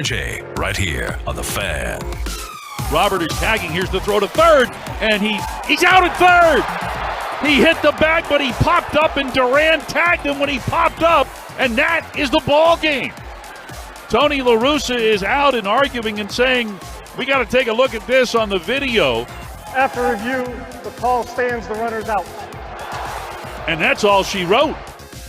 RJ, right here on The Fan. Robert is tagging. Here's the throw to third, and he's out at third. He hit the bag, but he popped up, and Durant tagged him when he popped up, and that is the ball game. Tony La Russa is out and arguing and saying, we got to take a look at this on the video. After review, the call stands, the runner's out. And that's all she wrote.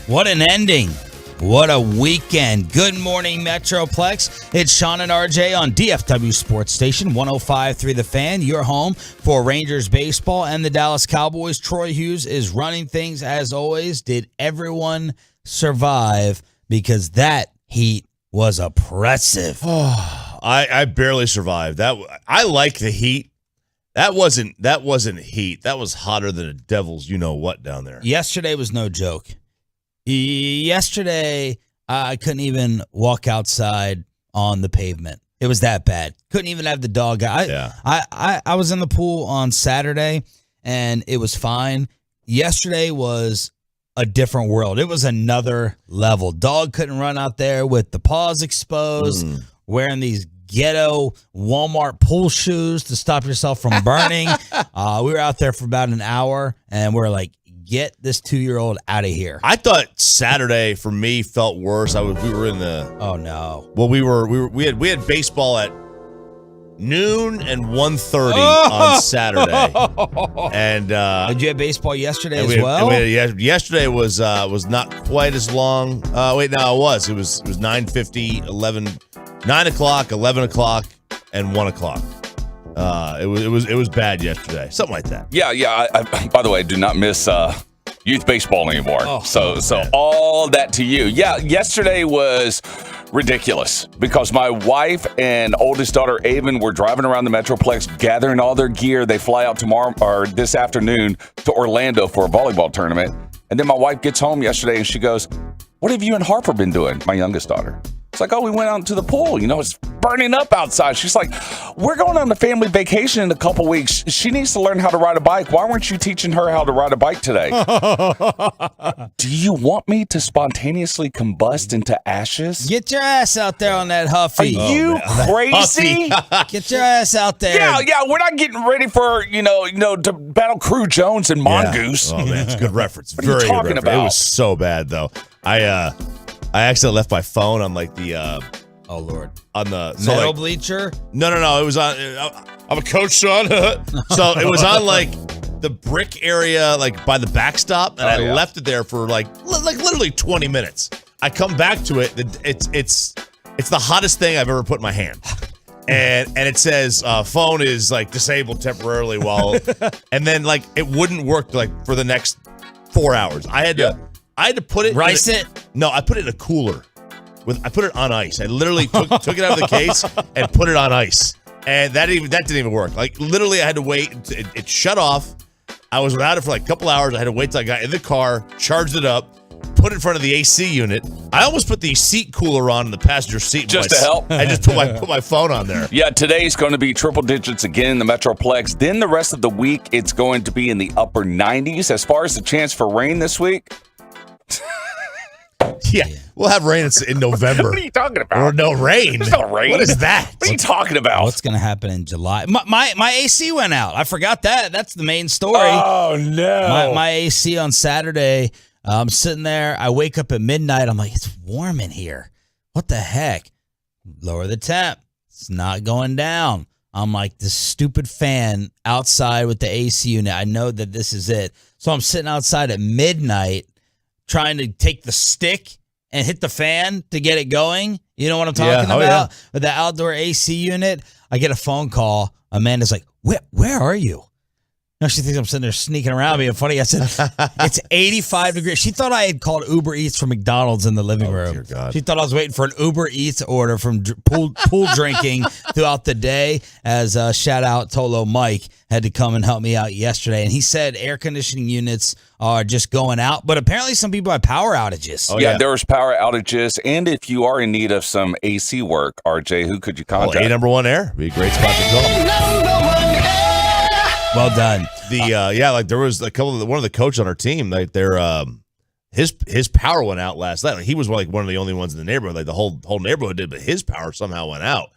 What an ending. What a weekend. Good morning, Metroplex. It's Sean and RJ on DFW Sports Station 105.3 The Fan, your home for Rangers baseball and the Dallas Cowboys. Troy Hughes is running things as always. Did everyone survive? Because that heat was oppressive. I barely survived. I like the heat. That wasn't heat. That was hotter than a devil's you-know-what down there. Yesterday was no joke. Yesterday, I couldn't even walk outside on the pavement. It was that bad. Couldn't even have the dog out. I was in the pool on Saturday, and it was fine. Yesterday was a different world. It was another level. Dog couldn't run out there with the paws exposed, wearing these ghetto Walmart pool shoes to stop yourself from burning. We were out there for about an hour, and we're like, get this 2-year-old out of here. I thought Saturday for me felt worse. We were in the Well, we had baseball at noon and 1:30 on Saturday. And did you have baseball yesterday as well? Yesterday was not quite as long. It was 9:50, 9 o'clock, 11 o'clock, and 1 o'clock. It was bad yesterday, something like that. Yeah. I by the way, do not miss youth baseball anymore. So all that to you. Yeah, yesterday was ridiculous because my wife and oldest daughter Avon were driving around the Metroplex gathering all their gear. They fly out tomorrow or this afternoon to Orlando for a volleyball tournament. And then my wife gets home yesterday and she goes, "What have you and Harper been doing?" My youngest daughter. It's like, "Oh, we went out to the pool. It's burning up outside." She's like, "We're going on a family vacation in a couple weeks. She needs to learn how to ride a bike. Why weren't you teaching her how to ride a bike today?" Do you want me to spontaneously combust into ashes? Get your ass out there on that Huffy. Are you crazy? Get your ass out there. Yeah, we're not getting ready for, to battle Crew Jones and Mongoose. Yeah. Oh, man, it's a good reference. What are you talking about? It was so bad, though. I accidentally left my phone on like the oh Lord, on the metal bleacher. No, it was on. I'm a coach, son. So it was on like the brick area, like by the backstop, and I left it there for like literally 20 minutes. I come back to it. It's the hottest thing I've ever put in my hand, and it says phone is like disabled temporarily while, and then like it wouldn't work like for the next 4 hours. I had to put it. No, I put it in a cooler. I put it on ice. I literally took it out of the case and put it on ice, and that didn't even work. Like literally, I had to wait. It shut off. I was without it for like a couple hours. I had to wait till I got in the car, charged it up, put it in front of the AC unit. I almost put the seat cooler on in the passenger seat just to help. I just put my phone on there. Yeah, today's going to be triple digits again in the Metroplex. Then the rest of the week, it's going to be in the upper 90s. As far as the chance for rain this week. Yeah, we'll have rain in November. What are you talking about? Or no rain. There's no rain. What is that? What are you talking about? What's going to happen in July? My AC went out. I forgot that. That's the main story. Oh, no. My AC on Saturday, I'm sitting there. I wake up at midnight. I'm like, it's warm in here. What the heck? Lower the temp. It's not going down. I'm like, this stupid fan outside with the AC unit. I know that this is it. So I'm sitting outside at midnight trying to take the stick and hit the fan to get it going. You know what I'm talking about? Yeah. With the outdoor AC unit, I get a phone call. Amanda's like, where are you? No, she thinks I'm sitting there sneaking around being funny. I said, it's 85 degrees. She thought I had called Uber Eats from McDonald's in the living room. Dear God. She thought I was waiting for an Uber Eats order from pool drinking throughout the day. As shout out Tolo Mike had to come and help me out yesterday. And he said air conditioning units are just going out. But apparently some people have power outages. Oh, yeah, there's power outages. And if you are in need of some AC work, RJ, who could you contact? A1 Air. Be a great spot to call. Well done. There was one of the coaches on our team. Like they're his power went out last night. Like, he was like one of the only ones in the neighborhood. Like the whole neighborhood did, but his power somehow went out.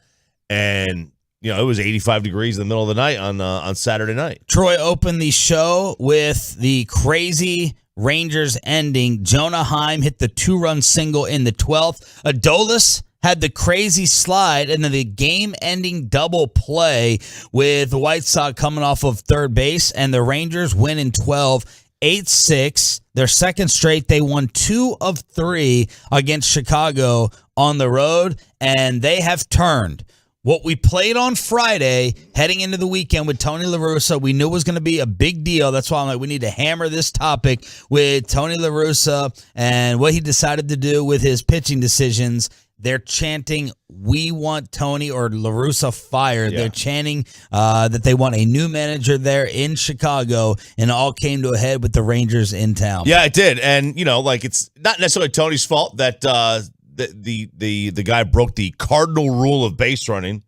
And it was 85 degrees in the middle of the night on Saturday night. Troy opened the show with the crazy Rangers ending. Jonah Heim hit the 2-run single in the 12th. Adolis had the crazy slide, and then the game-ending double play with the White Sox coming off of third base, and the Rangers win in 12, 8-6. Their second straight. They won 2 of 3 against Chicago on the road, and they have turned. What we played on Friday, heading into the weekend with Tony La Russa, we knew was going to be a big deal. That's why I'm like, we need to hammer this topic with Tony La Russa and what he decided to do with his pitching decisions. They're chanting, "We want Tony or La Russa fired." Yeah. They're chanting that they want a new manager there in Chicago, and it all came to a head with the Rangers in town. Yeah, it did. And, it's not necessarily Tony's fault that the guy broke the cardinal rule of base running,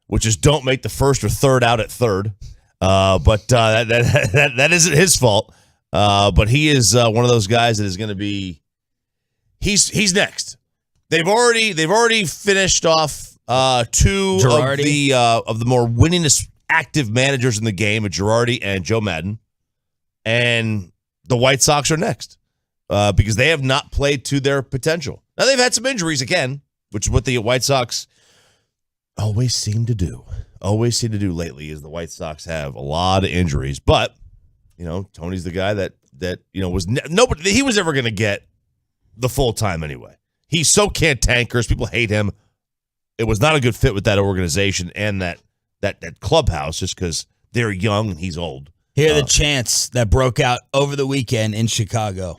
which is don't make the first or third out at third. But that isn't his fault. But he is one of those guys that is going to be. He's next. They've already finished off 2 of the more winningest active managers in the game, Girardi and Joe Maddon, and the White Sox are next because they have not played to their potential. Now they've had some injuries again, which is what the White Sox always seem to do. Always seem to do lately is the White Sox have a lot of injuries, but Tony's the guy that was nobody he was ever going to get the full time anyway. He's so cantankerous. People hate him. It was not a good fit with that organization and that clubhouse just because they're young and he's old. Here are the chants that broke out over the weekend in Chicago.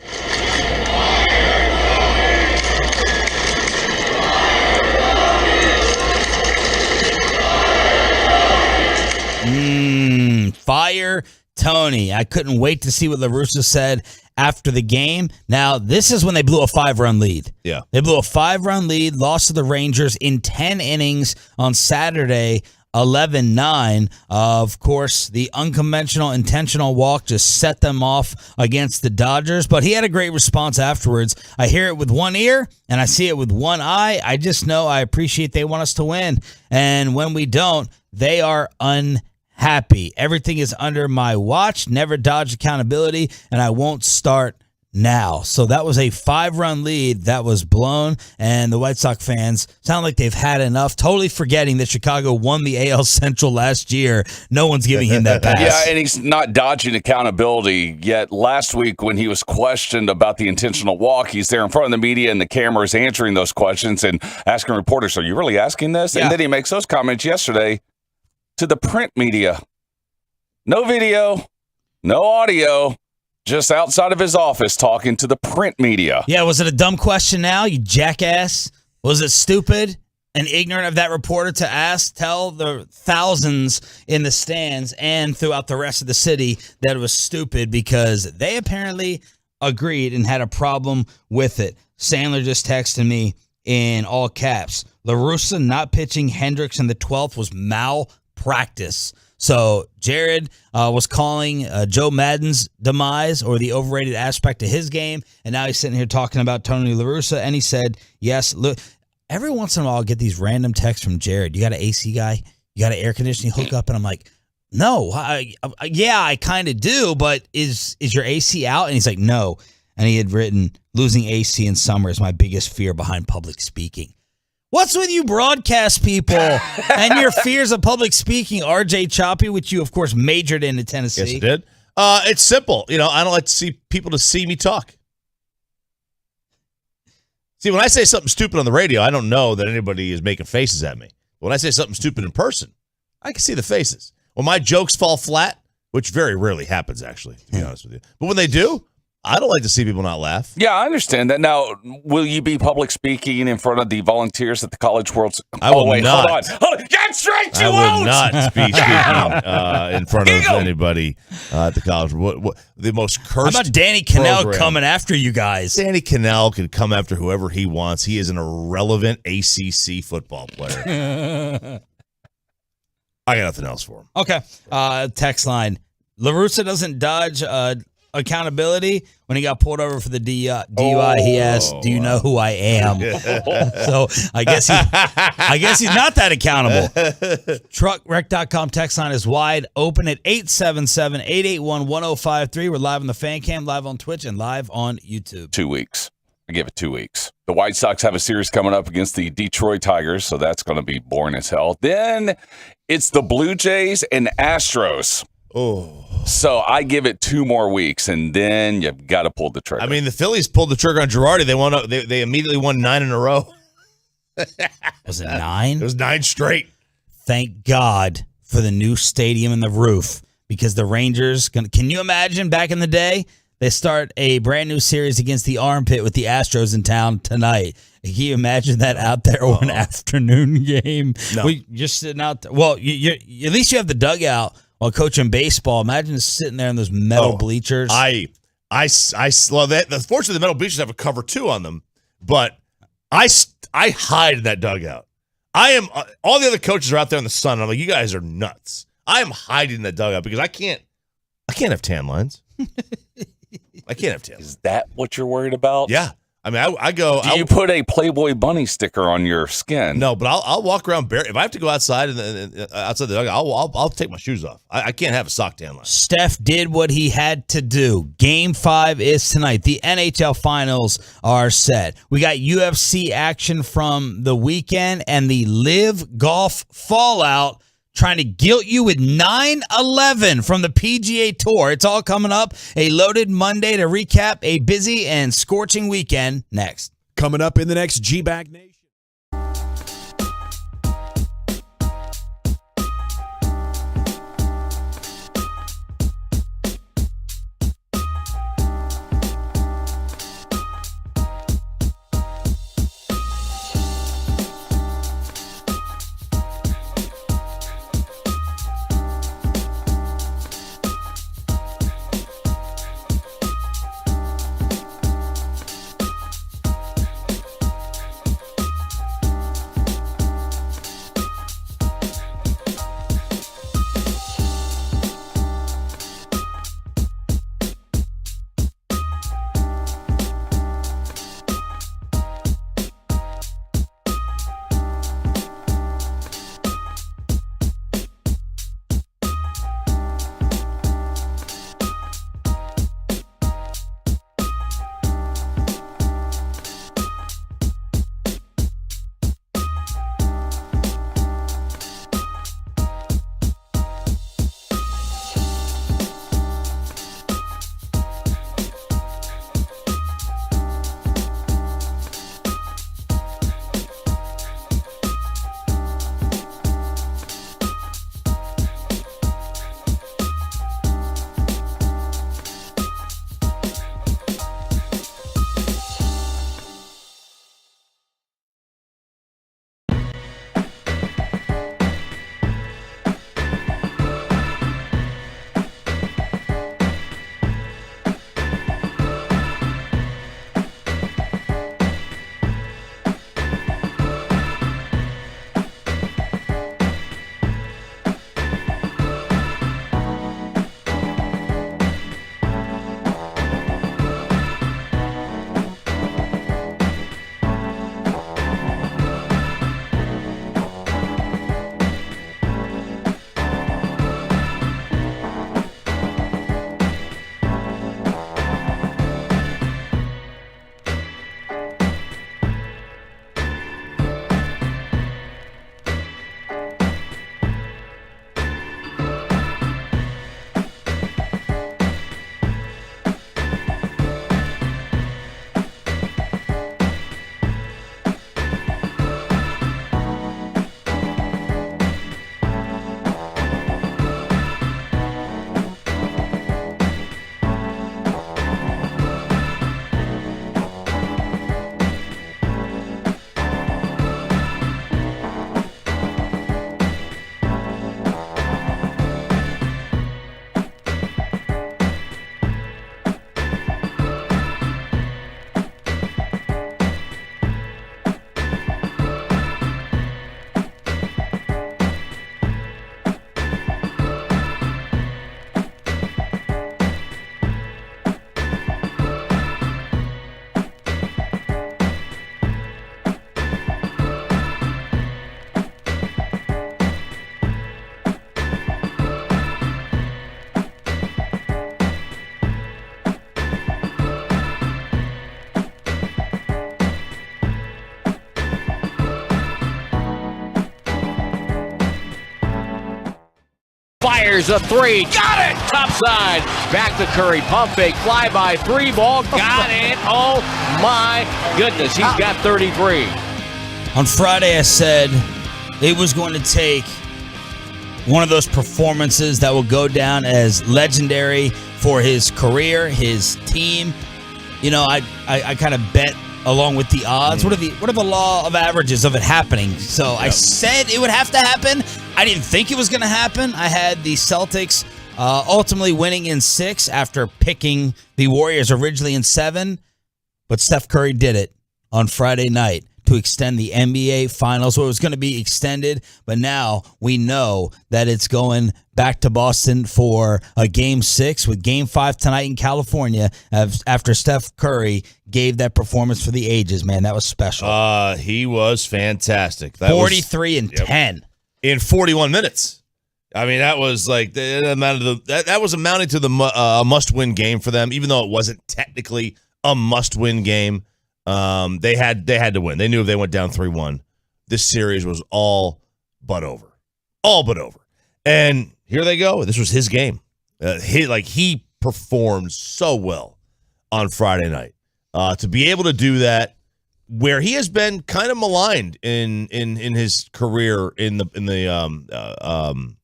Fire Tony. I couldn't wait to see what La Russa said after the game. Now, this is when they blew a 5-run lead. Yeah. They blew a 5-run lead, lost to the Rangers in 10 innings on Saturday, 11-9. Of course, the unconventional intentional walk just set them off against the Dodgers, but he had a great response afterwards. I hear it with one ear, and I see it with one eye. I just know I appreciate they want us to win, and when we don't, they are unhappy. Everything is under my watch, never dodge accountability, and I won't start now. So that was a 5-run lead that was blown, and the White Sox fans sound like they've had enough, totally forgetting that Chicago won the AL Central last year. No one's giving him that pass. Yeah, and he's not dodging accountability, yet last week when he was questioned about the intentional walk, he's there in front of the media and the cameras answering those questions and asking reporters, are you really asking this? Yeah. And then he makes those comments yesterday to the print media. No video, no audio, just outside of his office talking to the print media. Yeah, was it a dumb question now, you jackass? Was it stupid and ignorant of that reporter to tell the thousands in the stands and throughout the rest of the city that it was stupid because they apparently agreed and had a problem with it? Sandler just texted me in all caps. La Russa not pitching Hendricks in the 12th was malpractice. So Jared was calling Joe Maddon's demise or the overrated aspect of his game, and now he's sitting here talking about Tony La Russa, and he said, yes, look, every once in a while I'll get these random texts from Jared. You got an AC guy? You got an air conditioning hookup? And I'm like, no, I kind of do, but is your AC out? And he's like, no. And he had written, losing AC in summer is my biggest fear behind public speaking. What's with you broadcast people and your fears of public speaking, RJ Choppy, which you, of course, majored in at Tennessee? Yes, I did. It's simple. I don't like to see people to see me talk. See, when I say something stupid on the radio, I don't know that anybody is making faces at me. When I say something stupid in person, I can see the faces. When my jokes fall flat, which very rarely happens, actually, to be honest with you. But when they do, I don't like to see people not laugh. Yeah, I understand that. Now, will you be public speaking in front of the volunteers at the College World's? I will not. Hold on. Get straight, you I won't. will not be speaking in front of anybody at the College. What the most cursed? How about Danny Cannell program. coming after you guys? Danny Cannell can come after whoever he wants. He is an irrelevant ACC football player. I got nothing else for him. Okay. Text line. La Russa doesn't dodge accountability when he got pulled over for the DUI. He asked, "Do you know who I am?" So I guess he's not that accountable. Truckwreck.com text line is wide open at 877-881-1053. We're live on the Fan Cam, live on Twitch, and live on YouTube. 2 weeks. I give it 2 weeks. The White Sox have a series coming up against the Detroit Tigers, so that's going to be boring as hell. Then it's the Blue Jays and Astros. Oh. So I give it 2 more weeks, and then you've got to pull the trigger. I mean, the Phillies pulled the trigger on Girardi. They immediately won 9 in a row. Was it 9? It was 9 straight. Thank God for the new stadium and the roof, because the Rangers, can you imagine back in the day? They start a brand new series against the Armpit with the Astros in town tonight. Can you imagine that out there or an afternoon game? No. We just sitting out there. Well, you at least you have the dugout while coaching baseball. Imagine just sitting there in those metal bleachers. Well, that. Fortunately, the metal bleachers have a cover too on them, but I hide in that dugout. I am. All the other coaches are out there in the sun. And I'm like, you guys are nuts. I am hiding in that dugout because I can't have tan lines. I can't have tan lines. Is that what you're worried about? Yeah. I mean, I go. Do you put a Playboy bunny sticker on your skin? No, but I'll walk around bare. If I have to go outside and outside the dugout, I'll take my shoes off. I can't have a sock tan line. Steph did what he had to do. Game 5 is tonight. The NHL finals are set. We got UFC action from the weekend and the LIV Golf fallout, trying to guilt you with 9/11 from the PGA Tour. It's all coming up. A loaded Monday to recap a busy and scorching weekend next. Coming up in the next G-Bag Nation. Fires a three. Got it! Top side. Back to Curry. Pump fake. Fly by. Three ball. Got it. Oh, my goodness. He's got 33. On Friday, I said it was going to take one of those performances that will go down as legendary for his career, his team. You know, I kind of bet along with the odds. What are the law of averages of it happening? So I said it would have to happen. I didn't think it was going to happen. I had the Celtics ultimately winning in 6 after picking the Warriors originally in 7. But Steph Curry did it on Friday night to extend the NBA Finals. Well, it was going to be extended, but now we know that it's going back to Boston for a Game 6 with Game 5 tonight in California after Steph Curry gave that performance for the ages. Man, that was special. He was fantastic. 43 and 10. In 41 minutes. I mean, that was like that was amounting to the must-win game for them, even though it wasn't technically a must-win game. They had to win. They knew if they went down 3-1, this series was all but over. All but over. And here they go. This was his game. He performed so well on Friday night. To be able to do that, where he has been kind of maligned in his career in the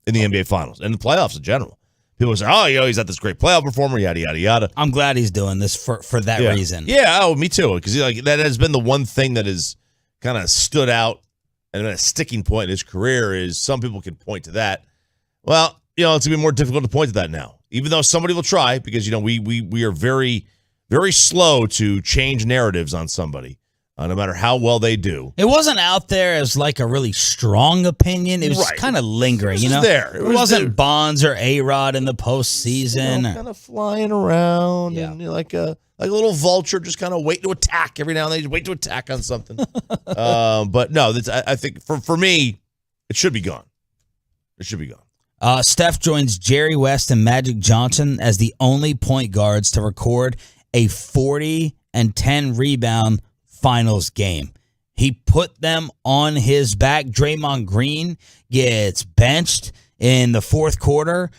NBA Finals and the playoffs in general. People say, "Oh, he's not this great playoff performer." Yada yada yada. I'm glad he's doing this for that reason. Yeah, me too. Because that has been the one thing that has kind of stood out and been a sticking point in his career. Is some people can point to that. Well, it's gonna be more difficult to point to that now. Even though somebody will try, because we are very, very slow to change narratives on somebody. No matter how well they do. It wasn't out there as like a really strong opinion. It was kind of lingering, It wasn't there. Bonds or A-Rod in the postseason. Kind of flying around and like a little vulture just kind of waiting to attack every now and then. Just wait to attack on something. But no, I think for me, it should be gone. It should be gone. Steph joins Jerry West and Magic Johnson as the only point guards to record a 40 and 10 rebound Finals game. He put them on his back. Draymond Green gets benched in the fourth quarter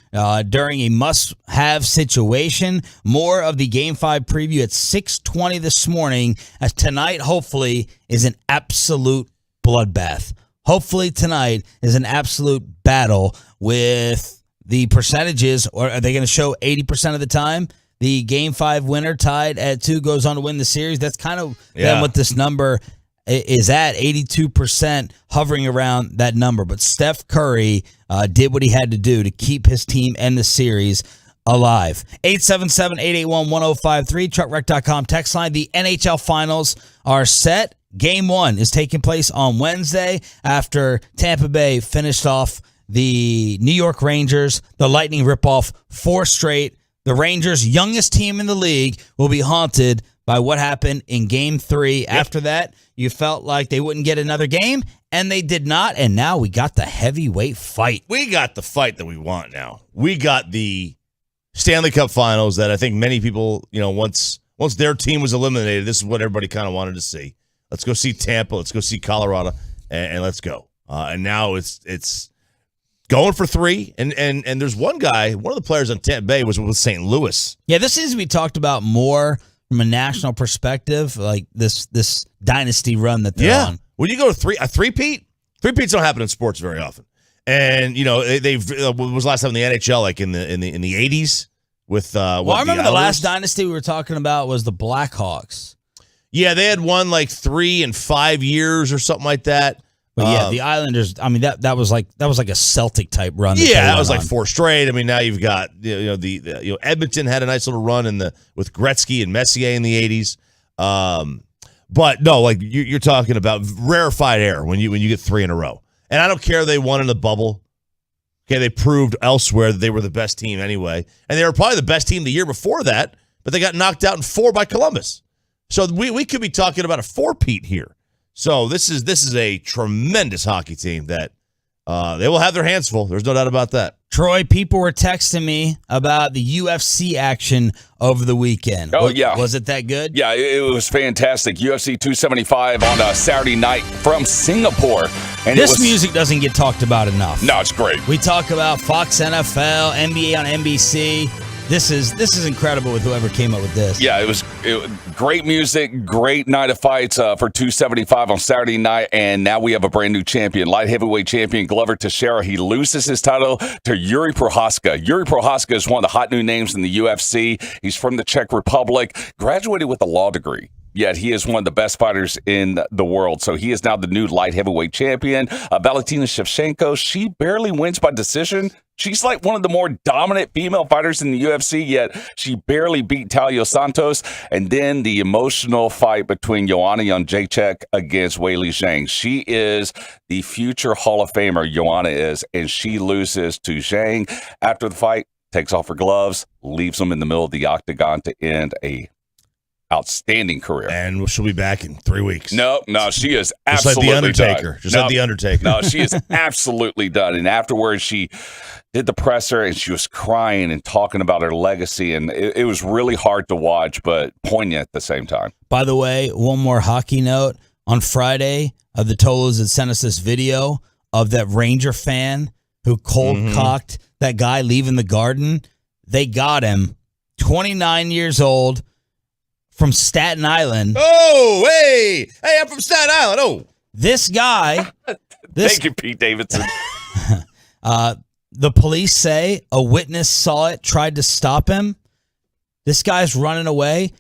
during a must-have situation. More of the Game 5 preview at 6:20 this morning, as tonight hopefully is an absolute bloodbath. Hopefully tonight is an absolute battle with the percentages, or are they going to show 80% of the time? The Game 5 winner tied at 2 goes on to win the series. That's kind of then what this number is at, 82%, hovering around that number. But Steph Curry did what he had to do to keep his team and the series alive. 877-881-1053, truckwreck.com text line. The NHL Finals are set. Game 1 is taking place on Wednesday after Tampa Bay finished off the New York Rangers. The Lightning rip off 4 straight. The Rangers' youngest team in the league will be haunted by what happened in Game 3. Yep. After that, you felt like they wouldn't get another game, and they did not, and now we got the heavyweight fight. We got the fight that we want now. We got the Stanley Cup Finals that I think many people, once their team was eliminated, this is what everybody kind of wanted to see. Let's go see Tampa. Let's go see Colorado, and let's go. And now it's going for 3, and there's one of the players on Tampa Bay was with St. Louis. Yeah, this needs to be talked about more from a national perspective, like this dynasty run that they're on. When you go to a three-peat don't happen in sports very often. And they've what was last time in the NHL, like in the 80s with I remember the last dynasty we were talking about was the Blackhawks. Yeah, they had won like 3 and 5 years or something like that. But the Islanders, I mean, that was like a Celtic type run. That was like 4 straight. I mean, now you've got Edmonton had a nice little run with Gretzky and Messier in the 80s. But no, like you're talking about rarefied air when you get 3 in a row. And I don't care they won in the bubble. Okay, they proved elsewhere that they were the best team anyway, and they were probably the best team the year before that. But they got knocked out in 4 by Columbus. So we could be talking about a 4-peat here. So this is a tremendous hockey team that they will have their hands full. There's no doubt about that. Troy, people were texting me about the UFC action over the weekend. Oh, yeah. Was it that good? Yeah, it was fantastic. UFC 275 on a Saturday night from Singapore. And This music doesn't get talked about enough. No, it's great. We talk about Fox NFL, NBA on NBC. This is incredible with whoever came up with this. Yeah, it was great music, great night of fights for 275 on Saturday night, and now we have a brand new champion, light heavyweight champion Glover Teixeira. He loses his title to Yuri Prochazka. Yuri Prochazka is one of the hot new names in the UFC. He's from the Czech Republic, graduated with a law degree. Yet he is one of the best fighters in the world. So he is now the new light heavyweight champion. Valentina Shevchenko, she barely wins by decision. She's like one of the more dominant female fighters in the UFC, yet she barely beat Talia Santos. And then the emotional fight between Joanna Jędrzejczyk against Weili Zhang. She is the future Hall of Famer, Joanna is, and she loses to Zhang. After the fight, takes off her gloves, leaves them in the middle of the octagon to end a outstanding career. And she'll be back in 3 weeks. No, she is absolutely like the Undertaker. done. Like the Undertaker. No, she is absolutely done. And afterwards, she did the presser, and she was crying and talking about her legacy. And it was really hard to watch, but poignant at the same time. By the way, one more hockey note. On Friday, the Tolos had sent us this video of that Ranger fan who cold-cocked that guy leaving the Garden. They got him, 29 years old, from Staten Island. Oh, hey, I'm from Staten Island. Oh, this guy. Thank you, Pete Davidson. The police say a witness saw it, tried to stop him. This guy's running away.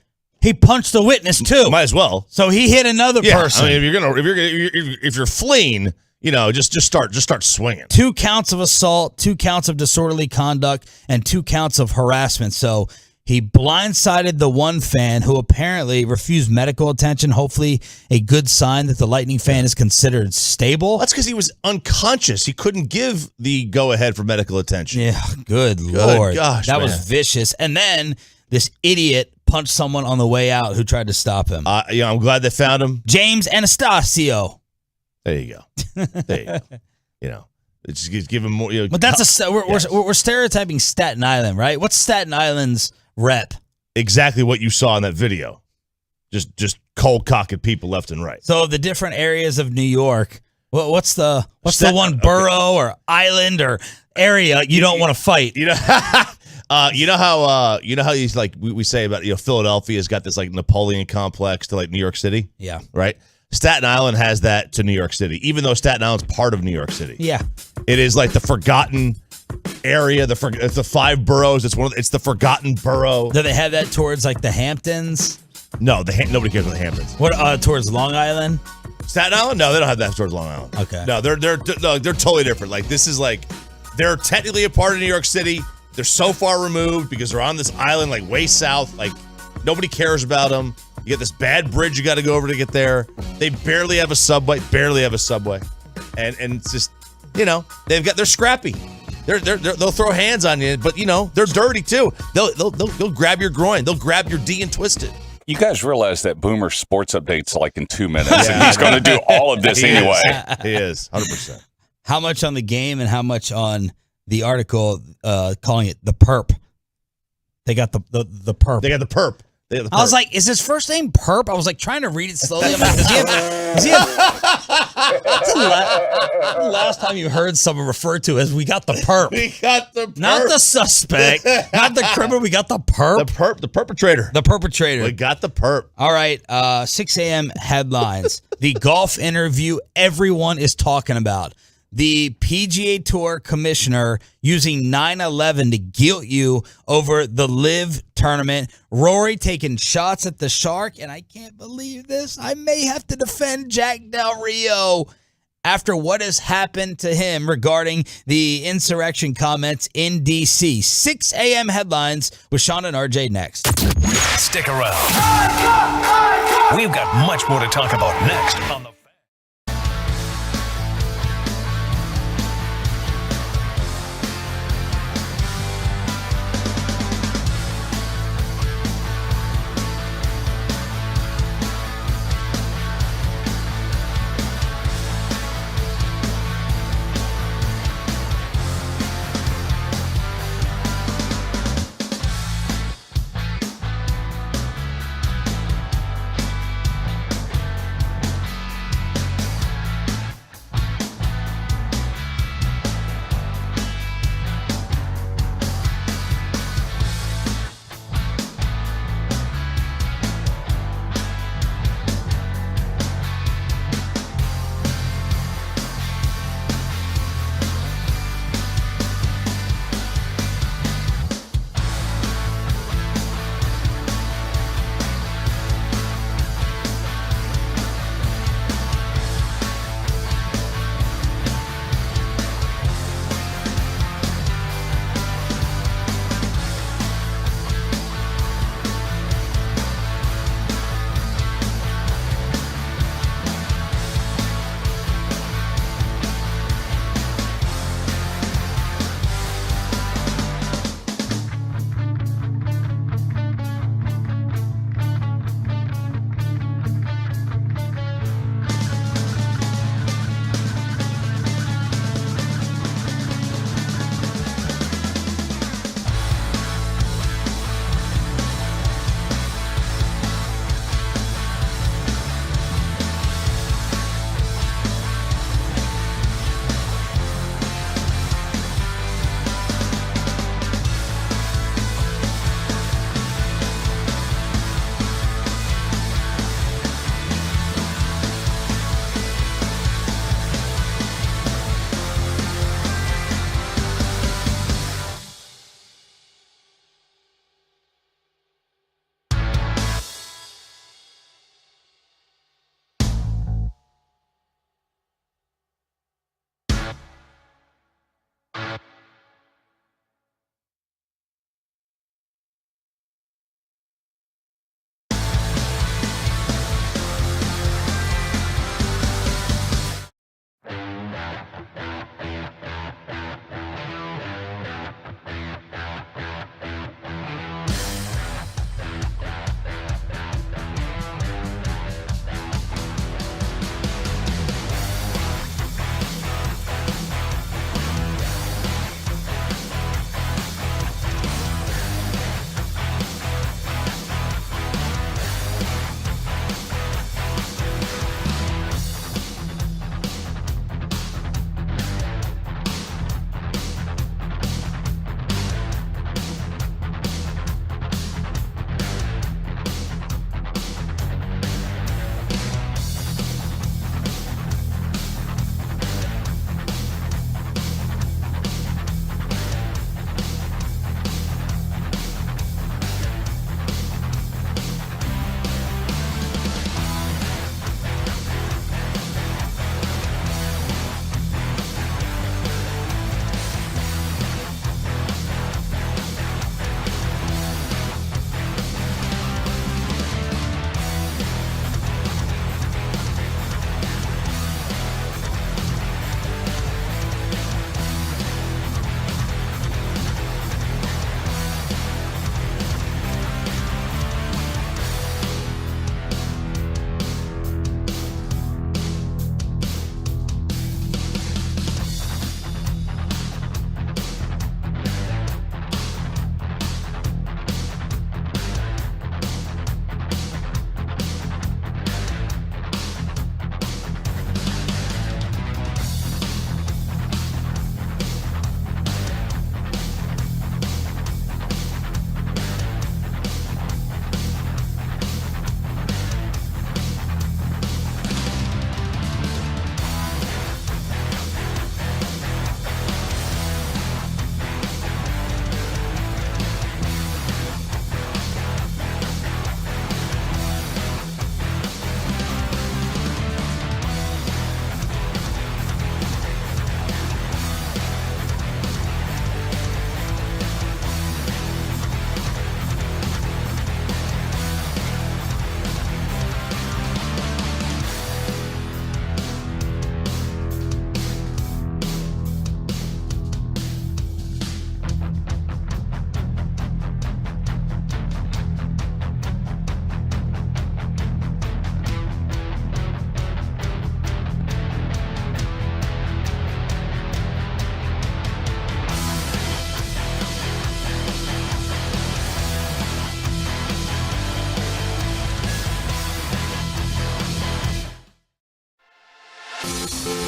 He punched the witness too. Might as well. So he hit another person. I mean, if you're fleeing, just start swinging. 2 counts of assault, 2 counts of disorderly conduct, and 2 counts of harassment. So he blindsided the one fan who apparently refused medical attention. Hopefully a good sign that the Lightning fan is considered stable. That's because he was unconscious. He couldn't give the go-ahead for medical attention. Yeah, good Lord. Gosh, that man. was vicious. And then this idiot punched someone on the way out who tried to stop him. I'm glad they found him. James Anastasio. There you go. There you go. Just give him more. But that's we're stereotyping Staten Island, right? What's Staten Island's rep? Exactly what you saw in that video. Just cold-cocking people left and right. So the different areas of New York. What's the one borough or island or area you don't want to fight? You know how he's like we say about Philadelphia's got this like Napoleon complex to like New York City. Yeah. Right. Staten Island has that to New York City, even though Staten Island's part of New York City. Yeah. It is like the forgotten area. It's the 5 boroughs. It's the forgotten borough. Do they have that towards like the Hamptons? No, nobody cares about the Hamptons. What towards Long Island? Staten Island? No, they don't have that towards Long Island. Okay. No, they're totally different. Like this is like they're technically a part of New York City. They're so far removed because they're on this island like way south. Like nobody cares about them. You get this bad bridge you got to go over to get there. They barely have a subway. And it's just they're scrappy. They'll throw hands on you, but they're dirty too. They'll grab your groin. They'll grab your D and twist it. You guys realize that Boomer Sports Update's like in 2 minutes, and he's going to do all of this anyway. He is 100%. How much on the game and how much on the article calling it the perp? They got the perp. They got the perp. I was like, is his first name Perp? I was like trying to read it slowly. I'm like, does he have the last time you heard someone referred to as we got the perp? We got the perp. Not the suspect, not the criminal. We got the perp. The perpetrator. The perpetrator. We got the perp. All right, 6 a.m. headlines. The golf interview everyone is talking about. The PGA Tour commissioner using 9/11 to guilt you over the LIV tournament. Rory taking shots at the shark, and I can't believe this. I may have to defend Jack Del Rio after what has happened to him regarding the insurrection comments in D.C. 6 a.m. headlines with Sean and RJ next. Stick around. We've got much more to talk about next on the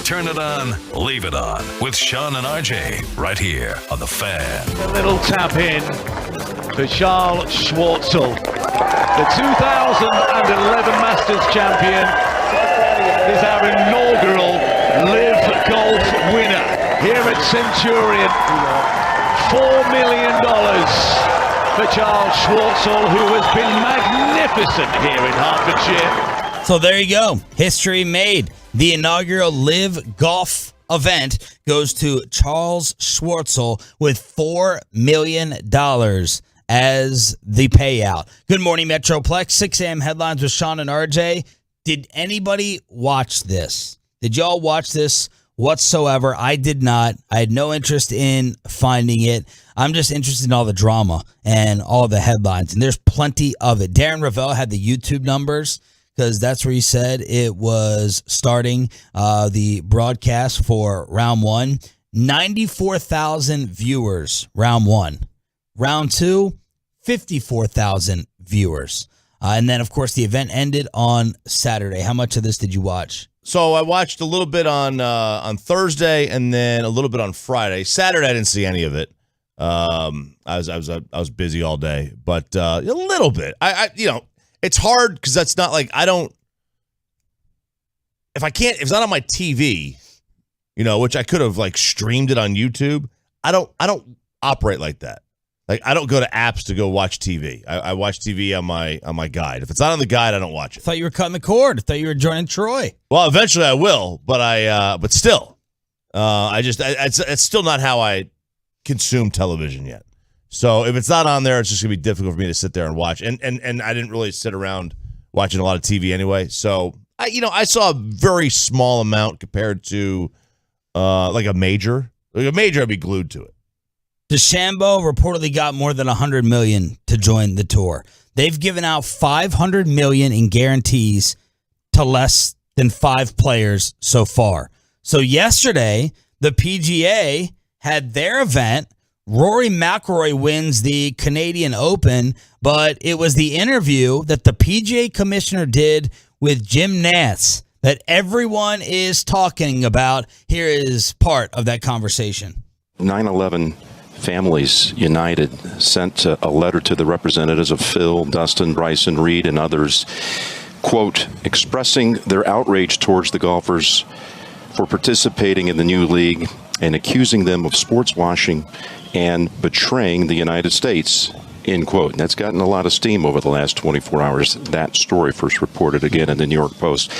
Turn it on, leave it on with Sean and RJ right here on The Fan. A little tap in for Charles Schwartzel, the 2011 Masters champion, is our inaugural LIV Golf winner here at Centurion. $4 million for Charles Schwartzel, who has been magnificent here in Hertfordshire. So there you go. History made. The inaugural LIV Golf event goes to Charles Schwartzel with $4 million as the payout. Good morning, Metroplex. 6 a.m. headlines with Sean and RJ. Did anybody watch this? Did y'all watch this whatsoever? I did not. I had no interest in finding it. I'm just interested in all the drama and all the headlines, and there's plenty of it. Darren Ravel had the YouTube numbers because that's where he said it was starting the broadcast for round one. 94,000 viewers, round one. Round two, 54,000 viewers. And then, of course, the event ended on Saturday. How much of this did you watch? So I watched a little bit on Thursday and then a little bit on Friday. Saturday I didn't see any of it. I was busy all day, but a little bit. I it's hard because that's not like if it's not on my TV, which I could have like streamed it on YouTube. I don't operate like that. Like I don't go to apps to go watch TV. I watch TV on my guide. If it's not on the guide, I don't watch it. I thought you were cutting the cord. I thought you were joining Troy. Well, eventually I will, but still, it's still not how I consume television yet. So if it's not on there, it's just gonna be difficult for me to sit there and watch. And I didn't really sit around watching a lot of TV anyway. So I saw a very small amount compared to like a major. Like a major, I'd be glued to it. DeChambeau reportedly got more than $100 million to join the tour. They've given out $500 million in guarantees to less than 5 players so far. So yesterday, the PGA had their event. Rory McIlroy wins the Canadian Open, but it was the interview that the PGA commissioner did with Jim Nantz that everyone is talking about. Here is part of that conversation. 9/11 Families United sent a letter to the representatives of Phil, Dustin, Bryson, Reed, and others, quote, expressing their outrage towards the golfers for participating in the new league and accusing them of sports washing and betraying the United States, end quote. And that's gotten a lot of steam over the last 24 hours. That story first reported again in the New York Post.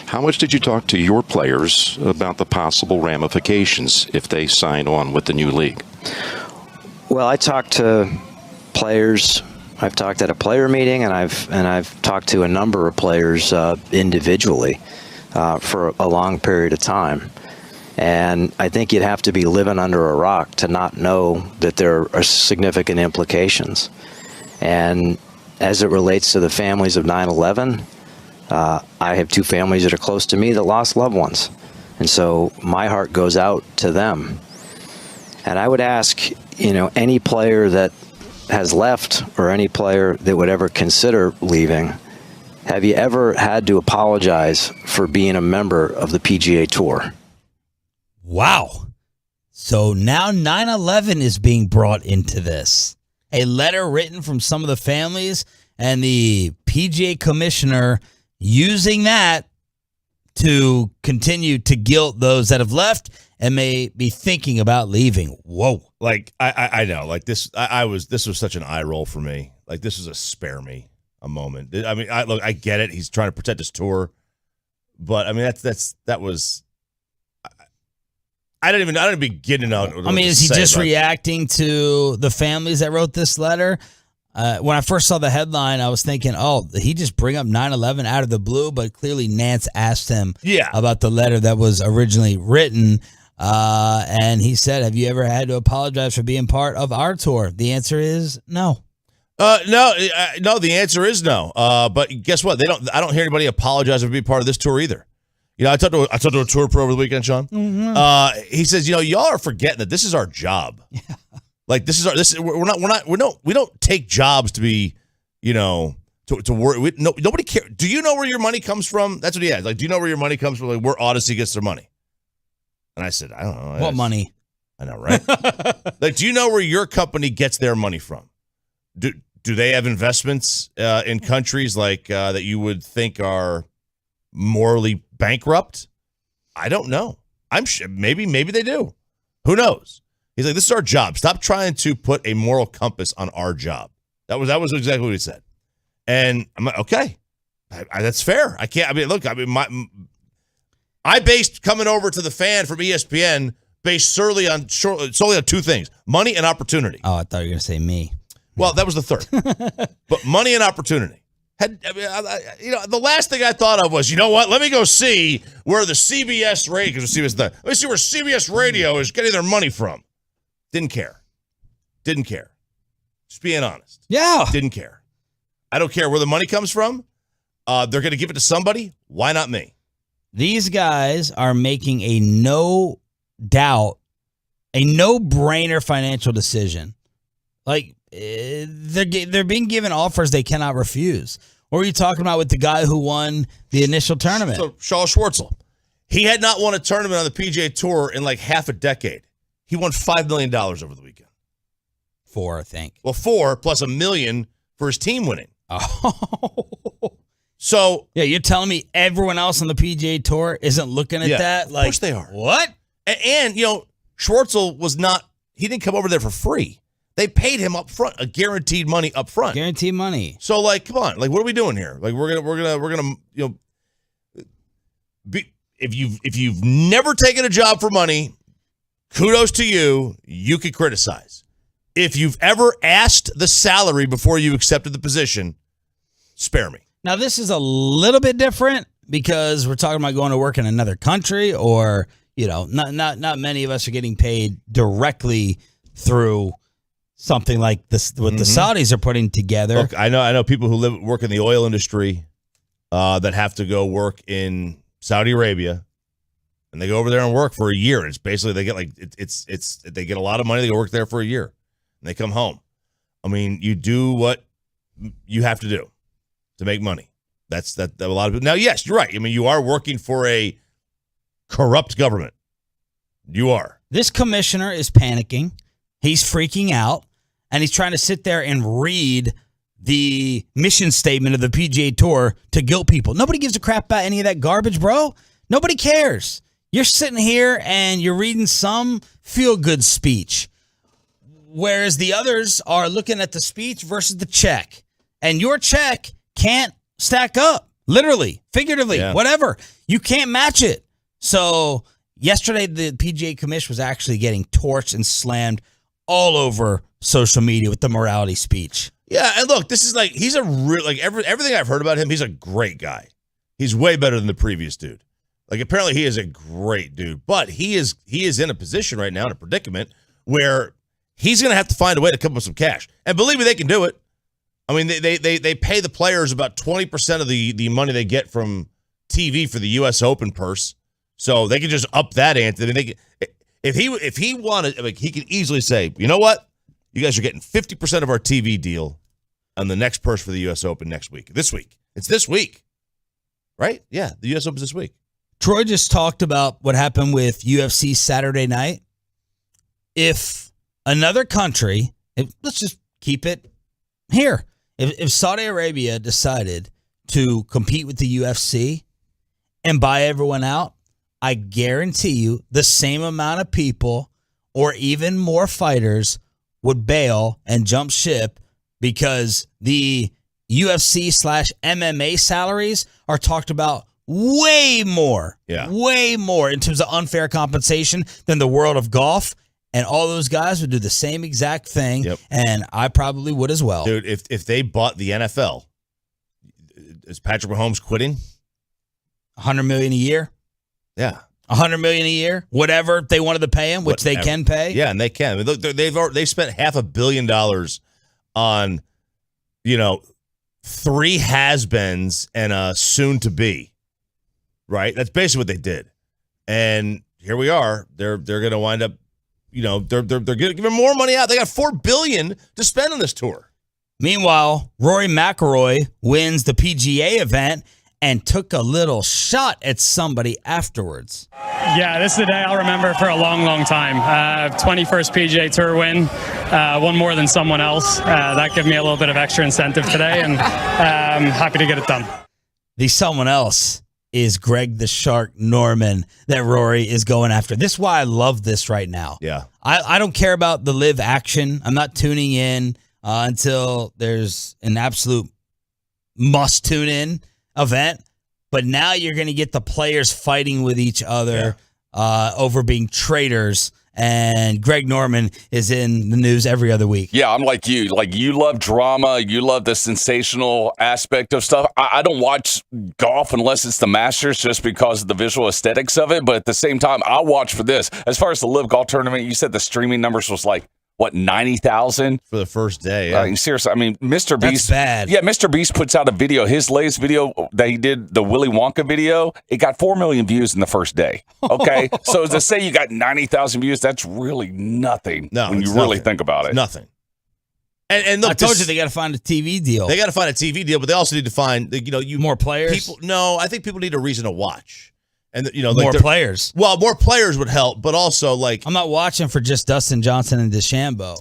How much did you talk to your players about the possible ramifications if they sign on with the new league? Well, I talked to players. I've talked at a player meeting, and I've talked to a number of players individually for a long period of time. And I think you'd have to be living under a rock to not know that there are significant implications. And as it relates to the families of 9/11, I have 2 families that are close to me that lost loved ones. And so my heart goes out to them. And I would ask, any player that has left or any player that would ever consider leaving, have you ever had to apologize for being a member of the PGA Tour? Wow. So now 9/11 is being brought into this. A letter written from some of the families and the PGA commissioner using that to continue to guilt those that have left and may be thinking about leaving. Whoa. Like, I know. Like, this was such an eye roll for me. Like, this was a spare me a moment. I mean, I get it. He's trying to protect his tour. But, I mean, that was... I don't even begin to know. I mean, is he just reacting to the families that wrote this letter? When I first saw the headline, I was thinking, did he just bring up 9/11 out of the blue? But clearly Nantz asked him about the letter that was originally written. And he said, have you ever had to apologize for being part of our tour? The answer is no. No, the answer is no. But guess what? I don't hear anybody apologize for being part of this tour either. I talked to a tour pro over the weekend, Sean. Mm-hmm. He says, y'all are forgetting that this is our job. Yeah. Like we don't take jobs to be, to work. Nobody cares. Do you know where your money comes from? That's what he asked. Like, do you know where your money comes from? Like, where Odyssey gets their money? And I said, I don't know. What money? I know, right? Like, do you know where your company gets their money from? Do they have investments in countries like that you would think are morally bankrupt? I don't know. I'm sure maybe they do. Who knows? He's like, this is our job. Stop trying to put a moral compass on our job. That was exactly what he said. And I'm like, okay, that's fair. I can't. I mean, look. I mean, I based coming over to the Fan from ESPN based solely on two things: money and opportunity. Oh, I thought you were going to say me. Well, that was the third. But money and opportunity. The last thing I thought of was, you know what? Let me go see where the CBS radio, let me see where CBS Radio is getting their money from. Didn't care. Just being honest. Yeah. Didn't care. I don't care where the money comes from. They're going to give it to somebody. Why not me? These guys are making a no-brainer financial decision. Like, they're being given offers they cannot refuse. What were you talking about with the guy who won the initial tournament? So Charles Schwartzel. He had not won a tournament on the PGA Tour in like half a decade. He won $5 million over the weekend. 4, I think. Well, 4 plus $1 million for his team winning. Oh. So yeah, you're telling me everyone else on the PGA Tour isn't looking at that? Like, of course they are. What? And Schwartzel he didn't come over there for free. They paid him up front, a guaranteed money up front. Guaranteed money. So, like, come on, like, what are we doing here? Like, we're gonna, if you've never taken a job for money, kudos to you. You could criticize. If you've ever asked the salary before you accepted the position, spare me. Now, this is a little bit different because we're talking about going to work in another country, or not many of us are getting paid directly through something like this, what the Saudis are putting together. Look, I know people who work in the oil industry that have to go work in Saudi Arabia, and they go over there and work for a year. It's basically they get they get a lot of money. They go work there for a year, and they come home. I mean, you do what you have to do to make money. That's a lot of people. Now, yes, you're right. I mean, you are working for a corrupt government. You are. This commissioner is panicking. He's freaking out, and he's trying to sit there and read the mission statement of the PGA Tour to guilt people. Nobody gives a crap about any of that garbage, bro. Nobody cares. You're sitting here and you're reading some feel-good speech, whereas the others are looking at the speech versus the check. And your check can't stack up, literally, figuratively, whatever. You can't match it. So yesterday, the PGA Commission was actually getting torched and slammed all over social media with the morality speech. Yeah, and look, this is like, he's a real, like, everything I've heard about him, he's a great guy. He's way better than the previous dude. Like, apparently he is a great dude, but he is in a position right now, in a predicament, where he's going to have to find a way to come up with some cash. And believe me, they can do it. I mean, they pay the players about 20% of the money they get from TV for the U.S. Open purse, so they can just up that ante. I mean, they can, if he wanted, like, he can easily say, you know what, you guys are getting 50% of our TV deal on the next purse for the U.S. Open next week. This week, it's this week, right? Yeah, the U.S. Open's this week. Troy just talked about what happened with UFC Saturday night. If another country, let's just keep it here. If Saudi Arabia decided to compete with the UFC and buy everyone out, I guarantee you the same amount of people or even more fighters would bail and jump ship, because the UFC/MMA salaries are talked about way more in terms of unfair compensation than the world of golf. And all those guys would do the same exact thing, and I probably would as well. Dude, if they bought the NFL, is Patrick Mahomes quitting? $100 million a year? Yeah. $100 million a year? Whatever they wanted to pay him, which they can pay? Yeah, and they can. I mean, look, they've spent $500 million on, 3 has-beens and a soon-to-be, right? That's basically what they did. And here we are. They're going to wind up, they're giving more money out. They got $4 billion to spend on this tour. Meanwhile, Rory McIlroy wins the PGA event, and took a little shot at somebody afterwards. Yeah, this is the day I'll remember for a long, long time. 21st PGA Tour win, one more than someone else. That gave me a little bit of extra incentive today, and I'm happy to get it done. The someone else is Greg the Shark Norman that Rory is going after. This is why I love this right now. Yeah. I don't care about the live action. I'm not tuning in until there's an absolute must tune in event. But now you're going to get the players fighting with each other over being traitors. And Greg Norman is in the news every other week. Yeah, I'm like you. Like, you love drama. You love the sensational aspect of stuff. I don't watch golf unless it's the Masters just because of the visual aesthetics of it. But at the same time, I'll watch for this. As far as the LIV Golf tournament, you said the streaming numbers was like, what, 90,000? For the first day, yeah. Seriously, I mean, Mr. Beast. That's bad. Yeah, Mr. Beast puts out a video. His latest video that he did, the Willy Wonka video, it got 4 million views in the first day. Okay? So to say you got 90,000 views, that's really nothing when you really think about it. Nothing. And look, I told you they got to find a TV deal. They got to find a TV deal, but they also need to find, more players. People, no, I think people need a reason to watch. And more players. Well, more players would help, but also I'm not watching for just Dustin Johnson and DeChambeau.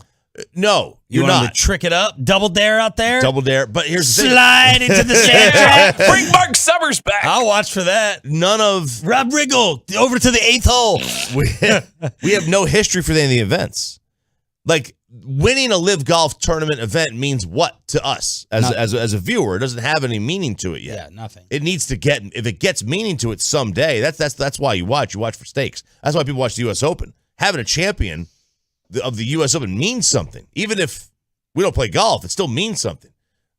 No, you you're want not. him to trick it up, double dare out there, Double dare. But here's the thing. slide into the sand trap. Bring Mark Summers back. I'll watch for that. None of Rob Riggle over to the 8th hole. we have no history for any of the events. Like, winning a LIV Golf tournament event means what to us as a viewer? It doesn't have any meaning to it yet. Yeah, nothing. It needs to get, if it gets meaning to it someday, that's why you watch. You watch for stakes. That's why people watch the U.S. Open. Having a champion of the U.S. Open means something. Even if we don't play golf, it still means something.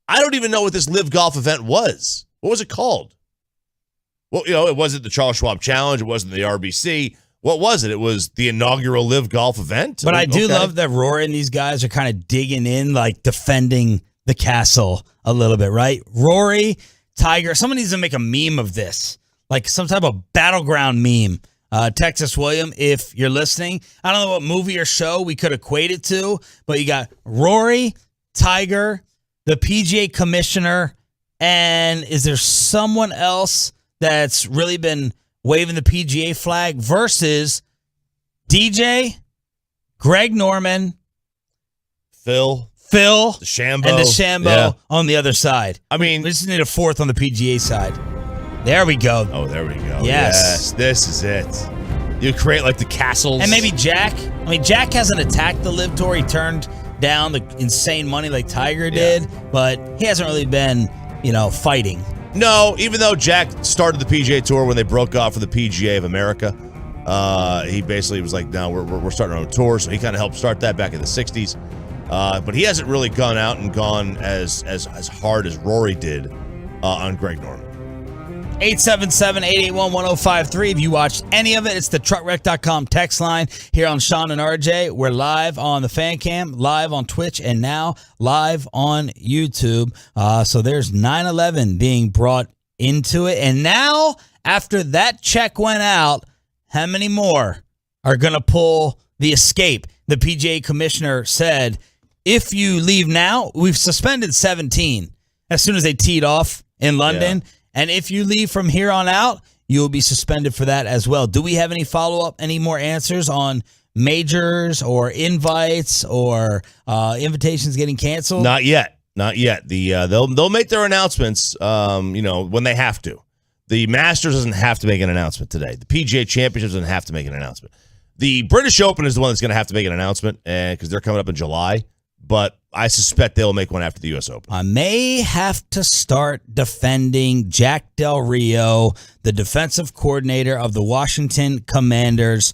I don't even know what this LIV Golf event was. What was it called? Well, it wasn't the Charles Schwab Challenge. It wasn't the RBC. What was it? It was the inaugural LIV Golf event. But I do love that Rory and these guys are kind of digging in, like defending the castle a little bit, right? Rory, Tiger, someone needs to make a meme of this, like some type of battleground meme. Texas William, if you're listening, I don't know what movie or show we could equate it to, but you got Rory, Tiger, the PGA commissioner, and is there someone else that's really been waving the PGA flag versus DJ, Greg Norman, Phil, DeChambeau on the other side. I mean, we just need a fourth on the PGA side. There we go. Oh, there we go. Yes, this is it. You create like the castles. And maybe Jack. I mean, Jack hasn't attacked the LIV Tour. He turned down the insane money like Tiger did, but he hasn't really been, fighting. No, even though Jack started the PGA Tour when they broke off for the PGA of America, he basically was like, no, we're starting our own tour, so he kind of helped start that back in the 60s. But he hasn't really gone out and gone as hard as Rory did on Greg Norman. 877-881-1053. If you watched any of it, it's the truckwreck.com text line here on Sean and RJ. We're live on the fan cam, live on Twitch, and now live on YouTube. So there's 9/11 being brought into it. And now, after that check went out, how many more are going to pull the escape? The PGA commissioner said, if you leave now, we've suspended 17 as soon as they teed off in London. Yeah. And if you leave from here on out, you will be suspended for that as well. Do we have any follow-up, any more answers on majors or invites or invitations getting canceled? Not yet. They'll make their announcements, when they have to. The Masters doesn't have to make an announcement today. The PGA Championship doesn't have to make an announcement. The British Open is the one that's going to have to make an announcement because they're coming up in July. But I suspect they'll make one after the U.S. Open. I may have to start defending Jack Del Rio, the defensive coordinator of the Washington Commanders.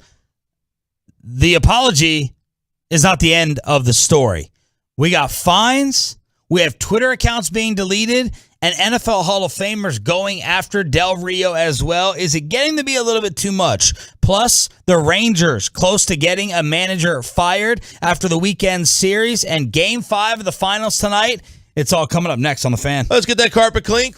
The apology is not the end of the story. We got fines. We have Twitter accounts being deleted and NFL Hall of Famers going after Del Rio as well. Is it getting to be a little bit too much? Plus, the Rangers close to getting a manager fired after the weekend series and Game 5 of the finals tonight. It's all coming up next on The Fan. Let's get that carpet clean.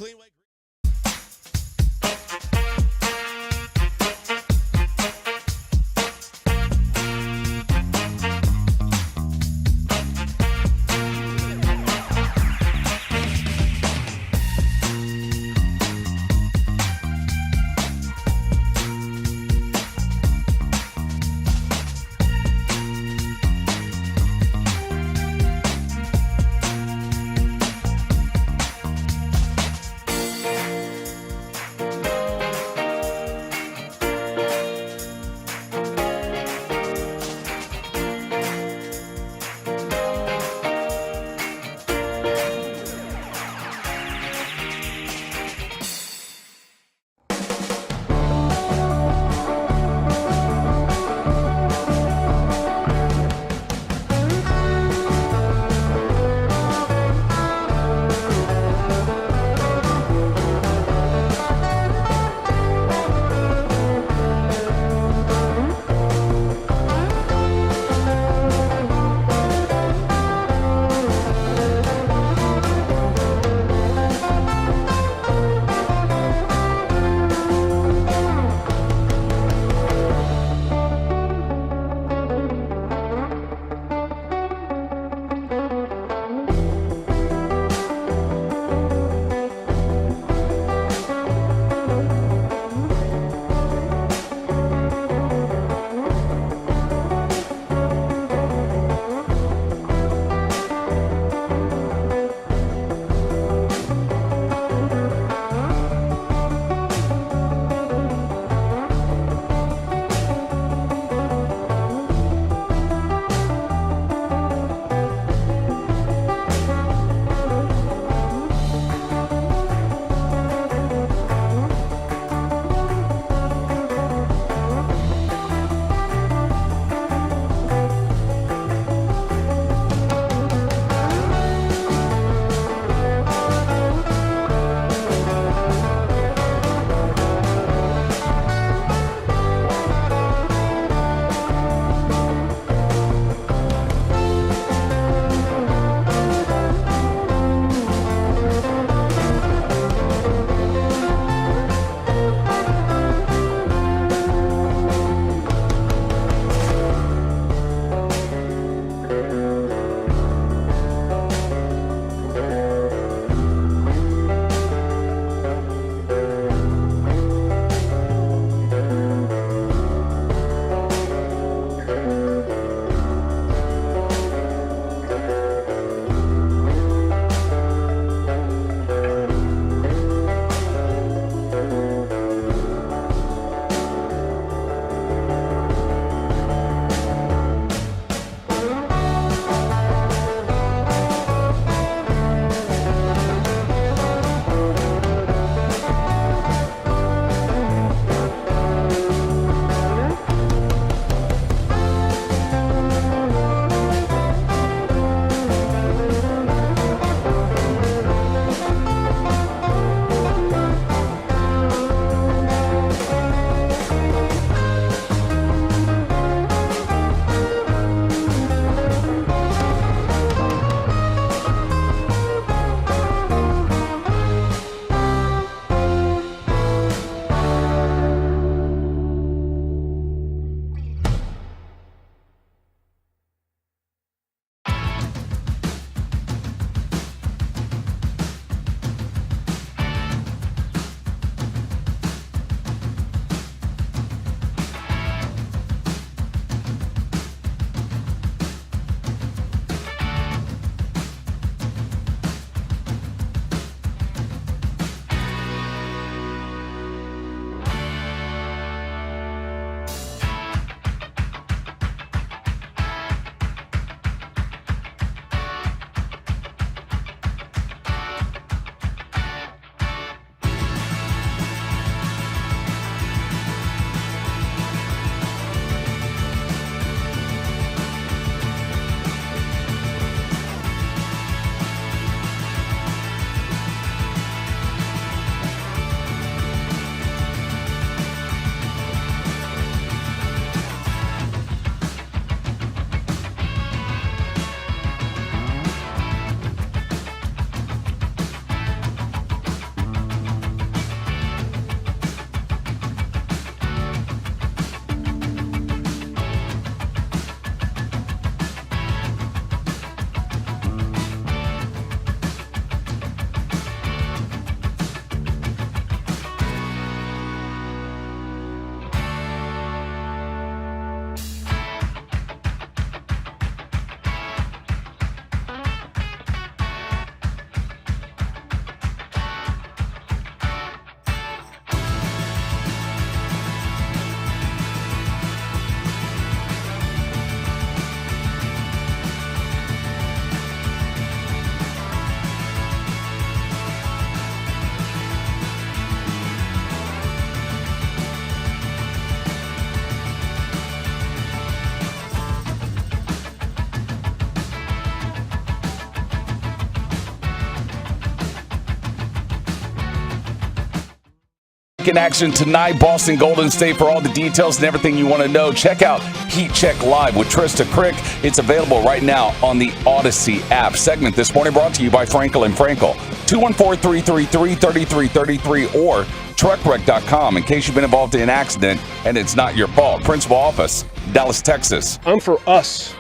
in action tonight. Boston Golden State. For all the details and everything you want to know, check out Heat Check Live with Trista Crick. It's available right now on the Odyssey app. Segment this morning brought to you by Frankel & Frankel. 214-333-3333 or truckwreck.com in case you've been involved in an accident and it's not your fault. Principal office, Dallas, Texas. I'm for us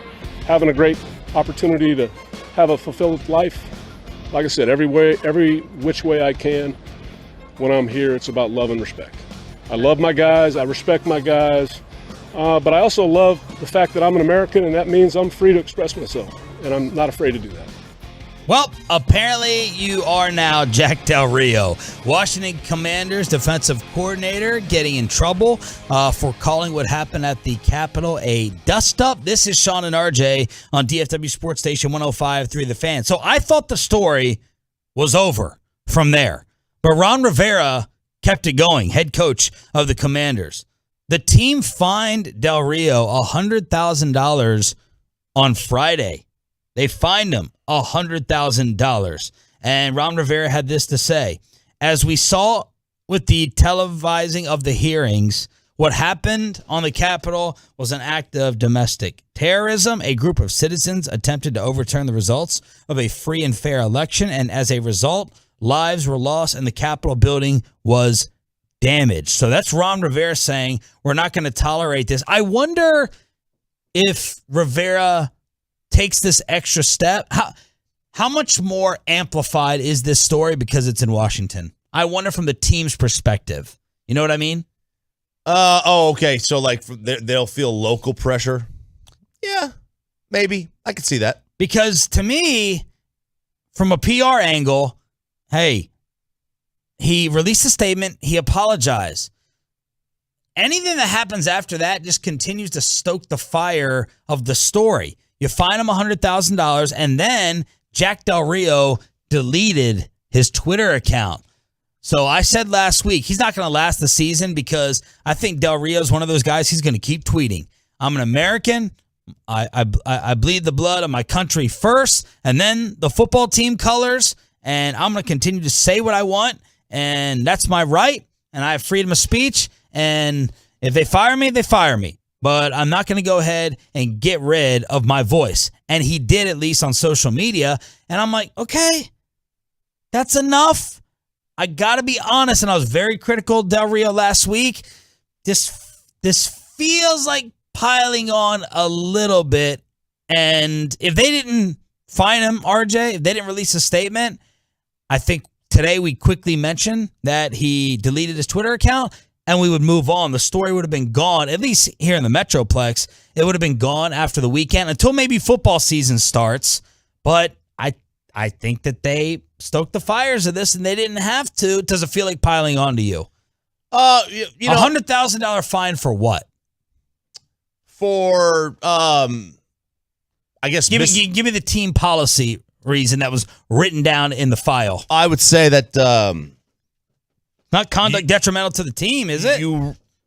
having a great opportunity to have a fulfilled life. Like I said, every which way I can. When I'm here, it's about love and respect. I love my guys. I respect my guys. But I also love the fact that I'm an American, and that means I'm free to express myself, and I'm not afraid to do that. Well, apparently you are now Jack Del Rio, Washington Commanders defensive coordinator, getting in trouble for calling what happened at the Capitol a dust-up. This is Sean and RJ on DFW Sports Station 105.3 The Fan. So I thought the story was over from there, but Ron Rivera kept it going, head coach of the Commanders. The team fined Del Rio $100,000 on Friday. They fined him $100,000. And Ron Rivera had this to say. As we saw with the televising of the hearings, what happened on the Capitol was an act of domestic terrorism. A group of citizens attempted to overturn the results of a free and fair election. And as a result, lives were lost and the Capitol building was damaged. So that's Ron Rivera saying we're not going to tolerate this. I wonder if Rivera takes this extra step. How much more amplified is this story because it's in Washington? I wonder from the team's perspective. You know what I mean? Okay. So like they'll feel local pressure. Yeah, maybe I could see that. Because to me, from a PR angle, hey, he released a statement. He apologized. Anything that happens after that just continues to stoke the fire of the story. You fine him $100,000, and then Jack Del Rio deleted his Twitter account. So I said last week, he's not going to last the season because I think Del Rio is one of those guys he's going to keep tweeting. I'm an American. I bleed the blood of my country first, and then the football team colors, and I'm going to continue to say what I want, and that's my right, and I have freedom of speech, and if they fire me, they fire me. But I'm not going to go ahead and get rid of my voice. And he did, at least on social media. And I'm like, okay, that's enough. I got to be honest. And I was very critical of Del Rio last week. This feels like piling on a little bit. And if they didn't fine him, RJ, if they didn't release a statement, I think today we quickly mentioned that he deleted his Twitter account. And we would move on. The story would have been gone, at least here in the Metroplex. It would have been gone after the weekend until maybe football season starts. But I think that they stoked the fires of this, and they didn't have to. Does it feel like piling on to you? You know, $100,000 fine for what? For I guess give me the team policy reason that was written down in the file. I would say that. Not conduct detrimental to the team, is it?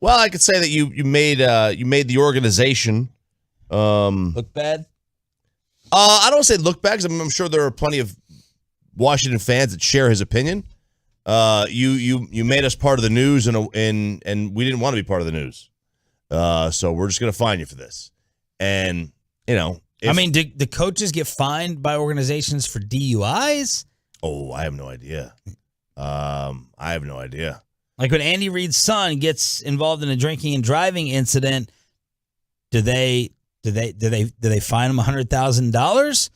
Well, I could say that you made the organization look bad. I don't say look bad because I'm sure there are plenty of Washington fans that share his opinion. You made us part of the news and we didn't want to be part of the news. So we're just going to fine you for this. And you know, do coaches get fined by organizations for DUIs? Oh, I have no idea. I have no idea. Like when Andy Reid's son gets involved in a drinking and driving incident, do they fine him $100,000?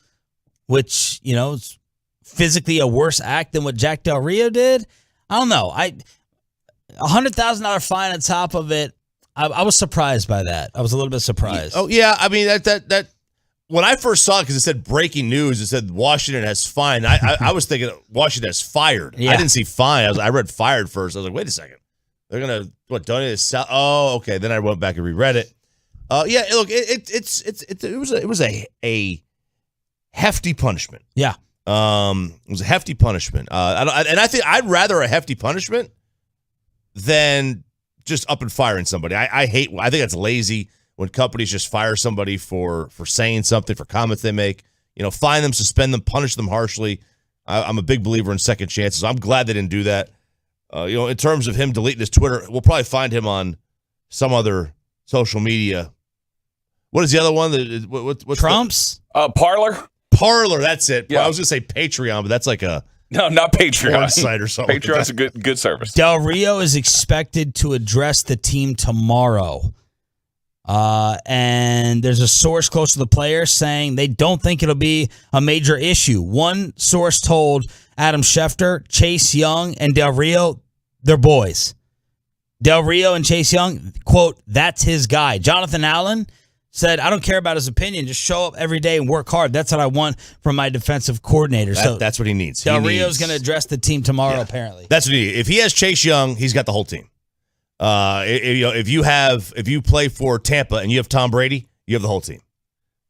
Which, you know, is physically a worse act than what Jack Del Rio did. I don't know. $100,000 fine on top of it. I was surprised by that. I was a little bit surprised. Oh yeah, I mean that. When I first saw it, because it said breaking news, it said Washington has fined. I was thinking Washington has fired. Yeah. I didn't see fine. I read fired first. I was like, wait a second. They're going to donate this? Oh, okay. Then I went back and reread it. Yeah, look, it was a hefty punishment. Yeah. It was a hefty punishment. I think I'd rather a hefty punishment than just up and firing somebody. I think that's lazy. When companies just fire somebody for saying something, for comments they make, you know, fine them, suspend them, punish them harshly. I'm a big believer in second chances. I'm glad they didn't do that. In terms of him deleting his Twitter, we'll probably find him on some other social media. What is the other one? What's Trump's? Parler? Parler, that's it. Yeah. I was going to say Patreon, but that's like a No, not Patreon. site or something. Patreon's a good service. Del Rio is expected to address the team tomorrow. And there's a source close to the player saying they don't think it'll be a major issue. One source told Adam Schefter, Chase Young, and Del Rio, they're boys. Del Rio and Chase Young, quote, that's his guy. Jonathan Allen said, I don't care about his opinion. Just show up every day and work hard. That's what I want from my defensive coordinator. That's what he needs. Del Rio's going to address the team tomorrow, apparently. That's what he needs. If he has Chase Young, he's got the whole team. If you play for Tampa and you have Tom Brady, you have the whole team.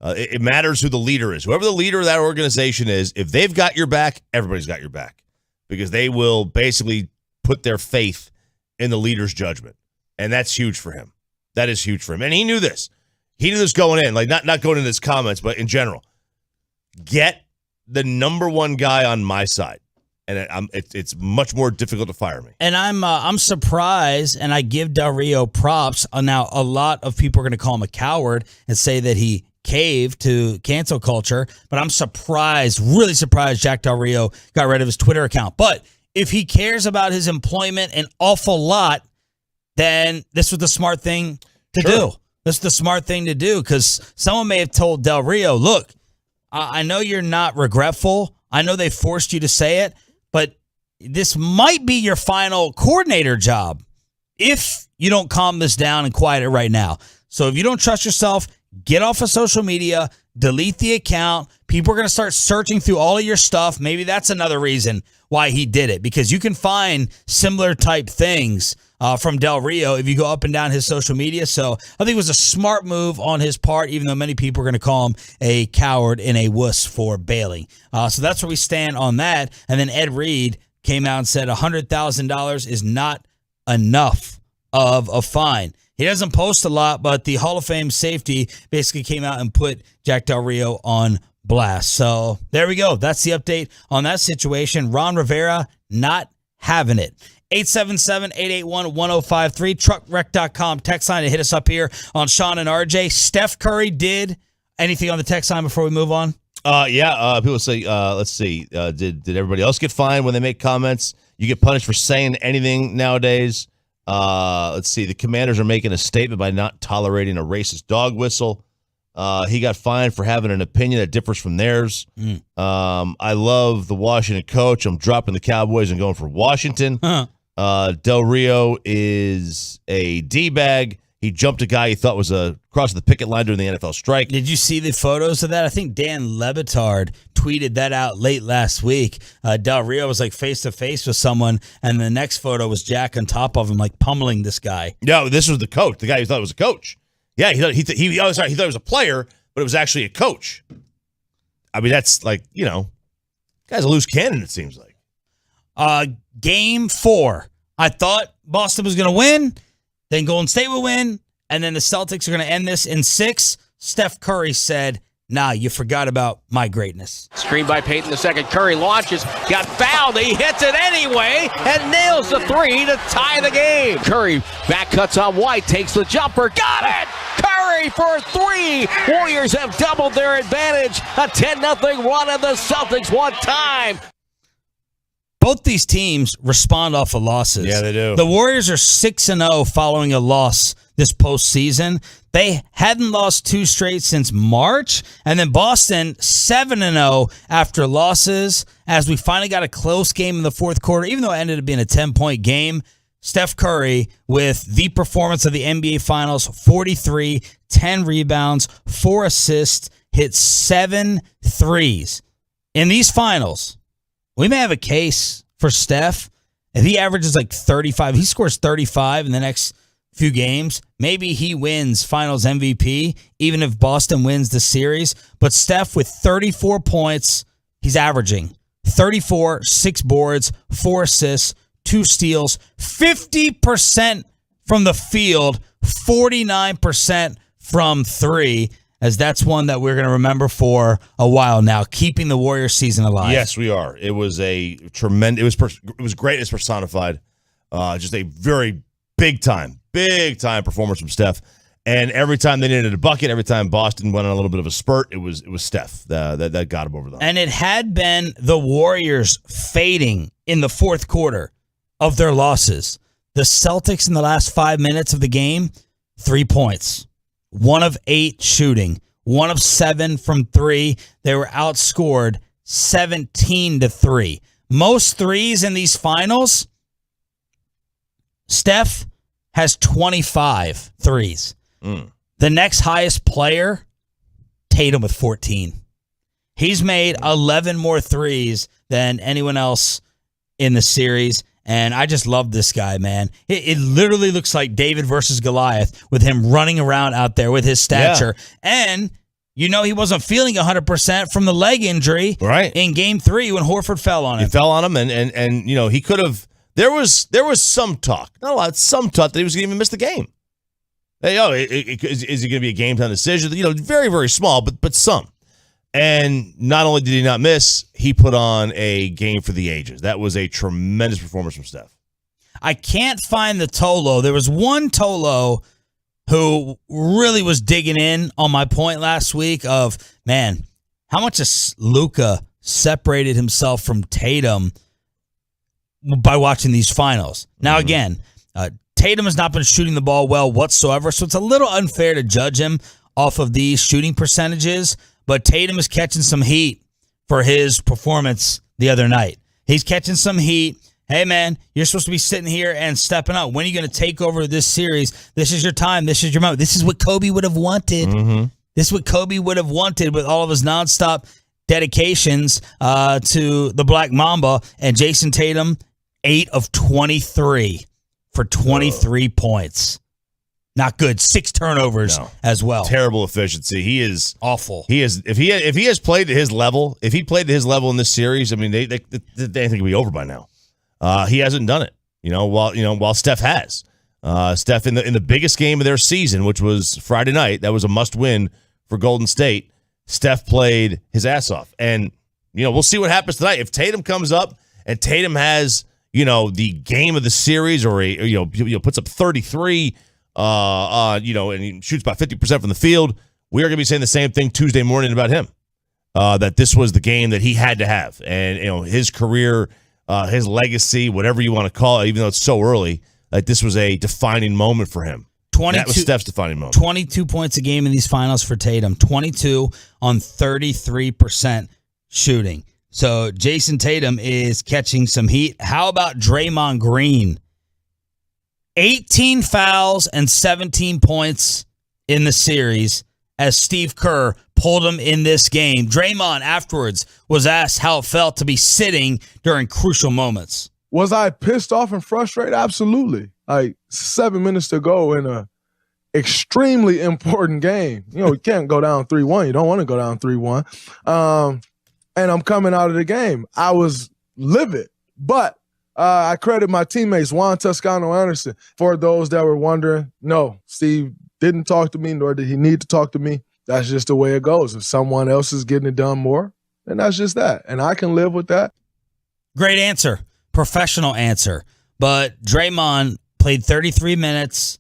It matters who the leader is. Whoever the leader of that organization is, if they've got your back, everybody's got your back. Because they will basically put their faith in the leader's judgment. And that's huge for him. That is huge for him. And he knew this. He knew this going in. Like not going in his comments, but in general. Get the number one guy on my side. And it's much more difficult to fire me. And I'm surprised, and I give Del Rio props. Now, a lot of people are going to call him a coward and say that he caved to cancel culture, but I'm surprised, really surprised Jack Del Rio got rid of his Twitter account. But if he cares about his employment an awful lot, then this was the smart thing to do. This is the smart thing to do, because someone may have told Del Rio, look, I know you're not regretful. I know they forced you to say it, but this might be your final coordinator job if you don't calm this down and quiet it right now. So if you don't trust yourself, get off of social media, delete the account. People are going to start searching through all of your stuff. Maybe that's another reason why he did it, because you can find similar type things from Del Rio if you go up and down his social media. So I think it was a smart move on his part, even though many people are going to call him a coward and a wuss for bailing. So that's where we stand on that. And then Ed Reed came out and said $100,000 is not enough of a fine. He doesn't post a lot, but the Hall of Fame safety basically came out and put Jack Del Rio on blast. So there we go. That's the update on that situation. Ron Rivera not having it. 877-881-1053, truckwreck.com text line to hit us up here on Sean and RJ. Steph Curry did anything on the text line before we move on? People say, let's see, did everybody else get fined when they make comments? You get punished for saying anything nowadays. Let's see, the Commanders are making a statement by not tolerating a racist dog whistle. He got fined for having an opinion that differs from theirs. I love the Washington coach. I'm dropping the Cowboys and going for Washington. Del Rio is a D-bag. He jumped a guy he thought was crossing the picket line during the NFL strike. Did you see the photos of that? I think Dan Le Batard tweeted that out late last week. Del Rio was like face-to-face with someone, and the next photo was Jack on top of him, like pummeling this guy. No, this was the coach, the guy who thought was a coach. Yeah, he thought he thought it was a player, but it was actually a coach. I mean, that's like, guy's a loose cannon, it seems like. Game 4. I thought Boston was going to win, then Golden State would win, and then the Celtics are going to end this in 6. Steph Curry said, nah, you forgot about my greatness. Screen by Peyton II. Curry launches, got fouled. He hits it anyway and nails the 3 to tie the game. Curry back cuts on White, takes the jumper, got it! Curry for 3. Warriors have doubled their advantage. A 10-0 run of the Celtics one time. Both these teams respond off of losses. Yeah, they do. The Warriors are 6-0 following a loss this postseason. They hadn't lost 2 straight since March. And then Boston 7-0 after losses, as we finally got a close game in the fourth quarter, even though it ended up being a 10-point game. Steph Curry with the performance of the NBA Finals, 43, 10 rebounds, 4 assists, hit 7 threes. In these finals, we may have a case for Steph. If he averages like 35, he scores 35 in the next few games, maybe he wins Finals MVP, even if Boston wins the series. But Steph with 34 points, he's averaging 34, 6 boards, 4 assists, 2 steals, 50% from the field, 49% from 3. As that's one that we're going to remember for a while now, keeping the Warriors season alive. Yes, we are. It was a tremendous. It was greatness personified. Just a very big time performance from Steph. And every time they needed a bucket, every time Boston went on a little bit of a spurt, it was Steph that got him over the hump. And it had been the Warriors fading in the fourth quarter of their losses. The Celtics in the last 5 minutes of the game, 3 points. 1 of 8 shooting. 1 of 7 from 3. They were outscored 17-3. Most threes in these finals, Steph has 25 threes. The next highest player, Tatum with 14. He's made 11 more threes than anyone else in the series, and I just love this guy, man. It literally looks like David versus Goliath with him running around out there with his stature. Yeah. And you know he wasn't feeling 100% from the leg injury in Game 3 when Horford fell on him. He fell on him, and you know he could have. There was some talk, not a lot, some talk that he was going to even miss the game. Hey, is it going to be a game time decision? You know, very, very small, but some. And not only did he not miss, he put on a game for the ages. That was a tremendous performance from Steph. I can't find the Tolo. There was one Tolo who really was digging in on my point last week of, man, how much has Luka separated himself from Tatum by watching these finals. Now, again, Tatum has not been shooting the ball well whatsoever, so it's a little unfair to judge him off of these shooting percentages, but Tatum is catching some heat for his performance the other night. He's catching some heat. Hey, man, you're supposed to be sitting here and stepping up. When are you going to take over this series? This is your time. This is your moment. This is what Kobe would have wanted. This is what Kobe would have wanted with all of his nonstop dedications to the Black Mamba. And Jason Tatum, 8 of 23 for 23 points. Not good. 6 turnovers as well. Terrible efficiency. He is awful. He is if he has played at his level, if he played at his level in this series, I mean, they think it'd be over by now. He hasn't done it. While Steph has. Steph in the biggest game of their season, which was Friday night, that was a must-win for Golden State. Steph played his ass off, and we'll see what happens tonight. If Tatum comes up and Tatum has the game of the series, or puts up 33. And he shoots by 50% from the field, we are going to be saying the same thing Tuesday morning about him, that this was the game that he had to have. And, his career, his legacy, whatever you want to call it, even though it's so early, like this was a defining moment for him. That was Steph's defining moment. 22 points a game in these finals for Tatum, 22 on 33% shooting. So Jason Tatum is catching some heat. How about Draymond Green? 18 fouls and 17 points in the series as Steve Kerr pulled him in this game. Draymond afterwards was asked how it felt to be sitting during crucial moments. Was I pissed off and frustrated? Absolutely. 7 minutes to go in a extremely important game. You can't go down 3-1. You don't want to go down 3-1. And I'm coming out of the game. I was livid, but I credit my teammates, Juan Toscano-Anderson. For those that were wondering, no, Steve didn't talk to me, nor did he need to talk to me. That's just the way it goes. If someone else is getting it done more, then that's just that. And I can live with that. Great answer. Professional answer. But Draymond played 33 minutes,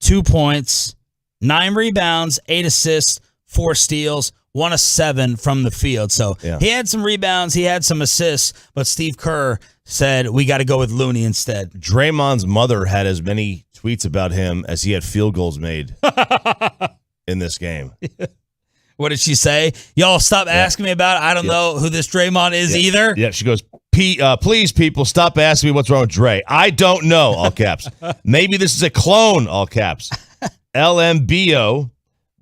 2 points, 9 rebounds, 8 assists, 4 steals, 1 of 7 from the field. So he had some rebounds, he had some assists, but Steve Kerr said, we got to go with Looney instead. Draymond's mother had as many tweets about him as he had field goals made in this game. What did she say? Y'all stop asking me about it. I don't know who this Draymond is either. Yeah, she goes, please, people, stop asking me what's wrong with Dre. I don't know, all caps. Maybe this is a clone, all caps. LMBO.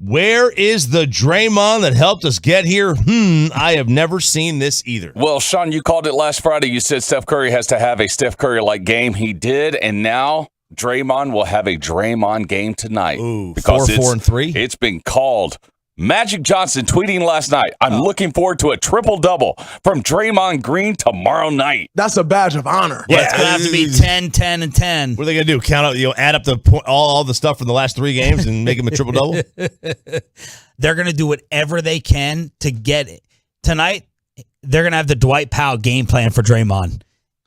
Where is the Draymond that helped us get here? I have never seen this either. Well, Sean, you called it last Friday. You said Steph Curry has to have a Steph Curry-like game. He did, and now Draymond will have a Draymond game tonight. Ooh, because 4-4-3? It's been called. Magic Johnson tweeting last night, I'm looking forward to a triple-double from Draymond Green tomorrow night. That's a badge of honor. Yeah, it's going to have to be 10, 10, and 10. What are they going to do? Count up, add up all the stuff from the last 3 games and make him a triple-double? They're going to do whatever they can to get it. Tonight, they're going to have the Dwight Powell game plan for Draymond.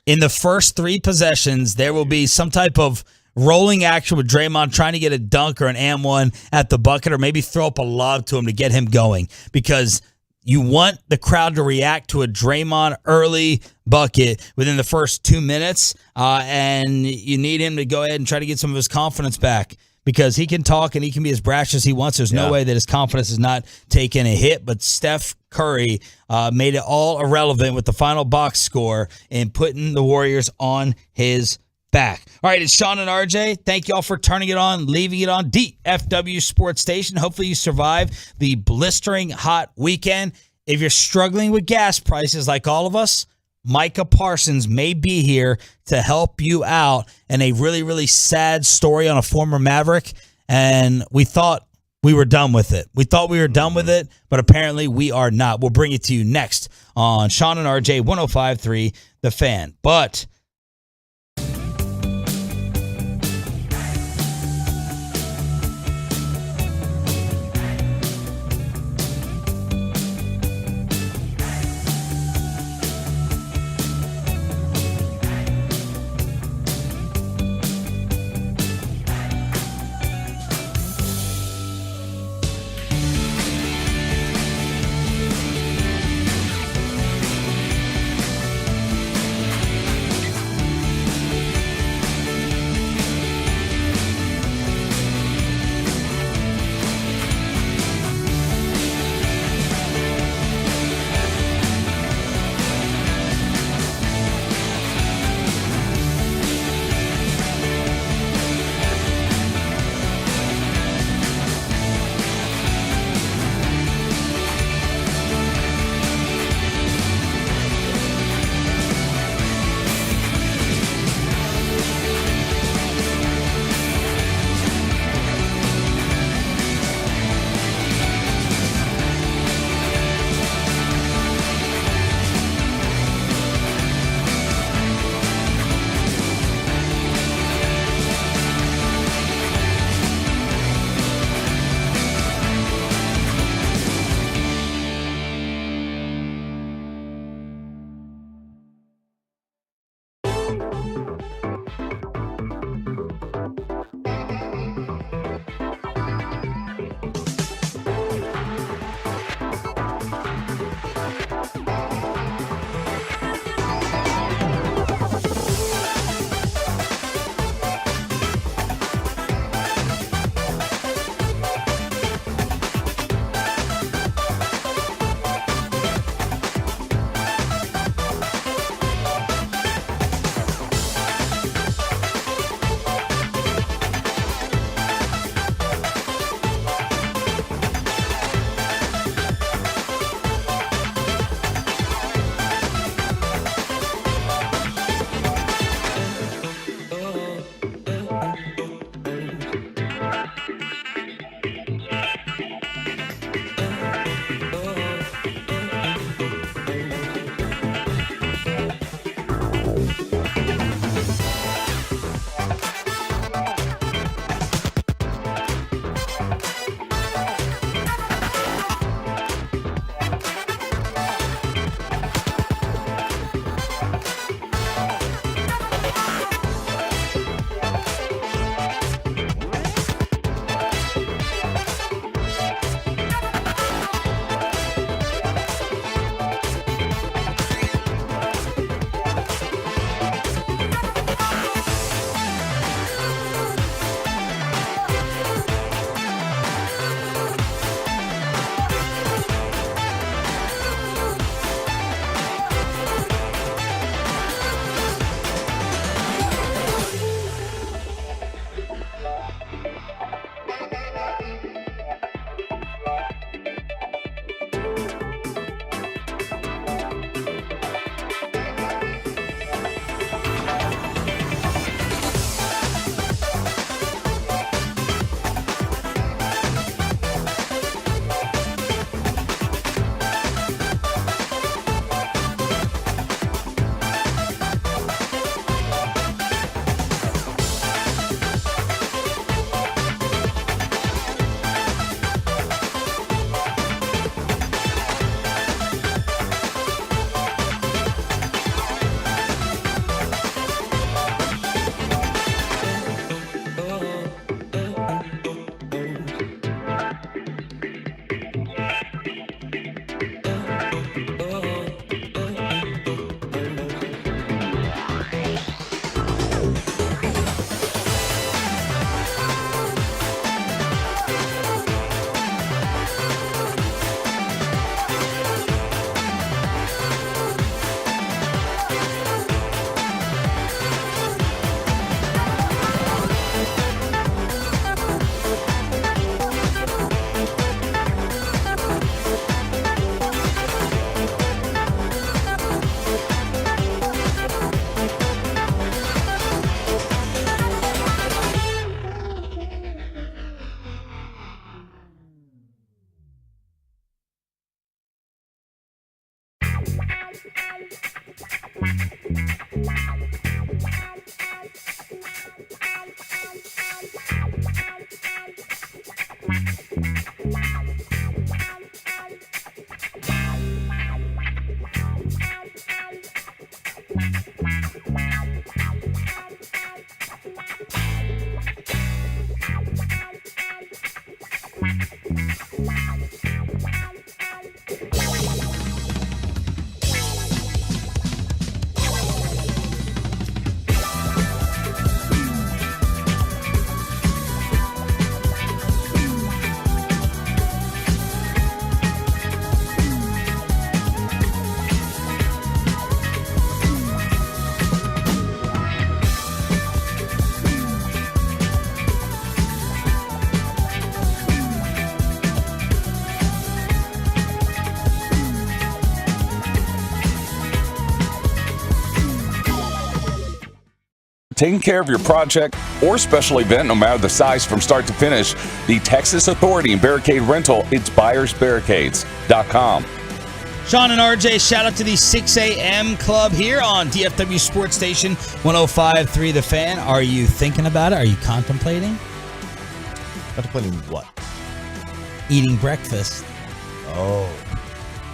in the first 3 possessions, there will be some type of rolling action with Draymond trying to get a dunk or an and-one at the bucket, or maybe throw up a lob to him to get him going, because you want the crowd to react to a Draymond early bucket within the first 2 minutes, and you need him to go ahead and try to get some of his confidence back, because he can talk and he can be as brash as he wants. There's no way that his confidence is not taking a hit, but Steph Curry made it all irrelevant with the final box score and putting the Warriors on his back. All right, it's Sean and RJ. Thank you all for turning it on, leaving it on DFW Sports Station. Hopefully you survive the blistering hot weekend. If you're struggling with gas prices like all of us, Micah Parsons may be here to help you out in a really, really sad story on a former Maverick, and we thought we were done with it. We thought we were done with it, but apparently we are not. We'll bring it to you next on Sean and RJ 105.3 The Fan. But Taking care of your project or special event, no matter the size from start to finish, the Texas Authority in Barricade Rental, it's buyersbarricades.com. Sean and RJ, shout out to the 6 a.m. club here on DFW Sports Station 105.3 The Fan. Are you thinking about it? Are you contemplating? Contemplating what? Eating breakfast. Oh.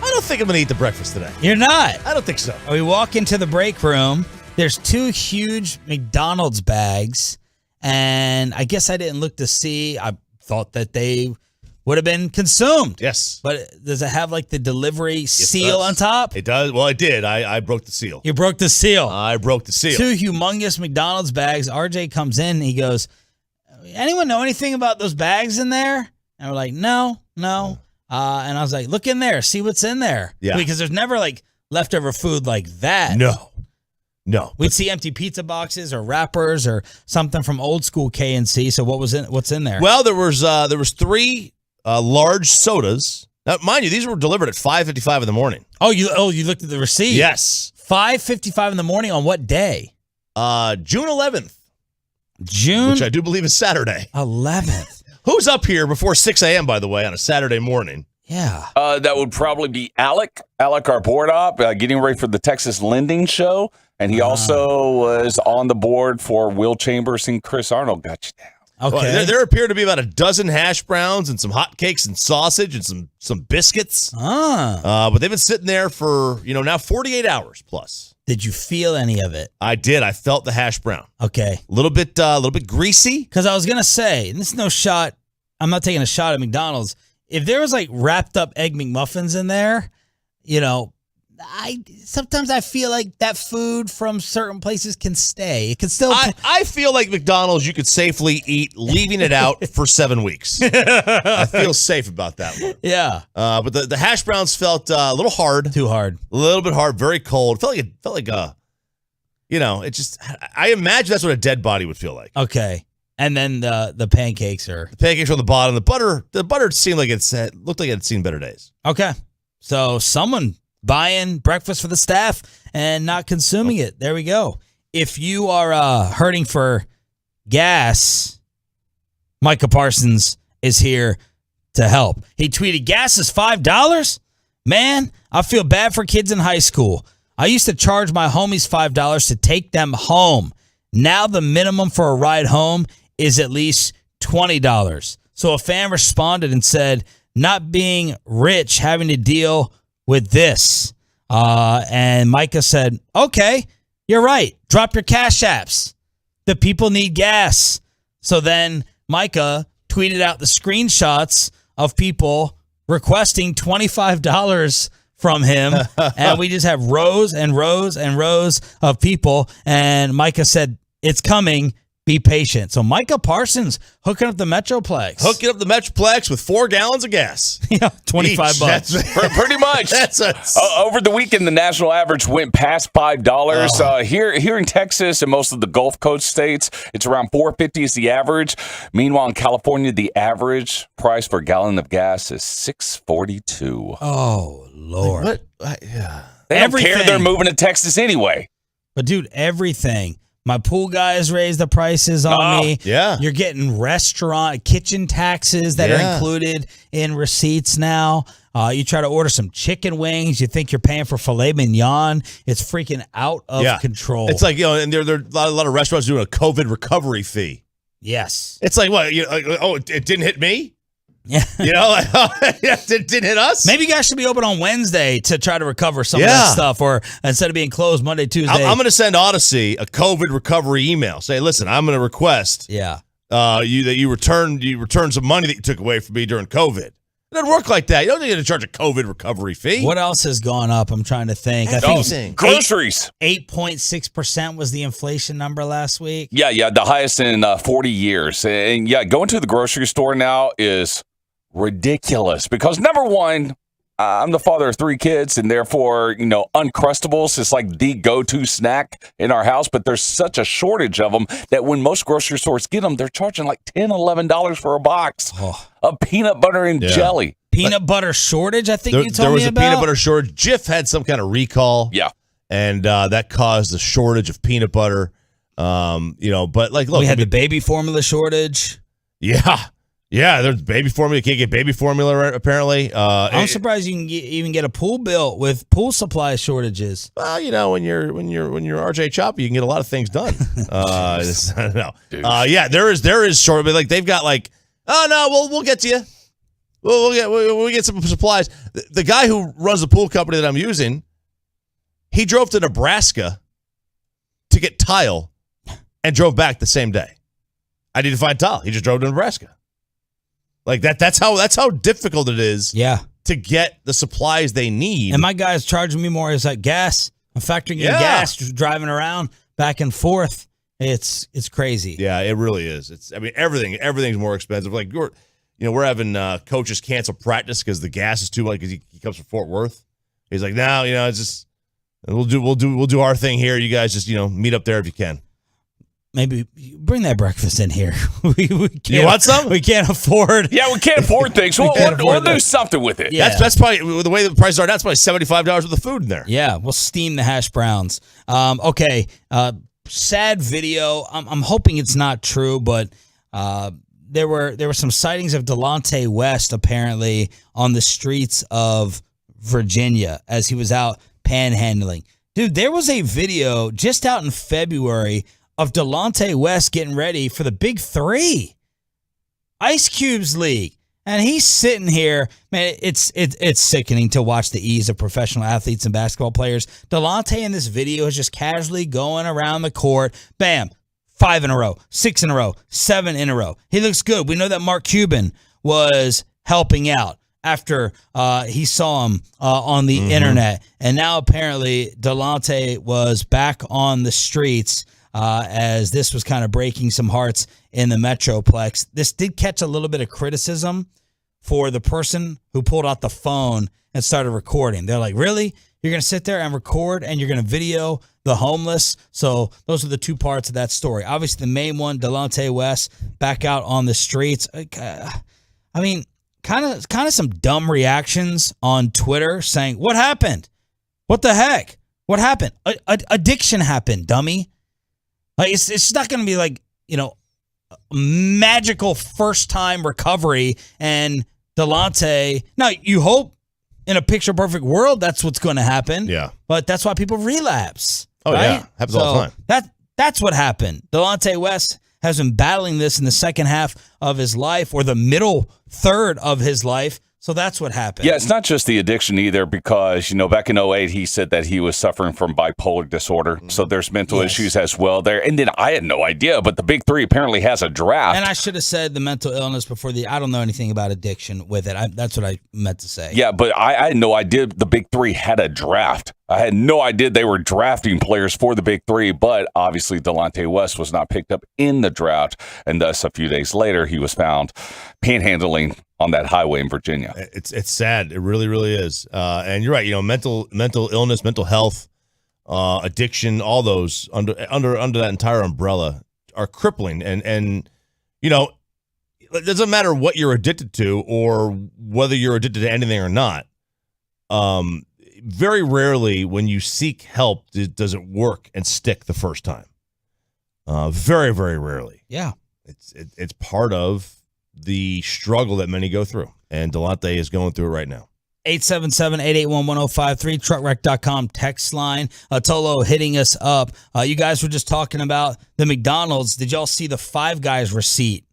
I don't think I'm going to eat the breakfast today. You're not? I don't think so. We walk into the break room. There's 2 huge McDonald's bags, and I guess I didn't look to see. I thought that they would have been consumed. Yes. But does it have like the delivery seal on top? It does. Well, it did. I broke the seal. You broke the seal. I broke the seal. 2 humongous McDonald's bags. RJ comes in and he goes, anyone know anything about those bags in there? And we're like, no. And I was like, look in there. See what's in there. Yeah. Because there's never like leftover food like that. No. We'd see empty pizza boxes or wrappers or something from old school K&C. So what's in there? Well, there was 3 large sodas. Now, mind you, these were delivered at 5:55 in the morning. Oh, you looked at the receipt? Yes. 5:55 in the morning on what day? June 11th. June? Which I do believe is Saturday. 11th. Who's up here before 6 a.m., by the way, on a Saturday morning? Yeah. That would probably be Alec, our board op, getting ready for the Texas Lending Show. And he also was on the board for Will Chambers and Chris Arnold. Got you down. Okay. Well, there appear to be about a dozen hash browns and some hot cakes and sausage and some biscuits. But they've been sitting there for, now 48 hours plus. Did you feel any of it? I did. I felt the hash brown. Okay. A little bit greasy. Because I was going to say, and this is no shot. I'm not taking a shot at McDonald's. If there was like wrapped up Egg McMuffins in there, sometimes I feel like that food from certain places can stay. It can still. I feel like McDonald's you could safely eat, leaving it out for 7 weeks. I feel safe about that one. Yeah. But the hash browns felt a little hard. Too hard. A little bit hard. Very cold. It felt like it just. I imagine that's what a dead body would feel like. Okay. And then the pancakes are. The pancakes on the bottom. The butter seemed like looked like it had seen better days. Okay. So someone buying breakfast for the staff and not consuming it. There we go. If you are hurting for gas, Micah Parsons is here to help. He tweeted, gas is $5? Man, I feel bad for kids in high school. I used to charge my homies $5 to take them home. Now the minimum for a ride home is at least $20. So a fan responded and said, not being rich, having to deal with this. And Micah said, okay, you're right. Drop your cash apps. The people need gas. So then Micah tweeted out the screenshots of people requesting $25 from him. And we just have rows and rows and rows of people. And Micah said, it's coming. Be patient. So Micah Parsons hooking up the Metroplex. Hooking up the Metroplex with 4 gallons of gas. Yeah, $25. Pretty much. Over the weekend, the national average went past $5. Here in Texas and most of the Gulf Coast states, it's around $4.50 is the average. Meanwhile, in California, the average price for a gallon of gas is $6.42. Oh, Lord. Yeah. They don't care. They're moving to Texas anyway. But, dude, everything. My pool guys raised the prices on me. Yeah. You're getting kitchen taxes that are included in receipts now. You try to order some chicken wings. You think you're paying for filet mignon. It's freaking out of control. It's like, and there are a lot of restaurants doing a COVID recovery fee. Yes. It's like, what? It didn't hit me? Yeah. It didn't hit us? Maybe you guys should be open on Wednesday to try to recover some of that stuff, or instead of being closed Monday, Tuesday. I'm going to send Odyssey a COVID recovery email. Say, listen, I'm going to request that you return some money that you took away from me during COVID. It doesn't work like that. You don't need to charge a COVID recovery fee. What else has gone up? I'm trying to think. I think groceries. 8.6% was the inflation number last week. Yeah, the highest in 40 years. And going to the grocery store now is ridiculous because, number one, I'm the father of 3 kids, and therefore, Uncrustables is like the go-to snack in our house, but there's such a shortage of them that when most grocery stores get them, they're charging like $10, $11 for a box of peanut butter and jelly. Peanut butter shortage, I think you told me about? There was a peanut butter shortage. Jif had some kind of recall. Yeah. And that caused a shortage of peanut butter. But look. We had the baby formula shortage. Yeah. Yeah, there's baby formula. You can't get baby formula apparently. I'm surprised you can even get a pool bill with pool supply shortages. Well, when you're RJ Choppy, you can get a lot of things done. I don't know. There is short, but they've got we'll get to you. We'll get some supplies. The guy who runs the pool company that I'm using, he drove to Nebraska to get tile and drove back the same day. I need to find tile. He just drove to Nebraska. Like that. That's how difficult it is. Yeah. To get the supplies they need. And my guy's charging me more. Is that gas? I'm factoring in gas, just driving around back and forth. It's crazy. Yeah, it really is. Everything's more expensive. Like we're having coaches cancel practice because the gas is too much because he comes from Fort Worth. He's like, no, it's just we'll do our thing here. You guys just meet up there if you can. Maybe bring that breakfast in here. we can't, you want some? We can't afford. Yeah, we can't afford things. We'll do something with it. Yeah. That's probably the way the prices are. That's probably $75 worth of food in there. Yeah, we'll steam the hash browns. Okay. Sad video. I'm hoping it's not true, but there were some sightings of Delonte West apparently on the streets of Virginia as he was out panhandling. Dude, there was a video just out in February of Delonte West getting ready for the Big 3, Ice Cube's league. And he's sitting here, man, it's sickening to watch the ease of professional athletes and basketball players. Delonte in this video is just casually going around the court. Bam, 5 in a row, 6 in a row, 7 in a row. He looks good. We know that Mark Cuban was helping out after he saw him on the internet. And now apparently Delonte was back on the streets as this was kind of breaking some hearts in the Metroplex. This did catch a little bit of criticism for the person who pulled out the phone and started recording. They're like, really? You're going to sit there and record and you're going to video the homeless? So those are the two parts of that story. Obviously, the main one, Delonte West, back out on the streets. I mean, kind of some dumb reactions on Twitter saying, what happened? What the heck? What happened? Addiction happened, dummy. Like it's not going to be like, magical first-time recovery and Delonte. Now, you hope in a picture-perfect world that's what's going to happen. Yeah. But that's why people relapse. Oh, right? yeah. Happens all the time. That's what happened. Delonte West has been battling this in the second half of his life or the middle third of his life. So that's what happened. Yeah, it's not just the addiction either because, back in 2008, he said that he was suffering from bipolar disorder. So there's mental issues as well there. And then I had no idea, but the Big 3 apparently has a draft. And I should have said the mental illness before I don't know anything about addiction with it. That's what I meant to say. Yeah, but I had no idea the Big 3 had a draft. I had no idea they were drafting players for the Big 3, but obviously Delonte West was not picked up in the draft. And thus, a few days later, he was found panhandling on that highway in Virginia. It's sad. It really, really is. And you're right. Mental illness, mental health, addiction, all those under that entire umbrella are crippling. And it doesn't matter what you're addicted to or whether you're addicted to anything or not. Very rarely when you seek help does it work and stick the first time. Very, very rarely. Yeah. It's part of the struggle that many go through, and Delonte is going through it right now. 877-881-1053, truckwreck.com text line. Tolo hitting us up. You guys were just talking about the McDonald's. Did y'all see the Five Guys receipt?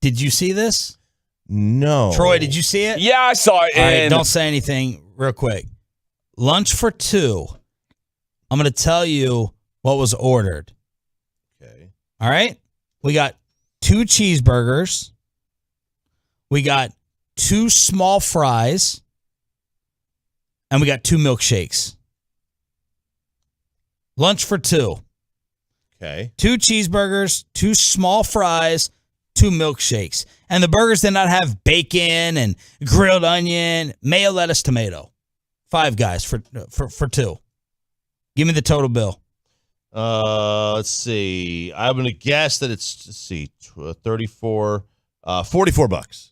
Did you see this? No. Troy, did you see it? Yeah, I saw it. All right, don't say anything real quick. Lunch for two. I'm going to tell you what was ordered. Okay. All right? We got 2 cheeseburgers. We got 2 small fries. And we got 2 milkshakes. Lunch for 2. Okay. 2 cheeseburgers, 2 small fries, 2 milkshakes. And the burgers did not have bacon and grilled onion, mayo, lettuce, tomato. Five Guys for 2. Give me the total bill. Let's see. I'm going to guess that it's, 34, $44.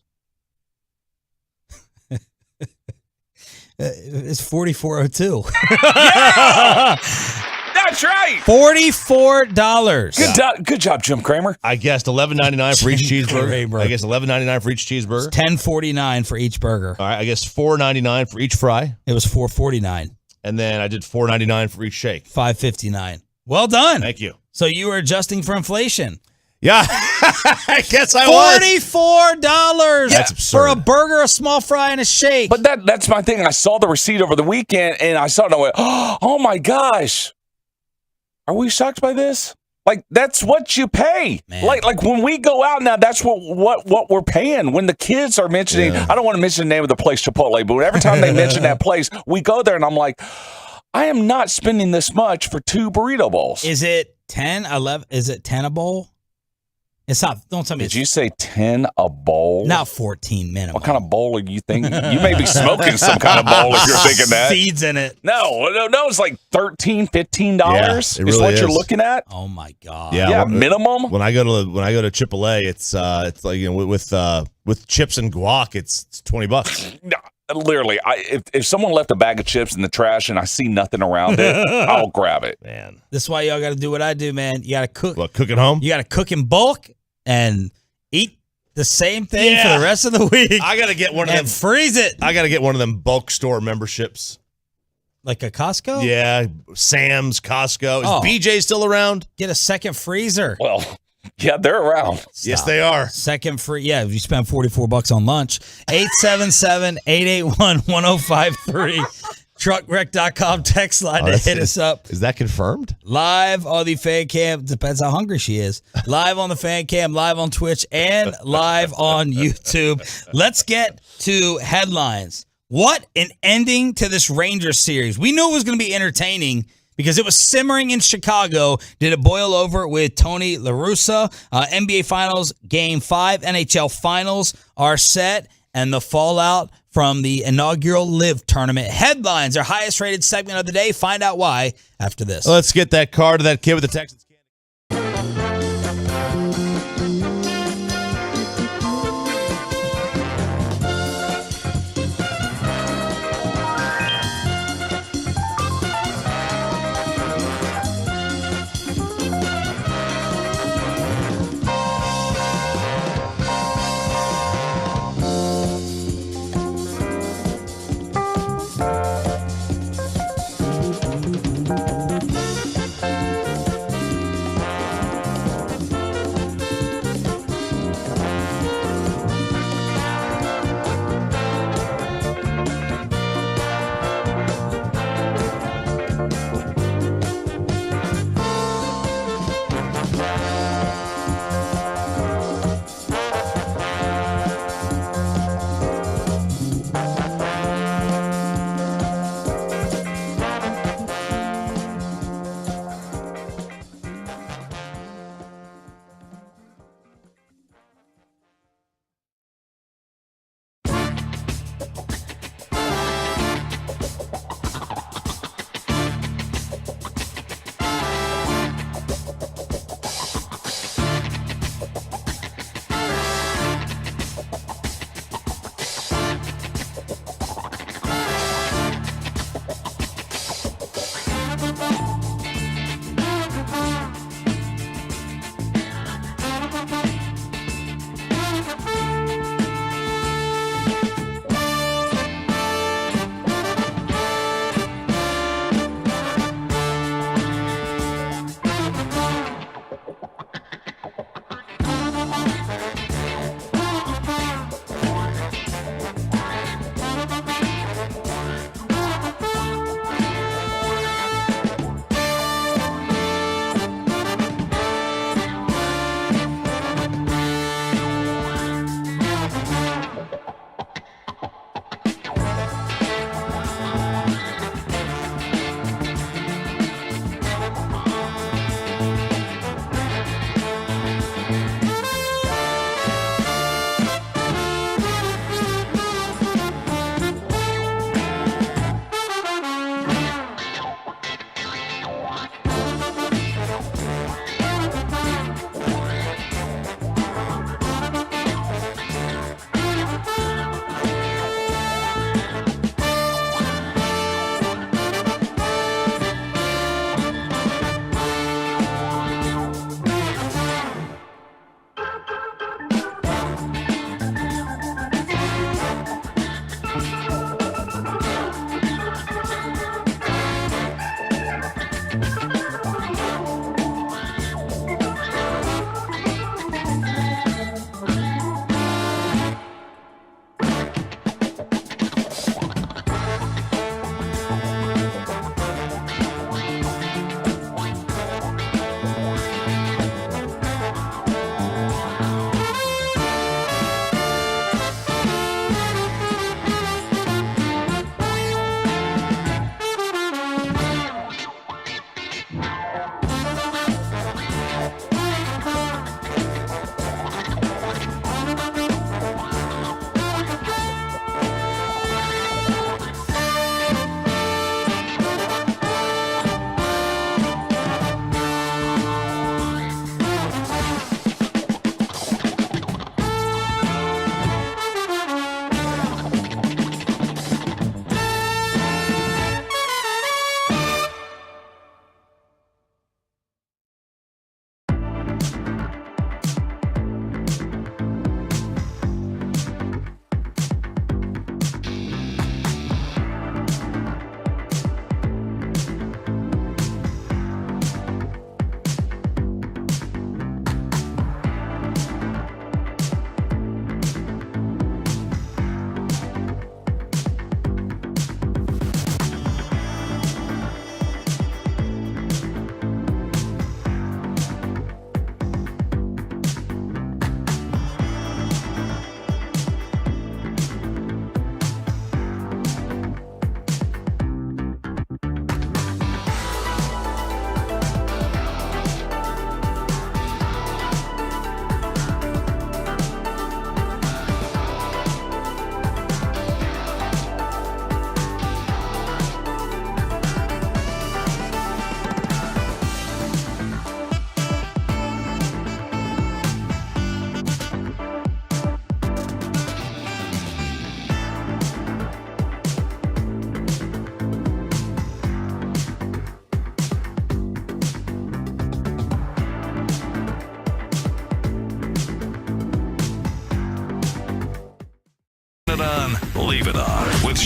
It's $44.02. Yeah! That's right. $44. Good job, Jim Cramer. I guessed $11.99 for each cheeseburger. I guess $11.99 for each cheeseburger. It's $10.49 for each burger. All right, I guess $4.99 for ech fry. It was $4.49. And then I did $4.99 for each shake. $5.59. Well done. Thank you. So you were adjusting for inflation. Yeah, I guess I was. $44 That's absurd. for a burger, a small fry, and a shake. But that's my thing. I saw the receipt over the weekend, and I saw it and I went, oh, my gosh. Are we shocked by this? Like, that's what you pay. Man. Like when we go out now, that's what we're paying. When the kids are mentioning, I don't want to mention the name of the place, Chipotle, but every time they mention that place, we go there, and I'm like, I am not spending this much for 2 burrito bowls. Is it 10, 11? Is it 10 a bowl? It's not. Don't tell me. Did you say 10 a bowl? Not 14 minimum. What kind of bowl are you thinking? You may be smoking some kind of bowl if you're thinking that. Seeds in it. No, it's like $13, $15 Yeah, is really what you're is. looking at. Oh my God. Yeah, minimum. When I go to Chipotle, it's like, you know, with chips and guac, it's $20. No, literally, if someone left a bag of chips in the trash and I see nothing around it, I'll grab it. Man, This is why y'all got to do what I do, man. You got to cook. what, cook at home? You got to cook in bulk and eat the same thing for the rest of the week. I gotta get one of them. And freeze it. I gotta get one of them bulk store memberships. Like a Costco? Yeah, Sam's, Costco. Is Oh. BJ still around? Get a second freezer. Well, yeah, they're around. Yes, they are. Second free. Yeah, if you spend $44 on lunch. 877-881-1053. Truckwreck.com text line to hit us up. Is that confirmed? Live on the fan cam. Depends how hungry she is. Live on the fan cam, live on Twitch, and live on YouTube. Let's get to headlines. What an ending to this Rangers series. We knew it was going to be entertaining because it was simmering in Chicago. Did it boil over with Tony La Russa? NBA Finals Game 5, NHL Finals are set, and the fallout from the inaugural LIV tournament. Headlines, our highest rated segment of the day. Find out why after this. Let's get that card to that kid with the Texans.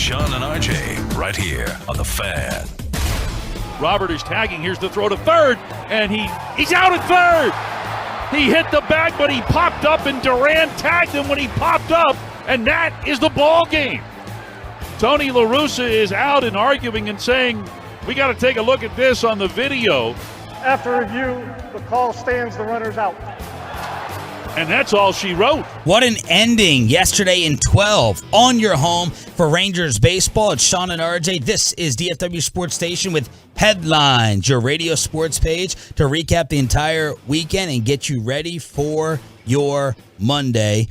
Sean and RJ, right here on The Fan. Robert is tagging. Here's the throw to third, and he's out at third. He hit the bag, but he popped up, and Durant tagged him when he popped up, and that is the ball game. Tony La Russa is out and arguing and saying, we got to take a look at this on the video. After review, the call stands, the runner's out. And that's all she wrote. What an ending yesterday in 12 on your home for Rangers baseball. It's Sean and RJ. This is DFW Sports Station with Headlines, your radio sports page to recap the entire weekend and get you ready for your Monday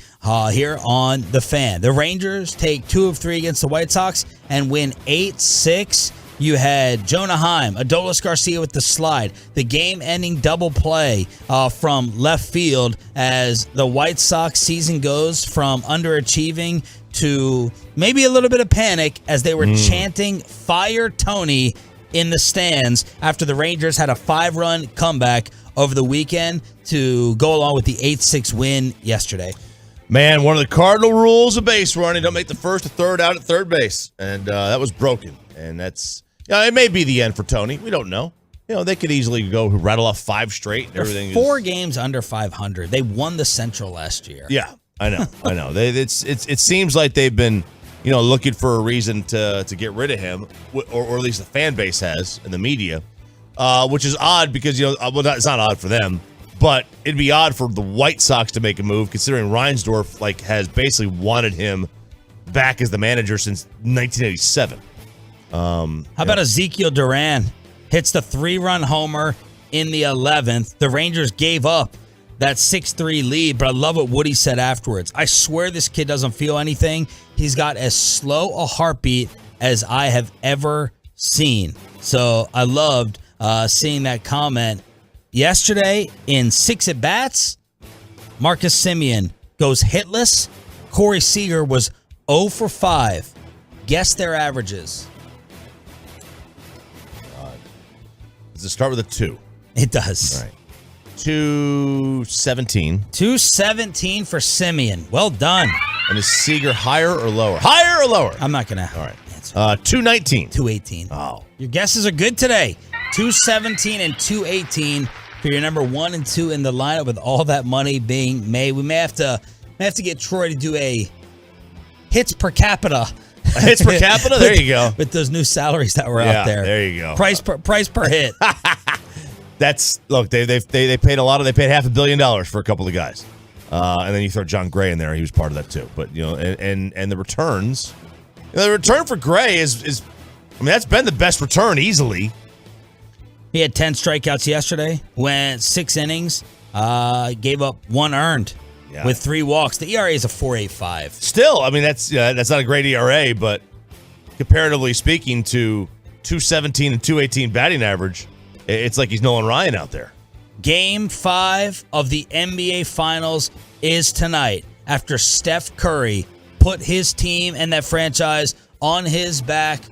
here on The Fan. The Rangers take 2 of 3 against the White Sox and win 8-6. You had Jonah Heim, Adolis Garcia with the slide, the game-ending double play from left field as the White Sox season goes from underachieving to maybe a little bit of panic as they were chanting "Fire Tony" in the stands after the Rangers had a 5-run comeback over the weekend to go along with the 8-6 win yesterday. Man, one of the cardinal rules of base running, don't make the first or third out at third base. And that was broken. And that's, it may be the end for Tony. We don't know. They could easily go rattle off 5 straight and everything. 4 games under 500. They won the Central last year. Yeah, I know. It seems like they've been, looking for a reason to get rid of him, or at least the fan base has, and the media, which is odd because, it's not odd for them, but it'd be odd for the White Sox to make a move considering Reinsdorf has basically wanted him back as the manager since 1987. How about Ezekiel Duran hits the 3-run homer in the 11th? The Rangers gave up that 6-3 lead, but I love what Woody said afterwards. I swear this kid doesn't feel anything. He's got as slow a heartbeat as I have ever seen. So I loved seeing that comment. Yesterday, in 6 at-bats, Marcus Semien goes hitless. Corey Seager was 0 for 5. Guess their averages. Does it start with a 2? It does. All right. 217. 217 for Semien. Well done. And is Seager higher or lower? Higher or lower? I'm not going to. All right. 219. 218. Oh. Your guesses are good today. 217 and 218 for your number 1 and 2 in the lineup with all that money being made. We may have to get Troy to do a hits per capita. Hits per capita? There you go. With those new salaries that were out there. There you go. Price per hit. Look, they paid a lot of, they paid $500 million for a couple of guys. And then you throw John Gray in there, he was part of that too. But and the returns, the return for Gray is that's been the best return easily. He had 10 strikeouts yesterday, went 6 innings, gave up 1 earned. Yeah. With 3 walks. The ERA is a 4.85. Still, that's not a great ERA, but comparatively speaking to 217 and 218 batting average, it's like he's Nolan Ryan out there. Game 5 of the NBA Finals is tonight after Steph Curry put his team and that franchise on his back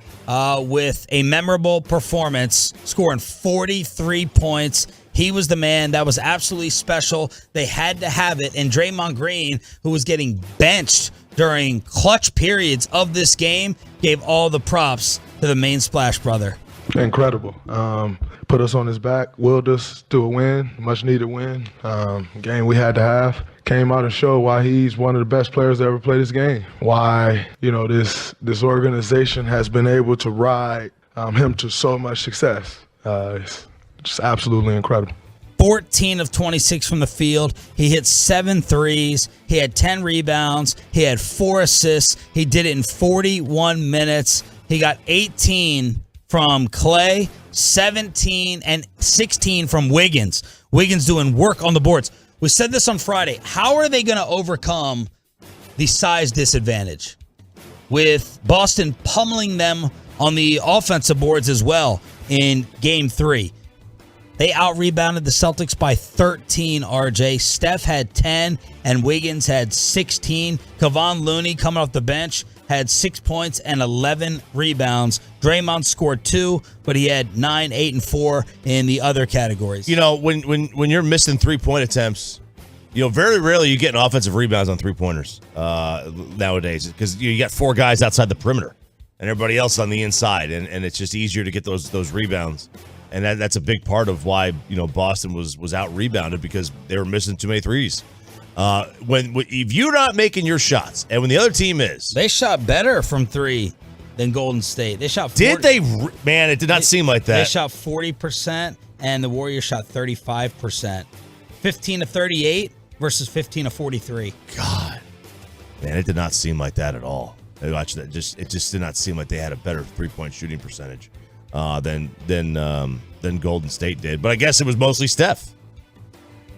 with a memorable performance, scoring 43 points. He was the man. That was absolutely special. They had to have it. And Draymond Green, who was getting benched during clutch periods of this game, gave all the props to the main splash brother. Incredible. Put us on his back, willed us to a win, much needed win. Game we had to have. Came out and showed why he's one of the best players that ever played this game. Why, this organization has been able to ride him to so much success. It's just absolutely incredible. 14 of 26 from the field. He hit 7 threes. He had 10 rebounds. He had 4 assists. He did it in 41 minutes. He got 18 from Clay, 17 and 16 from Wiggins. Wiggins doing work on the boards. We said this on Friday. How are they going to overcome the size disadvantage? With Boston pummeling them on the offensive boards as well in Game 3. They out-rebounded the Celtics by 13, RJ. Steph had 10, and Wiggins had 16. Kevon Looney, coming off the bench, had 6 points and 11 rebounds. Draymond scored 2, but he had 9, 8, and 4 in the other categories. When you're missing 3-point attempts, very rarely you get offensive rebounds on 3-pointers nowadays because you got 4 guys outside the perimeter. and everybody else on the inside, and it's just easier to get those rebounds. And that's a big part of why Boston was out rebounded, because they were missing too many threes. If you're not making your shots, and when the other team is, they shot better from three than Golden State. They shot 40, did they? Man, it did not seem like that. They shot 40%, and the Warriors shot 35%. 15 to 38 versus 15 to 43. God, man, it did not seem like that at all. Watch that. It just did not seem like they had a better 3-point shooting percentage than Golden State did. But I guess it was mostly Steph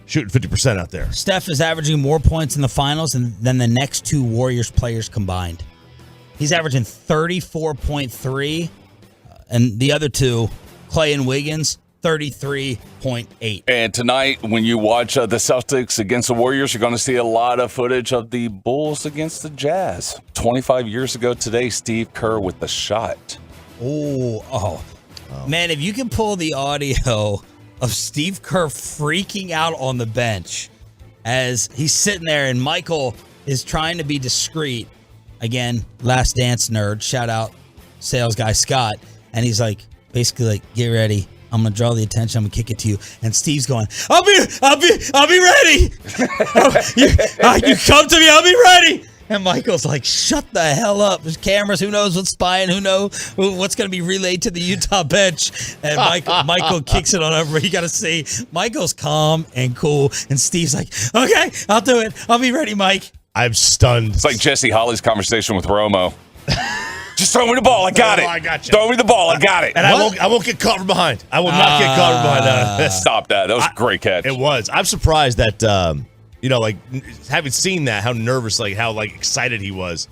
shooting 50% out there. Steph is averaging more points in the finals than the next two Warriors players combined. He's averaging 34.3, and the other two, Clay and Wiggins, 33.8. And tonight, when you watch the Celtics against the Warriors, you're going to see a lot of footage of the Bulls against the Jazz. 25 years ago today, Steve Kerr with the shot. Oh. Man, if you can pull the audio of Steve Kerr freaking out on the bench as he's sitting there and Michael is trying to be discreet. Again, Last Dance nerd. Shout out sales guy Scott. And he's like, basically like, get ready. I'm gonna draw the attention. I'm gonna kick it to you. And Steve's going, I'll be ready. You come to me. I'll be ready. And Michael's like, shut the hell up. There's cameras. Who knows what's spying? Who knows what's going to be relayed to the Utah bench? And Michael kicks it on over. You got to see Michael's calm and cool. And Steve's like, okay, I'll do it. I'll be ready, Mike. I'm stunned. It's like Jesse Holly's conversation with Romo. Just throw me the ball. I got it. I got you. Throw me the ball. I got it. And I won't get caught from behind. I will not get caught from behind. Stop that. That was a great catch. It was. I'm surprised that, having seen that, how nervous, how excited he was,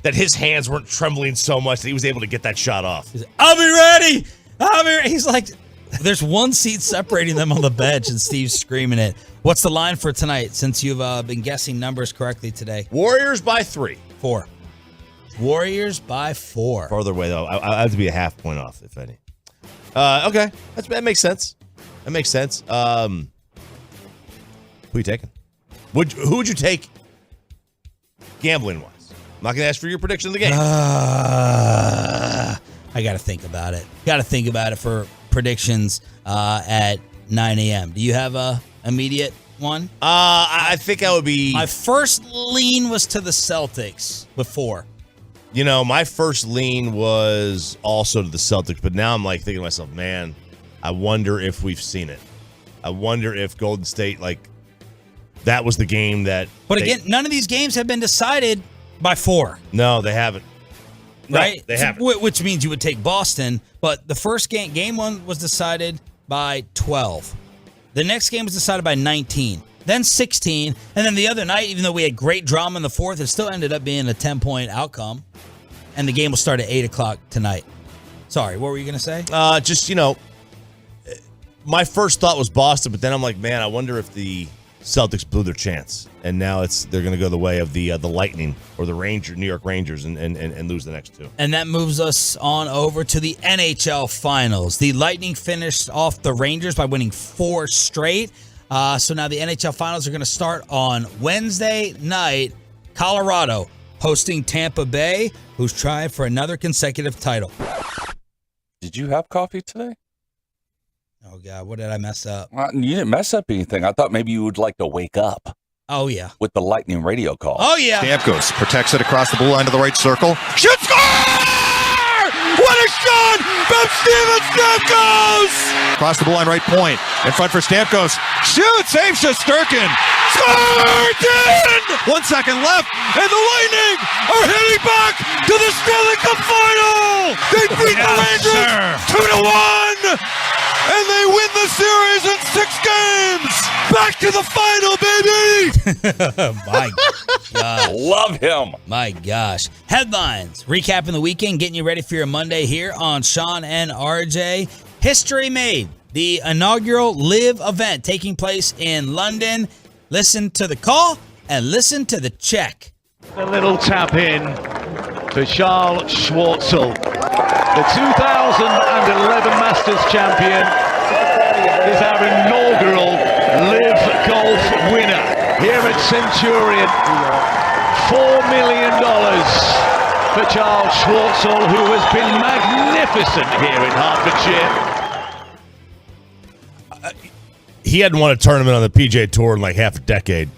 that his hands weren't trembling so much that he was able to get that shot off. I'll be ready. He's like, there's one seat separating them on the bench, and Steve's screaming it. What's the line for tonight, since you've been guessing numbers correctly today? Warriors by 3. 4. Warriors by 4. Farther away, though. I have to be a half point off, if any. Okay. That makes sense. That makes sense. Who are you taking? Who would you take gambling-wise? I'm not going to ask for your prediction of the game. I got to think about it. Got to think about it for predictions at 9 a.m. Do you have a immediate one? I think I would be... My first lean was to the Celtics with 4. My first lean was also to the Celtics, but now I'm thinking to myself, man, I wonder if we've seen it. I wonder if Golden State, that was the game that... But again, none of these games have been decided by 4. No, they haven't. Right? No, they haven't. Which means you would take Boston, but the first game 1 was decided by 12. The next game was decided by 19, then 16, and then the other night, even though we had great drama in the fourth, it still ended up being a 10-point outcome, and the game will start at 8 o'clock tonight. Sorry, what were you going to say? My first thought was Boston, but then I'm like, man, I wonder if the Celtics blew their chance, and now they're going to go the way of the Lightning or the New York Rangers and lose the next 2. And that moves us on over to the NHL Finals. The Lightning finished off the Rangers by winning 4 straight. So now the NHL Finals are going to start on Wednesday night. Colorado hosting Tampa Bay, who's trying for another consecutive title. Did you have coffee today? Oh, God, what did I mess up? You didn't mess up anything. I thought maybe you would like to wake up. Oh, yeah. With the Lightning radio call. Oh, yeah. Stamkos protects it across the blue line to the right circle. Shoot, score! What a shot from Steven Stamkos! Across the blue line, right point. In front for Stamkos. Shoot! Save Shesterkin! Scored! 1 second left, and the Lightning are heading back to the Stanley Cup Final! They beat the Rangers 2-1! And they win the series in 6 games! Back to the final, baby! My gosh. Love him. My gosh. Headlines. Recapping the weekend, getting you ready for your Monday here on Sean and RJ. History made. The inaugural LIV event taking place in London. Listen to the call and listen to the check. A little tap in to Charles Schwartzel. The 2011 Masters champion is our inaugural LIV Golf winner here at Centurion. $4 million for Charles Schwartzel, who has been magnificent here in Hertfordshire. He hadn't won a tournament on the PGA Tour in like half a decade.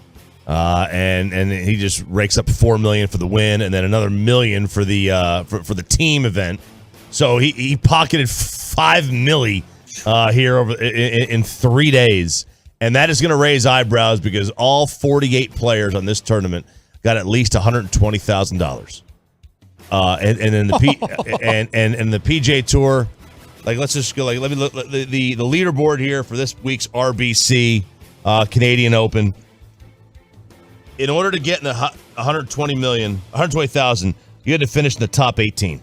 And he just rakes up $4 million for the win, and then another $1 million for the for the team event. So he pocketed $5 million here over in 3 days, and that is going to raise eyebrows because all 48 players on this tournament got at least $120,000. And then the PGA Tour, like let's just go let me look the leaderboard here for this week's RBC Canadian Open. In order to get in the 120,000, you had to finish in the top 18.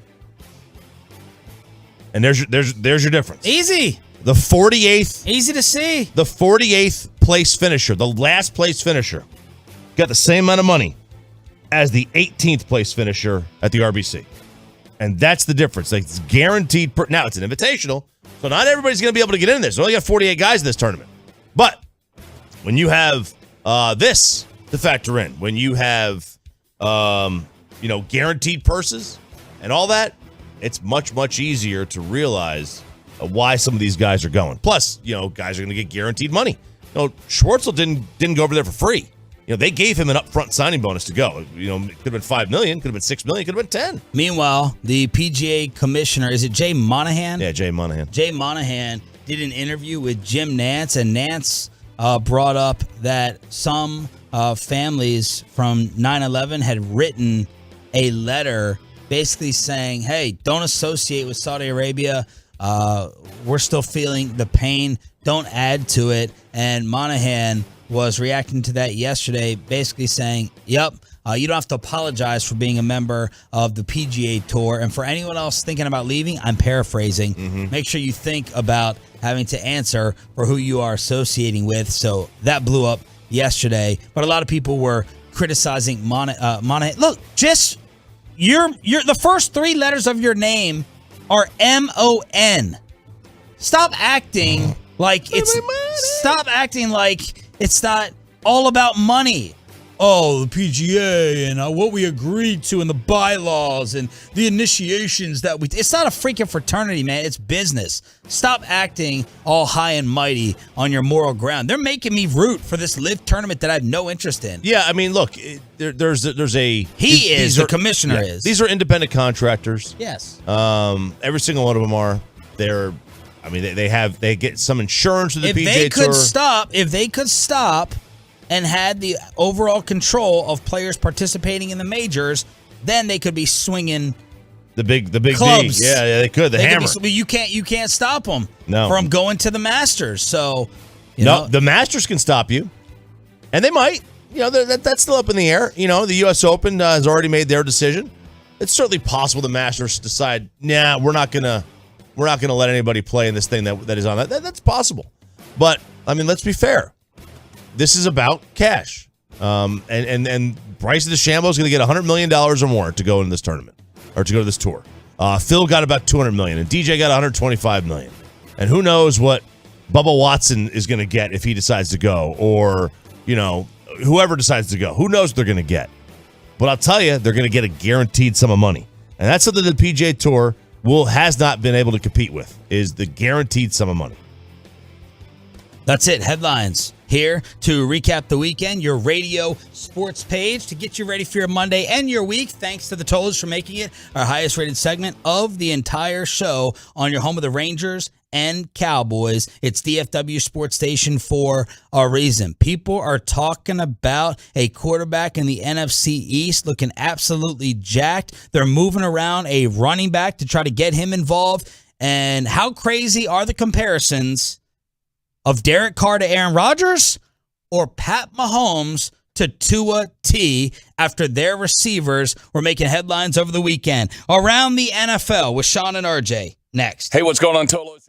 And there's your difference. Easy. The 48th. Easy to see. The 48th place finisher, the last place finisher, got the same amount of money as the 18th place finisher at the RBC. And that's the difference. Like, it's guaranteed. Now, it's an invitational, so not everybody's going to be able to get in there. So only got 48 guys in this tournament. But when you have this to factor in, when you have guaranteed purses and all that, it's much, much easier to realize why some of these guys are going. Plus, guys are going to get guaranteed money. Schwartzel didn't go over there for free. They gave him an upfront signing bonus to go. It could have been $5 million, could have been $6 million, could have been $10 million. Meanwhile, the PGA commissioner, is it Jay Monahan? Yeah, Jay Monahan. Jay Monahan did an interview with Jim Nance, and Nance brought up that some families from 9/11 had written a letter basically saying, hey, don't associate with Saudi Arabia. We're still feeling the pain. Don't add to it. And Monahan was reacting to that yesterday, basically saying, yep, you don't have to apologize for being a member of the PGA Tour. And for anyone else thinking about leaving, I'm paraphrasing. Mm-hmm. Make sure you think about having to answer for who you are associating with. So that blew up yesterday. But a lot of people were criticizing Monahan. Look, just the first three letters of your name are MON. Stop acting like it's not all about money. Oh, the PGA and what we agreed to in the bylaws and the initiations that it's not a freaking fraternity, man. It's business. Stop acting all high and mighty on your moral ground. They're making me root for this LIV tournament that I have no interest in. Yeah, I mean, look, there's a... The commissioner is. These are independent contractors. Yes. Every single one of them are. They get some insurance to the PGA Tour. If they could stop and had the overall control of players participating in the majors, then they could be swinging the big clubs. D. Yeah, they could. The hammer. You can't stop them from going to the Masters. So the Masters can stop you, and they might. That's still up in the air. The U.S. Open has already made their decision. It's certainly possible the Masters decide, nah, we're not gonna let anybody play in this thing that is on that. That's possible, but I mean, let's be fair. This is about cash, and Bryson DeChambeau is going to get $100 million or more to go in this tournament or to go to this tour. Phil got about $200 million, and DJ got $125 million. And who knows what Bubba Watson is going to get if he decides to go, or whoever decides to go. Who knows what they're going to get? But I'll tell you, they're going to get a guaranteed sum of money, and that's something the PGA Tour has not been able to compete with, is the guaranteed sum of money. That's it. Headlines here to recap the weekend, your radio sports page to get you ready for your Monday and your week. Thanks to the Tollers for making it our highest rated segment of the entire show on your home of the Rangers and Cowboys. It's DFW Sports Station for a reason. People are talking about a quarterback in the NFC East looking absolutely jacked. They're moving around a running back to try to get him involved. And how crazy are the comparisons of Derek Carr to Aaron Rodgers or Pat Mahomes to Tua T after their receivers were making headlines over the weekend? Around the NFL with Sean and RJ next. Hey, what's going on, Tolos?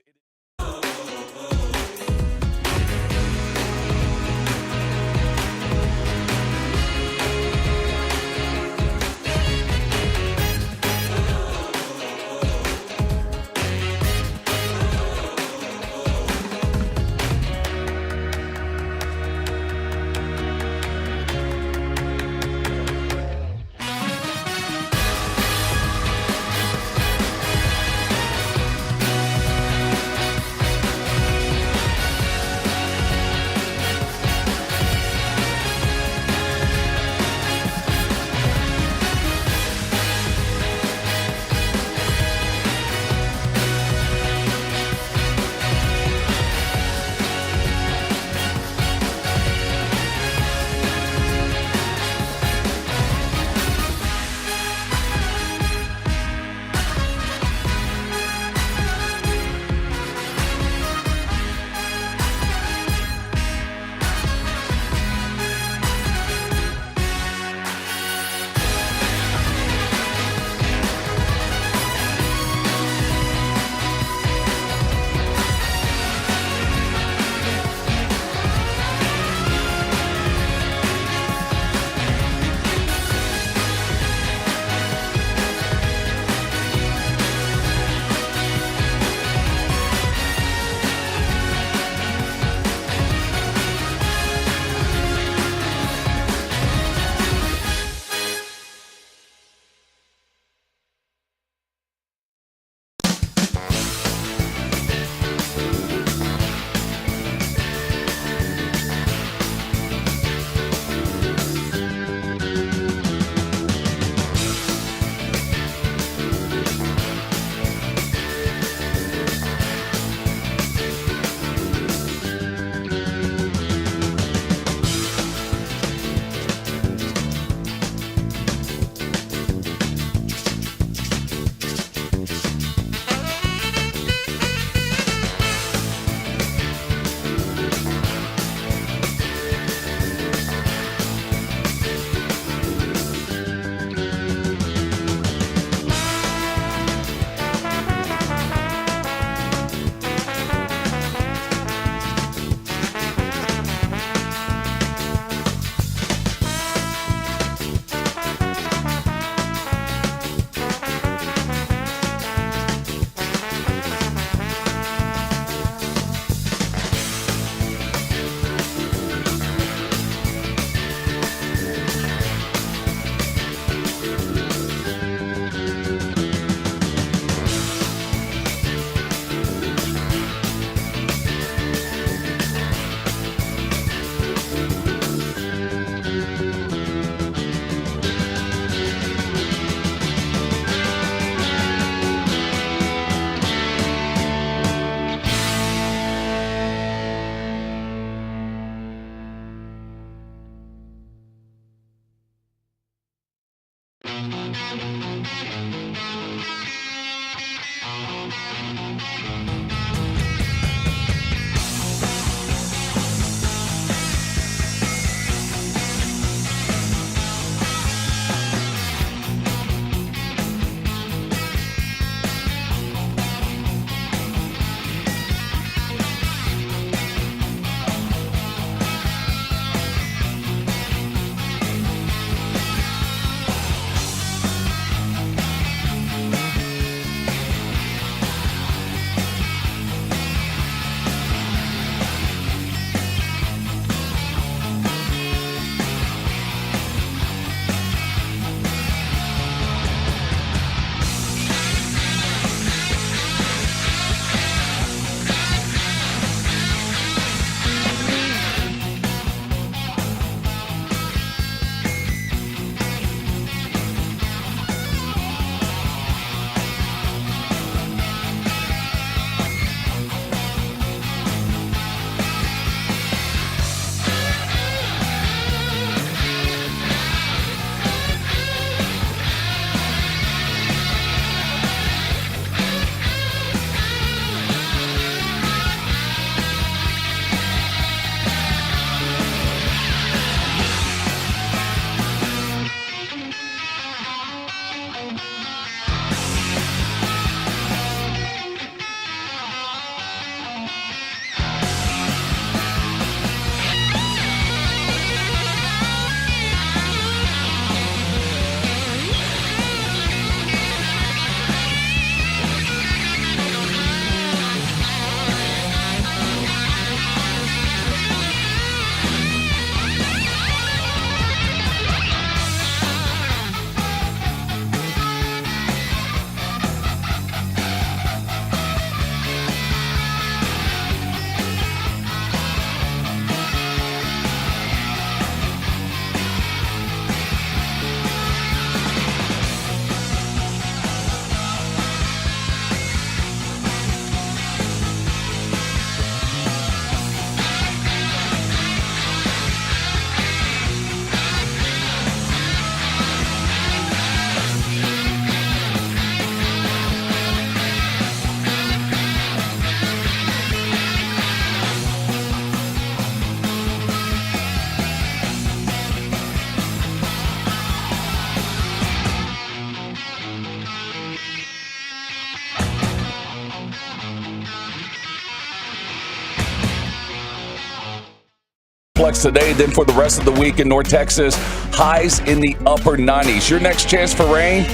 plus today. Then for the rest of the week in North Texas, highs in the upper 90s. Your next chance for rain?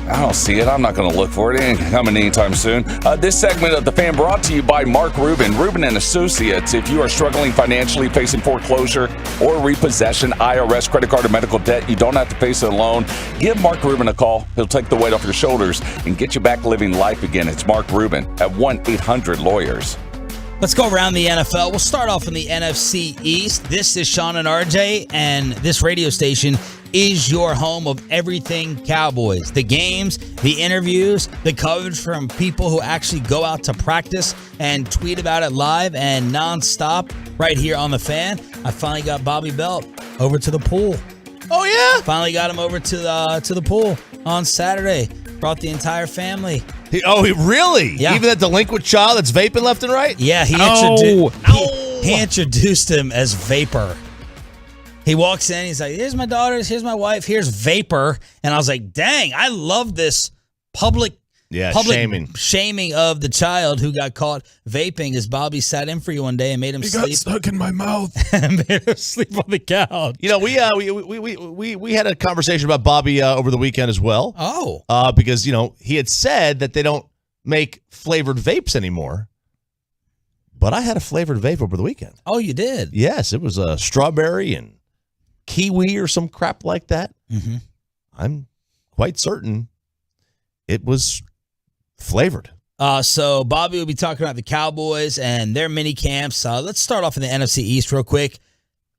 I don't see it. I'm not going to look for it. It ain't coming anytime soon. This segment of The Fan brought to you by Mark Rubin. Rubin & Associates. If you are struggling financially, facing foreclosure or repossession, IRS, credit card, or medical debt, you don't have to face it alone. Give Mark Rubin a call. He'll take the weight off your shoulders and get you back living life again. It's Mark Rubin at 1-800-LAWYERS. Let's go around the NFL. We'll start off in the NFC East. This is Sean and RJ, and this radio station is your home of everything Cowboys. The games, the interviews, the coverage from people who actually go out to practice and tweet about it live and nonstop right here on The Fan. I finally got Bobby Belt over to the pool. Oh, yeah? Finally got him over to the pool on Saturday. Brought the entire family. He really? Yeah. Even that delinquent child that's vaping left and right? Yeah, he introduced him as Vapor. He walks in, he's like, here's my daughters, here's my wife, here's Vapor. And I was like, dang, I love this public shaming of the child who got caught vaping as Bobby sat in for you one day and made him sleep. Got stuck in my mouth. And made him sleep on the couch. You know, we had a conversation about Bobby over the weekend as well. Oh. Because, you know, he had said that they don't make flavored vapes anymore. But I had a flavored vape over the weekend. Oh, you did? Yes, it was a strawberry and kiwi or some crap like that. Mm-hmm. I'm quite certain it was flavored. So Bobby will be talking about the Cowboys and their mini camps. Let's start off in the NFC East real quick.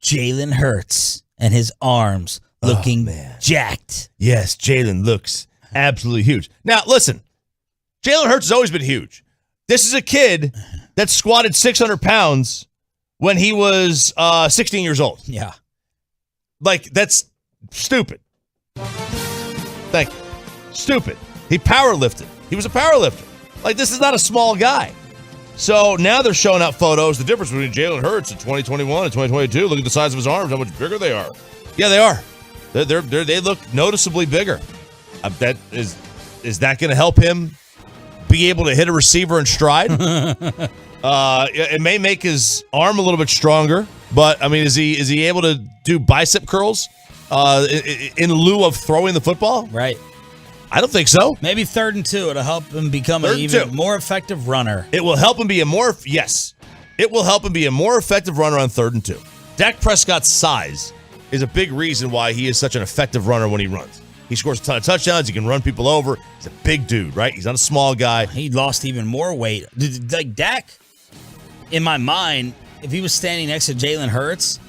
Jalen Hurts and his arms looking jacked. Yes, Jalen looks absolutely huge. Now, listen, Jalen Hurts has always been huge. This is a kid that squatted 600 pounds when he was 16 years old. Yeah. Like, that's stupid. Thank you. Stupid. He power lifted. He was a power lifter. Like, this is not a small guy. So now they're showing out photos. The difference between Jalen Hurts in 2021 and 2022. Look at the size of his arms, how much bigger they are. Yeah, they are. They look noticeably bigger. Is that going to help him be able to hit a receiver in stride? It may make his arm a little bit stronger, but I mean, is he able to do bicep curls in lieu of throwing the football? Right. I don't think so. Maybe 3rd and 2. It'll help him become an even more effective runner. It will help him be It will help him be a more effective runner on 3rd and 2. Dak Prescott's size is a big reason why he is such an effective runner when he runs. He scores a ton of touchdowns. He can run people over. He's a big dude, right? He's not a small guy. He lost even more weight. Like Dak, in my mind, if he was standing next to Jalen Hurts,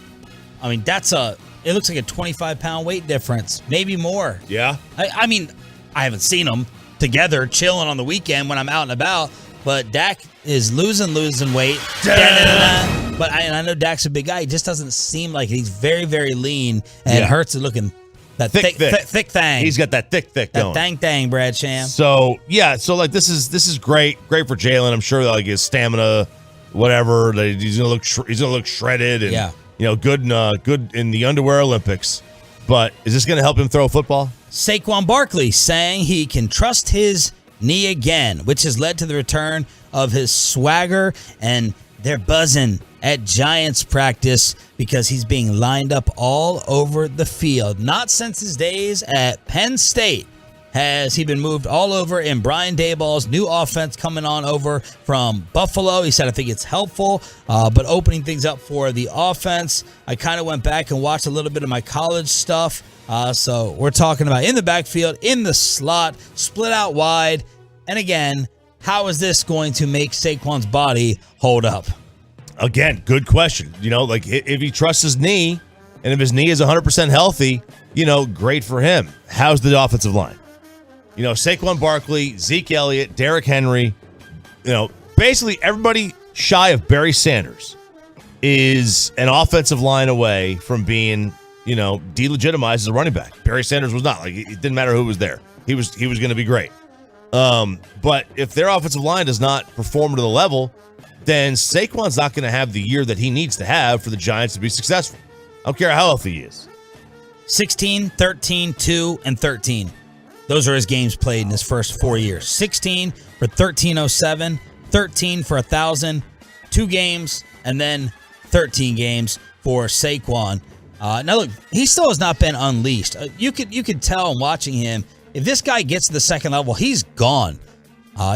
I mean, it looks like a 25-pound weight difference, maybe more. Yeah. I mean, I haven't seen them together chilling on the weekend when I'm out and about, but Dak is losing weight. But I know Dak's a big guy. He just doesn't seem like he's very, very lean, and Hurts is looking that thick thing. He's got that thick going. That thang, Brad Sham. So like this is great for Jalen. I'm sure that like his stamina, whatever, he's gonna look shredded and good in the underwear Olympics. But is this gonna help him throw a football? Saquon Barkley saying he can trust his knee again, which has led to the return of his swagger, and they're buzzing at Giants practice because he's being lined up all over the field. Not since his days at Penn State has he been moved all over in Brian Daboll's new offense coming on over from Buffalo. He said, I think it's helpful, but opening things up for the offense. I kind of went back and watched a little bit of my college stuff. So we're talking about in the backfield, in the slot, split out wide. And again, how is this going to make Saquon's body hold up? Again, good question. Like if he trusts his knee and if his knee is 100% healthy, great for him. How's the offensive line? Saquon Barkley, Zeke Elliott, Derrick Henry, basically everybody shy of Barry Sanders is an offensive line away from being, delegitimized as a running back. Barry Sanders was not. Like, it didn't matter who was there. He was going to be great. But if their offensive line does not perform to the level, then Saquon's not going to have the year that he needs to have for the Giants to be successful. I don't care how healthy he is. 16, 13, 2, and 13. Those are his games played in his first 4 years. 16 for 1307, 13 for 1,000, 2 games, and then 13 games for Saquon. Now look, he still has not been unleashed. You could tell in watching him, if this guy gets to the second level, he's gone.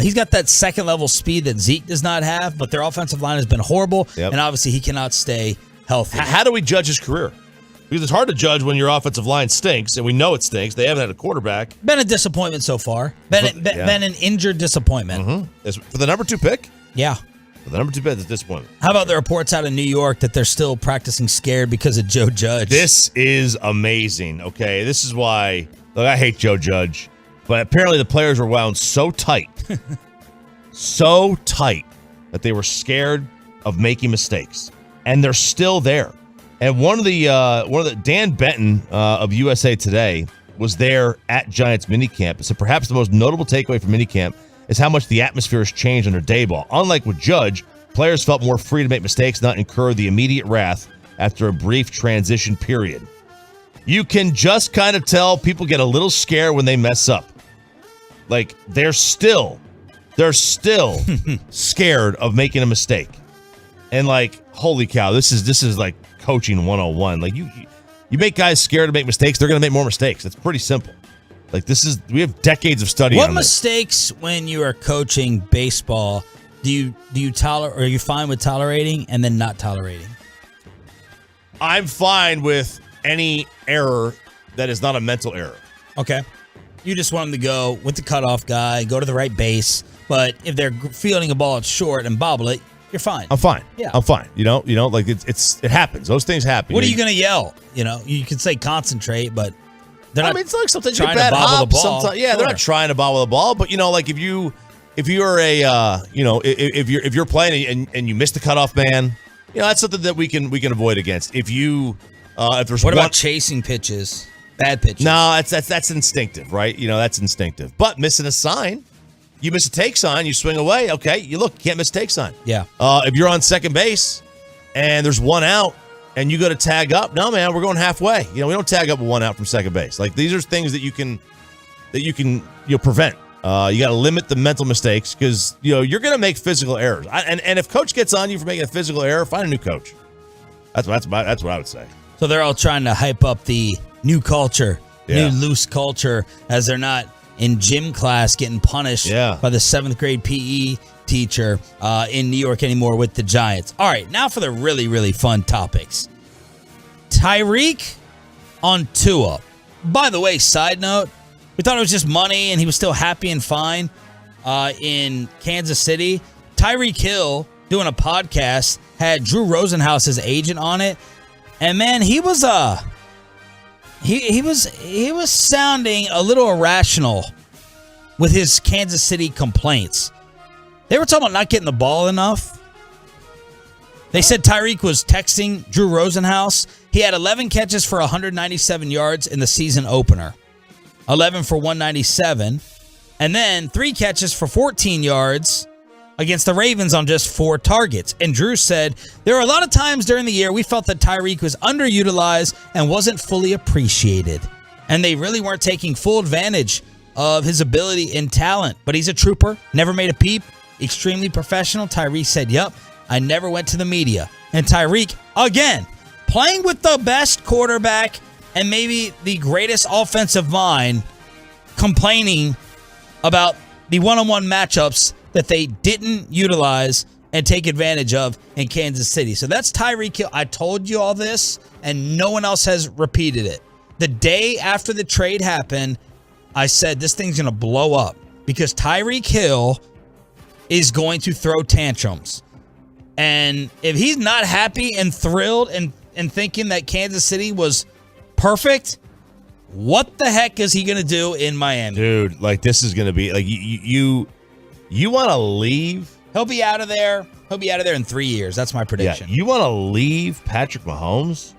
He's got that second level speed that Zeke does not have, but their offensive line has been horrible, and obviously he cannot stay healthy. How do we judge his career? Because it's hard to judge when your offensive line stinks, and we know it stinks. They haven't had a quarterback. Been a disappointment so far. Been an injured disappointment. Mm-hmm. For the number 2 pick? Yeah. For the number 2 pick, it's a disappointment. How about the reports out of New York that they're still practicing scared because of Joe Judge? This is amazing, okay? This is why, look, I hate Joe Judge, but apparently the players were wound so tight, that they were scared of making mistakes. And they're still there. And one of the Dan Benton of USA Today was there at Giants minicamp. So perhaps the most notable takeaway from minicamp is how much the atmosphere has changed under Daboll. Unlike with Judge, players felt more free to make mistakes, not incur the immediate wrath after a brief transition period. You can just kind of tell people get a little scared when they mess up. Like they're still scared of making a mistake. And like, holy cow, this is like coaching 101. Like you make guys scared to make mistakes, they're going to make more mistakes. It's pretty simple. Like we have decades of study What on mistakes this. When you are coaching baseball do you tolerate, or are you fine with tolerating and then not tolerating? I'm fine with any error that is not a mental error. Okay. You just want them to go with the cutoff guy, go to the right base, but if they're fielding a ball short and bobble it, you're fine. I'm fine. Yeah. I'm fine. You know, like it happens. Those things happen. What are you going to yell? You can say concentrate, but they're not. It's like sometimes trying you bad to bobble hop, the ball. Sometimes, yeah, they're not trying to bobble the ball, but like if you're if you're playing and you miss the cutoff man, that's something that we can avoid against. If there's what about chasing pitches, bad pitches? No, that's instinctive, right? That's instinctive. But missing a sign. You miss a take sign, you swing away. Okay, you can't miss a take sign. Yeah. If you're on second base and there's one out and you go to tag up, no, man, we're going halfway. We don't tag up with one out from second base. Like these are things that you can prevent. You got to limit the mental mistakes because you're going to make physical errors. And if coach gets on you for making a physical error, find a new coach. That's what I would say. So they're all trying to hype up the new culture, new loose culture, as they're not in gym class getting punished by the 7th grade PE teacher in New York anymore with the Giants. All right, now for the really, really fun topics. Tyreek on Tua. By the way, side note, we thought it was just money and he was still happy and fine in Kansas City. Tyreek Hill doing a podcast had Drew Rosenhaus's agent on it. And man, he was he was sounding a little irrational with his Kansas City complaints. They were talking about not getting the ball enough. They said Tyreek was texting Drew Rosenhaus. He had 11 catches for 197 yards in the season opener. 11 for 197. And then 3 catches for 14 yards against the Ravens on just 4 targets. And Drew said, there were a lot of times during the year we felt that Tyreek was underutilized and wasn't fully appreciated. And they really weren't taking full advantage of his ability and talent. But he's a trooper, never made a peep, extremely professional. Tyreek said, yep, I never went to the media. And Tyreek, again, playing with the best quarterback and maybe the greatest offensive mind, complaining about the one-on-one matchups that they didn't utilize and take advantage of in Kansas City. So that's Tyreek Hill. I told you all this, and no one else has repeated it. The day after the trade happened, I said this thing's going to blow up because Tyreek Hill is going to throw tantrums. And if he's not happy and thrilled and thinking that Kansas City was perfect, what the heck is he going to do in Miami? Dude, like this is going to be like you want to leave? He'll be out of there. He'll be out of there in 3 years. That's my prediction. Yeah, you want to leave Patrick Mahomes?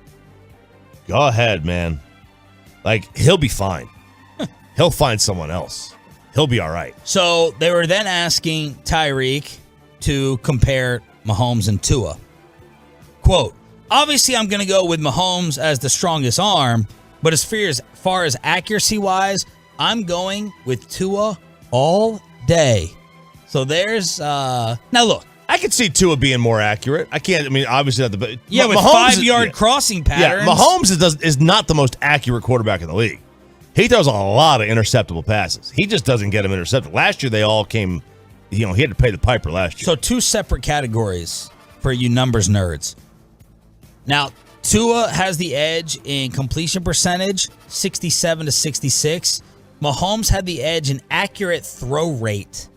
Go ahead, man. Like, he'll be fine. He'll find someone else. He'll be all right. So they were then asking Tyreek to compare Mahomes and Tua. Quote, obviously I'm going to go with Mahomes as the strongest arm, but as far as accuracy-wise, I'm going with Tua all day. So there's now look, I could see Tua being more accurate. I can't. I mean, obviously not the. Yeah, with Mahomes 5-yard crossing patterns. Yeah, Mahomes is not the most accurate quarterback in the league. He throws a lot of interceptable passes. He just doesn't get them intercepted. Last year, they all came. He had to pay the piper last year. So 2 separate categories for you numbers nerds. Now, Tua has the edge in completion percentage, 67 to 66. Mahomes had the edge in accurate throw rate,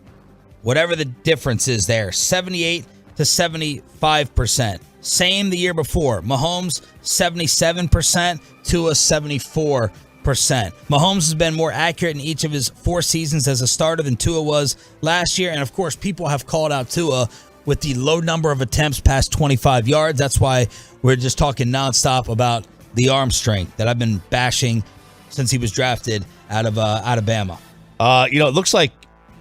whatever the difference is there, 78 to 75%. Same the year before. Mahomes, 77%, Tua, 74%. Mahomes has been more accurate in each of his 4 seasons as a starter than Tua was last year. And, of course, people have called out Tua with the low number of attempts past 25 yards. That's why we're just talking nonstop about the arm strength that I've been bashing since he was drafted out of Bama. It looks like,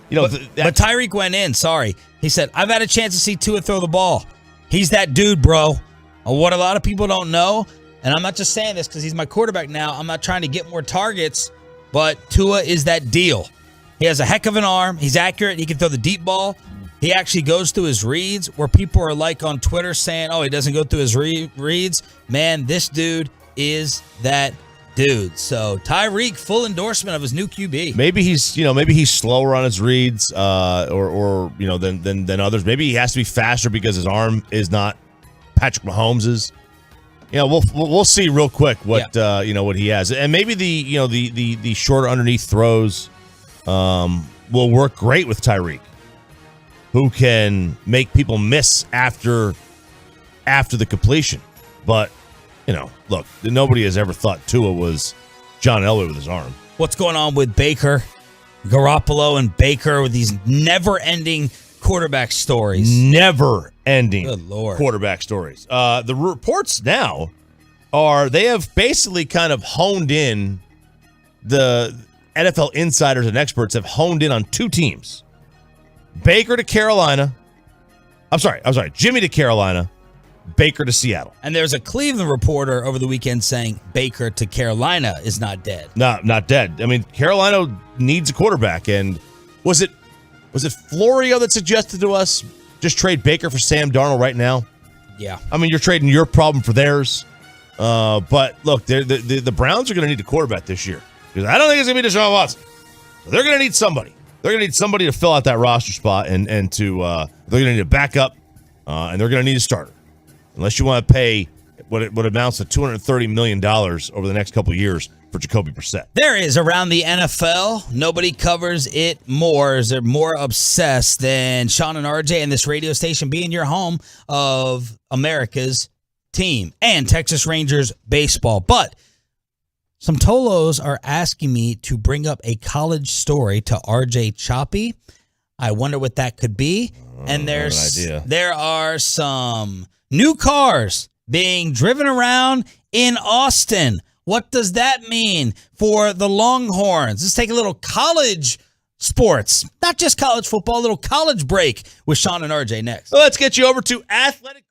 but Tyreek went in. Sorry. He said, I've had a chance to see Tua throw the ball. He's that dude, bro. What a lot of people don't know, and I'm not just saying this because he's my quarterback now. I'm not trying to get more targets, but Tua is that deal. He has a heck of an arm. He's accurate. He can throw the deep ball. He actually goes through his reads where people are like on Twitter saying, oh, he doesn't go through his reads. Man, this dude is that dude. So Tyreek, full endorsement of his new QB. Maybe he's slower on his reads, or than others. Maybe he has to be faster because his arm is not Patrick Mahomes's. We'll see real quick what he has, and maybe the shorter underneath throws will work great with Tyreek, who can make people miss after the completion. But look, nobody has ever thought Tua was John Elway with his arm. What's going on with Baker, Garoppolo, and Baker with these never-ending quarterback stories? Never-ending Good Lord. quarterback stories. The reports now are they have basically kind of honed in, the NFL insiders and experts have honed in on 2 teams. Baker to Carolina. I'm sorry. Jimmy to Carolina. Baker to Seattle. And there's a Cleveland reporter over the weekend saying Baker to Carolina is not dead. No, not dead. I mean, Carolina needs a quarterback. And was it Florio that suggested to us just trade Baker for Sam Darnold right now? Yeah. I mean, you're trading your problem for theirs. But look, the Browns are going to need a quarterback this year, because I don't think it's going to be Deshaun Watson. So they're going to need somebody. They're going to need somebody to fill out that roster spot, and to they're going to need a backup, and they're going to need a starter. Unless you want to pay what amounts to $230 million over the next couple of years for Jacoby Brissett. There is, around the NFL, nobody covers it more. They're more obsessed than Sean and RJ and this radio station being your home of America's team and Texas Rangers baseball. But some Tolos are asking me to bring up a college story to RJ Choppy. I wonder what that could be. And there are some new cars being driven around in Austin. What does that mean for the Longhorns? Let's take a little college sports, not just college football, a little college break with Sean and RJ next. So let's get you over to Athletic.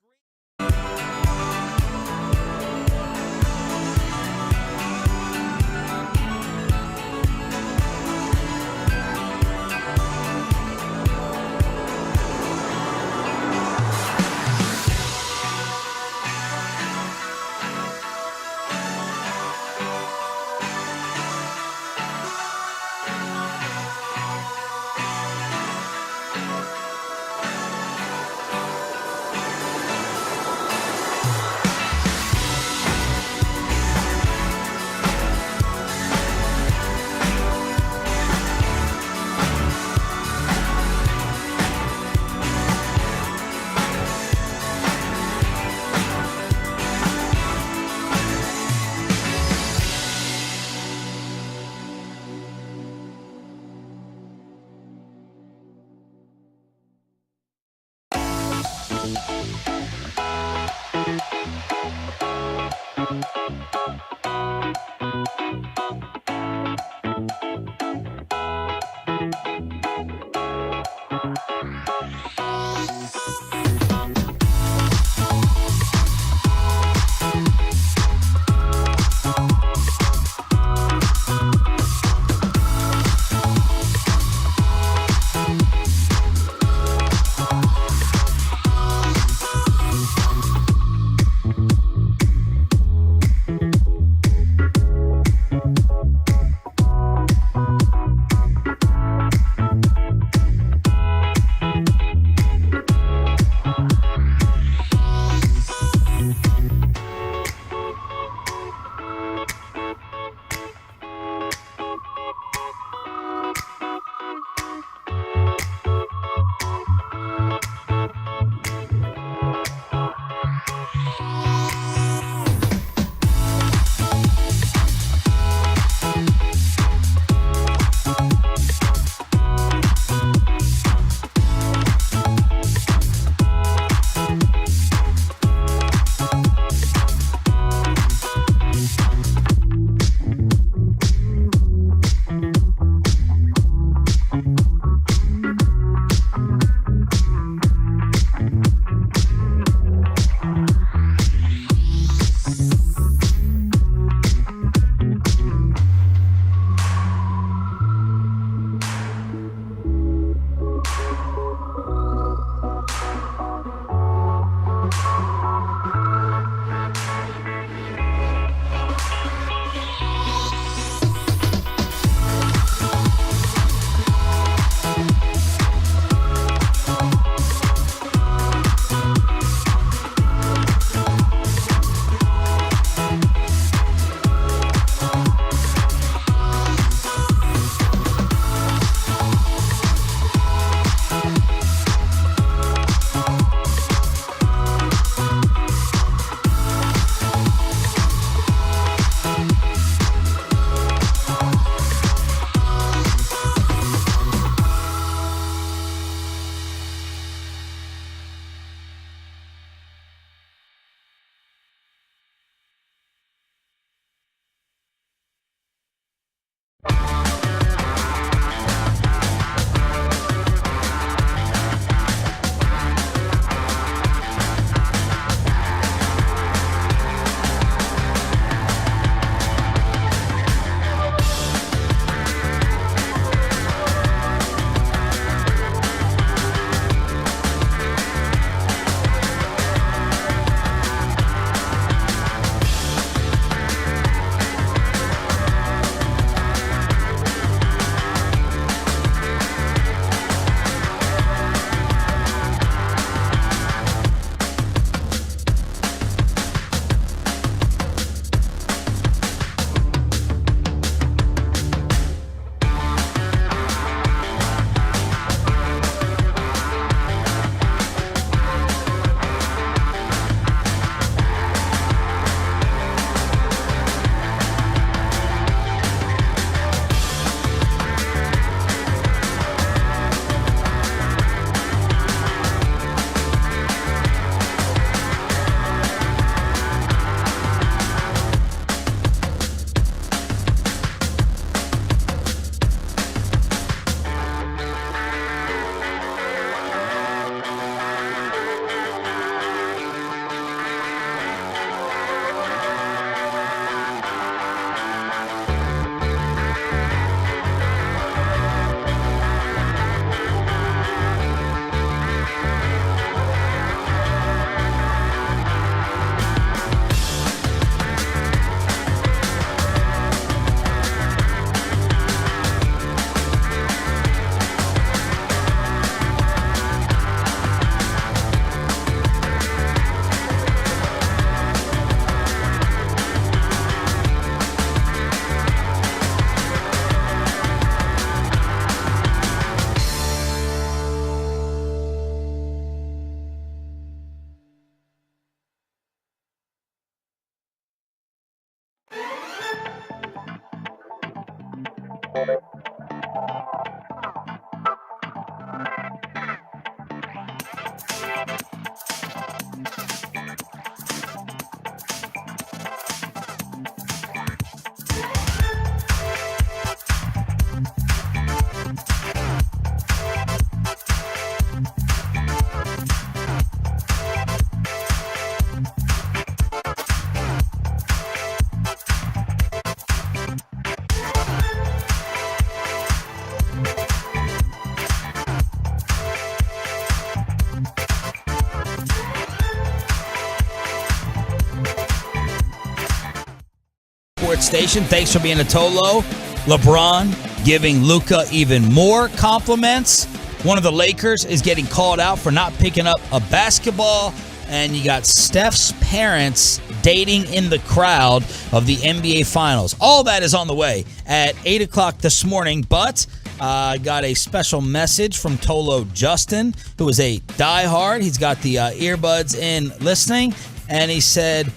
Sports Station. Thanks for being a Tolo. LeBron giving Luka even more compliments. One of the Lakers is getting called out for not picking up a basketball. And you got Steph's parents dating in the crowd of the NBA Finals. All that is on the way at 8 o'clock this morning. But I got a special message from Tolo Justin, who is a diehard. He's got the earbuds in listening. and he said,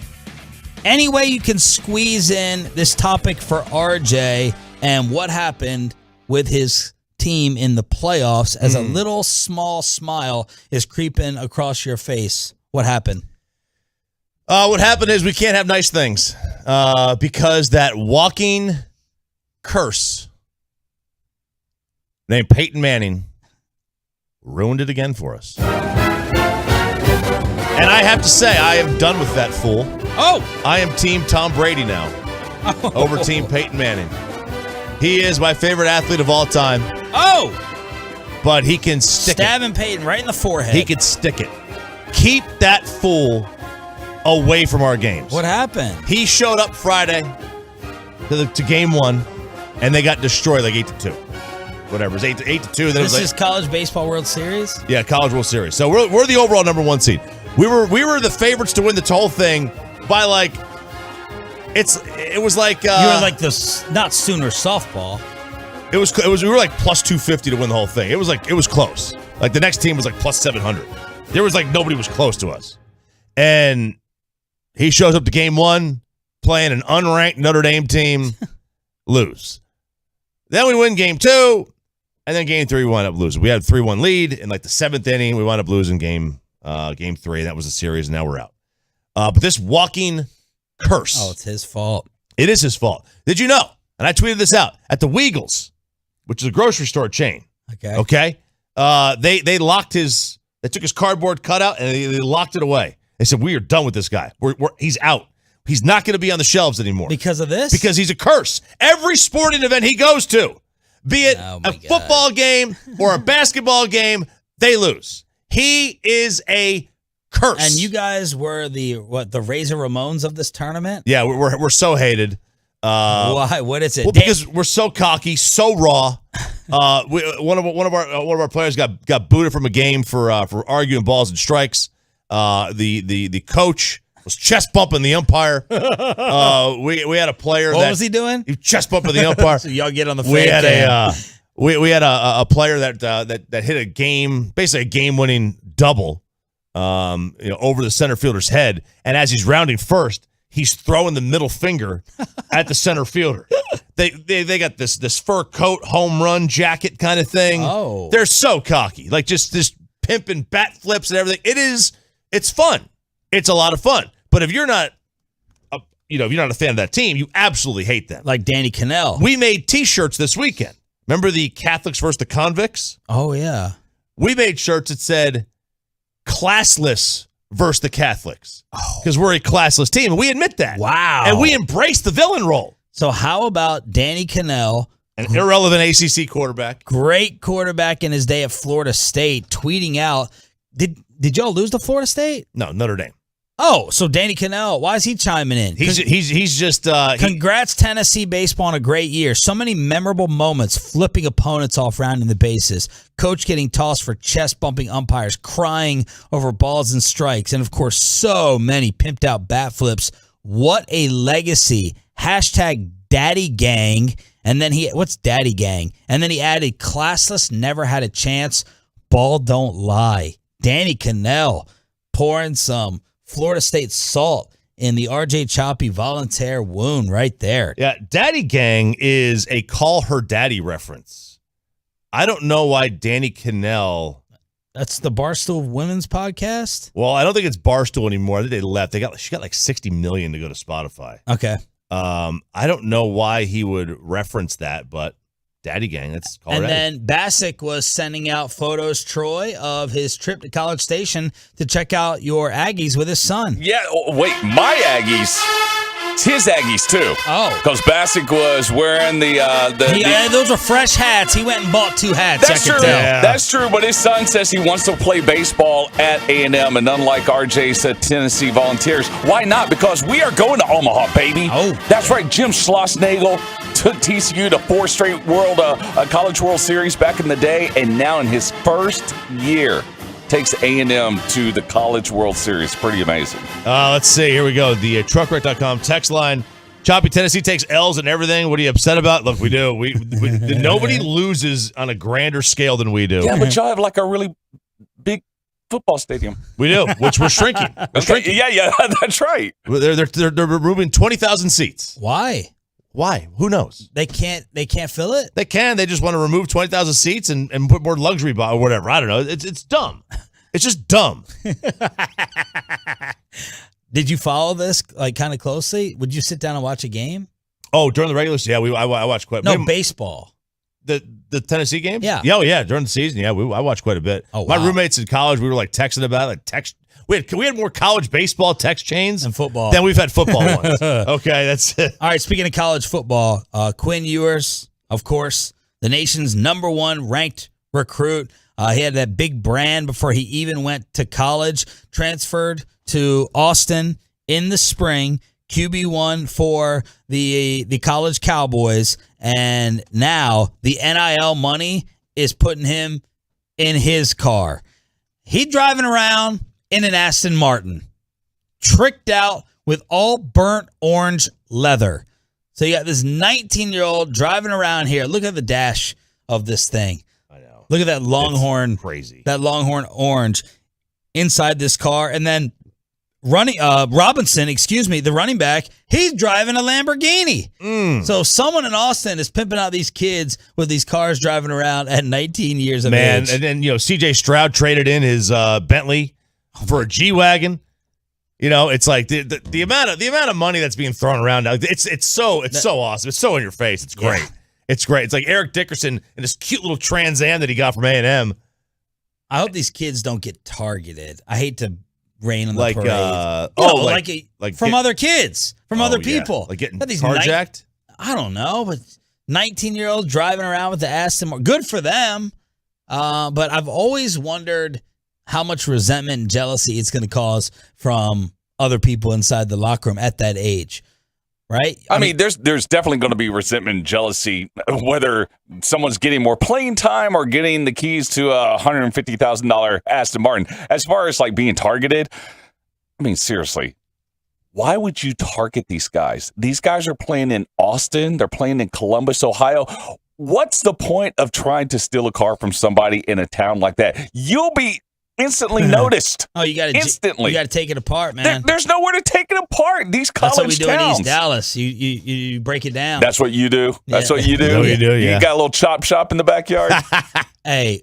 any way you can squeeze in this topic for RJ and what happened with his team in the playoffs as a little small smile is creeping across your face. What happened? What happened is we can't have nice things because that walking curse named Peyton Manning ruined it again for us. And I have to say, I am done with that fool. Oh! I am Team Tom Brady now over Team Peyton Manning. He is my favorite athlete of all time. Oh! But he can stick Stabbing Peyton right in the forehead. He can stick it. Keep that fool away from our games. What happened? He showed up Friday to game 1, and they got destroyed like 8-2. Whatever, it was 8-2. This is College Baseball World Series? Yeah, College World Series. So we're the overall number 1 seed. We were the favorites to win the whole thing by like it was like you were like the not Sooner softball. It was we were like plus 250 to win the whole thing. It was close. Like the next team was like plus 700. There was like nobody was close to us. And he shows up to game 1 playing an unranked Notre Dame team, lose. Then we win game 2. And then game 3, we wound up losing. We had a 3-1 lead. In like the 7th inning, we wound up losing game 3. That was the series, and now we're out. But this walking curse. Oh, it's his fault. It is his fault. Did you know? And I tweeted this out. At the Weagles, which is a grocery store chain. Okay? They locked his, they took his cardboard cutout, and they locked it away. They said, we are done with this guy. He's out. He's not going to be on the shelves anymore. Because of this? Because he's a curse. Every sporting event he goes to, be it a football game or a basketball game, they lose. He is a curse. And you guys were the Razor Ramones of this tournament? Yeah, we're so hated. Why? What is it? Well, because we're so cocky, so raw. One of our players got booted from a game for arguing balls and strikes. The coach was chest bumping the umpire. We had a player. What was he doing? He chest bumping the umpire. So y'all get on the. We had we had a player that hit a game-winning double, over the center fielder's head, and as he's rounding first, he's throwing the middle finger at the center fielder. They got this fur coat, home run jacket kind of thing. Oh, they're so cocky, like just pimping bat flips and everything. It's fun. It's a lot of fun. But if you're not, if you're not a fan of that team, you absolutely hate them. Like Danny Cannell. We made T-shirts this weekend. Remember the Catholics versus the Convicts? Oh, yeah. We made shirts that said classless versus the Catholics. Because we're a classless team. And we admit that. Wow. And we embrace the villain role. So how about Danny Cannell? An irrelevant ACC quarterback. Great quarterback in his day at Florida State, tweeting out, did y'all lose to Florida State? No, Notre Dame. Oh, so Danny Cannell, why is he chiming in? He's just congrats Tennessee baseball on a great year. So many memorable moments, flipping opponents off rounding the bases, coach getting tossed for chest bumping umpires, crying over balls and strikes, and of course so many pimped out bat flips. What a legacy. Hashtag Daddy Gang. And then what's Daddy Gang? And then he added classless, never had a chance. Ball don't lie. Danny Cannell pouring some Florida State salt in the RJ Choppy volunteer wound right there. Yeah, Daddy Gang is a Call Her Daddy reference. I don't know why Danny Cannell. That's the Barstool Women's podcast? Well, I don't think it's Barstool anymore. I think they left. She got like $60 million to go to Spotify. Okay. I don't know why he would reference that, but Daddy Gang, that's Call Her Daddy. And then Bassick was sending out photos, Troy, of his trip to College Station to check out your Aggies with his son. Yeah, wait, my Aggies. It's his Aggies, too. Oh. Because Bassick was wearing those are fresh hats. He went and bought 2 hats. That's true. Yeah. That's true, but his son says he wants to play baseball at A&M, and unlike RJ's Tennessee Volunteers, why not? Because we are going to Omaha, baby. Oh. That's right. Jim Schlossnagle took TCU to 4 straight College World Series back in the day, and now in his first year, takes A&M to the College World Series. Pretty amazing. Let's see. Here we go. The truckwreck.com text line. Choppy, Tennessee takes L's and everything. What are you upset about? Look, we do. Nobody loses on a grander scale than we do. Yeah, but y'all have like a really big football stadium. We do, which we're shrinking. We're shrinking. Yeah, that's right. They're removing 20,000 seats. Why? Who knows? They can't fill it? They can. They just want to remove 20,000 seats and put more luxury or whatever. I don't know. It's dumb. It's just dumb. Did you follow this like kind of closely? Would you sit down and watch a game? Oh, during the regular season, yeah, I watched quite. No, baseball. The Tennessee games? Yeah. Oh, yeah, during the season, yeah, I watched quite a bit. Oh, wow. My roommates in college, we were like texting about it, We had more college baseball text chains and football than we've had football ones. Okay, that's it. All right, speaking of college football, Quinn Ewers, of course, the nation's #1 ranked recruit. He had that big brand before he even went to college, transferred to Austin in the spring, QB1 for the college Cowboys, and now the NIL money is putting him in his car. He driving around in an Aston Martin, tricked out with all burnt orange leather. So you got this 19-year-old driving around here. Look at the dash of this thing. I know. Look at that Longhorn, crazy. That Longhorn orange inside this car, and then Robinson, the running back, he's driving a Lamborghini. So someone in Austin is pimping out these kids with these cars driving around at 19 years of age. And then C.J. Stroud traded in his Bentley for a G-Wagon. It's like the amount of money that's being thrown around now. It's so awesome. It's so in your face. It's great. Yeah. It's great. It's like Eric Dickerson and this cute little Trans Am that he got from A&M. I hope these kids don't get targeted. I hate to rain on the like parade. Like from other kids, from other people. Like getting carjacked? I don't know, but 19-year-olds driving around with the Aston Martin. Good for them. But I've always wondered how much resentment and jealousy it's going to cause from other people inside the locker room at that age. Right? I mean, there's definitely going to be resentment and jealousy, whether someone's getting more playing time or getting the keys to a $150,000 Aston Martin. As far as like being targeted, I mean, seriously, why would you target these guys? These guys are playing in Austin. They're playing in Columbus, Ohio. What's the point of trying to steal a car from somebody in a town like that? You'll be instantly noticed. Oh, you got to instantly. You got to take it apart, man. There's nowhere to take it apart. These college towns. That's what we do in East Dallas. You break it down. That's what you do. That's what you do. No, you do. Yeah. You got a little chop shop in the backyard. Hey,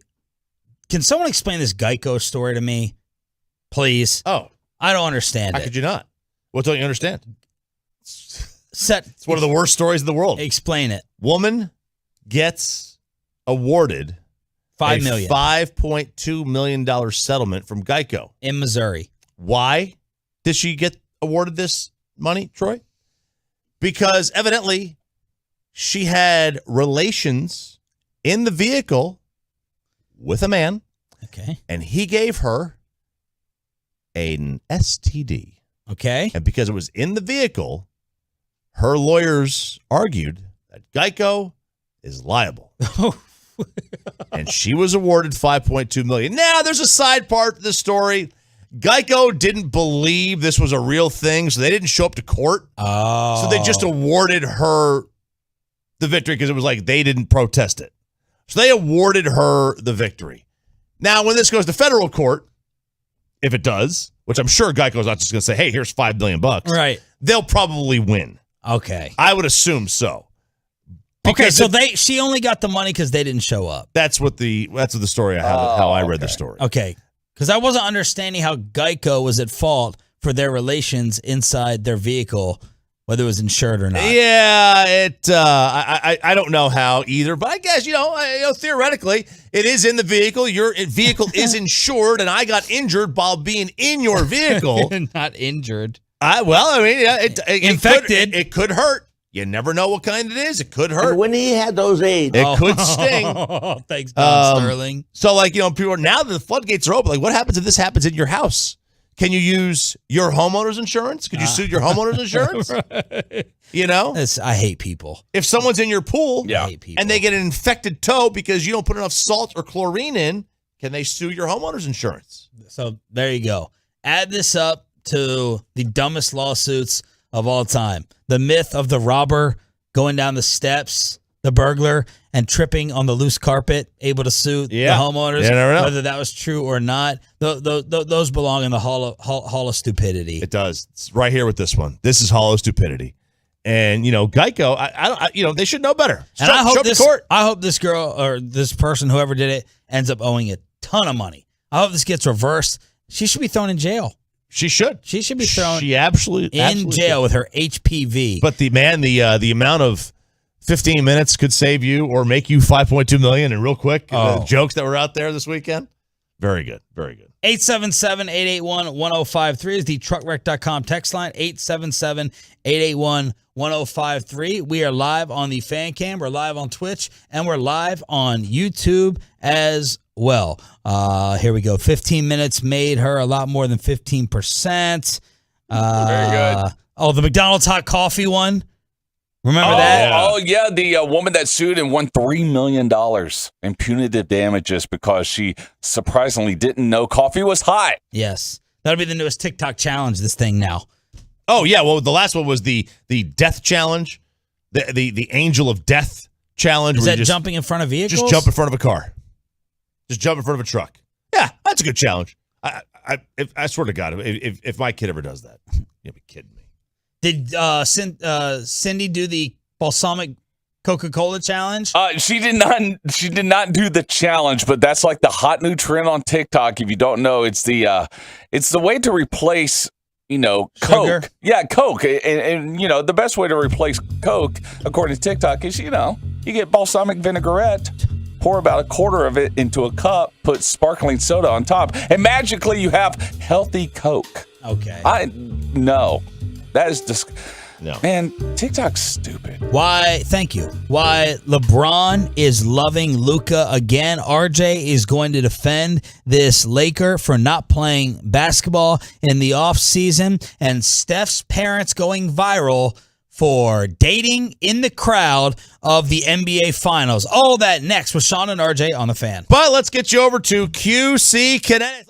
can someone explain this Geico story to me, please? Oh, I don't understand How it. could you not? What don't you understand? It's one of the worst stories in the world. Explain it. Woman gets awarded $5 million. $5.2 million settlement from Geico. In Missouri. Why did she get awarded this money, Troy? Because evidently she had relations in the vehicle with a man. Okay. And he gave her an STD. Okay. And because it was in the vehicle, her lawyers argued that Geico is liable. And she was awarded $5.2 million. Now, there's a side part to the story. Geico didn't believe this was a real thing, so they didn't show up to court. Oh. So they just awarded her the victory because it was like they didn't protest it. So they awarded her the victory. Now, when this goes to federal court, if it does, which I'm sure Geico's not just going to say, hey, here's $5 million. Right. They'll probably win. Okay. I would assume so. Okay, so she only got the money because they didn't show up. That's what the story I have, how I read the story. Okay, because I wasn't understanding how Geico was at fault for their relations inside their vehicle, whether it was insured or not. Yeah, I don't know how either, but I guess theoretically it is in the vehicle. Your vehicle is insured, and I got injured while being in your vehicle. Not injured. Infected. It could hurt. You never know what kind it is. It could hurt. And when he had those AIDS. It could sting. Thanks, Don Sterling. So, people are, now that the floodgates are open, what happens if this happens in your house? Can you use your homeowner's insurance? Could you sue your homeowner's insurance? Right. I hate people. If someone's in your pool I hate people. and they get an infected toe because you don't put enough salt or chlorine in, can they sue your homeowner's insurance? So there you go. Add this up to the dumbest lawsuits of all time. The myth of the robber going down the steps, the burglar and tripping on the loose carpet, able to sue the homeowners, whether that was true or not. Those belong in the hall of stupidity. It does. It's right here with this one. This is hollow stupidity. And, Geico, they should know better. And I hope this girl or this person, whoever did it, ends up owing a ton of money. I hope this gets reversed. She should be thrown in jail. She should. She should be thrown absolutely in jail with her HPV. But the amount of 15 minutes could save you or make you $5.2 million. And real quick, the jokes that were out there this weekend. Very good. Very good. 877-881-1053 is the truckwreck.com text line. 877-881-1053. We are live on the fan cam. We're live on Twitch. And we're live on YouTube as well. Here we go. 15 minutes made her a lot more than 15%. Very good. Oh, the McDonald's hot coffee one. Remember that? Oh, yeah. The woman that sued and won $3 million in punitive damages because she surprisingly didn't know coffee was hot. Yes. That'll be the newest TikTok challenge, this thing now. Oh, yeah. Well, the last one was the death challenge, the angel of death challenge. Is that jumping in front of vehicles? Just jump in front of a car. Just jump in front of a truck. Yeah, that's a good challenge. I swear to God, if my kid ever does that, you'll be kidding me. Did Cindy do the balsamic Coca-Cola challenge? She did not. She did not do the challenge, but that's like the hot new trend on TikTok. If you don't know, it's the way to replace Coke. Sugar? Yeah, Coke, and the best way to replace Coke, according to TikTok, is you get balsamic vinaigrette. Pour about a quarter of it into a cup, put sparkling soda on top, and magically you have healthy Coke. Okay. No. That is just... No. Man, TikTok's stupid. Why? Thank you. Why LeBron is loving Luka again. RJ is going to defend this Laker for not playing basketball in the offseason. And Steph's parents going viral for dating in the crowd of the NBA Finals. All that next with Sean and RJ on the Fan. But let's get you over to QC Kinetics.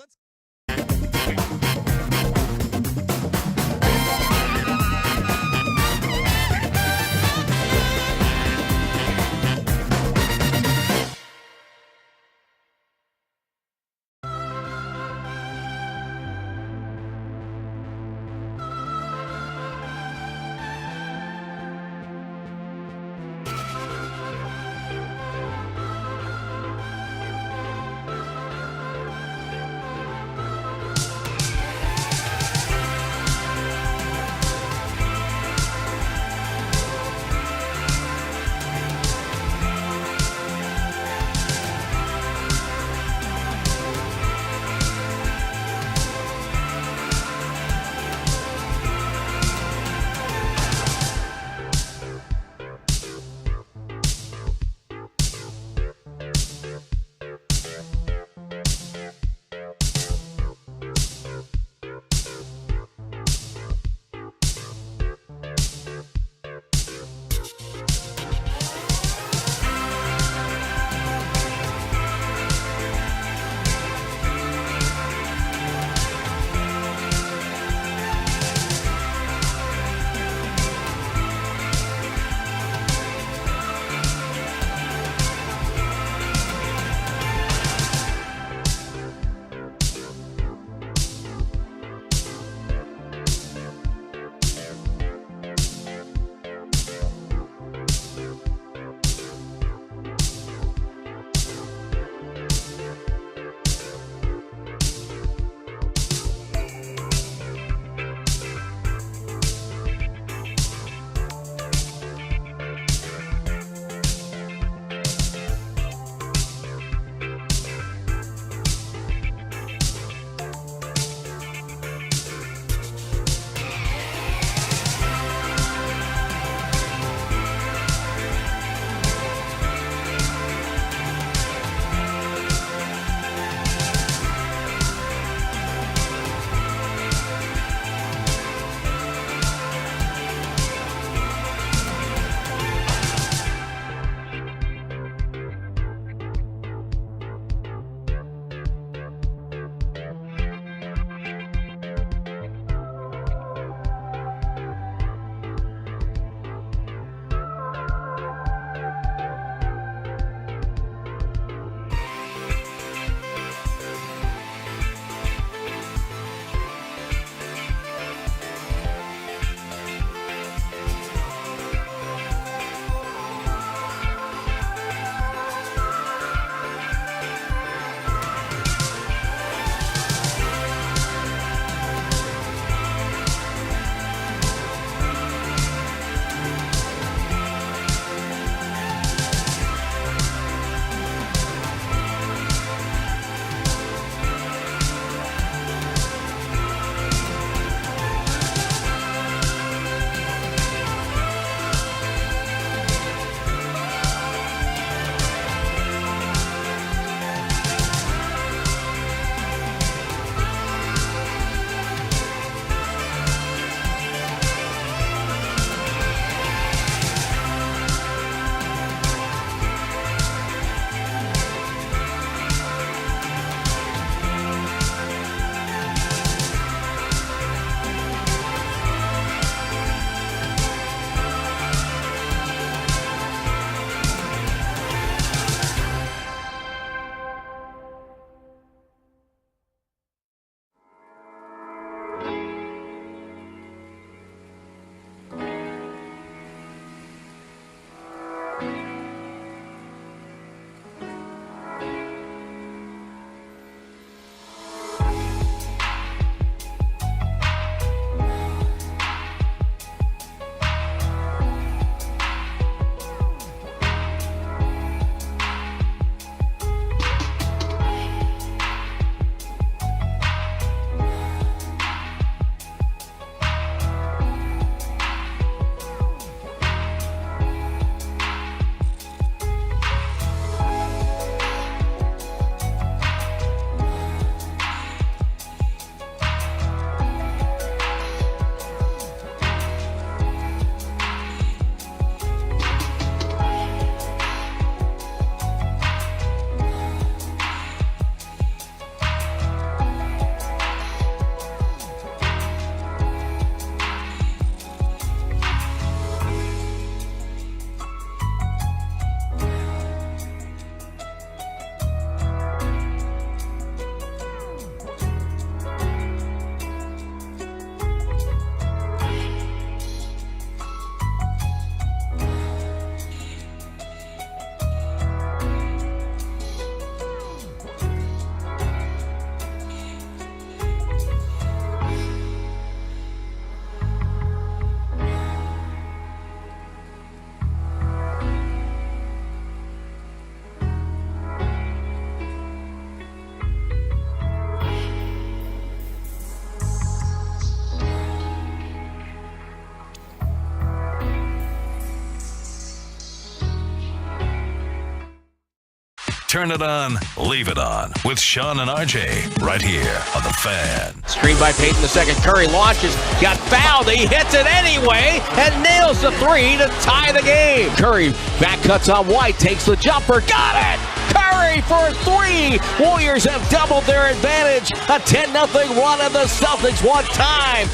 Turn it on, leave it on with Sean and RJ right here on The Fan. Screen by Peyton the second. Curry launches, got fouled. He hits it anyway and nails the three to tie the game. Curry back cuts on White, takes the jumper, got it! Curry for three. Warriors have doubled their advantage. A 10-0 run of the Celtics one time.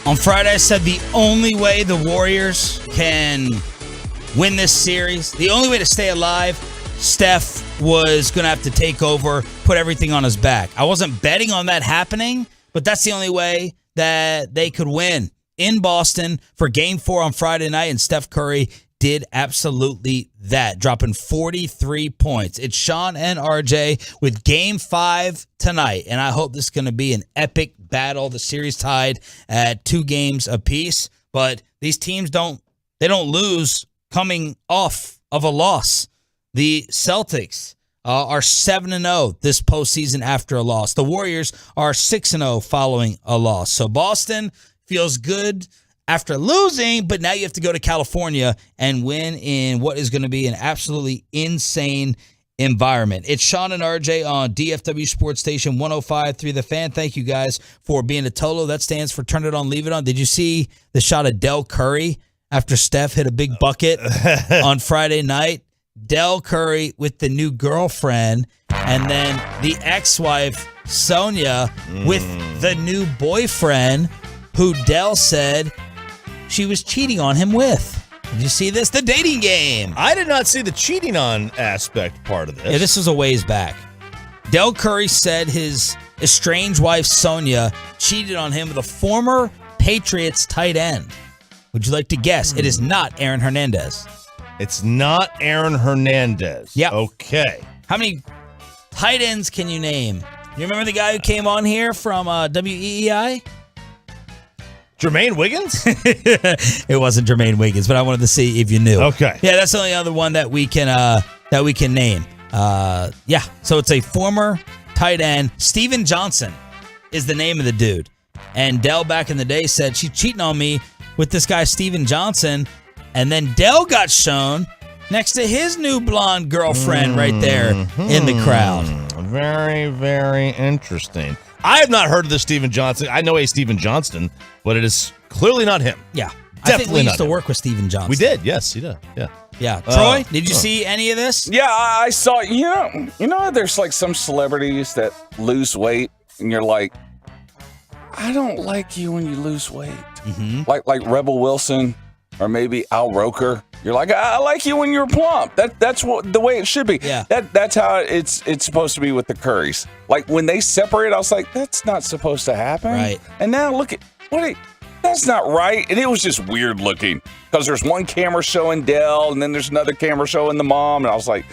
On Friday, I said the only way the Warriors can win this series, the only way to stay alive, Steph was going to have to take over, put everything on his back. I wasn't betting on that happening, but that's the only way that they could win in Boston for Game 4 on Friday night, and Steph Curry did absolutely that, dropping 43 points. It's Sean and RJ with Game 5 tonight, and I hope this is going to be an epic battle. The series tied at 2 games apiece, but these teams don't lose coming off of a loss. The Celtics are 7-0 this postseason after a loss. The Warriors are 6-0 following a loss. So Boston feels good after losing, but now you have to go to California and win in what is going to be an absolutely insane environment. It's Sean and RJ on DFW Sports Station 105.3 The Fan. Thank you guys for being a Tolo. That stands for Turn It On, Leave It On. Did you see the shot of Del Curry after Steph hit a big bucket on Friday night? Del Curry with the new girlfriend, and then the ex-wife, Sonia, with the new boyfriend, who Del said she was cheating on him with. Did you see this? The dating game. I did not see the cheating on aspect part of this. Yeah, this was a ways back. Del Curry said his estranged wife, Sonia, cheated on him with a former Patriots tight end. Would you like to guess? It is not Aaron Hernandez. It's not Aaron Hernandez. Yeah. Okay. How many tight ends can you name? You remember the guy who came on here from WEEI? Jermaine Wiggins? It wasn't Jermaine Wiggins, but I wanted to see if you knew. Okay. Yeah, that's the only other one that we can name. Yeah. So it's a former tight end. Steven Johnson is the name of the dude. And Dell back in the day said she's cheating on me with this guy Steven Johnson. And then Dell got shown next to his new blonde girlfriend right there in the crowd. Very, very interesting. I have not heard of this Steven Johnson. I know a Steven Johnston, but it is clearly not him. Yeah. Definitely I think we used to him. work with Steven Johnson. We did. Yes, he did. Yeah. Yeah. Troy, did you see any of this? Yeah, I saw, you know, there's like some celebrities that lose weight and you're like, I don't like you when you lose weight. Mm-hmm. Like Rebel Wilson or maybe Al Roker. You're like, I like you when you're plump. That's what the way it should be. Yeah. That's how it's supposed to be with the Currys. Like when they separate, I was like, that's not supposed to happen. Right. And now look at that's not right. And it was just weird looking because there's one camera showing Dell and then there's another camera showing the mom. And I was like,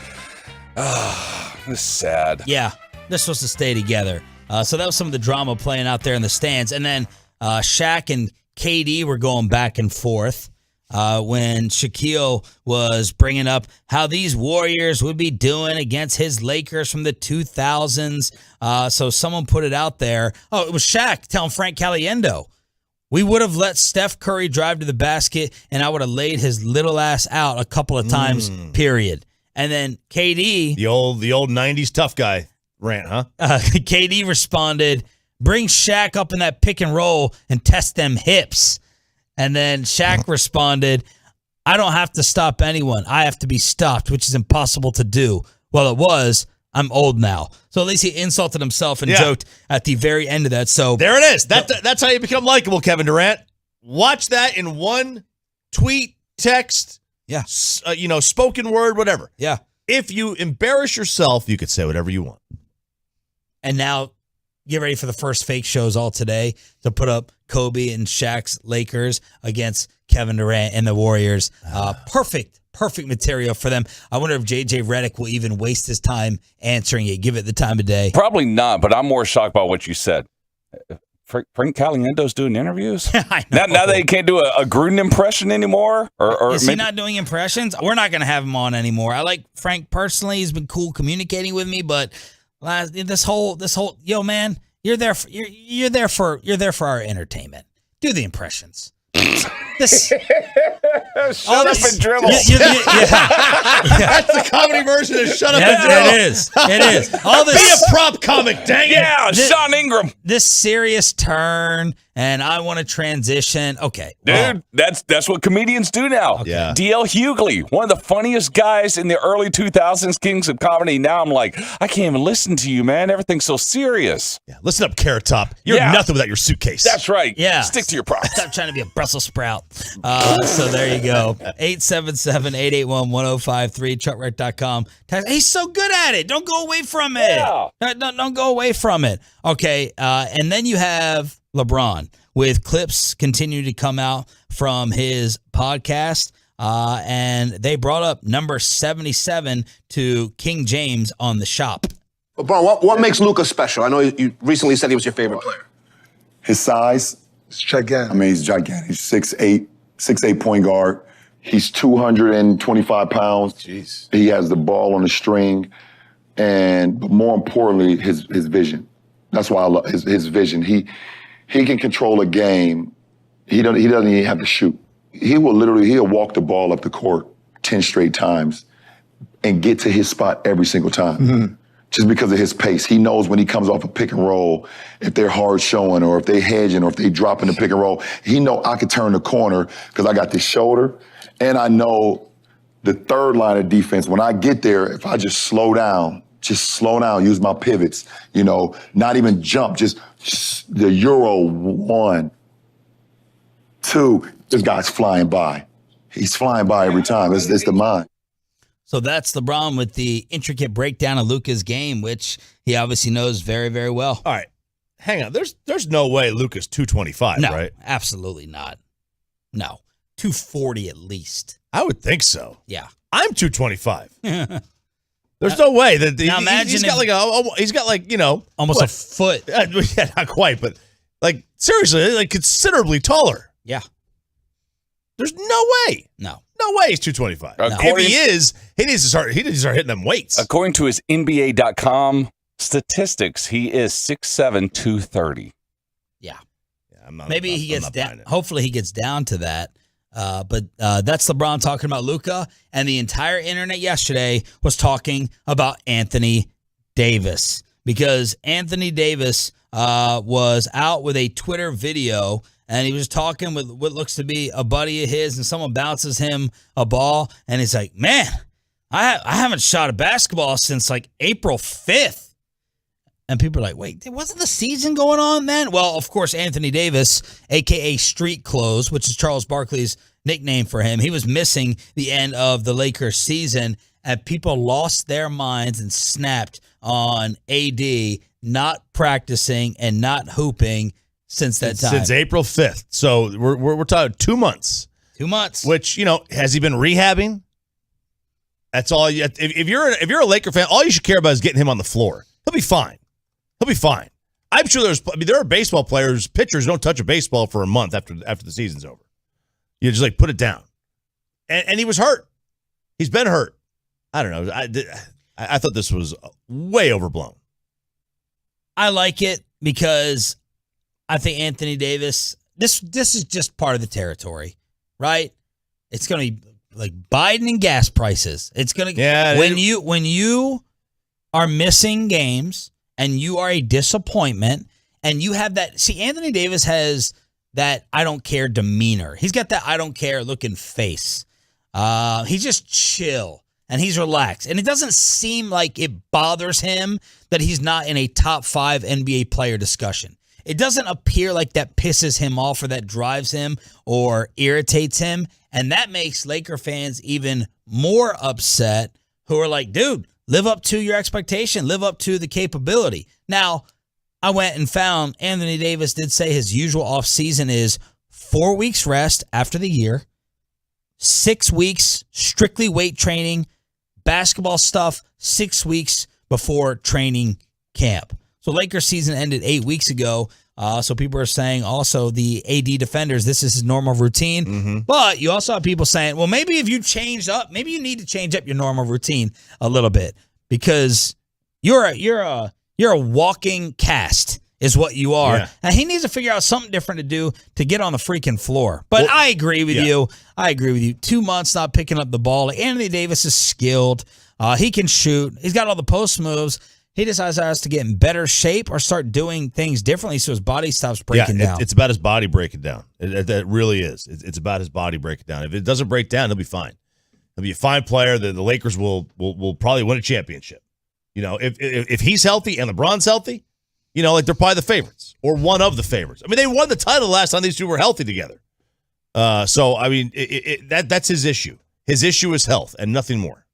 this is sad. Yeah. They're supposed to stay together. So that was some of the drama playing out there in the stands. And then Shaq and KD were going back and forth. When Shaquille was bringing up how these Warriors would be doing against his Lakers from the 2000s. So someone put it out there. Oh, it was Shaq telling Frank Caliendo, we would have let Steph Curry drive to the basket and I would have laid his little ass out a couple of times, period. And then KD. The old 90s tough guy rant, huh? KD responded, bring Shaq up in that pick and roll and test them hips. And then Shaq responded, I don't have to stop anyone. I have to be stopped, which is impossible to do. Well, it was. I'm old now. So at least he insulted himself and joked at the very end of that. So there it is. That's how you become likable, Kevin Durant. Watch that in one tweet, text, spoken word, whatever. Yeah. If you embarrass yourself, you could say whatever you want. And now get ready for the first fake shows all today to put up Kobe and Shaq's Lakers against Kevin Durant and the Warriors. Perfect material for them. I wonder if J.J. Redick will even waste his time answering it. Give it the time of day. Probably not, but I'm more shocked by what you said. Frank Caliendo's doing interviews? I know. Now they can't do a Gruden impression anymore? Or is he not doing impressions? We're not going to have him on anymore. I like Frank personally. He's been cool communicating with me, but this whole yo man, you're there for our entertainment. Do the impressions. Shut up and dribble. That's the comedy version of shut up and dribble. It is. It is. All this, be a prop comic, dang it. Yeah, Sean Ingram. This serious turn, and I want to transition. Okay. Dude, that's what comedians do now. Okay. Yeah. D.L. Hughley, one of the funniest guys in the early 2000s, Kings of Comedy. Now I'm like, I can't even listen to you, man. Everything's so serious. Yeah, listen up, Carrot Top. You're nothing without your suitcase. That's right. Yeah. Stick to your props. Stop trying to be a Brussels sprout. So there you go. 877-881-1053, truckwreck.com. He's so good at it. Don't go away from it. Yeah. Don't go away from it. Okay, and then you have LeBron with clips continue to come out from his podcast. And they brought up number 77 to King James on the shop. LeBron, what makes Luka special? I know you recently said he was your favorite player. His size. It's gigantic. I mean, he's gigantic. He's 6'8" point guard. He's 225 pounds. Jeez. He has the ball on the string. But more importantly, his vision. That's why I love his vision. He can control a game. He doesn't even have to shoot. He'll walk the ball up the court 10 straight times and get to his spot every single time. Mm-hmm. Just because of his pace. He knows when he comes off a pick and roll, if they're hard showing or if they hedging or if they drop in the pick and roll, he know I could turn the corner because I got this shoulder and I know the third line of defense. When I get there, if I just slow down, use my pivots, not even jump, just the Euro 1, 2, this guy's flying by. He's flying by every time. It's the mind. So that's LeBron with the intricate breakdown of Luka's game, which he obviously knows very, very well. All right. Hang on. There's no way Luka's 225, no, right? Absolutely not. No. 240 at least. I would think so. Yeah. I'm 225. There's no way that now imagine he's got almost a foot. Yeah, not quite, but seriously, considerably taller. Yeah. There's no way. No way he's 225. If he is, he needs to start hitting them weights. According to his NBA.com statistics, he is 6'7", 230. Yeah. Maybe he gets down. Hopefully he gets down to that. But that's LeBron talking about Luka, and the entire internet yesterday was talking about Anthony Davis because Anthony Davis was out with a Twitter video. And he was talking with what looks to be a buddy of his, and someone bounces him a ball, and he's like, man, I haven't shot a basketball since April 5th. And people are like, wait, wasn't the season going on then? Well, of course, Anthony Davis, a.k.a. Street Clothes, which is Charles Barkley's nickname for him, he was missing the end of the Lakers season, and people lost their minds and snapped on AD not practicing and not hooping since that time. Since April 5th. So we're talking 2 months. 2 months. Which, has he been rehabbing? That's all. If you're a Laker fan, all you should care about is getting him on the floor. He'll be fine. I'm sure there are baseball players, pitchers don't touch a baseball for a month after the season's over. You just put it down. And he was hurt. He's been hurt. I don't know. I thought this was way overblown. I like it because I think Anthony Davis, this is just part of the territory, right? It's going to be like Biden and gas prices. It's going to when you are missing games and you are a disappointment and you have that. See, Anthony Davis has that I don't care demeanor. He's got that I don't care looking face. He's just chill and he's relaxed. And it doesn't seem like it bothers him that he's not in a top 5 NBA player discussion. It doesn't appear like that pisses him off or that drives him or irritates him. And that makes Laker fans even more upset who are like, dude, live up to your expectation. Live up to the capability. Now, I went and found Anthony Davis did say his usual offseason is 4 weeks rest after the year, 6 weeks strictly weight training, basketball stuff, 6 weeks before training camp. So Lakers season ended 8 weeks ago. So people are saying also the AD defenders, this is his normal routine. Mm-hmm. But you also have people saying, well, maybe if you changed up, maybe you need to change up your normal routine a little bit because you're a walking cast is what you are. Yeah. And he needs to figure out something different to do to get on the freaking floor. But I agree with you. I agree with you. 2 months not picking up the ball. Anthony Davis is skilled. He can shoot. He's got all the post moves. He decides has to get in better shape or start doing things differently so his body stops breaking down. It's about his body breaking down. It really is. It's about his body breaking down. If it doesn't break down, he'll be fine. He'll be a fine player. The Lakers will probably win a championship. You know, if he's healthy and LeBron's healthy, you know, like they're probably the favorites or one of the favorites. I mean, they won the title last time these two were healthy together. So I mean, that's his issue. His issue is health and nothing more.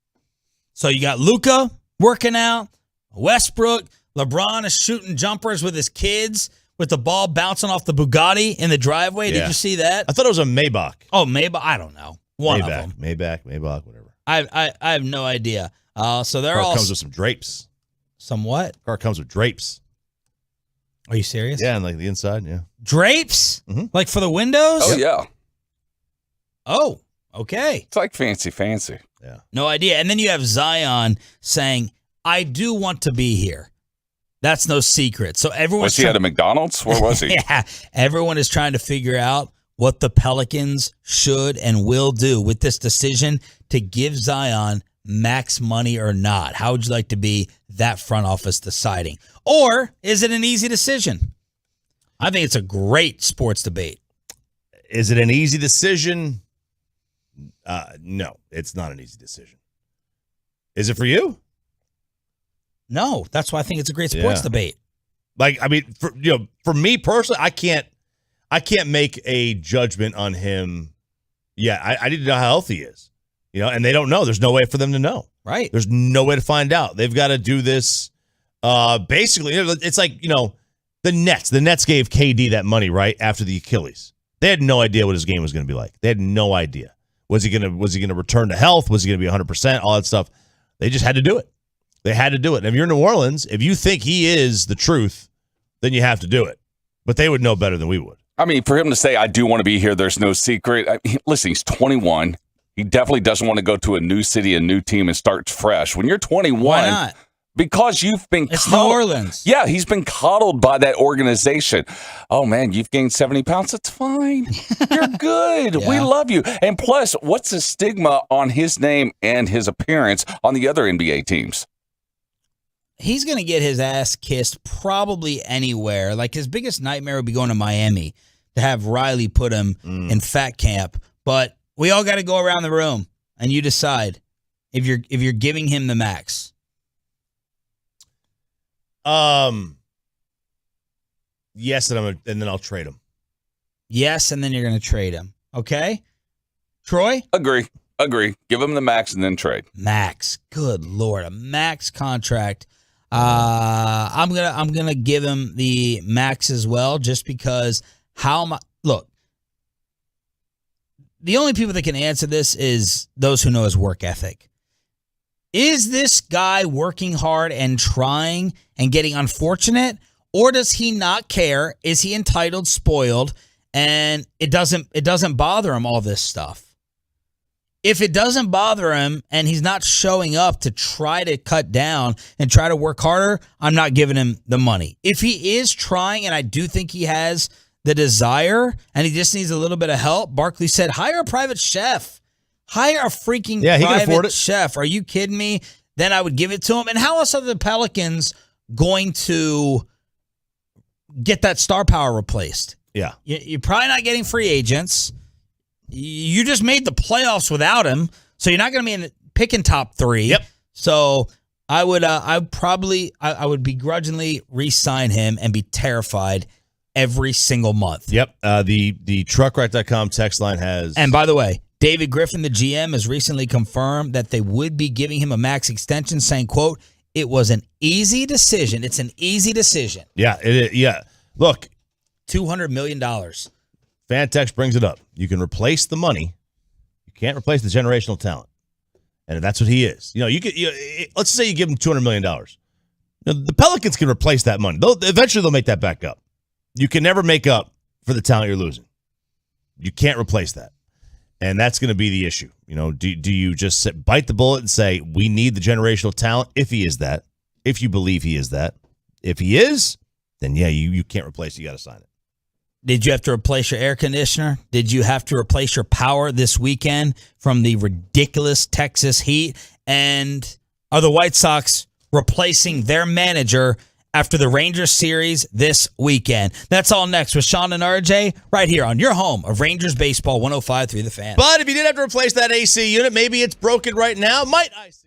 So you got Luka working out, Westbrook, LeBron is shooting jumpers with his kids with the ball bouncing off the Bugatti in the driveway. Did you see that? I thought it was a Maybach. Oh, Maybach. I don't know. One of them. Maybach, whatever. I have no idea. So they're Car all comes with some drapes. Some what? Car comes with drapes. Are you serious? Yeah, and like the inside, yeah. Drapes? Like for the windows? Oh, yeah. Oh, okay. It's like fancy. Yeah. No idea. And then you have Zion saying, I do want to be here. That's no secret. So everyone was he at a McDonald's? Where was he? Yeah. Everyone is trying to figure out what the Pelicans should and will do with this decision to give Zion max money or not. How would you like to be that front office deciding? Or is it an easy decision? I think it's a great sports debate. Is it an easy decision? No, it's not an easy decision. Is it for you? No, that's why I think it's a great sports debate. Like, I mean, for me personally, I can't make a judgment on him. Yeah, I need to know how healthy he is. You know, and they don't know. There's no way for them to know. Right. There's no way to find out. They've got to do this. Basically, it's like, you know, the Nets. The Nets gave KD that money right after the Achilles. They had no idea what his game was going to be like. They had no idea. Was he going to return to health? Was he going to be 100%? All that stuff. They just had to do it. They had to do it. And if you're in New Orleans, if you think he is the truth, then you have to do it. But they would know better than we would. I mean, for him to say, I do want to be here, there's no secret. Listen, he's 21. He definitely doesn't want to go to a new city, a new team, and start fresh. When you're 21, why not? Because you've been It's New Orleans. Yeah, he's been coddled by that organization. Oh, man, you've gained 70 pounds. That's fine. You're good. We love you. And plus, what's the stigma on his name and his appearance on the other NBA teams? He's going to get his ass kissed probably anywhere. Like, his biggest nightmare would be going to Miami to have Riley put him in fat camp. But we all got to go around the room, and you decide if you're giving him the max. Yes, and then I'll trade him. Yes, and then you're going to trade him. Okay? Troy? Agree. Give him the max and then trade. Max. Good Lord. A max contract. I'm gonna give him the max as well, just because look, the only people that can answer this is those who know his work ethic. Is this guy working hard and trying and getting unfortunate, or does he not care? Is he entitled, spoiled, and it doesn't bother him, all this stuff? If it doesn't bother him and he's not showing up to try to cut down and try to work harder, I'm not giving him the money. If he is trying, and I do think he has the desire, and he just needs a little bit of help, Barkley said, hire a private chef. Hire a freaking he can afford private it. chef. Are you kidding me? Then I would give it to him. And how else are the Pelicans going to get that star power replaced? Yeah. You're probably not getting free agents. You just made the playoffs without him, so you're not going to be in the picking top 3. Yep. So I would begrudgingly re-sign him and be terrified every single month. Yep. The truckrack.com text line has. And by the way, David Griffin, the GM, has recently confirmed that they would be giving him a max extension, saying, quote, it was an easy decision. It's an easy decision. Yeah. Yeah. Look, $200 million. Fantex brings it up. You can replace the money. You can't replace the generational talent. And that's what he is. You know, let's say you give him $200 million. Now, the Pelicans can replace that money. Eventually they'll make that back up. You can never make up for the talent you're losing. You can't replace that. And that's going to be the issue. You know, do you just bite the bullet and say, we need the generational talent if he is that, if you believe he is that. If he is, then yeah, you can't replace it. You got to sign it. Did you have to replace your air conditioner? Did you have to replace your power this weekend from the ridiculous Texas heat? And are the White Sox replacing their manager after the Rangers series this weekend? That's all next with Sean and RJ right here on your home of Rangers baseball, 105.3 The Fan. But if you did have to replace that AC unit, maybe it's broken right now. Might I see?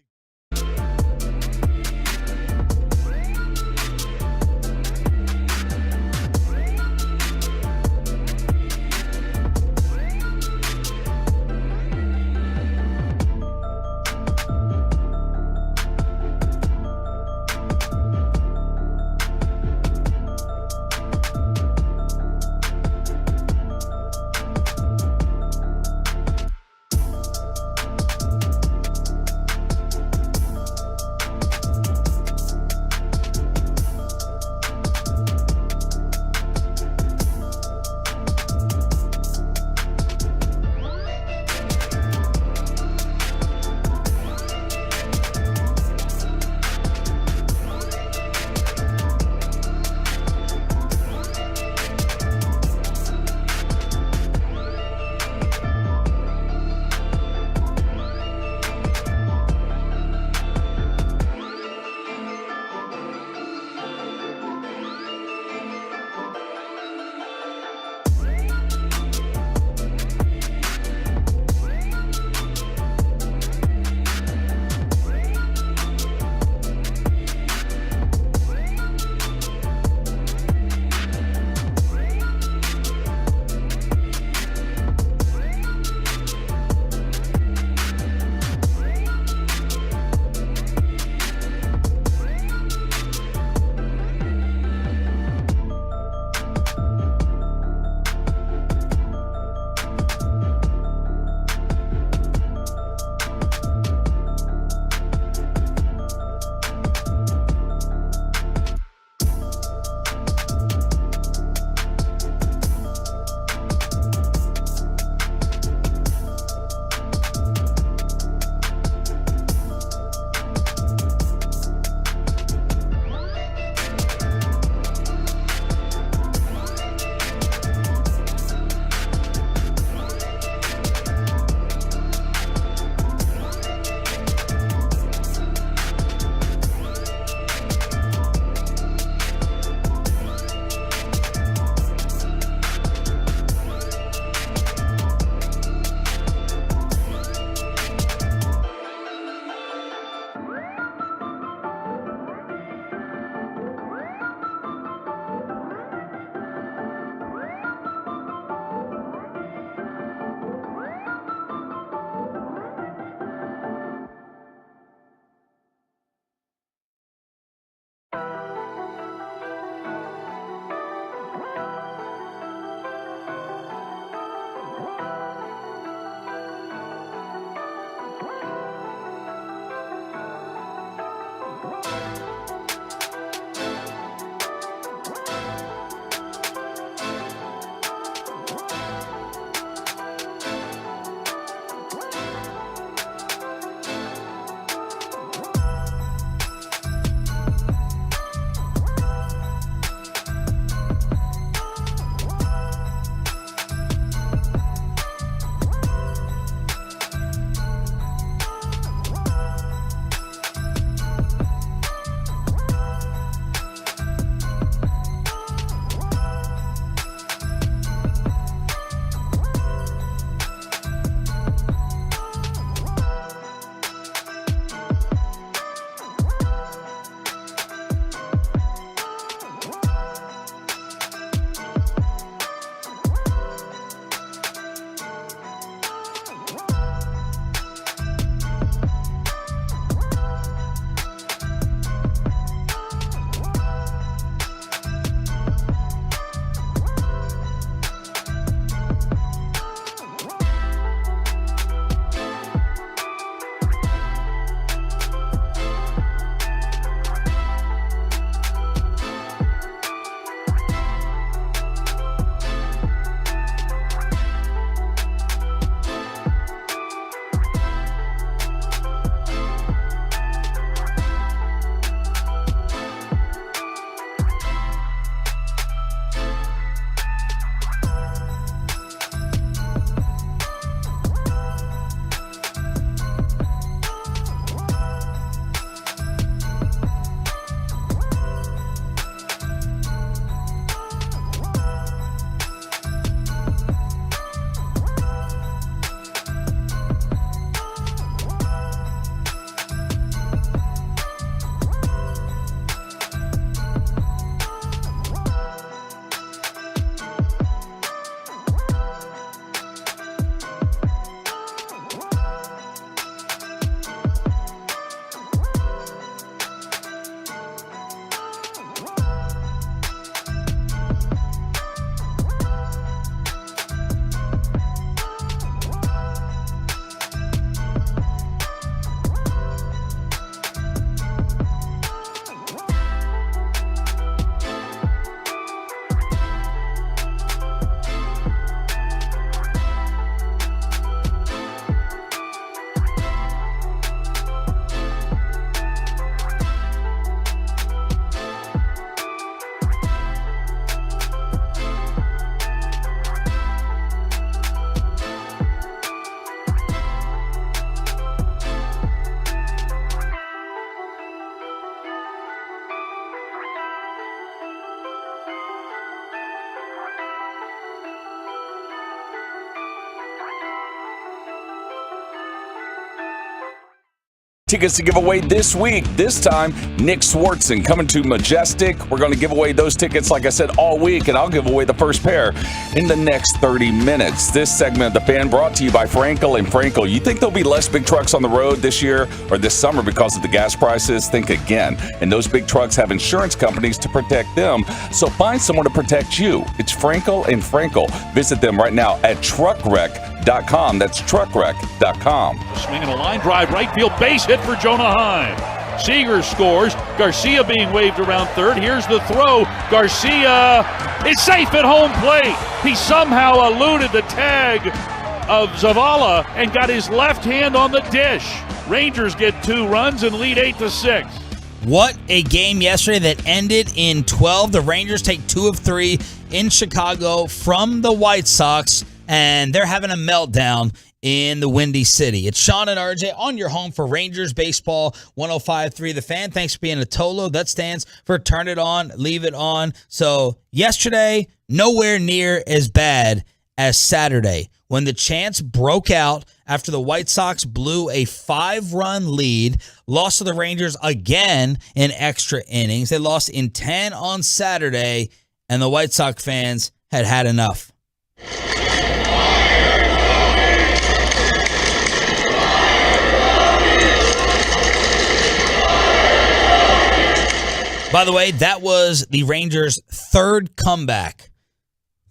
Tickets to give away this week. This time, Nick Swartzen coming to Majestic. We're going to give away those tickets, like I said, all week, and I'll give away the first pair in the next 30 minutes. This segment of The Fan brought to you by Frankel & Frankel. You think there'll be less big trucks on the road this year or this summer because of the gas prices? Think again. And those big trucks have insurance companies to protect them, so find someone to protect you. It's Frankel & Frankel. Visit them right now at truckwreck.com. That's truckwreck.com. Swinging a line drive, right field, base hit for Jonah Heim. Seager scores. Garcia being waved around third. Here's the throw. Garcia is safe at home plate. He somehow eluded the tag of Zavala and got his left hand on the dish. Rangers get 2 runs and lead 8-6. What a game yesterday that ended in 12. The Rangers take 2 of 3 in Chicago from the White Sox, and they're having a meltdown in the Windy City. It's Sean and RJ on your home for Rangers baseball, 105.3 The Fan. Thanks for being a Tolo. That stands for turn it on, leave it on. So yesterday, nowhere near as bad as Saturday, when the chants broke out after the White Sox blew a 5-run lead, lost to the Rangers again in extra innings. They lost in 10 on Saturday, and the White Sox fans had had enough. By the way, that was the Rangers' 3rd comeback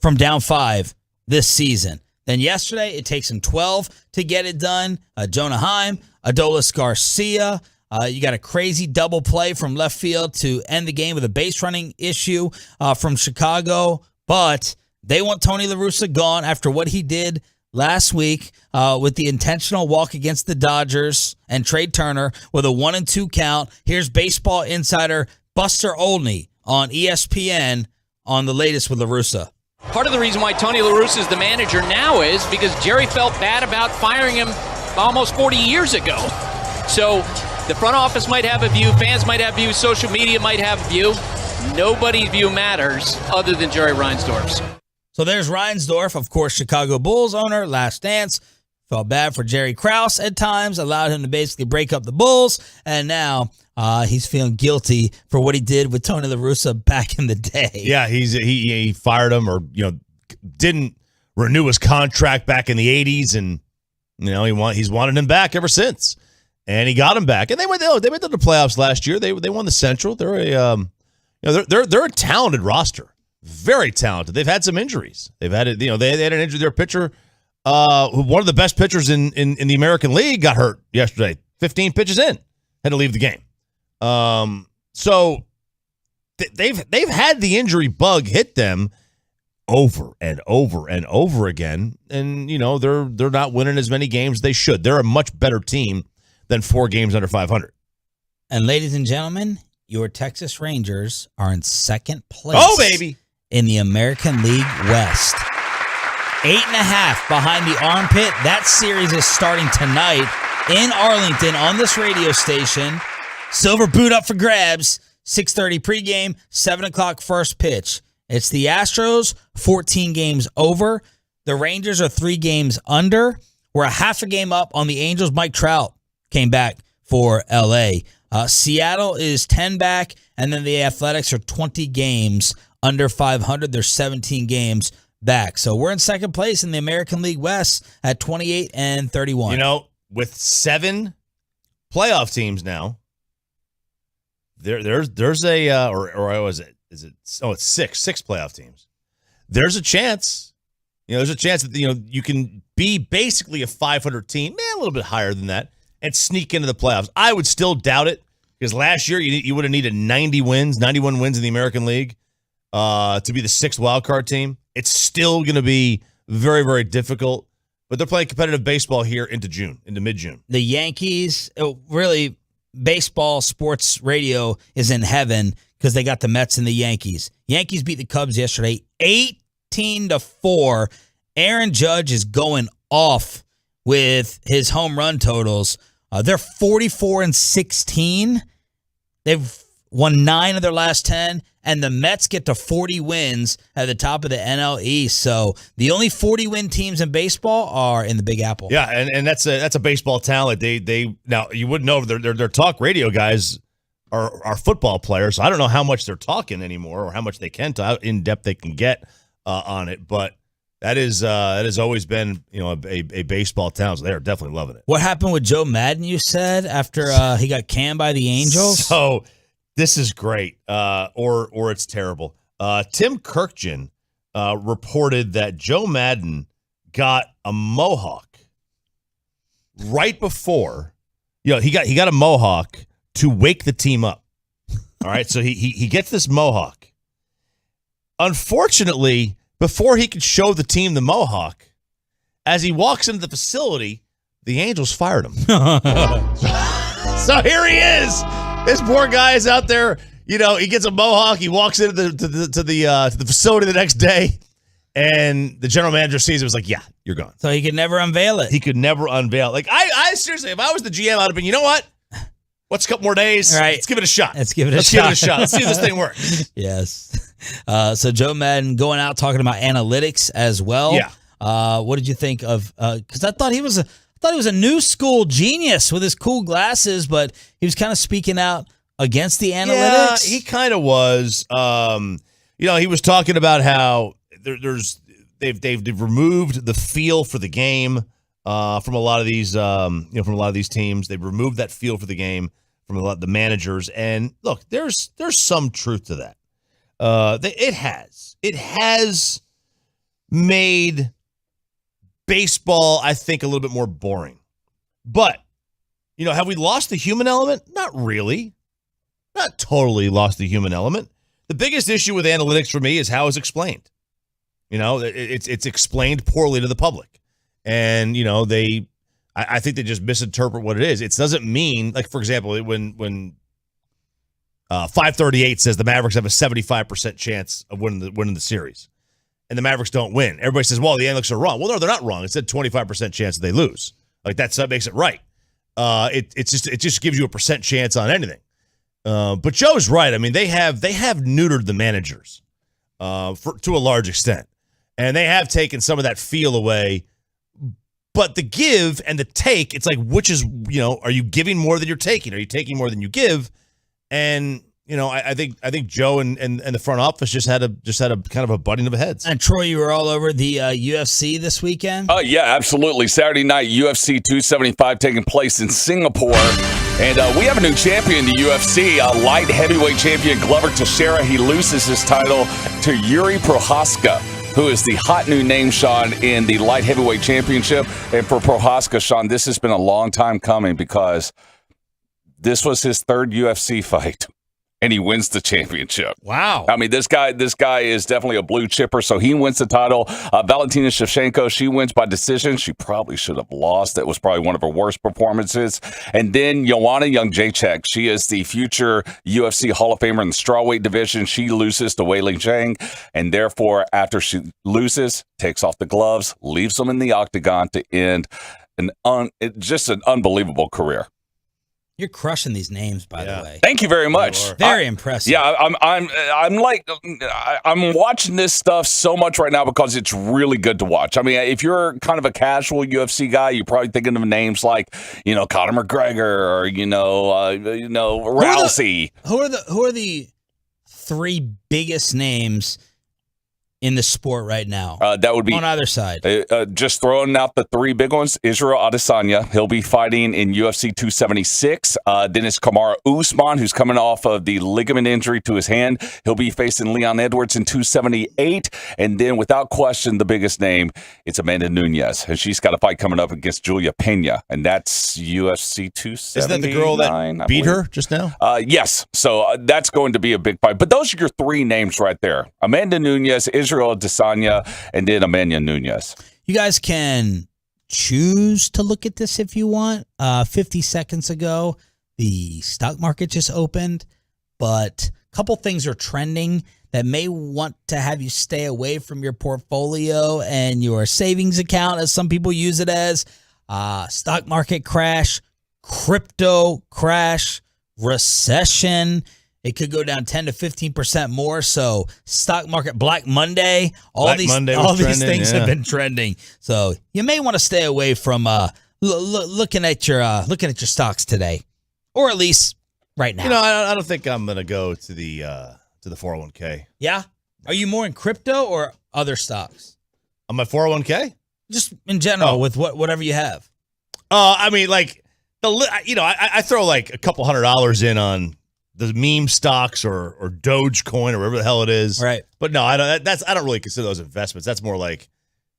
from down 5 this season. Then yesterday, it takes them 12 to get it done. Jonah Heim, Adolis Garcia. You got a crazy double play from left field to end the game with a base running issue from Chicago. But they want Tony La Russa gone after what he did last week with the intentional walk against the Dodgers and Trey Turner with a 1-2 count. Here's Baseball Insider Buster Olney on ESPN on the latest with La Russa. Part of the reason why Tony La Russa is the manager now is because Jerry felt bad about firing him almost 40 years ago. So the front office might have a view, fans might have views, social media might have a view. Nobody's view matters other than Jerry Reinsdorf's. So there's Reinsdorf, of course, Chicago Bulls owner, last dance. Felt bad for Jerry Krause at times, allowed him to basically break up the Bulls, and now he's feeling guilty for what he did with Tony La Russa back in the day. Yeah, he fired him, or didn't renew his contract back in the 80s, and he's wanted him back ever since, and he got him back. And they went to the playoffs last year. They won the Central. They're they're a talented roster, very talented. They've had some injuries. They've had they had an injury. Their pitcher, one of the best pitchers in the American League, got hurt yesterday. 15 pitches in, had to leave the game. So they've had the injury bug hit them over and over and over again, and they're not winning as many games as they should. They're a much better team than 4 games under 500. And ladies and gentlemen, your Texas Rangers are in 2nd place. Oh, baby! In the American League West. 8.5 behind the armpit. That series is starting tonight in Arlington on this radio station. Silver boot up for grabs. 6:30 pregame, 7 o'clock first pitch. It's the Astros, 14 games over. The Rangers are 3 games under. We're a half a game up on the Angels. Mike Trout came back for L.A. Seattle is 10 back, and then the Athletics are 20 games under 500. They're 17 games back. So we're in 2nd place in the American League West at 28-31. With 7 playoff teams now, there's a or was it? Is it? Oh, it's 6 playoff teams. There's a chance. There's a chance that you can be basically a 500 team, a little bit higher than that, and sneak into the playoffs. I would still doubt it, because last year you would have needed 91 wins in the American League to be the 6th wild card team. It's still going to be very, very difficult, but they're playing competitive baseball here into mid-June. The Yankees, really, baseball sports radio is in heaven because they got the Mets and the Yankees. Yankees beat the Cubs yesterday 18-4. Aaron Judge is going off with his home run totals. They're 44-16. They've won 9 of their last 10, and the Mets get to 40 wins at the top of the NL East. So the only 40-win teams in baseball are in the Big Apple. Yeah, and that's a baseball talent. They now you wouldn't know their talk radio guys are football players. So I don't know how much they're talking anymore or how much they can how in depth they can get on it, but that has always been a baseball talent. So they're definitely loving it. What happened with Joe Madden? You said after he got canned by the Angels. So this is great, or it's terrible. Tim Kirkjian reported that Joe Madden got a mohawk right before. He got a mohawk to wake the team up. All right, so he gets this mohawk. Unfortunately, before he could show the team the mohawk, as he walks into the facility, the Angels fired him. So here he is. This poor guy is out there. He gets a mohawk. He walks into the facility the next day, and the general manager sees it. Was like, "Yeah, you're gone." So he could never unveil it. He could never unveil it. Like I seriously, if I was the GM, I'd have been. You know what? What's a couple more days? Right. Let's give it a shot. Let's give it a shot. Let's see if this thing works. Yes. So Joe Madden going out talking about analytics as well. Yeah. What did you think of? Because I thought he was a new school genius with his cool glasses, but he was kind of speaking out against the analytics. Yeah, he kind of was. He was talking about how they've removed the feel for the game from a lot of these teams. They've removed that feel for the game from a lot of the managers. And look, there's some truth to that. It has made baseball, I think, a little bit more boring. But, have we lost the human element? Not really. Not totally lost the human element. The biggest issue with analytics for me is how it's explained. It's explained poorly to the public. And, I think they just misinterpret what it is. It doesn't mean, like, for example, when 538 says the Mavericks have a 75% chance of winning the series, and the Mavericks don't win, everybody says, well, the analytics are wrong. Well, no, they're not wrong. It said 25% chance that they lose. Like, that makes it right. It just gives you a percent chance on anything. But Joe's right. I mean, they have neutered the managers to a large extent, and they have taken some of that feel away. But the give and the take, it's like, which is, are you giving more than you're taking? Are you taking more than you give? And, I think Joe and the front office just had a kind of a butting of heads. And Troy, you were all over the UFC this weekend? Yeah, absolutely. Saturday night, UFC 275 taking place in Singapore. And we have a new champion in the UFC, light heavyweight champion Glover Teixeira. He loses his title to Yuri Prochazka, who is the hot new name, Sean, in the light heavyweight championship. And for Prochazka, Sean, this has been a long time coming because this was his third UFC fight, and he wins the championship. Wow. I mean, this guy is definitely a blue chipper, so he wins the title. Valentina Shevchenko, she wins by decision. She probably should have lost. That was probably one of her worst performances. And then Joanna Jędrzejczyk, she is the future UFC Hall of Famer in the strawweight division. She loses to Weili Zhang, and therefore, after she loses, takes off the gloves, leaves them in the octagon to end just an unbelievable career. You're crushing these names, by the way. Thank you very much. Very impressive. Yeah, I'm watching this stuff so much right now because it's really good to watch. I mean, if you're kind of a casual UFC guy, you're probably thinking of names like, Conor McGregor or Rousey. Who are the 3 biggest names in the sport right now? That would be on either side. Just throwing out the 3 big ones. Israel Adesanya, he'll be fighting in UFC 276. Then it's Kamaru Usman, who's coming off of the ligament injury to his hand. He'll be facing Leon Edwards in 278. And then, without question, the biggest name, it's Amanda Nunes, and she's got a fight coming up against Julia Pena, and that's UFC 279. Isn't that the girl that beat her just now? Yes. So that's going to be a big fight. But those are your 3 names right there: Amanda Nunes, Israel Adesanya, and then Amanda Nunes. You guys can choose to look at this if you want. 50 seconds ago, the stock market just opened, but a couple things are trending that may want to have you stay away from your portfolio and your savings account, as some people use it as. Stock market crash, crypto crash, recession. It could go down 10 to 15% more. So stock market Black Monday, all these things have been trending. So you may want to stay away from looking at your stocks today, or at least right now. I don't think I'm gonna go to the 401k. Yeah, are you more in crypto or other stocks? On my 401k, just in general with whatever you have. I mean, like I throw like a couple $100 in on the meme stocks or Dogecoin or whatever the hell it is. Right. But no, I don't really consider those investments. That's more like,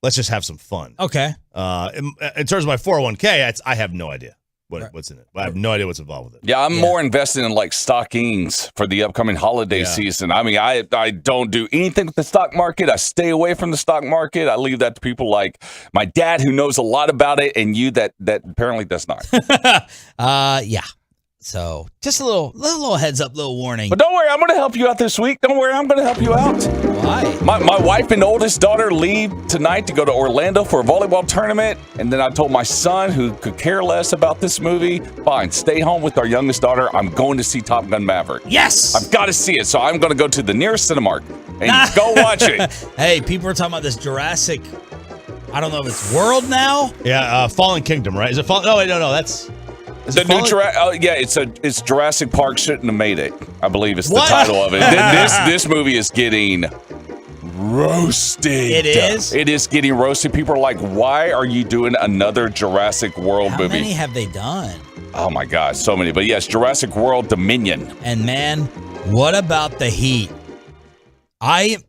let's just have some fun. Okay. In terms of my 401k, I have no idea what's in it. I have no idea what's involved with it. Yeah, I'm more invested in like stockings for the upcoming holiday season. I mean, I don't do anything with the stock market. I stay away from the stock market. I leave that to people like my dad, who knows a lot about it, and you that apparently does not. Yeah. So just a little heads up, little warning. But don't worry, I'm going to help you out this week. Don't worry, I'm going to help you out. Why? My wife and oldest daughter leave tonight to go to Orlando for a volleyball tournament. And then I told my son, who could care less about this movie, fine, stay home with our youngest daughter. I'm going to see Top Gun Maverick. Yes! I've got to see it. So I'm going to go to the nearest Cinemark and go watch it. Hey, people are talking about this Jurassic, I don't know if it's World now? Yeah, Fallen Kingdom, right? Is it Fallen? No, wait, no, that's... The new it's Jurassic Park shouldn't have made it. I believe it's the What? title of it. This movie is getting roasted. It is? It is getting roasted. People are like, why are you doing another Jurassic World How movie? many have they done? Oh my God, so many. But yes, Jurassic World Dominion. And man, what about the heat? I'm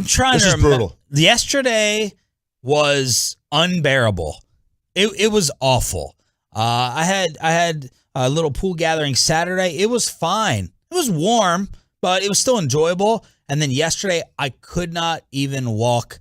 trying to remember. Brutal. Yesterday was unbearable. It was awful. I had a little pool gathering Saturday. It was fine. It was warm, but it was still enjoyable. And then yesterday, I could not even walk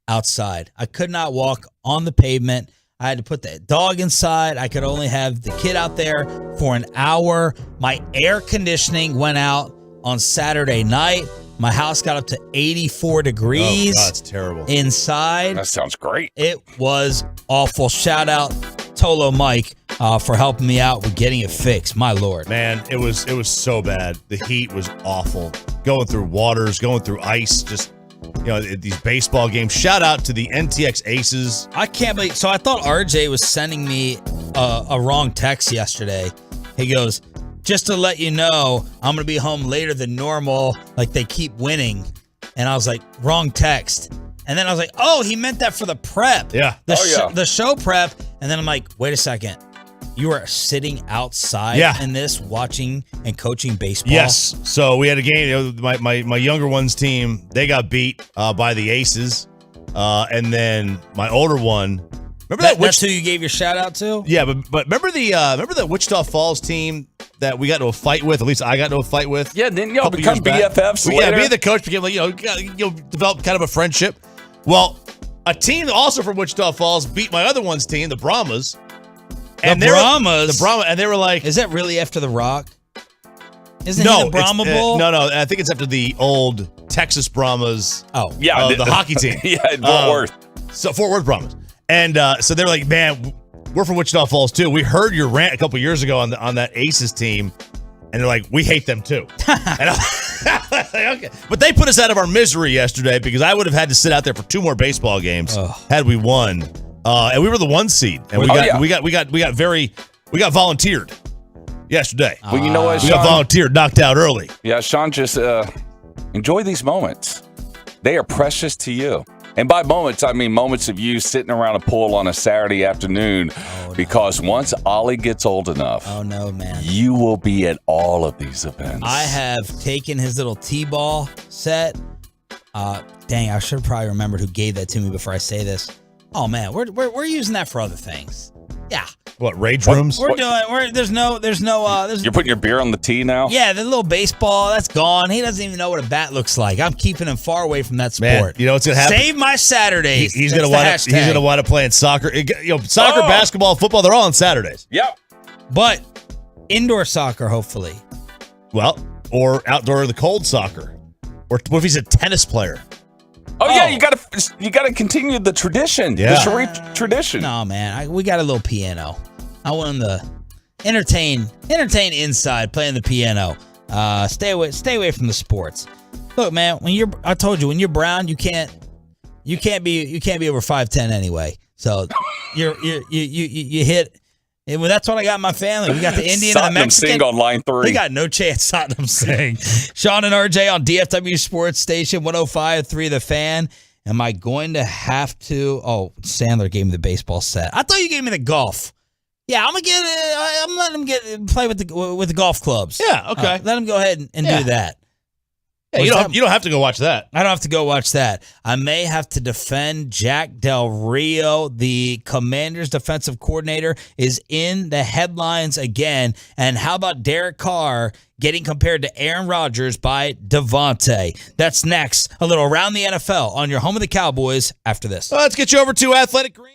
outside. I could not walk on the pavement. I had to put the dog inside. I could only have the kid out there for an hour. My air conditioning went out on Saturday night. My house got up to 84 degrees. Oh, God, it's terrible. Inside. That sounds great. It was awful. Shout out Tolo Mike for helping me out with getting it fixed. My Lord. Man, it was so bad. The heat was awful. Going through waters, going through ice, just, these baseball games. Shout out to the NTX Aces. I can't believe. So I thought RJ was sending me a wrong text yesterday. He goes, just to let you know, I'm going to be home later than normal. Like, they keep winning. And I was like, wrong text. And then I was like, oh, he meant that for the prep. Yeah. The show prep. And then I'm like, wait a second. You are sitting outside in this, watching and coaching baseball? Yes. So we had a game. My younger one's team, they got beat by the Aces. And then my older one, that's who you gave your shout out to? Yeah, but remember the Wichita Falls team that we got into a fight with? At least I got into a fight with. Yeah, didn't y'all become BFFs later? Yeah, me and the coach became like, developed kind of a friendship. Well, a team also from Wichita Falls beat my other one's team, the Brahmas. And the Brahmas? And they were like... Is that really after the Rock? Isn't he the Brahma Bowl? No, I think it's after the old Texas Brahmas. Oh. Yeah. The hockey team. Yeah, in Fort Worth. So Fort Worth Brahmas. And so they're like, man, we're from Wichita Falls too. We heard your rant a couple years ago on that Aces team. And they're like, we hate them too. And okay. But they put us out of our misery yesterday because I would have had to sit out there for 2 more baseball games had we won. And we were the 1 seed. And we got volunteered yesterday. Well, you know what, we got volunteered, knocked out early. Yeah, Sean, just enjoy these moments. They are precious to you. And by moments, I mean moments of you sitting around a pool on a Saturday afternoon, because once Ollie gets old enough, you will be at all of these events. I have taken his little T-ball set. Dang, I should have probably remembered who gave that to me before I say this. Oh man, we're using that for other things. Yeah. What, rage rooms? You're putting your beer on the tee now? Yeah, the little baseball, that's gone. He doesn't even know what a bat looks like. I'm keeping him far away from that sport. Man, you know what's gonna happen? Save my Saturdays. He's gonna wind up playing soccer. Soccer, basketball, football, they're all on Saturdays. Yep. But indoor soccer, hopefully. Well, or outdoor the cold soccer. Or what if he's a tennis player? Yeah, you gotta continue the tradition, the Sharif tradition. No, man, we got a little piano. I want him to entertain inside playing the piano. Stay away from the sports. Look, man, I told you, when you're brown, you can't be over 5'10" anyway. So you hit. Well, that's what I got in my family. We got the Indian and the Mexican. Singh on line 3. They got no chance. Satnam Singh. Sean and RJ on DFW Sports Station 105.3 The Fan. Am I going to have to? Oh, Sandler gave me the baseball set. I thought you gave me the golf. Yeah, I'm letting him play with the golf clubs. Yeah, okay. Let him go ahead and do that. Yeah, you don't have to go watch that. I don't have to go watch that. I may have to defend Jack Del Rio. The Commanders' defensive coordinator is in the headlines again. And how about Derek Carr getting compared to Aaron Rodgers by Devontae? That's next. A little Around the NFL on your home of the Cowboys after this. Well, let's get you over to Athletic Green.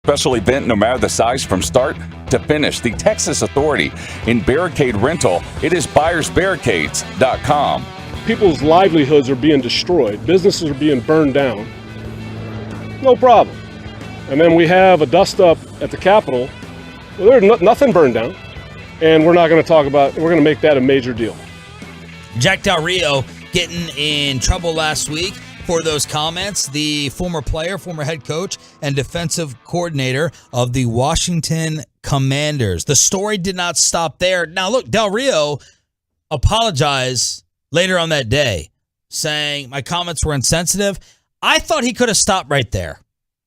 Special event, no matter the size, from start to finish. The Texas Authority in barricade rental. It is buyersbarricades.com. People's livelihoods are being destroyed. Businesses are being burned down. No problem. And then we have a dust-up at the Capitol. Well, there's nothing burned down. And we're not going to talk about, we're going to make that a major deal. Jack Del Rio getting in trouble last week for those comments. The former player, former head coach, and defensive coordinator of the Washington Commanders. The story did not stop there. Now, look, Del Rio apologized later on that day, saying my comments were insensitive. I thought he could have stopped right there.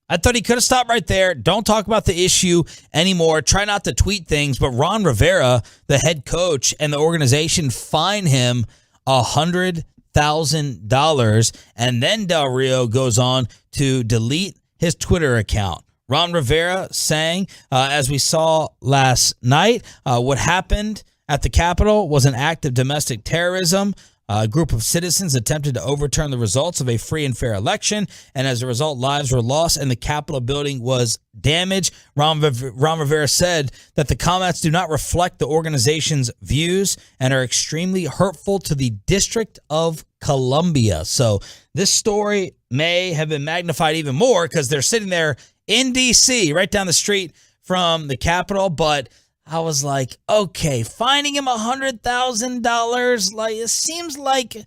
Don't talk about the issue anymore. Try not to tweet things. But Ron Rivera, the head coach, and the organization fine him $100,000. And then Del Rio goes on to delete his Twitter account. Ron Rivera saying, as we saw last night, what happened at the Capitol was an act of domestic terrorism. A group of citizens attempted to overturn the results of a free and fair election, and as a result, lives were lost and the Capitol building was damaged. Ron Rivera said that the comments do not reflect the organization's views and are extremely hurtful to the District of Columbia. So this story may have been magnified even more because they're sitting there in D.C., right down the street from the Capitol, but I was like, okay, fining him $100,000, like it seems like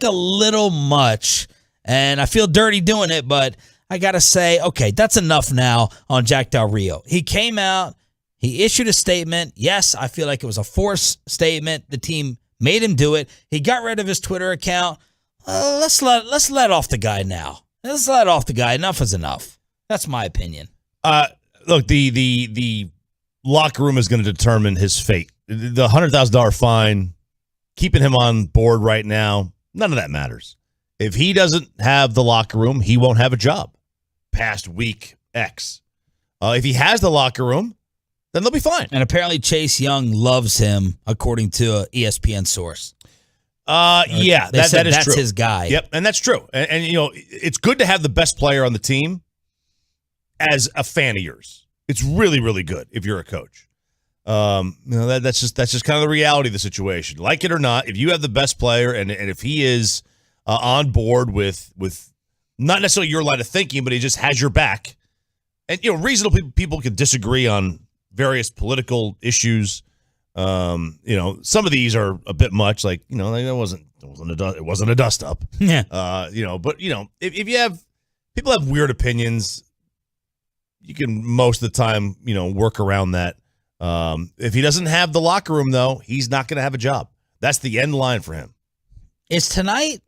a little much, and I feel dirty doing it, but I gotta say, okay, that's enough now on Jack Del Rio. He came out, he issued a statement. Yes, I feel like it was a forced statement. The team made him do it. He got rid of his Twitter account. Let's let off the guy now. Let's let off the guy. Enough is enough. That's my opinion. Look, the locker room is going to determine his fate. The $100,000 fine, keeping him on board right now, none of that matters. If he doesn't have the locker room, he won't have a job past week X. If he has the locker room, then they'll be fine. And apparently Chase Young loves him, according to an ESPN source. Yeah, that is true. That's his guy. Yep, and that's true. And you know, it's good to have the best player on the team as a fan of yours. It's really, really good if you're a coach. That's just kind of the reality of the situation. Like it or not, if you have the best player and if he is on board with not necessarily your line of thinking, but he just has your back, and you know, reasonable people can disagree on various political issues. You know, some of these are a bit much. Like, you know, it wasn't a dust up. Yeah. You know, but you know, if you have people have weird opinions, you can most of the time, you know, work around that. If he doesn't have the locker room, though, he's not going to have a job. That's the end line for him. Is tonight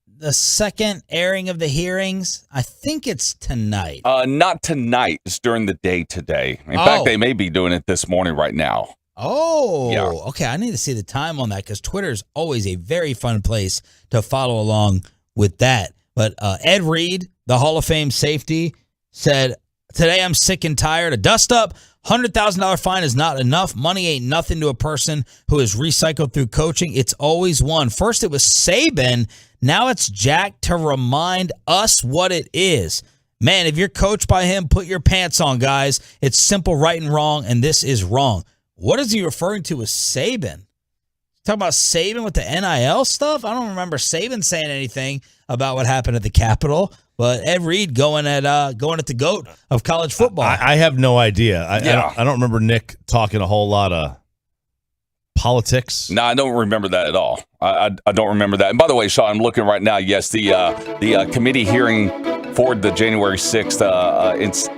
the second airing of the hearings? I think it's tonight. Not tonight. It's during the day today. In fact, they may be doing it this morning right now. Oh, yeah. Okay. I need to see the time on that because Twitter is always a very fun place to follow along with that. But Ed Reed, the Hall of Fame safety, said, today I'm sick and tired of dust up. $100,000 fine is not enough. Money ain't nothing to a person who is recycled through coaching. It's always one. First it was Saban. Now it's Jack to remind us what it is. Man, if you're coached by him, put your pants on, guys. It's simple right and wrong, and this is wrong. What is he referring to as Saban? Talking about Saban with the NIL stuff? I don't remember Saban saying anything about what happened at the Capitol. But Ed Reed going at the GOAT of college football. I have no idea. I don't remember Nick talking a whole lot of politics. No, I don't remember that at all. I don't remember that. And by the way, Sean, I'm looking right now. Yes, the committee hearing for the January 6th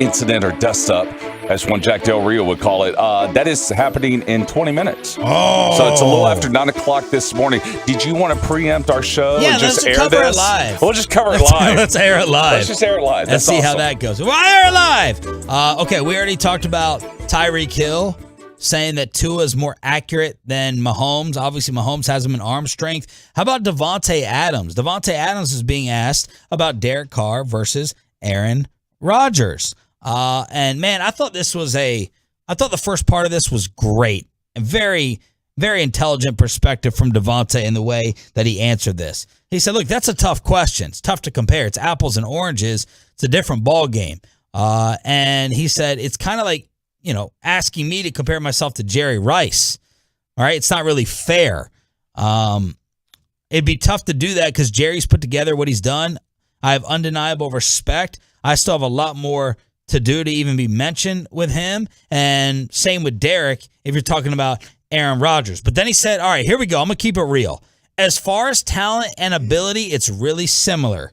incident or dust up, as one Jack Del Rio would call it, that is happening in 20 minutes. Oh. So it's a little after 9 o'clock this morning. Did you want to preempt our show and just air cover this? It live. We'll just cover it live. Let's air it live. Let's just air it live. Let's That's see how awesome. that goes. We'll air it live. Okay, we already talked about Tyreek Hill saying that Tua is more accurate than Mahomes. Obviously, Mahomes has him in arm strength. How about Devontae Adams? Devontae Adams is being asked about Derek Carr versus Aaron Rodgers. And man, I thought the first part of this was great and very, very intelligent perspective from Devontae in the way that he answered this. He said, look, that's a tough question. It's tough to compare. It's apples and oranges. It's a different ball game. And he said, it's kind of like, asking me to compare myself to Jerry Rice. All right. It's not really fair. It'd be tough to do that because Jerry's put together what he's done. I have undeniable respect. I still have a lot more to do to even be mentioned with him. And same with Derek if you're talking about Aaron Rodgers. But then he said, all right, here we go. I'm going to keep it real. As far as talent and ability, it's really similar.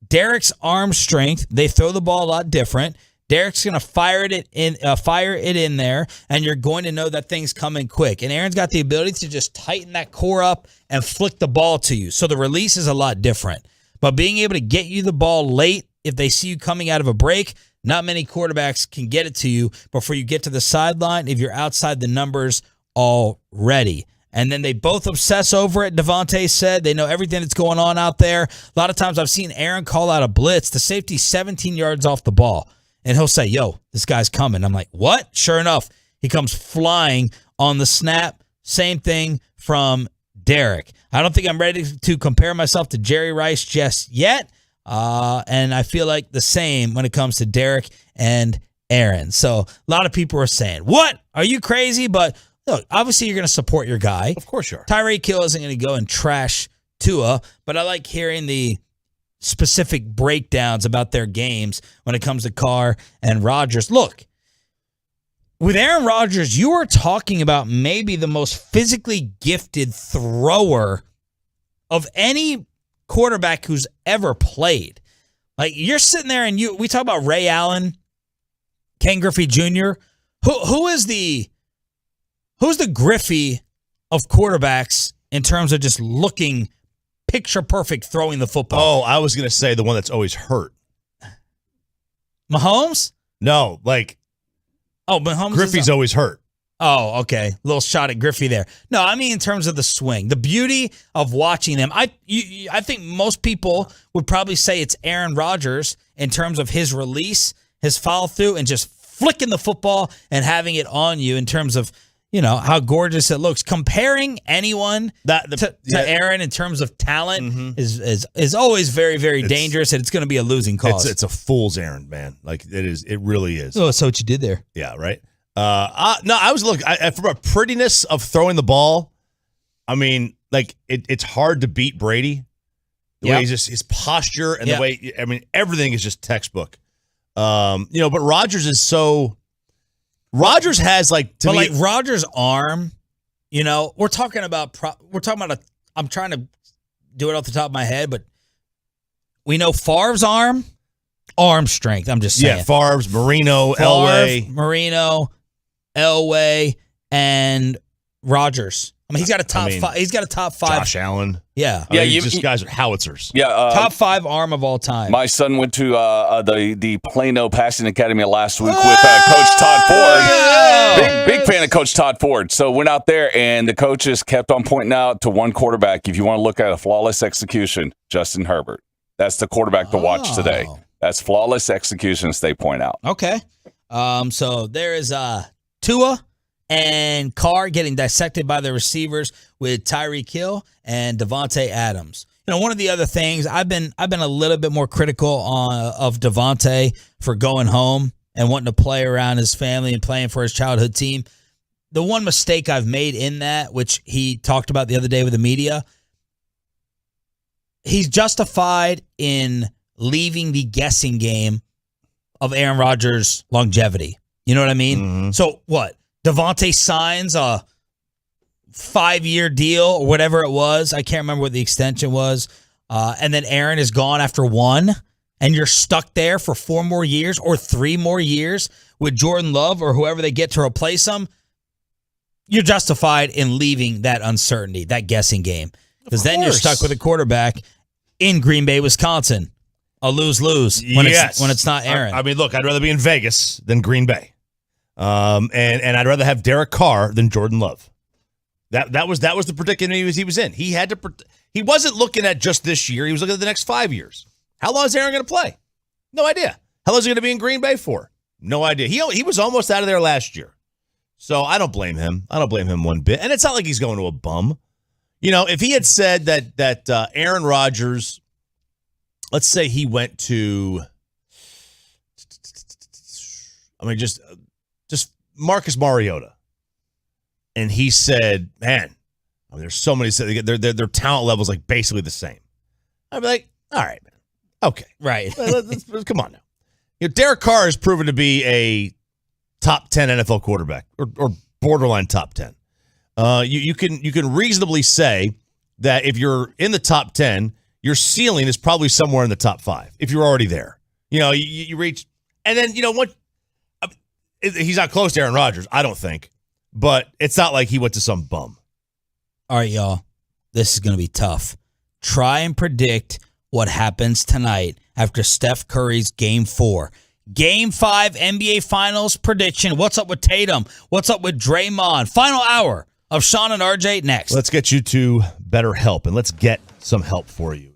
Derek's arm strength, they throw the ball a lot different. Derek's going to fire it in there, and you're going to know that thing's coming quick. And Aaron's got the ability to just tighten that core up and flick the ball to you. So the release is a lot different. But being able to get you the ball late, if they see you coming out of a break, not many quarterbacks can get it to you before you get to the sideline if you're outside the numbers already. And then they both obsess over it. Devontae said they know everything that's going on out there. A lot of times I've seen Aaron call out a blitz. The safety's 17 yards off the ball. And he'll say, yo, this guy's coming. I'm like, what? Sure enough, he comes flying on the snap. Same thing from Derek. I don't think I'm ready to compare myself to Jerry Rice just yet. And I feel like the same when it comes to Derek and Aaron. So a lot of people are saying, what? Are you crazy? But look, obviously you're going to support your guy. Of course you are. Tyreek Hill isn't going to go and trash Tua, but I like hearing the specific breakdowns about their games when it comes to Carr and Rodgers. Look, with Aaron Rodgers, you are talking about maybe the most physically gifted thrower of any quarterback who's ever played. Like, you're sitting there and we talk about Ray Allen, Ken Griffey Jr. Who's the Griffey of quarterbacks in terms of just looking picture perfect throwing the football? Oh, I was going to say the one that's always hurt. Mahomes? No, like Mahomes. Griffey's always hurt. Oh, okay. Little shot at Griffey there. No, I mean in terms of the swing. The beauty of watching them. I think most people would probably say it's Aaron Rodgers in terms of his release, his follow through, and just flicking the football and having it on you in terms of, how gorgeous it looks. Comparing anyone to Aaron in terms of talent is always very, very dangerous, and it's going to be a losing cause. It's a fool's errand, man. Like, it is. It really is. Oh, so what you did there. Yeah, right? No, I was looking from a prettiness of throwing the ball. I mean, like, it's hard to beat Brady. The way he's just, his posture and the way, everything is just textbook. But Rodgers is so... Rodgers has Rodgers' arm, we're talking about I'm trying to do it off the top of my head, but we know Favre's arm strength. I'm just saying. Yeah, Favre's, Marino, Elway, and Rodgers. I mean, he's got a top five. He's got a top five. Josh Allen. Yeah. Just guys are howitzers. Yeah. Top five arm of all time. My son went to the Plano Passing Academy last week with Coach Todd Ford. Big fan of Coach Todd Ford. So went out there, and the coaches kept on pointing out to one quarterback. If you want to look at a flawless execution, Justin Herbert. That's the quarterback to watch today. That's flawless executions they point out. Okay. So there is Tua and Carr getting dissected by the receivers with Tyreek Hill and Devontae Adams. One of the other things, I've been a little bit more critical of Devontae for going home and wanting to play around his family and playing for his childhood team. The one mistake I've made in that, which he talked about the other day with the media, he's justified in leaving the guessing game of Aaron Rodgers' longevity. You know what I mean? Mm-hmm. So what? Devontae signs a 5-year deal or whatever it was. I can't remember what the extension was. And then Aaron is gone after 1, and you're stuck there for 4 more years or 3 more years with Jordan Love or whoever they get to replace him. You're justified in leaving that uncertainty, that guessing game. Because then you're stuck with a quarterback in Green Bay, Wisconsin. A lose-lose when it's not Aaron. I mean, look, I'd rather be in Vegas than Green Bay. And I'd rather have Derek Carr than Jordan Love. That was the predicament he was in. He had to. He wasn't looking at just this year. He was looking at the next 5 years. How long is Aaron going to play? No idea. How long is he going to be in Green Bay for? No idea. He was almost out of there last year. So I don't blame him. I don't blame him one bit. And it's not like he's going to a bum. If he had said that Aaron Rodgers, let's say he went to I mean, just Marcus Mariota. And he said, man, I mean, there's so many, their talent level is like basically the same. I'd be like, all right, man. Okay. Right. let's come on now. You know, Derek Carr has proven to be a top 10 NFL quarterback or borderline top 10. You can reasonably say that if you're in the top 10, your ceiling is probably somewhere in the top 5 if you're already there. You know, you reach, and then, you know what? He's not close to Aaron Rodgers, I don't think, but it's not like he went to some bum. All right, y'all. This is going to be tough. Try and predict what happens tonight after Steph Curry's Game 4. Game 5 NBA Finals prediction. What's up with Tatum? What's up with Draymond? Final hour of Sean and RJ next. Let's get you to better help, and let's get some help for you.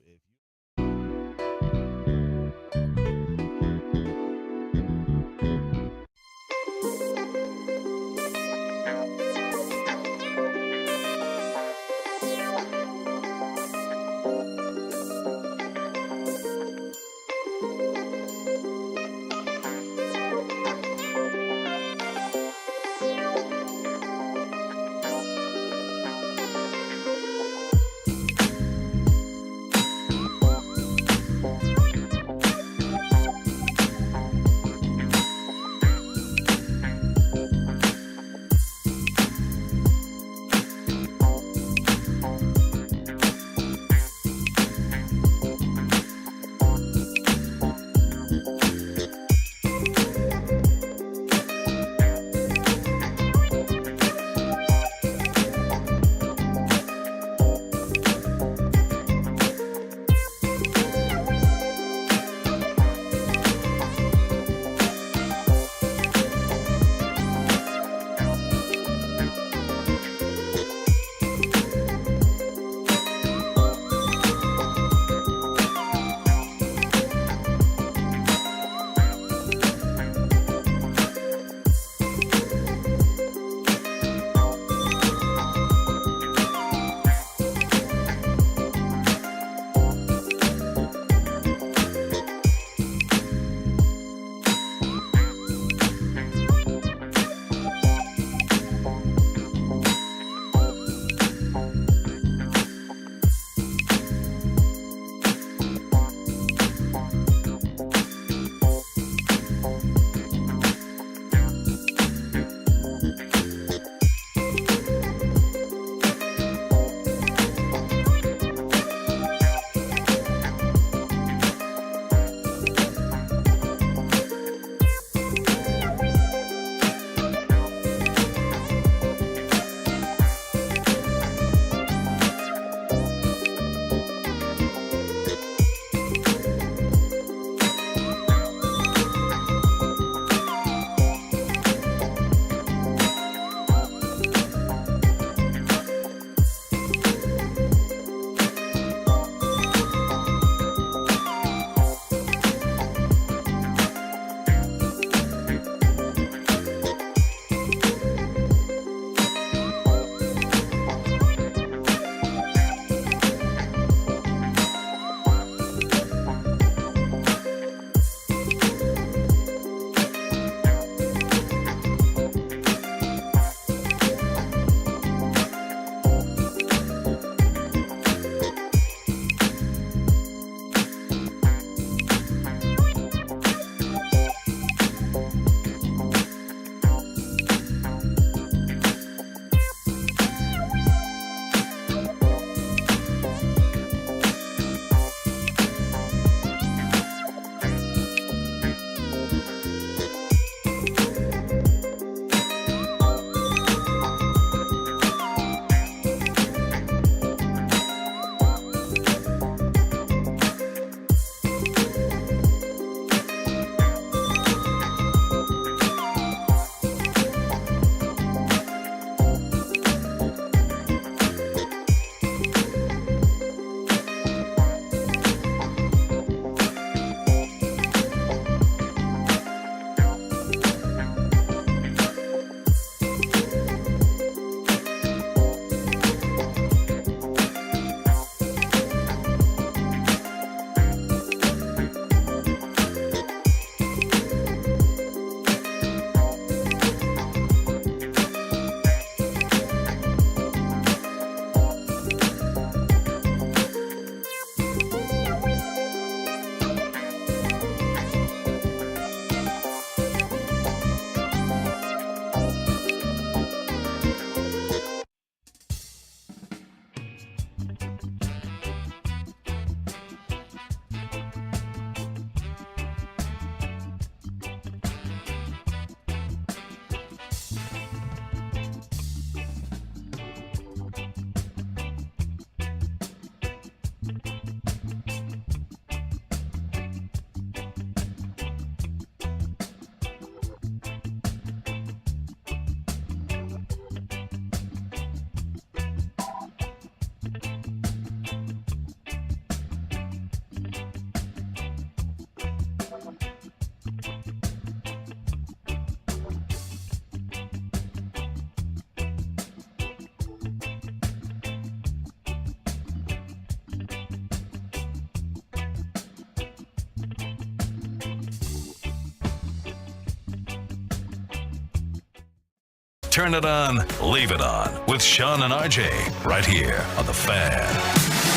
turn it on, leave it on with Sean and RJ right here on The Fan.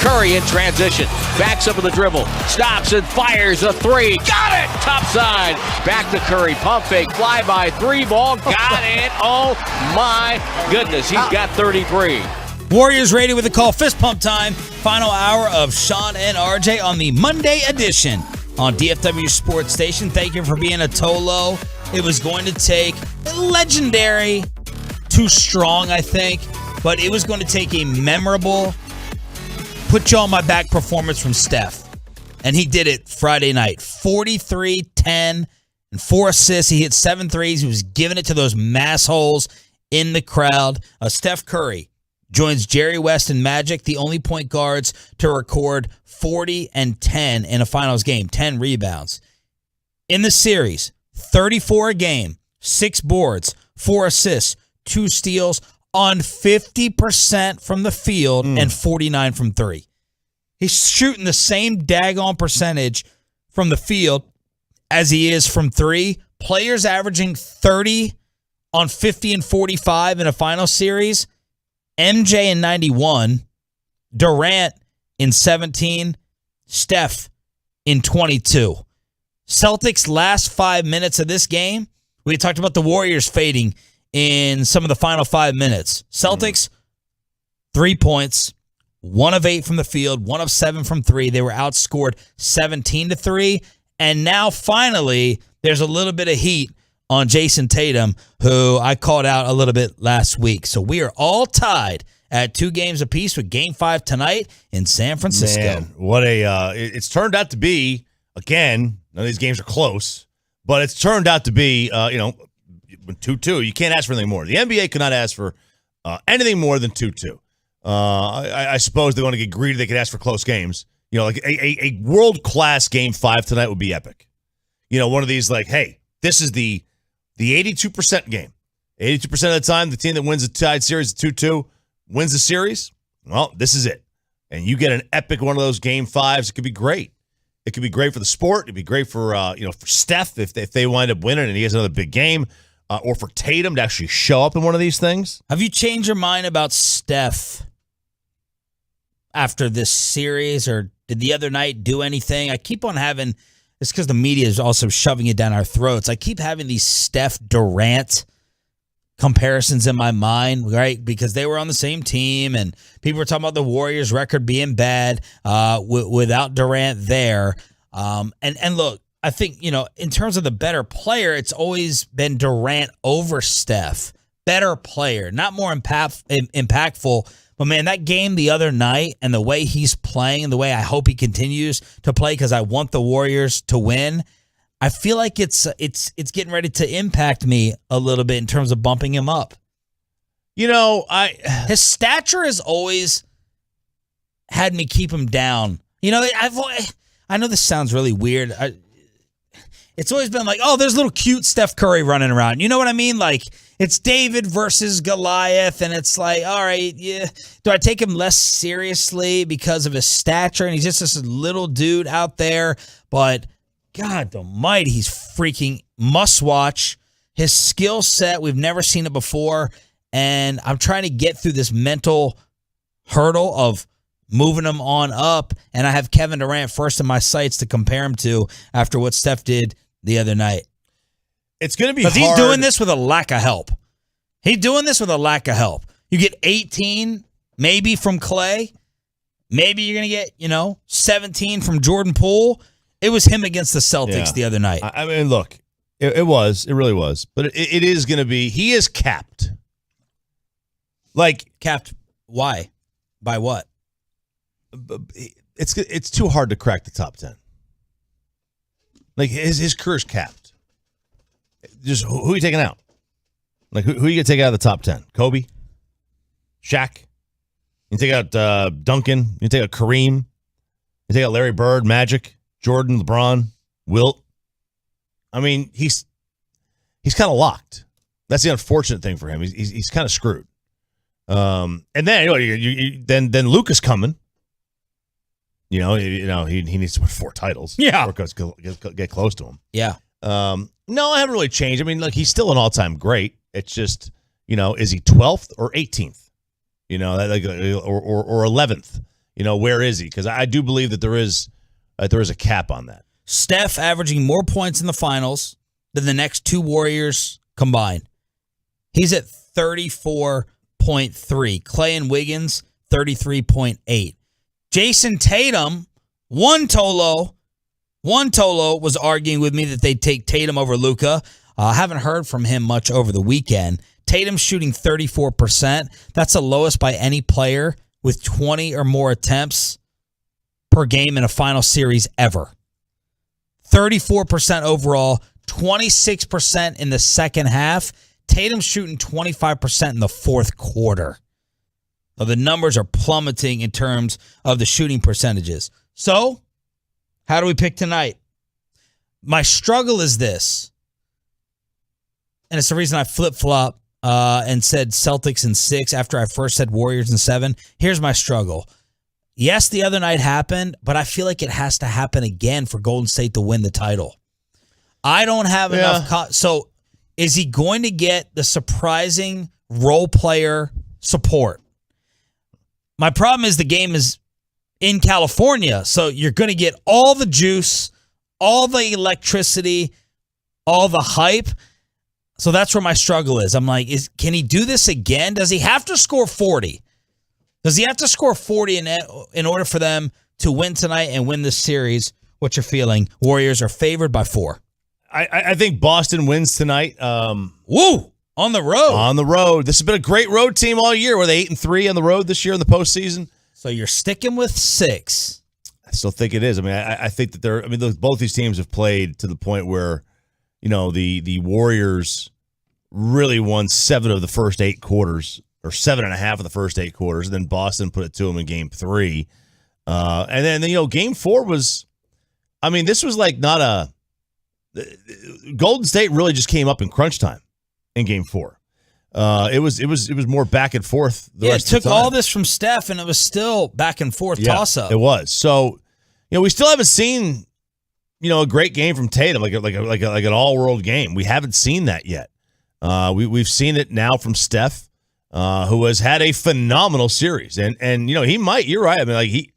Curry in transition, backs up with the dribble, stops and fires a three. Got it! Top side. Back to Curry, pump fake, fly by, three ball. Got it! Oh my goodness, he's got 33. Warriors Radio with a call. Fist pump time. Final hour of Sean and RJ on the Monday edition on DFW Sports Station. Thank you for being a Tolo. It was going to take a legendary, too strong, I think, but it was going to take a memorable, put you on my back performance from Steph. And he did it Friday night. 43, 10, and 4 assists. He hit 7 threes. He was giving it to those mass holes in the crowd. Steph Curry joins Jerry West and Magic, the only point guards to record 40 and 10 in a finals game, 10 rebounds. In the series, 34 a game, 6 boards, 4 assists, 2 steals on 50% from the field and 49 from 3. He's shooting the same daggone percentage from the field as he is from 3. Players averaging 30 on 50 and 45 in a final series. MJ in 91, Durant in 17, Steph in 22. Celtics last 5 minutes of this game, we talked about the Warriors fading in some of the final 5 minutes. Celtics, 3 points, 1 of 8 from the field, 1 of 7 from 3. They were outscored 17-3. And now finally, there's a little bit of heat on Jason Tatum, who I called out a little bit last week. So we are all tied at 2 games apiece with Game 5 tonight in San Francisco. Man, what it's turned out to be, again, none of these games are close, but it's turned out to be, 2-2. You can't ask for anything more. The NBA could not ask for anything more than 2-2. I suppose they want to get greedy. They could ask for close games. Like a world-class Game 5 tonight would be epic. One of these like, hey, this is the 82% game. 82% of the time, the team that wins the tied series 2-2 wins the series. Well, this is it. And you get an epic one of those Game 5s. It could be great. It could be great for the sport. It'd be great for for Steph if they wind up winning and he has another big game, or for Tatum to actually show up in one of these things. Have you changed your mind about Steph after this series, or did the other night do anything? I keep on having. It's because the media is also shoving it down our throats. I keep having these Steph Durant comparisons in my mind, right? Because they were on the same team, and people were talking about the Warriors' record being bad without Durant there. And look, I think, in terms of the better player, it's always been Durant over Steph. Better player, not more impactful. But, man, that game the other night and the way he's playing and the way I hope he continues to play because I want the Warriors to win, I feel like it's getting ready to impact me a little bit in terms of bumping him up. His stature has always had me keep him down. I know this sounds really weird. It's always been like, oh, there's little cute Steph Curry running around. You know what I mean? Like, it's David versus Goliath, and it's like, all right, yeah. Do I take him less seriously because of his stature? And he's just this little dude out there. But God almighty, he's freaking must-watch. His skill set, we've never seen it before. And I'm trying to get through this mental hurdle of moving him on up. And I have Kevin Durant first in my sights to compare him to after what Steph did the other night. It's going to be hard. Because he's doing this with a lack of help. He's doing this with a lack of help. You get 18 maybe from Clay. Maybe you're going to get, 17 from Jordan Poole. It was him against the Celtics the other night. I mean, look, it really was. But it is going to be, he is capped. Like, capped, why? By what? It's too hard to crack the top 10. Like, his career's capped. Just who are you taking out? Like, who are you going to take out of the top 10? Kobe? Shaq? You take out Duncan? You take out Kareem? You take out Larry Bird, Magic, Jordan, LeBron, Wilt? I mean, he's kind of locked. That's the unfortunate thing for him. He's kind of screwed. And then then Luka's coming. He needs to win 4 titles. Yeah, or get close to him. Yeah. No, I haven't really changed. I mean, look, he's still an all-time great. It's just is he 12th or 18th? Or 11th? Where is he? Because I do believe that there is a cap on that. Steph averaging more points in the finals than the next two Warriors combined. He's at 34.3. Clay and Wiggins, 33.8. Jason Tatum, one Tolo was arguing with me that they'd take Tatum over Luka. I haven't heard from him much over the weekend. Tatum's shooting 34%. That's the lowest by any player with 20 or more attempts per game in a final series ever. 34% overall, 26% in the second half. Tatum's shooting 25% in the fourth quarter. So the numbers are plummeting in terms of the shooting percentages. So, how do we pick tonight? My struggle is this, and it's the reason I flip-flop and said Celtics in 6 after I first said Warriors in 7. Here's my struggle. Yes, the other night happened, but I feel like it has to happen again for Golden State to win the title. I don't have enough. So is he going to get the surprising role player support? My problem is the game is in California, so you're going to get all the juice, all the electricity, all the hype. So that's where my struggle is. I'm like, can he do this again? Does he have to score 40? Does he have to score 40 in order for them to win tonight and win this series? What's your feeling? Warriors are favored by 4. I think Boston wins tonight. Woo! On the road. On the road. This has been a great road team all year. Were they 8-3 on the road this year in the postseason? So you're sticking with 6. I still think it is. I mean, I think that both these teams have played to the point where, the Warriors really won 7 of the first 8 quarters, or 7.5 of the first 8 quarters, and then Boston put it to them in Game 3. And then Game 4 was, this was like not a Golden State really just came up in crunch time in Game 4. It was more back and forth. It took all this from Steph, and it was still back and forth toss up. It was. So, we still haven't seen, a great game from Tatum, like an all world game. We haven't seen that yet. We've seen it now from Steph, who has had a phenomenal series, and he might. You're right.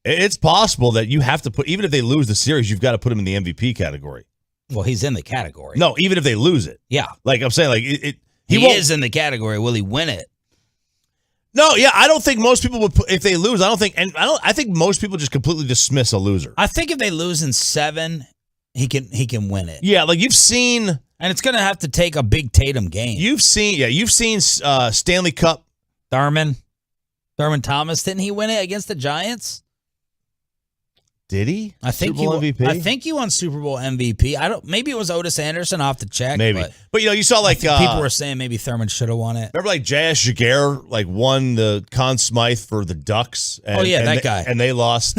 It's possible that you have to put, even if they lose the series, you've got to put him in the MVP category. Well, he's in the category. No, even if they lose it. Yeah. Like I'm saying, he is in the category. Will he win it? No, yeah, I don't think most people would if they lose. I think most people just completely dismiss a loser. I think if they lose in 7, he can win it. Yeah, like you've seen, and it's going to have to take a big Tatum game. You've seen Stanley Cup. Thurman Thomas, didn't he win it against the Giants? Did he? I think MVP? I think he won Super Bowl MVP. Maybe it was Otis Anderson. I'll have to check. Maybe. But you saw people were saying maybe Thurman should have won it. Remember J.S. Jaguar won the Conn Smythe for the Ducks. And, that guy. And they lost.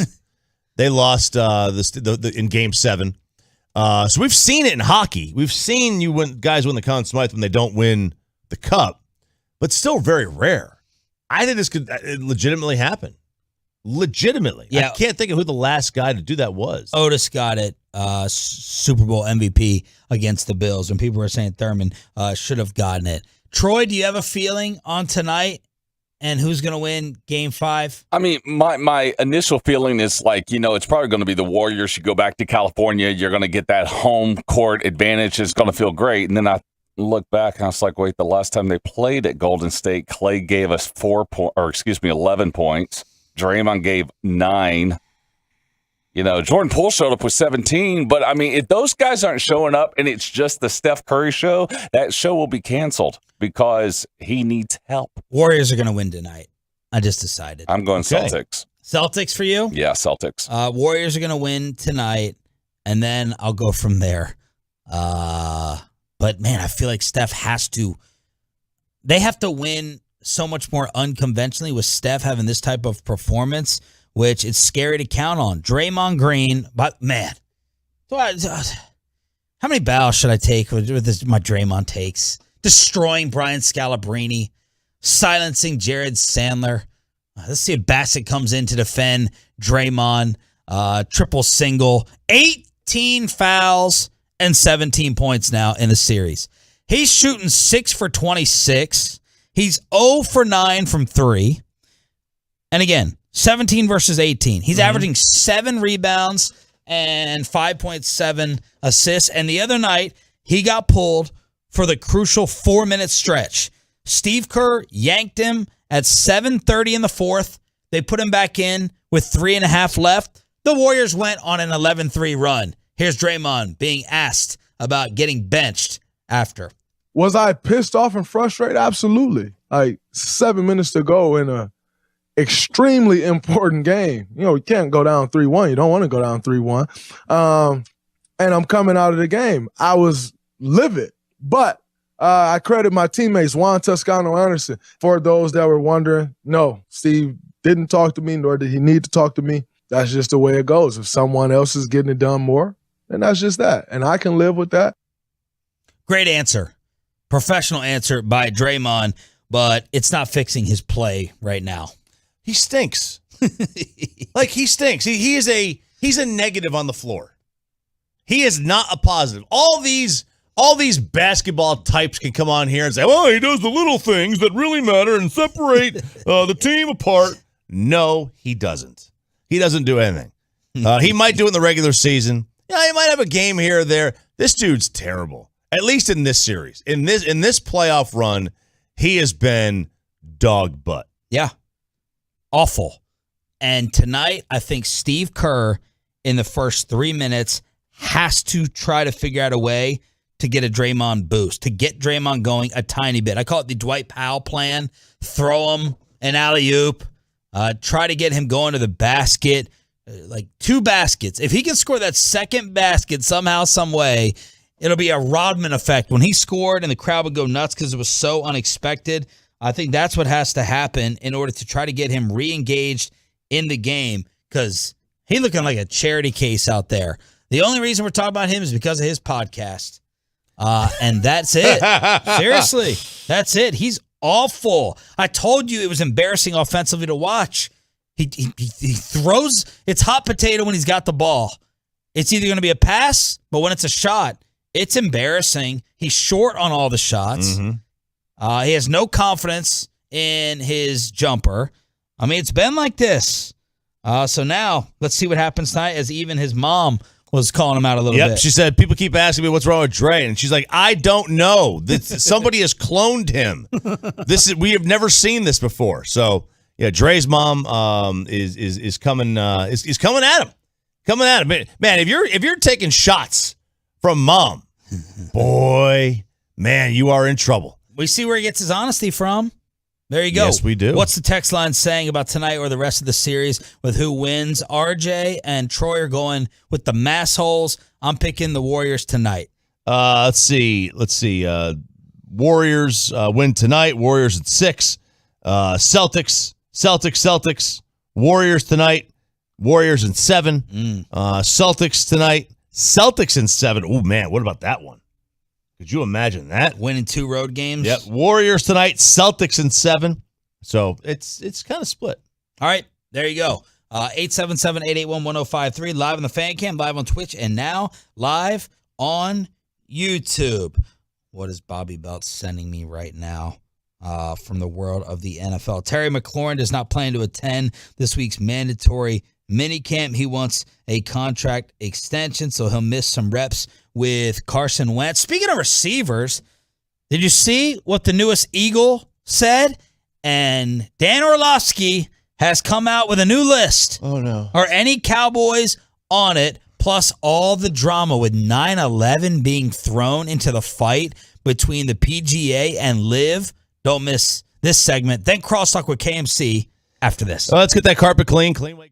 They lost in Game 7. So we've seen it in hockey. We've seen guys win the Conn Smythe when they don't win the Cup, but still very rare. I think this could legitimately happen. Legitimately. Yeah. I can't think of who the last guy to do that was. Otis got it, Super Bowl MVP against the Bills, when people were saying Thurman should have gotten it. Troy, do you have a feeling on tonight and who's going to win Game 5? My initial feeling is it's probably going to be the Warriors. You go back to California, you're going to get that home court advantage. It's going to feel great. And then I look back and I was like, wait, the last time they played at Golden State, Clay gave us 11 points. Draymond gave 9. Jordan Poole showed up with 17. But, if those guys aren't showing up and it's just the Steph Curry show, that show will be canceled because he needs help. Warriors are going to win tonight. I just decided. I'm going Celtics. Celtics for you? Yeah, Celtics. Warriors are going to win tonight, and then I'll go from there. But, man, I feel like Steph has to – they have to win – so much more unconventionally with Steph having this type of performance, which it's scary to count on. Draymond Green, but man, how many bows should I take with my Draymond takes? Destroying Brian Scalabrine, silencing Jared Sandler. Let's see if Bassett comes in to defend Draymond. Triple single, 18 fouls and 17 points now in the series. He's shooting 6 for 26. He's 0 for 9 from 3. And again, 17 versus 18. He's averaging 7 rebounds and 5.7 assists. And the other night, he got pulled for the crucial 4-minute stretch. Steve Kerr yanked him at 7:30 in the fourth. They put him back in with 3.5 left. The Warriors went on an 11-3 run. Here's Draymond being asked about getting benched after. Was I pissed off and frustrated? Absolutely. 7 minutes to go in a extremely important game. You can't go down 3-1. You don't want to go down 3-1. And I'm coming out of the game. I was livid, but I credit my teammates, Juan Toscano-Anderson, for those that were wondering. No, Steve didn't talk to me, nor did he need to talk to me. That's just the way it goes. If someone else is getting it done more, then that's just that. And I can live with that. Great answer. Professional answer by Draymond, but it's not fixing his play right now. He stinks. He stinks. He's a negative on the floor. He is not a positive. All these basketball types can come on here and say, well, he does the little things that really matter and separate the team apart. No, he doesn't. He doesn't do anything. He might do it in the regular season. Yeah, he might have a game here or there. This dude's terrible. At least in this series. In this playoff run, he has been dog butt. Yeah. Awful. And tonight, I think Steve Kerr, in the first 3 minutes, has to try to figure out a way to get a Draymond boost, to get Draymond going a tiny bit. I call it the Dwight Powell plan. Throw him an alley-oop. Try to get him going to the basket. 2 baskets. If he can score that second basket somehow, some way, it'll be a Rodman effect. When he scored and the crowd would go nuts because it was so unexpected, I think that's what has to happen in order to try to get him re-engaged in the game, because he's looking like a charity case out there. The only reason we're talking about him is because of his podcast. And that's it. Seriously, that's it. He's awful. I told you it was embarrassing offensively to watch. He throws, it's hot potato when he's got the ball. It's either going to be a pass, but when it's a shot, it's embarrassing. He's short on all the shots. He has no confidence in his jumper. I mean, it's been like this. So now let's see what happens tonight, as even his mom was calling him out a little bit. She said, people keep asking me what's wrong with Dre. And she's like, I don't know. Somebody has cloned him. We have never seen this before. So, yeah, Dre's mom is coming is coming at him. Coming at him. Man, if you're taking shots from mom, boy, man, you are in trouble. We see where he gets his honesty from. There you go. Yes, we do. What's the text line saying about tonight or the rest of the series with who wins? RJ and Troy are going with the mass holes. I'm picking the Warriors tonight. Let's see. Warriors win tonight. Warriors at 6. Celtics. Warriors tonight. Warriors in 7. Celtics tonight. Celtics in 7. Oh, man, what about that one? Could you imagine that? Winning 2 road games? Yep. Warriors tonight, Celtics in 7. So it's kind of split. All right, there you go. 877-881-1053, live on the Fan Cam, live on Twitch, and now live on YouTube. What is Bobby Belt sending me right now from the world of the NFL? Terry McLaurin does not plan to attend this week's mandatory minicamp. He wants a contract extension, so he'll miss some reps with Carson Wentz. Speaking of receivers, did you see what the newest Eagle said? And Dan Orlovsky has come out with a new list. Oh, no. Are any Cowboys on it, plus all the drama with 9/11 being thrown into the fight between the PGA and LIV? Don't miss this segment. Then Crosstalk with KMC after this. Let's get that carpet clean. Cleanway.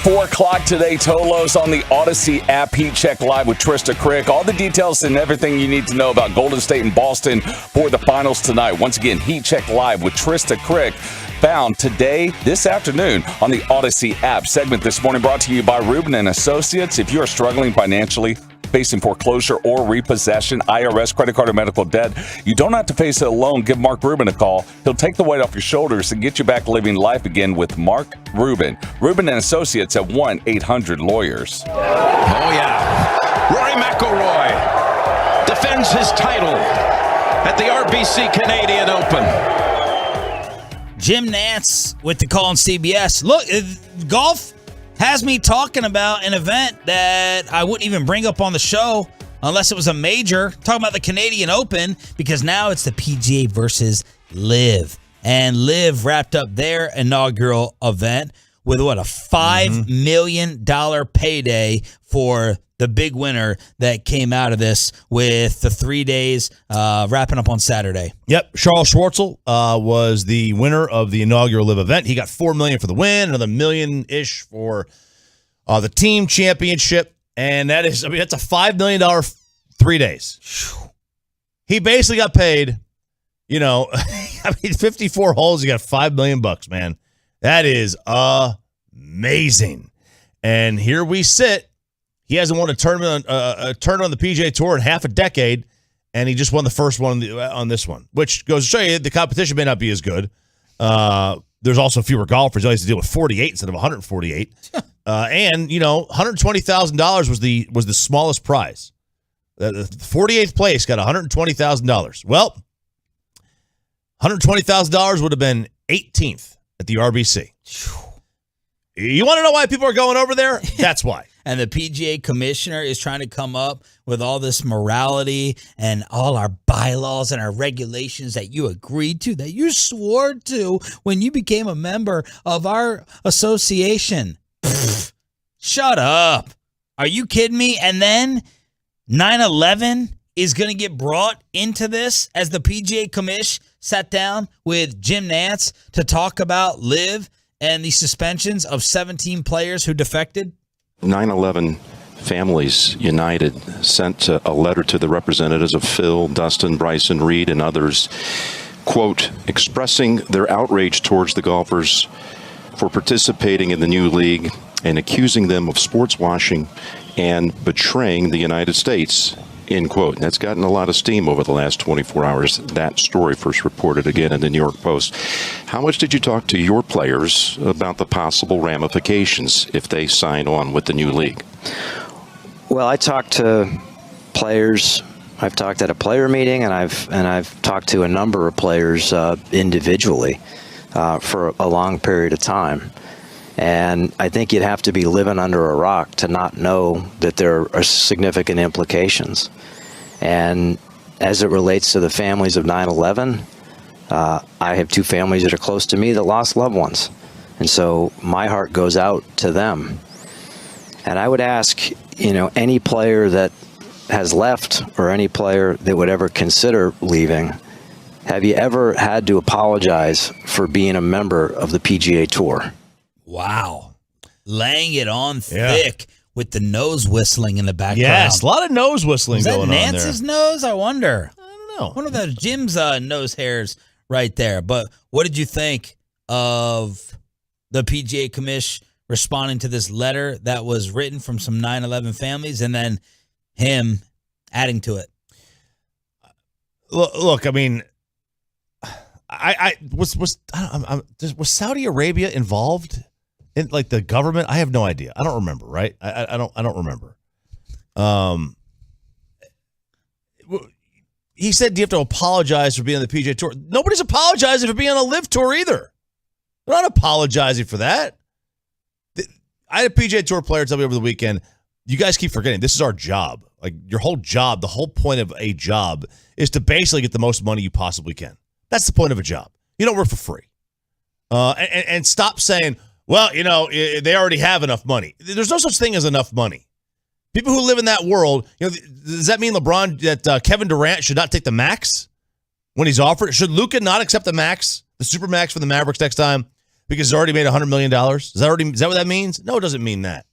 4 o'clock today, Tolos on the Odyssey app. Heat Check Live with Trista Crick. All the details and everything you need to know about Golden State and Boston for the finals tonight. Once again, Heat Check Live with Trista Crick. Found today, this afternoon, on the Odyssey app. Segment this morning brought to you by Rubin and Associates. If you are struggling financially, facing foreclosure or repossession, IRS, credit card, or medical debt, you don't have to face it alone. Give Mark Rubin a call. He'll take the weight off your shoulders and get you back living life again with Mark Rubin. Rubin and Associates at 1-800-LAWYERS. Oh, yeah. Rory McIlroy defends his title at the RBC Canadian Open. Jim Nantz with the call on CBS. Look, golf has me talking about an event that I wouldn't even bring up on the show unless it was a major. Talking about the Canadian Open, because now it's the PGA versus LIV. And LIV wrapped up their inaugural event with, a $5 million payday for the big winner that came out of this, with the 3 days wrapping up on Saturday. Yep, Charles Schwartzel was the winner of the inaugural LIV event. He got $4 million for the win, another $1 million-ish for the team championship, and that's a $5 million 3 days. He basically got paid, 54 holes. He got $5 million, man. That is amazing. And here we sit. He hasn't won a tournament on the PGA Tour in half a decade, and he just won the first one on this one, which goes to show you the competition may not be as good. There's also fewer golfers. He has to deal with 48 instead of 148. And, $120,000 was the smallest prize. The 48th place got $120,000. Well, $120,000 would have been 18th at the RBC. You want to know why people are going over there? That's why. And the PGA commissioner is trying to come up with all this morality and all our bylaws and our regulations that you agreed to, that you swore to when you became a member of our association. Pfft, shut up. Are you kidding me? And then 9/11 is going to get brought into this as the PGA commish sat down with Jim Nantz to talk about LIV and the suspensions of 17 players who defected. 9/11 Families United sent a letter to the representatives of Phil, Dustin, Bryson, Reed, and others, quote, expressing their outrage towards the golfers for participating in the new league and accusing them of sports washing and betraying the United States, end quote. And that's gotten a lot of steam over the last 24 hours. That story first reported again in the New York Post. How much did you talk to your players about the possible ramifications if they sign on with the new league? Well, I talked to players. I've talked at a player meeting, and I've talked to a number of players individually for a long period of time. And I think you'd have to be living under a rock to not know that there are significant implications. And as it relates to the families of 9/11, I have two families that are close to me that lost loved ones. And so my heart goes out to them. And I would ask, any player that has left or any player that would ever consider leaving, have you ever had to apologize for being a member of the PGA Tour? Wow. Laying it on thick with the nose whistling in the background. Yes, a lot of nose whistling going on there. Is that Nance's nose? I wonder. I don't know. One of those Jim's nose hairs right there. But what did you think of the PGA commish responding to this letter that was written from some 9/11 families, and then him adding to it? Look, I mean, was Saudi Arabia involved in like the government? I have no idea. I don't remember. Right? I don't remember. He said, "Do you have to apologize for being on the PGA Tour?" Nobody's apologizing for being on a LIV Tour either. They're not apologizing for that. I had a PGA Tour player tell me over the weekend, "You guys keep forgetting this is our job. Like your whole job, the whole point of a job is to basically get the most money you possibly can. That's the point of a job. You don't work for free. And stop saying, well, they already have enough money. There's no such thing as enough money. People who live in that world, does that mean Kevin Durant should not take the max when he's offered? Should Luka not accept the max, the super max for the Mavericks next time? because he's already made $100 million? Is that what that means? No, it doesn't mean that.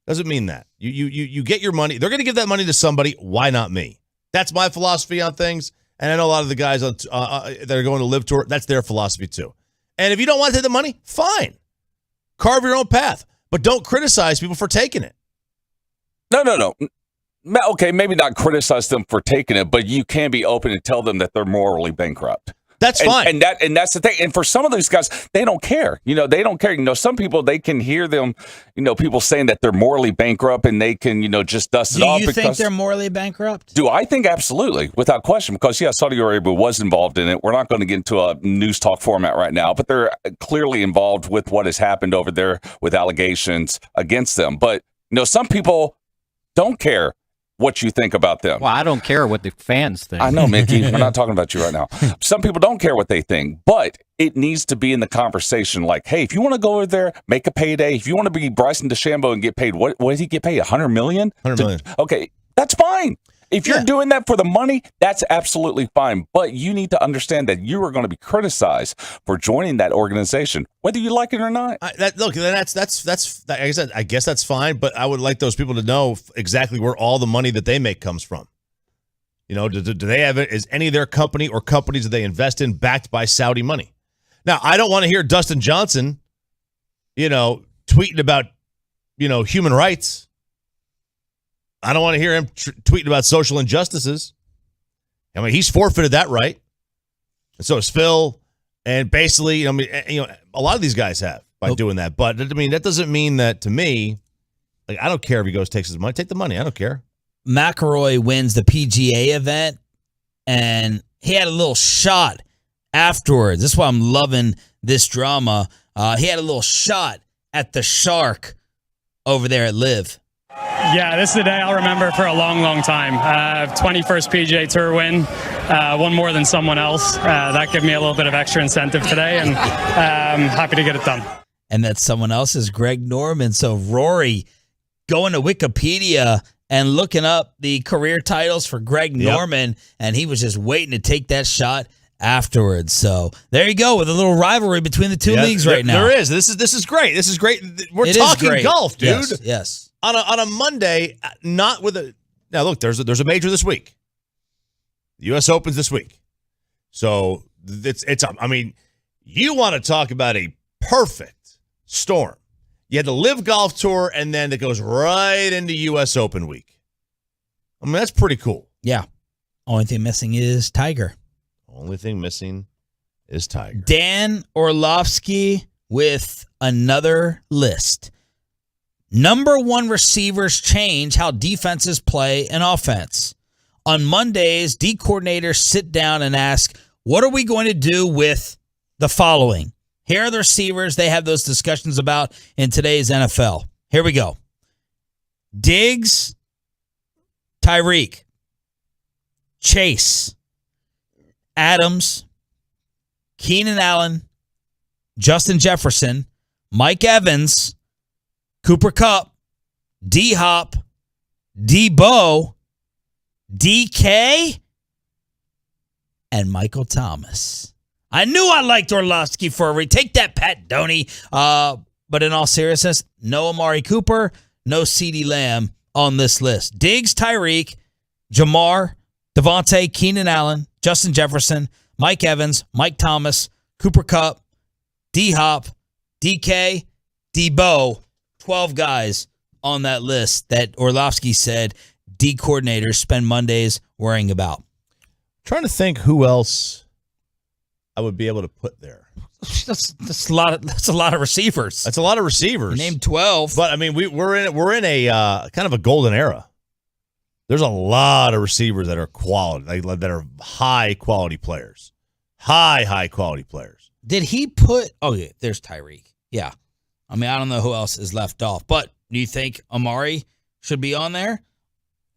Doesn't mean that. You get your money. They're going to give that money to somebody. Why not me? That's my philosophy on things. And I know a lot of the guys that are going to LIV Tour, that's their philosophy too. And if you don't want to take the money, fine. Carve your own path. But don't criticize people for taking it. No. Okay, maybe not criticize them for taking it, but you can be open and tell them that they're morally bankrupt. That's fine. And that's the thing. And for some of these guys, they don't care. They don't care. Some people, they can hear them, people saying that they're morally bankrupt and they can, just dust it off. Do you think they're morally bankrupt? Do I think absolutely, without question, because, Saudi Arabia was involved in it. We're not going to get into a news talk format right now, but they're clearly involved with what has happened over there with allegations against them. But, some people don't care what you think about them. Well, I don't care what the fans think. I know, Mickey. We're not talking about you right now. Some people don't care what they think, but it needs to be in the conversation like, hey, if you want to go over there, make a payday. If you want to be Bryson DeChambeau and get paid, what does he get paid? $100 million? $100 million. Okay, that's fine. If you're doing that for the money, that's absolutely fine. But you need to understand that you are going to be criticized for joining that organization, whether you like it or not. That's like I said, I guess that's fine. But I would like those people to know exactly where all the money that they make comes from. Do they have it? Is any of their company or companies that they invest in backed by Saudi money? Now, I don't want to hear Dustin Johnson, tweeting about, human rights. I don't want to hear him tweeting about social injustices. I mean, he's forfeited that right. And so is Phil. And basically, a lot of these guys have by doing that. But, that doesn't mean that, to me, like, I don't care if he goes takes his money. Take the money. I don't care. McIlroy wins the PGA event, and he had a little shot afterwards. That's why I'm loving this drama. He had a little shot at the shark over there at LIV. Yeah, this is a day I'll remember for a long, long time. 21st PGA Tour win, one more than someone else. That gave me a little bit of extra incentive today, and happy to get it done. And that someone else is Greg Norman. So Rory going to Wikipedia and looking up the career titles for Greg Norman, and he was just waiting to take that shot afterwards. So there you go with a little rivalry between the two leagues right now. There is. This is great. This is great. We're talking golf, dude. Yes. On a Monday, not with a now. Look, there's a major this week. The U.S. Open's this week, so it's. I mean, you want to talk about a perfect storm? You had the LIV Golf Tour, and then it goes right into U.S. Open week. I mean, that's pretty cool. Yeah. Only thing missing is Tiger. Only thing missing is Tiger. Dan Orlovsky with another list. Number one receivers change how defenses play and offense. On Mondays, D coordinators sit down and ask, what are we going to do with the following? Here are the receivers they have those discussions about in today's NFL. Here we go. Diggs, Tyreek, Chase, Adams, Keenan Allen, Justin Jefferson, Mike Evans, Cooper Kupp, D-Hop, D-Bo, DK, and Michael Thomas. I knew I liked Orlovsky for a Take that, Pat Doney. But in all seriousness, no Amari Cooper, no CeeDee Lamb on this list. Diggs, Tyreek, Jamar, Devontae, Keenan Allen, Justin Jefferson, Mike Evans, Mike Thomas, Cooper Kupp, D-Hop, DK, D-Bo. 12 guys on that list that Orlovsky said D coordinators spend Mondays worrying about. Trying to think who else I would be able to put there. That's a lot of receivers. That's a lot of receivers. Name 12. But I mean, we're in a kind of a golden era. There's a lot of receivers that are quality, that are high quality players. High quality players. Did he put? Oh yeah, there's Tyreek. Yeah. I mean, I don't know who else is left off, but do you think Amari should be on there?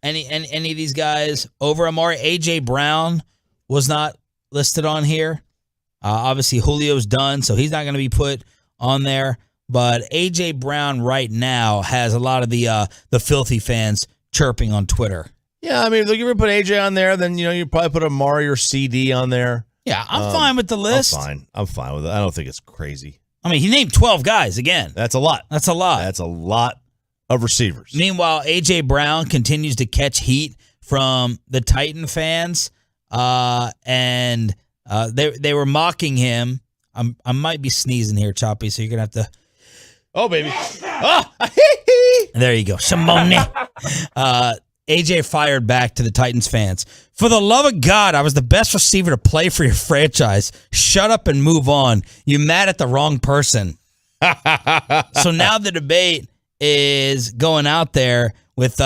Any of these guys over Amari? A.J. Brown was not listed on here. Obviously, Julio's done, so he's not going to be put on there. But A.J. Brown right now has a lot of the filthy fans chirping on Twitter. Yeah, I mean, if you ever put A.J. on there, then you probably put Amari or CD on there. Yeah, I'm fine with the list. I'm fine with it. I don't think it's crazy. I mean, he named 12 guys again. That's a lot. That's a lot. That's a lot of receivers. Meanwhile, A.J. Brown continues to catch heat from the Titan fans, and they were mocking him. I might be sneezing here, Choppy, so you're going to have to... Oh, baby. There you go. Shimone. AJ fired back to the Titans fans. For the love of God, I was the best receiver to play for your franchise. Shut up and move on. You mad at the wrong person. So now the debate is going out there with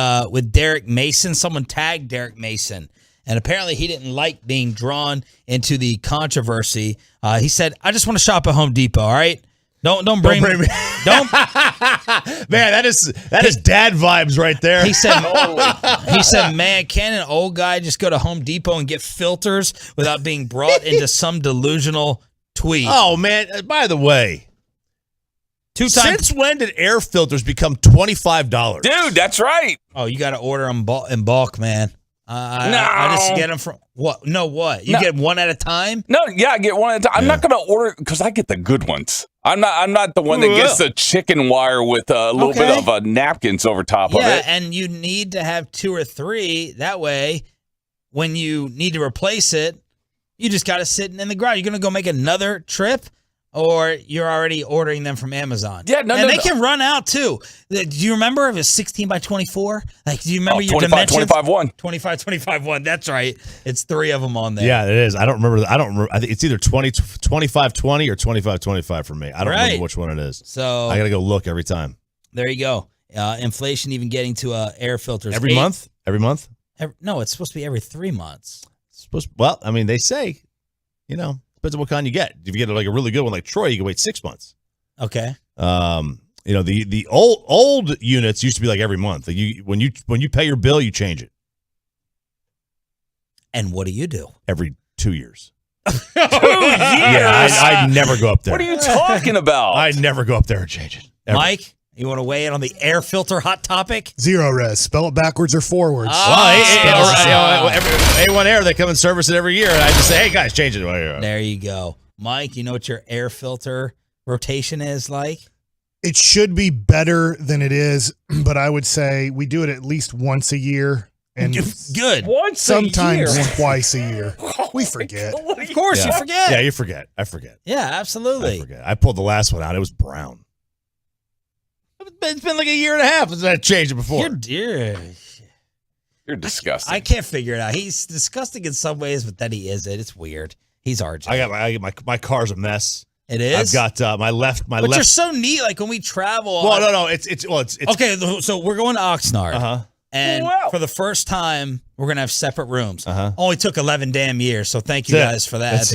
Derek Mason. Someone tagged Derek Mason, and apparently he didn't like being drawn into the controversy. He said, "I just want to shop at Home Depot. All right, don't bring me. Don't." Man, that is dad vibes right there. He said, "Man, can an old guy just go to Home Depot and get filters without being brought into some delusional tweet?" Oh man! By the way. Since when did air filters become $25? Dude, that's right. Oh, you got to order them in bulk, man. I just get them from what? No, what? You get one at a time? No, yeah, I get one at a time. I'm not going to order because I get the good ones. I'm not the one that gets the chicken wire with a little bit of napkins over top of it. Yeah, and you need to have 2 or 3. That way, when you need to replace it, you just got to sit in the ground. You're going to go make another trip? Or you're already ordering them from Amazon. Yeah, and they can run out too. Do you remember if it was 16 by 24? Like, do you remember your 25, dimensions? 25-1. 25-25-1. That's right. It's 3 of them on there. Yeah, it is. I don't remember. I think it's either 25-20 or 25-25 for me. I don't remember which one it is. So I got to go look every time. There you go. Inflation even getting to air filters. Every month? Every month? No, it's supposed to be every 3 months. Well, I mean, they say, depends on what kind you get. If you get like a really good one like Troy, you can wait 6 months. Okay. The old units used to be like every month. Like when you pay your bill, you change it. And what do you do? Every 2 years. 2 years? Yeah, I never go up there. What are you talking about? I never go up there and change it. Ever. Mike, you want to weigh in on the air filter hot topic? Zero res. Spell it backwards or forwards. A1 Air, they come and service it every year, and I just say, hey, guys, change it. There you go. Mike, you know what your air filter rotation is like? It should be better than it is, but I would say we do it at least once a year. And good. Sometimes twice a year. We forget. Of course, you forget. Yeah, you forget. I forget. Yeah, absolutely. I forget. I pulled the last one out. It was brown. It's been like a year and a half since I changed it before. You're disgusting. I can't figure it out. He's disgusting in some ways, but then he isn't. It's weird. He's RJ. I got my car's a mess. It is. I've got my left. But you're so neat. Like when we travel. Well, no. It's okay. So we're going to Oxnard. Uh-huh. And for the first time, we're going to have separate rooms. Uh-huh. Only took 11 damn years, so thank you guys for that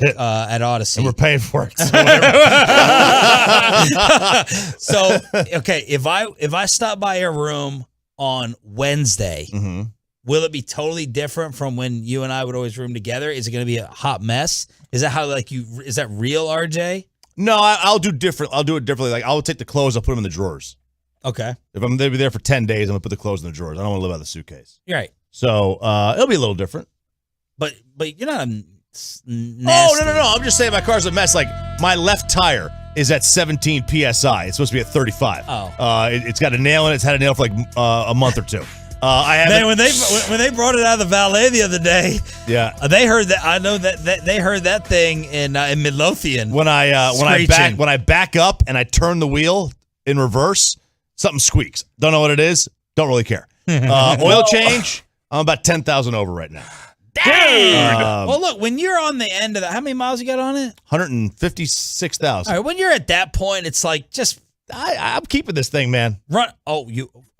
at Odyssey. And we're paying for it. So, okay, if I stop by your room on Wednesday, will it be totally different from when you and I would always room together? Is it going to be a hot mess? Is that how is that real, RJ? No, I'll do different. I'll do it differently. Like I'll take the clothes, I'll put them in the drawers. Okay. If I'm going to be there for 10 days, I'm going to put the clothes in the drawers. I don't want to live out of the suitcase. You're right. So it'll be a little different. But you're not a nasty. Oh, no. I'm just saying my car's a mess. Like my left tire is at 17 PSI. It's supposed to be at 35. Oh. It's got a nail in it. It's had a nail for like a month or two. When they brought it out of the valet the other day, they heard that. I know that they heard that thing in Midlothian. When I back up and I turn the wheel in reverse, something squeaks. Don't know what it is. Don't really care. Oil change. I'm about 10,000 over right now. Dang! Well, look, when you're on the end of that, how many miles you got on it? 156,000. All right, when you're at that point, it's like just I'm keeping this thing, man. Run. Oh,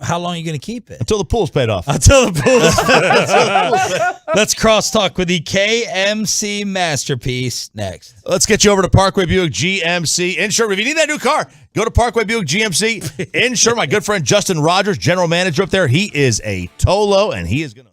how long are you going to keep it? Until the pool's paid off. Until the pool's paid off. Let's crosstalk with the KMC masterpiece next. Let's get you over to Parkway Buick GMC in Sherman. If you need that new car, go to Parkway Buick GMC in Sherman. My good friend Justin Rogers, general manager up there, he is a Tolo, and he is going to.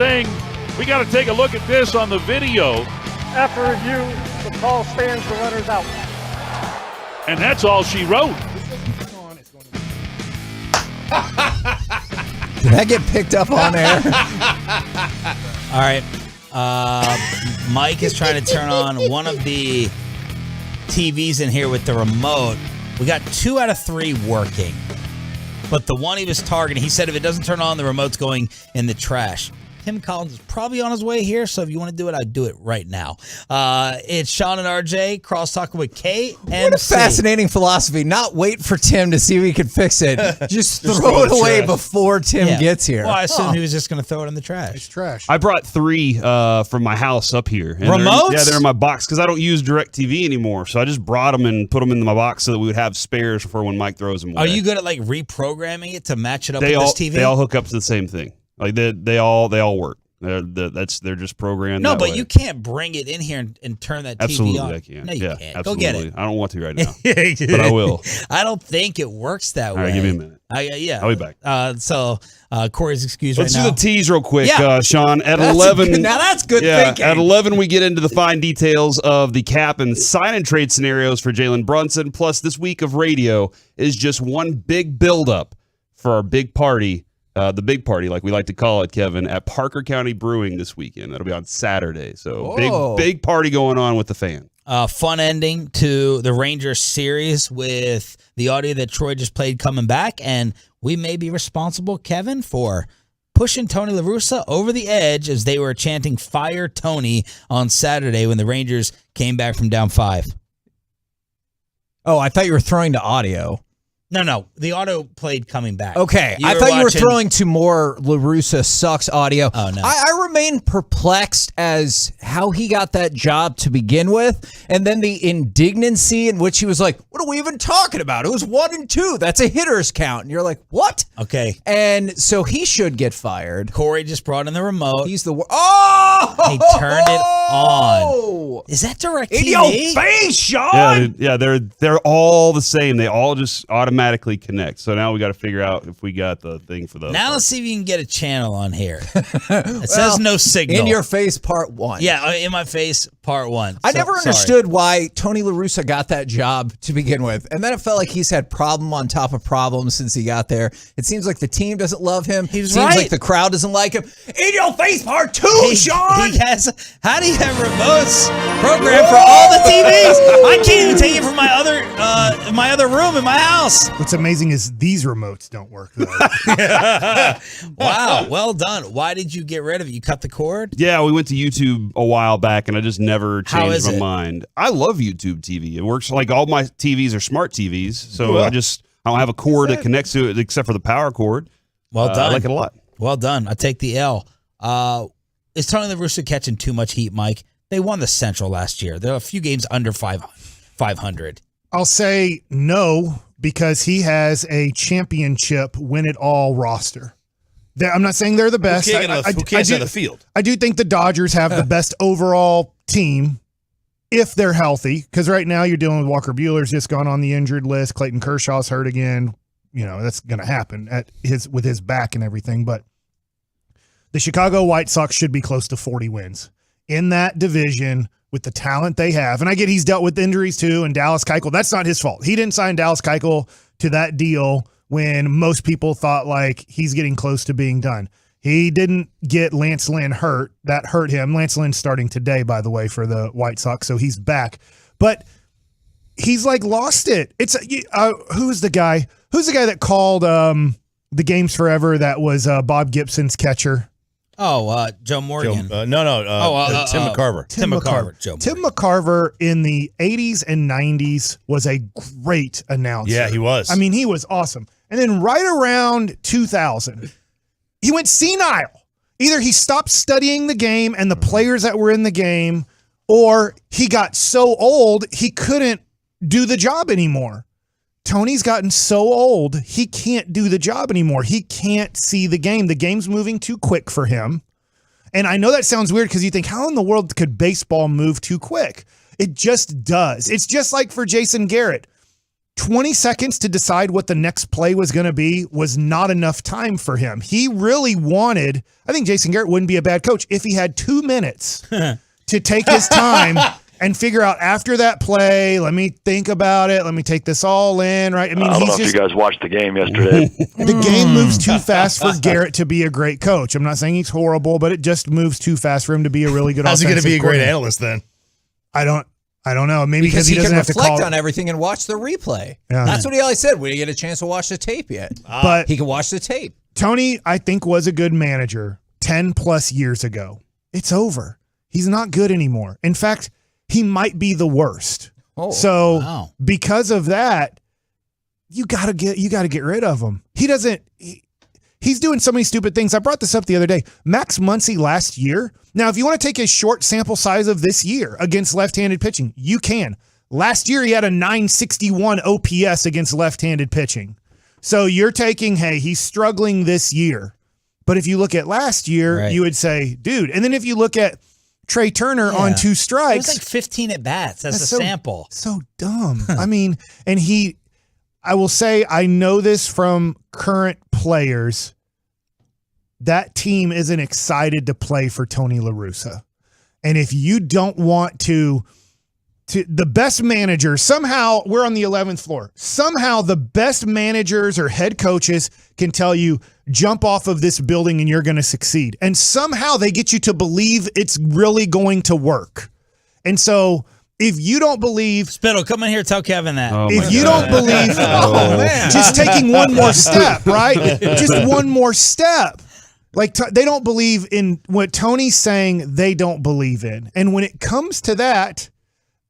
saying we got to take a look at this on the video. After review, the call stands the runners out. And that's all she wrote. Did that get picked up on air? All right. Mike is trying to turn on one of the TVs in here with the remote. We got 2 out of 3 working. But the one he was targeting, he said if it doesn't turn on, the remote's going in the trash. Tim Collins is probably on his way here, so if you want to do it, I'd do it right now. It's Sean and RJ, cross-talking with Kate. What a fascinating philosophy. Not wait for Tim to see if he can fix it. Just throw it away before Tim gets here. Well, I assumed he was just going to throw it in the trash. It's trash. I brought 3 from my house up here. And Remotes? They're in my box because I don't use DirecTV anymore. So I just brought them and put them in my box so that we would have spares for when Mike throws them away. Are you good at like reprogramming it to match it up with all, this TV? They all hook up to the same thing. Like they all work. They're just programmed. No, that but way. you can't bring it in here and turn that Absolutely, TV on. I can. No, you can't. Absolutely. Go get it. I don't want to right now, but I will. I don't think it works that way. All right, give me a minute. Yeah, I'll be back. So Corey's excused Let's right now. do the tease real quick, Yeah. Sean. At That's 11, now that's good thinking. At 11, we get into the fine details of the cap and sign and trade scenarios for Jalen Brunson. Plus, this week of radio is just one big buildup for our big party. The big party, like we like to call it, Kevin, at Parker County Brewing this weekend. That'll be on Saturday. So big party going on with the fan. Fun ending to the Rangers series with the audio that Troy just played coming back. And we may be responsible, Kevin, for pushing Tony La Russa over the edge as they were chanting "Fire Tony" on Saturday when the Rangers came back from down 5. Oh, I thought you were throwing to audio. No. The audio played coming back. Okay. I thought you were throwing to more La Russa sucks audio. Oh, no. I remain perplexed as how he got that job to begin with. And then the indignancy in which he was like, what are we even talking about? It was 1 and 2. That's a hitter's count. And you're like, what? Okay. And so he should get fired. Corey just brought in the remote. He's the Oh! He turned it on. Is that direct In TV? your face, Sean! Yeah, they're all the same. They all just automatically connect. So now we got to figure out if we got the thing for those. Now let's see if you can get a channel on here. It says no signal. In your face, part 1. Yeah, in my face, part 1. I never understood why Tony La Russa got that job to begin with. And then it felt like he's had problem on top of problem since he got there. It seems like the team doesn't love him. It seems like the crowd doesn't like him. In your face, part 2, Sean! He has, how do you have remotes programmed for all the TVs? I can't even take it from my other room in my house. What's amazing is these remotes don't work, though. Wow, well done. Why did you get rid of it? You cut the cord? Yeah, we went to YouTube a while back, and I just never How changed is my it? mind. I love YouTube TV. It works like all my TVs are smart TVs, so I don't have a cord that connects to it except for the power cord. Well done. I like it a lot. Well done. I take the L. Is Tony La Russa catching too much heat, Mike? They won the Central last year. There are a few games under 500. I'll say no, because he has a championship win-it-all roster. I'm not saying they're the best. Who can't get on the field? I do think the Dodgers have the best overall team if they're healthy, because right now you're dealing with Walker Buehler's just gone on the injured list. Clayton Kershaw's hurt again. You know, that's going to happen with his back and everything. But the Chicago White Sox should be close to 40 wins in that division with the talent they have. And I get he's dealt with injuries too, and Dallas Keuchel, that's not his fault. He didn't sign Dallas Keuchel to that deal when most people thought like he's getting close to being done. He didn't get Lance Lynn hurt. That hurt him. Lance Lynn's starting today, by the way, for the White Sox, so he's back. But he's like lost it. It's who's the guy? Who's the guy that called the games forever? That was Bob Gibson's catcher. Oh, Joe Morgan. Tim McCarver. Tim McCarver. Tim McCarver in the 80s and 90s was a great announcer. Yeah, he was. I mean, he was awesome. And then right around 2000, he went senile. Either he stopped studying the game and the players that were in the game, or he got so old he couldn't do the job anymore. Tony's gotten so old, he can't do the job anymore. He can't see the game. The game's moving too quick for him. And I know that sounds weird because you think, how in the world could baseball move too quick? It just does. It's just like for Jason Garrett. 20 seconds to decide what the next play was going to be was not enough time for him. He really wanted, I think Jason Garrett wouldn't be a bad coach if he had 2 minutes to take his time and figure out after that play, let me think about it. Let me take this all in, right? I mean, I don't know if you guys watched the game yesterday. The game moves too fast for Garrett to be a great coach. I'm not saying he's horrible, but it just moves too fast for him to be a really good How's he offensive going to be a great coordinator. analyst then? I don't know. Maybe because he doesn't can have to reflect call on everything and watch the replay. Yeah. That's what he always said. We didn't get a chance to watch the tape yet. But he can watch the tape. Tony, I think, was a good manager 10 plus years ago. It's over. He's not good anymore. In fact, he might be the worst. Wow. Because of that, you gotta get rid of him. He's doing so many stupid things. I brought this up the other day. Max Muncy last year. Now, if you want to take a short sample size of this year against left-handed pitching, you can. Last year, he had a 961 OPS against left-handed pitching. So you're taking, hey, he's struggling this year. But if you look at last year, you would say, dude. And then if you look at Trey Turner on 2 strikes. It was like 15 at bats as a so, sample. So dumb. I mean, and I will say, I know this from current players. That team isn't excited to play for Tony La Russa. And if you don't want to the best manager, somehow we're on the 11th floor. Somehow the best managers or head coaches can tell you, jump off of this building and you're going to succeed. And somehow they get you to believe it's really going to work. And so if you don't believe... Spittle, come in here, tell Kevin that. If you don't believe... just taking one more step, right? Just one more step. Like, they don't believe in what Tony's saying they don't believe in. And when it comes to that,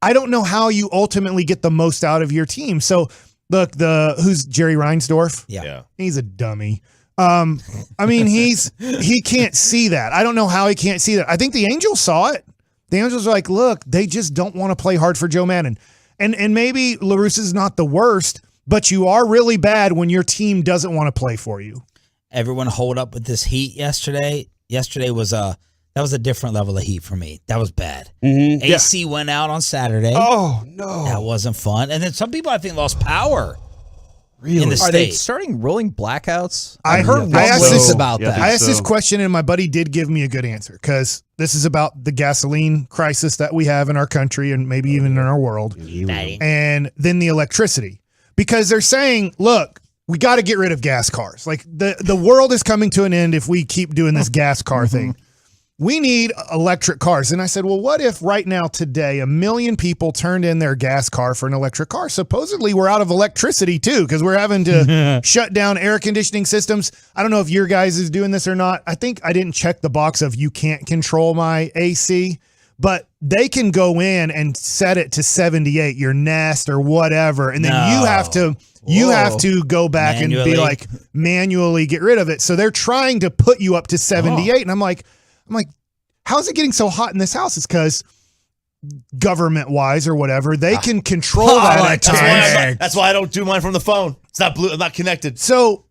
I don't know how you ultimately get the most out of your team. So, look, who's Jerry Reinsdorf? Yeah. He's a dummy. I mean, he can't see that. I don't know how he can't see that. I think the Angels saw it. The Angels are like, look, they just don't want to play hard for Joe Madden. And maybe La Russa's not the worst, but you are really bad when your team doesn't want to play for you. Everyone hold up with this heat yesterday. Yesterday was that was a different level of heat for me. That was bad. Mm-hmm. AC went out on Saturday. Oh, no. That wasn't fun. And then some people, I think, lost power. Really? In the Are they state. starting rolling blackouts? I heard I asked this about that. I asked this question, and my buddy did give me a good answer, because this is about the gasoline crisis that we have in our country and maybe even in our world, and then the electricity. Because they're saying, look, we got to get rid of gas cars. Like, the world is coming to an end if we keep doing this gas car thing. We need electric cars. And I said, well, what if right now, today, 1 million people turned in their gas car for an electric car? Supposedly, we're out of electricity, too, because we're having to shut down air conditioning systems. I don't know if your guys is doing this or not. I think I didn't check the box of you can't control my AC, but they can go in and set it to 78, your Nest or whatever, and then you have to go back and be like, manually get rid of it. So they're trying to put you up to 78, and I'm like, how's it getting so hot in this house? It's because government-wise or whatever, they can control that at times. That's why I don't do mine from the phone. It's not connected. So,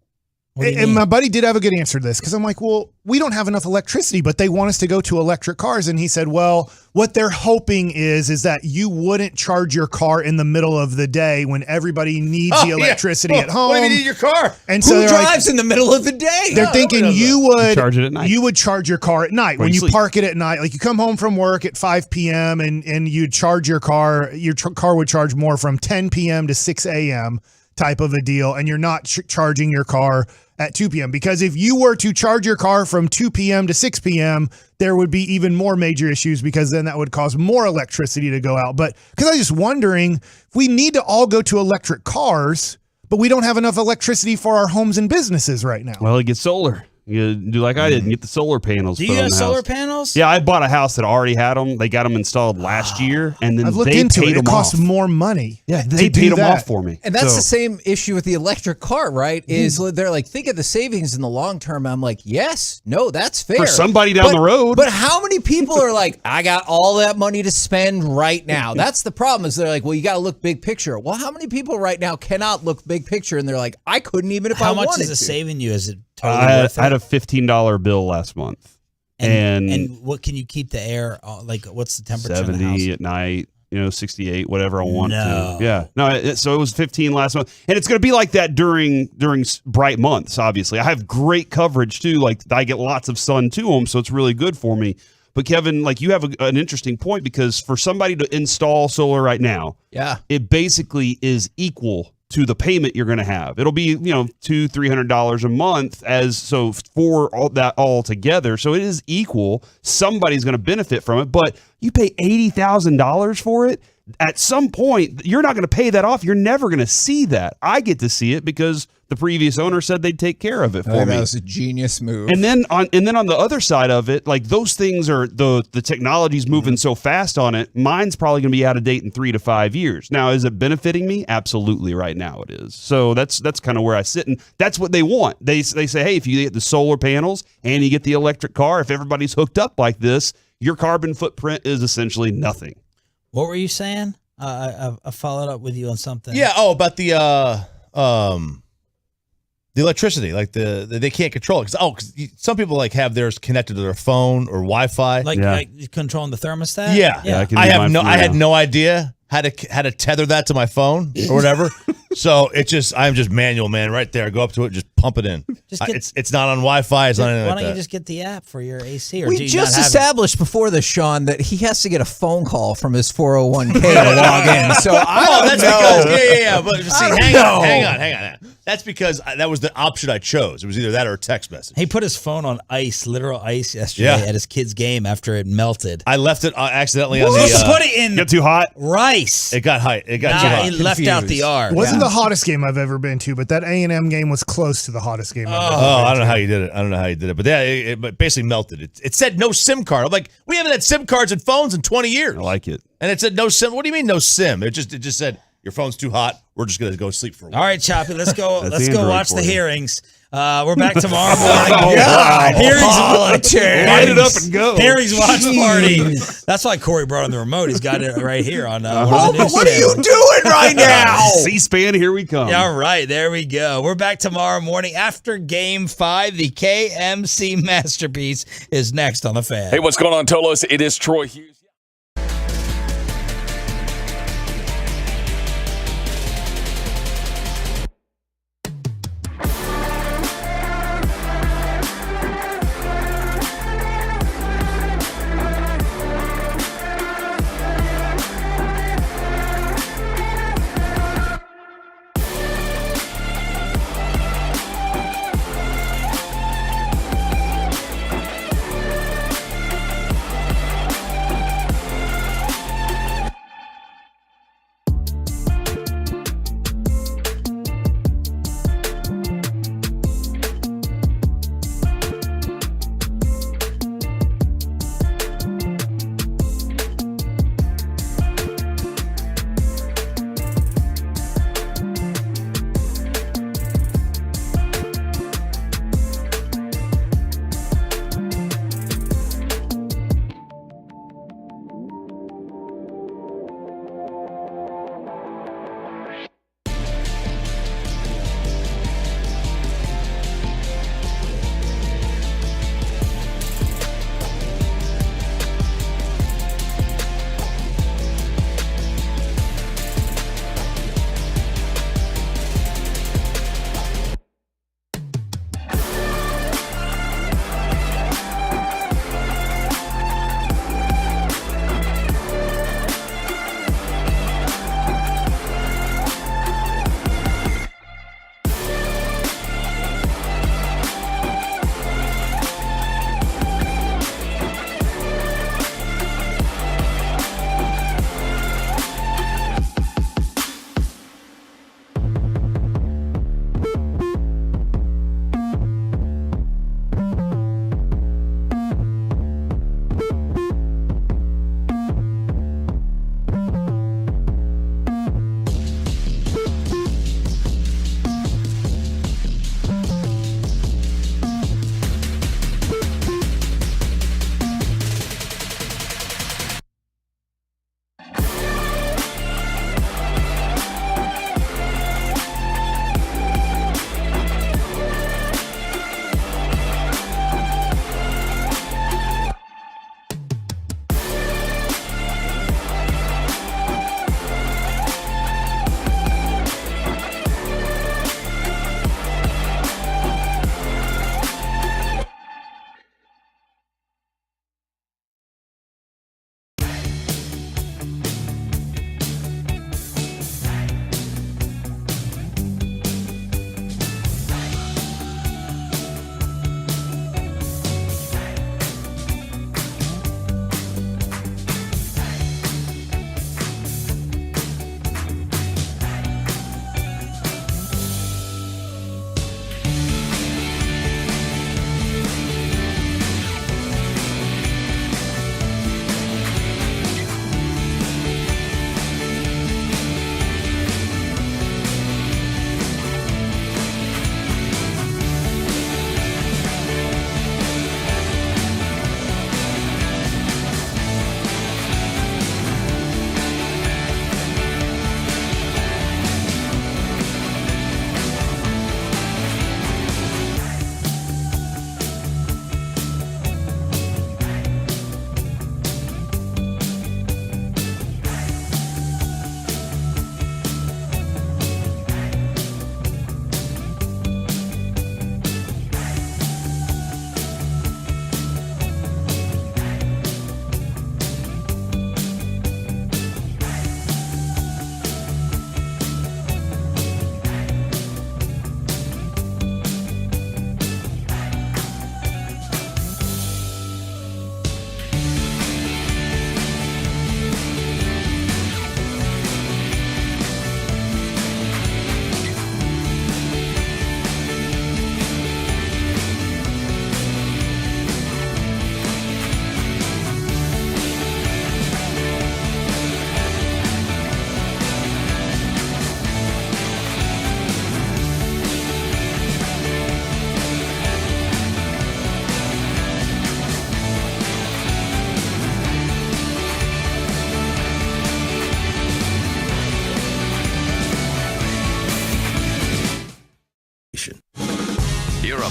and my buddy did have a good answer to this, because I'm like, well, we don't have enough electricity, but they want us to go to electric cars. And he said, well, what they're hoping is that you wouldn't charge your car in the middle of the day when everybody needs the electricity at home. What do you need your car? And so who drives in the middle of the day? They're thinking you would charge it at night. You would charge your car at night when you park it at night. Like, you come home from work at 5 p.m. and you charge your car. Your car would charge more from 10 p.m. to 6 a.m. type of a deal, and you're not charging your car at 2 p.m. Because if you were to charge your car from 2 p.m. to 6 p.m., there would be even more major issues, because then that would cause more electricity to go out. But because I was just wondering, if we need to all go to electric cars, but we don't have enough electricity for our homes and businesses right now. Well, get solar. You do like I did and get the solar panels. Do you have solar panels? Yeah, I bought a house that already had them. They got them installed last year, and then I've looked they into paid it. them It costs off. more money. Yeah, they paid them off for me. And that's the same issue with the electric car, right? Is they're like, think of the savings in the long term. I'm like, yes, no, that's fair. For somebody down the road. But how many people are like, I got all that money to spend right now? That's the problem, is they're like, well, you got to look big picture. Well, how many people right now cannot look big picture? And they're like, I couldn't even if I wanted to. How much is it saving you? Is it totally worth it? I had a $15 bill last month. And what can you keep the air, like, what's the temperature 70 in the house? at night. 68, whatever I want to. Yeah. No, so it was 15 last month. And it's going to be like that during bright months, obviously. I have great coverage, too. Like, I get lots of sun to them, so it's really good for me. But, Kevin, like, you have an interesting point because for somebody to install solar right now, it basically is equal to the payment you're going to have. It'll be, $200-$300 a month for all that all together. So it is equal. Somebody's going to benefit from it, but you pay $80,000 for it. At some point, you're not going to pay that off. You're never going to see that. I get to see it because the previous owner said they'd take care of it for me. That was a genius move. And then on the other side of it, like those things are the technology's moving so fast on it. Mine's probably going to be out of date in 3 to 5 years. Now, is it benefiting me? Absolutely, right now it is. So that's kind of where I sit, and that's what they want. They say, hey, if you get the solar panels and you get the electric car, if everybody's hooked up like this, your carbon footprint is essentially nothing. What were you saying? I followed up with you on something. Yeah. Oh, about the electricity, like they can't control it. Because some people like have theirs connected to their phone or Wi-Fi, like controlling the thermostat. Yeah. I had no idea how to tether that to my phone or whatever. So I'm just manual, man. Right there, go up to it, just pump it in. It's not on Wi-Fi. It's not anything Why like don't that. you just get the app for your AC? Or We do you just not have established before this, Sean, that he has to get a phone call from his 401k to log in. So I don't know. Because, but see, hang on. That's because that was the option I chose. It was either that or a text message. He put his phone on ice, literal ice, yesterday at his kid's game after it melted. I left it accidentally on the. Put it in. Got too hot. Rice. It got hot. It got too hot. He left out the R. Wasn't the hottest game I've ever been to, but that A&M game was close to the hottest game I've ever been to. I don't know how you did it. But yeah, it basically melted. It said no SIM card. I'm like, we haven't had SIM cards in phones in 20 years. I like it. And it said no SIM. What do you mean no SIM? It just said your phone's too hot. We're just gonna go sleep for a while. All right, Choppy, let's go. That's let's the go Android watch for the you. hearings. We're back tomorrow morning. God, Hearings, politics. Light it up and go. Hearings watch party. That's why Corey brought on the remote. He's got it right here on. What are you doing right now? C-SPAN, here we come. All right, there we go. We're back tomorrow morning after Game 5. The KMC masterpiece is next on the Fan. Hey, what's going on, Tolos? It is Troy Hughes.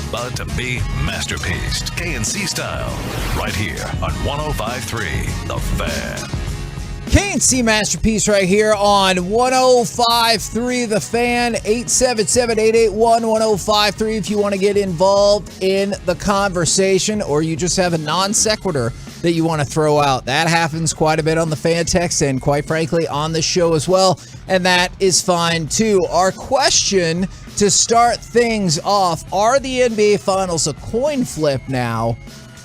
about to be masterpieced, KNC style, right here on 105.3 The Fan. KNC Masterpiece right here on 105.3 The Fan, 877-881-1053 if you want to get involved in the conversation or you just have a non sequitur that you want to throw out. That happens quite a bit on the fan text and quite frankly on the show as well, and that is fine too. Our question to start things off, are the NBA Finals a coin flip now?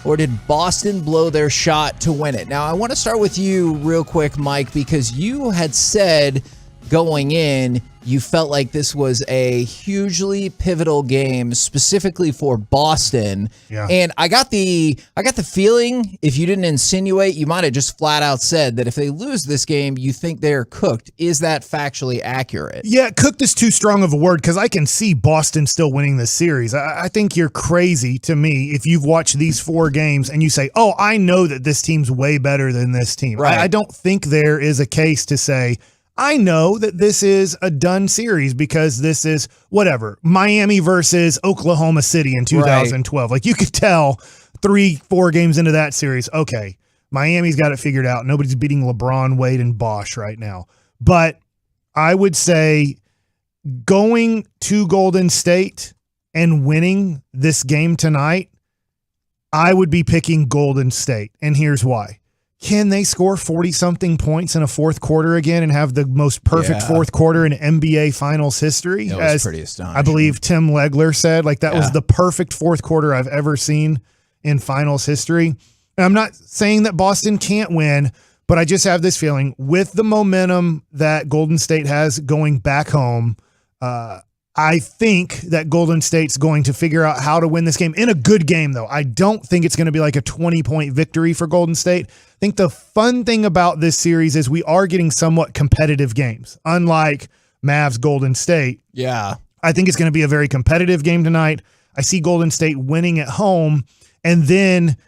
Or did Boston blow their shot to win it? Now, I want to start with you real quick, Mike, because you had said going in, you felt like this was a hugely pivotal game, specifically for Boston. Yeah. And I got the feeling, if you didn't insinuate, you might have just flat out said that if they lose this game, you think they're cooked. Is that factually accurate? Yeah, cooked is too strong of a word because I can see Boston still winning this series. I think you're crazy to me if you've watched these 4 games and you say, oh, I know that this team's way better than this team. Right. I don't think there is a case to say, I know that this is a done series because this is whatever, Miami versus Oklahoma City in 2012. Right. Like you could tell 3-4 games into that series, okay, Miami's got it figured out. Nobody's beating LeBron, Wade, and Bosch right now. But I would say going to Golden State and winning this game tonight, I would be picking Golden State. And here's why. Can they score 40-something points in a fourth quarter again and have the most perfect fourth quarter in NBA Finals history? That was pretty astonishing. I believe Tim Legler said, like that was the perfect fourth quarter I've ever seen in Finals history. And I'm not saying that Boston can't win, but I just have this feeling with the momentum that Golden State has going back home, I think that Golden State's going to figure out how to win this game in a good game, though. I don't think it's going to be like a 20-point victory for Golden State. I think the fun thing about this series is we are getting somewhat competitive games, unlike Mavs Golden State. Yeah. I think it's going to be a very competitive game tonight. I see Golden State winning at home, and then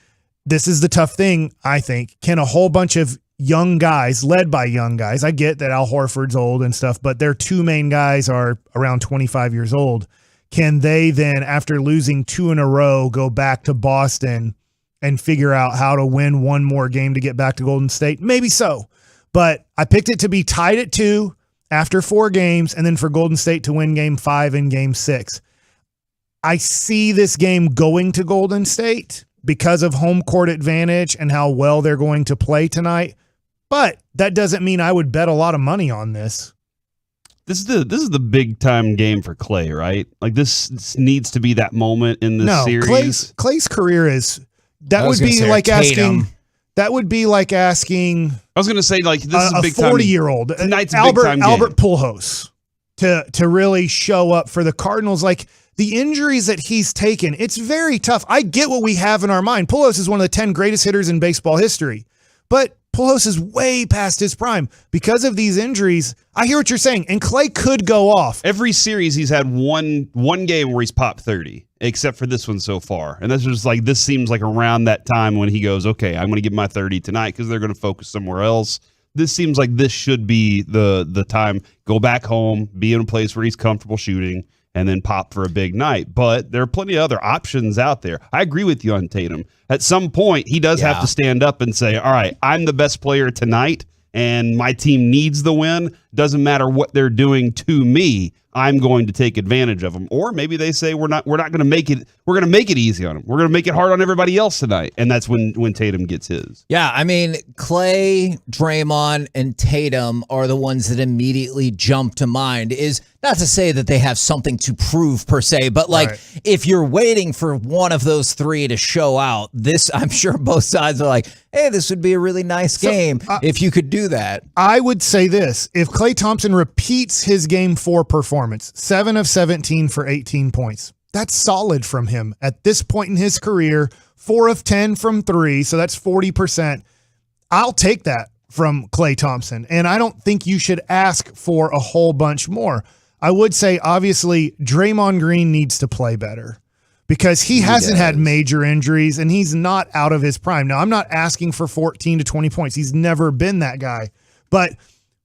this is the tough thing, I think. Can a whole bunch of young guys, led by young guys. I get that Al Horford's old and stuff, but their 2 main guys are around 25 years old. Can they then, after losing 2 in a row, go back to Boston and figure out how to win one more game to get back to Golden State? Maybe so. But I picked it to be tied at 2 after 4 games, and then for Golden State to win game 5 and game 6. I see this game going to Golden State because of home court advantage and how well they're going to play tonight. But that doesn't mean I would bet a lot of money on this. This is the big time game for Clay, right? Like this needs to be that moment in the series. Clay's career is that would be like asking. That would be like asking. I was going to say like this is a big 40-year-old Albert Pujols to really show up for the Cardinals. Like the injuries that he's taken, it's very tough. I get what we have in our mind. Pujols is one of the 10 greatest hitters in baseball history, but Pujols is way past his prime because of these injuries. I hear what you're saying, and Clay could go off. Every series he's had one game where he's popped 30, except for this one so far. And that's just like this seems like around that time when he goes, okay, I'm going to get my 30 tonight because they're going to focus somewhere else. This seems like this should be the time. Go back home, be in a place where he's comfortable shooting, and then pop for a big night. But there are plenty of other options out there. I agree with you on Tatum. At some point, he does have to stand up and say, all right, I'm the best player tonight, and my team needs the win. Doesn't matter what they're doing to me. I'm going to take advantage of them. Or maybe they say we're not going to make it. We're going to make it easy on them. We're going to make it hard on everybody else tonight. And that's when Tatum gets his. Yeah, I mean, Clay, Draymond, and Tatum are the ones that immediately jump to mind. Is not to say that they have something to prove per se, but like if you're waiting for one of those 3 to show out, this I'm sure both sides are like, hey, this would be a really nice game if you could do that. I would say this: if Klay Thompson repeats his game 4 performance, 7 of 17 for 18 points. That's solid from him at this point in his career. 4 of 10 from 3, so that's 40%. I'll take that from Klay Thompson, and I don't think you should ask for a whole bunch more. I would say, obviously, Draymond Green needs to play better because he hasn't had major injuries, and he's not out of his prime. Now, I'm not asking for 14 to 20 points. He's never been that guy, but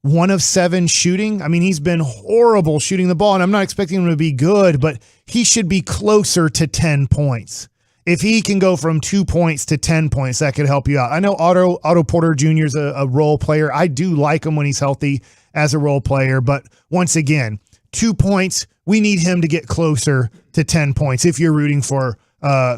1 of 7 shooting. I mean, he's been horrible shooting the ball, and I'm not expecting him to be good, but he should be closer to 10 points. If he can go from 2 points to 10 points, that could help you out. I know Otto Porter Jr. is a role player. I do like him when he's healthy as a role player, but once again, 2 points, we need him to get closer to 10 points if you're rooting for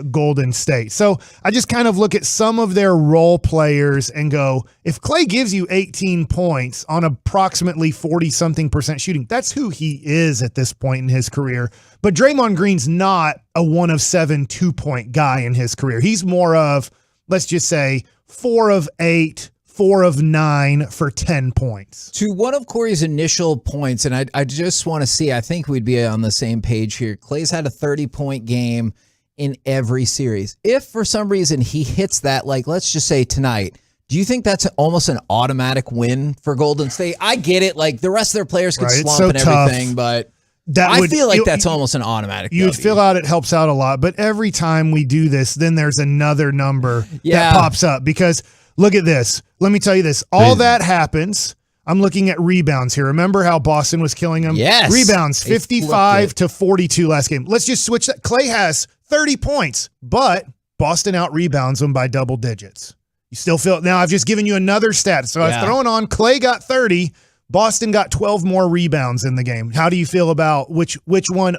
Golden State. So I just kind of look at some of their role players and go, if Klay gives you 18 points on approximately 40-something% shooting, that's who he is at this point in his career. But Draymond Green's not a 1 of 7 2-point guy in his career. He's more of, let's just say, 4 of 8, 4 of 9 for 10 points. To one of Corey's initial points, and I just want to see, I think we'd be on the same page here. Klay's had a 30-point game in every series. If for some reason he hits that, like let's just say tonight, do you think that's almost an automatic win for Golden State? I get it, like the rest of their players could slump so and everything, but I feel like that's almost an automatic. You'd feel out it helps out a lot, but every time we do this, then there's another number that pops up because look at this. Let me tell you this. All that happens. I'm looking at rebounds here. Remember how Boston was killing them? Yes. Rebounds, 55 to 42 last game. Let's just switch that. Klay has 30 points, but Boston out rebounds them by double digits. You still feel now I've just given you another stat. So I've thrown on Klay got 30, Boston got 12 more rebounds in the game. How do you feel about which one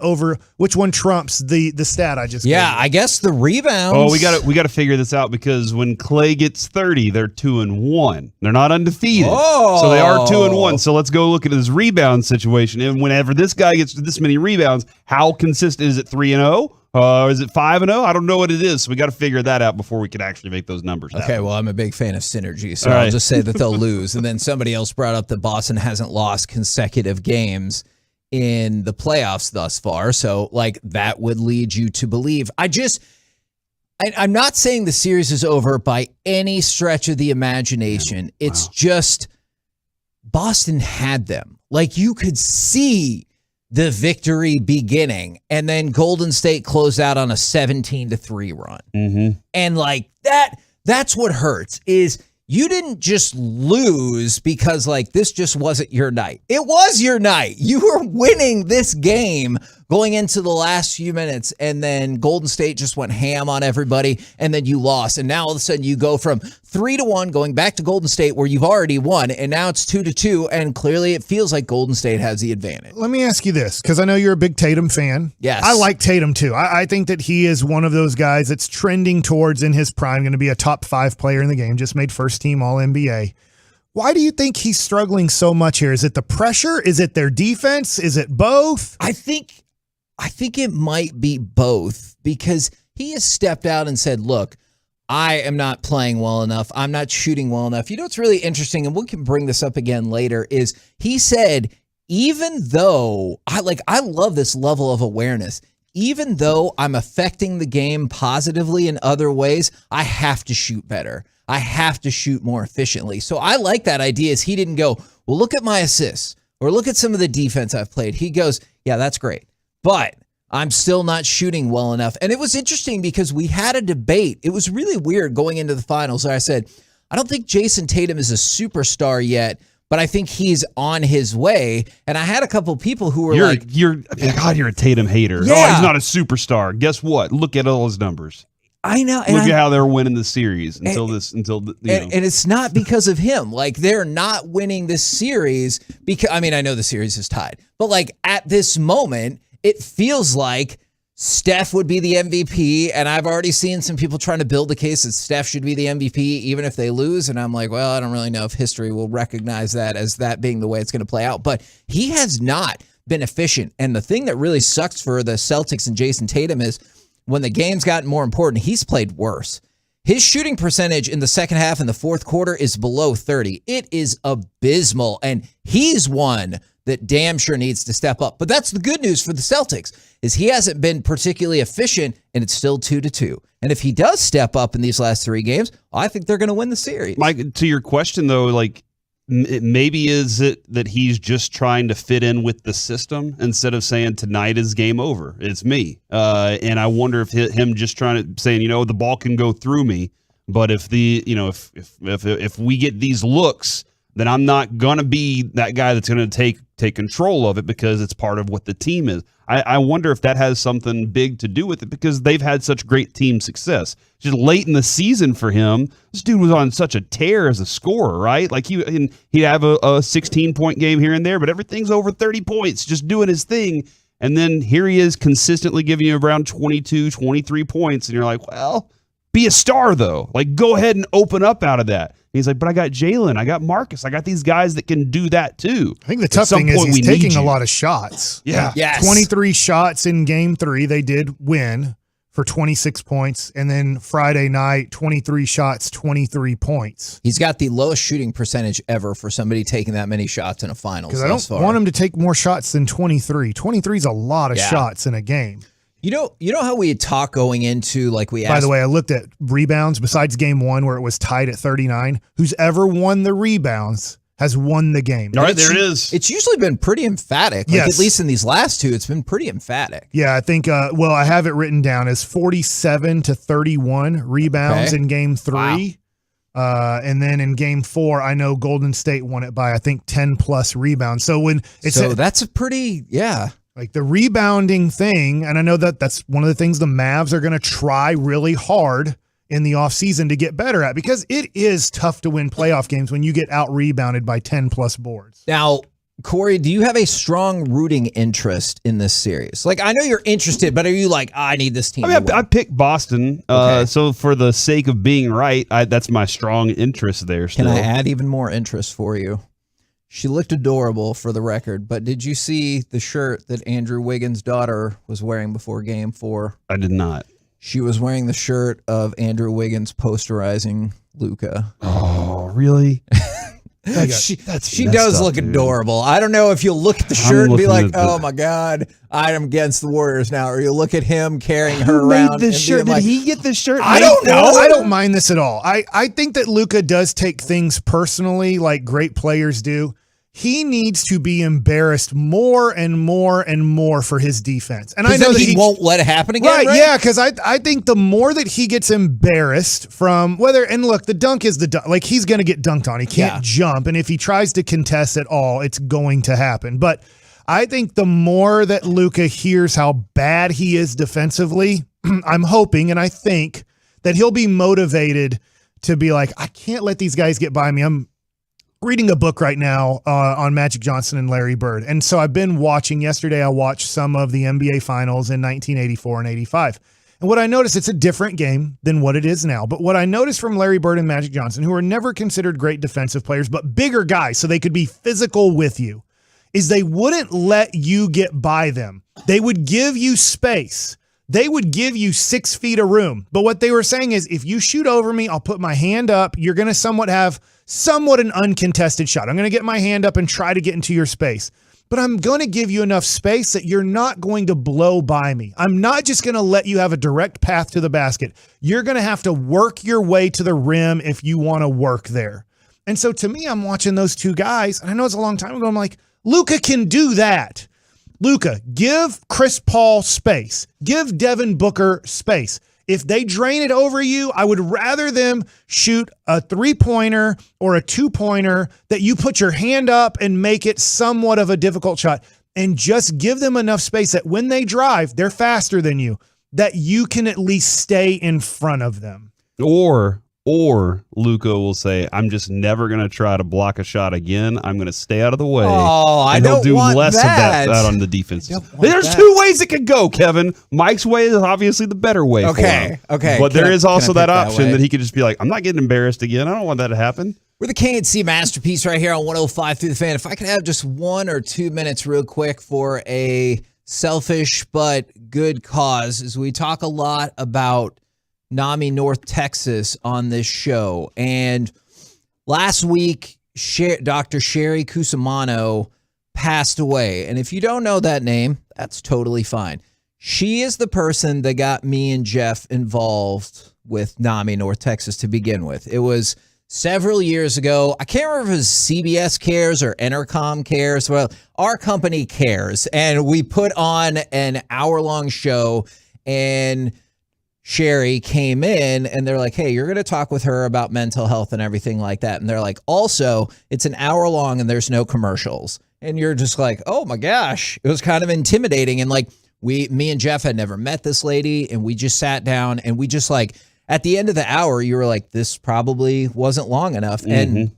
trumps the stat I just gave you? I guess the rebounds. Oh, we got to figure this out because when Klay gets 30, they're 2-1. They're not undefeated. So they are 2-1. So let's go look at this rebound situation. And whenever this guy gets this many rebounds, how consistent is it? 3-0? Is it 5-0? I don't know what it is. So we got to figure that out before we can actually make those numbers happen. Okay, well, I'm a big fan of synergy, so I'll just say that they'll lose. And then somebody else brought up that Boston hasn't lost consecutive games in the playoffs thus far. So, like, that would lead you to believe. I'm not saying the series is over by any stretch of the imagination. It's just Boston had them. Like, you could see the victory beginning, and then Golden State closed out on a 17-3 run. Mm-hmm. And like that's what hurts is you didn't just lose because like this just wasn't your night. It was your night. You were winning this game going into the last few minutes, and then Golden State just went ham on everybody, and then you lost. And now all of a sudden you go from 3-1 going back to Golden State where you've already won, and now it's 2-2, and clearly it feels like Golden State has the advantage. Let me ask you this, because I know you're a big Tatum fan. Yes. I like Tatum too. I think that he is one of those guys that's trending towards in his prime, going to be a top 5 player in the game, just made first team All-NBA. Why do you think he's struggling so much here? Is it the pressure? Is it their defense? Is it both? I think it might be both, because he has stepped out and said, look, I am not playing well enough. I'm not shooting well enough. You know what's really interesting, and we can bring this up again later, is he said, even though I love this level of awareness, even though I'm affecting the game positively in other ways, I have to shoot better. I have to shoot more efficiently. So I like that idea, is he didn't go, well, look at my assists or look at some of the defense I've played. He goes, yeah, that's great, but I'm still not shooting well enough. And it was interesting because we had a debate. It was really weird going into the finals. I said, I don't think Jason Tatum is a superstar yet, but I think he's on his way. And I had a couple people who were you're a Tatum hater. Yeah. Oh, he's not a superstar. Guess what? Look at all his numbers. I know. Look at how they're winning the series and it's not because of him. Like, they're not winning this series because, I mean, I know the series is tied, but like at this moment, it feels like Steph would be the MVP, and I've already seen some people trying to build the case that Steph should be the MVP even if they lose, and I'm like, well, I don't really know if history will recognize that as that being the way it's going to play out, but he has not been efficient, and the thing that really sucks for the Celtics and Jason Tatum is when the game's gotten more important, he's played worse. His shooting percentage in the second half and the fourth quarter is below 30. It is abysmal, and he's one that damn sure needs to step up. But that's the good news for the Celtics, is he hasn't been particularly efficient, and it's still 2-2. And if he does step up in these last 3 games, I think they're going to win the series. Mike, to your question, though, like, maybe is it that he's just trying to fit in with the system instead of saying tonight is game over, it's me. And I wonder if him just trying to saying, the ball can go through me, but if if we get these looks, then I'm not going to be that guy that's going to take control of it because it's part of what the team is. I wonder if that has something big to do with it because they've had such great team success. Just late in the season for him, this dude was on such a tear as a scorer, right? Like he'd have a 16-point game here and there, but everything's over 30 points, just doing his thing. And then here he is consistently giving you around 22, 23 points. And you're like, well, be a star, though. Like, go ahead and open up out of that. And he's like, but I got Jalen. I got Marcus. I got these guys that can do that, too. I think the tough thing is he's taking a lot of shots. Yeah. Yes. 23 shots in game 3. They did win for 26 points. And then Friday night, 23 shots, 23 points. He's got the lowest shooting percentage ever for somebody taking that many shots in a finals. Because I don't want him to take more shots than 23. 23 is a lot of shots in a game. You know how we had talked going into, like we asked. By the way, I looked at rebounds besides game 1 where it was tied at 39. Who's ever won the rebounds has won the game. All right, there it is. It's usually been pretty emphatic. Like, at least in these last two, it's been pretty emphatic. Yeah, I think, I have it written down as 47 to 31 rebounds in game 3. Wow. And then in game 4, I know Golden State won it by, I think, 10 plus rebounds. So that's a pretty, like the rebounding thing, and I know that's one of the things the Mavs are going to try really hard in the offseason to get better at, because it is tough to win playoff games when you get out-rebounded by 10-plus boards. Now, Corey, do you have a strong rooting interest in this series? Like, I know you're interested, but are you like, I need this team to win? I picked Boston, so for the sake of being right, that's my strong interest there still. Can I add even more interest for you? She looked adorable, for the record, but did you see the shirt that Andrew Wiggins' daughter was wearing before Game 4? I did not. She was wearing the shirt of Andrew Wiggins posterizing Luka. Oh, really? She does look adorable. I don't know if you'll look at the shirt and be like, oh my God, I am against the Warriors now. Or you'll look at him carrying her around. Made this shirt? Did he get this shirt? I don't know. I don't mind this at all. I think that Luka does take things personally like great players do. He needs to be embarrassed more and more and more for his defense. And I know that he won't let it happen again. Right? Yeah, because I think the more that he gets embarrassed from and look, the dunk is the dunk. Like, he's going to get dunked on. He can't jump. And if he tries to contest at all, it's going to happen. But I think the more that Luka hears how bad he is defensively, I'm hoping and I think that he'll be motivated to be like, I can't let these guys get by me. I'm reading a book right now on Magic Johnson and Larry Bird. And so I've been watching. Yesterday I watched some of the NBA finals in 1984 and 85. And what I noticed, it's a different game than what it is now. But what I noticed from Larry Bird and Magic Johnson, who were never considered great defensive players, but bigger guys so they could be physical with you, is they wouldn't let you get by them. They would give you space. They would give you 6 feet of room. But what they were saying is, if you shoot over me, I'll put my hand up. You're going to have somewhat an uncontested shot. I'm going to get my hand up and try to get into your space. But I'm going to give you enough space that you're not going to blow by me. I'm not just going to let you have a direct path to the basket. You're going to have to work your way to the rim if you want to work there. And so to me, I'm watching those two guys, and I know it's a long time ago. I'm like, Luka can do that. Luka, give Chris Paul space. Give Devin Booker space. If they drain it over you, I would rather them shoot a 3-pointer or a 2-pointer that you put your hand up and make it somewhat of a difficult shot, and just give them enough space that when they drive, they're faster than you, that you can at least stay in front of them. Or Luka will say, I'm just never going to try to block a shot again. I'm going to stay out of the way. Oh, and he'll do less of that on the defense. There's 2 ways it could go, Kevin. Mike's way is obviously the better way for him. Okay. But there is also that option that he could just be like, I'm not getting embarrassed again. I don't want that to happen. We're the K&C Masterpiece right here on 105 through the Fan. If I could have just 1 or 2 minutes real quick for a selfish but good cause, as we talk a lot about NAMI North Texas on this show. And last week, Dr. Sherry Cusimano passed away. And if you don't know that name, that's totally fine. She is the person that got me and Jeff involved with NAMI North Texas to begin with. It was several years ago. I can't remember if it was CBS Cares or Entercom Cares. Well, our company cares. And we put on an hour-long show, and Sherry came in and they're like, hey, you're going to talk with her about mental health and everything like that. And they're like, also, it's an hour long and there's no commercials. And you're just like, oh my gosh, it was kind of intimidating. And like me and Jeff had never met this lady, and we just sat down and we just like, at the end of the hour, you were like, this probably wasn't long enough. And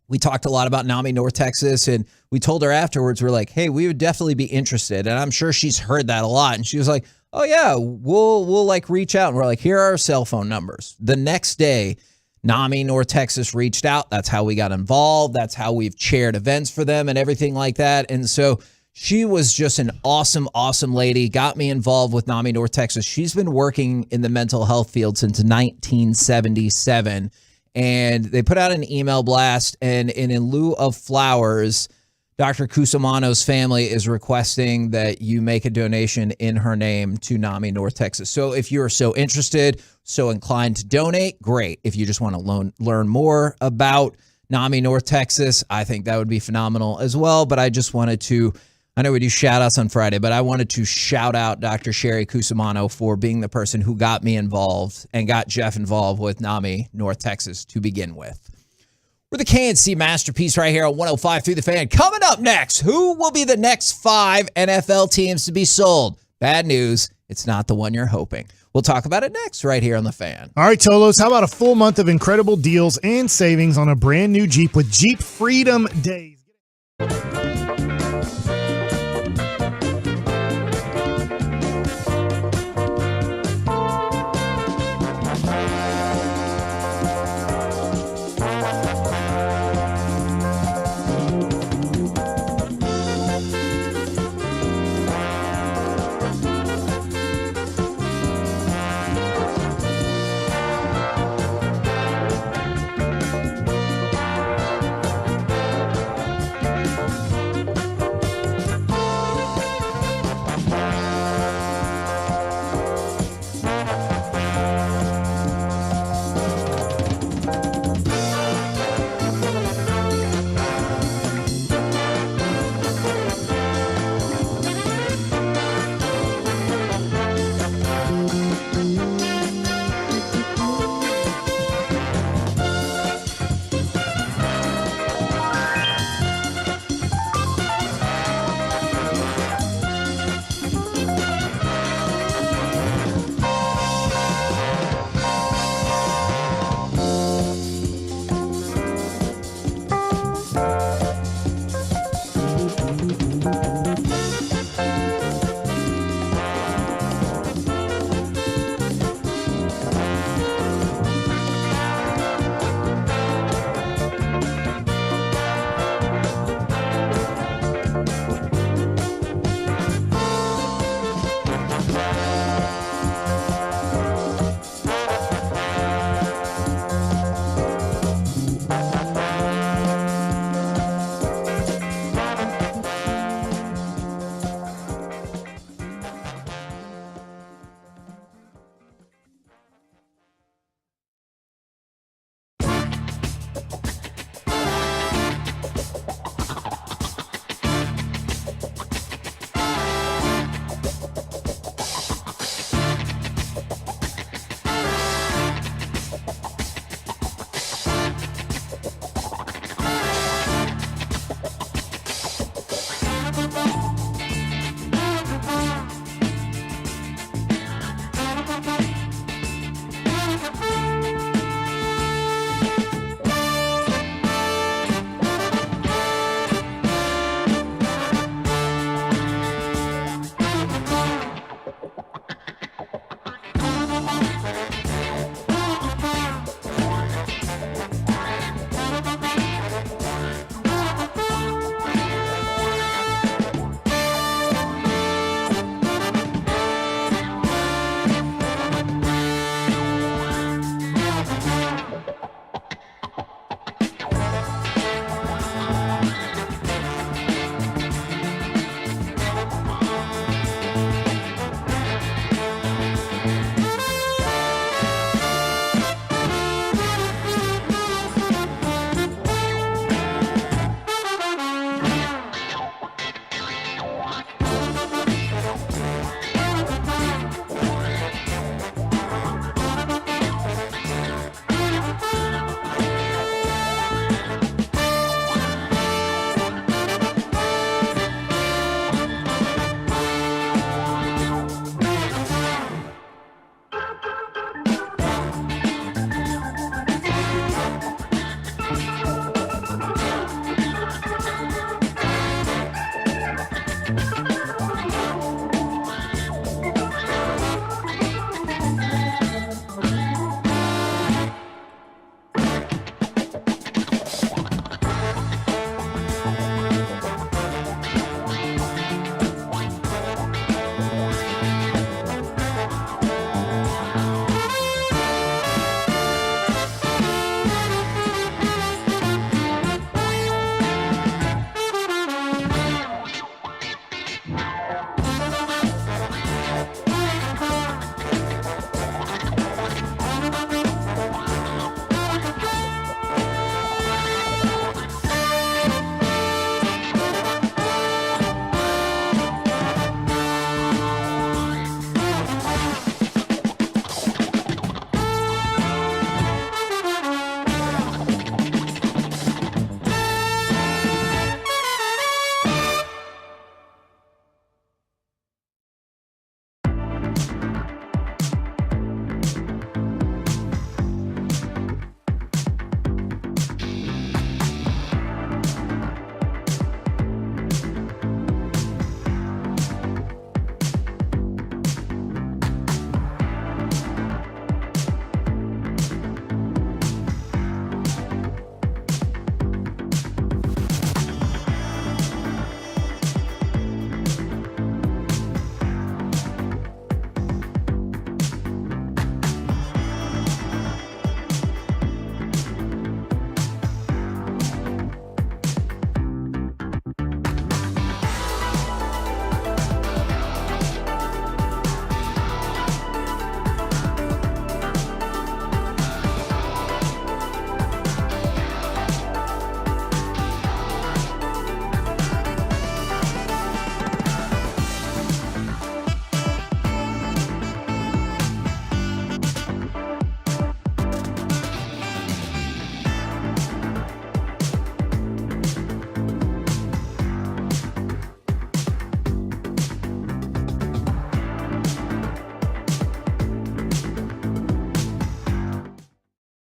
we talked a lot about NAMI North Texas, and we told her afterwards, we're like, hey, we would definitely be interested. And I'm sure she's heard that a lot. And she was like, oh yeah, we'll like reach out. And we're like, here are our cell phone numbers. The next day, NAMI North Texas reached out. That's how we got involved. That's how we've chaired events for them and everything like that. And so she was just an awesome, awesome lady, got me involved with NAMI North Texas. She's been working in the mental health field since 1977. And they put out an email blast, and in lieu of flowers, Dr. Cusimano's family is requesting that you make a donation in her name to NAMI North Texas. So if you're so interested, so inclined to donate, great. If you just want to learn more about NAMI North Texas, I think that would be phenomenal as well. But I just wanted to, I know we do shout outs on Friday, but I wanted to shout out Dr. Sherry Cusimano for being the person who got me involved and got Jeff involved with NAMI North Texas to begin with. We're the KNC Masterpiece right here on 105.3 The Fan. Coming up next, who will be the next 5 NFL teams to be sold? Bad news, it's not the one you're hoping. We'll talk about it next right here on The Fan. All right, Tolos, how about a full month of incredible deals and savings on a brand new Jeep with Jeep Freedom Days?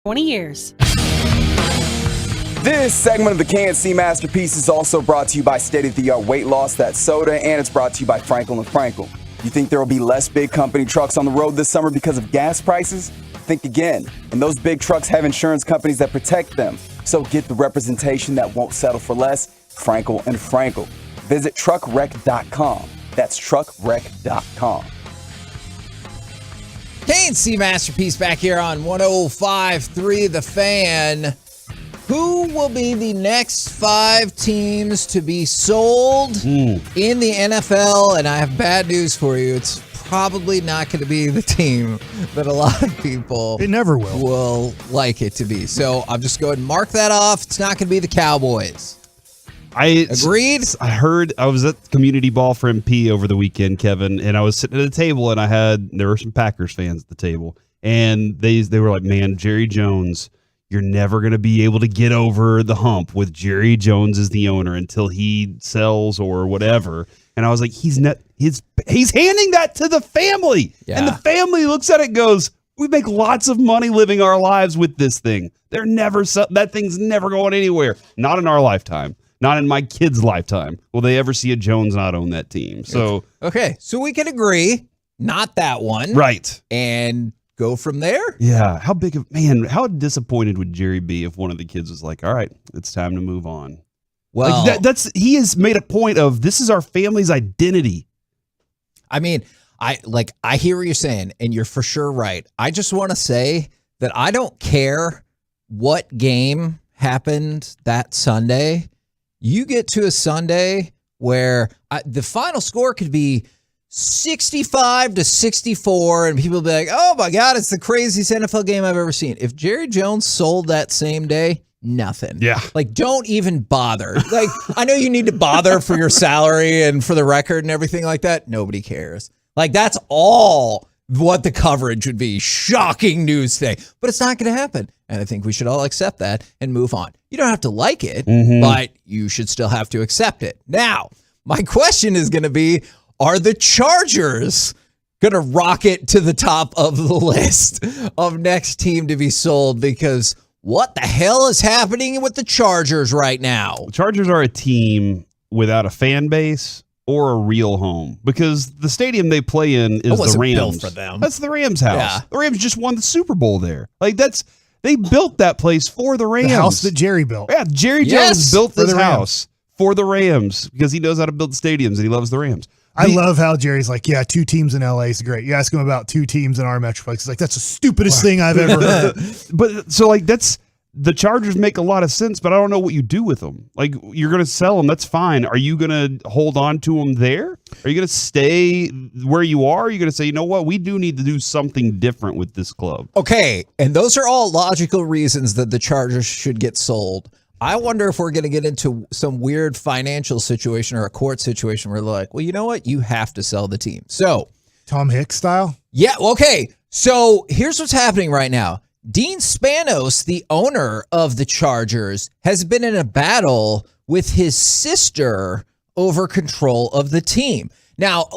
20 years. This segment of the KNC Masterpiece is also brought to you by state-of-the-art weight loss, that's soda, and it's brought to you by Frankel & Frankel. You think there will be less big company trucks on the road this summer because of gas prices? Think again. And those big trucks have insurance companies that protect them. So get the representation that won't settle for less, Frankel & Frankel. Visit truckwreck.com. That's truckwreck.com. KNC Masterpiece back here on 105.3 The Fan. Who will be the next 5 teams to be sold in the NFL? And I have bad news for you. It's probably not going to be the team that a lot of people will like it to be. So I'm just going to mark that off. It's not going to be the Cowboys. Agreed? I was at community ball for MP over the weekend, Kevin, and I was sitting at a table, and there were some Packers fans at the table, and they were like, man, Jerry Jones, you're never going to be able to get over the hump with Jerry Jones as the owner until he sells or whatever. And I was like, he's handing that to the family. Yeah. And the family looks at it and goes, we make lots of money living our lives with this thing. That thing's never going anywhere. Not in our lifetime. Not in my kid's lifetime will they ever see a Jones not own that team. So okay, so we can agree, not that one. Right. And go from there? Yeah. How disappointed would Jerry be if one of the kids was like, all right, it's time to move on? Well, he has made a point of this is our family's identity. I mean, I hear what you're saying, and you're for sure right. I just want to say that I don't care what game happened that Sunday. You get to a Sunday where the final score could be 65-64, and people will be like, oh my God, it's the craziest NFL game I've ever seen. If Jerry Jones sold that same day, nothing. Yeah. Like, don't even bother. Like, I know you need to bother for your salary and for the record and everything like that. Nobody cares. Like, that's all what the coverage would be. Shocking news today. But it's not going to happen. And I think we should all accept that and move on. You don't have to like it, but you should still have to accept it. Now, my question is going to be, are the Chargers going to rocket to the top of the list of next team to be sold? Because what the hell is happening with the Chargers right now? The Chargers are a team without a fan base or a real home because the stadium they play in is the Rams. Built for them. That's the Rams house. Yeah. The Rams just won the Super Bowl there. They built that place for the Rams. The house that Jerry built. Yeah, Jerry Jones built this house for the Rams because he knows how to build stadiums and he loves the Rams. I love how Jerry's like, yeah, 2 teams in LA is great. You ask him about 2 teams in our metroplex. He's like, that's the stupidest thing I've ever heard. But so the Chargers make a lot of sense, but I don't know what you do with them. Like, you're going to sell them. That's fine. Are you going to hold on to them there? Are you going to stay where you are? Are you going to say, you know what? We do need to do something different with this club. Okay. And those are all logical reasons that the Chargers should get sold. I wonder if we're going to get into some weird financial situation or a court situation where they're like, well, you know what? You have to sell the team. So Tom Hicks style? Yeah. Okay. So here's what's happening right now. Dean Spanos, the owner of the Chargers, has been in a battle with his sister over control of the team. Now,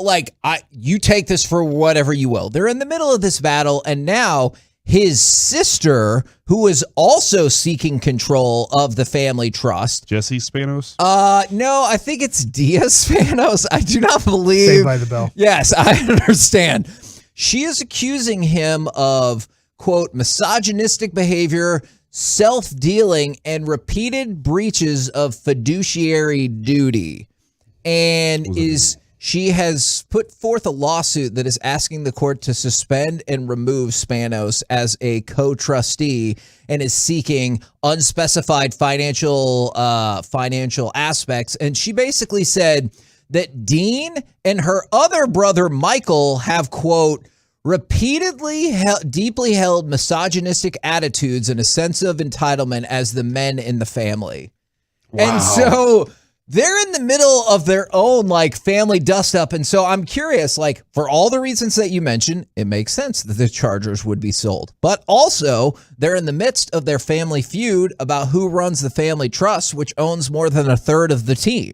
you take this for whatever you will. They're in the middle of this battle, and now his sister, who is also seeking control of the family trust. Jesse Spanos? No, I think it's Dia Spanos. I do not believe. Saved by the Bell. Yes, I understand. She is accusing him of, quote, misogynistic behavior, self-dealing, and repeated breaches of fiduciary duty. And she has put forth a lawsuit that is asking the court to suspend and remove Spanos as a co-trustee and is seeking unspecified financial aspects. And she basically said that Dean and her other brother, Michael, have, quote, repeatedly deeply held misogynistic attitudes and a sense of entitlement as the men in the family. Wow. And so they're in the middle of their own family dust up. And so I'm curious, for all the reasons that you mentioned, it makes sense that the Chargers would be sold. But also they're in the midst of their family feud about who runs the family trust, which owns more than a third of the team.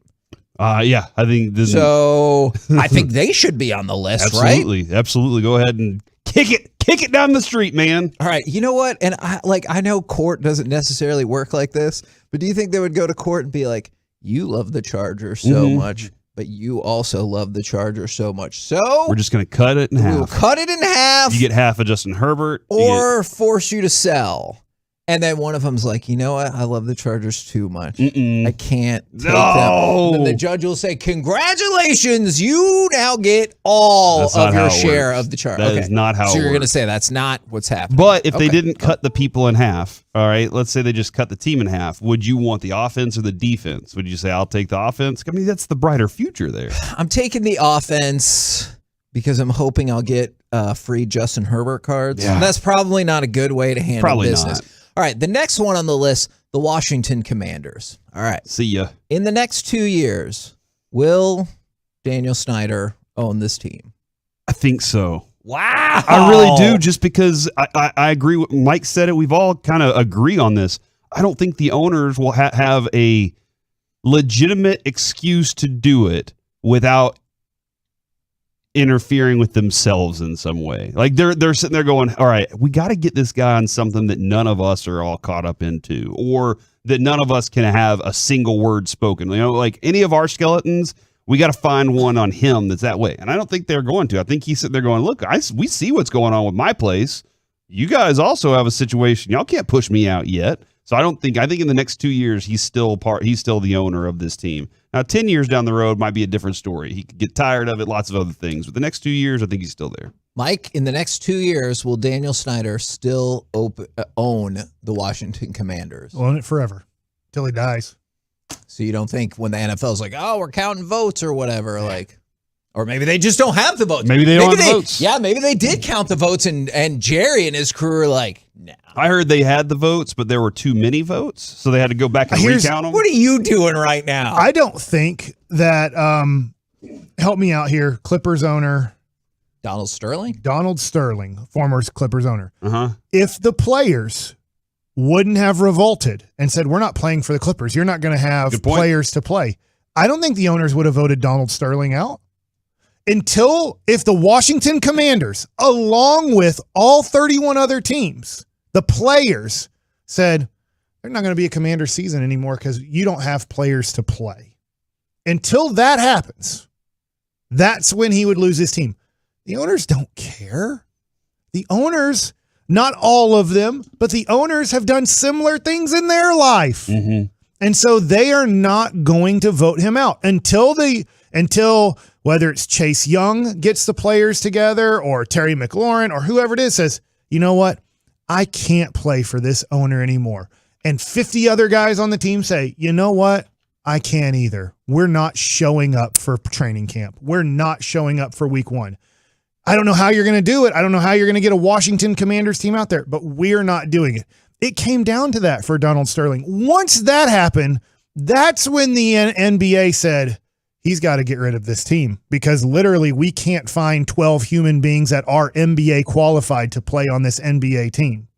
Yeah, I think so. I think they should be on the list, absolutely, right? Absolutely. Go ahead and Kick it down the street, man. All right, you know what? And I know court doesn't necessarily work like this, but do you think they would go to court and be like, you love the Chargers so much, but you also love the Chargers so much, so we're just going to cut it in half. We'll cut it in half. You get half of Justin Herbert. Or force you to sell. And then one of them's like, you know what? I love the Chargers too much. I can't take them. And then the judge will say, congratulations, you now get all of your share of the Chargers. That is not how it works. So you're going to say that's not what's happening. But if they didn't cut the people in half, all right, let's say they just cut the team in half, would you want the offense or the defense? Would you say, I'll take the offense? I mean, that's the brighter future there. I'm taking the offense because I'm hoping I'll get free Justin Herbert cards. Yeah. That's probably not a good way to handle Probably business. not. All right, the next one on the list, the Washington Commanders. All right. See ya. In the next 2 years, will Daniel Snyder own this team? I think so. Wow. I really do, just because I agree with Mike said it. We've all kind of agree on this. I don't think the owners will have a legitimate excuse to do it without interfering with themselves in some way. Like they're sitting there going, all right, we got to get this guy on something that none of us are all caught up into, or that none of us can have a single word spoken. You know, like any of our skeletons, we got to find one on him that's that way. And I don't think they're going to. I think he's sitting there going, look, we see what's going on with my place. You guys also have a situation. Y'all can't push me out yet. So I think in the next 2 years, he's still the owner of this team. Now, 10 years down the road might be a different story. He could get tired of it, lots of other things. But the next 2 years, I think he's still there. Mike, in the next 2 years, will Daniel Snyder still own the Washington Commanders? Own it forever, till he dies. So you don't think when the NFL's like, oh, we're counting votes or whatever, or maybe they just don't have the votes. Maybe they don't have the votes. Yeah, maybe they did count the votes, and Jerry and his crew are like, no. I heard they had the votes, but there were too many votes, so they had to go back and recount them. What are you doing right now? I don't think that, help me out here, Clippers owner. Donald Sterling, former Clippers owner. Uh-huh. If the players wouldn't have revolted and said, we're not playing for the Clippers, you're not going to have players to play, I don't think the owners would have voted Donald Sterling out. If the Washington Commanders, along with all 31 other teams, the players said, they're not going to be a Commander season anymore because you don't have players to play. Until that happens, that's when he would lose his team. The owners don't care. The owners, not all of them, but the owners have done similar things in their life. Mm-hmm. And so they are not going to vote him out until whether it's Chase Young gets the players together or Terry McLaurin or whoever it is says, you know what? I can't play for this owner anymore. And 50 other guys on the team say, you know what? I can't either. We're not showing up for training camp. We're not showing up for week 1. I don't know how you're going to do it. I don't know how you're going to get a Washington Commanders team out there, but we're not doing it. It came down to that for Donald Sterling. Once that happened, that's when the NBA said, he's got to get rid of this team because literally we can't find 12 human beings that are NBA qualified to play on this NBA team.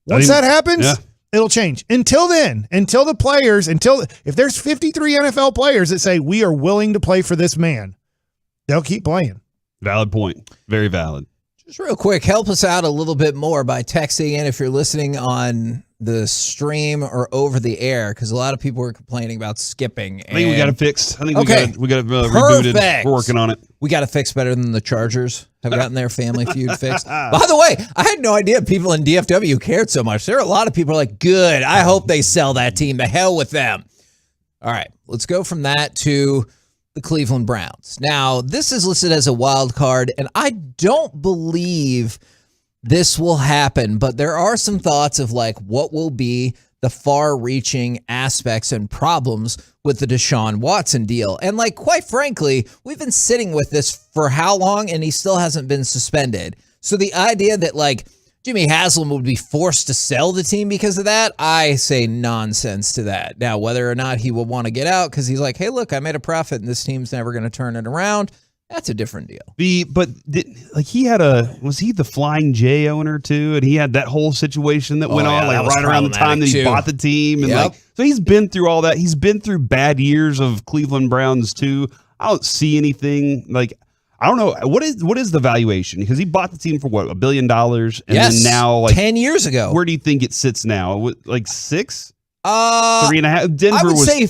Once that happens, it'll change. Until then, if there's 53 NFL players that say we are willing to play for this man, they'll keep playing. Valid point. Very valid. Just real quick, help us out a little bit more by texting in if you're listening on the stream or over the air, because a lot of people were complaining about skipping. I think we got it fixed. I think we got it rebooted. We're working on it. We got it fixed better than the Chargers have gotten their Family Feud fixed. By the way, I had no idea people in DFW cared so much. There are a lot of people who are like, good, I hope they sell that team. The hell with them. All right, let's go from that to the Cleveland Browns. Now, this is listed as a wild card, and I don't believe this will happen, but there are some thoughts of like what will be the far-reaching aspects and problems with the Deshaun Watson deal. And like, quite frankly, we've been sitting with this for how long, and he still hasn't been suspended. So the idea that like Jimmy Haslam would be forced to sell the team because of that, I say nonsense to that. Now, whether or not he will want to get out because he's like, hey, look, I made a profit and this team's never going to turn it around, that's a different deal. Was he the Flying J owner too? And he had that whole situation that went on like right around the time that he bought the team. And so he's been through all that. He's been through bad years of Cleveland Browns too. I don't see anything like, I don't know what is the valuation, because he bought the team for what, $1 billion, and Yes, then now 10 years ago. Where do you think it sits now? Like 6, 3.5. Denver I would was say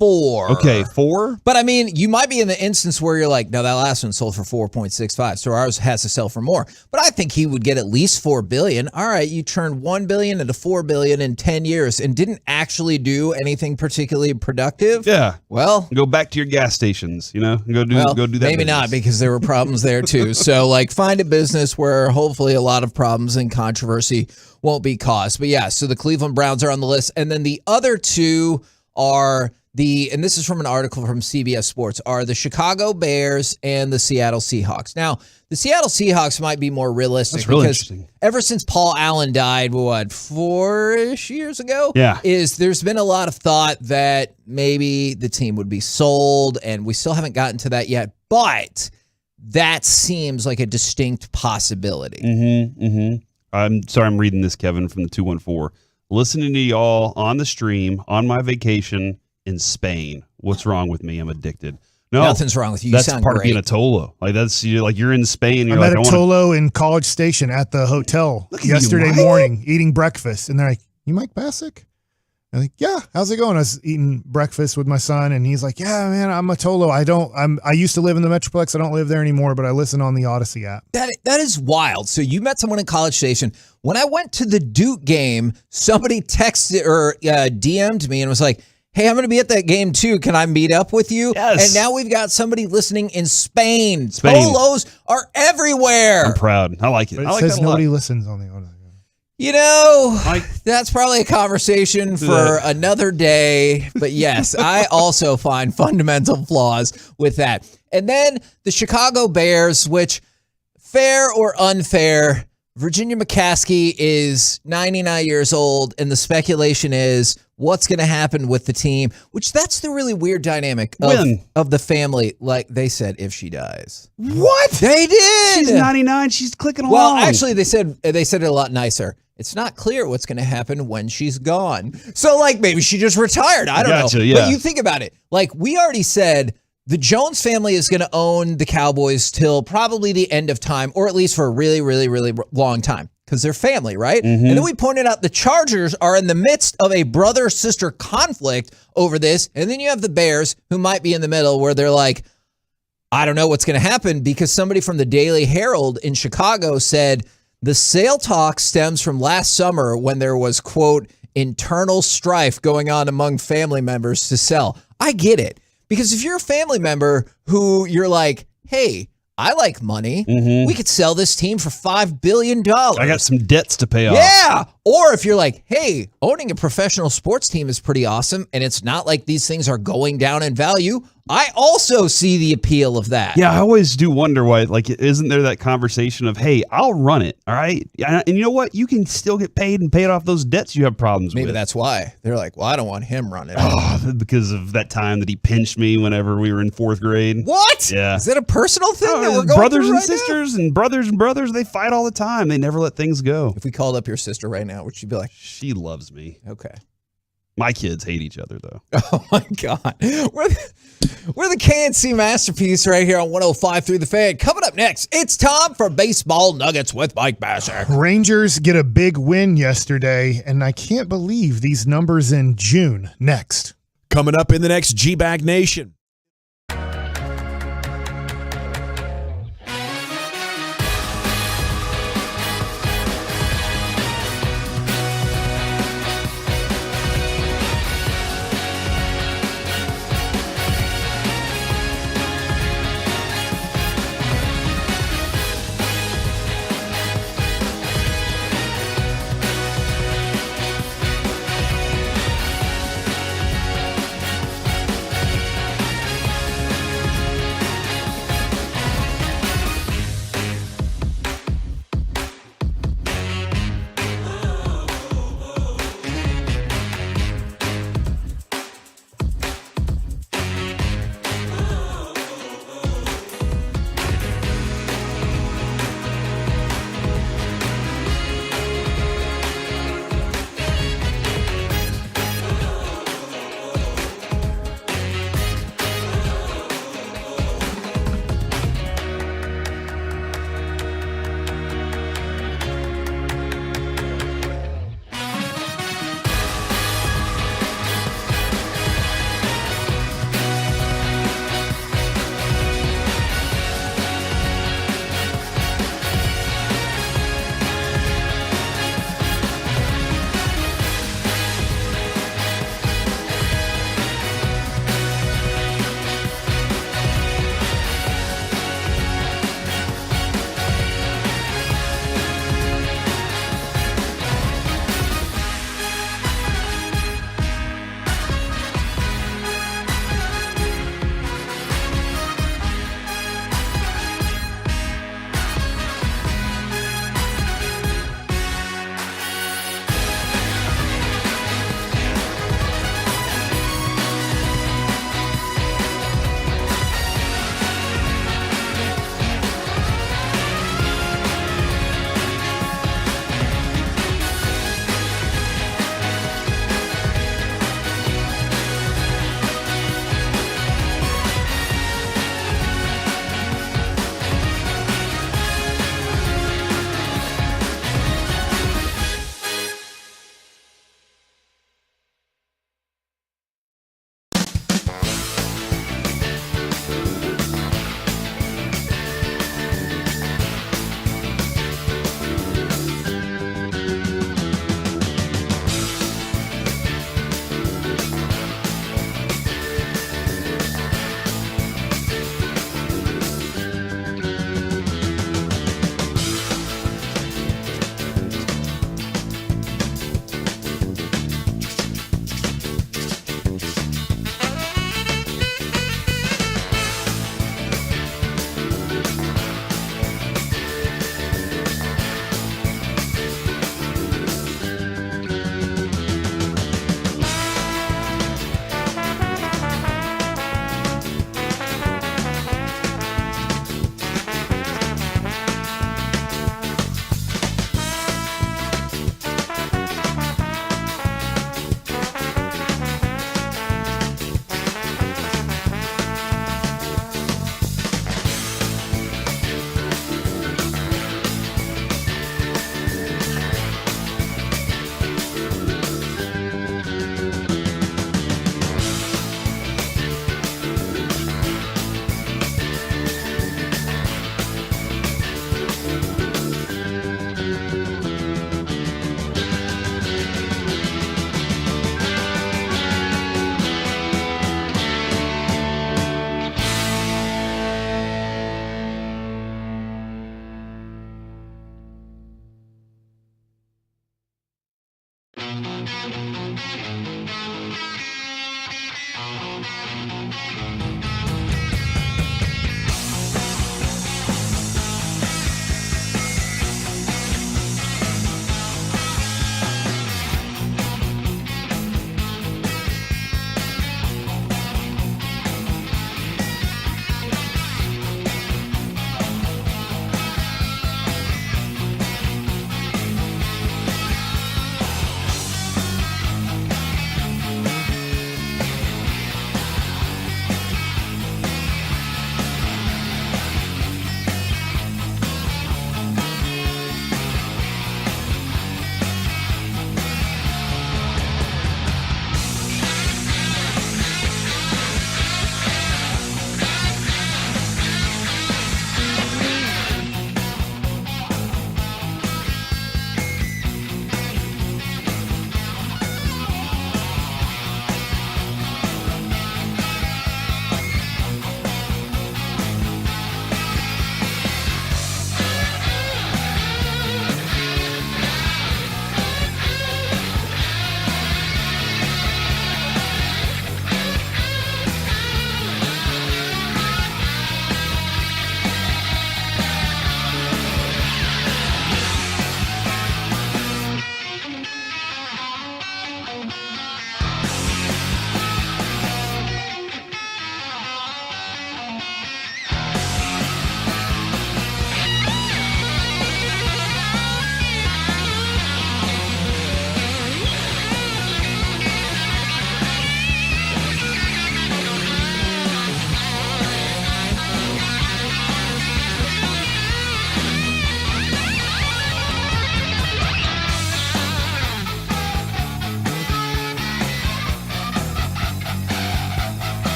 4. Okay, 4. But I mean, you might be in the instance where you're like, no, that last one sold for 4.65, so ours has to sell for more. But I think he would get at least $4 billion. All right, you turned $1 billion into $4 billion in 10 years and didn't actually do anything particularly productive. Yeah. Well, go back to your gas stations. Go do that. Maybe not, because there were problems there too. So find a business where hopefully a lot of problems and controversy won't be caused. But yeah, so the Cleveland Browns are on the list, and then the other two are and this is from an article from CBS Sports, are the Chicago Bears and the Seattle Seahawks. Now, the Seattle Seahawks might be more realistic. That's really because interesting. Ever since Paul Allen died, 4-ish years ago? Yeah. There's been a lot of thought that maybe the team would be sold, and we still haven't gotten to that yet, but that seems like a distinct possibility. I'm sorry, I'm reading this, Kevin, from the 214. Listening to y'all on the stream on my vacation in Spain. What's wrong with me? I'm addicted. No, nothing's wrong with you. You That's sound part great. of being a Tolo. You're in Spain. I You're met like, a Tolo in College Station at the hotel at you, yesterday Mike. morning, eating breakfast, and they're like, "You Mike Bassick?" I'm like, "Yeah, how's it going?" I was eating breakfast with my son, and he's like, "Yeah, man, I'm a Tolo. I used to live in the Metroplex. I don't live there anymore, but I llisten on the Odyssey app." That is wild. So you met someone in College Station. When I went to the Duke game, somebody texted or DM'd me and was like, "Hey, I'm going to be at that game too. Can I meet up with you?" Yes. And now we've got somebody listening in Spain. Tolos are everywhere. I'm proud. I like it. But it I like says that a lot. nobody listens on the Odyssey. That's probably a conversation for another day. But yes, I also find fundamental flaws with that. And then the Chicago Bears, which, fair or unfair, Virginia McCaskey is 99 years old, and the speculation is what's going to happen with the team, which that's the really weird dynamic of the family. Like they said, if she dies. What? They did. She's 99. She's clicking along. Well, actually, they said it a lot nicer. It's not clear what's going to happen when she's gone. So, maybe she just retired. I don't know. Yeah. But you think about it. We already said the Jones family is going to own the Cowboys till probably the end of time, or at least for a really, really, really long time, because they're family, right? Mm-hmm. And then we pointed out the Chargers are in the midst of a brother-sister conflict over this. And then you have the Bears, who might be in the middle, where they're like, I don't know what's going to happen, because somebody from the Daily Herald in Chicago said the sale talk stems from last summer when there was, quote, internal strife going on among family members to sell. I get it. Because if you're a family member who you're like, hey, I like money, we could sell this team for $5 billion. I got some debts to pay off. Yeah. Or if you're like, hey, owning a professional sports team is pretty awesome, and it's not like these things are going down in value, I also see the appeal of that. Yeah, I always do wonder why, isn't there that conversation of, hey, I'll run it, all right? And you know what? You can still get paid and pay off those debts you have problems with. Maybe that's why. They're like, well, I don't want him running. Oh, because of that time that he pinched me whenever we were in 4th grade. What? Yeah. Is that a personal thing that we're going brothers through and right now? sisters and brothers, they fight all the time. They never let things go. If we called up your sister right now, would she be like? She loves me. Okay. My kids hate each other, though. Oh, my God. We're the KNC Masterpiece right here on 105.3 The Fan. Coming up next, it's time for Baseball Nuggets with Mike Bassick. Rangers get a big win yesterday, and I can't believe these numbers in June. Next. Coming up in the next G-Bag Nation.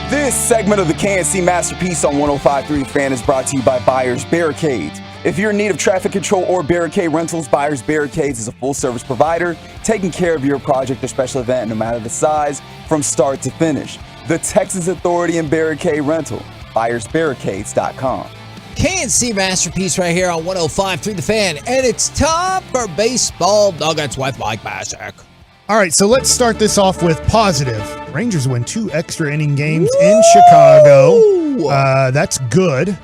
This segment of the KNC Masterpiece on 105.3 The Fan is brought to you by Buyers Barricades. If you're in need of traffic control or barricade rentals, Buyers Barricades is a full-service provider taking care of your project or special event no matter the size from start to finish. The Texas Authority in Barricade Rental, buyersbarricades.com. KNC Masterpiece right here on 105.3 The Fan, and it's time for baseball nuggets with Mike Bassick. All right, so let's start this off with positive. Rangers win 2 extra inning games in Chicago. That's good.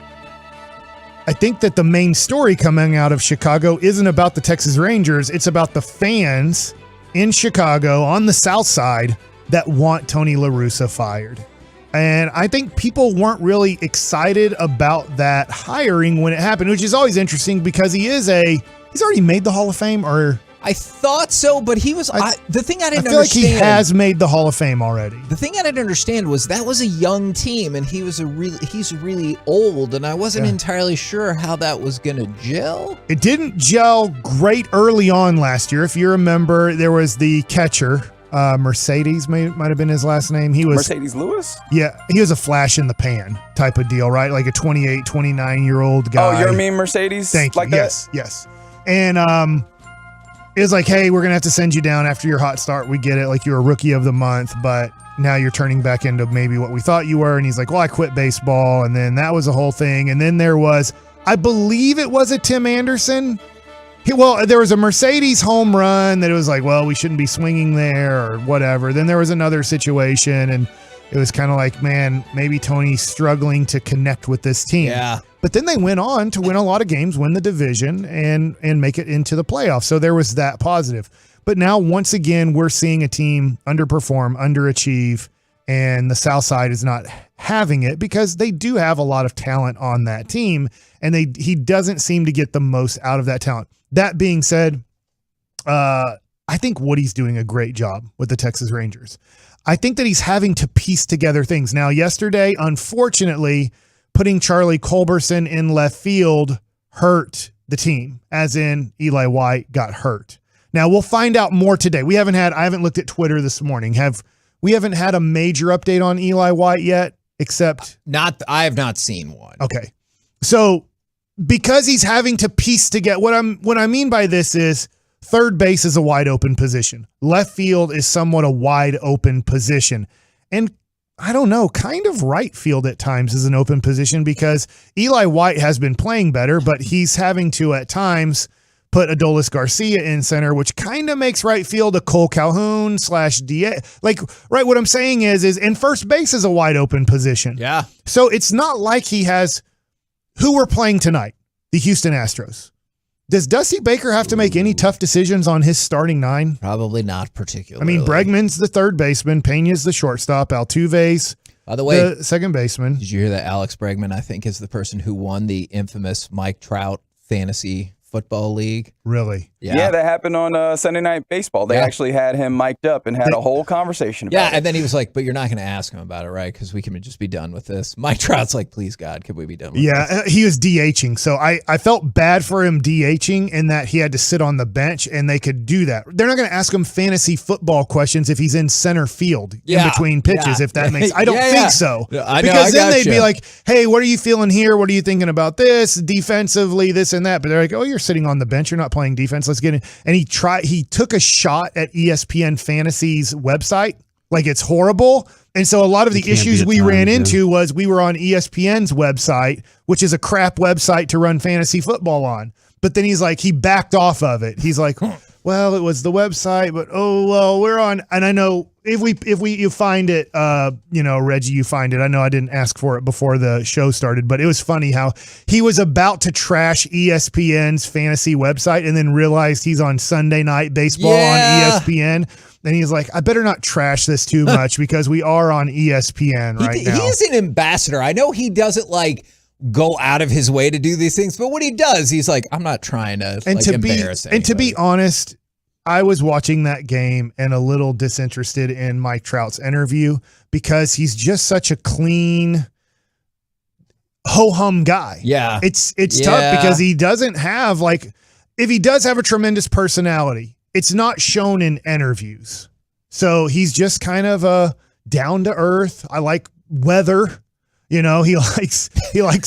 I think that the main story coming out of Chicago isn't about the Texas Rangers. It's about the fans in Chicago on the south side that want Tony La Russa fired. And I think people weren't really excited about that hiring when it happened, which is always interesting because he's already made the Hall of Fame, or I thought so, but he was the thing I didn't feel understand. Like he has made the Hall of Fame already. The thing I didn't understand was that was a young team, and he's really old, and I wasn't entirely sure how that was going to gel. It didn't gel great early on last year. If you remember, there was the catcher, Mercedes might have been his last name. He was Mercedes Lewis? Yeah, he was a flash in the pan type of deal, right? Like a 28, 29-year-old guy. Oh, you mean Mercedes? Thank you. Like that? Yes. And it was like, hey, we're going to have to send you down after your hot start. We get it. Like, you're a rookie of the month, but now you're turning back into maybe what we thought you were. And he's like, well, I quit baseball. And then that was a whole thing. And then there was, I believe it was a Tim Anderson. There was a Mercedes home run that it was like, well, we shouldn't be swinging there or whatever. Then there was another situation, and it was kind of like, man, maybe Tony's struggling to connect with this team. Yeah. But then they went on to win a lot of games, win the division, and make it into the playoffs. So there was that positive. But now, once again, we're seeing a team underperform, underachieve, and the South Side is not having it because they do have a lot of talent on that team, and he doesn't seem to get the most out of that talent. That being said, I I think Woody's doing a great job with the Texas Rangers. I think that he's having to piece together things. Now, yesterday, unfortunately, putting Charlie Culberson in left field hurt the team, as in Eli White got hurt. Now, we'll find out more today. I haven't looked at Twitter this morning. We haven't had a major update on Eli White yet, except I have not seen one. Okay. So because he's having to piece together, what I mean by this is third base is a wide open position. Left field is somewhat a wide open position. And I don't know, kind of right field at times is an open position because Eli White has been playing better, but he's having to at times put Adolis Garcia in center, which kind of makes right field a Cole Calhoun /DA. Right, what I'm saying is and first base is a wide open position. Yeah. So it's not like he has who we're playing tonight, the Houston Astros. Does Dusty Baker have to make any tough decisions on his starting nine? Probably not particularly. I mean, Bregman's the third baseman, Peña's the shortstop, Altuve's by the way, the second baseman. Did you hear that Alex Bregman, I think, is the person who won the infamous Mike Trout fantasy football league? Really? Yeah, that happened on Sunday Night Baseball. They actually had him mic'd up and had a whole conversation about it. And then he was like, but you're not going to ask him about it, right? Because we can just be done with this. Mike Trout's like, please, God, could we be done with this? He was DHing. So I felt bad for him DHing in that he had to sit on the bench, and they could do that. They're not going to ask him fantasy football questions if he's in center field in between pitches, if that makes I don't think so. Because then they'd be like, hey, what are you feeling here? What are you thinking about this? Defensively, this and that. But they're like, oh, you're sitting on the bench. You're not playing defense. Let's get in. And he took a shot at ESPN Fantasy's website. Like, it's horrible. And so a lot of the issues we ran into was we were on ESPN's website, which is a crap website to run fantasy football on. But then he's like, he backed off of it. He's like, well, it was the website, but we're on. And I know if you find it, Reggie, you find it. I know I didn't ask for it before the show started, but it was funny how he was about to trash ESPN's fantasy website and then realized he's on Sunday Night Baseball on ESPN. And he's like, I better not trash this too much because we are on ESPN now. He's an ambassador. I know he doesn't go out of his way to do these things, but when he does, he's like, I'm not trying to embarrass anybody. And to be honest, I was watching that game and a little disinterested in Mike Trout's interview because he's just such a clean, ho-hum guy. Yeah. It's tough because he doesn't have if he does have a tremendous personality, it's not shown in interviews. So he's just kind of a down to earth. I like weather. He likes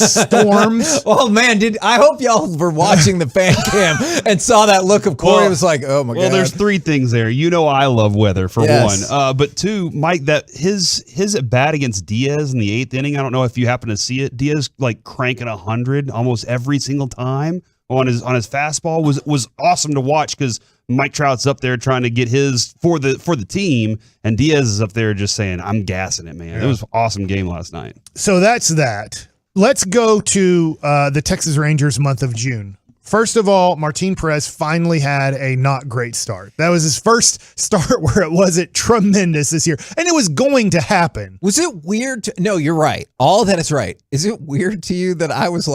storms. Oh man, I hope y'all were watching the fan cam and saw that look of Corey. It was like, oh my god. Well, there's three things there. I love weather for one. But two, Mike, that his at bat against Diaz in the 8th inning. I don't know if you happen to see it. Diaz cranking 100 almost every single time on his fastball was awesome to watch because Mike Trout's up there trying to get his for the team, and Diaz is up there just saying, I'm gassing it, man. Yeah. It was an awesome game last night. So that's that. Let's go to the Texas Rangers month of June. First of all, Martin Perez finally had a not great start. That was his first start where it wasn't tremendous this year, and it was going to happen. Was it weird? No, you're right. All that is right. Is it weird to you that I was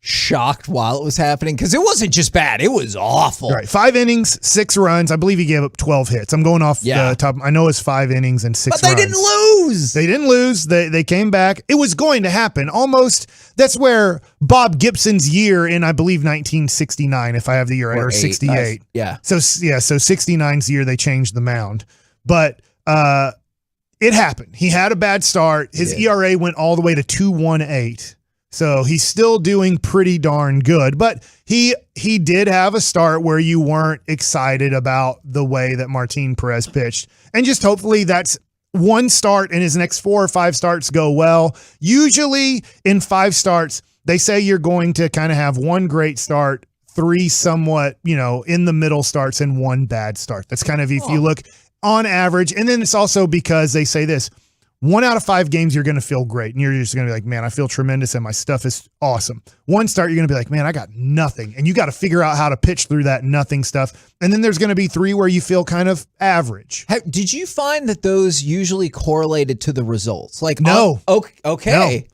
shocked while it was happening? Because it wasn't just bad. It was awful. Right. 5 innings, 6 runs. I believe he gave up 12 hits. I'm going off the top. I know it's 5 innings and 6 runs. But they didn't lose. They didn't lose. They came back. It was going to happen. Almost. That's where Bob Gibson's year in, I believe, 1969, if I have the year right, or 68. Nice. Yeah. So 69's the year they changed the mound. But it happened. He had a bad start. His ERA went all the way to 2.18. So he's still doing pretty darn good, but he did have a start where you weren't excited about the way that Martin Perez pitched. And just hopefully that's one start and his next 4 or 5 starts go well. Usually in 5 starts, they say you're going to kind of have 1 great start, 3 somewhat, in the middle starts and 1 bad start. That's kind of if you look on average. And then it's also because they say this. 1 out of 5 games, you're going to feel great. And you're just going to be like, man, I feel tremendous and my stuff is awesome. 1 start, you're going to be like, man, I got nothing. And you got to figure out how to pitch through that nothing stuff. And then there's going to be 3 where you feel kind of average. Did you find that those usually correlated to the results? No. Okay.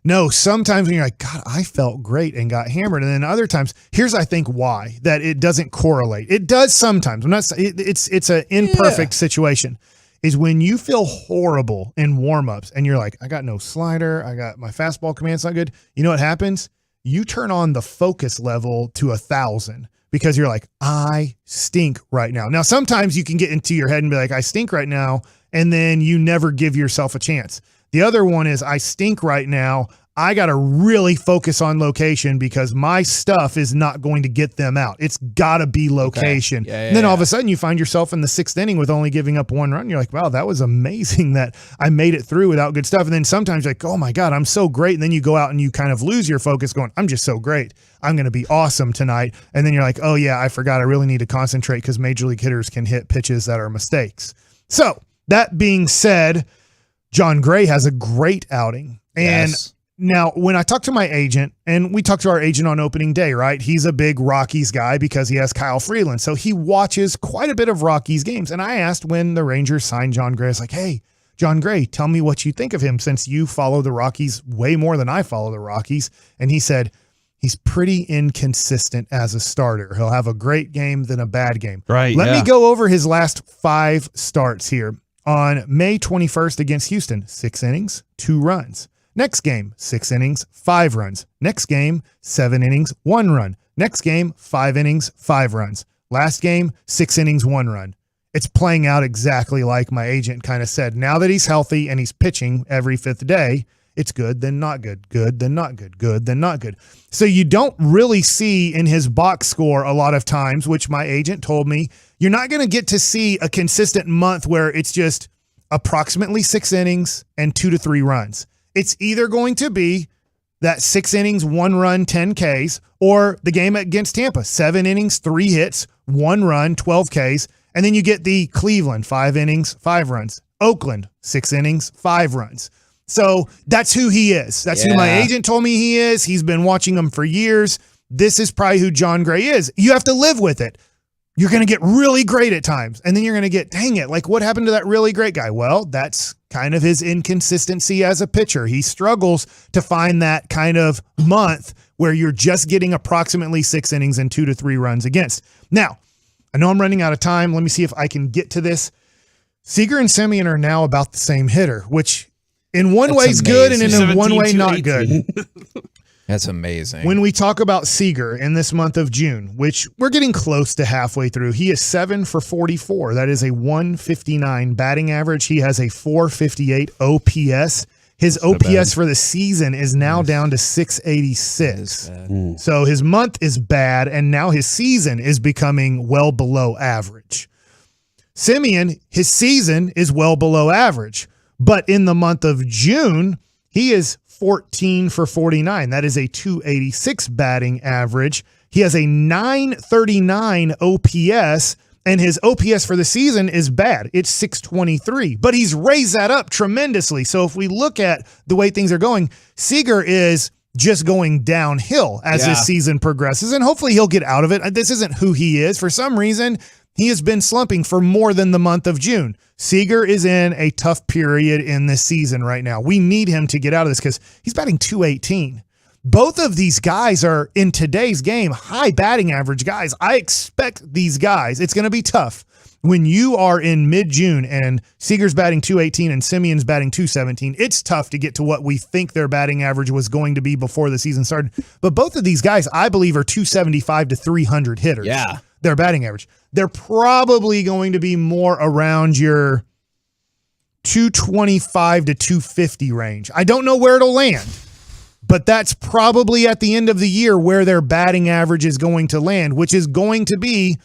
No, sometimes when you're like, God, I felt great and got hammered. And then other times, here's, I think, why that it doesn't correlate. It does sometimes. I'm not, it's an imperfect situation. Is when you feel horrible in warm-ups and you're like, I got no slider. I got my fastball command's not good. You know what happens? You turn on the focus level to 1,000 because you're like, I stink right now. Now, sometimes you can get into your head and be like, I stink right now. And then you never give yourself a chance. The other one is I stink right now. I got to really focus on location because my stuff is not going to get them out. It's got to be location. Okay. And then all of a sudden you find yourself in the 6th inning with only giving up 1 run. You're like, wow, that was amazing that I made it through without good stuff. And then sometimes you're like, oh my God, I'm so great. And then you go out and you kind of lose your focus going, I'm just so great. I'm going to be awesome tonight. And then you're like, oh yeah, I forgot. I really need to concentrate because major league hitters can hit pitches that are mistakes. So that being said, John Gray has a great outing. And now when I talk to my agent, and we talked to our agent on opening day, right? He's a big Rockies guy because he has Kyle Freeland. So he watches quite a bit of Rockies games. And I asked when the Rangers signed John Gray, I was like, hey, John Gray, tell me what you think of him since you follow the Rockies way more than I follow the Rockies. And he said, he's pretty inconsistent as a starter. He'll have a great game, then a bad game. Right. Let me go over his last 5 starts here. On May 21st against Houston, 6 innings, 2 runs. Next game, 6 innings, 5 runs. Next game, 7 innings, 1 run. Next game, 5 innings, 5 runs. Last game, 6 innings, 1 run. It's playing out exactly like my agent kind of said. Now that he's healthy and he's pitching every 5th day, it's good, then not good, good, then not good, good, then not good. So you don't really see in his box score a lot of times, which my agent told me, you're not going to get to see a consistent month where it's just approximately 6 innings and 2 to 3 runs. It's either going to be that 6 innings, 1 run, 10 Ks, or the game against Tampa, 7 innings, 3 hits, 1 run, 12 Ks. And then you get the Cleveland, 5 innings, 5 runs. Oakland, 6 innings, 5 runs. So that's who he is. That's who my agent told me he is. He's been watching him for years. This is probably who John Gray is. You have to live with it. You're going to get really great at times. And then you're going to get, dang it, like what happened to that really great guy? Well, that's kind of his inconsistency as a pitcher. He struggles to find that kind of month where you're just getting approximately 6 innings and 2 to 3 runs against. Now, I know I'm running out of time. Let me see if I can get to this. Seager and Semien are now about the same hitter, which in one way is good and in one way not good. That's amazing. When we talk about Seager in this month of June, which we're getting close to halfway through, he is 7 for 44. That is a 159 batting average. He has a 458 OPS. His OPS for the season is now down to 686. So his month is bad, and now his season is becoming well below average. Semien, his season is well below average. But in the month of June, he is 14 for 49. That is a 286 batting average. He has a 939 OPS, and his OPS for the season is bad. It's 623, but he's raised that up tremendously. So if we look at the way things are going, Seager is just going downhill as his season progresses, and hopefully he'll get out of it. This isn't who he is. For some reason, he has been slumping for more than the month of June. Seager is in a tough period in this season right now. We need him to get out of this because he's batting 218. Both of these guys are, in today's game, high batting average guys. I expect these guys, it's going to be tough when you are in mid-June and Seager's batting 218 and Semien's batting 217. It's tough to get to what we think their batting average was going to be before the season started. But both of these guys, I believe, are 275 to 300 hitters. Yeah. Their batting average. They're probably going to be more around your 225 to 250 range. I don't know where it'll land, but that's probably at the end of the year where their batting average is going to land, which is going to be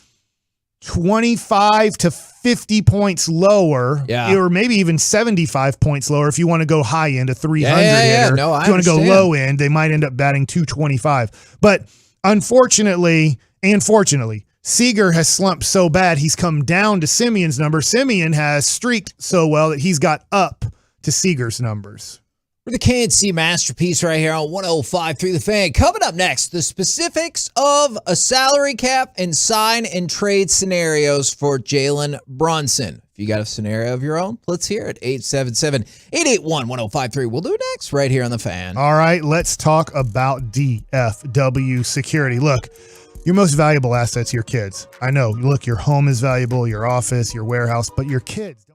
25 to 50 points lower, or maybe even 75 points lower if you want to go high end, a 300 hitter. No, if you want to go low end, they might end up batting 225. But unfortunately and fortunately, Seager has slumped so bad, he's come down to Semien's number. Semien has streaked so well that he's got up to Seager's numbers. We're the KNC Masterpiece right here on 105.3 The Fan. Coming up next, the specifics of a salary cap and sign and trade scenarios for Jalen Brunson. If you got a scenario of your own, let's hear it. 877-881-1053. We'll do it next right here on The Fan. All right, let's talk about DFW security. Look, your most valuable asset's your kids. I know, look, your home is valuable, your office, your warehouse, but your kids.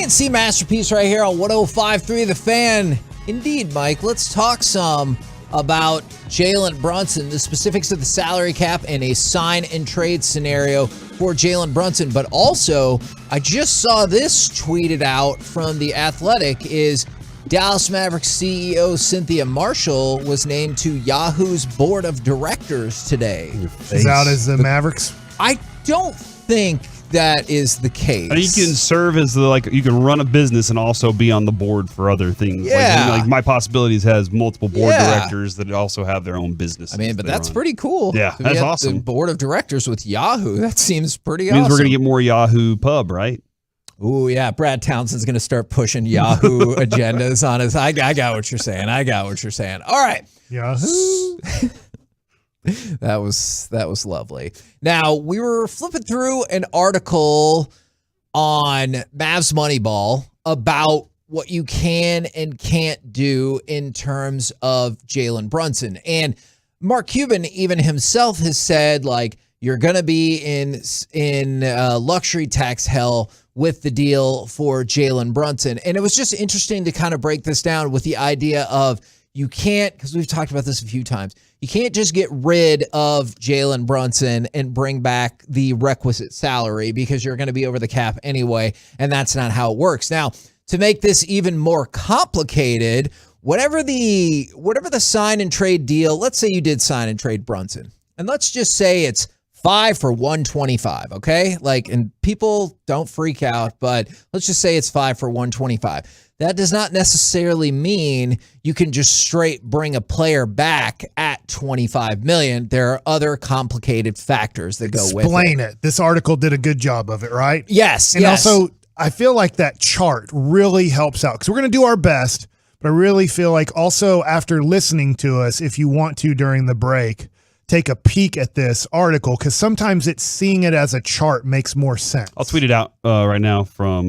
A&C Masterpiece right here on 105.3 The Fan. Indeed, Mike, let's talk some about Jalen Brunson, the specifics of the salary cap and a sign and trade scenario for Jalen Brunson. But also, I just saw this tweeted out from The Athletic is Dallas Mavericks CEO Cynthia Marshall was named to Yahoo's board of directors today. She's out as the Mavericks? I don't think that is the case. You can serve as you can run a business and also be on the board for other things. Yeah. Like My Possibilities has multiple board directors that also have their own business. I mean, but that's pretty cool. Yeah, to be that's at awesome. The board of directors with Yahoo. That seems pretty Means awesome. we're going to get more Yahoo Pub, right? Ooh, yeah. Brad Townsend's going to start pushing Yahoo agendas on us. I got what you're saying. All right. Yahoo. That was lovely. Now, we were flipping through an article on Mavs Moneyball about what you can and can't do in terms of Jalen Brunson. And Mark Cuban even himself has said, you're going to be in luxury tax hell with the deal for Jalen Brunson. And it was just interesting to kind of break this down with the idea of you can't, because we've talked about this a few times, you can't just get rid of Jalen Brunson and bring back the requisite salary because you're going to be over the cap anyway, and that's not how it works. Now, to make this even more complicated, whatever the sign and trade deal, let's say you did sign and trade Brunson, and let's just say it's 5 for 125, okay? And people don't freak out, but let's just say it's 5 for 125. That does not necessarily mean you can just straight bring a player back at $25 million. There are other complicated factors that go with it. Explain it. This article did a good job of it, right? Yes. And also, I feel like that chart really helps out because we're going to do our best, but I really feel like also after listening to us, if you want to during the break, take a peek at this article because sometimes seeing it as a chart makes more sense. I'll tweet it out right now from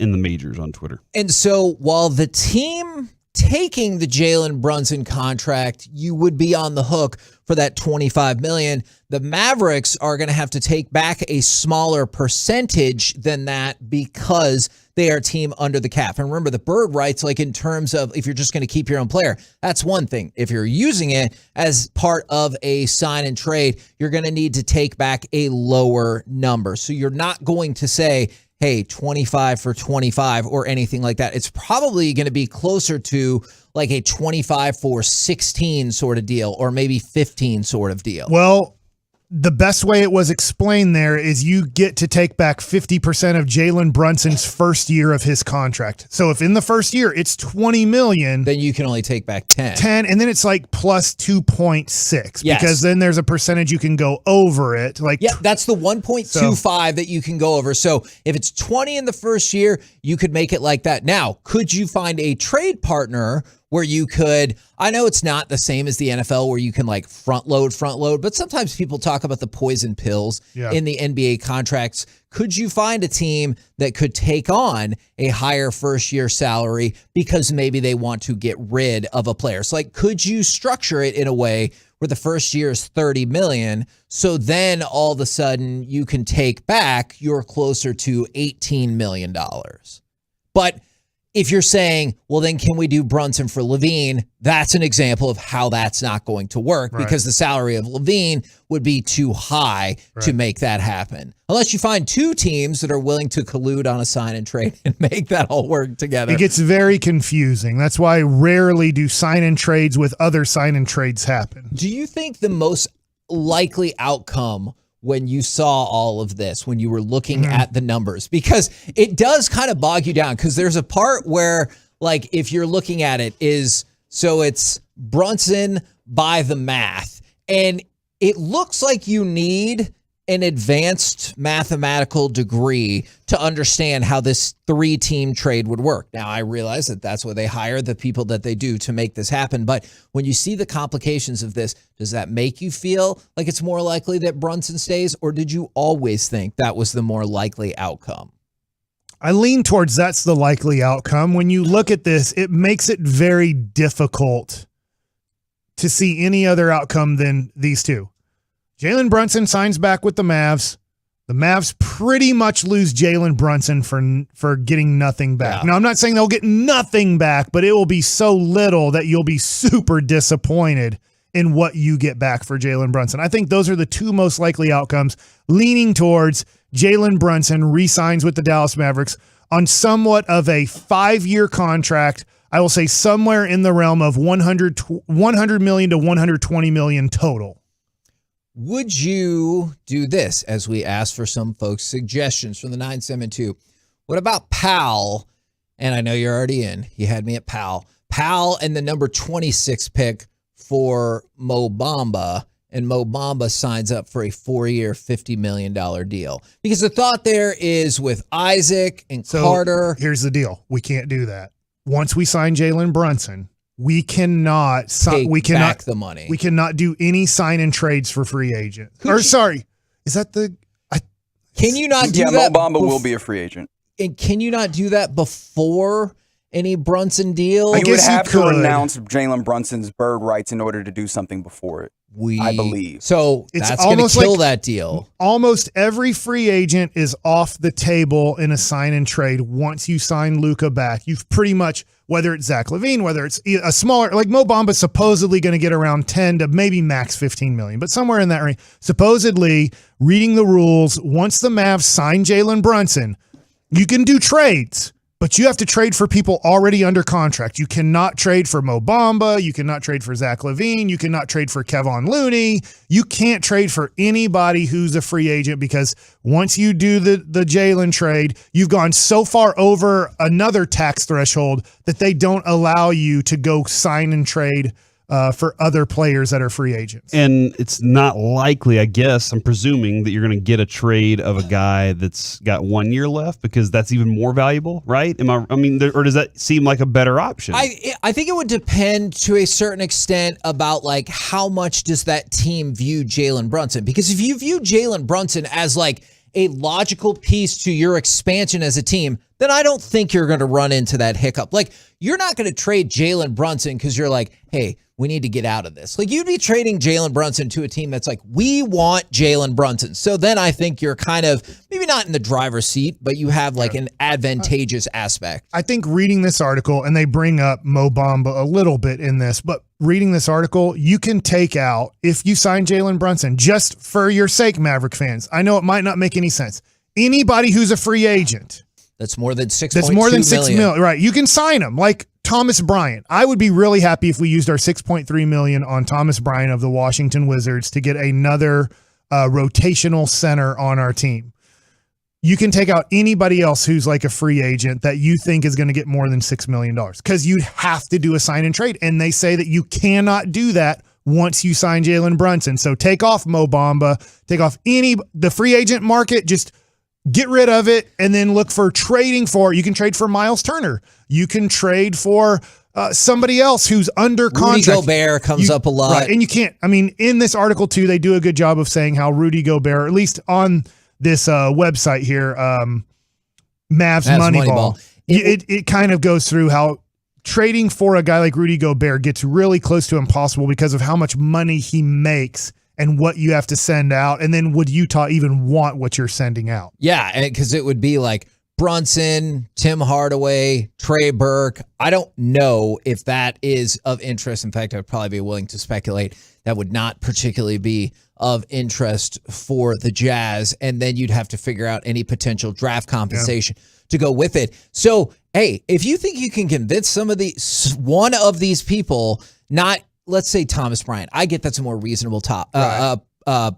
in the majors on Twitter. And so while the team taking the Jalen Brunson contract, you would be on the hook for that $25 million. The Mavericks are going to have to take back a smaller percentage than that because they are a team under the cap. And remember, the bird rights, in terms of if you're just going to keep your own player, that's one thing. If you're using it as part of a sign and trade, you're going to need to take back a lower number. So you're not going to say, hey, 25 for 25 or anything like that. It's probably going to be closer to a 25 for 16 sort of deal or maybe 15 sort of deal. Well, the best way it was explained there is you get to take back 50% of Jalen Brunson's first year of his contract. So if in the first year it's $20 million, then you can only take back 10. And then it's plus 2.6 because then there's a percentage you can go over it. That's the 1.25 that you can go over. So if it's 20 in the first year, you could make it like that. Now, could you find a trade partner where you could, I know it's not the same as the NFL where you can front load, but sometimes people talk about the poison pills in the NBA contracts. Could you find a team that could take on a higher first year salary because maybe they want to get rid of a player? So could you structure it in a way where the first year is $30 million, so then all of a sudden you can take back, you're closer to $18 million. But if you're saying, well, then can we do Brunson for Levine? That's an example of how that's not going to work because the salary of Levine would be too high to make that happen. Unless you find two teams that are willing to collude on a sign and trade and make that all work together. It gets very confusing. That's why rarely do sign and trades with other sign and trades happen. Do you think the most likely outcome when you saw all of this, when you were looking at the numbers, because it does kind of bog you down because there's a part where if you're looking at it so it's Brunson by the math and it looks like you need an advanced mathematical degree to understand how this 3-team trade would work. Now, I realize that that's why they hire the people that they do to make this happen. But when you see the complications of this, does that make you feel like it's more likely that Brunson stays, or did you always think that was the more likely outcome? I lean towards that's the likely outcome. When you look at this, it makes it very difficult to see any other outcome than these two. Jalen Brunson signs back with the Mavs. The Mavs pretty much lose Jalen Brunson for getting nothing back. Yeah. Now, I'm not saying they'll get nothing back, but it will be so little that you'll be super disappointed in what you get back for Jalen Brunson. I think those are the two most likely outcomes, leaning towards Jalen Brunson re-signs with the Dallas Mavericks on somewhat of a 5-year contract. I will say somewhere in the realm of $100 million to $120 million total. Would you do this as we ask for some folks' suggestions from the 972? What about Powell? And I know you're already in. You had me at Powell. Powell and the number 26 pick for Mo Bamba. And Mo Bamba signs up for a 4-year, $50 million deal. Because the thought there is with Isaac and Carter. Here's the deal. We can't do that. Once we sign Jalen Brunson, we cannot back the money. We cannot do any sign and trades for free agent. Is that the? Can you not do that? Yeah, Mo Bamba will be a free agent. And can you not do that before any Brunson deal? You would have to announce Jalen Brunson's bird rights in order to do something before it. I believe. So that's going to kill that deal. Almost every free agent is off the table in a sign and trade once you sign Luka back. You've pretty much, whether it's Zach LaVine, whether it's a smaller, like Mo Bamba supposedly going to get around 10 to maybe max 15 million, but somewhere in that range. Supposedly, reading the rules, once the Mavs sign Jalen Brunson, you can do trades. But you have to trade for people already under contract. You cannot trade for Mo Bamba. You cannot trade for Zach LaVine. You cannot trade for Kevon Looney. You can't trade for anybody who's a free agent because once you do the Jalen trade, you've gone so far over another tax threshold that they don't allow you to go sign and trade for other players that are free agents. And it's not likely, I guess, I'm presuming that you're going to get a trade of a guy that's got 1 year left because that's even more valuable, right? Or does that seem like a better option? I think it would depend to a certain extent about like how much does that team view Jalen Brunson? Because if you view Jalen Brunson as like a logical piece to your expansion as a team, then I don't think you're going to run into that hiccup. Like, you're not going to trade Jalen Brunson because you're like, hey, we need to get out of this. Like, you'd be trading Jalen Brunson to a team that's like, we want Jalen Brunson. So then I think you're kind of maybe not in the driver's seat, but you have like an advantageous aspect. I think reading this article, and they bring up Mo Bamba a little bit in this, but reading this article, you can take out, if you sign Jalen Brunson, just for your sake, Maverick fans, I know it might not make any sense. Anybody who's a free agent. That's more than $6 million. Right. You can sign them like Thomas Bryant. I would be really happy if we used our $6.3 million on Thomas Bryant of the Washington Wizards to get another rotational center on our team. You can take out anybody else who's like a free agent that you think is going to get more than $6 million because you'd have to do a sign and trade. And they say that you cannot do that once you sign Jalen Brunson. So take off Mo Bamba, take off the free agent market, just get rid of it and then look for trading for. You can trade for Miles Turner. You can trade for somebody else who's under contract. Rudy Gobert comes up a lot. Right, and you can't, in this article too, they do a good job of saying how Rudy Gobert, at least on this website here, Mavs Moneyball, it kind of goes through how trading for a guy like Rudy Gobert gets really close to impossible because of how much money he makes and what you have to send out. And then would Utah even want what you're sending out? Yeah, because it would be like Brunson, Tim Hardaway, Trey Burke. I don't know if that is of interest. In fact, I'd probably be willing to speculate that would not particularly be of interest for the Jazz. And then you'd have to figure out any potential draft compensation to go with it. So, hey, if you think you can convince one of these people, not, let's say Thomas Bryant. I get that's a more reasonable and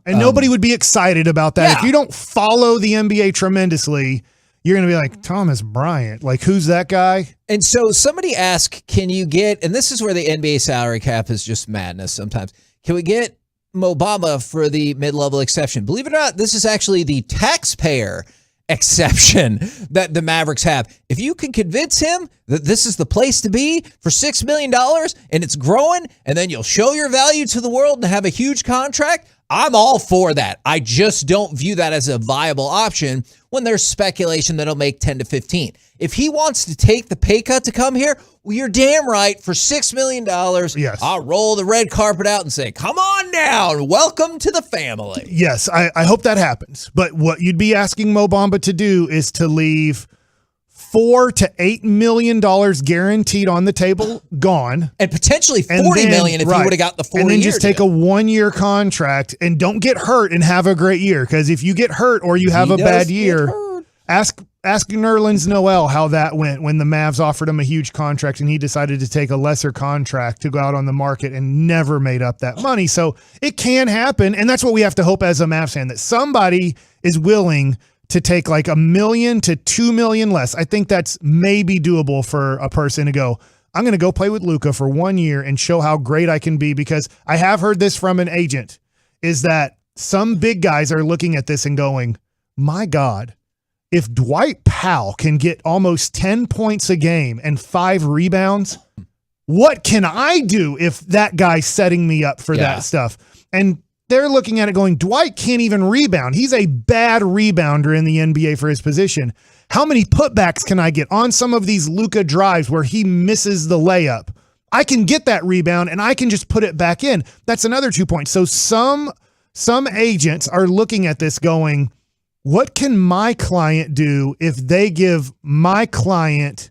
nobody would be excited about that. Yeah. If you don't follow the NBA tremendously, you're going to be like, Thomas Bryant, like, who's that guy? And so somebody asked, can you get, and this is where the NBA salary cap is just madness sometimes, can we get Mo Bamba for the mid-level exception? Believe it or not, this is actually the taxpayer exception that the Mavericks have. If you can convince him that this is the place to be for $6 million and it's growing, and then you'll show your value to the world and have a huge contract, I'm all for that. I just don't view that as a viable option when there's speculation that he'll make 10 to 15. If he wants to take the pay cut to come here, well, you're damn right. For $6 million, yes. I'll roll the red carpet out and say, come on down. Welcome to the family. Yes, I hope that happens. But what you'd be asking Mo Bamba to do is to leave $4 to $8 million guaranteed on the table, gone, and potentially $40 million if he would have got the 4 years. And then just take a 1-year contract and don't get hurt and have a great year. Because if you get hurt or you have a bad year, ask Nerlens Noel how that went when the Mavs offered him a huge contract and he decided to take a lesser contract to go out on the market and never made up that money. So it can happen, and that's what we have to hope as a Mavs fan, that somebody is willing to take like $1 million to $2 million less. I think that's maybe doable for a person to go, I'm going to go play with Luka for 1 year and show how great I can be, because I have heard this from an agent, is that some big guys are looking at this and going, my God, if Dwight Powell can get almost 10 points a game and 5 rebounds, what can I do if that guy's setting me up for that stuff? And they're looking at it going, Dwight can't even rebound. He's a bad rebounder in the NBA for his position. How many putbacks can I get on some of these Luka drives where he misses the layup? I can get that rebound and I can just put it back in. That's another 2 points. So some agents are looking at this going, what can my client do if they give my client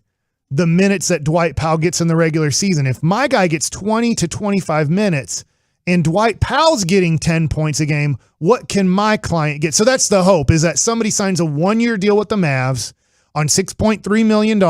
the minutes that Dwight Powell gets in the regular season? If my guy gets 20 to 25 minutes and Dwight Powell's getting 10 points a game, what can my client get? So that's the hope, is that somebody signs a 1-year deal with the Mavs on $6.3 million.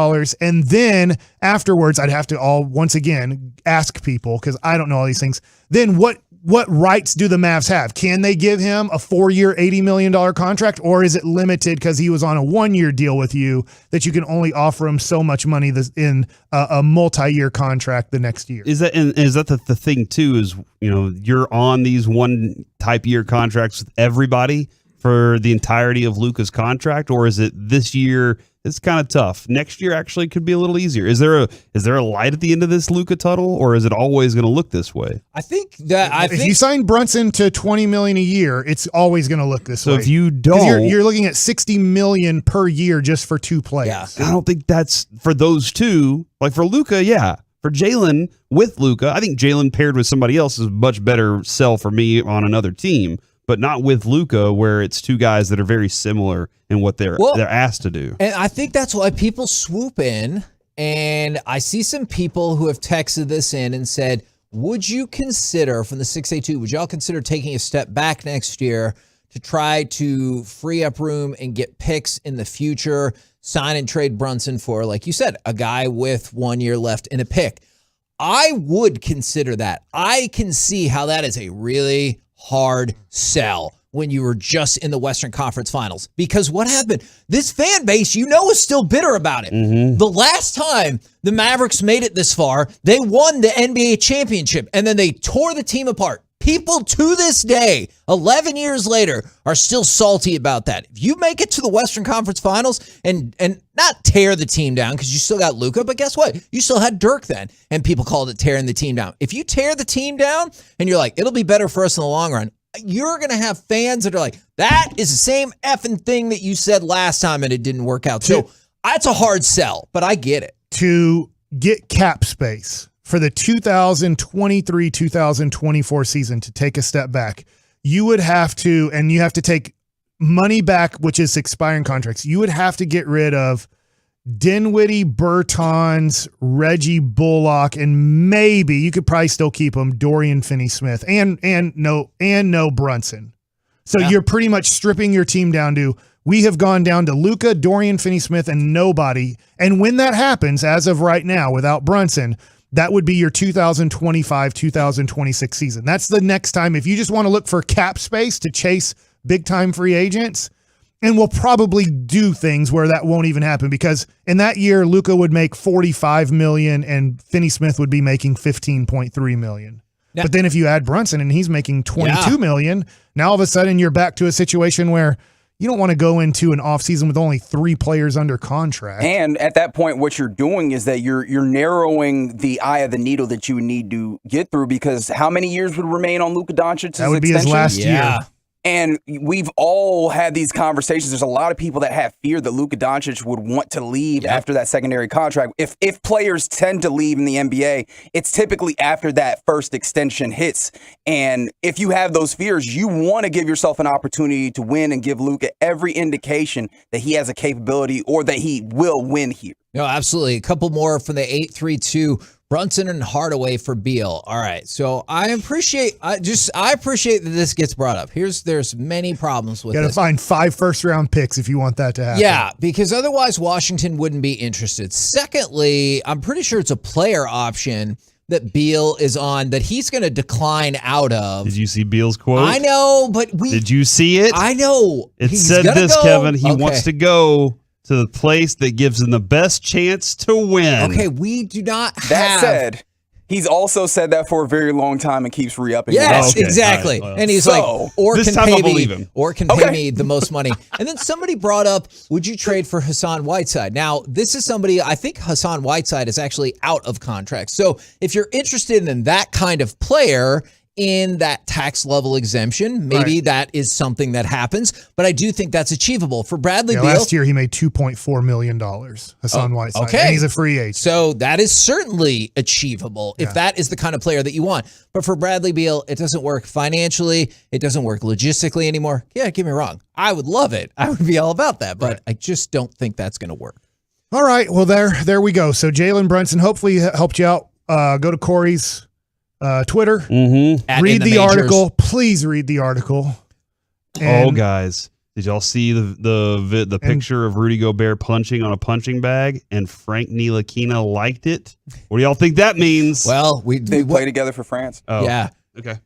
And then afterwards, I'd have to once again ask people, because I don't know all these things. Then what rights do the Mavs have? Can they give him a 4-year, $80 million contract, or is it limited because he was on a 1-year deal with you that you can only offer him so much money in a multi-year contract the next year? Is that the thing too? Is, you're on these 1-type year contracts with everybody for the entirety of Luka's contract, or is it this year? It's kind of tough. Next year actually could be a little easier. Is there a light at the end of this Luka tunnel, or is it always going to look this way? I think if you sign Brunson to $20 million a year, it's always going to look this way. So if you don't, you're looking at $60 million per year just for 2 players. I don't think that's for those two. Like for Luka, yeah. For Jalen with Luka, I think Jalen paired with somebody else is a much better sell for me on another team, but not with Luka, where it's two guys that are very similar in what they're asked to do. And I think that's why people swoop in, and I see some people who have texted this in and said, would you consider, from the 682, would y'all consider taking a step back next year to try to free up room and get picks in the future, sign and trade Brunson for, like you said, a guy with 1 year left in a pick? I would consider that. I can see how that is a really hard sell when you were just in the Western Conference Finals. Because what happened? This fan base, is still bitter about it. Mm-hmm. The last time the Mavericks made it this far, they won the NBA championship, and then they tore the team apart. People to this day, 11 years later, are still salty about that. If you make it to the Western Conference Finals and not tear the team down, because you still got Luka, but guess what? You still had Dirk then, and people called it tearing the team down. If you tear the team down and you're like, it'll be better for us in the long run, you're going to have fans that are like, that is the same effing thing that you said last time and it didn't work out. So that's a hard sell, but I get it. To get cap space for the 2023-2024 season, to take a step back, you would have to, and you have to take money back, which is expiring contracts. You would have to get rid of Dinwiddie, Bertans, Reggie Bullock, and maybe you could probably still keep them, Dorian Finney-Smith, and no Brunson. So you're pretty much stripping your team down to, we have gone down to Luka, Dorian Finney-Smith, and nobody. And when that happens, as of right now, without Brunson, that would be your 2025-2026 season. That's the next time. If you just want to look for cap space to chase big-time free agents, and we'll probably do things where that won't even happen, because in that year, Luka would make $45 million and Finney-Smith would be making $15.3 million. Now, but then if you add Brunson and he's making $22 million, now all of a sudden you're back to a situation where you don't want to go into an offseason with only 3 players under contract. And at that point, what you're doing is that you're narrowing the eye of the needle that you would need to get through, because how many years would remain on Luka Doncic's That would be extension? his last year. And we've all had these conversations. There's a lot of people that have fear that Luka Doncic would want to leave after that secondary contract. If players tend to leave in the NBA, it's typically after that first extension hits. And if you have those fears, you want to give yourself an opportunity to win and give Luka every indication that he has a capability or that he will win here. No, absolutely. A couple more from the 832. Brunson and Hardaway for Beal. All right. So I appreciate that this gets brought up. There's many problems with You got to this. find 5 first-round picks if you want that to happen. Yeah, because otherwise Washington wouldn't be interested. Secondly, I'm pretty sure it's a player option that Beal is on that he's going to decline out of. Did you see Beal's quote? I know, but Did you see it? I know. It He's said gonna this, go. Kevin. He Okay. wants to go to the place that gives him the best chance to win. Okay, we do not That have. said, he's also said that for a very long time and keeps re-upping. Yes, it. exactly. All right, well. And he's So, like, or this can time pay I'll believe me, him. or can pay me the most money. And then somebody brought up, would you trade for Hassan Whiteside? Now, this is somebody, I think Hassan Whiteside is actually out of contract. So if you're interested in that kind of player in that tax level exemption, maybe that is something that happens. But I do think that's achievable for Bradley Beal. Last year he made $2.4 million, Hassan Whiteside. Okay. And he's a free agent. So that is certainly achievable if that is the kind of player that you want. But for Bradley Beal, it doesn't work financially. It doesn't work logistically anymore. Yeah, get me wrong. I would love it. I would be all about that. But I just don't think that's going to work. All right. Well, there we go. So Jalen Brunson hopefully helped you out. Go to Corey's Twitter. Mm-hmm. Read the article. Please read the article. Oh, guys. Did y'all see the picture of Rudy Gobert punching on a punching bag and Frank Ntilikina liked it? What do y'all think that means? Well, they play together for France. Oh. Yeah. Okay.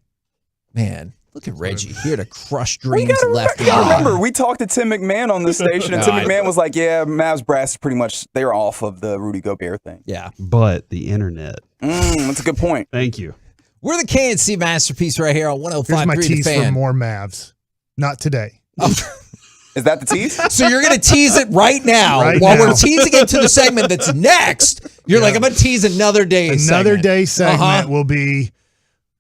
Man, look at Reggie here to crush You dreams left and right. remember, we talked to Tim McMahon on this station, and Tim McMahon was like, yeah, Mavs brass is pretty much, they're off of the Rudy Gobert thing. Yeah. But the internet. That's a good point. Thank you. We're the KNC Masterpiece right here on 105.3 Here's my The tease for Fan. more Mavs. Not today. Is that the tease? So you're going to tease it right now Right while now. we're teasing it to the segment that's next. You're like, I'm going to tease another day Another segment. day segment Uh-huh. will be,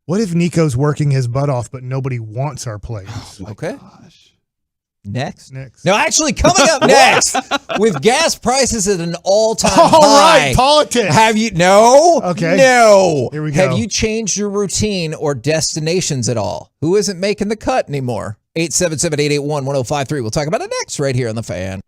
what if Nico's working his butt off, but nobody wants our players? Okay. Next. Next. No, actually, coming up next, with gas prices at an all-time All high. right, politics. Have you? No. Okay. No. Here we go. Have you changed your routine or destinations at all? Who isn't making the cut anymore? 877-881-1053. We'll talk about it next right here on The Fan.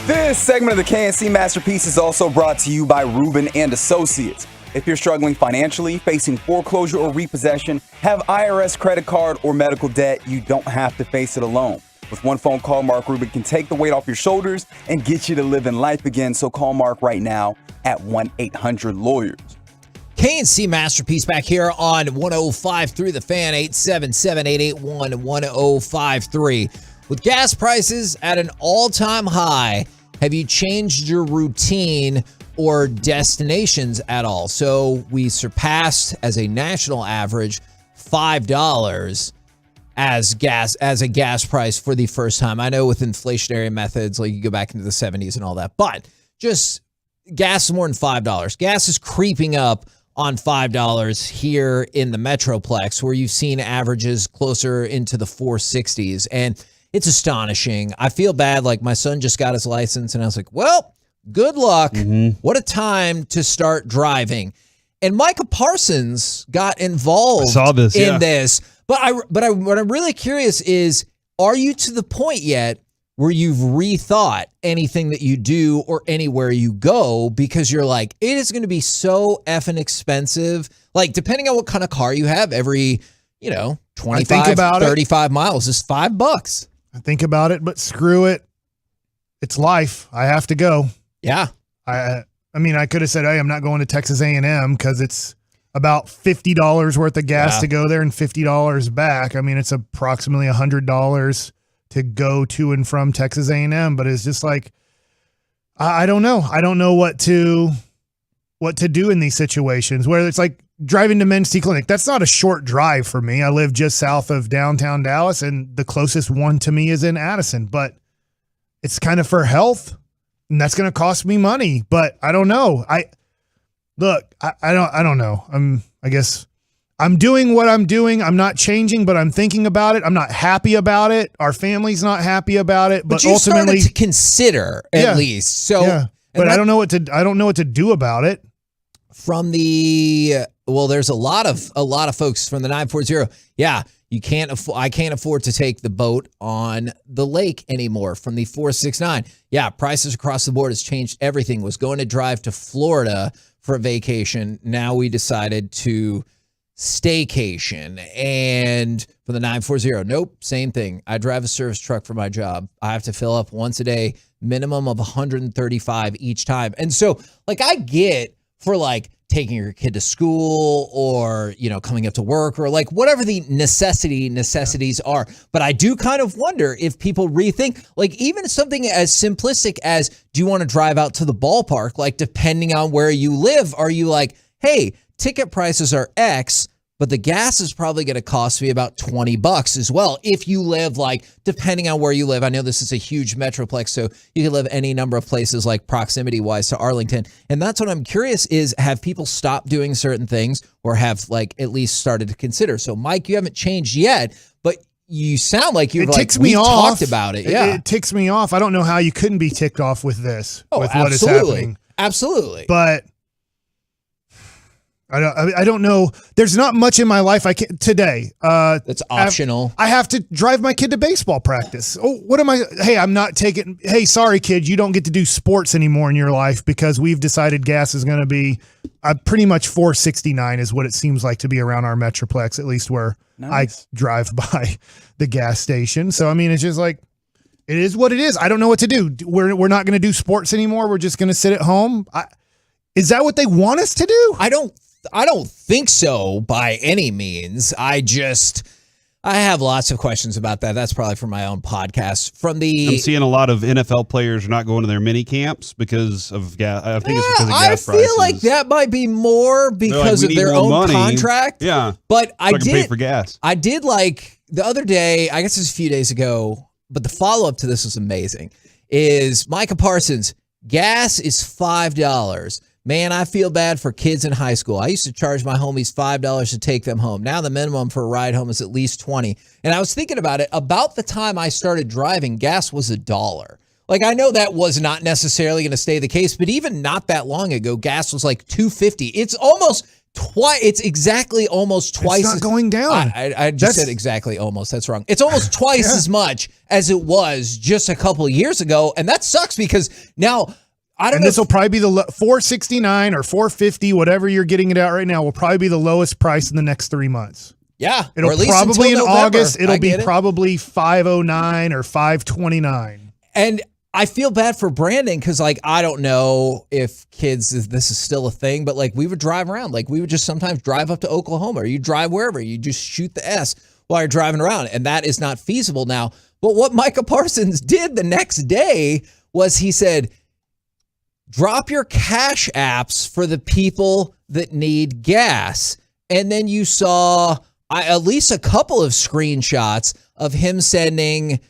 This segment of the KNC Masterpiece is also brought to you by Rubin and Associates. If you're struggling financially, facing foreclosure or repossession, have IRS credit card or medical debt, you don't have to face it alone. With one phone call, Mark Rubin can take the weight off your shoulders and get you to live in life again. So call Mark right now at 1-800-LAWYERS. KNC Masterpiece back here on 105.3 The Fan, 877-881-1053. With gas prices at an all-time high, have you changed your routine or destinations at all? So we surpassed, as a national average, $5 as a gas price for the first time. I know with inflationary methods, like you go back into the 70s and all that, but just gas is more than $5. Gas is creeping up on $5 here in the Metroplex, where you've seen averages closer into the 460s, and it's astonishing. I feel bad. Like, my son just got his license, and I was like, well, good luck. What a time to start driving. And Micah Parsons got involved in this. But what I'm really curious is, are you to the point yet where you've rethought anything that you do or anywhere you go, because you're like, it is going to be so effing expensive? Like, depending on what kind of car you have, every, 25, 35 miles is $5. I think about it, but screw it. It's life. I have to go. Yeah. I mean, I could have said, hey, I'm not going to Texas A&M because it's about $50 worth of gas to go there and $50 back. I mean, it's approximately $100 to go to and from Texas A&M, but it's just like, I don't know. I don't know what to do in these situations where it's like driving to Men's T Clinic. That's not a short drive for me. I live just south of downtown Dallas, and the closest one to me is in Addison, but it's kind of for health, and that's going to cost me money, but I don't know. I don't know. I guess I'm doing what I'm doing. I'm not changing, but I'm thinking about it. I'm not happy about it. Our family's not happy about it. But you ultimately, started to consider at least. So, but I don't know what to do about it. From there's a lot of folks from the 940. Yeah, I can't afford to take the boat on the lake anymore. From the 469. Yeah, prices across the board has changed everything. Was going to drive to Florida for a vacation. Now we decided to staycation. And for the 940, nope, same thing. I drive a service truck for my job. I have to fill up once a day, minimum of 135 each time. And so, like, I get for like taking your kid to school or, coming up to work or like whatever the necessities are. But I do kind of wonder if people rethink, like, even something as simplistic as, do you want to drive out to the ballpark? Like, depending on where you live, are you like, hey, ticket prices are X, but the gas is probably going to cost me about $20 as well. If you live, like, depending on where you live, I know this is a huge metroplex, so you can live any number of places, like proximity wise to Arlington. And that's what I'm curious is, have people stopped doing certain things or have, like, at least started to consider? So Mike, you haven't changed yet, but you sound like you've talked about it. Yeah. It ticks me off. I don't know how you couldn't be ticked off with this, with what is happening. Absolutely. But I don't know. There's not much in my life today. That's optional. I have to drive my kid to baseball practice. Oh, what am I? Hey, I'm not taking. Hey, sorry, kid, you don't get to do sports anymore in your life because we've decided gas is going to be pretty much $4.69 is what it seems like to be around our metroplex, at least where I drive by the gas station. So I mean, it's just like, it is what it is. I don't know what to do. We're not going to do sports anymore. We're just going to sit at home. Is that what they want us to do? I don't think so by any means. I have lots of questions about that. That's probably for my own podcast. I'm seeing a lot of NFL players are not going to their mini camps because of gas. I think it's because of gas prices. I feel like that might be more because of their own contract. Yeah. But I can pay for gas. I did, like, the other day, I guess it was a few days ago, but the follow-up to this was amazing, is Micah Parsons, gas is $5. Man, I feel bad for kids in high school. I used to charge my homies $5 to take them home. Now the minimum for a ride home is at least $20. And I was thinking about it. About the time I started driving, gas was $1. Like, I know that was not necessarily going to stay the case, but even not that long ago, gas was like $2.50. It's almost It's exactly almost twice. It's not going down. I just said exactly almost. That's wrong. It's almost twice as much as it was just a couple of years ago, and that sucks because now I don't know. This will probably be the $469 or $450, whatever you're getting it out right now, will probably be the lowest price in the next 3 months. Yeah, it'll probably in August. It'll be probably $509 or $529. And I feel bad for Brandon because, like, I don't know if this is still a thing, but, like, we would drive around. Like, we would just sometimes drive up to Oklahoma, or you drive wherever. You just shoot the S while you're driving around, and that is not feasible now. But what Micah Parsons did the next day was he said, drop your cash apps for the people that need gas. And then you saw at least a couple of screenshots of him sending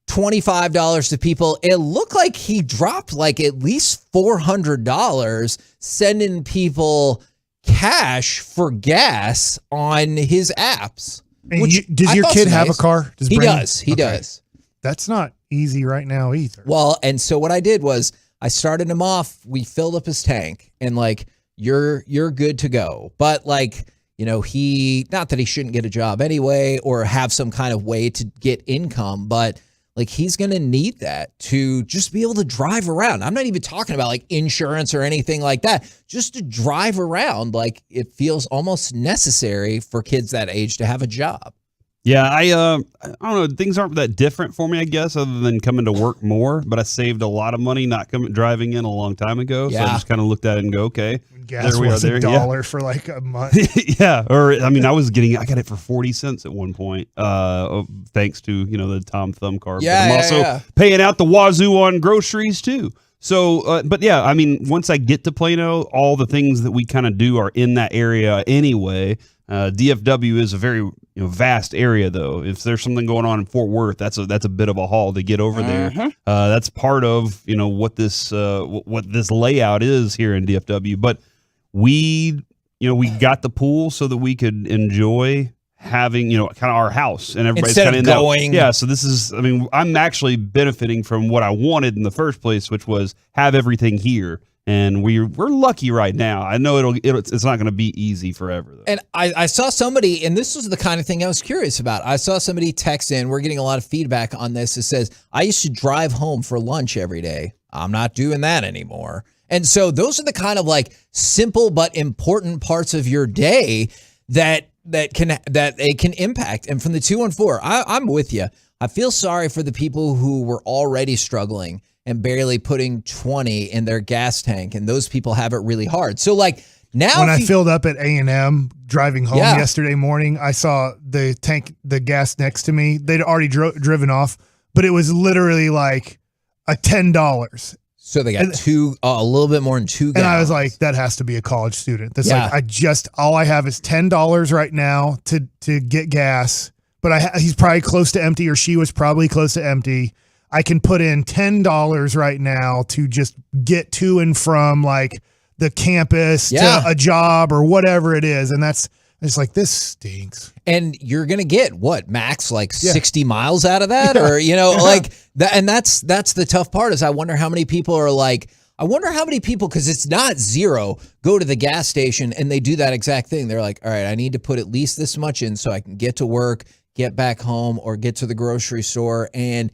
$25 to people. It looked like he dropped like at least $400 sending people cash for gas on his apps. Does your kid have a car? He does. He does. That's not easy right now either. Well, and so what I did was I started him off. We filled up his tank, and like you're good to go. But like, you know, not that he shouldn't get a job anyway or have some kind of way to get income, but like he's going to need that to just be able to drive around. I'm not even talking about like insurance or anything like that. Just to drive around, like it feels almost necessary for kids that age to have a job. Yeah, I don't know. Things aren't that different for me, I guess, other than coming to work more. But I saved a lot of money not driving in a long time ago. Yeah. So I just kind of looked at it and go, okay, gas there we was are. $1 for like a month. Yeah, or I mean, I got it for 40 cents at one point, thanks to the Tom Thumb card. Yeah, but I'm also paying out the wazoo on groceries too. So, but yeah, I mean, once I get to Plano, all the things that we kind of do are in that area anyway. DFW is a very vast area, though. If there's something going on in Fort Worth, that's a bit of a haul to get over there. That's part of what this layout is here in DFW. But we got the pool so that we could enjoy having kind of our house, and everybody's kind of in going. That. Yeah, so this is. I mean, I'm actually benefiting from what I wanted in the first place, which was have everything here. And we're lucky right now. I know it's not going to be easy forever, though. And I saw somebody, and this was the kind of thing I was curious about. I saw somebody text in. We're getting a lot of feedback on this. It says, I used to drive home for lunch every day. I'm not doing that anymore. And so those are the kind of like simple but important parts of your day that it can impact. And from the 214, I'm with you. I feel sorry for the people who were already struggling and barely putting 20 in their gas tank, and those people have it really hard. So like now, when I filled up at A&M driving home yesterday morning, I saw the gas next to me. They'd already driven off, but it was literally like a $10. So they got a little bit more than 2 gallons. And I was like, that has to be a college student. That's like all I have is $10 right now to get gas, but he's probably close to empty, or she was probably close to empty. I can put in $10 right now to just get to and from like the campus to a job or whatever it is. And it's like, this stinks. And you're going to get what, max like 60 miles out of that? Or, like that. And that's the tough part is I wonder how many people are like, because it's not zero, go to the gas station and they do that exact thing. They're like, all right, I need to put at least this much in so I can get to work, get back home, or get to the grocery store. And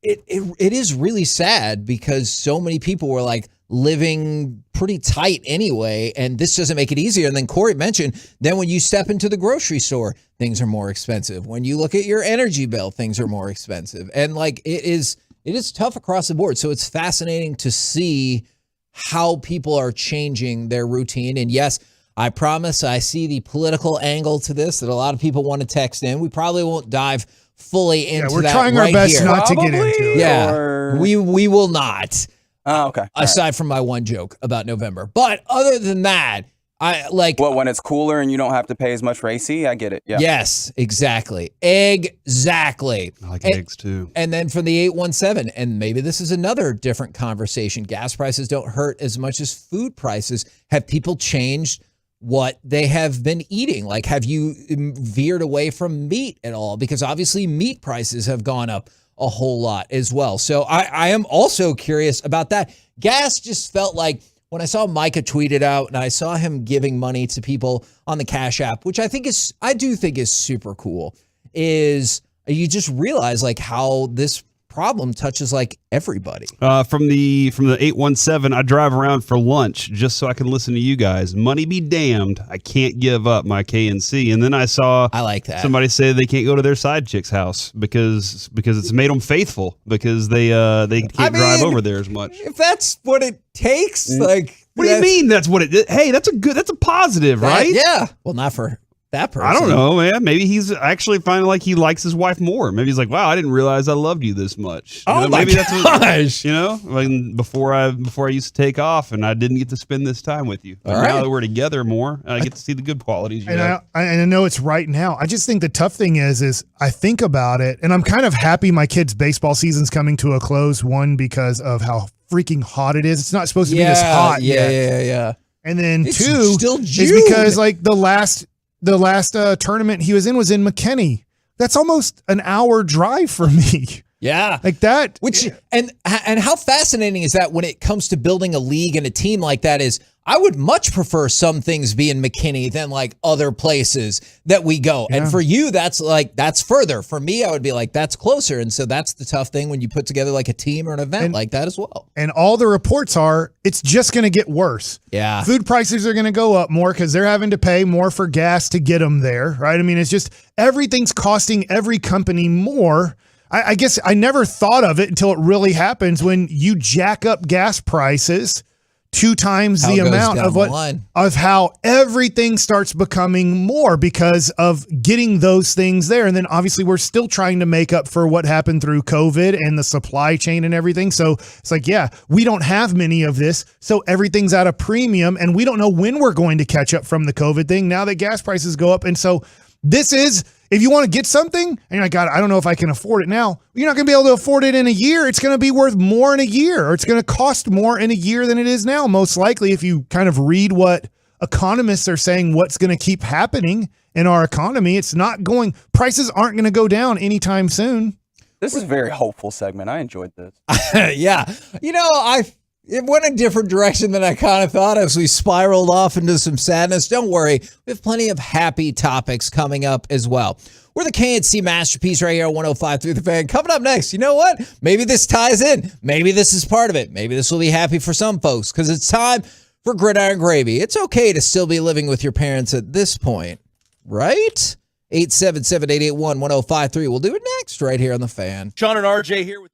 it is really sad because so many people were like living pretty tight anyway, and this doesn't make it easier. And then Corey mentioned, then when you step into the grocery store, things are more expensive. When you look at your energy bill, things are more expensive. And like it is tough across the board. So it's fascinating to see how people are changing their routine. And yes, I promise I see the political angle to this that a lot of people want to text in. We probably won't dive fully into that. We're trying our best not to get into it. Yeah, we will not. Oh, okay. Aside from my one joke about November. But other than that, I like... Well, when it's cooler and you don't have to pay as much for AC, I get it. Yeah. Yes, exactly. Exactly. I like eggs too. And then from the 817, and maybe this is another different conversation, gas prices don't hurt as much as food prices. Have people changed what they have been eating? Like, have you veered away from meat at all? Because obviously meat prices have gone up a whole lot as well. So I am also curious about that. Gas just felt like when I saw Micah tweet it out and I saw him giving money to people on the Cash App, which I do think is super cool, is you just realize like how this problem touches like everybody. From the 817, I drive around for lunch just so I can listen to you guys. Money be damned, I can't give up my KNC. And then I like that. Somebody say they can't go to their side chick's house because it's made them faithful because they can't drive over there as much. If that's what it takes, like what do you mean? That's what it? Hey, that's a positive, right? Yeah. Well, not for that person. I don't know, man. Maybe he's actually finding like he likes his wife more. Maybe he's like, wow, I didn't realize I loved you this much. Maybe that's what, you know, like before I used to take off and I didn't get to spend this time with you. But now that we're together more, I get to see the good qualities. I know it's right now. I just think the tough thing is I think about it and I'm kind of happy my kids' baseball season's coming to a close. One, because of how freaking hot it is. It's not supposed to be this hot yet. Yeah. And then It's two still is June. because like the last tournament he was in McKinney. That's almost an hour drive for me. Yeah. Like that. Which and how fascinating is that when it comes to building a league and a team like that is I would much prefer some things be in McKinney than like other places that we go. Yeah. And for you, that's further. For me, I would be like, that's closer. And so that's the tough thing when you put together like a team or an event like that as well. And all the reports are it's just going to get worse. Yeah. Food prices are going to go up more because they're having to pay more for gas to get them there, right? I mean, it's just everything's costing every company more. I guess I never thought of it until it really happens when you jack up gas prices 2 times the amount of how everything starts becoming more because of getting those things there. And then obviously we're still trying to make up for what happened through COVID and the supply chain and everything. So it's like, yeah, we don't have many of this. So everything's at a premium and we don't know when we're going to catch up from the COVID thing now that gas prices go up. And so this is, if you want to get something and you're like, God, I don't know if I can afford it now. You're not going to be able to afford it in a year. It's going to be worth more in a year, or it's going to cost more in a year than it is now. Most likely, if you kind of read what economists are saying, what's going to keep happening in our economy, prices aren't going to go down anytime soon. This is a very hopeful segment. I enjoyed this. Yeah. You know, it went a different direction than I kind of thought as we spiraled off into some sadness. Don't worry. We have plenty of happy topics coming up as well. We're the KNC Masterpiece right here on 105.3 The Fan. Coming up next, you know what? Maybe this ties in. Maybe this is part of it. Maybe this will be happy for some folks because it's time for Gridiron Gravy. It's okay to still be living with your parents at this point, right? 877-881-1053. We'll do it next right here on The Fan. Sean and RJ here with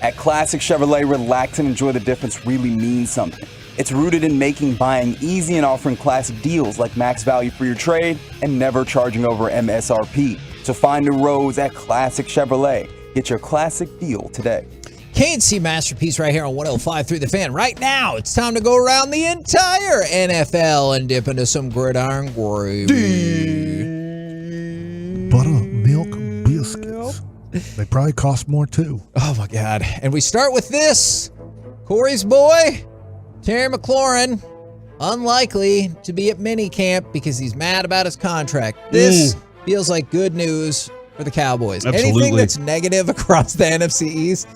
At Classic Chevrolet, relax and enjoy the difference really means something. It's rooted in making buying easy and offering classic deals like max value for your trade and never charging over MSRP. So find new roads at Classic Chevrolet. Get your classic deal today. K&C Masterpiece right here on 105.3 The Fan. Right now, it's time to go around the entire NFL and dip into some gridiron gravy. Buttermilk biscuits. They probably cost more too. Oh my God. And we start with this. Corey's boy, Terry McLaurin, unlikely to be at minicamp because he's mad about his contract. This feels like good news for the Cowboys. Absolutely. Anything that's negative across the NFC East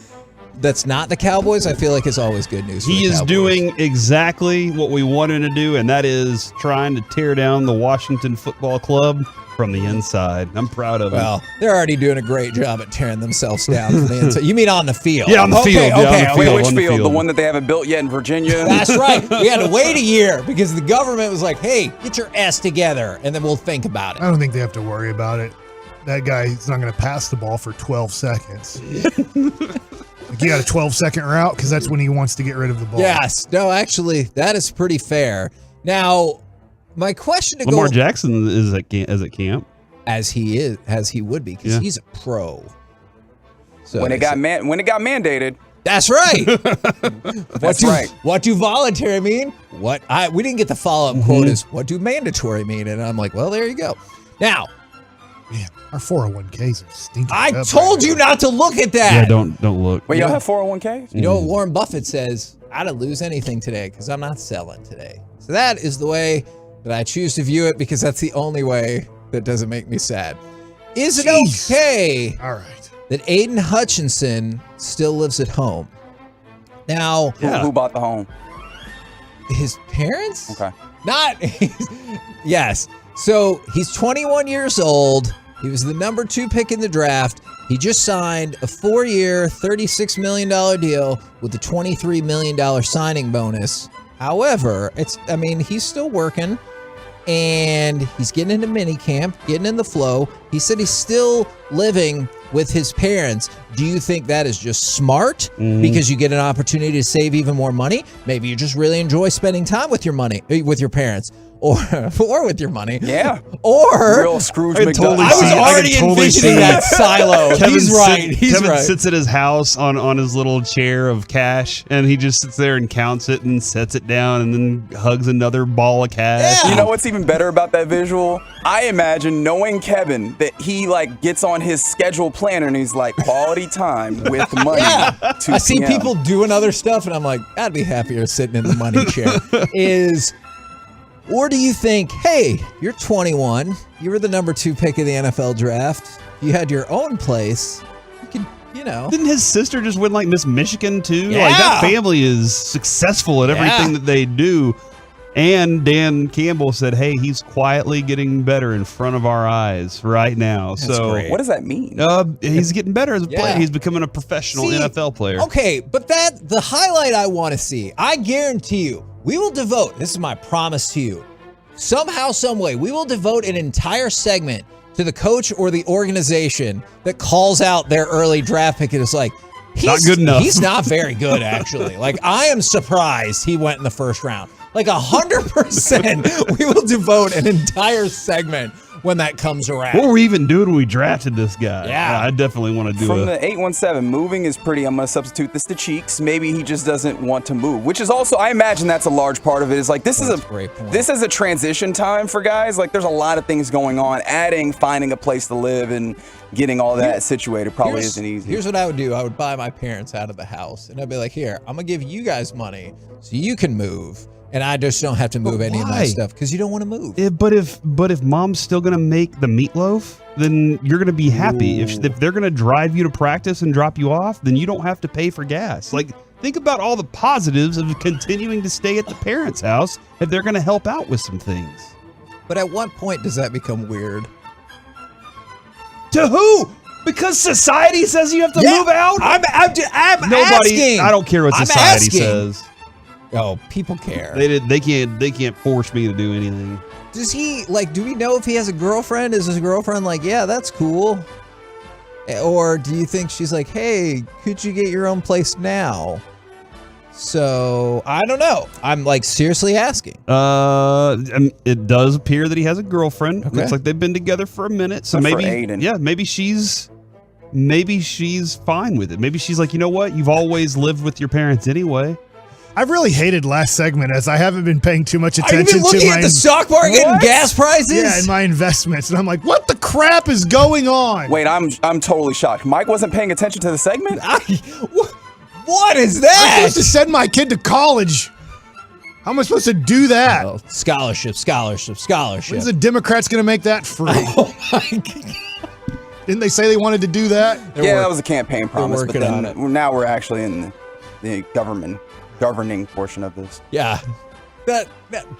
that's not the Cowboys, I feel like is always good news for the Cowboys. He is doing exactly what we want him to do, and that is trying to tear down the Washington Football Club from the inside. I'm proud of him. Well, they're already doing a great job at tearing themselves down from the inside. You mean on the field? Yeah, on the field. Okay. On the field. Wait, which on the field? The one that they haven't built yet in Virginia? That's right. We had to wait a year because the government was like, hey, get your ass together, and then we'll think about it. I don't think they have to worry about it. That guy's not going to pass the ball for 12 seconds. Like you got a 12-second route because that's when he wants to get rid of the ball. Yes. No, actually, that is pretty fair. Now, my question to Lamar go Jackson is at camp. as he would be because he's a pro. So when it got mandated. That's right. That's right. What do voluntary mean? We didn't get the follow-up quote is what do mandatory mean? And I'm like, well, there you go. Now, man, our 401ks are stinking. I told you not to look at that. Yeah, don't look. Wait, y'all have 401ks? You know what Warren Buffett says? I didn't lose anything today because I'm not selling today. So that is the way that I choose to view it because that's the only way that doesn't make me sad. Is it okay that Aiden Hutchinson still lives at home? Now, who bought the home? His parents? Okay. Yes. So he's 21 years old. He was the number 2 pick in the draft. He just signed a 4-year, $36 million deal with a $23 million signing bonus. However, he's still working and he's getting into minicamp, getting in the flow. He said he's still living with his parents. Do you think that is just smart because you get an opportunity to save even more money? Maybe you just really enjoy spending time with your parents. Or with your money. Yeah. Or real Scrooge McDuck. I was already envisioning that silo. He's right. Kevin sits at his house on his little chair of cash, and he just sits there and counts it and sets it down and then hugs another ball of cash. Yeah. You know what's even better about that visual? I imagine knowing Kevin that he gets on his schedule planner and he's like, quality time with money. Yeah. 2 I see p.m. people doing other stuff, and I'm like, I'd be happier sitting in the money chair. Or do you think, hey, you're 21, you were the number 2 pick of the NFL draft, you had your own place, you could, Didn't his sister just win Miss Michigan too? Yeah. That family is successful at everything that they do. And Dan Campbell said, hey, he's quietly getting better in front of our eyes right now. That's great. What does that mean? He's getting better as a player. He's becoming a professional NFL player. Okay, but the highlight I want to see, I guarantee you, we will devote, this is my promise to you, somehow, some way, we will devote an entire segment to the coach or the organization that calls out their early draft pick and is like, he's not good enough. He's not very good, actually. I am surprised he went in the first round. 100%, we will devote an entire segment when that comes around. What were we even doing when we drafted this guy? Yeah. I definitely want to do From the 817, moving is pretty. I'm going to substitute this to Cheeks. Maybe he just doesn't want to move, which is also, I imagine that's a large part of it. Is this is a transition time for guys. There's a lot of things going on. Finding a place to live and getting all that situated probably isn't easy. Here's what I would do. I would buy my parents out of the house, and I'd be like, here, I'm going to give you guys money so you can move. And I just don't have to move any of my stuff because you don't want to move. But if mom's still gonna make the meatloaf, then you're gonna be happy. If they're gonna drive you to practice and drop you off, then you don't have to pay for gas. Think about all the positives of continuing to stay at the parents' house if they're gonna help out with some things. But at what point does that become weird? To who? Because society says you have to move out? I'm asking. I don't care what society says. Oh, people care. They can't force me to do anything. Does he do we know if he has a girlfriend? Is his girlfriend yeah, that's cool? Or do you think she's like, hey, could you get your own place now? So I don't know. I'm like seriously asking. It does appear that he has a girlfriend. Okay. Looks like they've been together for a minute. So Good for maybe, Aiden. maybe she's fine with it. Maybe she's like, you know what? You've always lived with your parents anyway. I've really hated last segment as I haven't been paying too much attention Are you been looking at the stock market and gas prices? Yeah, and my investments. And I'm like, what the crap is going on? Wait, I'm totally shocked. Mike wasn't paying attention to the segment? What is I'm that? supposed to send my kid to college. How am I supposed to do that? Oh, scholarship. When's the Democrats going to make that free? Oh my God. Didn't they say they wanted to do that? That was a campaign promise, but working on then now we're actually in the governing portion of this. Yeah. That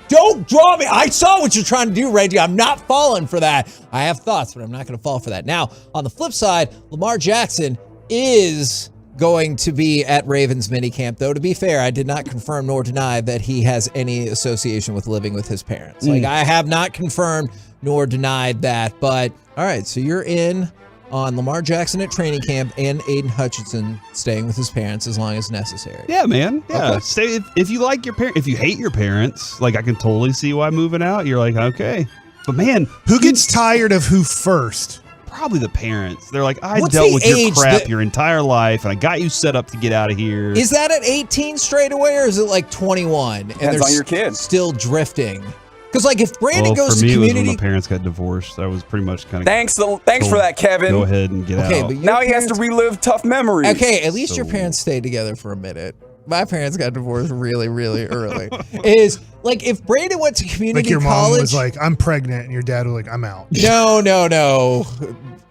don't draw me. I saw what you're trying to do, Reggie. I'm not falling for that. I have thoughts, but I'm not going to fall for that. Now, on the flip side, Lamar Jackson is going to be at Ravens minicamp, though. To be fair, I did not confirm nor deny that he has any association with living with his parents. Like, I have not confirmed nor denied that. But all right, so you're in on Lamar Jackson at training camp and Aiden Hutchinson staying with his parents as long as necessary. Yeah, man. Yeah. Okay. Stay if you like your parents. If you hate your parents, like I can totally see why moving out. You're like, okay, but man, Who gets tired of who first? probably the parents. They're like, I What's dealt the with your age crap that- your entire life, and I got you set up to get out of here. Is that at 18 straight away, or is it like 21? And Depends they're on your kid. still drifting. Because like if Brandon goes for to me, it was community, when my parents got divorced. I was pretty much kind of Thanks for that, Kevin. Go ahead and get okay, out. but your Now he has to parents- relive tough memories. Okay, at least your parents stayed together for a minute. My parents got divorced really, really early. Is like if Brandon went to community Like your college, mom was like, I'm pregnant, and your dad was like, I'm out. No.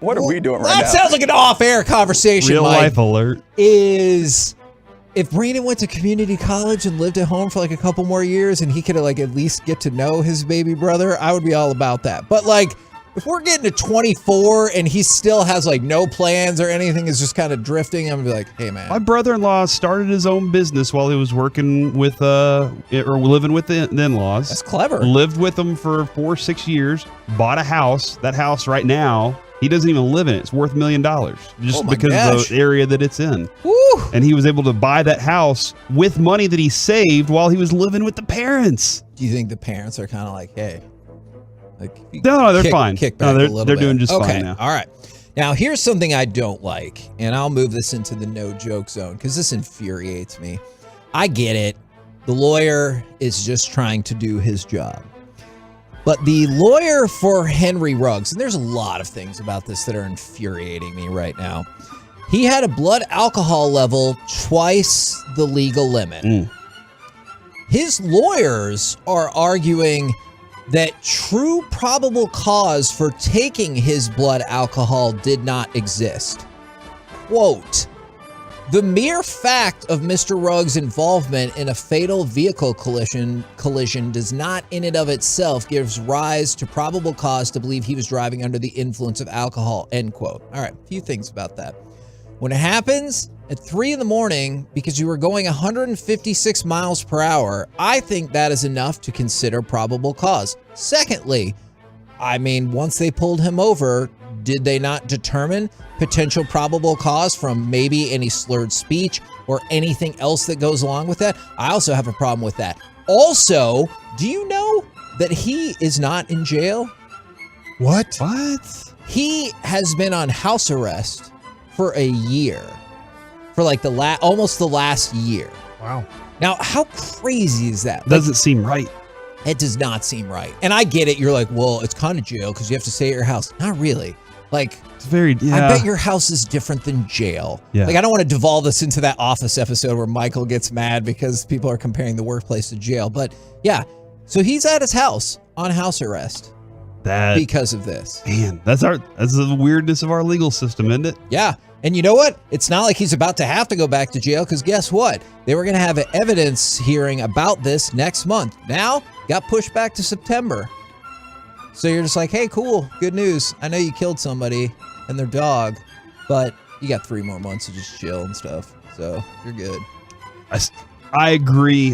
What are we doing right That now? sounds like an off-air conversation, Real Mike. life alert. Is if Brandon went to community college and lived at home for like a couple more years and he could like at least get to know his baby brother, I would be all about that. But like if we're getting to 24 and he still has like no plans or anything, is just kind of drifting, I'm gonna be like, hey man. My brother-in-law started his own business while he was working with or living with the in-laws. That's clever. Lived with them for 4 or 6 years. Bought a house. That house right now, he doesn't even live in it. It's worth $1 million just Oh my because gosh. of the area that it's in. Woo! And he was able to buy that house with money that he saved while he was living with the parents. Do you think the parents are kind of like, hey, like No, they're fine. Kick No, back they're- a little they're bit. doing just okay. fine now. All right. Now here's something I don't like, and I'll move this into the no joke zone because this infuriates me. I get it. The lawyer is just trying to do his job. But the lawyer for Henry Ruggs, and there's a lot of things about this that are infuriating me right now. He had a blood alcohol level twice the legal limit. His lawyers are arguing that true probable cause for taking his blood alcohol did not exist. Quote, the mere fact of Mr. Ruggs' involvement in a fatal vehicle collision does not in and of itself gives rise to probable cause to believe he was driving under the influence of alcohol, end quote. All right, a few things about that. When it happens at 3 a.m. because you were going 156 miles per hour, I think that is enough to consider probable cause. Secondly, I mean, once they pulled him over, did they not determine potential probable cause from maybe any slurred speech or anything else that goes along with that? I also have a problem with that. Also, do you know that he is not in jail? What? He has been on house arrest for a year. For like almost the last year. Wow. Now, how crazy is that? Doesn't seem right. It does not seem right. And I get it. You're like, well, it's kind of jail because you have to stay at your house. Not really. Like, it's very, I bet your house is different than jail. Yeah. Like, I don't want to devolve this into that Office episode where Michael gets mad because people are comparing the workplace to jail. But yeah, so he's at his house on house arrest because of this. Man, that's the weirdness of our legal system, isn't it? Yeah. And you know what? It's not like he's about to have to go back to jail because guess what? They were going to have an evidence hearing about this next month. Now, got pushed back to September. So you're just like, hey, cool. Good news. I know you killed somebody and their dog, but you got 3 more months to just chill and stuff. So you're good. I agree.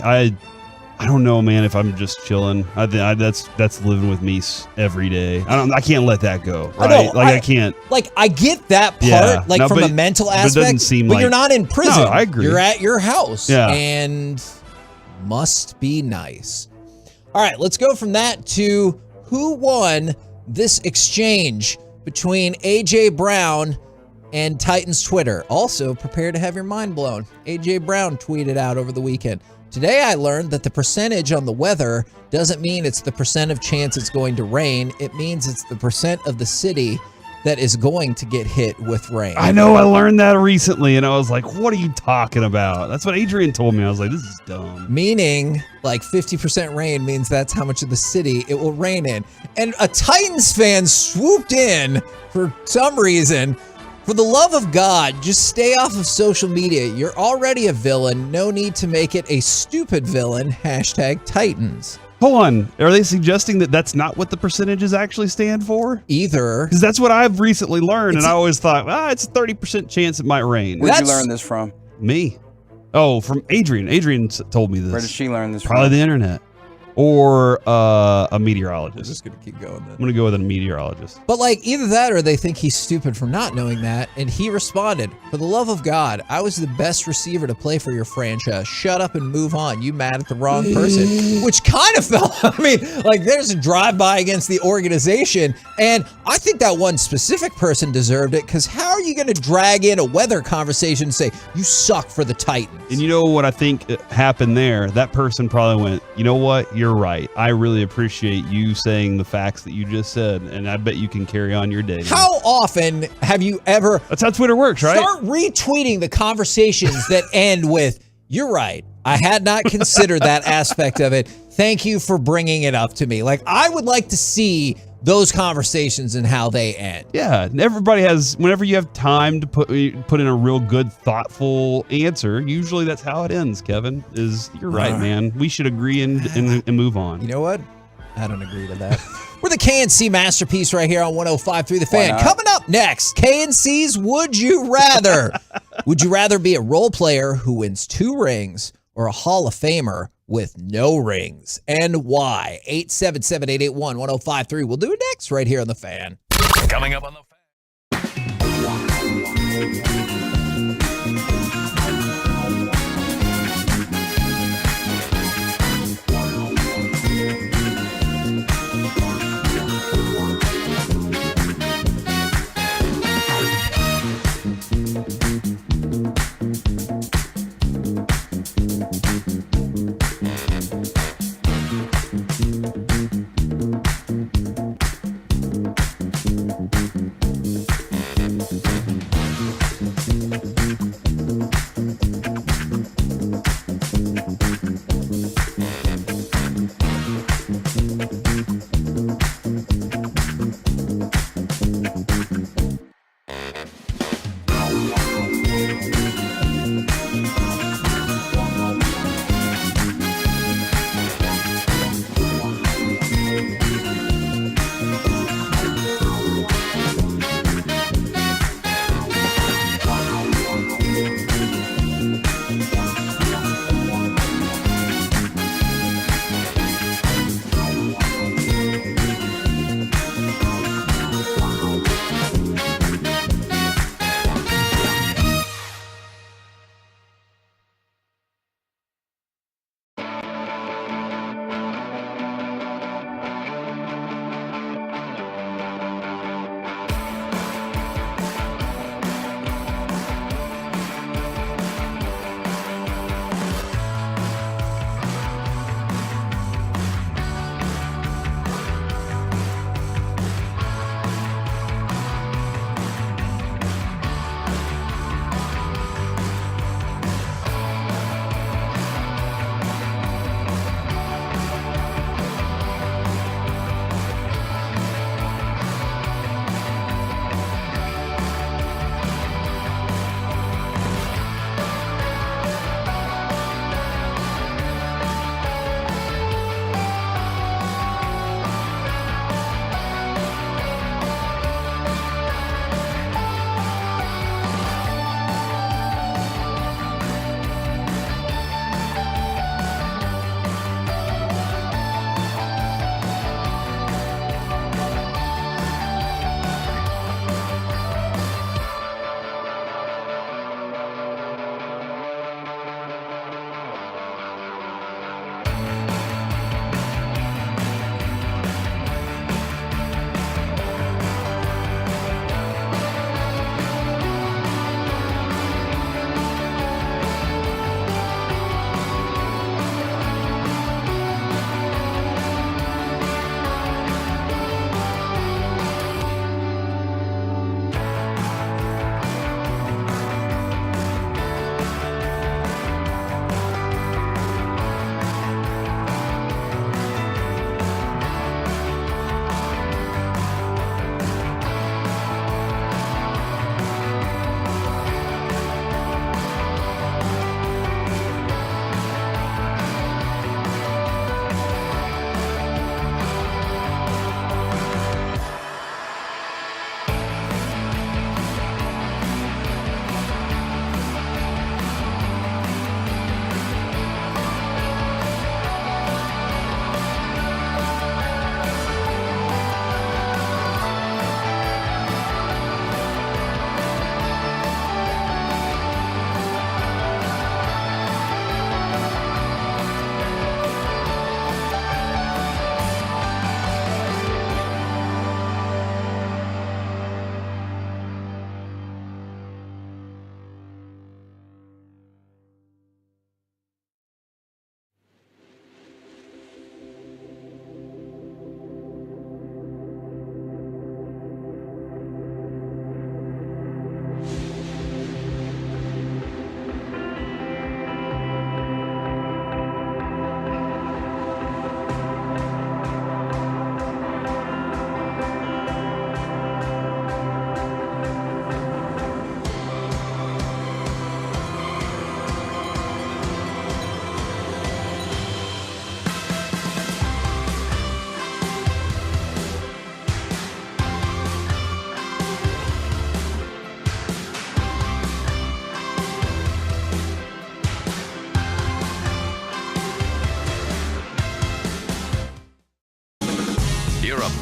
I don't know, man. If I'm just chilling, that's living with me every day. I can't let that go. Right? I can't. Like, I get that part, from a mental aspect. But it doesn't seem but like you're not in prison. No, I agree. You're at your house. Yeah. And must be nice. All right, let's go from that to who won this exchange between A.J. Brown and Titans Twitter. Also, prepare to have your mind blown. A.J. Brown tweeted out over the weekend, "Today I learned that the percentage on the weather doesn't mean it's the percent of chance it's going to rain. It means it's the percent of the city that is going to get hit with rain." I know. I learned that recently, and I was like, what are you talking about? That's what Adrian told me. I was like, this is dumb. Meaning, 50% rain means that's how much of the city it will rain in. And a Titans fan swooped in for some reason. For the love of God, just stay off of social media. You're already a villain. No need to make it a stupid villain. #Titans. Hold on. Are they suggesting that that's not what the percentages actually stand for? Either. Because that's what I've recently learned, and I always thought, it's a 30% chance it might rain. Where'd you learn this from? Me. Oh, from Adrian. Adrian told me this. Where did she learn this Probably from? the internet. Or a meteorologist. I'm just going to keep going then. I'm going to go with a meteorologist. But either that or they think he's stupid for not knowing that. And he responded, "For the love of God, I was the best receiver to play for your franchise. Shut up and move on. You mad at the wrong person." Which kind of felt, there's a drive-by against the organization. And I think that one specific person deserved it, because how are you going to drag in a weather conversation and say, you suck for the Titans? And you know what I think happened there? That person probably went, you know what? You're right. I really appreciate you saying the facts that you just said, and I bet you can carry on your day. How often have you ever... That's how Twitter works, right? Start retweeting the conversations that end with, "You're right. I had not considered that aspect of it. Thank you for bringing it up to me." I would like to see those conversations and how they end. Yeah, everybody has, whenever you have time to put in a real good, thoughtful answer, usually that's how it ends, Kevin, you're right, man. We should agree and move on. You know what? I don't agree to that. We're the KNC Masterpiece right here on 105.3 The Fan. Coming up next, KNC's Would You Rather. Would you rather be a role player who wins 2 rings or a Hall of Famer with no rings, and why? 877-881-1053. We'll do it next right here on The Fan. Coming up on The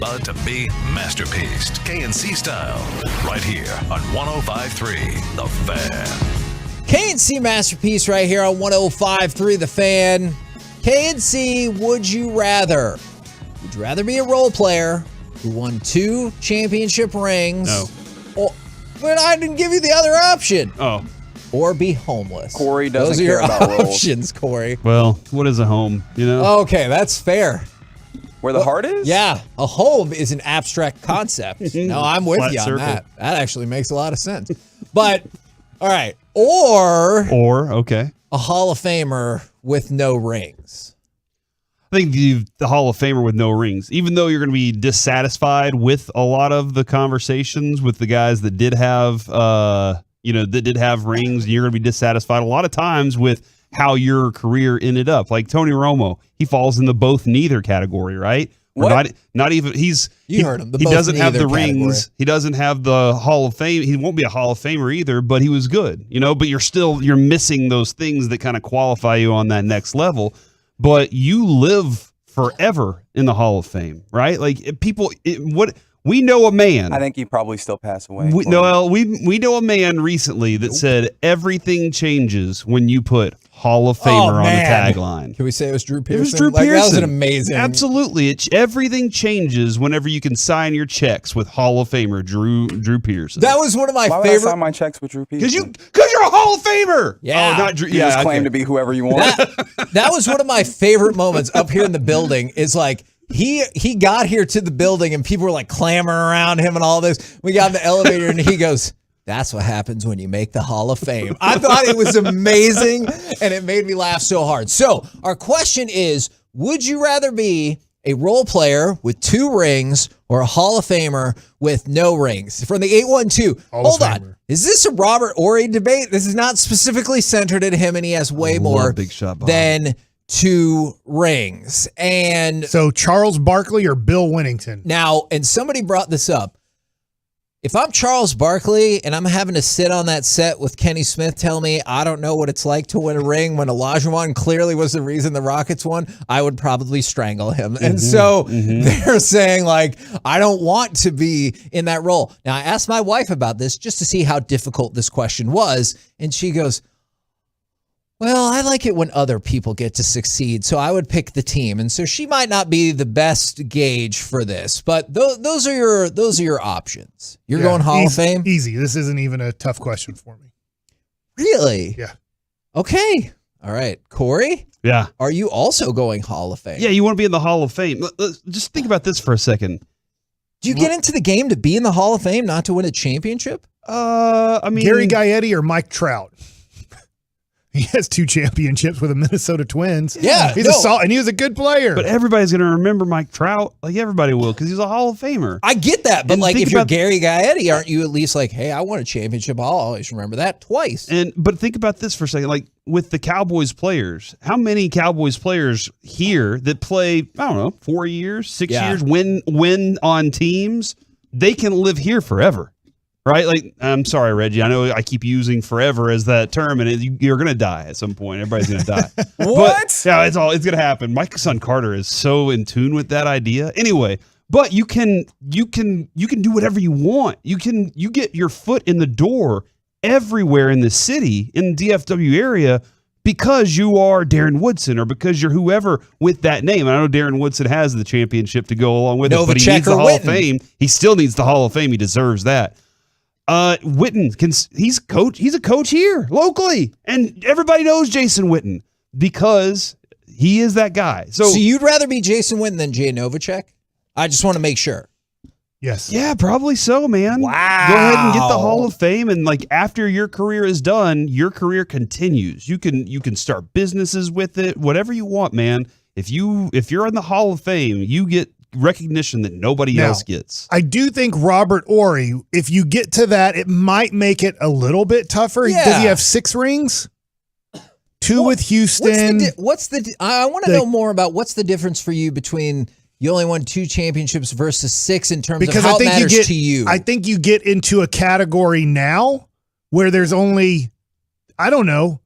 blood to be masterpiece. KNC style. Right here on 105.3 The Fan. KNC Masterpiece right here on 105.3 The Fan. KNC, would you rather? Would you rather be a role player who won 2 championship rings? No. But I didn't give you the other option. Oh. Or be homeless. Corey doesn't Those are care your about roles. options, Corey. Well, what is a home? You know? Okay, that's fair. Where the heart is? Yeah, a home is an abstract concept. No, I'm with Flat you on circle. that. That actually makes a lot of sense. But, all right. Or okay. a Hall of Famer with no rings. I think the Hall of Famer with no rings, even though you're going to be dissatisfied with a lot of the conversations with the guys that did have, that did have rings, you're going to be dissatisfied a lot of times with how your career ended up. Like Tony Romo, he falls in the both neither category, right? What? Not even You heard him. He doesn't have the category. rings. He doesn't have the Hall of Fame. He won't be a Hall of Famer either, but he was good, but you're missing those things that kind of qualify you on that next level. But you live forever in the Hall of Fame, right? Like we know a man. I think he probably still pass away. We know a man recently that said everything changes when you put Hall of Famer on the tagline. Can we say it was Drew Pearson? It was Drew That was Pearson. an amazing. Absolutely. everything changes whenever you can sign your checks with Hall of Famer Drew Pearson. That was one of my Why would I favorite. sign my checks with Drew Pearson? Because you're a Hall of Famer. Yeah. Oh, not Drew. You Yeah, just claim okay. to be whoever you want. That was one of my favorite moments up here in the building. Is like he got here to the building and people were like clamoring around him and all this. We got in the elevator and he goes, "That's what happens when you make the Hall of Fame." I thought it was amazing and it made me laugh so hard. So our question is, would you rather be a role player with 2 rings or a Hall of Famer with no rings? From the 812. Hold on. Is this a Robert Horry debate? This is not specifically centered at him and he has way more Big Shot Bob. than 2 rings. And So Charles Barkley or Bill Winnington? now, and somebody brought this up. If I'm Charles Barkley and I'm having to sit on that set with Kenny Smith telling me I don't know what it's like to win a ring when Olajuwon clearly was the reason the Rockets won, I would probably strangle him. And so they're saying, like, I don't want to be in that role. Now, I asked my wife about this just to see how difficult this question was. And she goes, well, I like it when other people get to succeed, so I would pick the team. And so she might not be the best gauge for this, but those are your options. You're going Hall of Fame? Easy. This isn't even a tough question for me. Really? Yeah. Okay. All right. Corey? Yeah. Are you also going Hall of Fame? Yeah, you want to be in the Hall of Fame. Just think about this for a second. Do you get into the game to be in the Hall of Fame, not to win a championship? I mean, Gary Gaetti or Mike Trout? He has 2 championships with the Minnesota Twins. Yeah, he's and he was a good player. But everybody's going to remember Mike Trout. Like everybody will, because he's a Hall of Famer. I get that, but And like think if you're about- Gary Gaetti, aren't you at least like, hey, I won a championship. I'll always remember that twice. But think about this for a second. Like with the Cowboys players, how many Cowboys players here that play, I don't know, 4 years, 6 years, win on teams, they can live here forever. Right? Like, I'm sorry, Reggie. I know I keep using forever as that term, and you're going to die at some point. Everybody's going to die. What? But, yeah, it's going to happen. My son Carter is so in tune with that idea. Anyway, but you can do whatever you want. You get your foot in the door everywhere in the city, in the DFW area, because you are Darren Woodson or because you're whoever with that name. And I know Darren Woodson has the championship to go along with it, but he needs the Hall of Fame. He still needs the Hall of Fame. He deserves that. Witten he's a coach here locally, and everybody knows Jason Witten because he is that guy. So you'd rather be Jason Witten than Jay Novacek? I just want to make sure. Yes. Yeah, probably so, man. Wow. Go ahead and get the Hall of Fame, and like after your career is done, your career continues. You can start businesses with it, whatever you want, man. If you're in the Hall of Fame, you get recognition that nobody else gets. I do think Robert Horry, if you get to that, it might make it a little bit tougher. Yeah. Does he have 6 rings? 2 with Houston. I want to know more about what's the difference for you between you only won 2 championships versus 6 in terms of how it matters to you. I think you get into a category now where there's only, I don't know,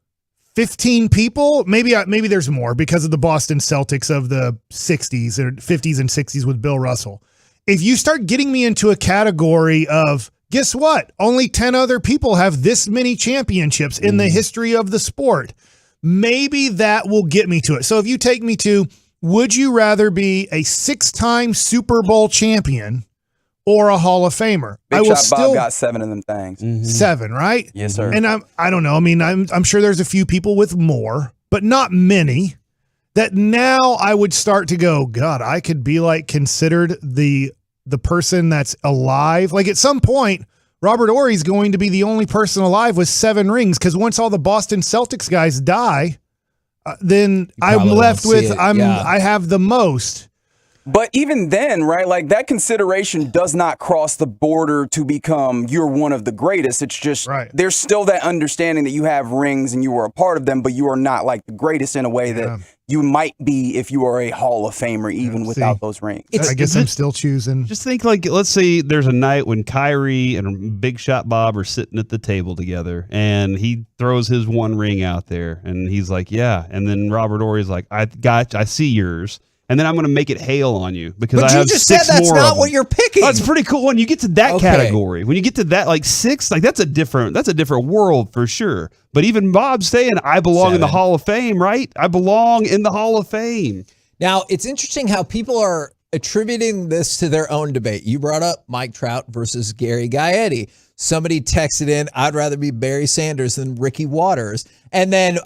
15 people, maybe there's more because of the Boston Celtics of the 60s or 50s and 60s with Bill Russell. if you start getting me into a category of, guess what? Only 10 other people have this many championships in the history of the sport. Maybe that will get me to it. So if you take me to, would you rather be a 6-time Super Bowl champion or a Hall of Famer? Big Shot Bob got 7 of them things. 7, right? Yes, sir. And I don't know. I mean, I'm sure there's a few people with more, but not many. That now I would start to go, God, I could be like considered the person that's alive. Like at some point, Robert Ory's going to be the only person alive with 7 rings, because once all the Boston Celtics guys die, then I'm left with I have the most. But even then, right, like that consideration does not cross the border to become you're one of the greatest. It's just there's still that understanding that you have rings and you were a part of them, but you are not like the greatest in a way that you might be if you are a Hall of Famer, even without those rings. I guess I'm still choosing. Just think, like, let's say there's a night when Kyrie and Big Shot Bob are sitting at the table together, and he throws his 1 ring out there, and he's like, yeah. And then Robert Ory's like, I see yours. And then I'm going to make it hail on you because I have 6 more. But you just said that's not what you're picking. Oh, that's pretty cool. When you get to that category, when you get to that, like 6, like that's a different world for sure. But even Bob's saying, I belong in the Hall of Fame, right? I belong in the Hall of Fame. Now, it's interesting how people are attributing this to their own debate. You brought up Mike Trout versus Gary Gaetti. Somebody texted in, I'd rather be Barry Sanders than Ricky Waters. And then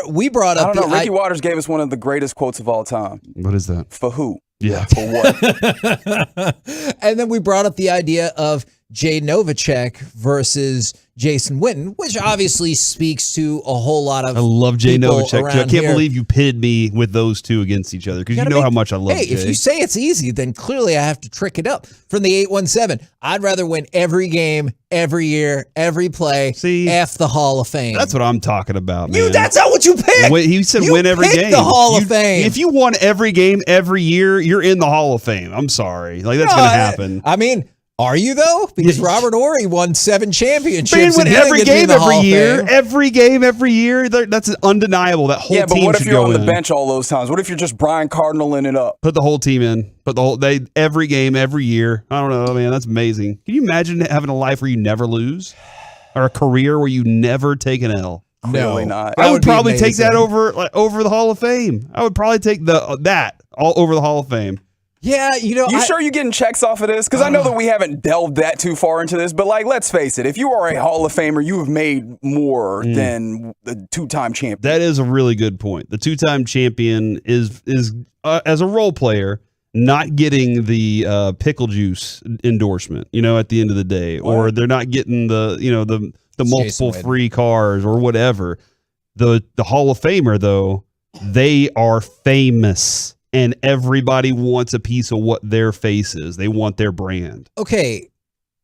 we brought up... I don't know, Ricky Waters gave us one of the greatest quotes of all time. What is that? For who? Yeah. For what? And then we brought up the idea of Jay Novacek versus Jason Witten, which obviously speaks to a whole lot of I love Jay Novacek, too. I can't here. believe you pitted me with those two against each other because you know how much I love Jay. If you say it's easy, then clearly I have to trick it up. From the 817, I'd rather win every game, every year, every play, F the Hall of Fame. That's what I'm talking about, man. That's not what you picked. He said win every game. The Hall of Fame. If you won every game every year, you're in the Hall of Fame. I'm sorry. Like, that's going to happen. I mean... Are you, though? Because Robert Ory won 7 championships. Man win every game every year. Every game every year. That's undeniable. That whole team should go in. Yeah, but what if you're on the bench all those times? What if you're just Brian Cardinaling it up? Put the whole team in. Every game every year. I don't know, man. That's amazing. Can you imagine having a life where you never lose? Or a career where you never take an L? Clearly not. I would probably take that over the Hall of Fame. I would probably take that all over the Hall of Fame. Yeah, You sure you're getting checks off of this? Because I know that we haven't delved that too far into this, but like, let's face it, if you are a Hall of Famer, you have made more than the 2-time champion. That is a really good point. The 2-time champion is as a role player, not getting the pickle juice endorsement, at the end of the day, or they're not getting the multiple free cars or whatever. The Hall of Famer, though, they are famous. And everybody wants a piece of what their face is. They want their brand. Okay,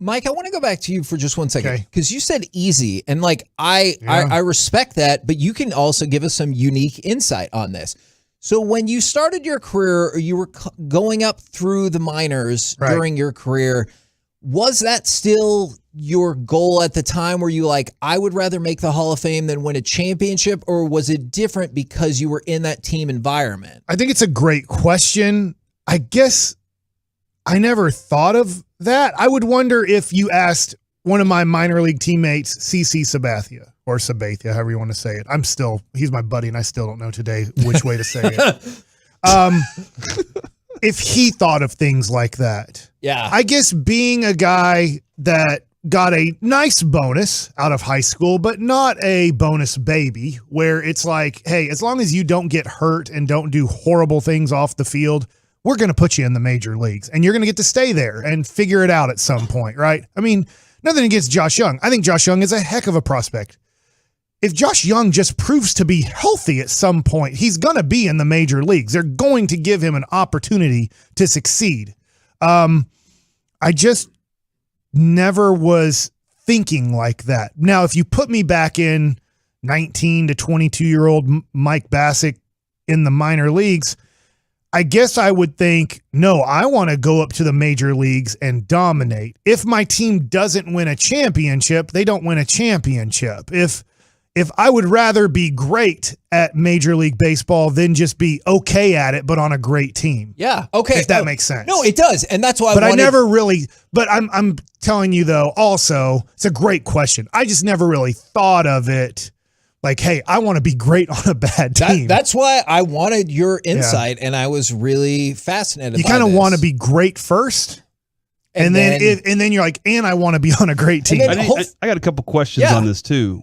Mike, I want to go back to you for just 1 second because you said easy, and I respect that, but you can also give us some unique insight on this. So when you started your career, or you were going up through the minors during your career, was that still your goal at the time? Were you like, I would rather make the Hall of Fame than win a championship, or was it different because you were in that team environment? I think it's a great question. I guess I never thought of that. I would wonder if you asked one of my minor league teammates, CC Sabathia, or Sabathia, however you want to say it. He's my buddy, and I still don't know today which way to say it. If he thought of things like that. Yeah. I guess being a guy that got a nice bonus out of high school, but not a bonus baby, where it's like, hey, as long as you don't get hurt and don't do horrible things off the field, we're going to put you in the major leagues, and you're going to get to stay there and figure it out at some point, right? I mean, nothing against Josh Young. I think Josh Young is a heck of a prospect. If Josh Young just proves to be healthy at some point, he's going to be in the major leagues. They're going to give him an opportunity to succeed. I just never was thinking like that. Now, if you put me back in 19 to 22-year-old Mike Bassick in the minor leagues, I guess I would think, no, I want to go up to the major leagues and dominate. If my team doesn't win a championship, they don't win a championship. If if I would rather be great at Major League Baseball than just be okay at it, but on a great team. Yeah. Okay. If that makes sense. No, it does. And that's why I never really, but I'm telling you though, also, it's a great question. I just never really thought of it like, hey, I want to be great on a bad team. That's why I wanted your insight, and I was really fascinated. You kind of want to be great first. And then you're like, and I want to be on a great team. I got a couple questions on this too.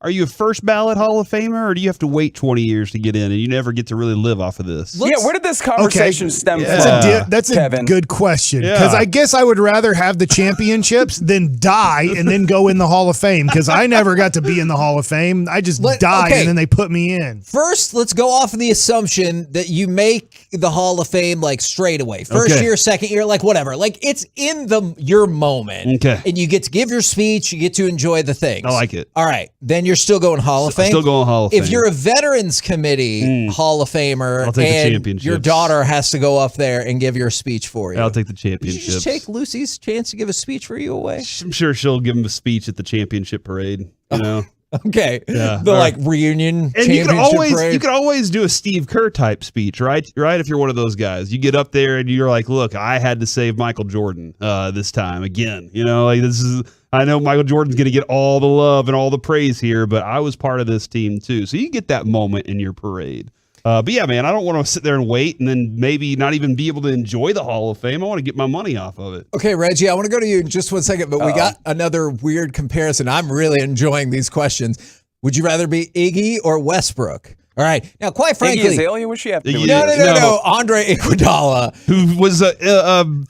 Are you a first ballot Hall of Famer, or do you have to wait 20 years to get in, and you never get to really live off of this? Where did this conversation stem from? That's Kevin? a good question, because I guess I would rather have the championships than die and then go in the Hall of Fame, because I never got to be in the Hall of Fame. I just died, and then they put me in. First, let's go off of the assumption that you make the Hall of Fame like straight away. First year, second year, like whatever. Like it's in your moment. Okay. And you get to give your speech, you get to enjoy the things. I like it. All right. Then you're still going Hall of Fame? Still going Hall of Fame. If you're a Veterans Committee Hall of Famer I'll take the and championships. your daughter has to go up there and give your speech for you. I'll take the Did you championships. just take Lucy's chance to give a speech for you away? I'm sure she'll give him a speech at the championship parade. You know. Okay. Yeah. The like reunion And you championship parade. could always do a Steve Kerr type speech, right? Right, if you're one of those guys, you get up there and you're like, "Look, I had to save Michael Jordan this time again." You know, like this is. I know Michael Jordan's going to get all the love and all the praise here, but I was part of this team too. So you get that moment in your parade. But yeah, man, I don't want to sit there and wait and then maybe not even be able to enjoy the Hall of Fame. I want to get my money off of it. Okay, Reggie, I want to go to you in just 1 second, but we got another weird comparison. I'm really enjoying these questions. Would you rather be Iggy or Westbrook? All right. Now, quite frankly, Iggy Azalea, what's she have to do with No. it? Andre Iguodala, who was a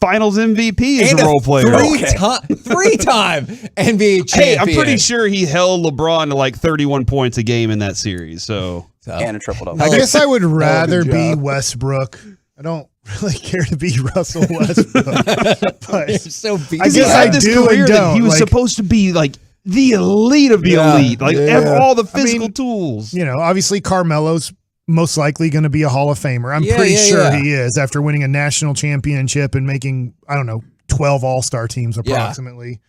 Finals MVP as a role player, three-time NBA champion. Hey, I'm pretty sure he held LeBron to like 31 points a game in that series. So and a triple double. I guess I would rather be Westbrook. I don't really care to be Russell Westbrook. But so I guess I do and don't. He was supposed to be like the elite of the elite, like all the physical tools. You know, obviously Carmelo's most likely going to be a Hall of Famer. I'm pretty sure he is after winning a national championship and making, 12 All-Star teams approximately.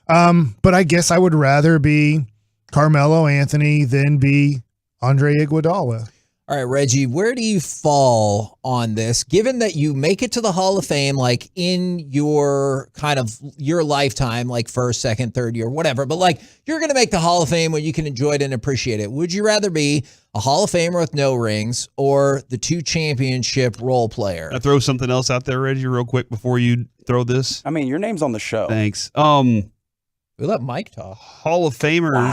But I guess I would rather be Carmelo Anthony than be Andre Iguodala. All right, Reggie, where do you fall on this, given that you make it to the Hall of Fame, like in your kind of your lifetime, like first, second, third year, whatever, but like you're going to make the Hall of Fame when you can enjoy it and appreciate it. Would you rather be a Hall of Famer with no rings or the 2 championship role player? I throw something else out there, Reggie, real quick before you throw this. I mean, your name's on the show. Thanks. We let Mike talk. Hall of Famers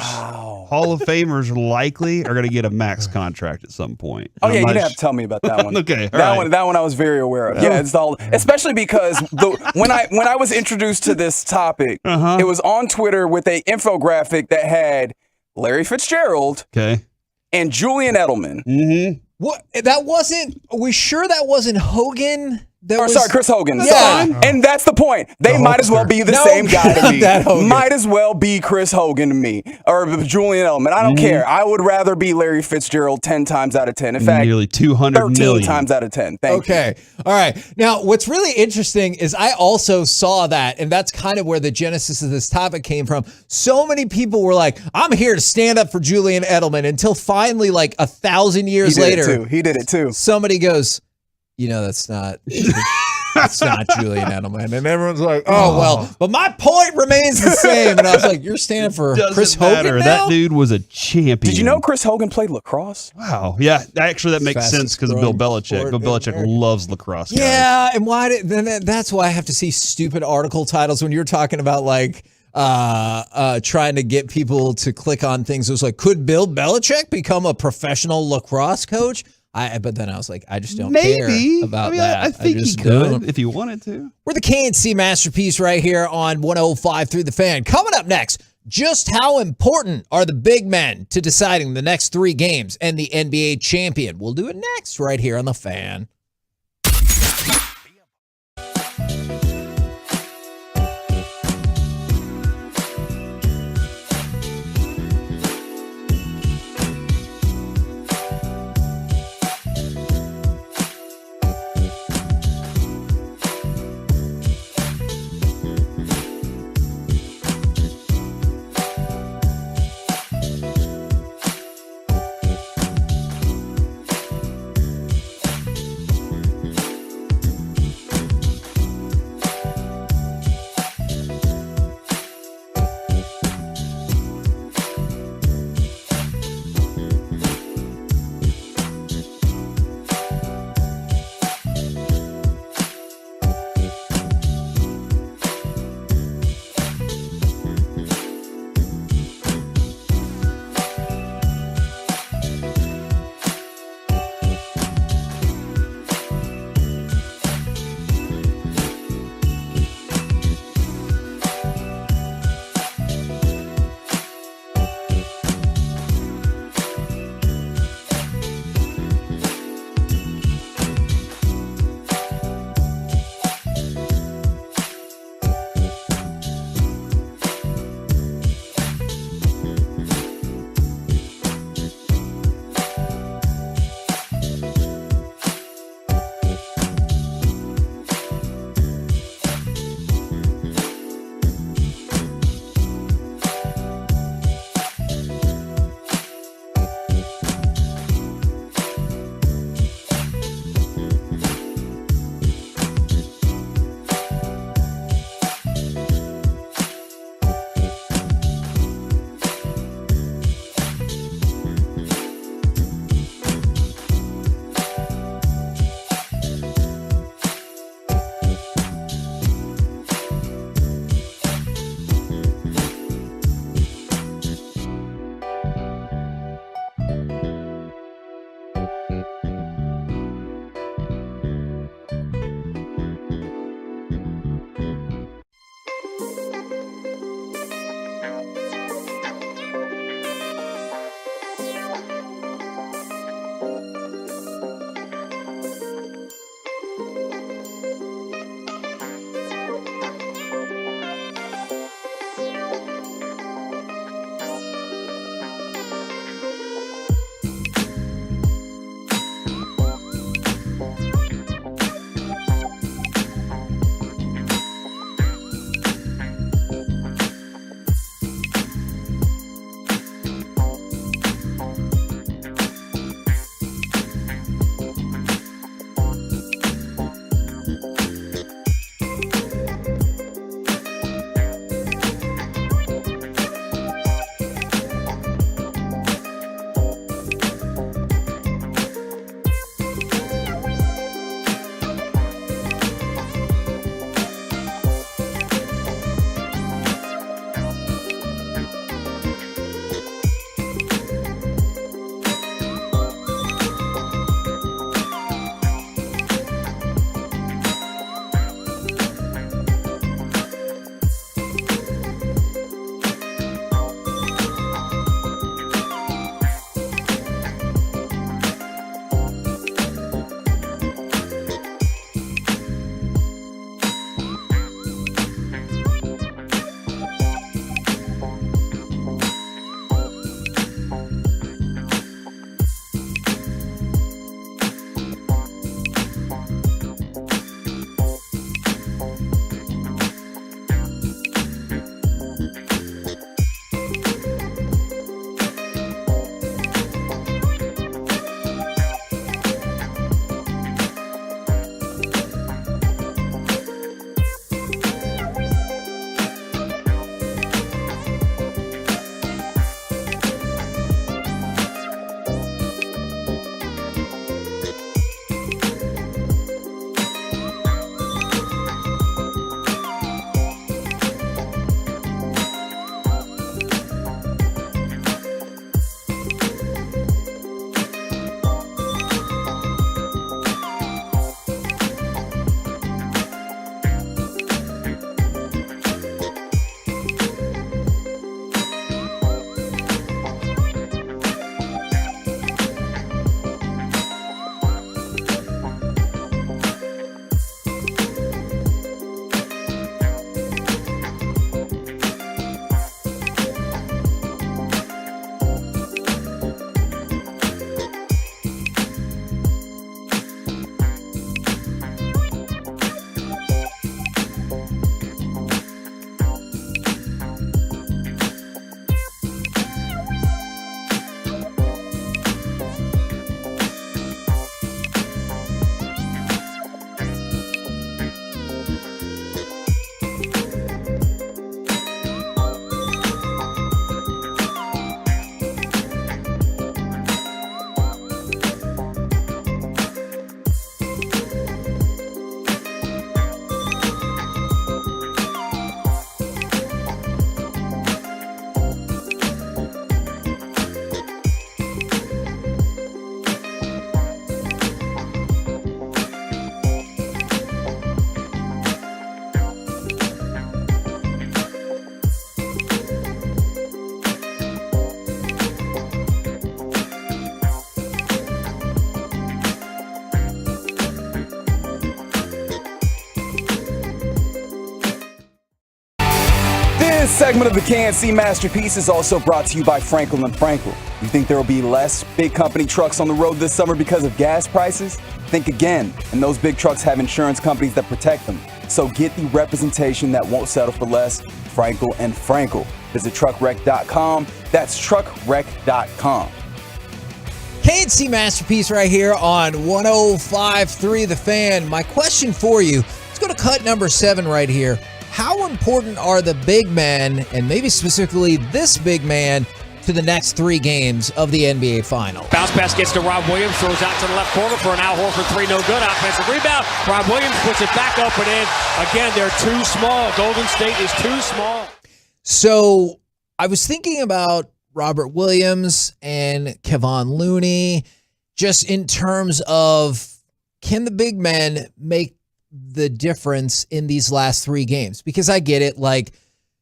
likely are going to get a max contract at some point. Oh yeah, you didn't have to tell me about that one. Okay, that one I was very aware of. Yeah, it's all, especially because when I was introduced to this topic, it was on Twitter with a infographic that had Larry Fitzgerald, and Julian Edelman. Mm-hmm. What? That wasn't? Are we sure that wasn't Hogan? Sorry, Chris Hogan. Yeah. And that's the point. They might as well be the same guy to me. Might as well be Chris Hogan to me. Or Julian Edelman. I don't care. I would rather be Larry Fitzgerald 10 times out of 10. In fact, nearly 200 13 million times out of 10. Thank you. All right. Now, what's really interesting is I also saw that, and that's kind of where the genesis of this topic came from. So many people were like, I'm here to stand up for Julian Edelman, until finally, like 1,000 years later. He did it too. Somebody goes, that's not Julian Edelman. And everyone's like, oh, well, but my point remains the same. And I was like, you're standing for Chris Hogan now? That dude was a champion. Did you know Chris Hogan played lacrosse? Wow. Yeah, actually that makes sense because of Bill Belichick. Bill Belichick loves lacrosse guys. Yeah, and that's why I have to see stupid article titles when you're talking about like trying to get people to click on things. It was like, could Bill Belichick become a professional lacrosse coach? But then I was like, I just don't care about that. I think he could if he wanted to. We're the KNC Masterpiece right here on 105 through the Fan. Coming up next, just how important are the big men to deciding the next 3 games and the NBA champion? We'll do it next right here on the Fan. This segment of the KNC Masterpiece is also brought to you by Franklin & Frankel. You think there will be less big company trucks on the road this summer because of gas prices? Think again, and those big trucks have insurance companies that protect them. So get the representation that won't settle for less, Frankel & Frankel. Visit truckwreck.com. That's truckwreck.com. KNC Masterpiece right here on 105.3 The Fan. My question for you, let's go to cut number 7 right here. How important are the big men, and maybe specifically this big man, to the next 3 games of the NBA Finals? Bounce pass gets to Rob Williams, throws out to the left corner for an Al Horford 3, no good. Offensive rebound. Rob Williams puts it back up and in. Again, they're too small. Golden State is too small. So I was thinking about Robert Williams and Kevon Looney, just in terms of, can the big men make the difference in these last 3 games? Because I get it, like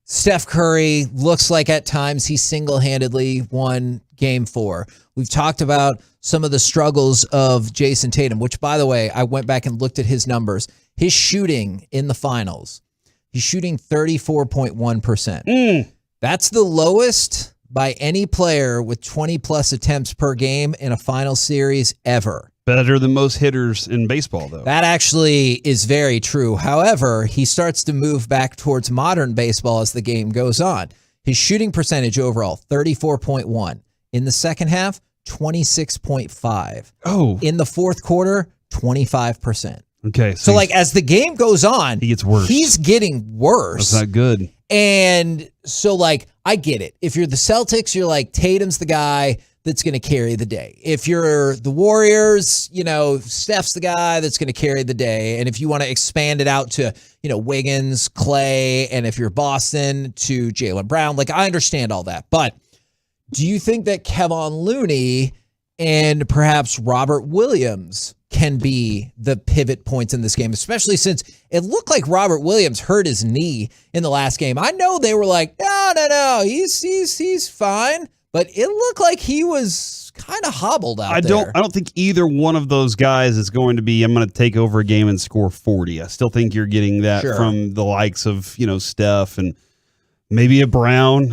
Steph Curry looks like at times he single-handedly won game 4. We've talked about some of the struggles of Jason Tatum, which, by the way, I went back and looked at his numbers. His shooting in the finals, he's shooting 34.1%. That's the lowest by any player with 20-plus attempts per game in a final series ever. Better than most hitters in baseball, though. That actually is very true. However, he starts to move back towards modern baseball as the game goes on. His shooting percentage overall, 34.1. In the second half, 26.5. Oh. In the fourth quarter, 25%. Okay. So like as the game goes on, he gets worse. He's getting worse. That's not good. And so like, I get it. If you're the Celtics, you're like, Tatum's the guy that's going to carry the day. If you're the Warriors, you know, Steph's the guy that's going to carry the day. And if you want to expand it out to, you know, Wiggins, Clay, and if you're Boston, to Jaylen Brown, like I understand all that. But do you think that Kevon Looney and perhaps Robert Williams can be the pivot points in this game, especially since it looked like Robert Williams hurt his knee in the last game? I know they were like, no, he's fine, but it looked like he was kind of hobbled out there. I don't think either one of those guys is going to be, I'm going to take over a game and score 40. I still think you're getting that from the likes of, you know, Steph and maybe a Brown.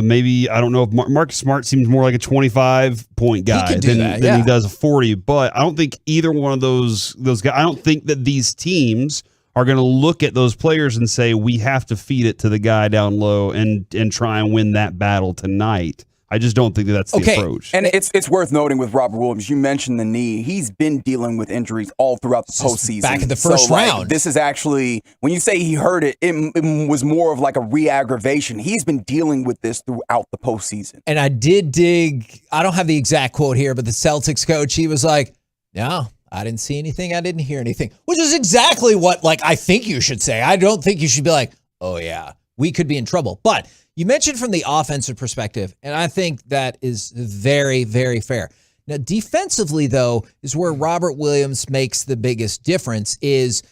Maybe, I don't know if Marcus Smart seems more like a 25-point guy than he does a 40. But I don't think either one of those guys, I don't think that these teams are going to look at those players and say, we have to feed it to the guy down low and try and win that battle tonight. I just don't think that's the approach. And it's worth noting with Robert Williams, you mentioned the knee. He's been dealing with injuries all throughout the postseason. Back in the first round. This is actually, when you say he hurt it, it was more of like a re-aggravation. He's been dealing with this throughout the postseason. And I did dig, I don't have the exact quote here, but the Celtics coach, he was like, no, I didn't see anything. I didn't hear anything, which is exactly what like I think you should say. I don't think you should be like, oh yeah, we could be in trouble. But you mentioned from the offensive perspective, and I think that is very, very fair. Now, defensively, though, is where Robert Williams makes the biggest difference is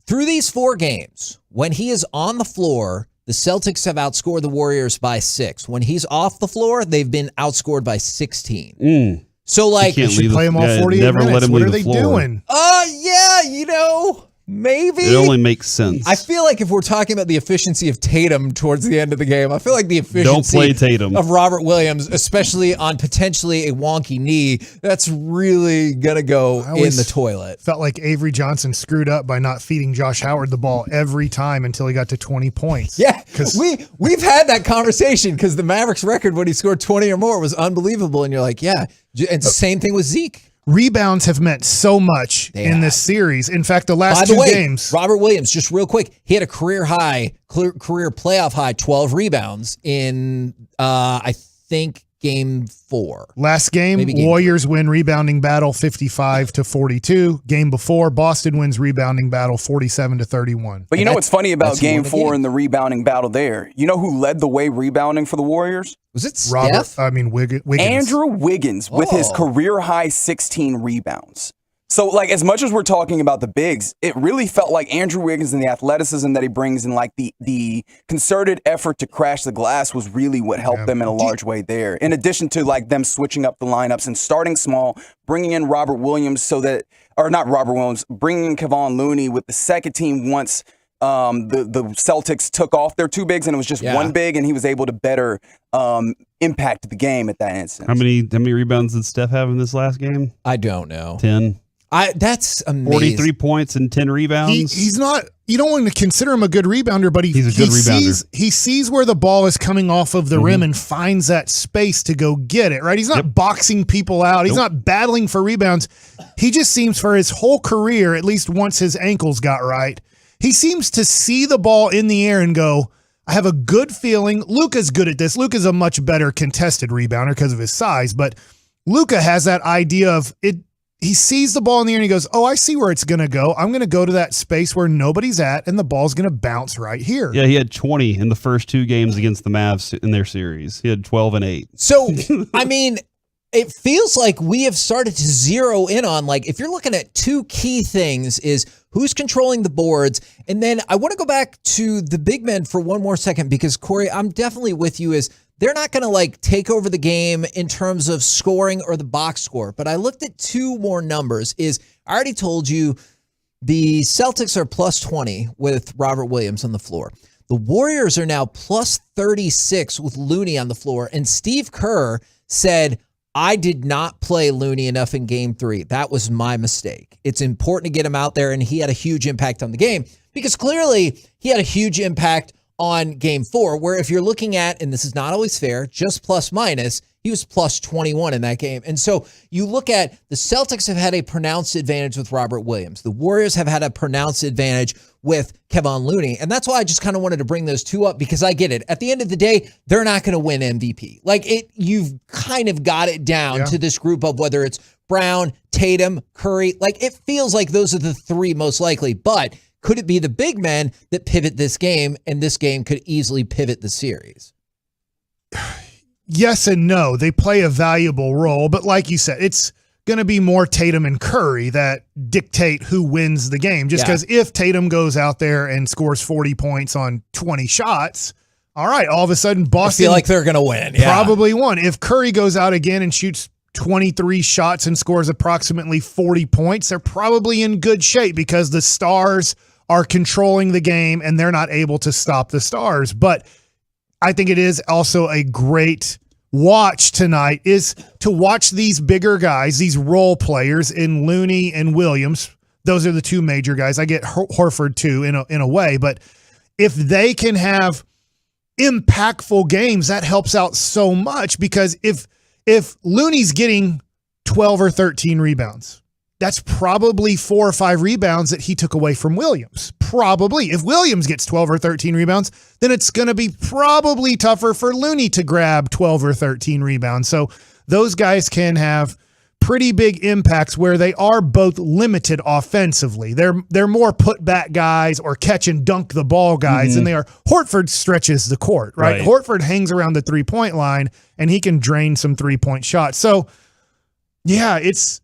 through these 4 games, when he is on the floor, the Celtics have outscored the Warriors by 6. When he's off the floor, they've been outscored by 16. So, like, you should play him all 48 minutes. What are they doing? Yeah, you know, maybe. It only makes sense. I feel like if we're talking about the efficiency of Tatum towards the end of the game, I feel like the efficiency of Robert Williams, especially on potentially a wonky knee, that's really going to go in the toilet. Felt like Avery Johnson screwed up by not feeding Josh Howard the ball every time until he got to 20 points. Yeah, we've had that conversation because the Mavericks record when he scored 20 or more was unbelievable. And you're like, yeah. And same thing with Zeke. Rebounds have meant so much in this series. In fact, the last 2 games. Robert Williams, just real quick, he had a career playoff high 12 rebounds in, I think, game 4. Last game, Warriors win rebounding battle 55-42. Game before, Boston wins rebounding battle 47-31. But you know what's funny about game 4 and the rebounding battle there? You know who led the way rebounding for the Warriors? Was it Steph? Wiggins. Andrew Wiggins with his career high 16 rebounds. So, like, as much as we're talking about the bigs, it really felt like Andrew Wiggins and the athleticism that he brings and, like, the concerted effort to crash the glass was really what helped them in a large way there. In addition to, like, them switching up the lineups and starting small, bringing in Robert Williams bringing in Kevon Looney with the second team once the Celtics took off their 2 bigs and it was just one big, and he was able to better impact the game at that instance. How many rebounds did Steph have in this last game? I don't know. 10. That's amazing. 43 points and 10 rebounds. He's not. You don't want to consider him a good rebounder, but he's a good rebounder. He sees where the ball is coming off of the rim and finds that space to go get it. Right? He's not boxing people out. He's not battling for rebounds. He just seems, for his whole career, at least once his ankles got right, he seems to see the ball in the air and go, I have a good feeling. Luka's good at this. Luka's a much better contested rebounder because of his size, but Luka has that idea of it. He sees the ball in the air and he goes, oh, I see where it's going to go. I'm going to go to that space where nobody's at, and the ball's going to bounce right here. Yeah, he had 20 in the first 2 games against the Mavs in their series. He had 12 and 8. So, I mean, it feels like we have started to zero in on, like, if you're looking at 2 key things, is who's controlling the boards. And then I want to go back to the big men for one more second, because, Corey, I'm definitely with you, is they're not going to like take over the game in terms of scoring or the box score. But I looked at 2 more numbers. I already told you the Celtics are plus 20 with Robert Williams on the floor. The Warriors are now plus 36 with Looney on the floor. And Steve Kerr said, I did not play Looney enough in game 3. That was my mistake. It's important to get him out there. And he had a huge impact on the game, because clearly he had a huge impact on game 4, where if you're looking at, and this is not always fair, just plus minus, he was plus 21 in that game. And so you look at the Celtics have had a pronounced advantage with Robert Williams. The Warriors have had a pronounced advantage with Kevon Looney. And that's why I just kind of wanted to bring those 2 up, because I get it. At the end of the day, they're not going to win MVP. Like, you've kind of got it down to this group of whether it's Brown, Tatum, Curry. Like, it feels like those are the 3 most likely, but could it be the big men that pivot this game, and this game could easily pivot the series? Yes and no. They play a valuable role, but like you said, it's going to be more Tatum and Curry that dictate who wins the game. Just because if Tatum goes out there and scores 40 points on 20 shots, all right, all of a sudden Boston, I feel like they're going to win. Probably won. If Curry goes out again and shoots 23 shots and scores approximately 40 points, they're probably in good shape, because the stars are controlling the game and they're not able to stop the stars. But I think it is also a great watch tonight, is to watch these bigger guys, these role players in Looney and Williams. Those are the 2 major guys. I get Horford too in a way, but if they can have impactful games, that helps out so much, because if Looney's getting 12 or 13 rebounds, that's probably 4 or 5 rebounds that he took away from Williams. Probably. If Williams gets 12 or 13 rebounds, then it's going to be probably tougher for Looney to grab 12 or 13 rebounds. So those guys can have pretty big impacts where they are both limited offensively. They're more put back guys or catch and dunk the ball guys than they are. Horford stretches the court, right? Horford hangs around the 3-point line and he can drain some 3-point shots. So yeah, it's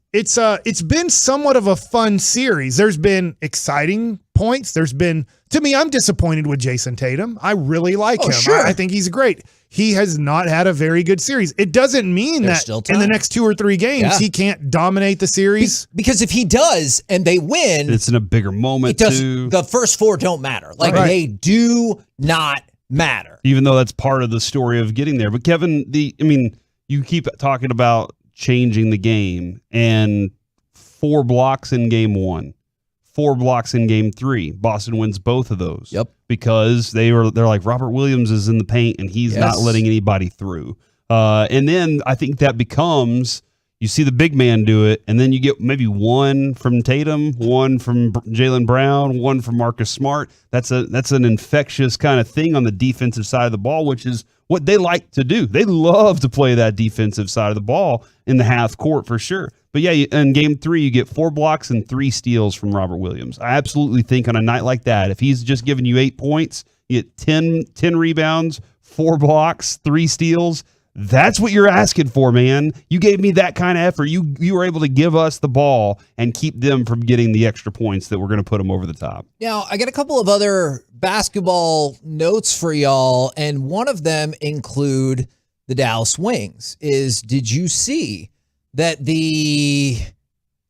been somewhat of a fun series. There's been exciting points. There's been, to me, I'm disappointed with Jason Tatum. I really like him. Sure. I think he's great. He has not had a very good series. It doesn't mean that in the next 2 or 3 games he can't dominate the series. Because if he does and they win, it's in a bigger moment too. The first 4 don't matter. Like they do not matter. Even though that's part of the story of getting there. But Kevin, you keep talking about changing the game, and 4 blocks in game 1, 4 blocks in game 3. Boston wins both of those. Yep. Because they're like, Robert Williams is in the paint and he's not letting anybody through. And then I think that becomes, you see the big man do it, and then you get maybe 1 from Tatum, 1 from Jaylen Brown, 1 from Marcus Smart. That's an infectious kind of thing on the defensive side of the ball, which is what they like to do. They love to play that defensive side of the ball in the half court for sure. But yeah, in game 3, you get 4 blocks and 3 steals from Robert Williams. I absolutely think on a night like that, if he's just giving you 8 points, you get 10 rebounds, 4 blocks, 3 steals. That's what you're asking for, man. You gave me that kind of effort. You were able to give us the ball and keep them from getting the extra points that were going to put them over the top. Now, I got a couple of other basketball notes for y'all, and one of them include the Dallas Wings. Did you see that the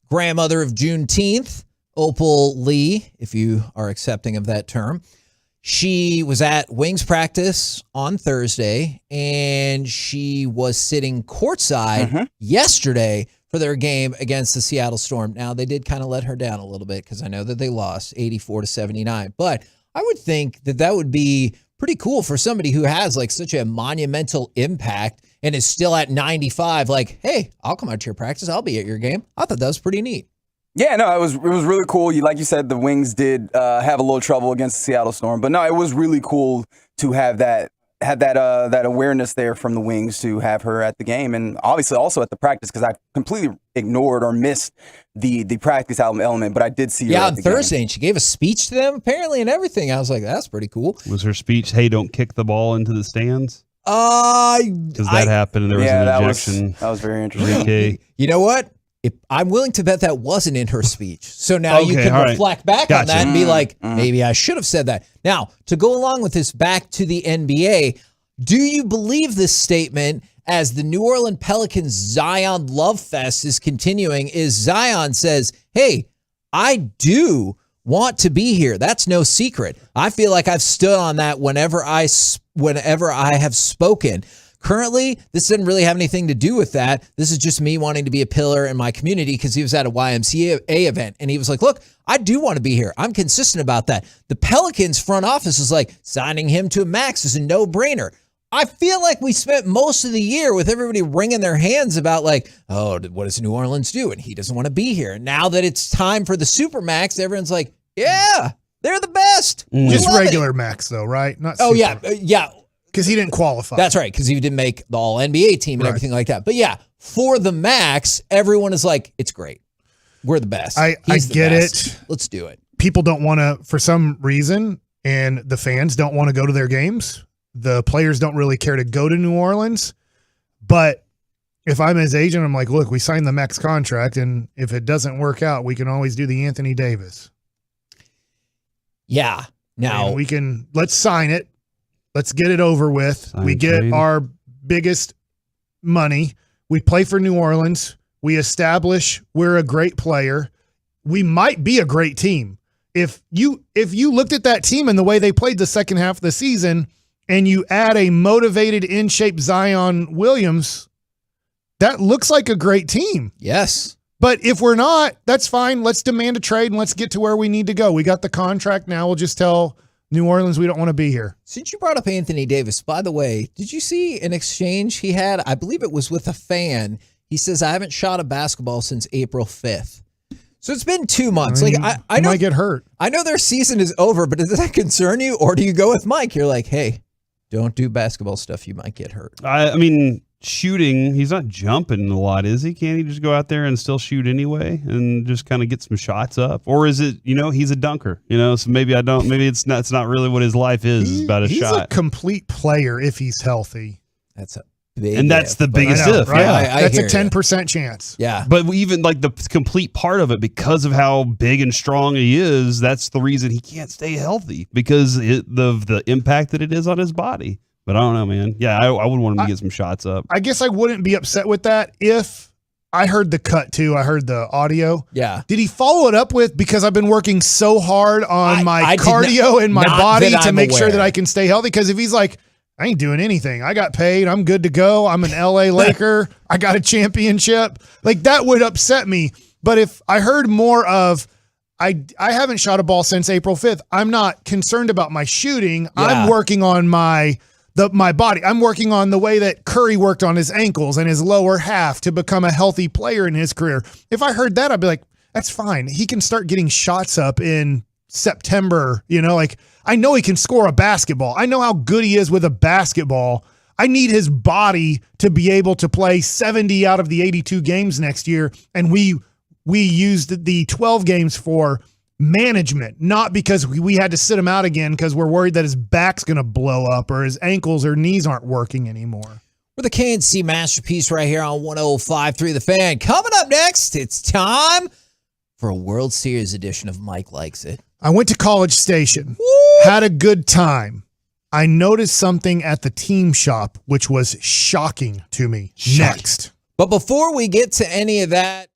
grandmother of Juneteenth Opal Lee, if you are accepting of that term. She was at Wings practice on Thursday, and she was sitting courtside yesterday for their game against the Seattle Storm. Now, they did kind of let her down a little bit because I know that they lost 84-79. But I would think that that would be pretty cool for somebody who has like such a monumental impact and is still at 95. Like, hey, I'll come out to your practice. I'll be at your game. I thought that was pretty neat. Yeah, no, it was really cool. Like you said, the Wings did have a little trouble against the Seattle Storm, but no, it was really cool to have that awareness there from the Wings to have her at the game, and obviously also at the practice, because I completely ignored or missed the practice element, but I did see her at on the Thursday, game. and she gave a speech to them apparently and everything. I was like, that's pretty cool. Was her speech, hey, don't kick the ball into the stands? Because that happened and there was an ejection. That was very interesting. Okay. You know what? I'm willing to bet that wasn't in her speech. So now you can reflect back on that and be like, maybe I should have said that. Now, to go along with this back to the NBA, do you believe this statement as the New Orleans Pelicans Zion Love Fest is continuing? Is Zion says, hey, I do want to be here. That's no secret. I feel like I've stood on that whenever I have spoken. Currently, this doesn't really have anything to do with that. This is just me wanting to be a pillar in my community because he was at a YMCA event and he was like, look, I do want to be here. I'm consistent about that. The Pelicans front office is like, signing him to a max is a no-brainer. I feel like we spent most of the year with everybody wringing their hands about like, oh, what does New Orleans do? And he doesn't want to be here. And now that it's time for the Supermax, everyone's like, yeah, they're the best. Just regular max though, right? Not super. Yeah. Because he didn't qualify. That's right, because he didn't make the All-NBA team and everything like that. But yeah, for the max, everyone is like, it's great. We're the best. I get it. Let's do it. People don't want to, for some reason, and the fans don't want to go to their games. The players don't really care to go to New Orleans. But if I'm his agent, I'm like, look, we signed the max contract, and if it doesn't work out, we can always do the Anthony Davis. Yeah. Now let's sign it. Let's get it over with. We get our biggest money. We play for New Orleans. We establish we're a great player. We might be a great team. If you looked at that team and the way they played the second half of the season and you add a motivated, in shape Zion Williams, that looks like a great team. Yes. But if we're not, that's fine. Let's demand a trade and let's get to where we need to go. We got the contract now. We'll just tell New Orleans, we don't want to be here. Since you brought up Anthony Davis, by the way, did you see an exchange he had? I believe it was with a fan. He says, I haven't shot a basketball since April 5th. So it's been 2 months. I know, might get hurt. I know their season is over, but does that concern you? Or do you go with Mike? You're like, hey, don't do basketball stuff. You might get hurt. I mean, shooting, he's not jumping a lot, is he? Can't he just go out there and still shoot anyway and just kind of get some shots up? Or is it, he's a dunker, so maybe it's not really what his life is. It's about a shot. He's a complete player if he's healthy. That's a big and that's the biggest if, right? Yeah. That's a 10% chance. Yeah. But even like the complete part of it, because of how big and strong he is, that's the reason he can't stay healthy, because the impact that it is on his body. But I don't know, man. Yeah, I would want him to get some shots up. I guess I wouldn't be upset with that if I heard the cut too. I heard the audio. Yeah. Did he follow it up with, because I've been working so hard on my cardio and my body to make sure that I can stay healthy? Because if he's like, I ain't doing anything. I got paid. I'm good to go. I'm an LA Laker. I got a championship. Like, that would upset me. But if I heard more of, I haven't shot a ball since April 5th. I'm not concerned about my shooting. Yeah. I'm working on my body. I'm working on the way that Curry worked on his ankles and his lower half to become a healthy player in his career. If I heard that, I'd be like, that's fine. He can start getting shots up in September. I know he can score a basketball. I know how good he is with a basketball. I need his body to be able to play 70 out of the 82 games next year. And we used the 12 games for management, not because we had to sit him out again because we're worried that his back's going to blow up or his ankles or knees aren't working anymore. We're the KNC Masterpiece right here on 105.3 The Fan. Coming up next, it's time for a World Series edition of Mike Likes It. I went to College Station, had a good time. I noticed something at the team shop, which was shocking to me. Next. But before we get to any of that,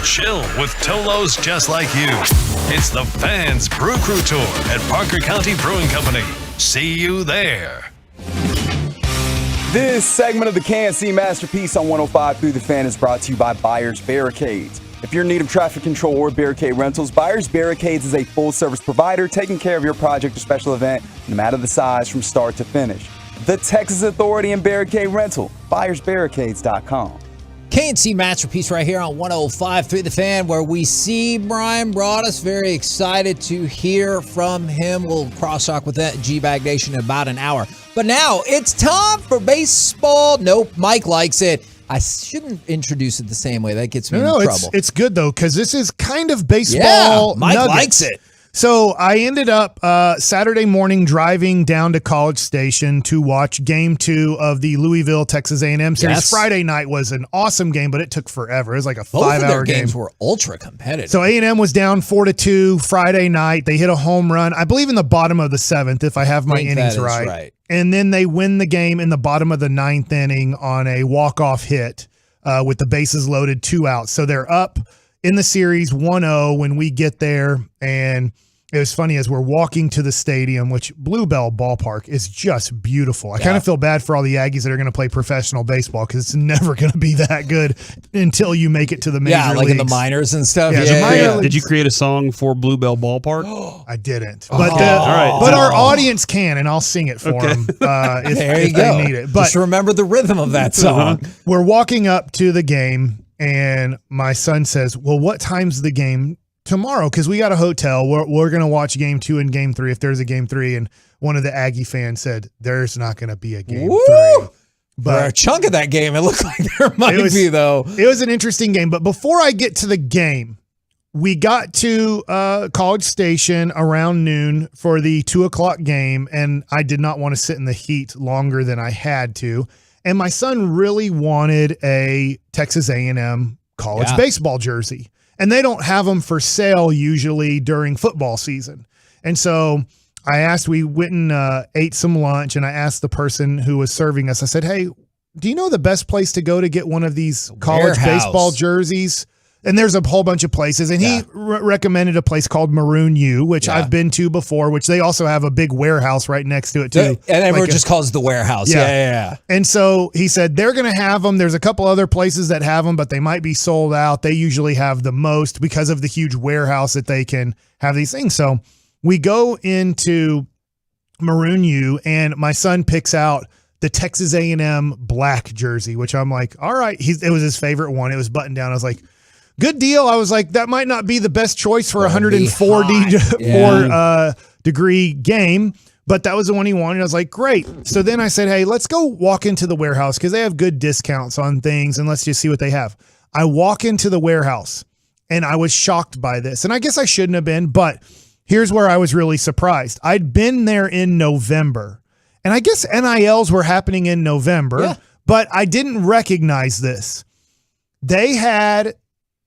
Chill with Tolos just like you. It's the Fans Brew Crew Tour at Parker County Brewing Company. See you there. This segment of the KNC Masterpiece on 105 Through the Fan is brought to you by Buyers Barricades. If you're in need of traffic control or barricade rentals, Buyers Barricades is a full-service provider taking care of your project or special event, no matter the size, from start to finish. The Texas Authority in Barricade Rental, buyersbarricades.com. KNC Masterpiece right here on 105 Through the Fan, where we see Brian Broaddus. Very excited to hear from him. We'll cross-talk with that G-Bag Nation in about an hour. But now it's time for baseball. Nope, Mike likes it. I shouldn't introduce it the same way. That gets me in trouble. It's good, though, because this is kind of baseball. Yeah, Mike nuggets. likes it. So I ended up Saturday morning driving down to College Station to watch Game 2 of the Louisville Texas A&M series. Yes. Friday night was an awesome game, but it took forever. It was like a Both 5-hour of their game. games were ultra competitive. So A&M was down 4-2 Friday night. They hit a home run, I believe in the bottom of the 7th, if I have my innings right. And then they win the game in the bottom of the 9th inning on a walk-off hit with the bases loaded, 2 outs. So they're up in the series 1-0 when we get there. And it was funny as we're walking to the stadium, which Bluebell Ballpark is just beautiful. I kind of feel bad for all the Aggies that are going to play professional baseball because it's never going to be that good until you make it to the major leagues. Yeah, like in the minors and stuff. Did you create a song for Bluebell Ballpark? I didn't. But, but our audience can, and I'll sing it for them if they need it. But just remember the rhythm of that song. We're walking up to the game, and my son says, well, what time's the game tomorrow? Because we got a hotel. We're going to watch Game 2 and Game 3 if there's a Game 3. And one of the Aggie fans said, there's not going to be a Game 3. But for a chunk of that game, it looked like there might be, though. It was an interesting game. But before I get to the game, we got to College Station around noon for the 2:00 game, and I did not want to sit in the heat longer than I had to. And my son really wanted a Texas A&M college baseball jersey. And they don't have them for sale usually during football season. And so I asked, we went and ate some lunch, and I asked the person who was serving us, I said, hey, do you know the best place to go to get one of these college baseball jerseys? And there's a whole bunch of places. And he recommended a place called Maroon U, which I've been to before, which they also have a big warehouse right next to it, too. And everyone just calls it the warehouse. Yeah. And so he said, they're going to have them. There's a couple other places that have them, but they might be sold out. They usually have the most because of the huge warehouse that they can have these things. So we go into Maroon U, and my son picks out the Texas A&M black jersey, which I'm like, all right. It was his favorite one. It was buttoned down. I was like, good deal. I was like, that might not be the best choice for a 104 degree game, but that was the one he wanted. I was like, great. So then I said, hey, let's go walk into the warehouse because they have good discounts on things, and let's just see what they have. I walk into the warehouse, and I was shocked by this. And I guess I shouldn't have been, but here's where I was really surprised. I'd been there in November, and I guess NILs were happening in November, but I didn't recognize this. They had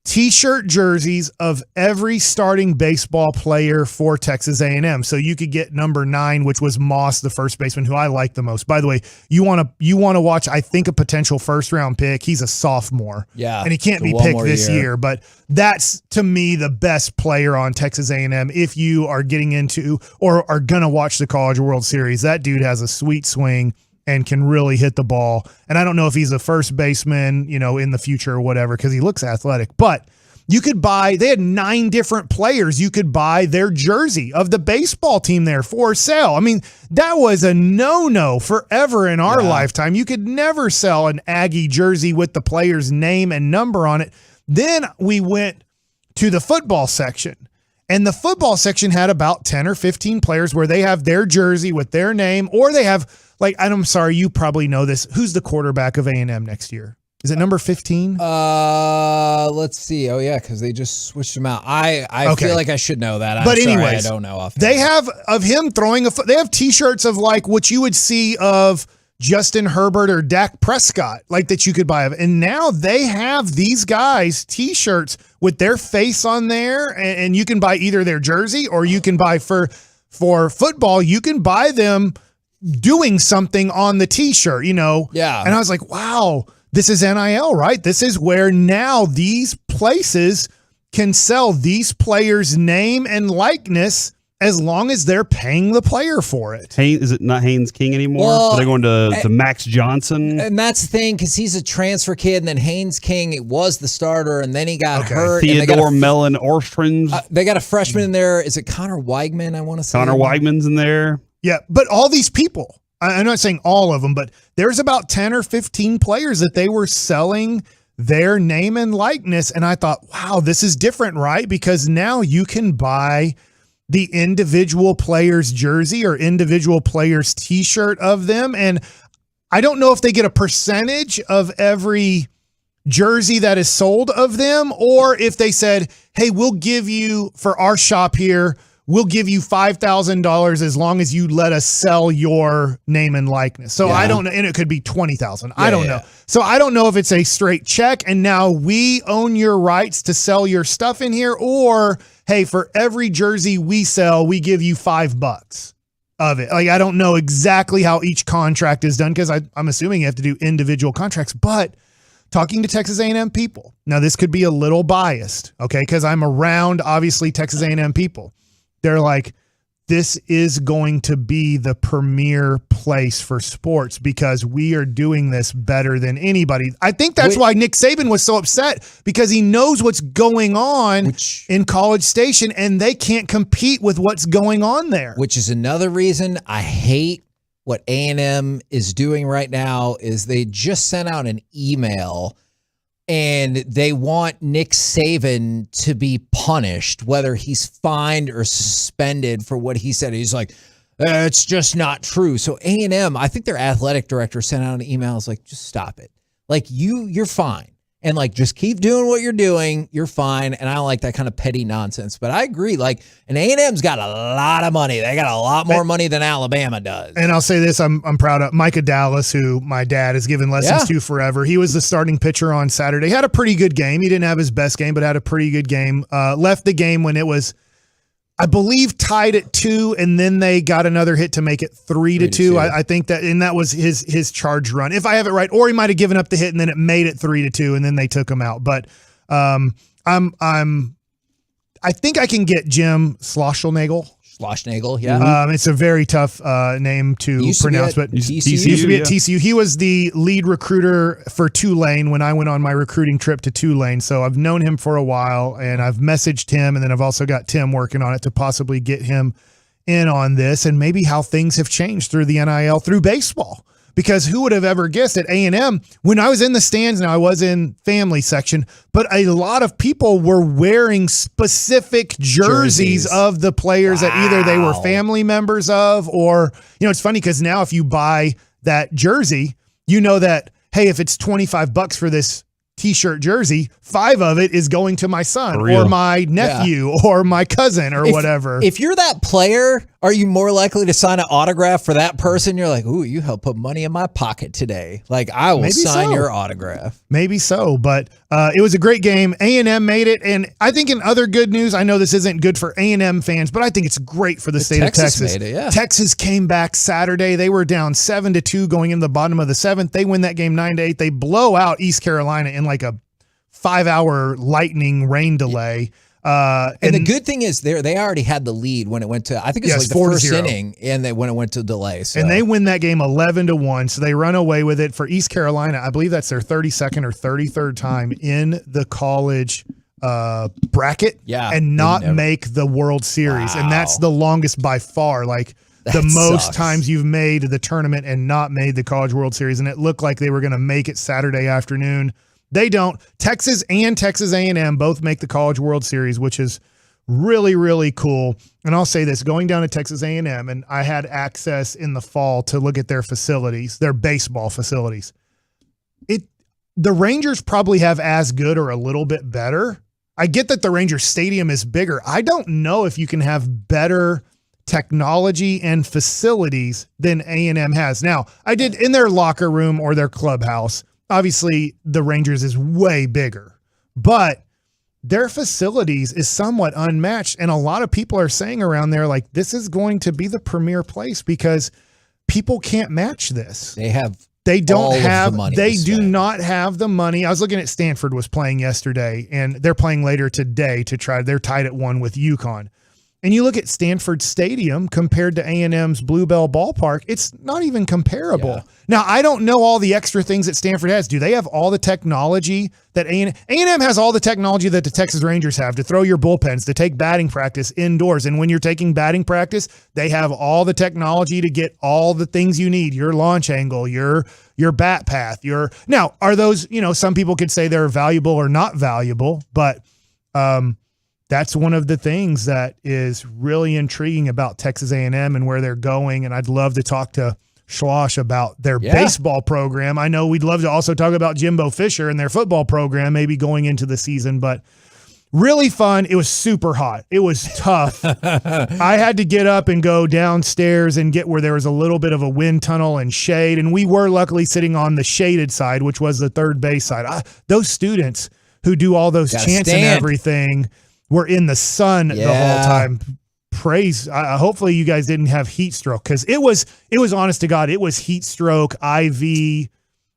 T-shirt jerseys of every starting baseball player for Texas A&M. So you could get number 9, which was Moss, the first baseman, who I like the most. By the way, you want to watch, I think, a potential first-round pick. He's a sophomore. Yeah. And he can't be picked this year. But that's, to me, the best player on Texas A&M if you are getting into or are going to watch the College World Series. That dude has a sweet swing and can really hit the ball. And I don't know if he's a first baseman, in the future or whatever, because he looks athletic. But you could buy, they had 9 different players. You could buy their jersey of the baseball team there for sale. I mean, that was a no-no forever in our lifetime. You could never sell an Aggie jersey with the player's name and number on it. Then we went to the football section. And the football section had about 10 or 15 players where they have their jersey with their name, or they have, like, I'm sorry, you probably know this. Who's the quarterback of A&M next year? Is it number 15? Let's see. Oh, yeah, because they just switched him out. I feel like I should know that. But anyways, I don't know. They have of him throwing they have T-shirts of like what you would see of Justin Herbert or Dak Prescott, like that you could buy. And now they have these guys T-shirts with their face on there, and you can buy either their jersey or you can buy for football. You can buy them doing something on the T-shirt, Yeah. And I was like, wow. this is NIL, right? This is where now these places can sell these players' name and likeness as long as they're paying the player for it. Is it not Haynes King anymore? Well, Are they going to Max Johnson? And that's the thing, because he's a transfer kid, and then Haynes King was the starter, and then he got hurt. Theodore Mellon Orstrand. They got a freshman in there. Is it Connor Weigman, I want to say? Connor Weigman's in there. Yeah, but all these people, I'm not saying all of them, but there's about 10 or 15 players that they were selling their name and likeness, and I thought, wow, this is different, right? Because now you can buy the individual player's jersey or individual player's t-shirt of them. And I don't know if they get a percentage of every jersey that is sold of them, or if they said, hey, we'll give you, for our shop here, we'll give you $5,000 as long as you let us sell your name and likeness. So I don't know. And it could be 20,000. I don't know. So I don't know if it's a straight check and now we own your rights to sell your stuff in here, or hey, for every jersey we sell, we give you $5 of it. Like, I don't know exactly how each contract is done, because I'm assuming you have to do individual contracts, but talking to Texas A&M people, now this could be a little biased, okay, because I'm around, obviously, Texas A&M people. They're like, this is going to be the premier place for sports because we are doing this better than anybody. I think that's why Nick Saban was so upset, because he knows what's going on in College Station and they can't compete with what's going on there. Which is another reason I hate what A&M is doing right now. Is they just sent out an email and they want Nick Saban to be punished, whether he's fined or suspended for what he said. He's like, it's just not true. So A&M, I think their athletic director sent out an email. It's like, just stop it. Like, you're fine. And like, just keep doing what you're doing. You're fine. And I don't like that kind of petty nonsense. But I agree. Like, and A&M's got a lot of money. They got a lot more money than Alabama does. And I'll say this, I'm proud of Micah Dallas, who my dad has given lessons to forever. He was the starting pitcher on Saturday. Had a pretty good game. He didn't have his best game, but had a pretty good game. Left the game when it was, I believe, tied at 2, and then they got another hit to make it 3-2. I think that, and that was his charge run, if I have it right. Or he might have given up the hit and then it made it 3-2, and then they took him out. But I think I can get Jim Schlossnagel. Schlossnagel, yeah. It's a very tough name to pronounce, but he used to be at TCU. He was the lead recruiter for Tulane when I went on my recruiting trip to Tulane. So I've known him for a while, and I've messaged him, and then I've also got Tim working on it to possibly get him in on this, and maybe how things have changed through the NIL, through baseball. Because who would have ever guessed at A&M, when I was in the stands, now I was in family section, but a lot of people were wearing specific jerseys of the players that either they were family members of, or, you know, it's funny because now if you buy that jersey, you know that, hey, if it's $25 for this t-shirt jersey, 5 of it is going to my son or my nephew or my cousin or whatever. If you're that player, are you more likely to sign an autograph for that person? You're like, ooh, you helped put money in my pocket today. Like, I will sign your autograph. Maybe so, but it was a great game. A&M made it, and I think in other good news, I know this isn't good for A&M fans, but I think it's great for the state of Texas. Made it, yeah. Texas came back Saturday. They were down 7-2 going into the bottom of the 7th. They win that game 9-8. They blow out East Carolina in like a 5-hour lightning rain delay. And the good thing is they already had the lead when it went to, I think it was like the first inning, and when it went to delay. So. And they win that game 11-1. So they run away with it. For East Carolina, I believe that's their 32nd or 33rd time in the college bracket and not make the World Series. And that's the longest by far. Like, the most times you've made the tournament and not made the College World Series. And it looked like they were going to make it Saturday afternoon. They don't. Texas and Texas A&M both make the College World Series, which is really, really cool. And I'll say this, going down to Texas A&M, and I had access in the fall to look at their facilities, their baseball facilities. The Rangers probably have as good or a little bit better. I get that the Rangers Stadium is bigger. I don't know if you can have better technology and facilities than A&M has. Now, I did in their locker room or their clubhouse. Obviously, the Rangers is way bigger, but their facilities is somewhat unmatched. And a lot of people are saying around there, like, this is going to be the premier place because people can't match this. They have They don't have, they to do spend. not have the money. I was looking at Stanford was playing yesterday, and they're playing later today they're tied at 1 with UConn. And you look at Stanford Stadium compared to A&M's Bluebell Ballpark, it's not even comparable. Yeah. Now, I don't know all the extra things that Stanford has. Do they have all the technology that A&M has all the technology that the Texas Rangers have to throw your bullpens, to take batting practice indoors. And when you're taking batting practice, they have all the technology to get all the things you need, your launch angle, your bat path, now, are those, some people could say they're valuable or not valuable, but that's one of the things that is really intriguing about Texas A&M and where they're going. And I'd love to talk to Schloss about their baseball program. I know we'd love to also talk about Jimbo Fisher and their football program, maybe going into the season, but really fun. It was super hot. It was tough. I had to get up and go downstairs and get where there was a little bit of a wind tunnel and shade. And we were luckily sitting on the shaded side, which was the third base side. Those students who do all those chants and everything were in the sun the whole time. Praise. Hopefully you guys didn't have heat stroke, because it was honest to God, it was heat stroke, IV.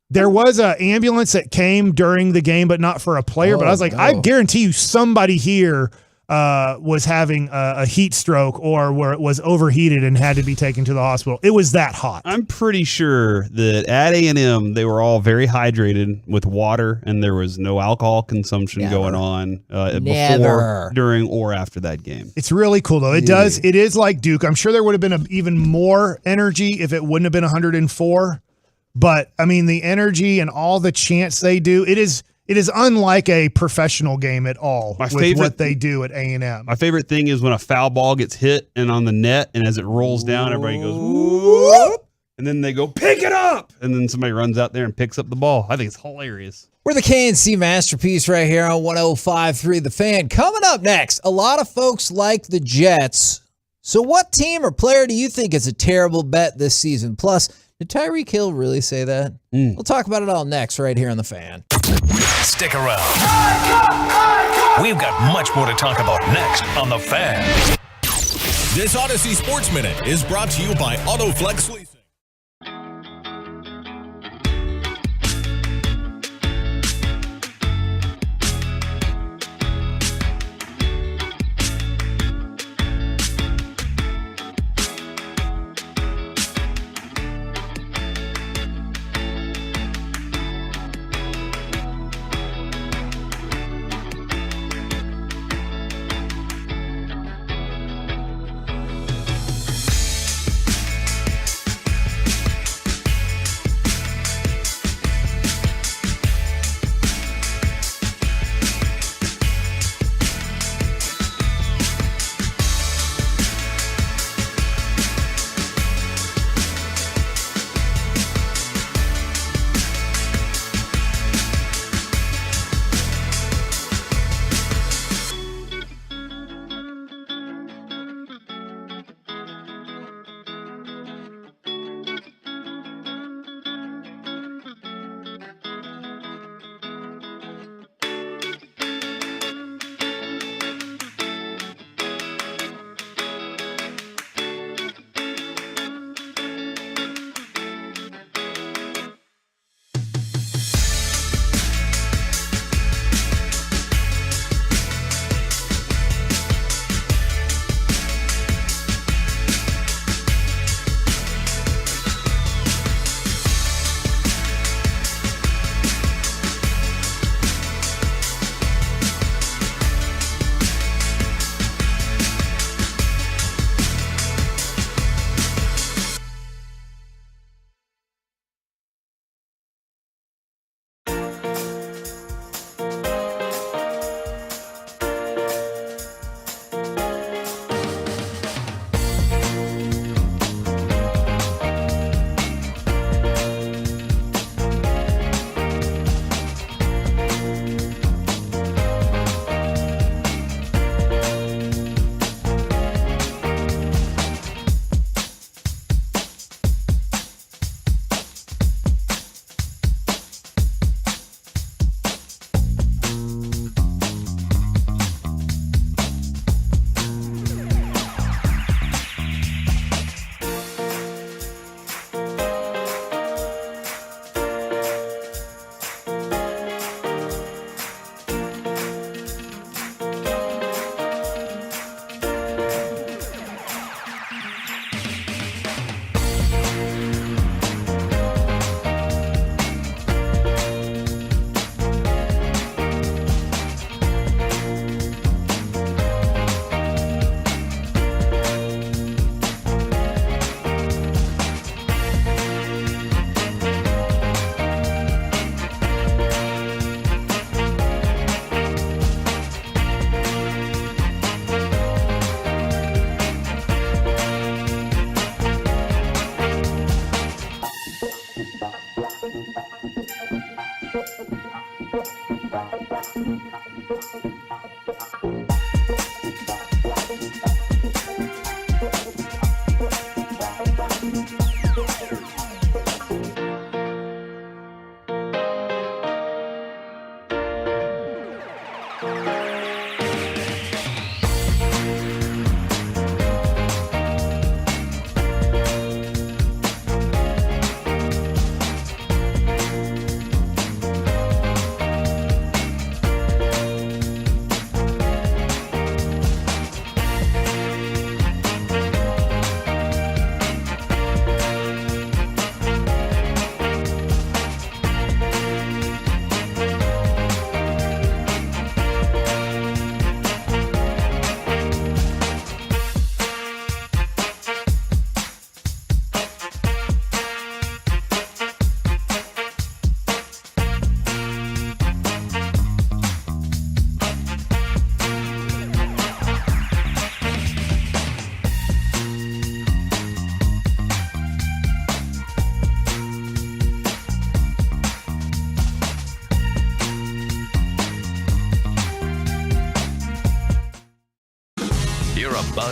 There was an ambulance that came during the game, but not for a player. But I was like, I guarantee you somebody here was having a heat stroke or where it was overheated and had to be taken to the hospital. It was that hot. I'm pretty sure that at A&M, they were all very hydrated with water, and there was no alcohol consumption going on before, during, or after that game. It's really cool, though. It is like Duke. I'm sure there would have been even more energy if it wouldn't have been 104. But, I mean, the energy and all the chants they do, it is unlike a professional game at all with what they do at A&M. My favorite thing is when a foul ball gets hit and on the net, and as it rolls down, everybody goes, whoop, and then they go, pick it up, and then somebody runs out there and picks up the ball. I think it's hilarious. We're the KNC Masterpiece right here on 105.3 The Fan. Coming up next, a lot of folks like the Jets. So what team or player do you think is a terrible bet this season? Plus, did Tyreek Hill really say that? We'll talk about it all next right here on The Fan. Stick around. We've got much more to talk about next on The Fan. This Odyssey Sports Minute is brought to you by AutoFlex Leasing.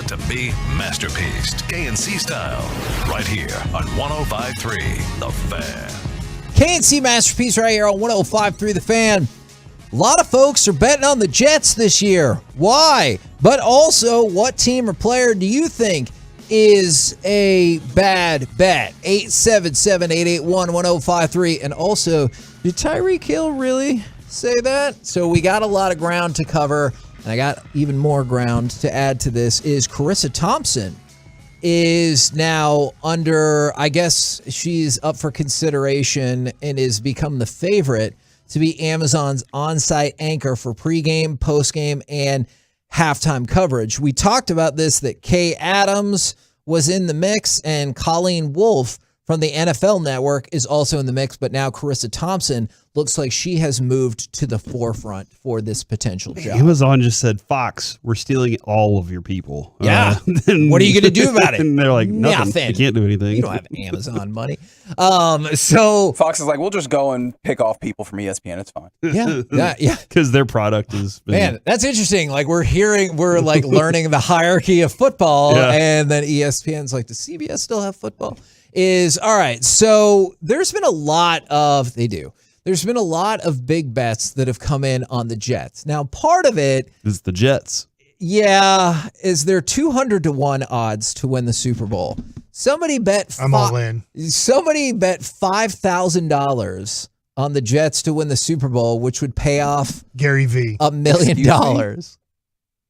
about to be masterpieced, KNC style, right here on 105.3 The Fan. KNC Masterpiece right here on 105.3 The Fan. A lot of folks are betting on the Jets this year. Why? But also, what team or player do you think is a bad bet? 877-881-1053. And also, did Tyreek Hill really say that? So we got a lot of ground to cover, and I got even more ground to add to this. Is Carissa Thompson is now under, I guess she's up for consideration and is become the favorite to be Amazon's on-site anchor for pregame, postgame, and halftime coverage. We talked about this, that Kay Adams was in the mix, and Colleen Wolfe from the NFL Network is also in the mix, but now Carissa Thompson looks like she has moved to the forefront for this potential job. Amazon just said, Fox, we're stealing all of your people. Yeah. What are you going to do about it? And they're like, nothing. You can't do anything. You don't have Amazon money. So Fox is like, we'll just go and pick off people from ESPN. It's fine. Yeah. Because their product is... Man, that's interesting. Like, we're like learning the hierarchy of football, and then ESPN's like, does CBS still have football? All right. So there's been a lot of big bets that have come in on the Jets. Now, part of it is the Jets. Yeah. Is there 200-1 odds to win the Super Bowl? Somebody bet I'm all in. Somebody bet $5,000 on the Jets to win the Super Bowl, which would pay off Gary V. $1 million.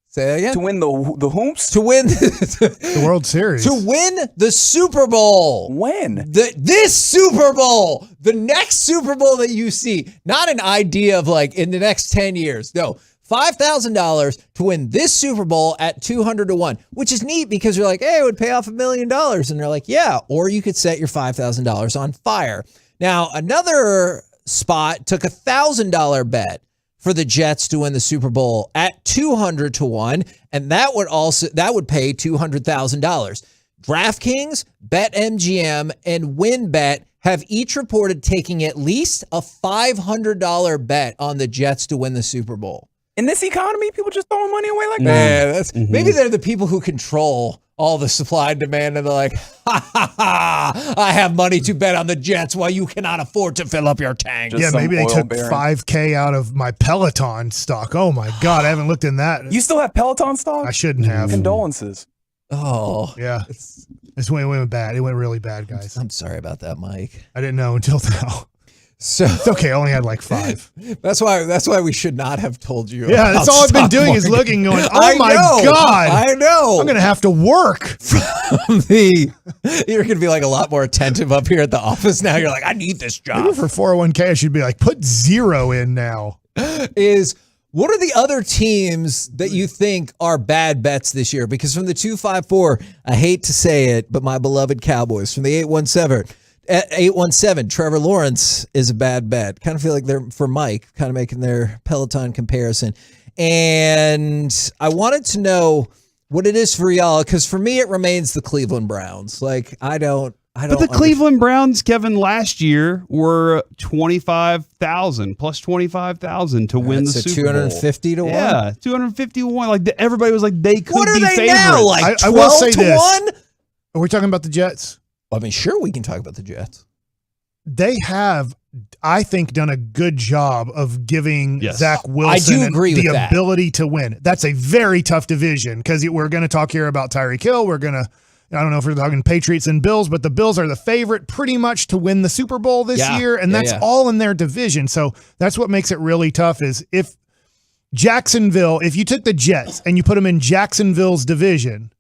Say that again? To win the hoops? To win the World Series. To win the Super Bowl. When? This Super Bowl. The next Super Bowl that you see. Not an idea of like in the next 10 years. No. $5,000 to win this Super Bowl at 200-1, which is neat because you're like, hey, it would pay off $1 million. And they're like, yeah. Or you could set your $5,000 on fire. Now, another spot took $1,000 bet for the Jets to win the Super Bowl at 200-1, and that would pay $200,000. DraftKings, BetMGM, and WynnBET have each reported taking at least a $500 bet on the Jets to win the Super Bowl. In this economy, people just throwing money away like that. Maybe they're the people who control all the supply and demand, and they're like, I have money to bet on the Jets while you cannot afford to fill up your tank. Yeah, maybe they took $5,000 out of my Peloton stock. Oh my God, I haven't looked in that. You still have Peloton stock? I shouldn't have. Condolences. Oh. Yeah. It went bad. It went really bad, guys. I'm sorry about that, Mike. I didn't know until now. So it's okay. I only had like 5. That's why we should not have told you. Yeah, that's all I've been doing is looking, going, oh my God. I know. I'm going to have to work. You're going to be like a lot more attentive up here at the office now. You're like, I need this job. Maybe for 401k, I should be like, put 0 in now. What are the other teams that you think are bad bets this year? Because from the 254, I hate to say it, but my beloved Cowboys. From the 817, Trevor Lawrence is a bad bet. Kind of feel like they're, for Mike, kind of making their Peloton comparison. And I wanted to know what it is for y'all, because for me, it remains the Cleveland Browns. Like, I don't. But the Cleveland Browns, Kevin, last year were 25,000 plus 25,000 to win the Super Bowl. 250 to 1. Yeah, 250 to 1. Like everybody was like they could. What are be they favorites. now? Like 12 I will say to this. 1? Are we talking about the Jets? I mean, sure, we can talk about the Jets. They have, I think, done a good job of giving Zach Wilson the ability to win. That's a very tough division because we're going to talk here about Tyreek Hill. We're going to, I don't know if we're talking Patriots and Bills, but the Bills are the favorite pretty much to win the Super Bowl this year, and that's all in their division. So that's what makes it really tough is if Jacksonville, if you took the Jets and you put them in Jacksonville's division,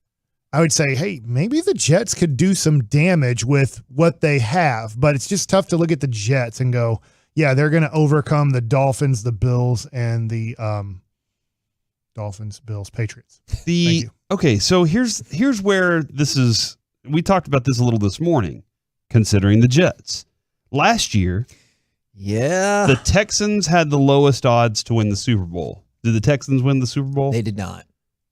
I would say, hey, maybe the Jets could do some damage with what they have, but it's just tough to look at the Jets and go, yeah, they're going to overcome the Dolphins, the Bills, and the Dolphins, Bills, Patriots. Thank you. Okay, so here's where this is. We talked about this a little this morning, considering the Jets. Last year, the Texans had the lowest odds to win the Super Bowl. Did the Texans win the Super Bowl? They did not.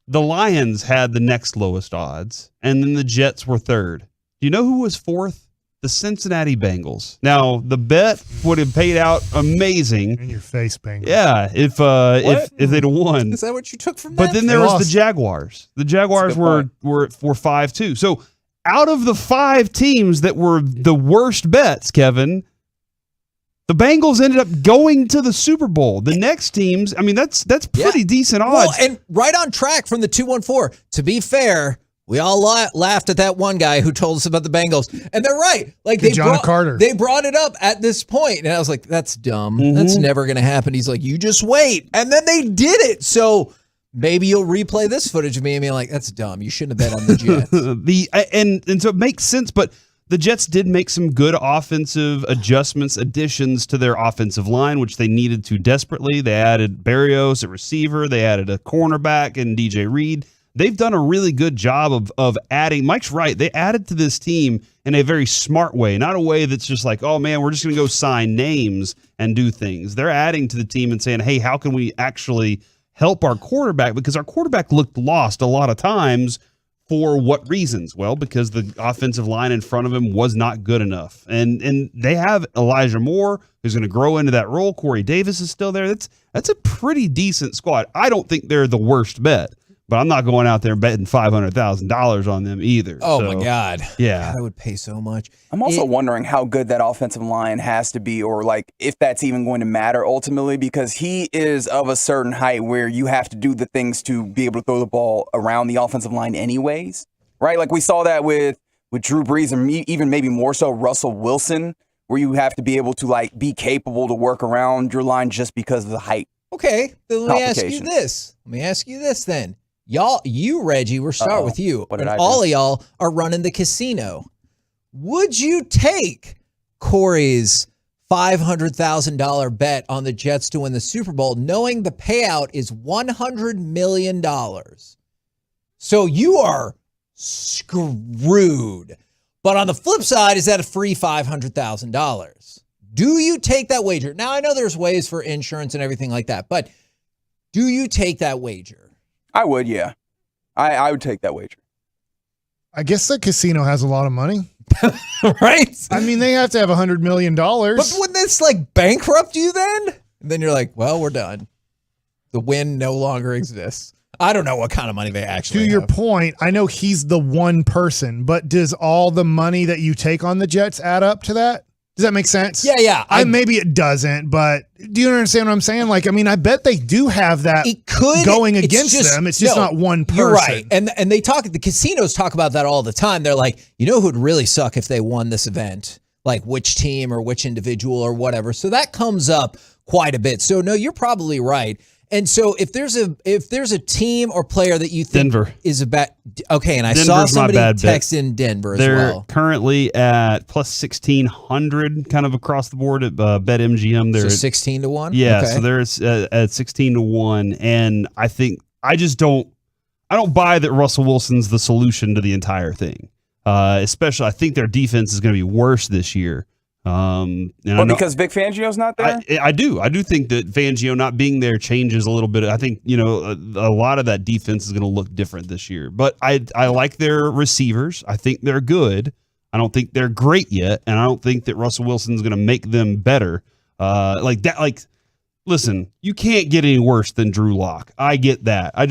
The Lions had the next lowest odds, and then the Jets were third. Do you know who was fourth? the Cincinnati Bengals. Now, the bet would have paid out amazing. In your face, Bengals. Yeah, if they'd have won. Is that what you took from that? But then there was the Jaguars. The Jaguars were 5-2. So out of the 5 teams that were the worst bets, Kevin, the Bengals ended up going to the Super Bowl. The next teams, I mean, that's pretty decent odds. Well, and right on track from the 214. To be fair, we all laughed at that one guy who told us about the Bengals, and they're right. Like they brought it up at this point, and I was like, "That's dumb. That's never going to happen." He's like, "You just wait," and then they did it. So maybe you'll replay this footage of me and be like, "That's dumb. You shouldn't have bet on the Jets." and so it makes sense, but the Jets did make some good offensive additions to their offensive line, which they needed to desperately. They added Berrios, a receiver. They added a cornerback and DJ Reed. They've done a really good job of adding. Mike's right. They added to this team in a very smart way, not a way that's just like, oh, man, we're just going to go sign names and do things. They're adding to the team and saying, hey, how can we actually help our quarterback? Because our quarterback looked lost a lot of times. For what reasons? Well, because the offensive line in front of him was not good enough. And they have Elijah Moore, who's going to grow into that role. Corey Davis is still there. That's a pretty decent squad. I don't think they're the worst bet. But I'm not going out there betting $500,000 on them either. Oh, my God. Yeah. God, I would pay so much. I'm also wondering how good that offensive line has to be, or like if that's even going to matter ultimately, because he is of a certain height where you have to do the things to be able to throw the ball around the offensive line anyways, right? Like we saw that with Drew Brees and even maybe more so Russell Wilson, where you have to be able to like be capable to work around your line just because of the height. Okay, then let me ask you this then. You, Reggie, we'll start with you. And all of y'all are running the casino. Would you take Corey's $500,000 bet on the Jets to win the Super Bowl, knowing the payout is $100 million? So you are screwed. But on the flip side, is that a free $500,000? Do you take that wager? Now, I know there's ways for insurance and everything like that, but do you take that wager? I would, yeah. I would take that wager. I guess the casino has a lot of money. Right? I mean, they have to have $100 million. But wouldn't this like bankrupt you then? And then you're like, well, we're done. The win no longer exists. I don't know what kind of money they actually have. To your point, I know he's the one person, but does all the money that you take on the Jets add up to that? Does that make sense? Yeah. Maybe it doesn't, but do you understand what I'm saying? Like, I mean, I bet they do have that going against them. It's just not one person. You're right. And the casinos talk about that all the time. They're like, you know who'd really suck if they won this event? Like which team or which individual or whatever. So that comes up quite a bit. So no, you're probably right. And so if there's a team or player that you think is a bet, okay, and I saw somebody text in Denver as well. They're currently at plus 1,600 kind of across the board at BetMGM. They're so 16-1? Yeah, okay. So they're at 16-1, and I don't buy that Russell Wilson's the solution to the entire thing. Especially, I think their defense is going to be worse this year. Because Vic Fangio's not there? I do think that Fangio not being there changes a little bit. I think, a lot of that defense is going to look different this year. But I like their receivers. I think they're good. I don't think they're great yet, and I don't think that Russell Wilson's going to make them better. Listen, you can't get any worse than Drew Lock. I get that. I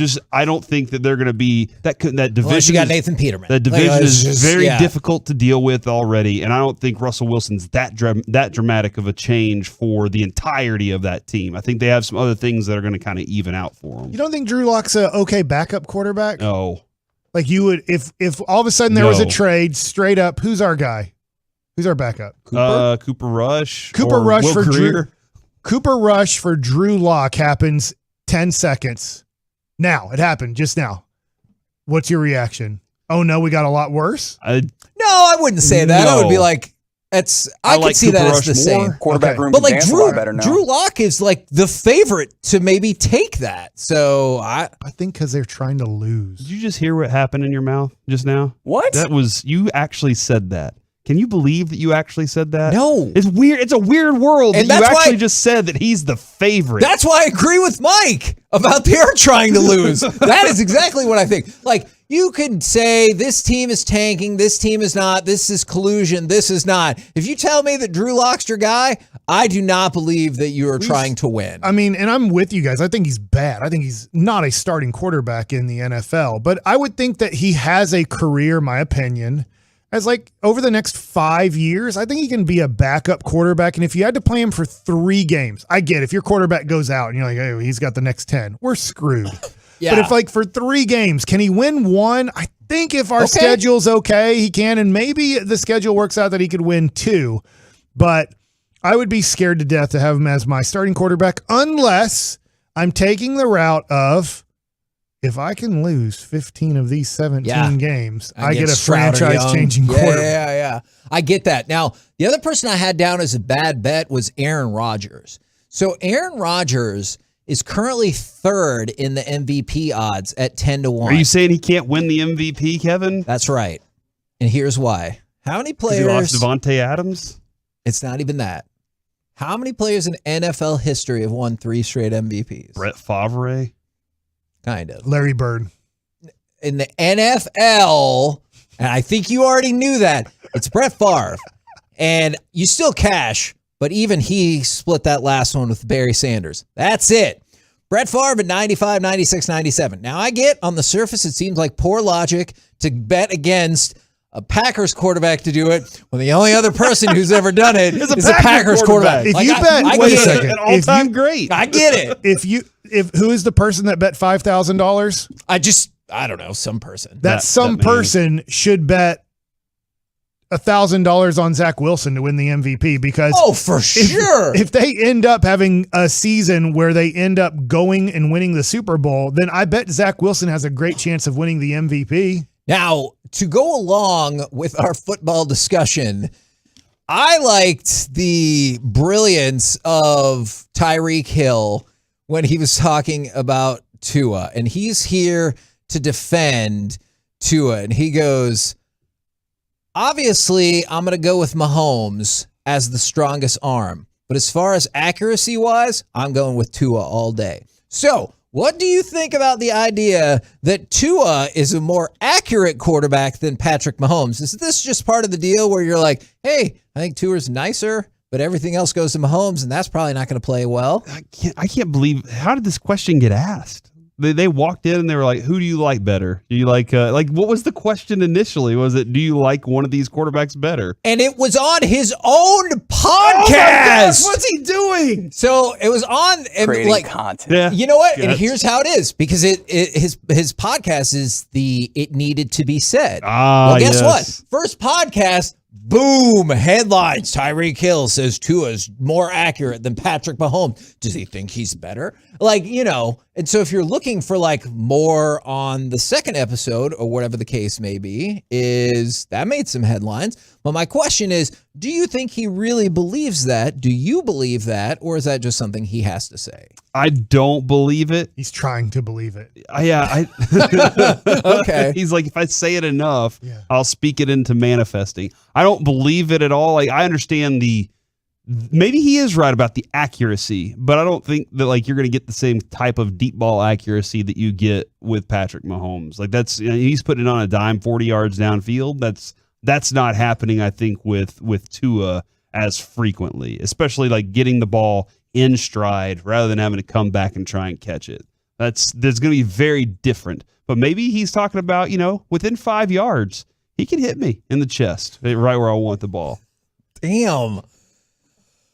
don't think that they're going to be that division. Unless you got Nathan Peterman. That division is very difficult to deal with already, and I don't think Russell Wilson's that dramatic of a change for the entirety of that team. I think they have some other things that are going to kind of even out for them. You don't think Drew Lock's a okay backup quarterback? No. Like you would, if all of a sudden there was a trade, straight up, who's our guy? Who's our backup? Cooper Rush. Cooper Rush for Drew. Cooper Rush for Drew Lock happens 10 seconds. Now, it happened just now. What's your reaction? Oh, no, we got a lot worse? No, I wouldn't say that. I would be like, I could see that as the same. Quarterback room but like a lot better now. Drew Lock is like the favorite to maybe take that. So I think because they're trying to lose. Did you just hear what happened in your mouth just now? What? You actually said that. Can you believe that you actually said that? No. It's weird. It's a weird world and that you actually just said that he's the favorite. That's why I agree with Mike about they're trying to lose. That is exactly what I think. Like, You could say this team is tanking, this team is not, this is collusion, this is not. If you tell me that Drew Lock's your guy, I do not believe that you are trying to win. I mean, and I'm with you guys. I think he's bad. I think he's not a starting quarterback in the NFL. But I would think that he has a career, my opinion, as like over the next 5 years, I think he can be a backup quarterback. And if you had to play him for 3 games, I get it. If your quarterback goes out and you're like, hey, he's got the next 10, we're screwed. Yeah. But if like for 3 games, can he win 1? I think if our schedule's okay, he can. And maybe the schedule works out that he could win 2. But I would be scared to death to have him as my starting quarterback unless I'm taking the route of if I can lose 15 of these 17 games, I get a franchise-changing quarterback. Yeah. I get that. Now, the other person I had down as a bad bet was Aaron Rodgers. So Aaron Rodgers is currently 3rd in the MVP odds at 10-1. Are you saying he can't win the MVP, Kevin? That's right. And here's why. How many players? He lost Devontae Adams? It's not even that. How many players in NFL history have won 3 straight MVPs? Brett Favre? Kind of. Larry Bird. In the NFL, and I think you already knew that, it's Brett Favre. And you still cash, but even he split that last one with Barry Sanders. That's it. Brett Favre at 95, 96, 97. Now, I get on the surface, it seems like poor logic to bet against a Packers quarterback to do it when the only other person who's ever done it is a Packers quarterback. If you bet, wait a second. An all-time great. I get it. If who is the person that bet $5,000? I don't know, some person. That person should bet $1,000 on Zach Wilson to win the MVP because for sure. If they end up having a season where they end up going and winning the Super Bowl, then I bet Zach Wilson has a great chance of winning the MVP. Now, to go along with our football discussion, I liked the brilliance of Tyreek Hill when he was talking about Tua, and he's here to defend Tua, and he goes, obviously, I'm going to go with Mahomes as the strongest arm, but as far as accuracy-wise, I'm going with Tua all day. So, what do you think about the idea that Tua is a more accurate quarterback than Patrick Mahomes? Is this just part of the deal where you're like, hey, I think Tua's nicer, but everything else goes to Mahomes, and that's probably not going to play well? I can't believe, how did this question get asked? They walked in and they were like, who do you like better? Do you like what was the question initially? Was it, do you like one of these quarterbacks better? And it was on his own podcast. Oh my gosh, what's he doing? So it was on creating content. Yeah. You know what? And here's how it is, because his podcast is It Needed to Be Said. Well, guess what? First podcast, boom, headlines. Tyreek Hill says Tua's more accurate than Patrick Mahomes. Does he think he's better? And so if you're looking for more on the second episode or whatever the case may be, is that made some headlines. But my question is, do you think he really believes that? Do you believe that? Or is that just something he has to say? I don't believe it. He's trying to believe it. Okay. He's like, if I say it enough, I'll speak it into manifesting. I don't believe it at all. I understand maybe he is right about the accuracy, but I don't think that you're going to get the same type of deep ball accuracy that you get with Patrick Mahomes. That's he's putting it on a dime 40 yards downfield. That's not happening, I think, with Tua as frequently, especially getting the ball in stride rather than having to come back and try and catch it. There's going to be very different. But maybe he's talking about, within 5 yards, he can hit me in the chest, right where I want the ball. Damn.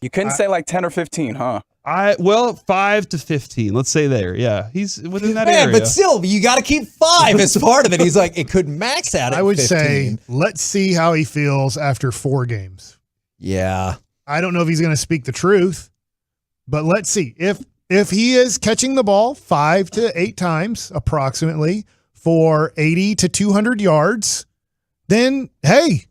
You couldn't say 10 or 15, huh? 5 to 15. Let's say there. Yeah, he's within that area. But still, you got to keep 5 as part of it. He's like, it could max out at 15. I would say, let's see how he feels after 4 games. Yeah. I don't know if he's going to speak the truth, but let's see. If he is catching the ball 5 to 8 times approximately for 80 to 200 yards, then, hey,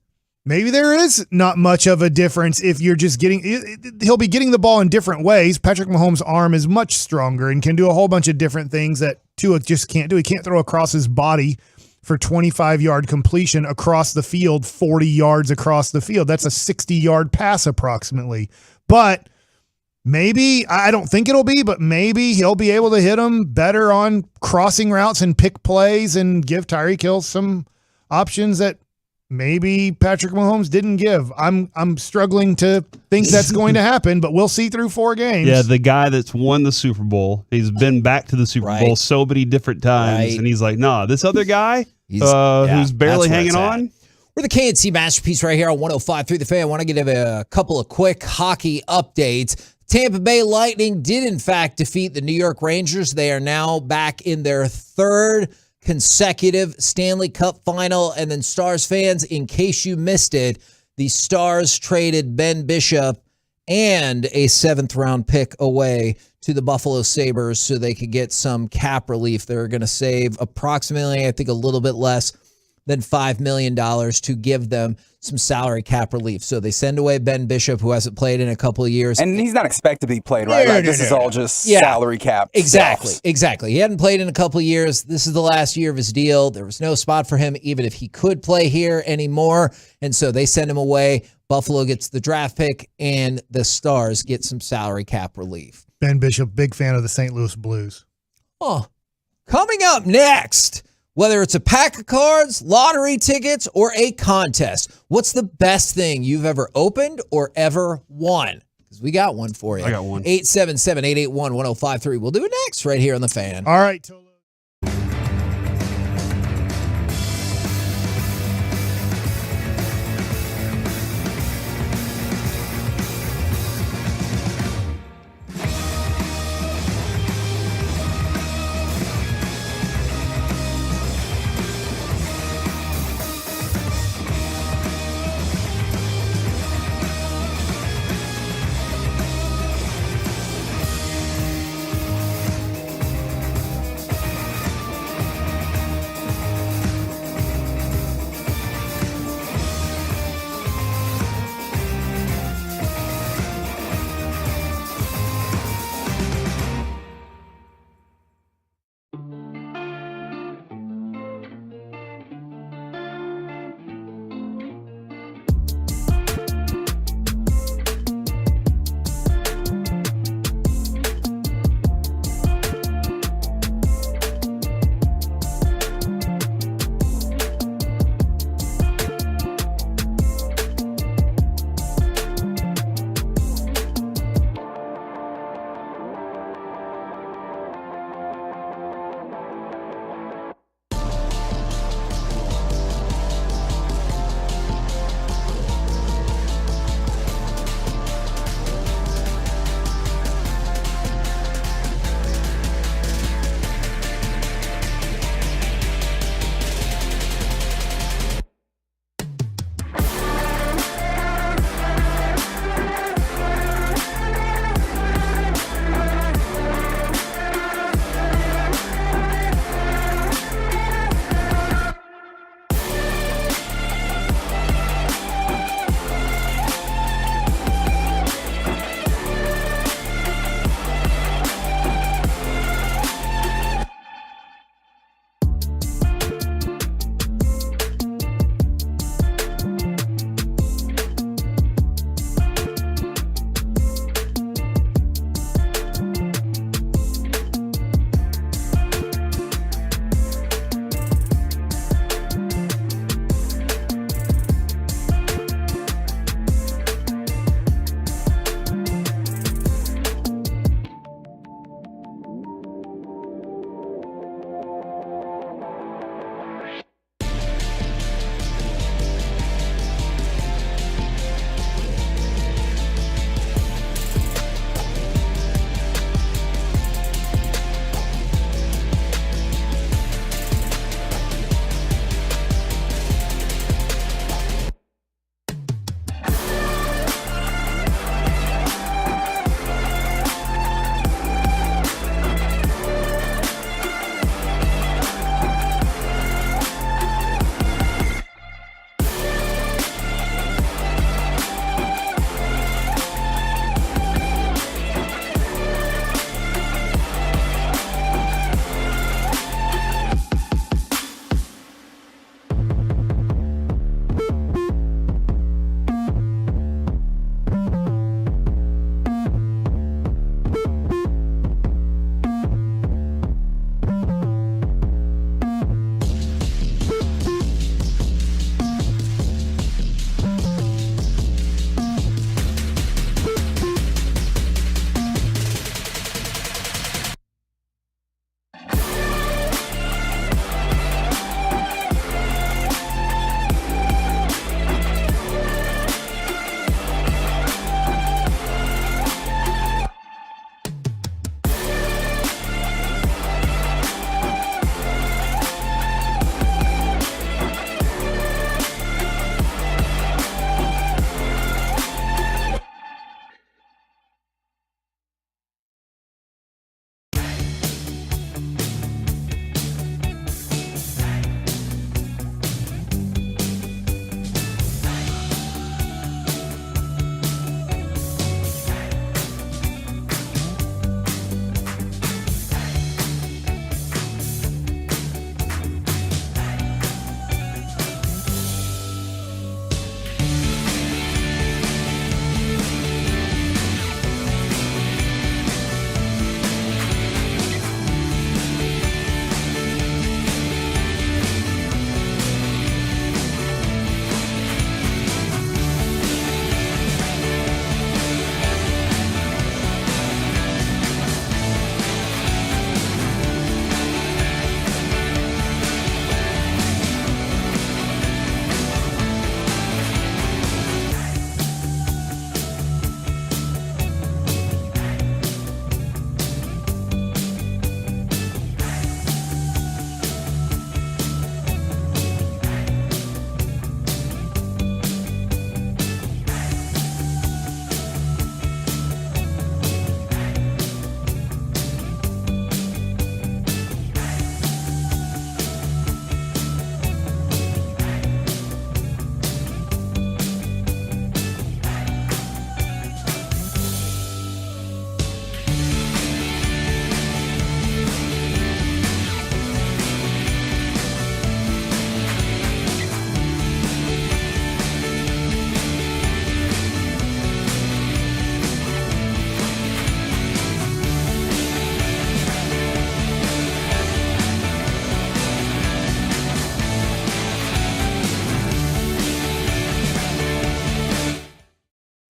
maybe there is not much of a difference if you're just he'll be getting the ball in different ways. Patrick Mahomes' arm is much stronger and can do a whole bunch of different things that Tua just can't do. He can't throw across his body for 25-yard completion across the field, 40 yards across the field. That's a 60-yard pass approximately. But maybe, I don't think it'll be, but maybe he'll be able to hit them better on crossing routes and pick plays and give Tyreek Hill some options that maybe Patrick Mahomes didn't give. I'm struggling to think that's going to happen, but we'll see through 4 games. Yeah, the guy that's won the Super Bowl, he's been back to the Super Bowl so many different times, and he's like, nah, this other guy who's barely hanging on. We're the KNC Masterpiece right here on 105.3 The Fan. I want to give a couple of quick hockey updates. Tampa Bay Lightning did, in fact, defeat the New York Rangers. They are now back in their 3rd consecutive Stanley Cup final. And then Stars fans, in case you missed it, the Stars traded Ben Bishop and a 7th-round pick away to the Buffalo Sabres so they could get some cap relief. They're going to save approximately, I think, a little bit less than $5 million to give them some salary cap relief. So they send away Ben Bishop, who hasn't played in a couple of years. And he's not expected to be played, right? This is all just salary cap. Exactly. He hadn't played in a couple of years. This is the last year of his deal. There was no spot for him, even if he could play here anymore. And so they send him away. Buffalo gets the draft pick, and the Stars get some salary cap relief. Ben Bishop, big fan of the St. Louis Blues. Oh, coming up next, whether it's a pack of cards, lottery tickets, or a contest, what's the best thing you've ever opened or ever won? Because we got one for you. I got one. 877-881-1053. We'll do it next right here on The Fan. All right.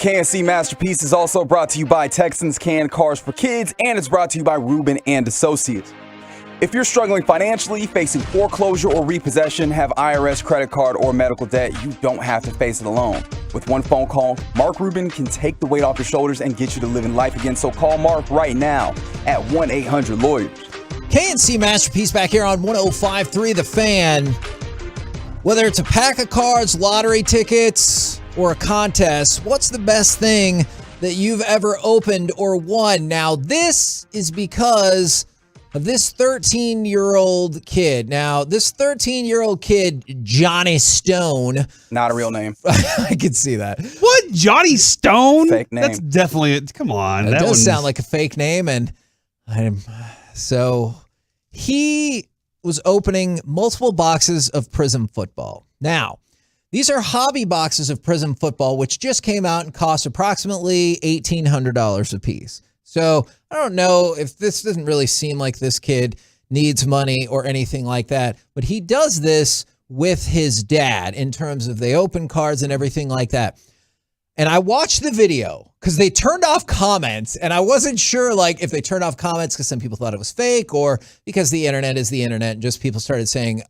KNC Masterpiece is also brought to you by Texans Canned Cars for Kids, and it's brought to you by Rubin and Associates. If you're struggling financially, facing foreclosure or repossession, have IRS, credit card, or medical debt, you don't have to face it alone. With one phone call, Mark Rubin can take the weight off your shoulders and get you to living life again. So call Mark right now at 1-800-LAWYERS. KNC Masterpiece back here on 105.3 The Fan. Whether it's a pack of cards, lottery tickets, or a contest, what's the best thing that you've ever opened or won? Now, this is because of this 13-year-old kid. Now, this 13-year-old kid, Johnny Stone. Not a real name. I can see that. What? Johnny Stone? Fake name. That's definitely, come on. That does sound like a fake name. And so he was opening multiple boxes of Prism football. Now, these are hobby boxes of Prism football, which just came out and cost approximately $1,800 a piece. So I don't know if this doesn't really seem like this kid needs money or anything like that, but he does this with his dad in terms of they open cards and everything like that. And I watched the video because they turned off comments, and I wasn't sure like if they turned off comments because some people thought it was fake or because the internet is the internet and just people started saying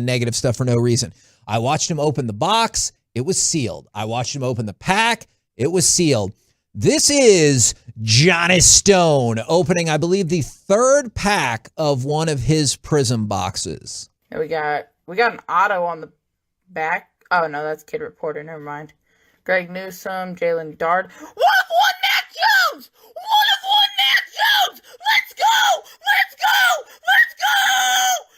negative stuff for no reason. I watched him open the box. It was sealed. I watched him open the pack. It was sealed. This is Johnny Stone opening, I believe, the third pack of one of his Prism boxes. Here we got an auto on the back. Oh, no, that's Kid Reporter. Never mind. Greg Newsome, Jalen Dart. One of one, Matt Jones! One of one, Matt Jones! Let's go! Let's go! Let's go!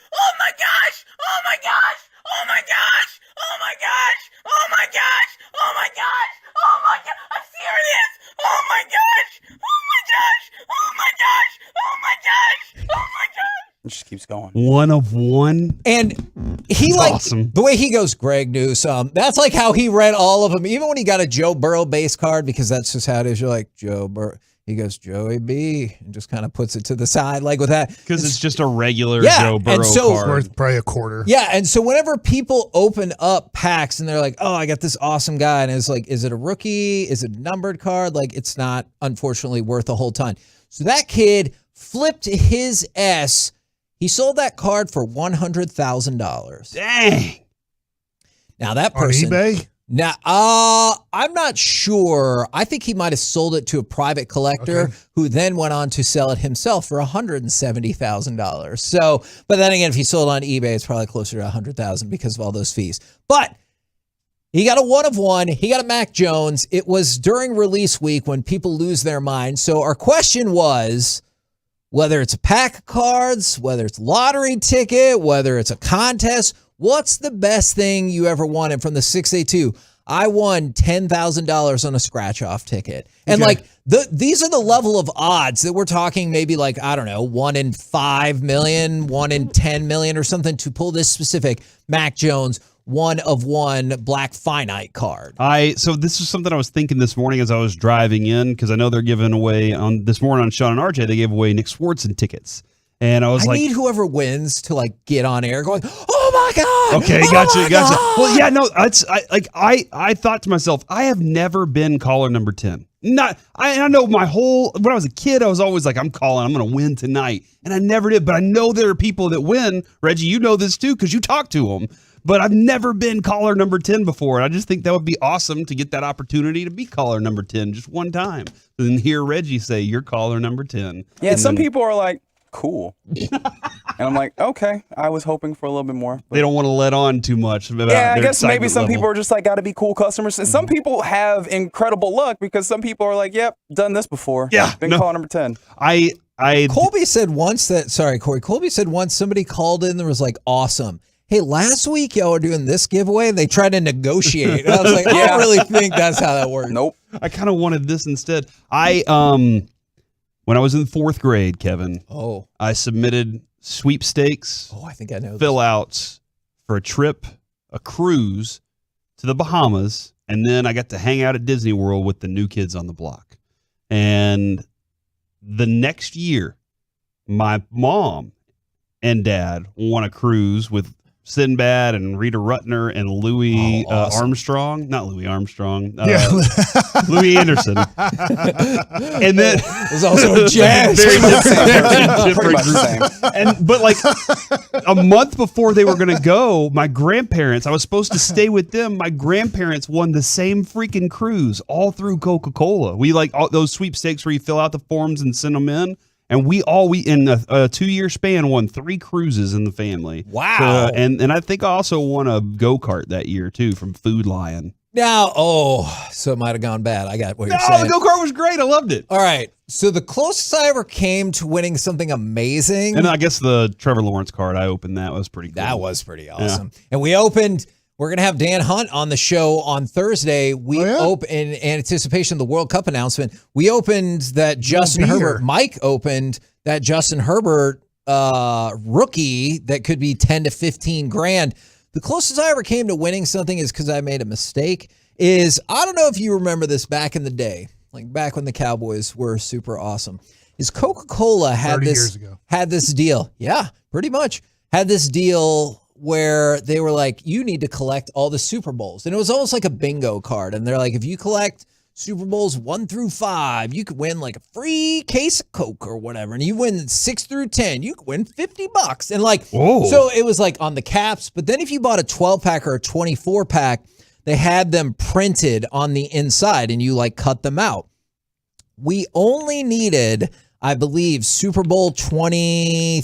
Oh, my gosh! Oh, my gosh! Oh, my gosh! Oh, my gosh! Oh, my gosh! Oh, my gosh! Oh, my gosh! I'm serious! Oh, my gosh! Oh, my gosh! Oh, my gosh! Oh, my gosh! Oh, my gosh! It just keeps going. One of one. And he that's like awesome. The way he goes, Greg Newsome. That's like how he read all of them, even when he got a Joe Burrow base card, because that's just how it is. You're like, Joe Burrow. He goes, Joey B, and just kind of puts it to the side, like with that. Because it's just a regular Joe Burrow and so, card. Worth probably a quarter. Yeah, and so whenever people open up packs and they're like, oh, I got this awesome guy, and it's like, is it a rookie? Is it a numbered card? Like, it's not, unfortunately, worth a whole ton. So that kid flipped his S. He sold that card for $100,000. Dang. Now that person on eBay? Now, I'm not sure. I think he might have sold it to a private collector who then went on to sell it himself for $170,000. So, but then again, if he sold on eBay, it's probably closer to $100,000 because of all those fees. But he got a one of one. He got a Mac Jones. It was during release week when people lose their mind. So our question was, whether it's a pack of cards, whether it's a lottery ticket, whether it's a contest, what's the best thing you ever won? And from the 682, I won $10,000 on a scratch-off ticket. And like these are the level of odds that we're talking maybe like, I don't know, 1 in 5 million, 1 in 10 million or something to pull this specific Mac Jones one of one black finite card. So this is something I was thinking this morning as I was driving in, because I know they're giving away on this morning on Sean and RJ, they gave away Nick Swartzen tickets. And I was I need whoever wins to like get on air going, oh my God. Okay, oh gotcha. God. Well, yeah, no, I thought to myself, I have never been caller number 10. I know when I was a kid, I was always like, I'm going to win tonight. And I never did, but I know there are people that win. Reggie, you know this too, because you talk to them. But I've never been caller number 10 before. And I just think that would be awesome to get that opportunity to be caller number 10 just one time. And then hear Reggie say, you're caller number 10. Yeah, some people are like, cool. And I'm like, okay, I was hoping for a little bit more. They don't want to let on too much about yeah, I their guess maybe excitement some level. people are just like, got to be cool customers. And some people have incredible luck because some people are like, yep, done this before. Yeah. Been caller number 10. Colby said once that, sorry, Corey, Colby said once somebody called in that was like, awesome. Hey, last week y'all were doing this giveaway. They tried to negotiate. And I was like, I don't really think that's how that works. Nope. I kind of wanted this instead. When I was in 4th grade, Kevin, I submitted sweepstakes. I think I know fill outs for a cruise to the Bahamas, and then I got to hang out at Disney World with the new kids on the block. And the next year, my mom and dad won a cruise with Sinbad and Rita Rutner and Louis Armstrong. Not Louis Armstrong. Louis Anderson. And then there's also a jazz. But like a month before they were going to go, my grandparents, I was supposed to stay with them. My grandparents won the same freaking cruise all through Coca-Cola. We like all those sweepstakes where you fill out the forms and send them in. And we in a 2-year span won 3 cruises in the family. Wow. And I think I also won a go-kart that year too from Food Lion. Now, so it might have gone bad. I got what you're saying. The go-kart was great. I loved it. All right. So the closest I ever came to winning something amazing. And I guess the Trevor Lawrence card, I opened that. Was pretty cool. That was pretty awesome. Yeah. And we're going to have Dan Hunt on the show on Thursday. We open in anticipation of the World Cup announcement. We opened that Justin Herbert. Mike opened that Justin Herbert rookie that could be 10 to 15 grand. The closest I ever came to winning something is because I made a mistake. I don't know if you remember this back in the day, like back when the Cowboys were super awesome. Is Coca-Cola had this deal? Yeah, pretty much had this deal where they were like, you need to collect all the Super Bowls. And it was almost like a bingo card. And they're like, if you collect Super Bowls 1 through 5, you could win like a free case of Coke or whatever. And you win 6 through 10, you could win $50. And like, so it was like on the caps. But then if you bought a 12-pack or a 24-pack, they had them printed on the inside and you like cut them out. We only needed, I believe, Super Bowl 22.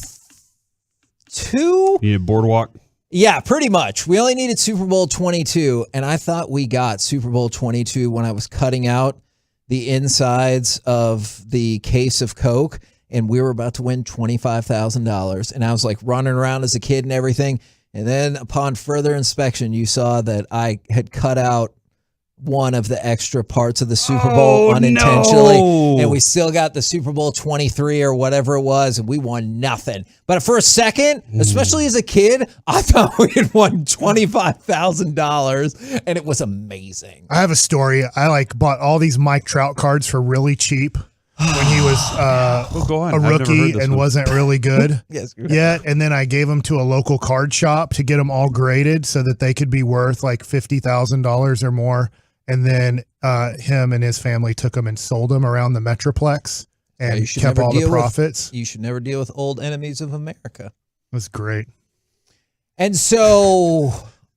You need Boardwalk? Yeah, pretty much. We only needed Super Bowl 22, and I thought we got Super Bowl 22 when I was cutting out the insides of the case of Coke, and we were about to win $25,000. And I was like running around as a kid and everything. And then upon further inspection, you saw that I had cut out one of the extra parts of the Super Bowl unintentionally. No. And we still got the Super Bowl 23 or whatever it was, and we won nothing. But for a second, especially as a kid, I thought we had won $25,000, and it was amazing. I have a story. I bought all these Mike Trout cards for really cheap when he was a rookie and wasn't really good yet. And then I gave them to a local card shop to get them all graded so that they could be worth like $50,000 or more. And then him and his family took them and sold them around the Metroplex and kept all the profits. You should never deal with old enemies of America. It was great. And so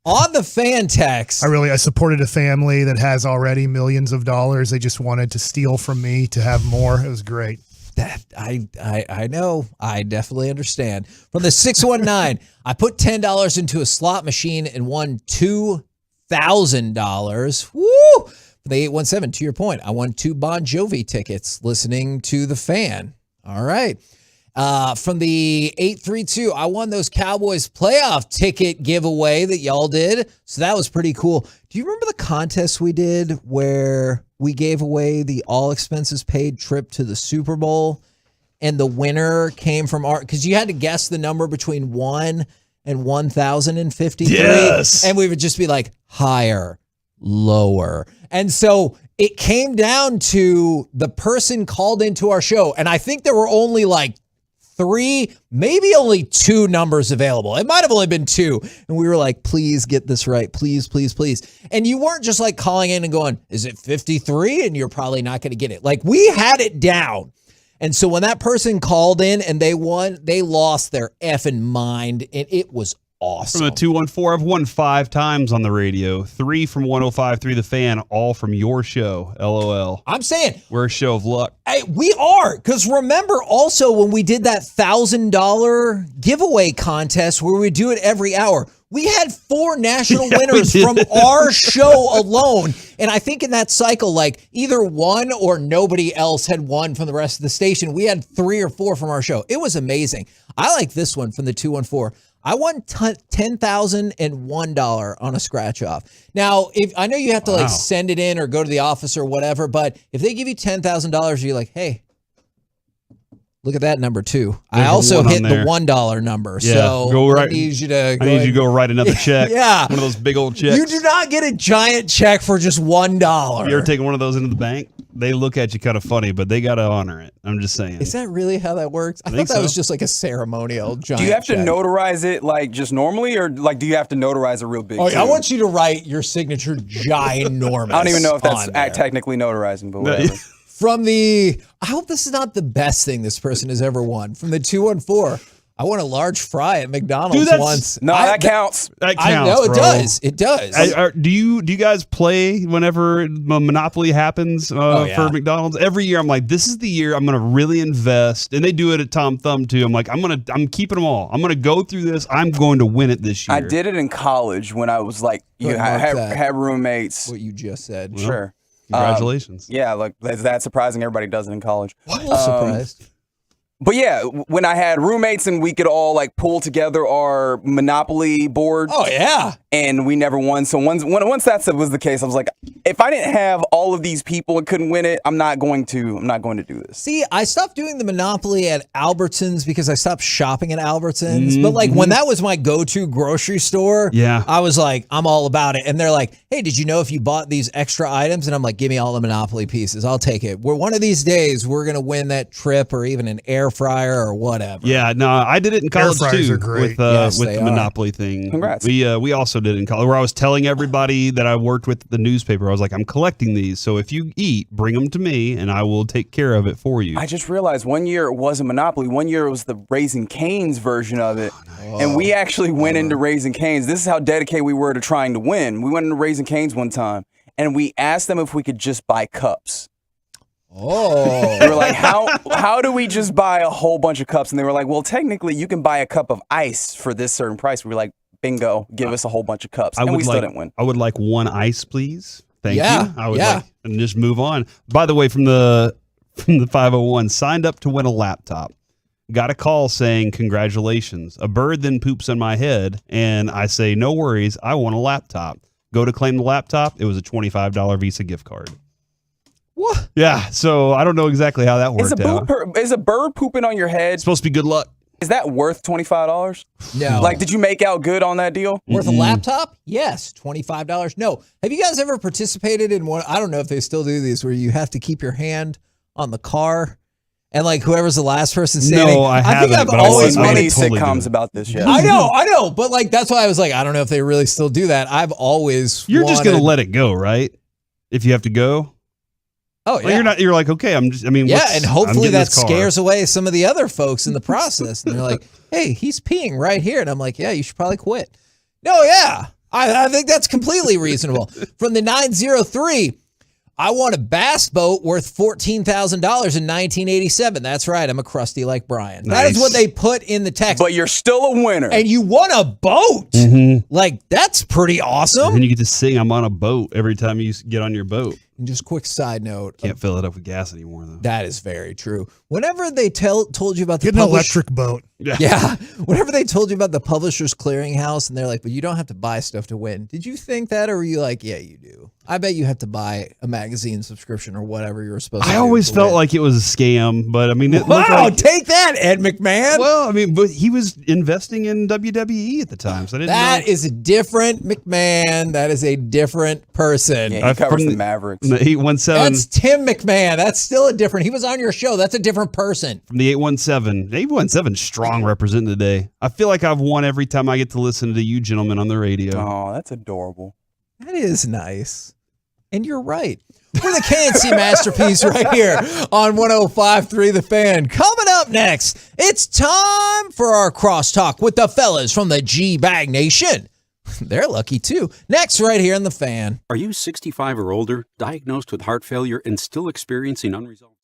on the fan text, I supported a family that has already millions of dollars. They just wanted to steal from me to have more. It was great. That I know. I definitely understand. From the 619, I put $10 into a slot machine and won $2,000. Woo! For the 817, to your point, I won 2 Bon Jovi tickets listening to the fan. All right. From the 832, I won those Cowboys playoff ticket giveaway that y'all did. So that was pretty cool. Do you remember the contest we did where we gave away the all expenses paid trip to the Super Bowl and the winner came from because you had to guess the number between 1 and 1,053. Yes. And we would just be like higher, lower. And so it came down to the person called into our show. And I think there were only like 3, maybe only 2 numbers available. It might have only been 2. And we were like, please get this right. Please, please, please. And you weren't just like calling in and going, is it 53? And you're probably not going to get it. Like we had it down. And so when that person called in and they won, they lost their effing mind. And it was awesome. From the 214, I've won 5 times on the radio. 3 from 105.3 The Fan, all from your show. LOL. I'm saying we're a show of luck. Hey, we are, because remember also when we did that $1,000 giveaway contest where we do it every hour, we had 4 national winners from our show alone. And I think in that cycle, like either one or nobody else had won from the rest of the station. We had 3 or 4 from our show. It was amazing. I like this one from the 214. I won $10,001 on a scratch off. Now, if I know you have to like send it in or go to the office or whatever, but if they give you $10,000, you're like, hey, look at that number too. I also hit the $1 number. Yeah, so go right. I need you to go write another check. Yeah. One of those big old checks. You do not get a giant check for just $1. You ever taken one of those into the bank? they look at you kind of funny, but they got to honor it. I'm just saying. Is that really how that works? I thought that was just like a ceremonial giant Do you have to check. notarize it like just normally, or like do you have to notarize a real big? Oh, yeah, I want you to write your signature ginormous. I don't even know if that's technically notarizing, but whatever. From the, I hope this is not the best thing this person has ever won. From the 214, I won a large fry at McDonald's once. No, that counts. That counts. I know it bro. does. It does. Do you guys play whenever Monopoly happens for McDonald's? Every year I'm like, this is the year I'm going to really invest. And they do it at Tom Thumb too. I'm like, I'm keeping them all. I'm going to go through this. I'm going to win it this year. I did it in college when I was like, had roommates. What you just said. Sure. Congratulations. Yeah, like that's surprising. Everybody does it in college. I'm surprised. But yeah, when I had roommates and we could all like pull together our Monopoly board. Oh yeah. And we never won. So once that was the case, I was like, if I didn't have all of these people and couldn't win it, I'm not going to do this. See, I stopped doing the Monopoly at Albertsons because I stopped shopping at Albertsons. But like when that was my go-to grocery store, I was like, I'm all about it. And they're like, hey, did you know if you bought these extra items? And I'm like, give me all the Monopoly pieces. I'll take it. One of these days, we're going to win that trip or even an air fryer or whatever. Yeah, no, I did it in college too with the Monopoly thing. Congrats. We also did it in college where I was telling everybody that I worked with the newspaper. I was like, I'm collecting these, so if you eat, bring them to me, and I will take care of it for you. I just realized one year it wasn't Monopoly. One year it was the Raising Cane's version of it, and we actually went into Raising Cane's. This is how dedicated we were to trying to win. We went into Raising Cane's one time, and we asked them if we could just buy cups. Oh. We were like, how do we just buy a whole bunch of cups? And they were like, well, technically you can buy a cup of ice for this certain price. We were like, bingo, give us a whole bunch of cups. And we still didn't win. I would like one ice, please. Thank you. I would like, and just move on. By the way, from the 501, signed up to win a laptop. Got a call saying, congratulations. A bird then poops on my head, and I say, no worries, I want a laptop. Go to claim the laptop. It was a $25 Visa gift card. What? Yeah, so I don't know exactly how that worked out. Is a bird pooping on your head? It's supposed to be good luck. Is that worth $25? No. Like, did you make out good on that deal? Worth a laptop? Yes. $25? No. Have you guys ever participated in one? I don't know if they still do these where you have to keep your hand on the car and like whoever's the last person standing. No, I haven't. I've always many sitcoms about this. Yeah. I know. But like, that's why I was like, I don't know if they really still do that. I've always You're just going to let it go, right? If you have to go. Oh, yeah. Like you're like, okay, and hopefully that scares away some of the other folks in the process. And they're like, hey, he's peeing right here. And I'm like, yeah, you should probably quit. No, yeah. I think that's completely reasonable. From the 903, I won a bass boat worth $14,000 in 1987. That's right. I'm a crusty like Brian. Nice. That is what they put in the text. But you're still a winner. And you won a boat. Like, that's pretty awesome. And then you get to sing, I'm on a boat every time you get on your boat. And just quick side note. Can't fill it up with gas anymore, though. That is very true. Whenever they told you about the Get an electric boat. Yeah. Whenever they told you about the Publishers Clearinghouse and they're like, but you don't have to buy stuff to win. Did you think that, or were you like, yeah, you do? I bet you had to buy a magazine subscription or whatever you were supposed to do. I always felt like it was a scam, but I mean, it take that, Ed McMahon. Well, I mean, but he was investing in WWE at the time, so I didn't know. That is a different McMahon. That is a different person. Yeah, he covers the Mavericks. The 817. That's Tim McMahon. That's still a different. He was on your show. That's a different person. From the 817. 817 strong representing today. I feel like I've won every time I get to listen to you gentlemen on the radio. Oh, that's adorable. That is nice. And you're right. We're the KNC Masterpiece right here on 105.3 The Fan. Coming up next, it's time for our crosstalk with the fellas from the G-Bag Nation. They're lucky too. Next, right here in The Fan. Are you 65 or older, diagnosed with heart failure, and still experiencing unresolved?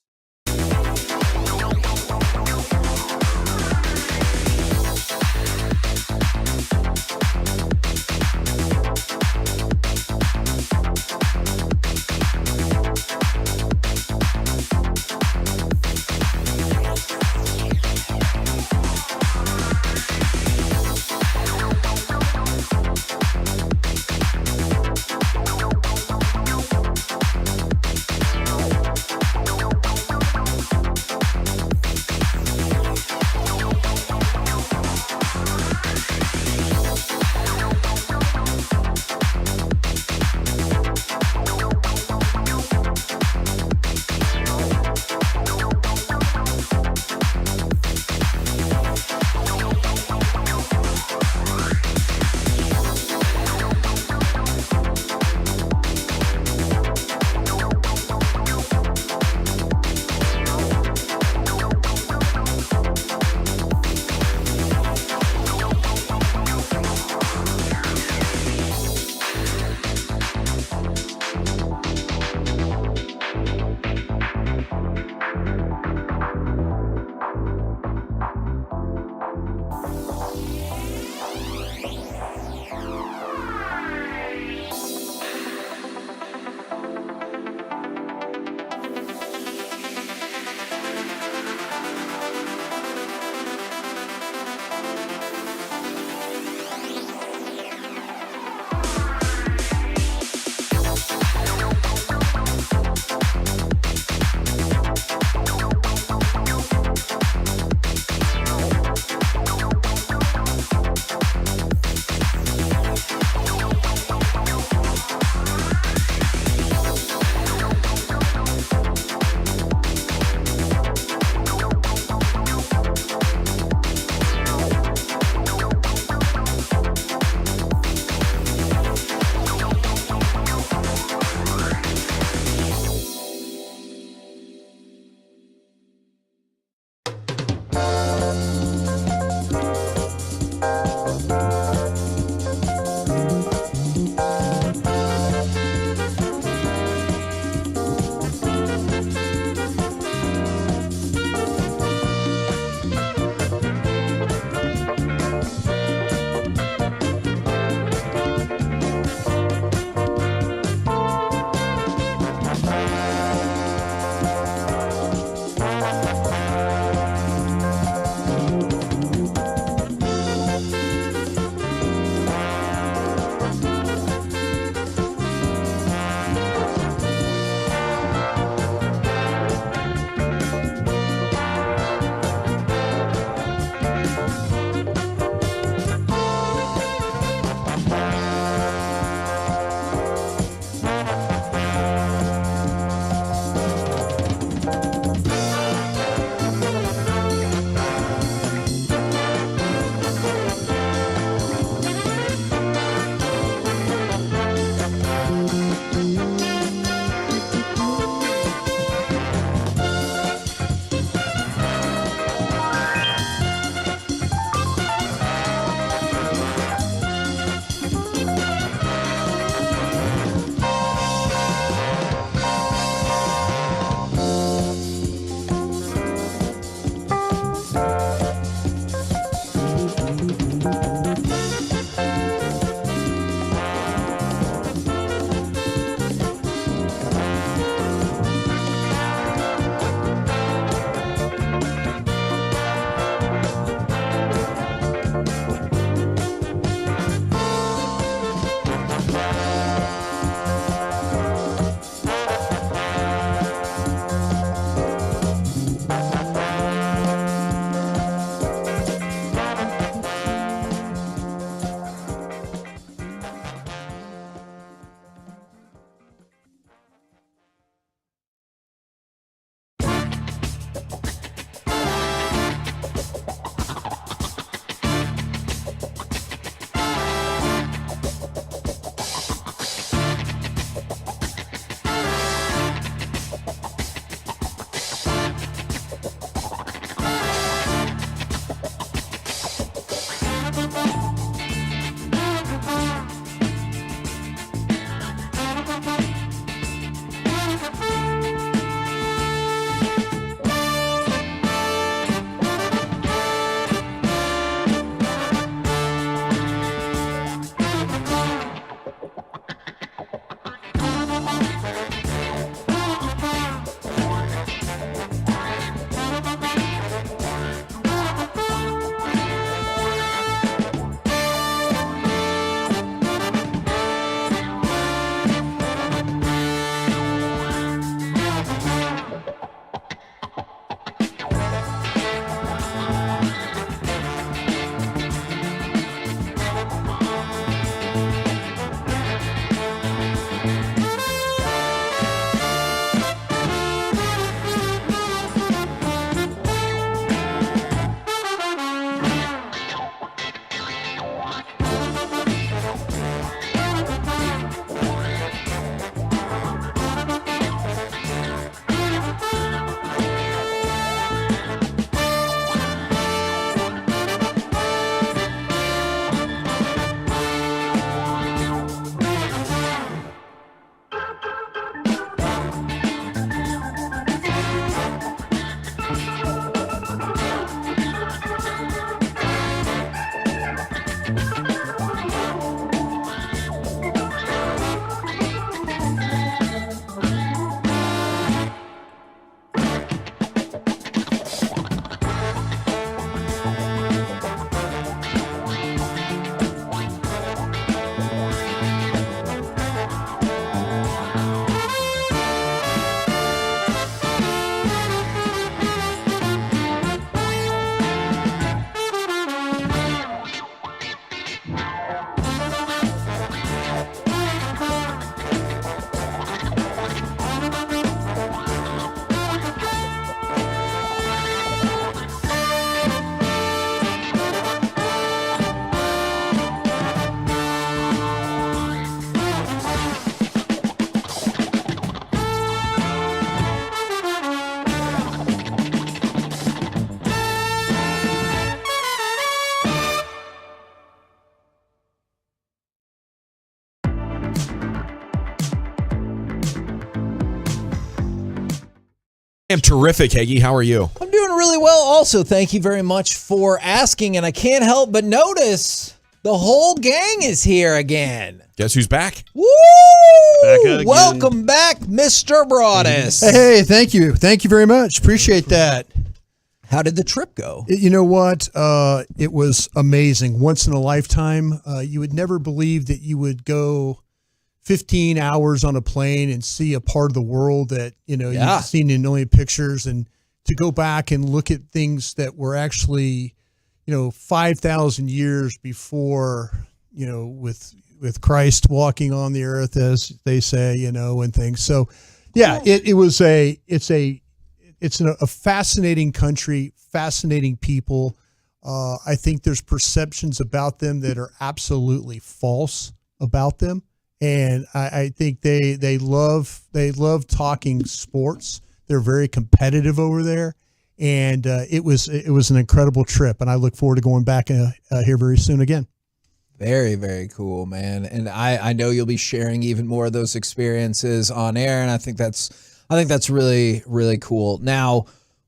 I'm terrific, Hagee. How are you? I'm doing really well also. Thank you very much for asking. And I can't help but notice the whole gang is here again. Guess who's back? Woo! Back again. Welcome back, Mr. Broadus. Hey, thank you. Thank you very much. Appreciate that. How did the trip go? You know what? It was amazing. Once in a lifetime. You would never believe that you would go 15 hours on a plane and see a part of the world that, you've seen in only pictures, and to go back and look at things that were actually, 5,000 years before, with Christ walking on the earth, as they say, and things. So yeah, it's a fascinating country, fascinating people. I think there's perceptions about them that are absolutely false about them. And I think they love talking sports. They're very competitive over there, and it was an incredible trip. And I look forward to going back here very soon again. Very, very cool, man. And I know you'll be sharing even more of those experiences on air, and I think that's really, really cool. Now,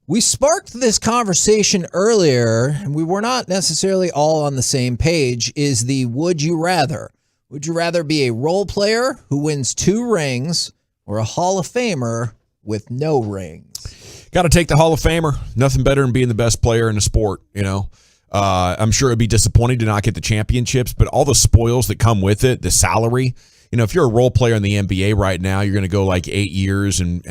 we sparked this conversation earlier, and we were not necessarily all on the same page. Is the would you rather? Would you rather be a role player who wins 2 rings or a Hall of Famer with no rings? Got to take the Hall of Famer. Nothing better than being the best player in the sport, I'm sure it'd be disappointing to not get the championships, but all the spoils that come with it, the salary. If you're a role player in the NBA right now, you're going to go like 8 years and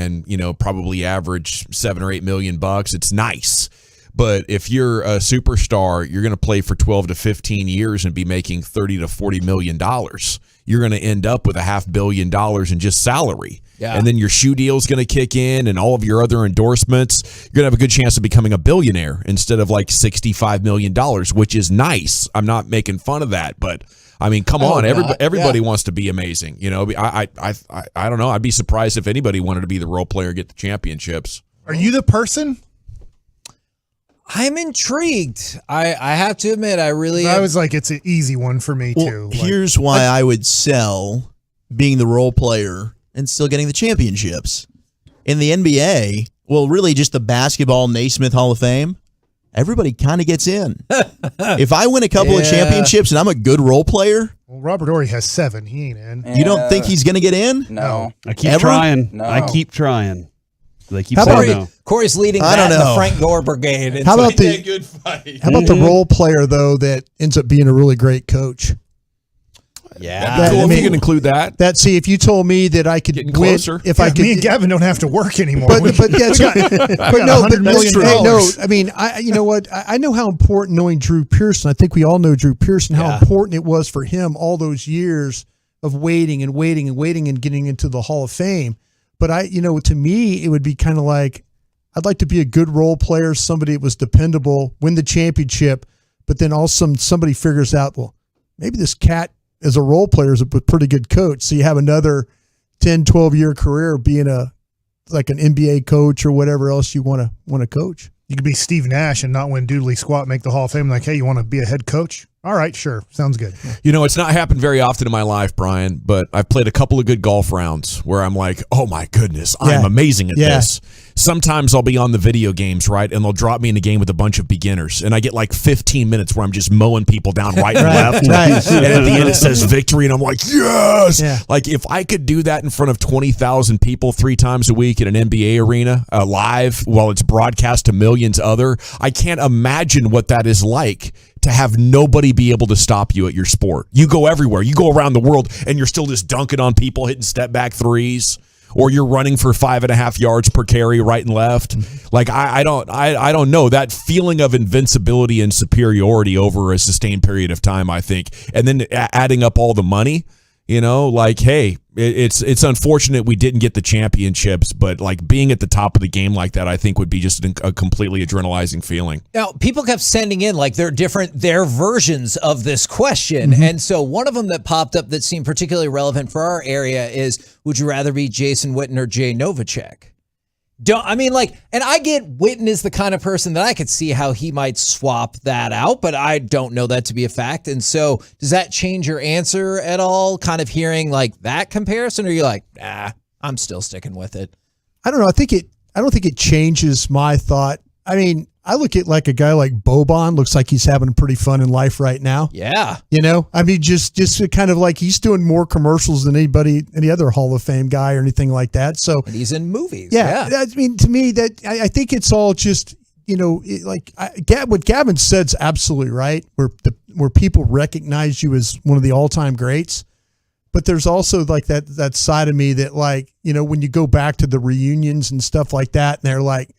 probably average $7 or $8 million. It's nice. But if you're a superstar, you're going to play for 12 to 15 years and be making $30 to $40 million. You're going to end up with $500 million in just salary. Yeah. And then your shoe deal is going to kick in and all of your other endorsements. You're going to have a good chance of becoming a billionaire instead of like $65 million, which is nice. I'm not making fun of that, but I mean, come on. Everybody wants to be amazing. I don't know. I'd be surprised if anybody wanted to be the role player and get the championships. Are you the person? I'm intrigued. I have to admit, I was like, it's an easy one for me too. Here's why I would sell being the role player and still getting the championships. In the NBA, really just the Basketball Naismith Hall of Fame, everybody kind of gets in. If I win a couple of championships and I'm a good role player, well, Robert Horry has 7. He ain't in. You don't think he's going to get in? No. I keep trying. No. I keep trying. They keep saying no. Corey's leading I don't that in know. the Frank Gore brigade. How about the role player though that ends up being a really great coach? Yeah, cool. If you can include that. See, if you told me that I could win, if I could, me and Gavin don't have to work anymore. But no. I mean, you know what? I know how important knowing Drew Pearson. I think we all know Drew Pearson. How important it was for him all those years of waiting and getting into the Hall of Fame. But to me, it would be kind of like I'd like to be a good role player, somebody that was dependable, win the championship, but then also somebody figures out, well, maybe this cat as a role player is a pretty good coach. So you have another 10, 12-year career being like an NBA coach or whatever else you want to coach. You could be Steve Nash and not win doodly squat, make the Hall of Fame. Like, hey, you want to be a head coach? All right, sure. Sounds good. You know, it's not happened very often in my life, Brian, but I've played a couple of good golf rounds where I'm like, oh my goodness, I'm amazing at this. Sometimes I'll be on the video games, right, and they'll drop me in a game with a bunch of beginners, and I get like 15 minutes where I'm just mowing people down right and left. And at the end it says victory, and I'm like, yes! Yeah. Like, if I could do that in front of 20,000 people 3 times a week in an NBA arena, live, while it's broadcast to millions other, I can't imagine what that is like to have nobody be able to stop you at your sport. You go everywhere. You go around the world, and you're still just dunking on people, hitting step-back threes, or you're running for 5.5 yards per carry right and left. Like, I don't know. That feeling of invincibility and superiority over a sustained period of time, I think, and then adding up all the money, you know, like, hey, it's unfortunate we didn't get the championships, but like being at the top of the game like that, I think would be just a completely adrenalizing feeling. Now, people kept sending in like their versions of this question. And so one of them that popped up that seemed particularly relevant for our area is, would you rather be Jason Witten or Jay Novacek? And I get Witten is the kind of person that I could see how he might swap that out, but I don't know that to be a fact. And so does that change your answer at all? Kind of hearing like that comparison, or are you like, nah, I'm still sticking with it? I don't know. I don't think it changes my thought. I mean, I look at like a guy like Boban, looks like he's having pretty fun in life right now. Yeah. You know, I mean, just kind of like he's doing more commercials than any other Hall of Fame guy or anything like that. So and he's in movies. Yeah. I mean, to me, I think it's all just, you know, what Gavin said's absolutely right, where people recognize you as one of the all-time greats. But there's also like that side of me that, like, you know, when you go back to the reunions and stuff like that, and they're like,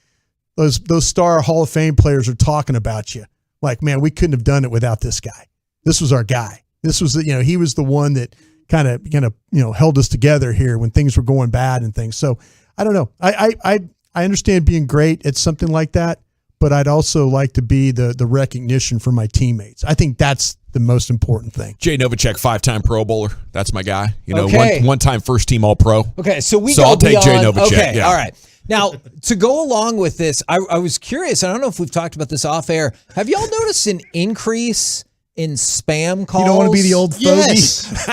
those star Hall of Fame players are talking about you. Like, man, we couldn't have done it without this guy. This was our guy. This was, you know, he was the one that kind of, you know, held us together here when things were going bad and things. So I don't know. I understand being great at something like that, but I'd also like to be the recognition for my teammates. I think that's the most important thing. Jay Novacek, 5-time Pro Bowler. That's my guy. You know, Okay. one-time first-team All-Pro. Okay, so I'll take Jay Novacek. Okay, yeah. all right. Now, to go along with this, I was curious. I don't know if we've talked about this off air. Have y'all noticed an increase in spam calls? You don't want to be the old fogey? Yes.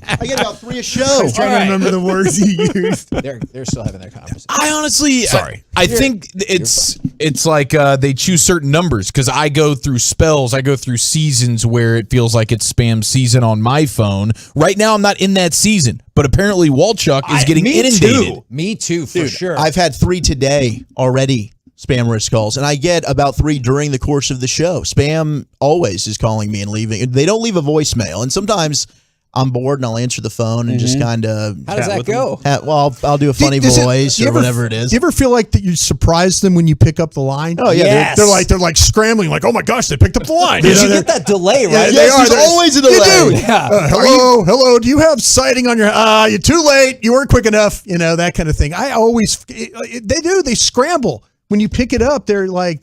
I get about 3 a show. I was trying to remember the words you used. They're still having their conversation. I honestly, Sorry. I think it's like they choose certain numbers because I go through spells, I go through seasons where it feels like it's spam season on my phone. Right now, I'm not in that season, but apparently Walchuk is getting inundated. Me too, for sure. I've had 3 today already. Spam risk calls, and I get about 3 during the course of the show. Spam always is calling me and leaving. They don't leave a voicemail, and sometimes I'm bored and I'll answer the phone and just kind of. How does that go? Well, I'll do a funny voice or whatever it is. Do you ever feel like that you surprise them when you pick up the line? Oh yeah, Yes. they're like scrambling, like, oh my gosh, they picked up the line. Because you get that delay, right? Yes, there's always a delay. You do. Yeah. Hello. Do you have sighting on your? You're too late. You weren't quick enough. You know, that kind of thing. I always they do. They scramble. When you pick it up, they're like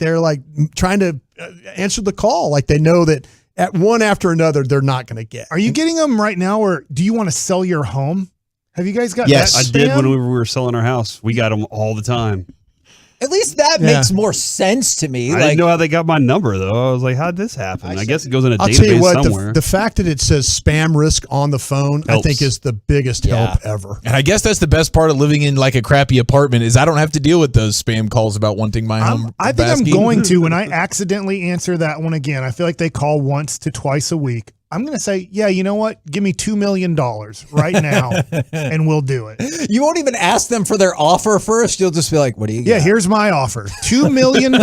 trying to answer the call. Like they know that at one after another, they're not going to get. Are you getting them right now, or do you want to sell your home? Have you guys got Yes. that I spam? did when we were selling our house. We got them all the time. At least that makes more sense to me. I didn't know how they got my number, though. I was like, how'd this happen? I guess it goes in a I'll database tell you what, somewhere. the fact that it says spam risk on the phone, I think is the biggest help ever. And I guess that's the best part of living in like a crappy apartment is I don't have to deal with those spam calls about wanting my home. I think I'm going to when I accidentally answer that one again. I feel like they call once to twice a week. I'm going to say, yeah, you know what? Give me $2 million right now, and we'll do it. You won't even ask them for their offer first. You'll just be like, what do you got? Yeah, here's my offer. $2 million.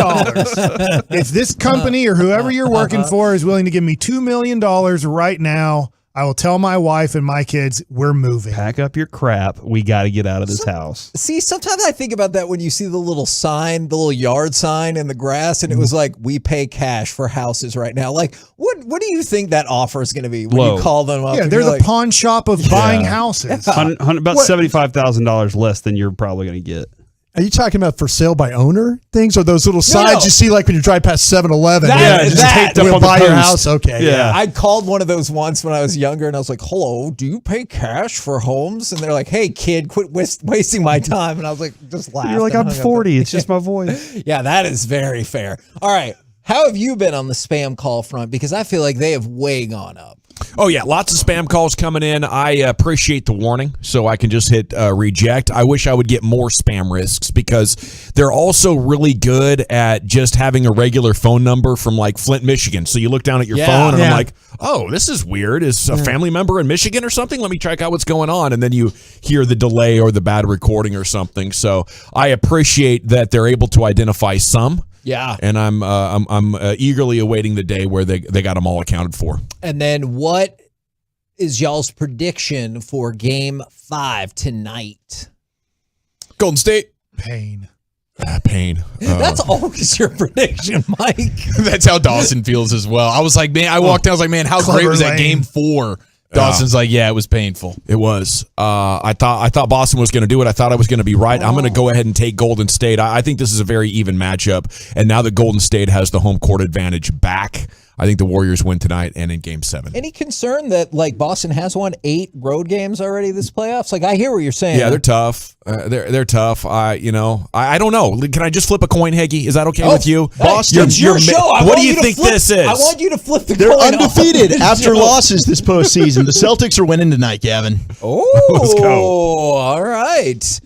If this company or whoever you're working for is willing to give me $2 million right now, I will tell my wife and my kids we're moving. Pack up your crap. We got to get out of this house. See, sometimes I think about that when you see the little sign, the little yard sign in the grass, and it was like, we pay cash for houses right now. Like, what do you think that offer is going to be when you call them up? Yeah, they're the pawn shop of buying houses. About $75,000 less than you're probably going to get. Are you talking about for sale by owner things or those little signs you see like when you drive past 7-Eleven? We'll buy your house. Okay. Yeah. I called one of those once when I was younger and I was like, hello, do you pay cash for homes? And they're like, hey, kid, quit wasting my time. And I was like, just laugh. You're like, I'm 40. It's just my voice. Yeah, that is very fair. All right. How have you been on the spam call front? Because I feel like they have way gone up. Oh, yeah. Lots of spam calls coming in. I appreciate the warning, so I can just hit reject. I wish I would get more spam risks because they're also really good at just having a regular phone number from like Flint, Michigan. So you look down at your phone and I'm like, oh, this is weird. Is a family member in Michigan or something? Let me check out what's going on. And then you hear the delay or the bad recording or something. So I appreciate that they're able to identify some. Yeah. And I'm eagerly awaiting the day where they got them all accounted for. And then what is y'all's prediction for Game 5 tonight? Golden State. Pain. Pain. That's always your prediction, Mike. That's how Dawson feels as well. I was like, man, I walked out, I was like, man, how great was that Game 4? Dawson's like, yeah, it was painful. It was. I thought Boston was going to do it. I thought I was going to be right. I'm going to go ahead and take Golden State. I think this is a very even matchup. And now that Golden State has the home court advantage back, I think the Warriors win tonight and in Game 7. Any concern that like Boston has won 8 road games already this playoffs? Like I hear what you're saying. Yeah, they're tough. They're tough. I don't know. Can I just flip a coin, Heggie? Is that okay with you? Boston, it's your show. What do you think this is? I want you to flip the They're coin. They're undefeated after losses this postseason. The Celtics are winning tonight, Gavin. Oh, let's go. All right.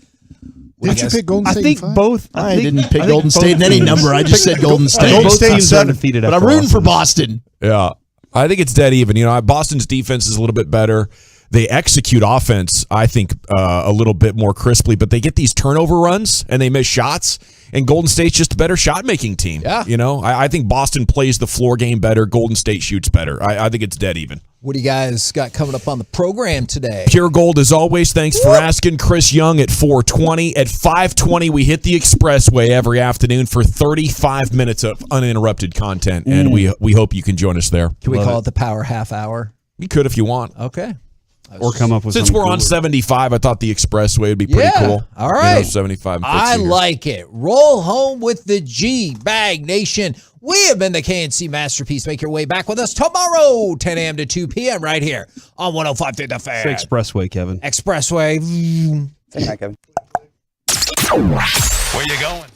Did you pick Golden State? I think both. I didn't pick Golden State in any number. I just said Golden State. Golden State's undefeated. But I'm rooting for Boston. Yeah. I think it's dead even. Boston's defense is a little bit better. They execute offense, I think, a little bit more crisply, but they get these turnover runs and they miss shots. And Golden State's just a better shot-making team. Yeah. I think Boston plays the floor game better. Golden State shoots better. I think it's dead even. What do you guys got coming up on the program today? Pure Gold, as always. Thanks for asking. Chris Young at 4:20. At 5:20, we hit the Expressway every afternoon for 35 minutes of uninterrupted content, and we hope you can join us there. Can we call it the Power Half Hour? You could if you want. Okay. Or come up with Since we're on 75, I thought the Expressway would be pretty cool. All right. 75. I like it. Roll home with the G-Bag Nation. We have been the KNC Masterpiece. Make your way back with us tomorrow, 10 a.m. to 2 p.m. right here on 105.3 The Fan. Say Expressway, Kevin. Expressway. Say hi, Kevin. Where you going?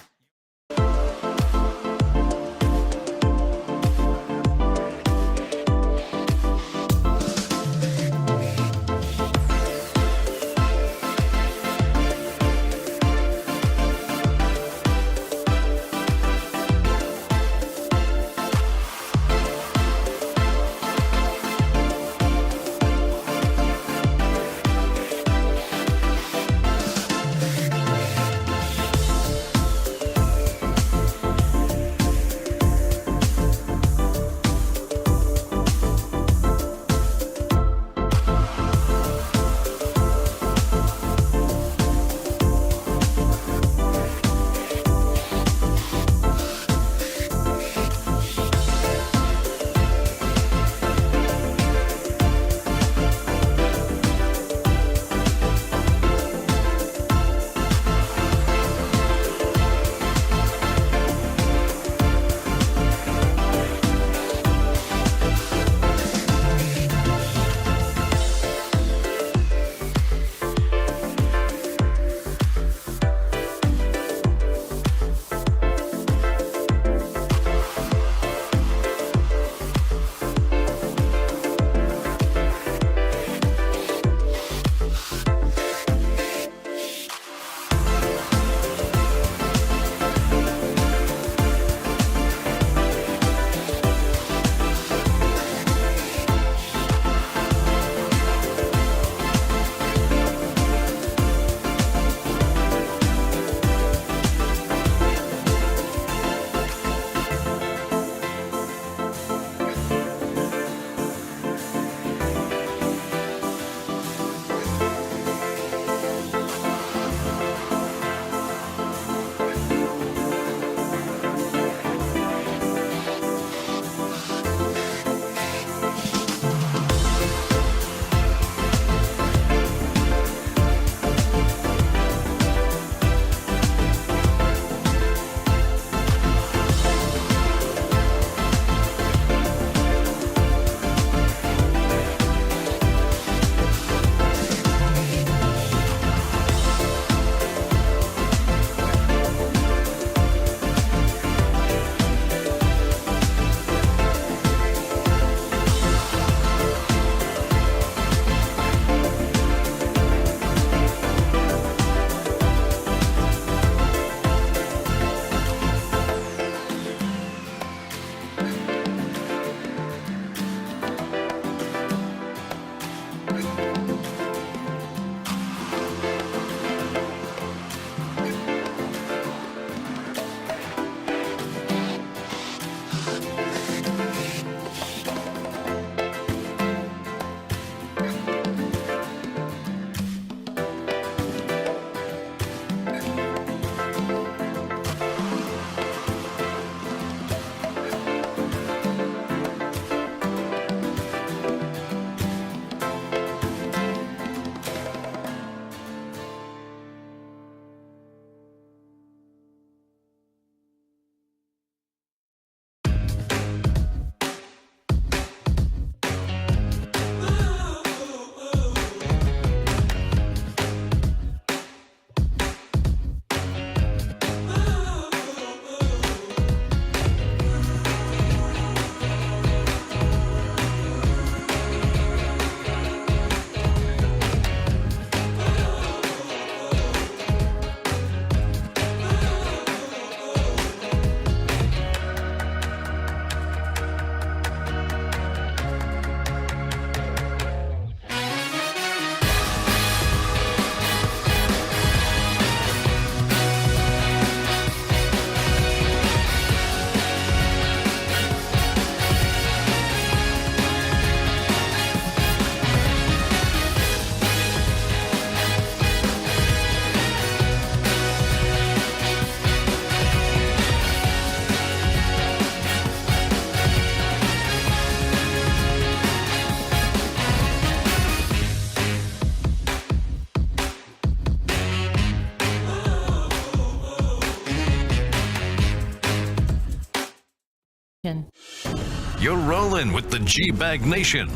You're rolling with the G-Bag Nation.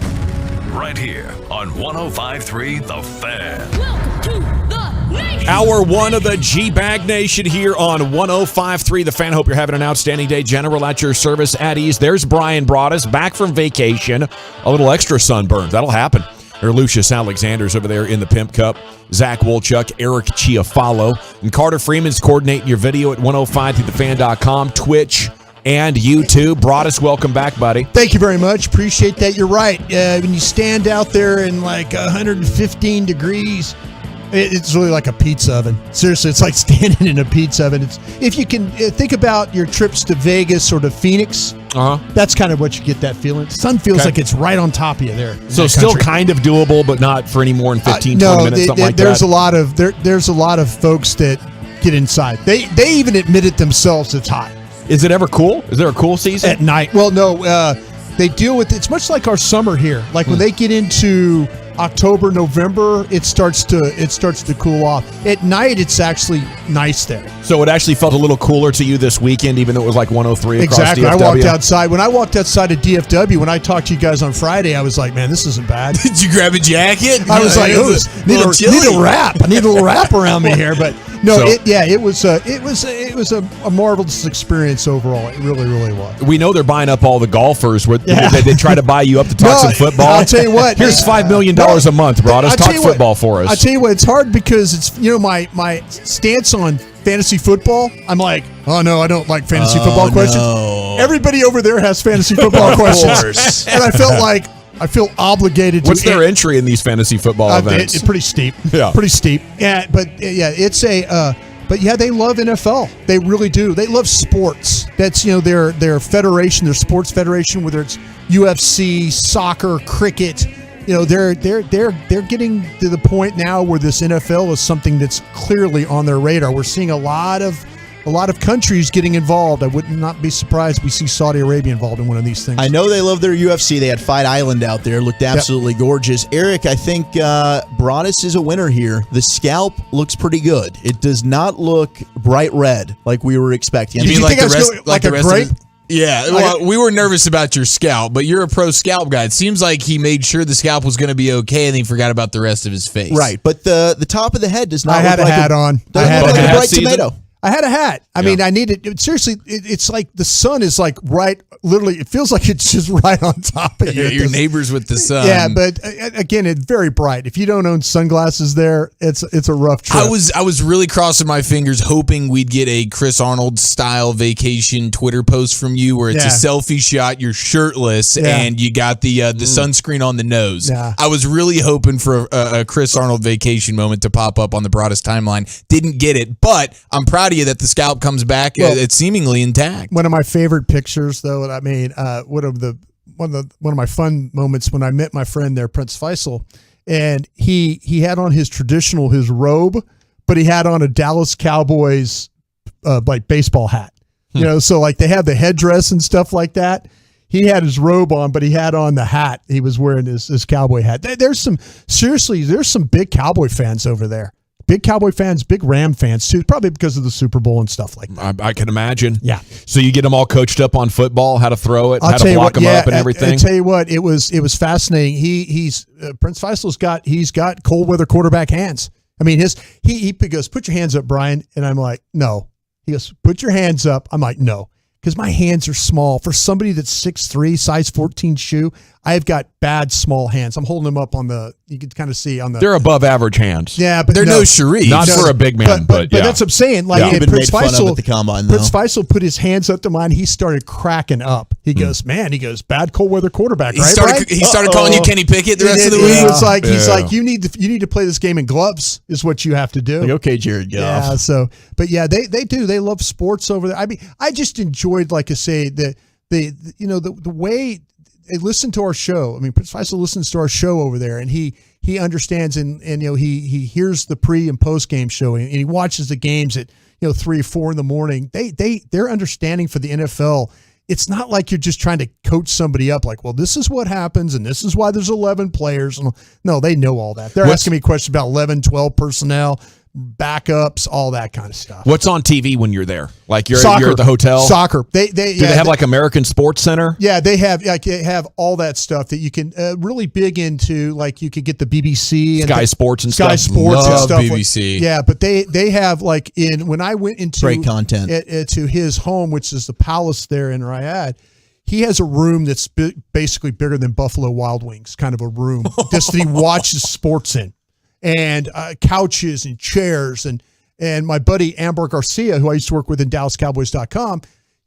Right here on 105.3 The Fan. Welcome to the Nation. Hour one of the G-Bag Nation here on 105.3 The Fan. Hope you're having an outstanding day. General at your service at ease. There's Brian Broaddus back from vacation. A little extra sunburn. That'll happen. Lucius Alexander's over there in the Pimp Cup. Zach Wolchuk, Eric Chiafalo, and Carter Freeman's coordinating your video at 105thethefan.com, Twitch, and YouTube. Broaddus, welcome back, buddy. Thank you very much. Appreciate that. You're right. When you stand out there in like 115 degrees, it's really like a pizza oven. Seriously, it's like standing in a pizza oven. If you can think about your trips to Vegas or to Phoenix, that's kind of what you get that feeling. Sun feels like it's right on top of you there. So still kind of doable, but not for any more than 15, 20 minutes, something like there's that? There's a lot of folks that get inside. They even admit it themselves it's hot. Is it ever cool? Is there a cool season? At night. Well, no. They deal with it's much like our summer here. Like when they get into October, November, it starts to cool off. At night, it's actually nice there. So it actually felt a little cooler to you this weekend, even though it was like 103 across exactly. DFW? I walked outside. When I walked outside of DFW, when I talked to you guys on Friday, I was like, man, this isn't bad. Did you grab a jacket? I was like, need a wrap. I need a little wrap around me here. But no, it was a marvelous experience overall. It really, really was. We know they're buying up all the golfers. They try to buy you up to talk some football. I'll tell you what. Here's $5 million a month, Broaddus. Talk football for us. I'll tell you what. It's hard because it's my stance on fantasy football. I'm like, oh no, I don't like fantasy football questions. No. Everybody over there has fantasy football questions, and I feel obligated. What's their entry in these fantasy football events? It's pretty steep. Yeah, pretty steep. Yeah, but it's a. But yeah, they love NFL. They really do. They love sports. That's their federation, their sports federation, whether it's UFC, soccer, cricket. They're getting to the point now where this NFL is something that's clearly on their radar. We're seeing a lot of countries getting involved. I would not be surprised we see Saudi Arabia involved in one of these things. I know they love their UFC. They had Fight Island out there. Looked absolutely gorgeous. Eric, I think Broaddus is a winner here. The scalp looks pretty good. It does not look bright red like we were expecting. You mean like the rest, like the rest grape? of it? Yeah, well, we were nervous about your scalp, but you're a pro scalp guy. It seems like he made sure the scalp was going to be okay, and he forgot about the rest of his face. Right, but the top of the head does not. I had a hat on. I had like a bright tomato. I had a hat. I mean, I needed seriously. It's like the sun is like right. Literally, it feels like it's just right on top of you. Your neighbors with the sun. Yeah, but again, it's very bright. If you don't own sunglasses, there, it's a rough trip. I was really crossing my fingers, hoping we'd get a Chris Arnold style vacation Twitter post from you, where it's a selfie shot, you're shirtless, and you got the sunscreen on the nose. Yeah. I was really hoping for a Chris Arnold vacation moment to pop up on the Broaddus timeline. Didn't get it, but I'm proud of you that the scalp comes back. It's seemingly intact. One of my favorite pictures, though. I mean, one of my fun moments when I met my friend there, Prince Faisal, and he had on his robe, but he had on a Dallas Cowboys like baseball hat. So like they have the headdress and stuff like that. He had his robe on, but he had on the hat. He was wearing his cowboy hat. There's some big Cowboy fans over there. Big Cowboy fans, big Ram fans too, probably because of the Super Bowl and stuff like that. I can imagine. Yeah. So you get them all coached up on football, how to throw it, how to block them up, and everything. I'll tell you what, it was fascinating. He's Prince Faisal's got cold weather quarterback hands. I mean, he goes, put your hands up, Brian, and I'm like, no. He goes, put your hands up. I'm like, no. Because my hands are small. For somebody that's 6'3", size 14 shoe, I've got bad small hands. I'm holding them up you can kind of see on the. They're above average hands. Yeah, but they're no Sharif. Not for a big man, but that's what I'm saying. Like Prince Faisal put his hands up to mine. He started cracking up. He goes, bad cold weather quarterback, right? He started calling you Kenny Pickett the rest of the week. He was like, he's like, you need to play this game in gloves is what you have to do. Like, okay, Jared Goff. Yeah. So, but yeah, they do. They love sports over there. I mean, I just enjoyed, like I say, the way they listen to our show. I mean, Prince Faisal listens to our show over there, and he understands and he hears the pre and post game show, and he watches the games at 3 or 4 in the morning. Their understanding for the NFL. It's not like you're just trying to coach somebody up like, well, this is what happens and this is why there's 11 players. No, they know all that. They're asking me questions about 11, 12 personnel. backups, all that kind of stuff. What's on TV when you're there? Like you're Soccer. at the hotel? Soccer. Do they have like American Sports Center? Yeah, they have all that stuff that you can really big into. Like you could get the BBC and Sky Sports and Sky stuff. Sports and stuff. BBC. Yeah, but they have like when I went into great content to his home, which is the Palace there in Riyadh. He has a room that's basically bigger than Buffalo Wild Wings, kind of a room just that he watches sports in, and couches and chairs and my buddy Amber Garcia, who I used to work with in DallasCowboys.com,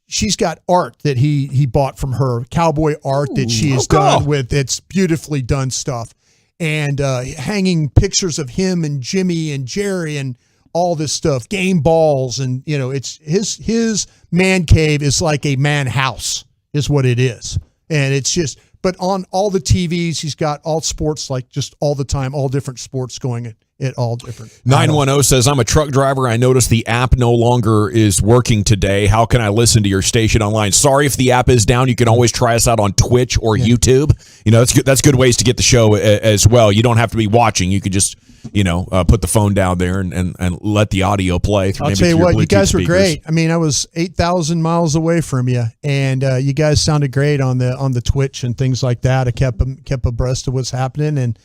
she's got art that he bought from her, cowboy art that she has done with it's beautifully done stuff, and hanging pictures of him and Jimmy and Jerry and all this stuff, game balls, and it's his man cave is like a man house. Is what it is. And it's just, but on all the TVs, he's got all sports, like just all the time, all different sports going at all different. 910 says, I'm a truck driver. I noticed the app no longer is working today. How can I listen to your station online? Sorry if the app is down. You can always try us out on Twitch or YouTube. That's good ways to get the show as well. You don't have to be watching. You could just, put the phone down there and let the audio play. I'll tell you what, you guys were great. I mean, I was 8,000 miles away from you, and you guys sounded great on the Twitch and things like that. I kept abreast of what's happening, and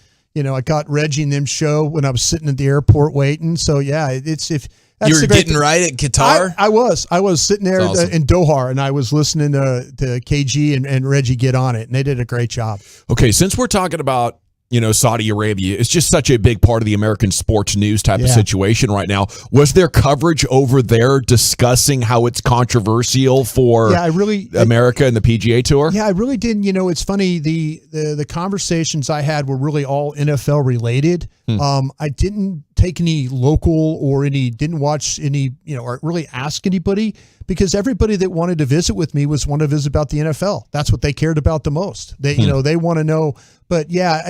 I got Reggie and them show when I was sitting at the airport waiting. So yeah, that's you were getting right at Qatar. I was sitting there in Doha, and I was listening to KG and Reggie get on it, and they did a great job. Okay, since we're talking about Saudi Arabia, it's just such a big part of the American sports news type of situation right now. Was there coverage over there discussing how it's controversial for America and the PGA Tour? Yeah, I really didn't. It's funny, the conversations I had were really all NFL related. I didn't take any local or didn't watch any, or really ask anybody, because everybody that wanted to visit with me wanted to visit about the NFL. That's what they cared about the most. They, they want to know. But yeah,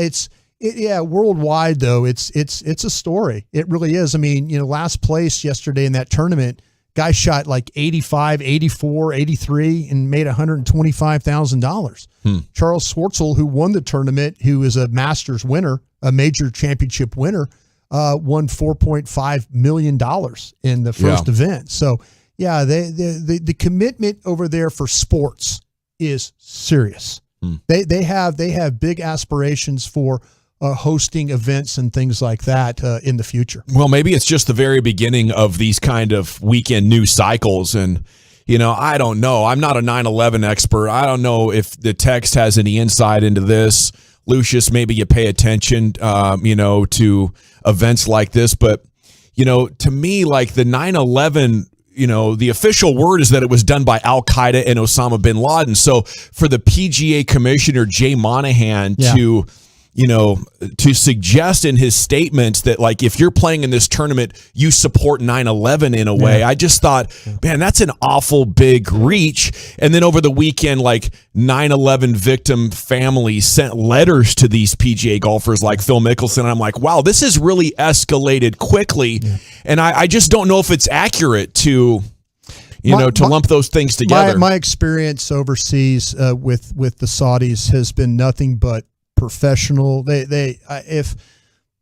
worldwide though, it's a story. It really is. I mean, last place yesterday in that tournament, guy shot like 85, 84, 83 and made $125,000. Charles Schwartzel, who won the tournament, who is a Masters winner, a major championship winner, won $4.5 million in the first event. So yeah, the commitment over there for sports is serious. They have big aspirations for hosting events and things like that in the future. Well, maybe it's just the very beginning of these kind of weekend news cycles. And, I don't know. I'm not a 9/11 expert. I don't know if the text has any insight into this. Lucius, maybe you pay attention, to events like this. But, to me, like the 9/11, the official word is that it was done by Al-Qaeda and Osama bin Laden. So for the PGA commissioner, Jay Monahan, to suggest in his statements that, like, if you're playing in this tournament, you support 9/11 in a way, I just thought, man, that's an awful big reach. And then over the weekend, like 9/11 victim families sent letters to these PGA golfers like Phil Mickelson. And I'm like, wow, this has really escalated quickly. And I just don't know if it's accurate to lump those things together. My experience overseas with the Saudis has been nothing but professional. If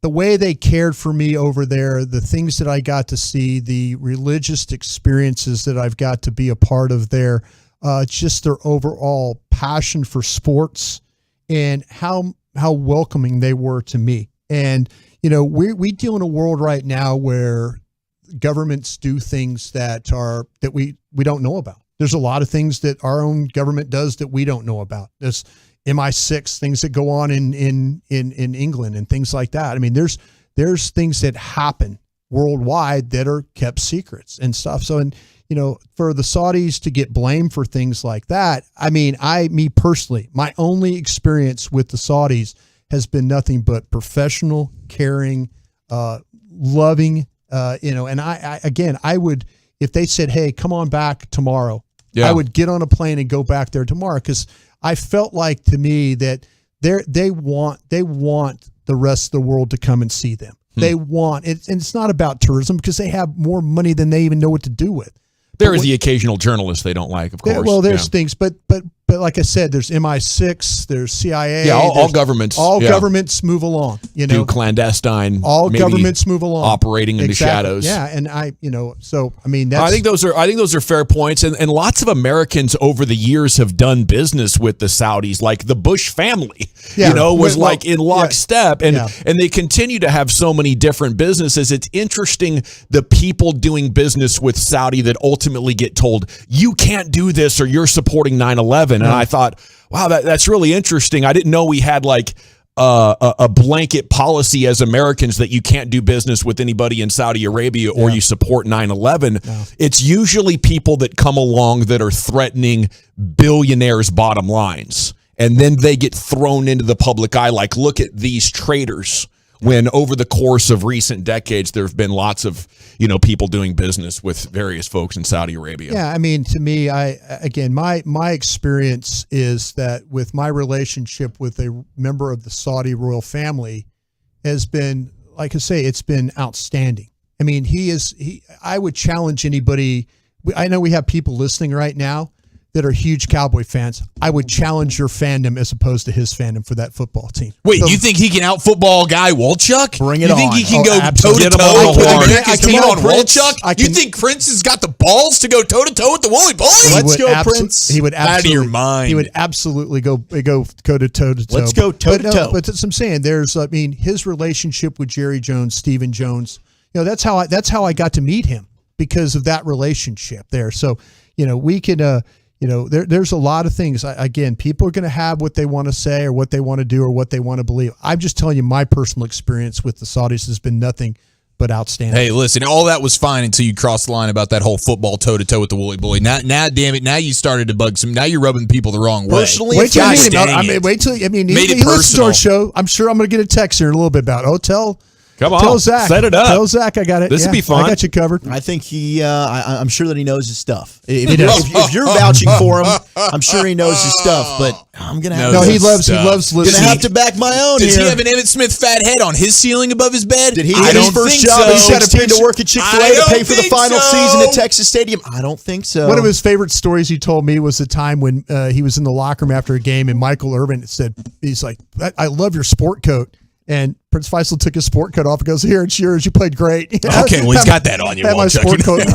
the way they cared for me over there, the things that I got to see, the religious experiences that I've got to be a part of there, just their overall passion for sports and how welcoming they were to me. And we deal in a world right now where governments do things that we don't know about. There's a lot of things that our own government does that we don't know about. There's MI6 things that go on in England and things like that. I mean, there's things that happen worldwide that are kept secrets and stuff. So, for the Saudis to get blamed for things like that, I mean, me personally, my only experience with the Saudis has been nothing but professional, caring, loving, and I would, if they said, hey, come on back tomorrow, I would get on a plane and go back there tomorrow, because I felt like, to me, that they want the rest of the world to come and see them. They want it, and it's not about tourism, because they have more money than they even know what to do with. There is the occasional journalist they don't like, of course. Well, there's things, but but like I said, there's MI6, there's CIA. Yeah, all governments. All governments move along. Do clandestine. All governments move along, operating in the shadows. Yeah, and so I mean, I think those are fair points, and lots of Americans over the years have done business with the Saudis, like the Bush family. Was in lockstep, and they continue to have so many different businesses. It's interesting the people doing business with Saudi that ultimately get told you can't do this or you're supporting 9/11. And I thought, wow, that's really interesting. I didn't know we had like a blanket policy as Americans that you can't do business with anybody in Saudi Arabia or you support 9/11. No. It's usually people that come along that are threatening billionaires' bottom lines. And then they get thrown into the public eye like, look at these traitors. When over the course of recent decades, there have been lots of, people doing business with various folks in Saudi Arabia. Yeah, I mean, to me, my experience is that with my relationship with a member of the Saudi royal family has been, like I say, it's been outstanding. I mean, I would challenge anybody. I know we have people listening right now that are huge Cowboy fans. I would challenge your fandom as opposed to his fandom for that football team. Wait, you think he can out football Guy Wolchuk? Bring it you on. You think he can go absolutely. toe-to-toe with America's team on Wolchuk? You think Prince has got the balls to go toe-to-toe with the Wooly Bully? Let's go, Prince. He would out of your mind. He would absolutely go toe-to-toe. Let's go toe-to-toe. But that's what I'm saying. His relationship with Jerry Jones, Stephen Jones, that's how I got to meet him because of that relationship there. So, we could there's a lot of things. Again, people are going to have what they want to say or what they want to do or what they want to believe. I'm just telling you my personal experience with the Saudis has been nothing but outstanding. Hey, listen, all that was fine until you crossed the line about that whole football toe-to-toe with the Wooly Bully. Now, damn it, now you started to bug some. Now you're rubbing people the wrong way. Personally, wait till you meet him. He listens to our show. I'm sure I'm going to get a text here in a little bit about Come on, tell Zach. Set it up. Tell Zach I got it. This would be fun. I got you covered. I think I'm sure that he knows his stuff. If you're vouching for him, I'm sure he knows his stuff. But I'm gonna have he loves listening. Gonna have to back my own. Does he have an Emmitt Smith fat head on his ceiling above his bed? Did he get his first job at 16 to work at Chick-fil-A to pay for the final season at Texas Stadium? I don't think so. One of his favorite stories he told me was the time when he was in the locker room after a game and Michael Irvin said, he's like, I love your sport coat. And Prince Faisal took his sport coat off and goes, here, it's yours. You played great. Okay, well, he's got that on you, my sport coat.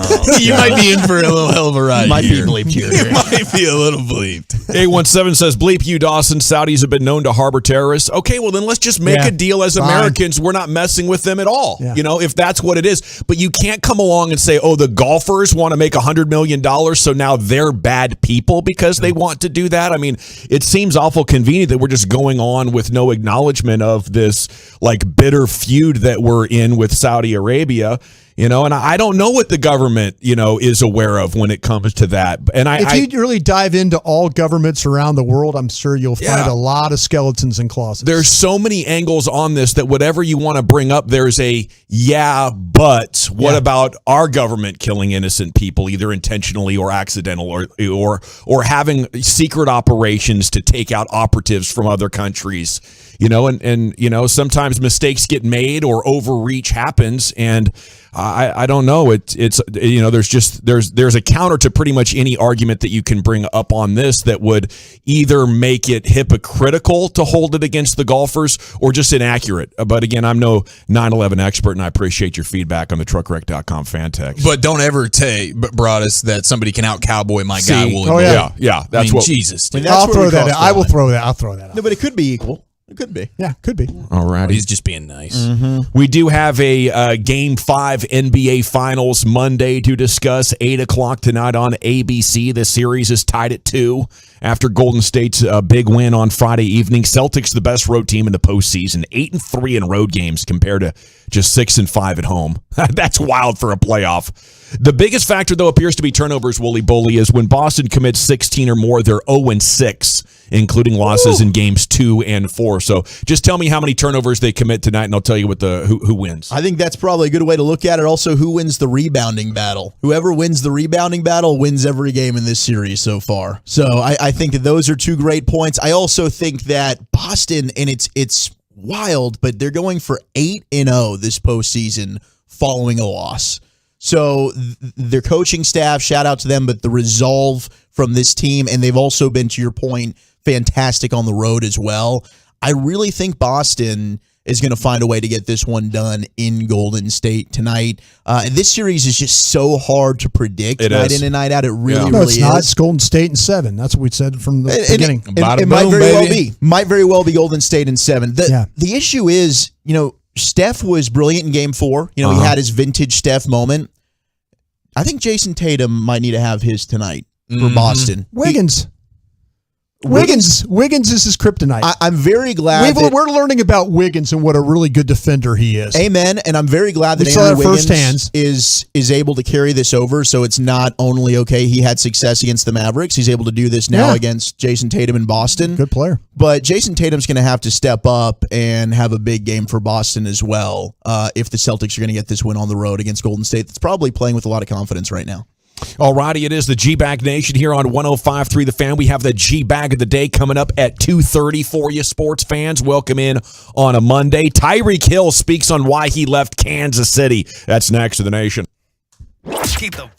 You might be in for a little hell of a ride. Might be bleeped here. It might be a little bleeped. 817 says, bleep you, Dawson. Saudis have been known to harbor terrorists. Okay, well, then let's just make a deal as Americans. We're not messing with them at all. Yeah. If that's what it is. But you can't come along and say, the golfers want to make $100 million, so now they're bad people because they want to do that. I mean, it seems awful convenient that we're just going on with no acknowledgement of this, like, bitter feud that we're in with Saudi Arabia, and I don't know what the government, is aware of when it comes to that. And if you really dive into all governments around the world, I'm sure you'll find a lot of skeletons in closets. There's so many angles on this that whatever you want to bring up, there's but what about our government killing innocent people, either intentionally or accidental, or having secret operations to take out operatives from other countries, and sometimes mistakes get made or overreach happens, and I don't know. It's there's a counter to pretty much any argument that you can bring up on this that would either make it hypocritical to hold it against the golfers or just inaccurate. But again, I'm no 9/11 expert, and I appreciate your feedback on the truckwreck.com fan text. But don't ever Broadus, that somebody can out cowboy my guy. Yeah. That's what Jesus. I'll throw that out. I will throw that. I'll throw that out. No, but it could be equal. It could be. Yeah, could be. All right. He's just being nice. Mm-hmm. We do have a Game 5 NBA Finals Monday to discuss. 8 o'clock tonight on ABC. The series is tied at 2 after Golden State's big win on Friday evening. Celtics, the best road team in the postseason. 8-3 in road games compared to just 6-5 at home. That's wild for a playoff. The biggest factor, though, appears to be turnovers, Wooly Bully, is when Boston commits 16 or more, they're 0-6, including losses in games 2 and 4. So just tell me how many turnovers they commit tonight, and I'll tell you what who wins. I think that's probably a good way to look at it. Also, who wins the rebounding battle? Whoever wins the rebounding battle wins every game in this series so far. So I think that those are two great points. I also think that Boston, and it's wild, but they're going for 8-0 this postseason following a loss. So their coaching staff, shout out to them, but the resolve from this team, and they've also been, to your point, fantastic on the road as well. I really think Boston is going to find a way to get this one done in Golden State tonight. This series is just so hard to predict night in and night out. It really, No, really it's is. not. It's Golden State in 7. That's what we said from the beginning. It might very well be. Might very well be Golden State in 7. The issue is, Steph was brilliant in Game 4. He had his vintage Steph moment. I think Jason Tatum might need to have his tonight for Boston. Wiggins is his kryptonite. I'm very glad we're learning about Wiggins and what a really good defender he is. Amen. And I'm very glad that Andrew Wiggins is able to carry this over. So it's not only he had success against the Mavericks. He's able to do this now against Jason Tatum in Boston. Good player. But Jason Tatum's going to have to step up and have a big game for Boston as well if the Celtics are going to get this win on the road against Golden State. That's probably playing with a lot of confidence right now. All righty, it is the G-Bag Nation here on 105.3 The Fan. We have the G-Bag of the day coming up at 2:30 for you, sports fans. Welcome in on a Monday. Tyreek Hill speaks on why he left Kansas City. That's next to the Nation. Keep the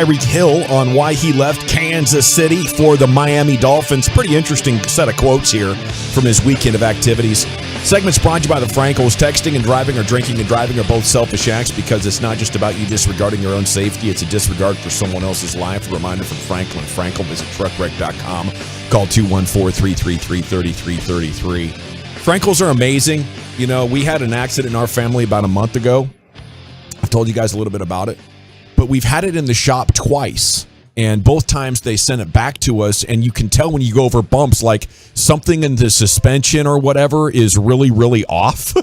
Tyreek Hill on why he left Kansas City for the Miami Dolphins. Pretty interesting set of quotes here from his weekend of activities. Segment's brought to you by the Frankels. Texting and driving or drinking and driving are both selfish acts because it's not just about you disregarding your own safety. It's a disregard for someone else's life. A reminder from Franklin Frankel. Visit truckwreck.com. Call 214-333-3333. Frankels are amazing. You know, we had an accident in our family about a month ago. I've told you guys a little bit about it. But we've had it in the shop twice, and both times they sent it back to us, and you can tell when you go over bumps, like something in the suspension or whatever is really, really off.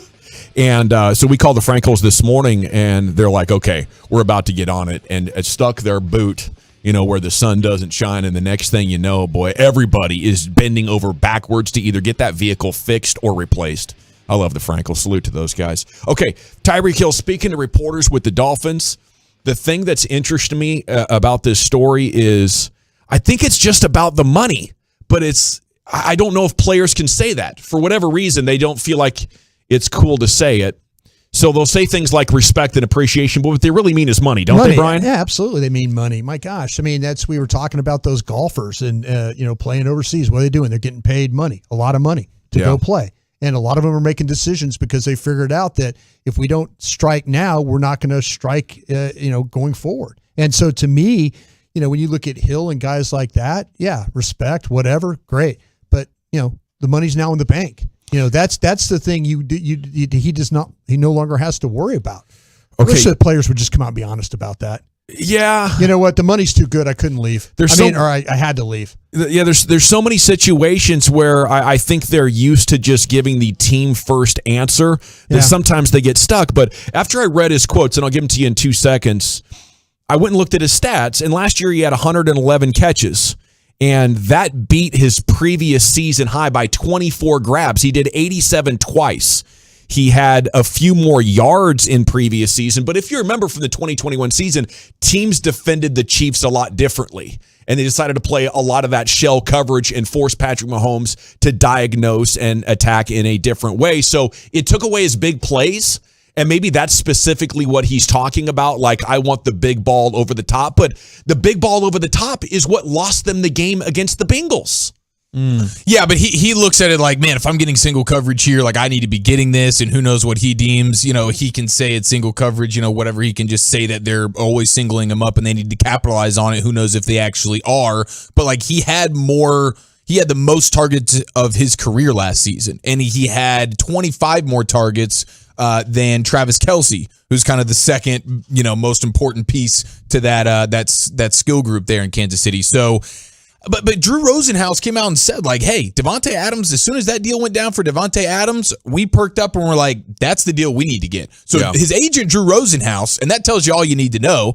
And so we called the Frankels this morning, and they're like, okay, we're about to get on it. And it stuck their boot, you know, where the sun doesn't shine, and the next thing you know, boy, everybody is bending over backwards to either get that vehicle fixed or replaced. I love the Frankels. Salute to those guys. Okay, Tyreek Hill speaking to reporters with the Dolphins. The thing that's interesting to me about this story is I think it's just about the money, but I don't know if players can say that. For whatever reason, they don't feel like it's cool to say it. So they'll say things like respect and appreciation, but what they really mean is money, don't they, Brian? Yeah, absolutely. They mean money. My gosh. I mean, we were talking about those golfers and, playing overseas. What are they doing? They're getting paid money, a lot of money to go play. And a lot of them are making decisions because they figured out that if we don't strike now, we're not going to strike, going forward. And so to me, when you look at Hill and guys like that, yeah, respect, whatever, great. But, the money's now in the bank. That's the thing he no longer has to worry about. I wish that players would just come out and be honest about that. Yeah. You know what? The money's too good. I couldn't leave. I had to leave. Yeah, there's so many situations where I think they're used to just giving the team first answer that sometimes they get stuck. But after I read his quotes, and I'll give them to you in 2 seconds, I went and looked at his stats. And last year he had 111 catches. And that beat his previous season high by 24 grabs. He did 87 twice. He had a few more yards in previous season. But if you remember from the 2021 season, teams defended the Chiefs a lot differently. And they decided to play a lot of that shell coverage and force Patrick Mahomes to diagnose and attack in a different way. So it took away his big plays. And maybe that's specifically what he's talking about. Like, I want the big ball over the top. But the big ball over the top is what lost them the game against the Bengals. Yeah, but he looks at it like, man, if I'm getting single coverage here, like I need to be getting this, and who knows what he deems, he can say it's single coverage, whatever, he can just say that they're always singling him up and they need to capitalize on it. Who knows if they actually are, but like he had the most targets of his career last season, and he had 25 more targets than Travis Kelce, who's kind of the second, most important piece to that skill group there in Kansas City. So, But Drew Rosenhaus came out and said, like, hey, Devontae Adams, as soon as that deal went down for Devontae Adams, we perked up and we're like, that's the deal we need to get. So his agent, Drew Rosenhaus, and that tells you all you need to know.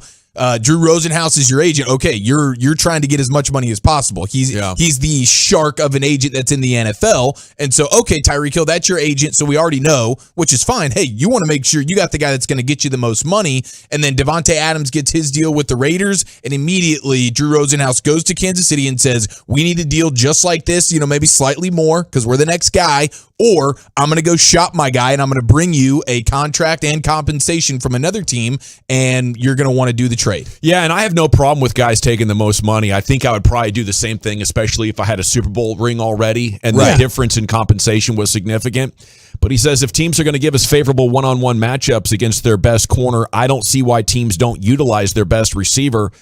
Drew Rosenhaus is your agent. Okay, you're trying to get as much money as possible. He's the shark of an agent that's in the NFL. And so, okay, Tyreek Hill, that's your agent, so we already know, which is fine. Hey, you want to make sure you got the guy that's going to get you the most money. And then Devontae Adams gets his deal with the Raiders, and immediately Drew Rosenhaus goes to Kansas City and says, we need a deal just like this, maybe slightly more because we're the next guy, or I'm going to go shop my guy and I'm going to bring you a contract and compensation from another team, and you're going to want to do the trade. Yeah, and I have no problem with guys taking the most money. I think I would probably do the same thing, especially if I had a Super Bowl ring already and the difference in compensation was significant. But he says if teams are going to give us favorable one-on-one matchups against their best corner, I don't see why teams don't utilize their best receiver.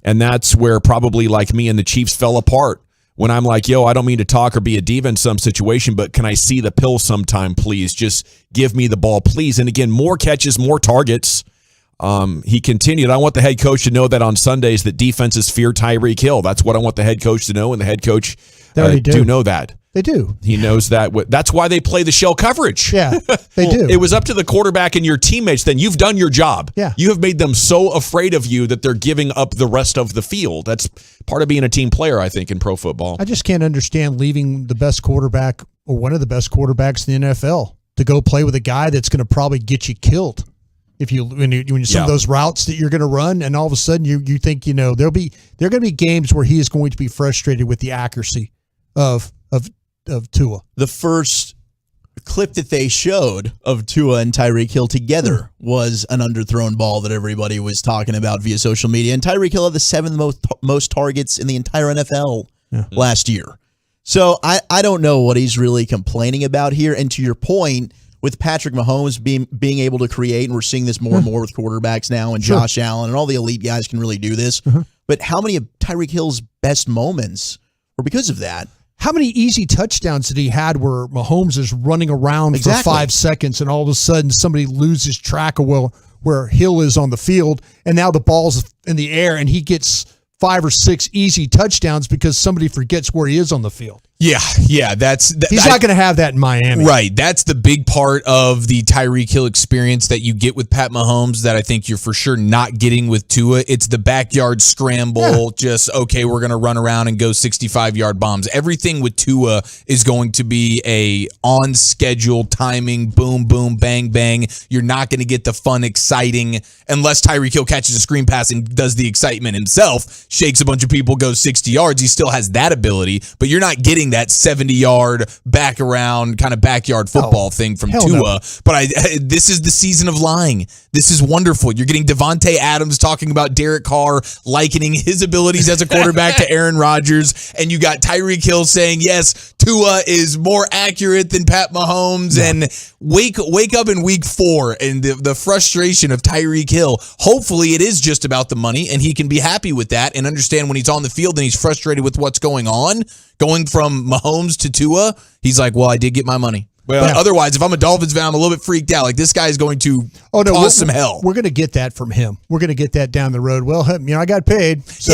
And that's where probably like me and the Chiefs fell apart. When I'm like, yo, I don't mean to talk or be a diva in some situation, but can I see the pill sometime, please? Just give me the ball, please. And again, more catches, more targets. He continued, I want the head coach to know that on Sundays that defenses fear Tyreek Hill. That's what I want the head coach to know, and the head coach do know that. They do. He knows that. That's why they play the shell coverage. Yeah, they do. It was up to the quarterback and your teammates. Then you've done your job. Yeah. You have made them so afraid of you that they're giving up the rest of the field. That's part of being a team player, I think, in pro football. I just can't understand leaving the best quarterback or one of the best quarterbacks in the NFL to go play with a guy that's going to probably get you killed. If when some of those routes that you're going to run, and all of a sudden you think there are going to be games where he is going to be frustrated with the accuracy of Tua. The first clip that they showed of Tua and Tyreek Hill together was an underthrown ball that everybody was talking about via social media. And Tyreek Hill had the 7th most targets in the entire NFL last year. So I don't know what he's really complaining about here. And to your point, with Patrick Mahomes being able to create, and we're seeing this more and more with quarterbacks now, and Josh Allen and all the elite guys can really do this. But how many of Tyreek Hill's best moments were because of that? How many easy touchdowns did he had where Mahomes is running around for 5 seconds and all of a sudden somebody loses track of where Hill is on the field, and now the ball's in the air and he gets 5 or 6 easy touchdowns because somebody forgets where he is on the field? Yeah. He's not going to have that in Miami. Right. That's the big part of the Tyreek Hill experience that you get with Pat Mahomes that I think you're for sure not getting with Tua. It's the backyard scramble, just, okay, we're going to run around and go 65-yard bombs. Everything with Tua is going to be a on-schedule timing, boom, boom, bang, bang. You're not going to get the fun, exciting, unless Tyreek Hill catches a screen pass and does the excitement himself, shakes a bunch of people, goes 60 yards. He still has that ability, but you're not getting that 70-yard back around kind of backyard football thing from Tua. No. But this is the season of lying. This is wonderful. You're getting Devontae Adams talking about Derek Carr likening his abilities as a quarterback to Aaron Rodgers, and you got Tyreek Hill saying, yes, Tua is more accurate than Pat Mahomes, and wake up in week 4 and the frustration of Tyreek Hill. Hopefully it is just about the money, and he can be happy with that and understand when he's on the field and he's frustrated with what's going on. Going from Mahomes to Tua, he's like, well, I did get my money. But otherwise, if I'm a Dolphins fan, I'm a little bit freaked out. Like, this guy is going to cause some hell. We're going to get that from him. We're going to get that down the road. Well, I got paid. So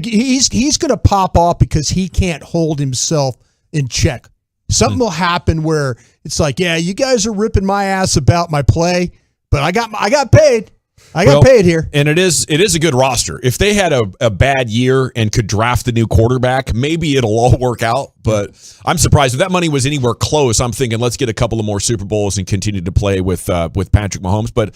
he's going to pop off because he can't hold himself in check. Something will happen where it's like, yeah, you guys are ripping my ass about my play, but I got paid. I got paid here. And it is a good roster. If they had a bad year and could draft the new quarterback, maybe it'll all work out. But I'm surprised if that money was anywhere close. I'm thinking let's get a couple of more Super Bowls and continue to play with Patrick Mahomes. But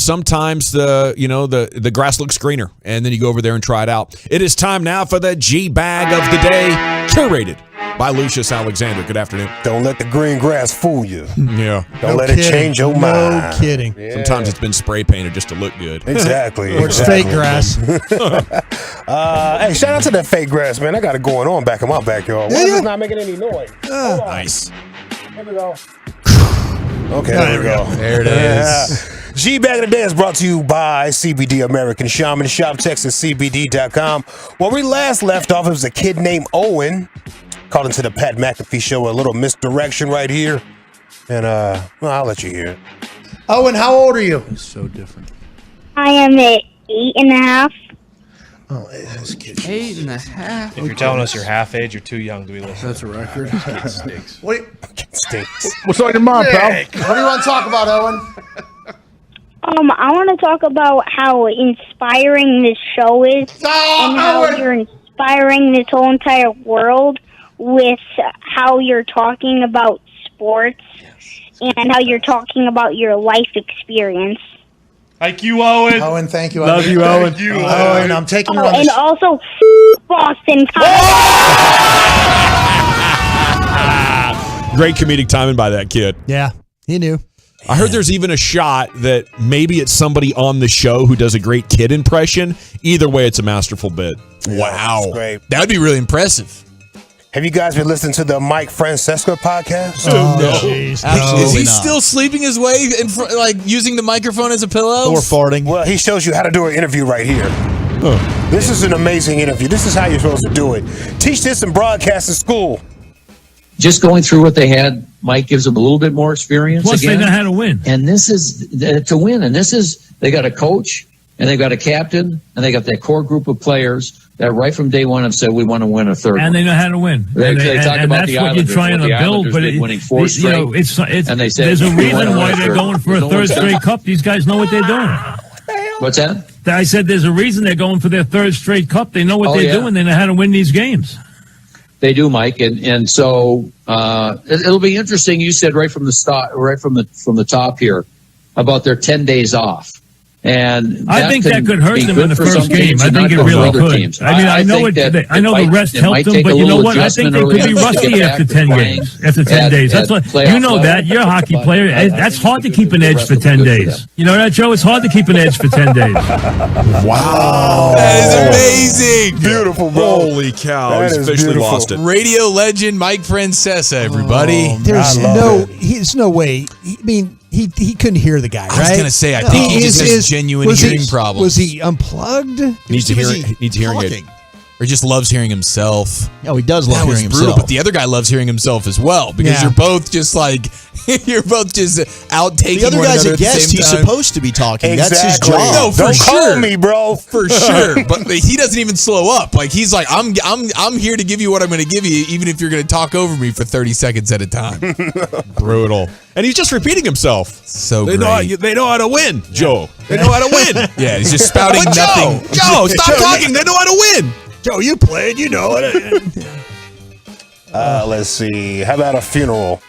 sometimes the grass looks greener, and then you go over there and try it out. It is time now for the G Bag of the Day, curated by Lucius Alexander. Good afternoon. Don't let the green grass fool you. Yeah. Don't let it change your mind. No kidding. Yeah. Sometimes it's been spray painted just to look good. Exactly. Or it's fake grass. Hey, shout out to that fake grass, man. I got it going on back in my backyard. Why is it not making any noise? Nice. Here we go. Okay, there we go. There it is. G-Bag of the Day is brought to you by CBD American Shaman. Shop TexasCBD.com. Where we last left off, it was a kid named Owen. Called into the Pat McAfee show, a little misdirection right here. And I'll let you hear it. Owen, how old are you? It's so different. I am at 8.5. Oh, this kid. 8.5. If you're telling us you're half age, you're too young to be listening. That's a record. It stinks. What? It stinks. What's on your mind, pal? What do you want to talk about, Owen? I want to talk about how inspiring this show is and how you're inspiring this whole entire world with how you're talking about sports and how you're talking about your life experience. Thank you, Owen. Owen, thank you. Love you, Owen. Thank you, Owen. I'm taking you on and also Boston. Great comedic timing by that kid. Yeah, he knew. I heard there's even a shot that maybe it's somebody on the show who does a great kid impression. Either way, it's a masterful bit. Wow. That's great. That would be really impressive. Have you guys been listening to the Mike Francesca podcast? No. Geez. Is he still sleeping his way in front, like using the microphone as a pillow? Or farting? Well, he shows you how to do an interview right here. This is an amazing interview. This is how you're supposed to do it. Teach this in broadcasting school. Just going through what they had, Mike gives them a little bit more experience. Plus, again. they know how to win. And this is to win. And this is, they got a coach, and they've got a captain, and they got that core group of players that right from day one have said, we want to win a third. And they know how to win. They talk about that's the what you're trying to build. But winning four straight. And they said, there's a reason why they're going for a third straight cup. These guys know what they're doing. What's that? I said there's a reason they're going for their third straight cup. They know what they're doing. They know how to win these games. They do, Mike, and so it'll be interesting. You said right from the start, right from the top here, about their 10 days off, and I think that could hurt them in the first game. I think it really could. I mean, I know the rest helped them, but you know what? I think they could be rusty after 10 games, after 10 days. That's what you know. That you're a hockey player. That's hard to keep an edge for 10 days. You know that, Joe? It's hard to keep an edge for 10 days. Wow, that is amazing. Beautiful, bro. Holy cow! He's officially lost it. Radio legend Mike Francesa, everybody. There's no way. He couldn't hear the guy, right? I was gonna say, I think he just has genuine hearing problems. Was he unplugged? Needs hearing aid. Or just loves hearing himself. Oh, he does love hearing brutal, himself. But the other guy loves hearing himself as well because you're both just like you're both just outtaking. The other guy's a guest. He's time. supposed to be talking. Exactly. That's his job. No, for Don't sure. call me, bro. For sure. But he doesn't even slow up. Like he's like, I'm here to give you what I'm going to give you, even if you're going to talk over me for 30 seconds at a time. Brutal. And he's just repeating himself. So they know how to win, Joe. They know how to win. Yeah, he's just spouting nothing. Joe, stop talking. They know how to win. Joe, you played, you know it. Let's see. How about a funeral?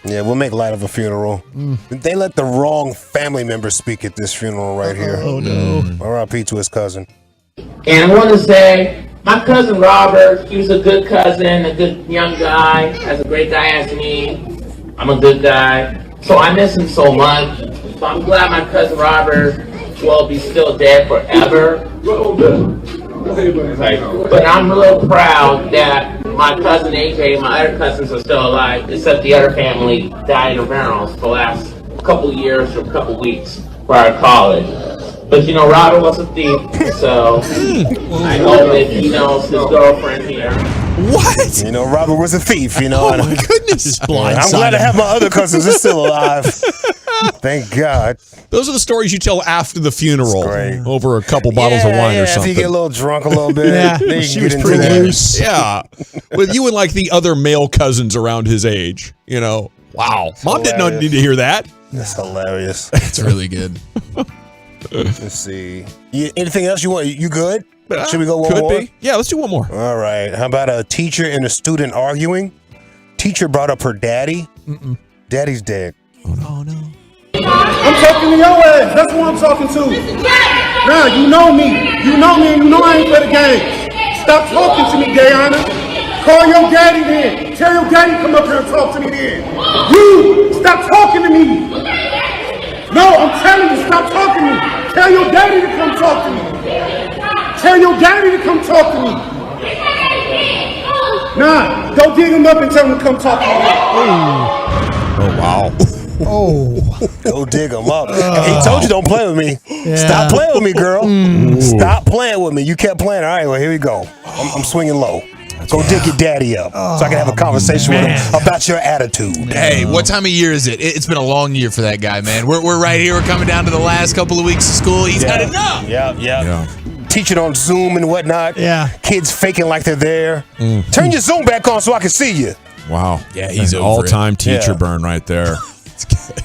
Yeah, we'll make light of a funeral. They let the wrong family member speak at this funeral right here. Oh, no. R.I.P. to his cousin. And I want to say, my cousin Robert, he was a good cousin, a good young guy, as a great guy as me. I'm a good guy. So I miss him so much. So I'm glad my cousin Robert will be still dead forever. But I'm real proud that my cousin AJ and my other cousins are still alive, except the other family died in funerals for the last couple years or couple weeks prior to college. But you know, Robert was a thief, so I hope that he knows his girlfriend here. What? You know, Robert was a thief, you know. Oh my goodness. I'm glad to have my other cousins are still alive. Thank God. Those are the stories you tell after the funeral over a couple bottles of wine or something. If you get a little drunk a little bit, then she you was get pretty into loose. Yeah. With you and like the other male cousins around his age, you know. Wow. Mom did not need to hear that. That's hilarious. It's really good. Let's see. Anything else you want? You good? Should we go one more? Could be. Yeah, let's do one more. All right. How about a teacher and a student arguing? Teacher brought up her daddy. Daddy's dead. Oh no. I'm talking to your ass. That's who I'm talking to. Nah, you know me. You know me and you know I ain't for the game. Stop talking to me, Gayana. Call your daddy then. Tell your daddy come up here and talk to me then. You, stop talking to me. No, I'm telling you, stop talking to me. Tell your daddy to come talk to me. Tell your daddy to come talk to me. Nah, go dig him up and tell him to come talk to me. Oh, wow. Oh. Go dig him up. He told you don't play with me. Yeah. Stop playing with me, girl. Stop playing with me. You kept playing. All right, well, here we go. I'm swinging low. Go dig your daddy up so I can have a conversation with him about your attitude. Hey, what time of year is it? It's been a long year for that guy, man. We're right here. We're coming down to the last couple of weeks of school. He's got enough. Yeah. Teaching on Zoom and whatnot. Yeah. Kids faking like they're there. Turn your Zoom back on so I can see you. Wow. Yeah, he's an over all-time teacher burn right there.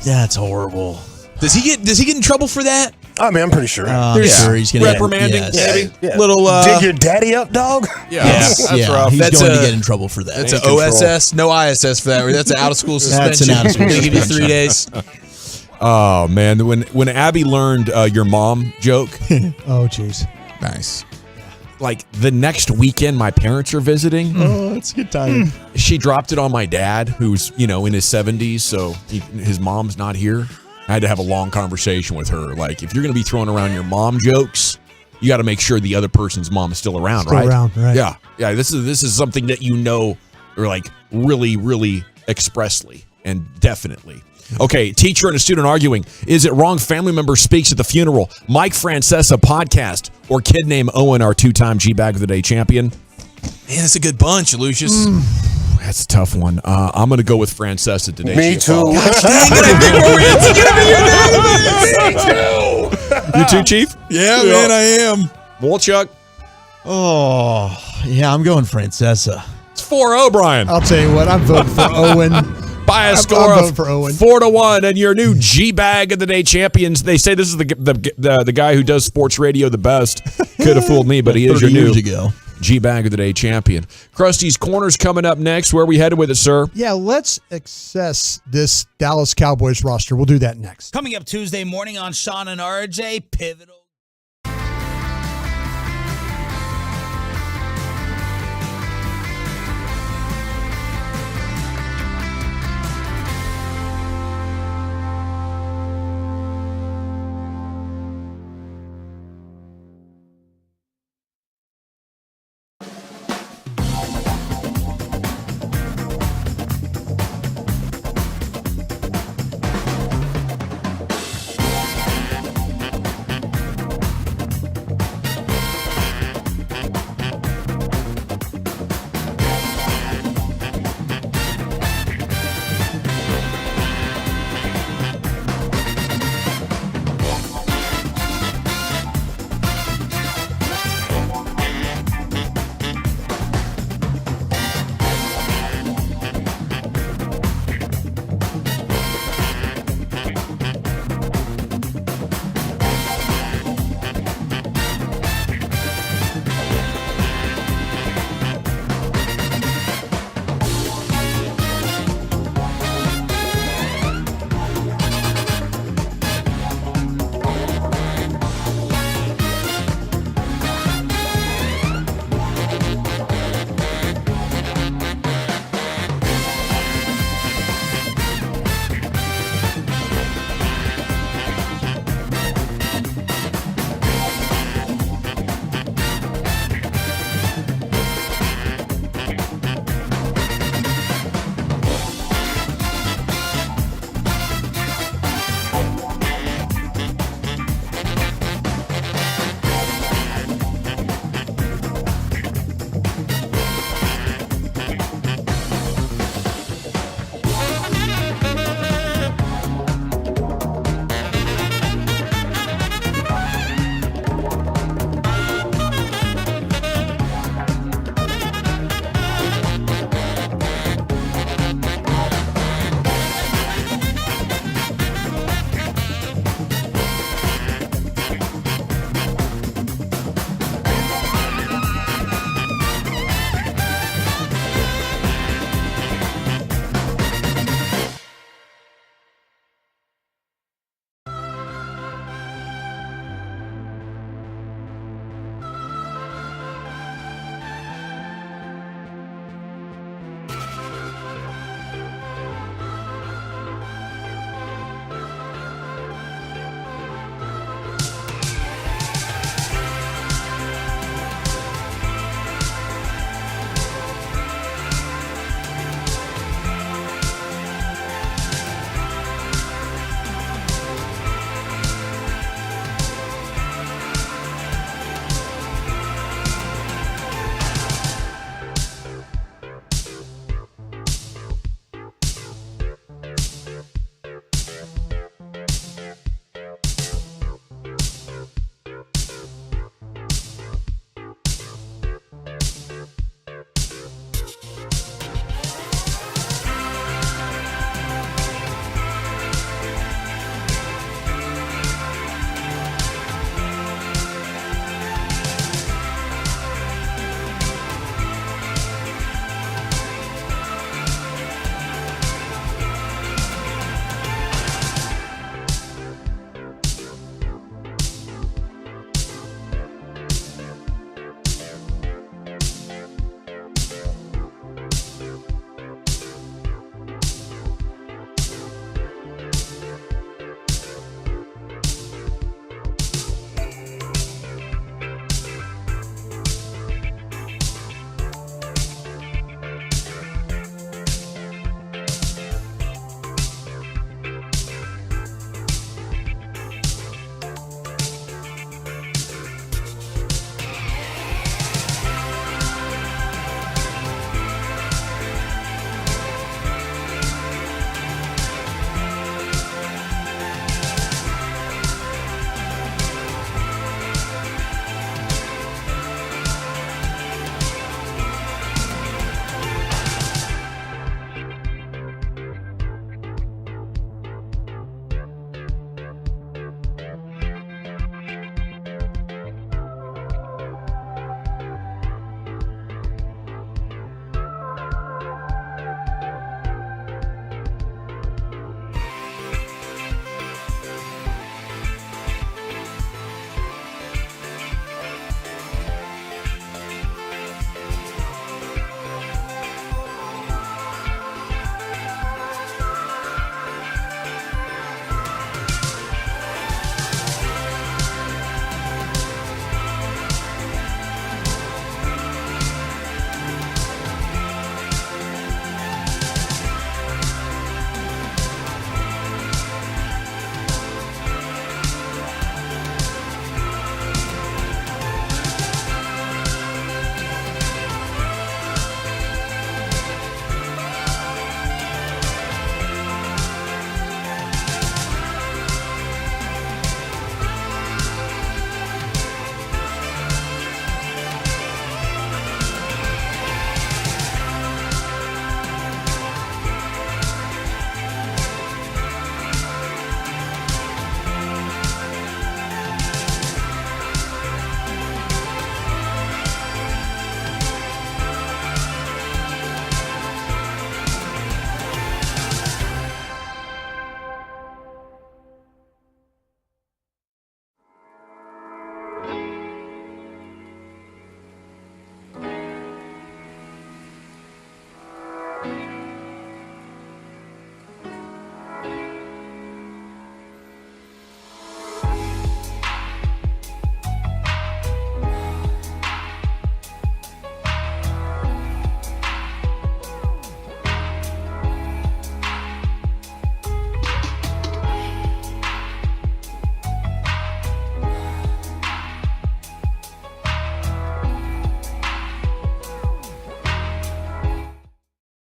That's horrible. Does he get in trouble for that? I mean, I'm pretty sure. Sure he's gonna reprimanding, maybe. Yeah. Little dig your daddy up, dog. That's rough. He's That's going to get in trouble for that. That's an OSS, no ISS for that. That's an out-of-school suspension. That's an out-of-school They give you 3 suspension. days. Oh, man. When Abby learned your mom joke. Oh, jeez. Nice. like the next weekend my parents are visiting. Oh, that's a good time. She dropped it on my dad, who's, in his 70s, so his mom's not here. I had to have a long conversation with her. Like, if you're going to be throwing around your mom jokes, you got to make sure the other person's mom is still around, right? Yeah. Yeah, this is something that or like really, really expressly and definitely. Okay, teacher and a student arguing. Is it wrong family member speaks at the funeral? Mike Francesa podcast or kid named Owen, our 2-time G-Bag of the Day champion? Man, that's a good bunch, Lucius. That's a tough one. I'm going to go with Francesa today. Me too. Gosh dang it, I think we're You too, Chief? Yeah, man, I am. Wolchuk? Oh, yeah, I'm going Francesa. It's 4-0, Brian. I'll tell you what, I'm voting for Owen. By a score of 4-1, and your new G-Bag of the Day champions. They say this is the guy who does sports radio the best. Could have fooled me, but he is your new G-Bag of the Day champion. Krusty's Corner's coming up next. Where are we headed with it, sir? Yeah, let's assess this Dallas Cowboys roster. We'll do that next. Coming up Tuesday morning on Sean and RJ, pivotal.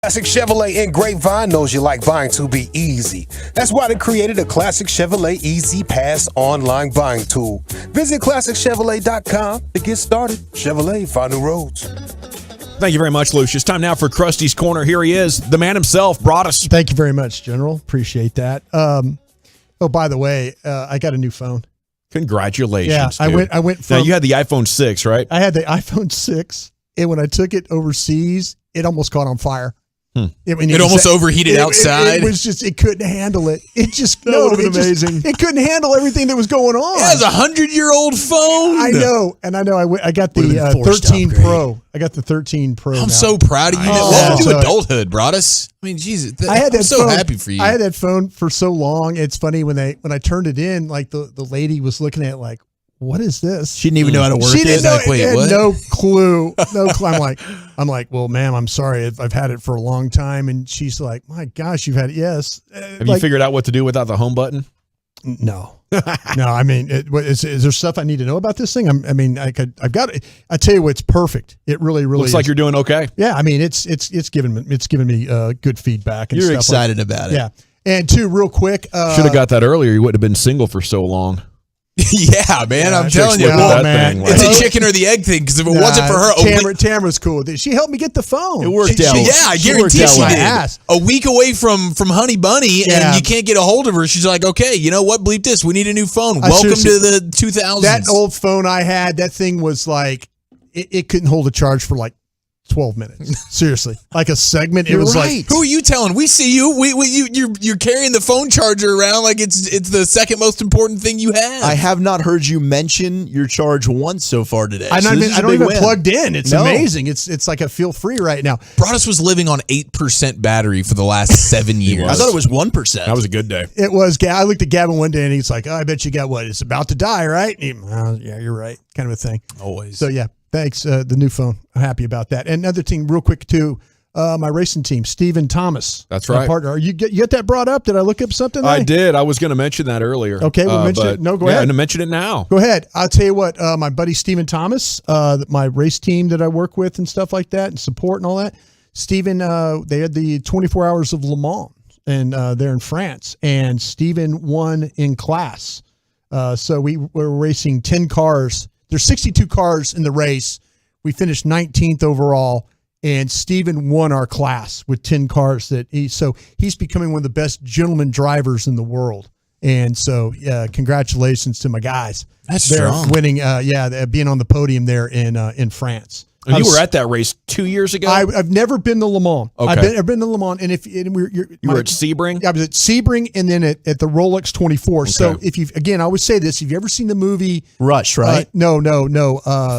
Classic Chevrolet in Grapevine knows you like buying to be easy. That's why they created a Classic Chevrolet Easy Pass online buying tool. Visit ClassicChevrolet.com to get started. Chevrolet, find new roads. Thank you very much, Lucius. Time now for Krusty's Corner. Here he is, the man himself, Broadus. Thank you very much, General. Appreciate that. By the way, I got a new phone. Congratulations. Yeah, dude. I went from. Now, you had the iPhone 6, right? I had the iPhone 6, and when I took it overseas, it almost caught on fire. It almost overheated outside. It was just, it couldn't handle it. It just, That would have been amazing. It couldn't handle everything that was going on. It was a 100-year-old phone. I know. And I know. I got the 13 Pro. I got the 13 Pro. I'm now. so proud of you. Welcome to adulthood, Broadus. I mean, Jesus. I'm so happy for you. I had that phone for so long. It's funny when I turned it in, like the lady was looking at it like, what is this? She didn't even know how to work it. She didn't know. Like, wait, had what? no clue. No clue. I'm like, well, ma'am, I'm sorry. I've had it for a long time. And she's like, my gosh, you've had it. Yes. Have you figured out what to do without the home button? No. No, I mean, is there stuff I need to know about this thing? I've got it. I tell you what, it's perfect. It really Looks like you're doing okay. Yeah. I mean, it's given me good feedback. And You're stuff excited about it. Yeah. And two, real quick. Should have got that earlier. You wouldn't have been single for so long. Yeah, man, I'm telling you, it's a chicken or the egg thing. Because if it wasn't for her, Tamara's cool. She helped me get the phone. It worked out. Yeah, I guarantee she did. Ass. A week away from Honey Bunny, and you can't get a hold of her. She's like, okay, you know what? Bleep this. We need a new phone. Welcome to the 2000s. That old phone I had, that thing was like, it couldn't hold a charge for like 12 minutes. Seriously. Like a segment. You're it was right. like, who are you telling? We see you. You're carrying the phone charger around like it's the second most important thing you have. I have not heard you mention your charge once so far today. I don't even win. plugged in. It's amazing. It's like a feel free right now. Broadus was living on 8% battery for the last 7 years. I thought it was 1%. That was a good day. It was. I looked at Gavin one day and he's like, oh, I bet you got what? It's about to die, right? And yeah, you're right. Kind of a thing. Always. So yeah. Thanks, the new phone. I'm happy about that. And another thing, real quick too, my racing team, Stephen Thomas. That's right. My partner. You get that brought up? Did I look up something? I did. I was going to mention that earlier. Okay, we'll mention it. No, go ahead. Yeah, mention it now. Go ahead. I'll tell you what. My buddy Stephen Thomas, my race team that I work with and stuff like that, and support and all that. Stephen, they had the 24 Hours of Le Mans, and they're in France, and Stephen won in class. So we were racing 10 cars. There's 62 cars in the race. We finished 19th overall, and Steven won our class with 10 cars. So he's becoming one of the best gentleman drivers in the world. And so, congratulations to my guys. That's They're strong. winning. Being on the podium there in France. And you were at that race 2 years ago? I've never been to Le Mans. Okay. I've been to Le Mans, and you were at Sebring? I was at Sebring, and then at the Rolex 24. Okay. So I always say this: if you ever seen the movie Rush, right? No.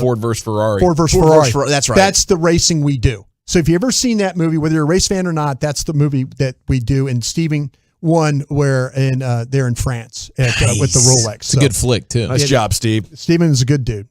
Ford versus Ferrari. Ford versus Ferrari. That's right. That's the racing we do. So if you ever seen that movie, whether you're a race fan or not, that's the movie that we do. And Stephen won they're in France with the Rolex. It's a good flick too. Nice job, Steve. Steven's a good dude.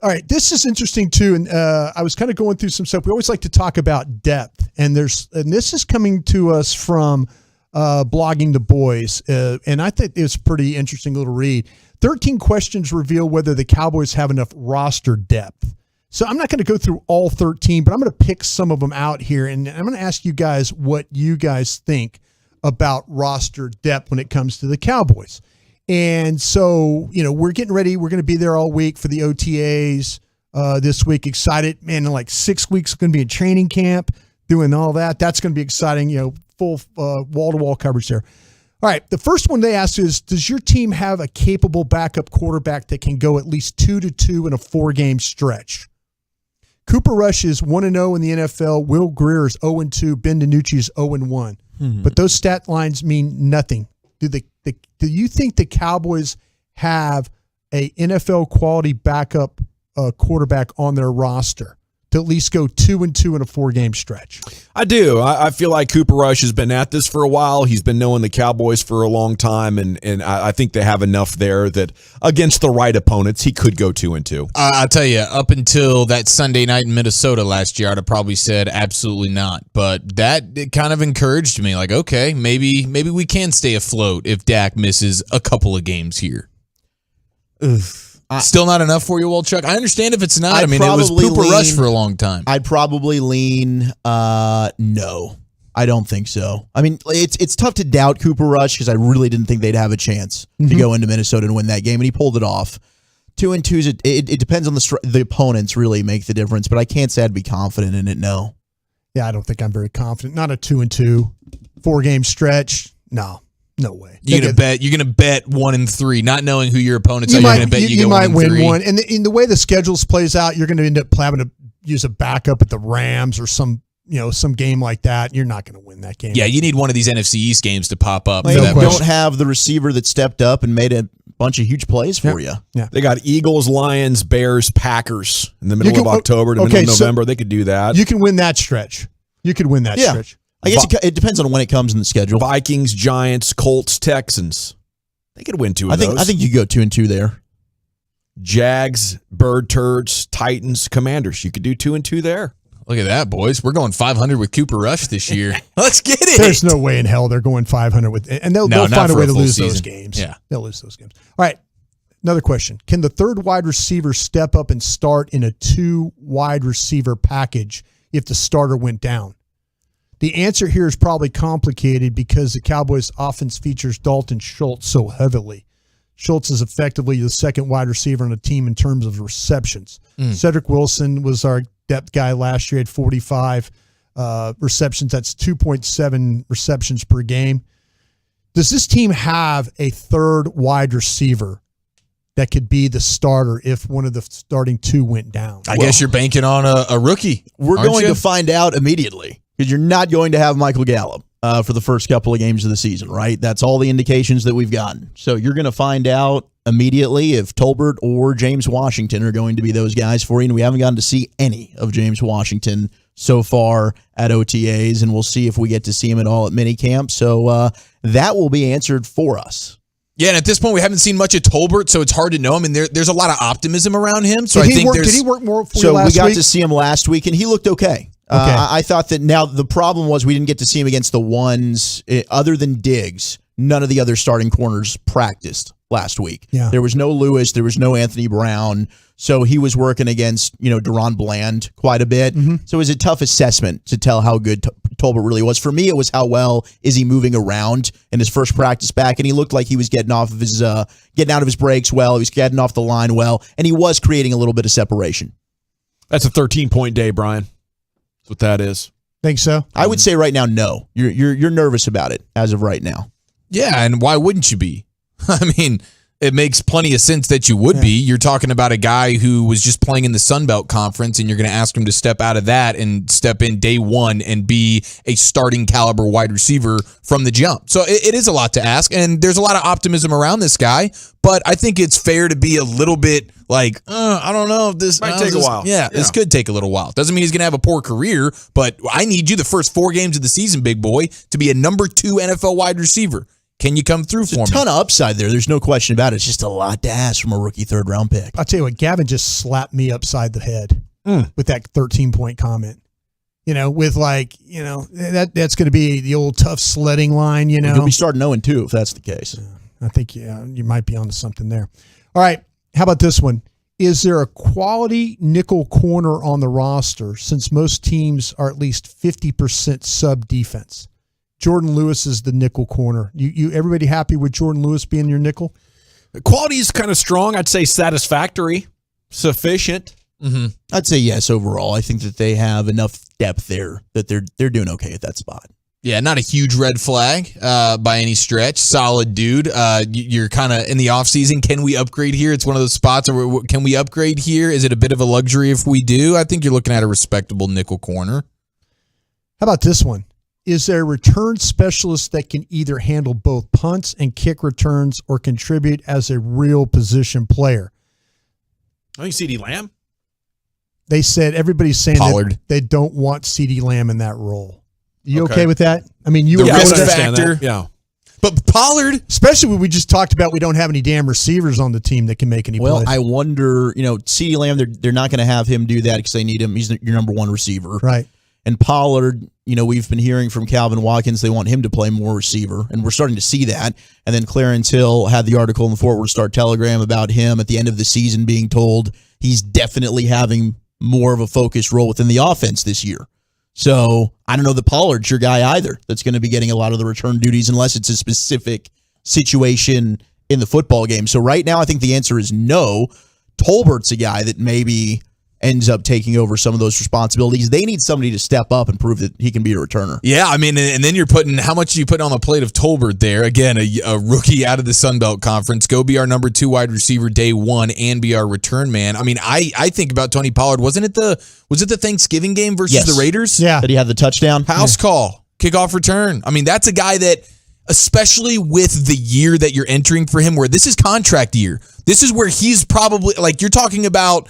All right, this is interesting too, and I was kind of going through some stuff. We always like to talk about depth, and this is coming to us from Blogging the Boys, and I think it's a pretty interesting little read. 13 questions reveal whether the Cowboys have enough roster depth. So I'm not going to go through all 13, but I'm going to pick some of them out here, and I'm going to ask you guys what you guys think about roster depth when it comes to the Cowboys. And so, we're getting ready. We're going to be there all week for the OTAs this week. Excited. Man, in like 6 weeks, going to be in training camp, doing all that. That's going to be exciting, full wall-to-wall coverage there. All right, the first one they asked is, does your team have a capable backup quarterback that can go at least 2-2 in a 4-game stretch? Cooper Rush is 1-0 in the NFL. Will Greer is 0-2. Ben DiNucci is 0-1. Mm-hmm. But those stat lines mean nothing. Do you think the Cowboys have a NFL quality backup quarterback on their roster? to at least go 2-2 in a 4-game stretch? I do. I feel like Cooper Rush has been at this for a while. He's been knowing the Cowboys for a long time, and I think they have enough there that against the right opponents, he could go 2-2. I'll tell you, up until that Sunday night in Minnesota last year, I'd have probably said absolutely not. But it kind of encouraged me. Like, okay, maybe we can stay afloat if Dak misses a couple of games here. Still not enough for you, Wolchuk? I understand if it's not. It was Cooper Rush for a long time. I'd probably lean no. I don't think so. I mean, it's tough to doubt Cooper Rush because I really didn't think they'd have a chance to go into Minnesota and win that game, and he pulled it off. 2-2, it depends on the opponents really make the difference, but I can't say I'd be confident in it, no. Yeah, I don't think I'm very confident. Not a 2-2, 4-game stretch. No way. You're gonna bet 1-3, not knowing who your opponents are. You're gonna bet you might win 1-3. one, and in the way the schedules plays out, you're gonna end up having to use a backup at the Rams or some game like that. You're not gonna win that game. Yeah, you need one of these NFC East games to pop up. They don't have the receiver that stepped up and made a bunch of huge plays for you. Yeah, they got Eagles, Lions, Bears, Packers in the middle of October to middle of November. They could do that. You can win that stretch. You could win that stretch. I guess it depends on when it comes in the schedule. Vikings, Giants, Colts, Texans. They could win 2 of those. I think you go 2-2 there. Jags, Bird Turds, Titans, Commanders. You could do 2-2 there. Look at that, boys. We're going 500 with Cooper Rush this year. Let's get it. There's no way in hell they're going 500 with, and they'll find a way to lose those games. Yeah, they'll lose those games. All right. Another question. Can the third wide receiver step up and start in a 2 wide receiver package if the starter went down? The answer here is probably complicated because the Cowboys offense features Dalton Schultz so heavily. Schultz is effectively the second wide receiver on the team in terms of receptions. Cedric Wilson was our depth guy last year, had 45 receptions. That's 2.7 receptions per game. Does this team have a third wide receiver that could be the starter if one of the starting 2 went down? I guess you're banking on a rookie. We're going to find out immediately. Because you're not going to have Michael Gallup for the first couple of games of the season, right? That's all the indications that we've gotten. So you're going to find out immediately if Tolbert or James Washington are going to be those guys for you. And we haven't gotten to see any of James Washington so far at OTAs, and we'll see if we get to see him at all at minicamp. So that will be answered for us. Yeah, and at this point, we haven't seen much of Tolbert, so it's hard to know. I mean, there's a lot of optimism around him. So did he work more for you last week? So we got to see him last week, and he looked okay. I thought that now the problem was we didn't get to see him against the ones other than Diggs. None of the other starting corners practiced last week. Yeah. There was no Lewis. There was no Anthony Brown. So he was working against, Deron Bland quite a bit. So it was a tough assessment to tell how good Tolbert really was. For me, it was how well is he moving around in his first practice back. And he looked like he was getting out of his breaks well. He was getting off the line well. And he was creating a little bit of separation. That's a 13-point day, Brian. That's what that is. Think so? I would say right now, no. You're nervous about it as of right now. Yeah, and why wouldn't you be? I mean, it makes plenty of sense that you would be. You're talking about a guy who was just playing in the Sun Belt Conference, and you're going to ask him to step out of that and step in day one and be a starting caliber wide receiver from the jump. So it is a lot to ask, and there's a lot of optimism around this guy, but I think it's fair to be a little bit like, I don't know if this might take a while. Yeah, this could take a little while. Doesn't mean he's going to have a poor career, but I need you the first 4 games of the season, big boy, to be a number 2 NFL wide receiver. Can you come through for me? There's a ton of upside there. There's no question about it. It's just a lot to ask from a rookie third-round pick. I'll tell you what, Gavin just slapped me upside the head with that 13-point comment. With that's going to be the old tough sledding line, You'll be starting 0-2 if that's the case. I think you might be onto something there. All right, how about this one? Is there a quality nickel corner on the roster since most teams are at least 50% sub defense? Jordan Lewis is the nickel corner. You everybody happy with Jordan Lewis being your nickel? The quality is kind of strong. I'd say satisfactory, sufficient. I'd say yes overall. I think that they have enough depth there that they're doing okay at that spot. Yeah, not a huge red flag by any stretch. Solid dude. You're kind of in the offseason. Can we upgrade here? It's one of those spots where can we upgrade here? Is it a bit of a luxury if we do? I think you're looking at a respectable nickel corner. How about this one? Is there a return specialist that can either handle both punts and kick returns or contribute as a real position player? I think CeeDee Lamb. They said everybody's saying Pollard. that they don't want CeeDee Lamb in that role. You Okay. okay with that? I mean, you The were risk going to- factor. Yeah. But Pollard, especially when we just talked about we don't have any damn receivers on the team that can make any Well, plays. I wonder, CeeDee Lamb, they're not going to have him do that because they need him. He's your number one receiver. Right. And Pollard, we've been hearing from Calvin Watkins, they want him to play more receiver, and we're starting to see that. And then Clarence Hill had the article in the Fort Worth Star-Telegram about him at the end of the season being told he's definitely having more of a focused role within the offense this year. So I don't know that Pollard's your guy either that's going to be getting a lot of the return duties unless it's a specific situation in the football game. So right now I think the answer is no. Tolbert's a guy that maybe ends up taking over some of those responsibilities. They need somebody to step up and prove that he can be a returner. yeah, I mean, and then you're putting, how much are you putting on the plate of Tolbert there? Again, a rookie out of the Sun Belt Conference. Go be our number 2 wide receiver day one and be our return man. I mean, I think about Tony Pollard. Was it the Thanksgiving game versus the Raiders? Yeah. That he had the touchdown. House call, kickoff return. I mean, that's a guy that, especially with the year that you're entering for him, where this is contract year, this is where he's probably, like, you're talking about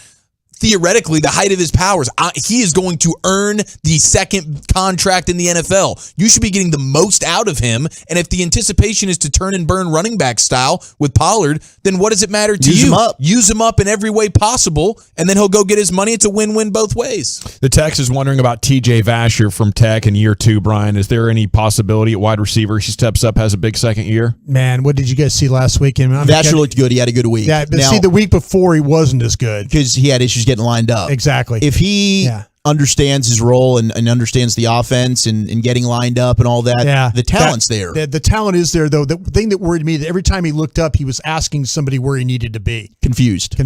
theoretically the height of his powers. He is going to earn the second contract in the NFL. You should be getting the most out of him. And if the anticipation is to turn and burn running back style with Pollard, then what does it matter to Use you? him up. Use him up in every way possible, and then he'll go get his money. It's a win-win both ways. The Tex is wondering about TJ Vasher from Tech in year 2, Brian. Is there any possibility at wide receiver he steps up, has a big second year? Man, what did you guys see last weekend? Vasher looked good. He had a good week. Yeah, but see, the week before he wasn't as good. Because he had issues getting lined up. Exactly. If he understands his role and understands the offense and getting lined up and all that, the talent's there. The talent is there, though. The thing that worried me, that every time he looked up, he was asking somebody where he needed to be. Confused,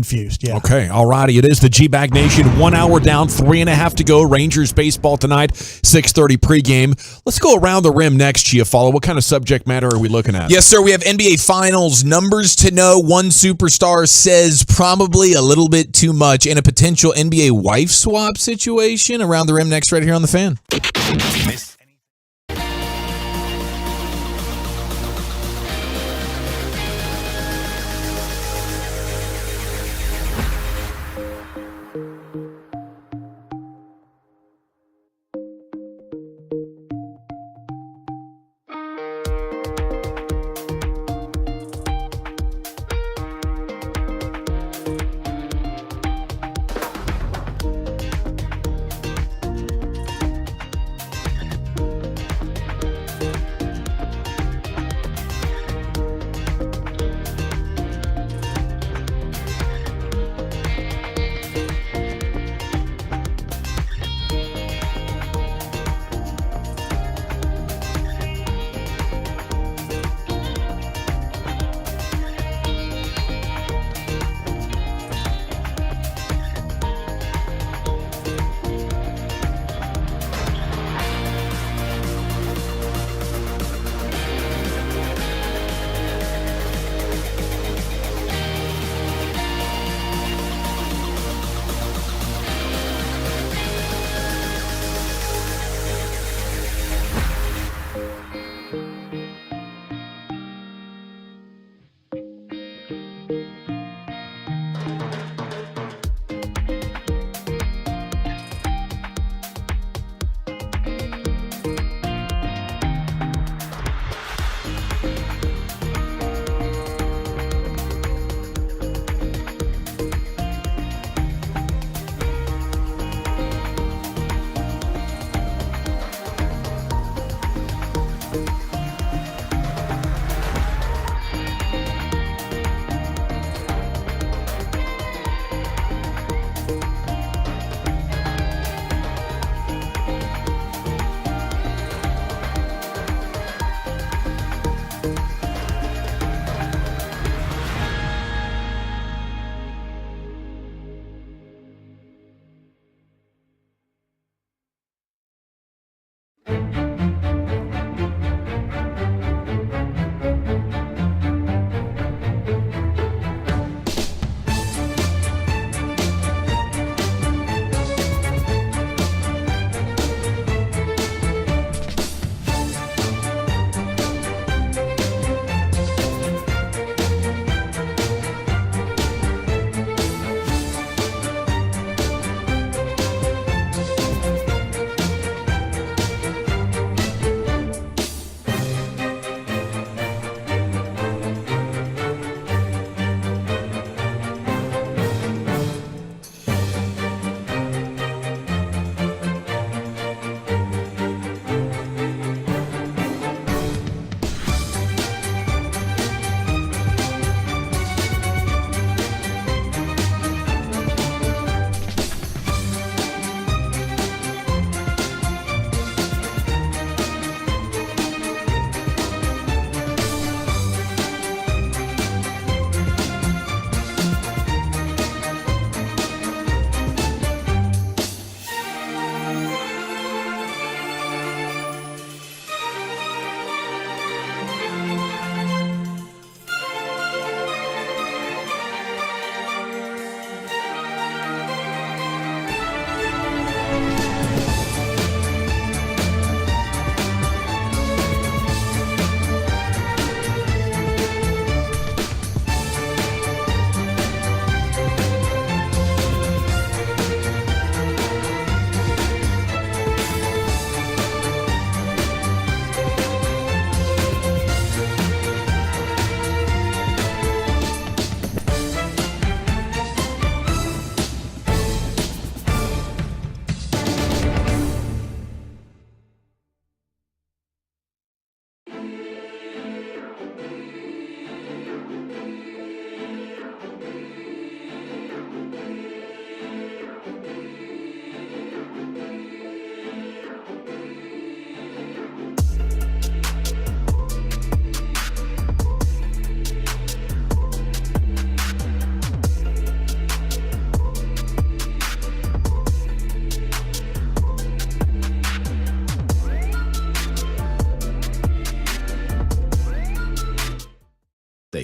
yeah. Okay, all righty. It is the G-Bag Nation. 1 hour down, 3.5 to go. Rangers baseball tonight, 6:30 pregame. Let's go around the rim next, Chiafalo. What kind of subject matter are we looking at? Yes, sir. We have NBA Finals numbers to know. One superstar says probably a little bit too much, and a potential NBA wife swap situation. Around the rim next, right here on The Fan.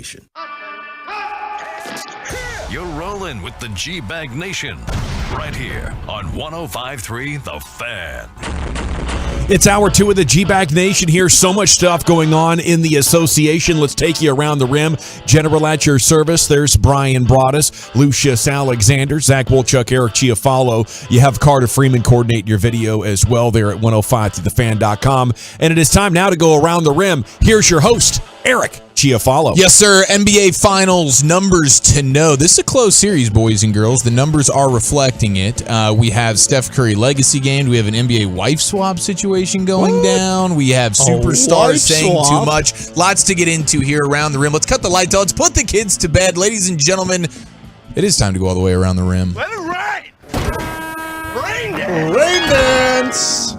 Nation. You're rolling with the G-Bag Nation right here on 105.3 The Fan. It's hour 2 of the G-Bag Nation here. So much stuff going on in the association. Let's take you around the rim. General at your service. There's Brian Broaddus, Lucius Alexander, Zach Wolchuk, Eric Chiafalo. You have Carter Freeman coordinating your video as well there at 105thethefan.com. And it is time now to go around the rim. Here's your host, Eric Chiafalo. Yes, sir. NBA Finals numbers to know. This is a close series, boys and girls. The numbers are reflecting it. We have Steph Curry legacy game. We have an NBA wife swap situation going down. We have superstars saying too much. Lots to get into here around the rim. Let's cut the lights out. Let's put the kids to bed. Ladies and gentlemen, it is time to go all the way around the rim. Let it ride! Rain dance! Rain dance!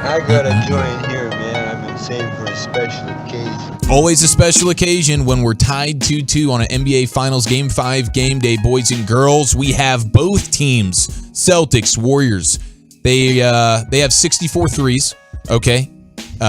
I gotta join here, man. I've been saving for a special occasion. Always a special occasion when we're tied 2-2 on an NBA Finals Game 5 game day, boys and girls. We have both teams, Celtics, Warriors. They have 64 threes, okay,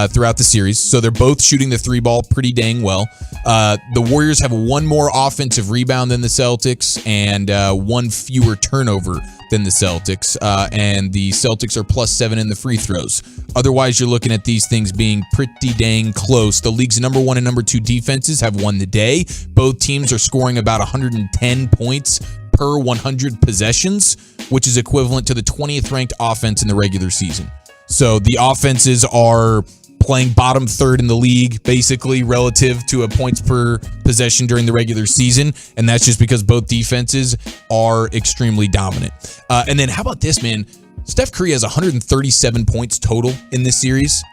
throughout the series. So they're both shooting the three ball pretty dang well. The Warriors have one more offensive rebound than the Celtics and one fewer turnover than the Celtics. And the Celtics are +7 in the free throws. Otherwise, you're looking at these things being pretty dang close. The league's number 1 and number 2 defenses have won the day. Both teams are scoring about 110 points per 100 possessions, which is equivalent to the 20th ranked offense in the regular season. So the offenses are playing bottom third in the league, basically, relative to a points per possession during the regular season. And that's just because both defenses are extremely dominant. And then how about this, man? Steph Curry has 137 points total in this series.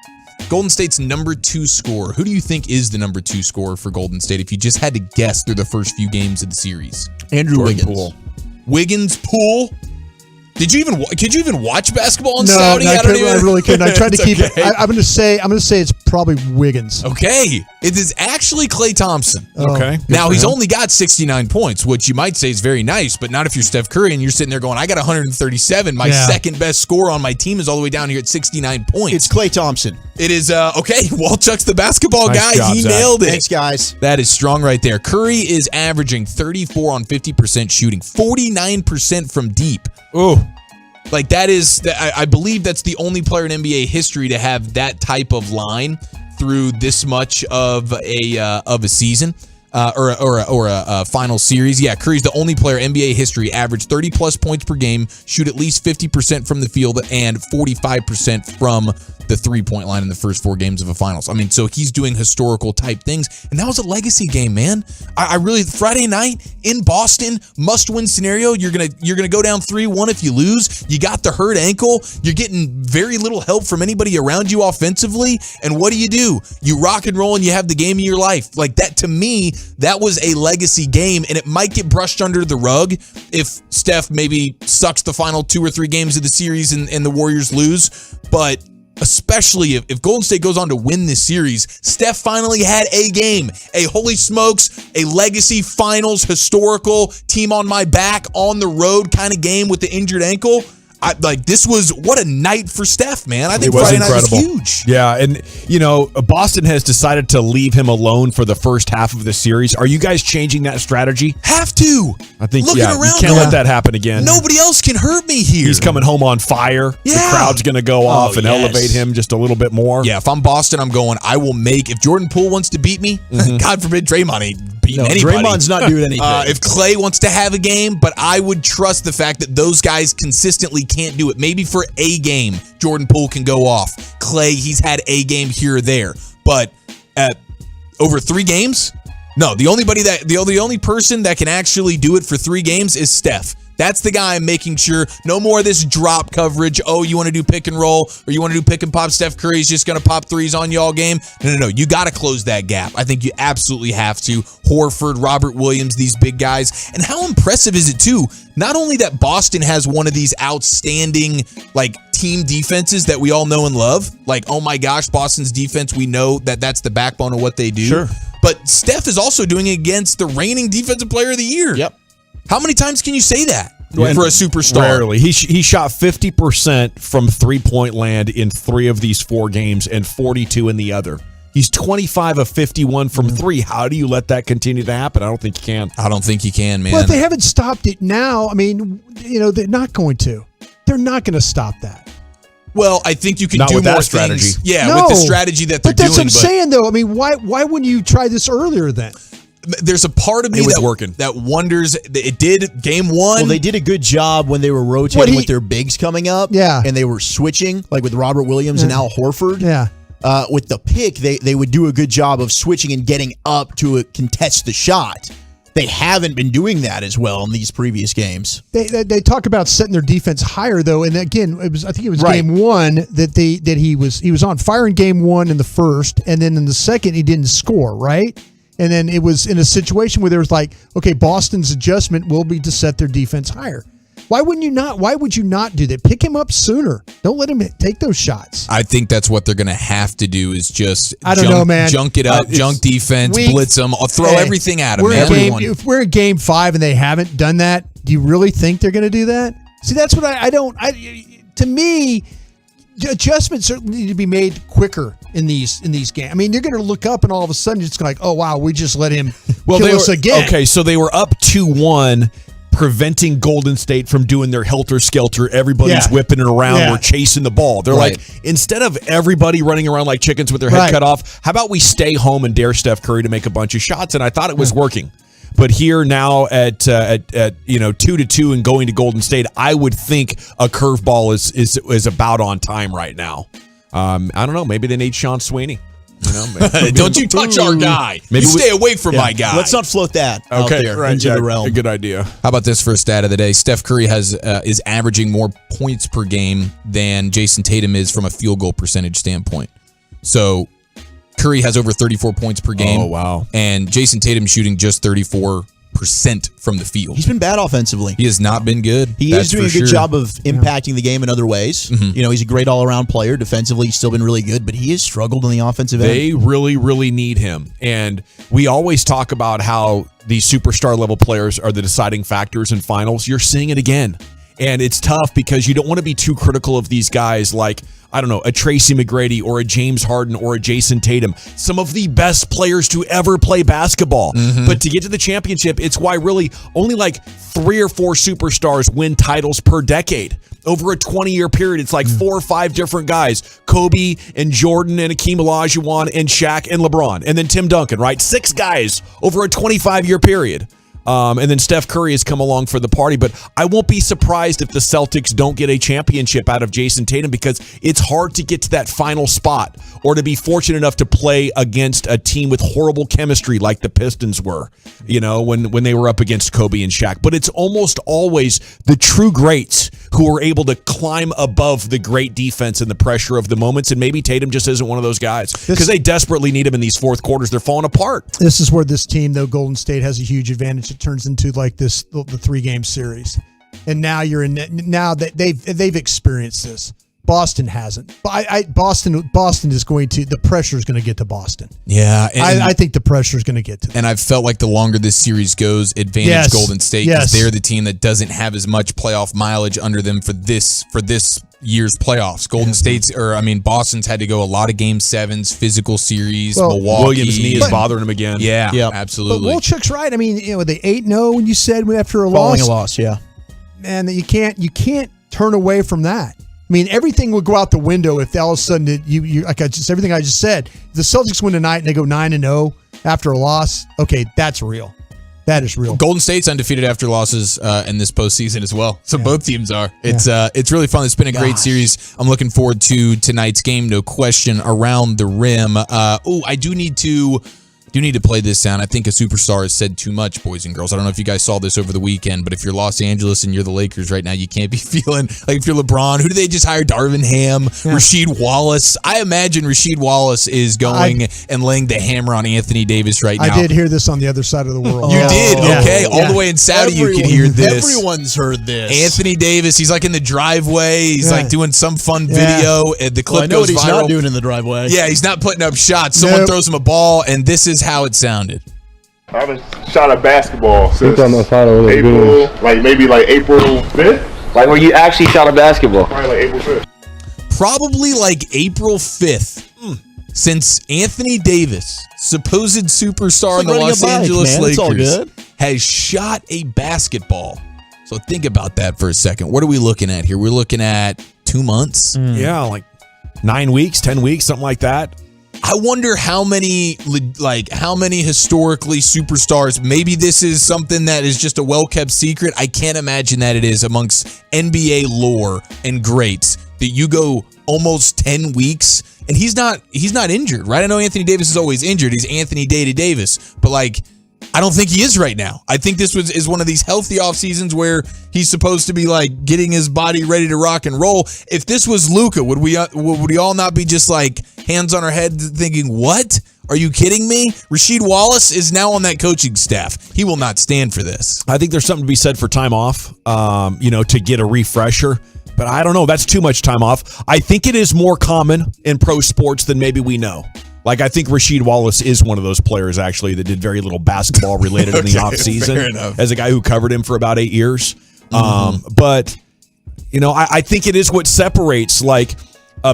Golden State's number 2 scorer. Who do you think is the number 2 scorer for Golden State if you just had to guess through the first few games of the series? Andrew Wiggins. Wiggins, Poole. Could you even watch basketball in No, Saudi? I really couldn't. I tried to keep okay. it. I'm going to say it's probably Wiggins. Okay, it is actually Klay Thompson. Okay. Now he's only got 69 points, which you might say is very nice, but not if you're Steph Curry and you're sitting there going, "I got 137. My second best scorer on my team is all the way down here at 69 points." It's Klay Thompson. It is okay. Walchuk's the basketball Nice guy. job, He Zach. nailed it. Thanks, guys. That is strong right there. Curry is averaging 34 on 50% shooting, 49% from deep. Oh. Like that is, I believe that's the only player in NBA history to have that type of line through this much of a season or a final series. Yeah, Curry's the only player in NBA history average 30 plus points per game, shoot at least 50% from the field and 45% from the 3-point line in the first 4 games of a finals. I mean, so he's doing historical type things, and that was a legacy game, man. I really, Friday night in Boston, must-win scenario. You're gonna go down 3-1 if you lose. You got the hurt ankle. You're getting very little help from anybody around you offensively, and what do? You rock and roll, and you have the game of your life. Like that, to me, that was a legacy game, and it might get brushed under the rug if Steph maybe sucks the final 2 or 3 games of the series and the Warriors lose, but especially if Golden State goes on to win this series, Steph finally had a game, a holy smokes, a legacy finals, historical team on my back on the road kind of game with the injured ankle. This was what a night for Steph, man. I think Friday night was huge. Yeah, and Boston has decided to leave him alone for the first half of the series. Are you guys changing that strategy? Have to. I think Looking around, you can't let that happen again. Nobody else can hurt me here. He's coming home on fire. Yeah. The crowd's going to go off and elevate him just a little bit more. Yeah, if I'm Boston, I'm going, I will make, if Jordan Poole wants to beat me, God forbid Draymond ain't beating anybody. Draymond's not doing anything. If Klay wants to have a game, but I would trust the fact that those guys consistently can't do it. Maybe for a game, Jordan Poole can go off. Klay, he's had a game here or there. But over 3 games? No, the only person that can actually do it for 3 games is Steph. That's the guy making sure no more of this drop coverage. Oh, you want to do pick and roll or you want to do pick and pop. Steph Curry's just going to pop threes on you all game. No. You got to close that gap. I think you absolutely have to. Horford, Robert Williams, these big guys. And how impressive is it too? Not only that Boston has one of these outstanding team defenses that we all know and love. Oh my gosh, Boston's defense, we know that that's the backbone of what they do. Sure. But Steph is also doing it against the reigning defensive player of the year. Yep. How many times can you say that for a superstar? Rarely. He shot 50% from 3-point land in 3 of these 4 games and 42 in the other. He's 25 of 51 from 3. How do you let that continue to happen? I don't think you can. I don't think you can, man. Well, if they haven't stopped it now, I mean, they're not going to. They're not going to stop that. Well, I think you can Not do with more that strategy. things. Yeah, with the strategy that they're doing. But that's what I'm saying, though. I mean, why wouldn't you try this earlier then? There's a part of me that wonders. It did game 1. Well, they did a good job when they were rotating with their bigs coming up. Yeah. And they were switching, like with Robert Williams and Al Horford. Yeah. With the pick, they would do a good job of switching and getting up to contest the shot. They haven't been doing that as well in these previous games. They talk about setting their defense higher though, and again, I think it was game 1 that he was on fire in game 1 in the first, and then in the second he didn't score, right? And then it was in a situation where there was like, okay, Boston's adjustment will be to set their defense higher. Why wouldn't you not? Why would you not do that? Pick him up sooner. Don't let him take those shots. I think that's what they're going to have to do is just junk it up, junk defense, blitz them, throw everything at them. If we're in game 5 and they haven't done that, do you really think they're going to do that? See, that's what I don't. To me, adjustments certainly need to be made quicker in these games. I mean, you're going to look up and all of a sudden it's like, oh wow, we just let him kill us again. Okay, so they were up 2-1. Preventing Golden State from doing their helter-skelter, everybody's whipping it around, we're chasing the ball. They're like, instead of everybody running around like chickens with their head cut off, how about we stay home and dare Steph Curry to make a bunch of shots? And I thought it was working. But here now at 2-2 and going to Golden State, I would think a curveball is about on time right now. I don't know. Maybe they need Sean Sweeney. Don't you touch our guy. Maybe stay away from my guy. Let's not float that out there into the realm. A good idea. How about this for a stat of the day? Steph Curry is averaging more points per game than Jason Tatum is from a field goal percentage standpoint. So Curry has over 34 points per game. Oh, wow. And Jason Tatum shooting just 34% from the field. He's been bad offensively. He has not been good. He is doing a good job of impacting the game in other ways. Mm-hmm. He's a great all-around player. Defensively, he's still been really good, but he has struggled on the offensive end. They really, really need him. And we always talk about how these superstar level players are the deciding factors in finals. You're seeing it again. And it's tough because you don't want to be too critical of these guys like, I don't know, a Tracy McGrady or a James Harden or a Jason Tatum, some of the best players to ever play basketball. Mm-hmm. But to get to the championship, it's why really only like 3 or 4 superstars win titles per decade. Over a 20-year period, it's like 4 or 5 different guys. Kobe and Jordan and Hakeem Olajuwon and Shaq and LeBron. And then Tim Duncan, right? 6 guys over a 25-year period. And then Steph Curry has come along for the party, but I won't be surprised if the Celtics don't get a championship out of Jason Tatum because it's hard to get to that final spot or to be fortunate enough to play against a team with horrible chemistry like the Pistons were, when they were up against Kobe and Shaq. But it's almost always the true greats who are able to climb above the great defense and the pressure of the moments, and maybe Tatum just isn't one of those guys because they desperately need him in these fourth quarters. They're falling apart. This is where this team, though, Golden State has a huge advantage. It turns into like the 3-game series, and now now that they've experienced this. Boston hasn't. Boston is going to. The pressure is going to get to Boston. Yeah, I think the pressure is going to get to them. And I've felt like the longer this series goes, advantage Golden State because they're the team that doesn't have as much playoff mileage under them for this year's playoffs. Boston's had to go a lot of game 7s, physical series. Milwaukee, Williams' knee is bothering him again. Yeah, absolutely. But Wolchuk's right. I mean, they 8-0 when you said after following a loss, yeah. Man, that you can't turn away from that. I mean, everything would go out the window if all of a sudden everything I just said. If the Celtics win tonight and they go 9-0 after a loss, okay, that's real. That is real. Golden State's undefeated after losses in this postseason as well. So both teams are. It's really fun. It's been a great series. I'm looking forward to tonight's game. No question. Around the rim. I do need to play this sound. I think a superstar has said too much, boys and girls. I don't know if you guys saw this over the weekend, but if you're Los Angeles and you're the Lakers right now, you can't be feeling like if you're LeBron. Who do they just hire? Darvin Ham, Rasheed Wallace. I imagine Rasheed Wallace is going and laying the hammer on Anthony Davis right now. I did hear this on the other side of the world. You did? Okay. All the way in Saudi you could hear this. Everyone's heard this. Anthony Davis, he's like in the driveway. He's like doing some fun video. And the clip goes viral. He's not doing in the driveway. Yeah, he's not putting up shots. Someone throws him a ball, and this is how it sounded. I haven't shot a basketball since April, maybe April 5th. Like where you actually shot a basketball? Probably April 5th. Probably April 5th. since Anthony Davis, supposed superstar in the Los Angeles Lakers, has shot a basketball. So think about that for a second. What are we looking at here? We're looking at 2 months. Yeah, like 9 weeks, 10 weeks, something like that. I wonder how many historically superstars, maybe this is something that is just a well-kept secret. I can't imagine that it is amongst NBA lore and greats that you go almost 10 weeks and he's not injured, right? I know Anthony Davis is always injured. He's Anthony Day to Davis, but I don't think he is right now. I think this is one of these healthy off seasons where he's supposed to be getting his body ready to rock and roll. If this was Luka, would we all not be just hands on our head thinking, what? Are you kidding me? Rasheed Wallace is now on that coaching staff. He will not stand for this. I think there's something to be said for time off, to get a refresher. But I don't know. That's too much time off. I think it is more common in pro sports than maybe we know. I think Rasheed Wallace is one of those players, actually, that did very little basketball related in the offseason as a guy who covered him for about 8 years. But, I think it is what separates,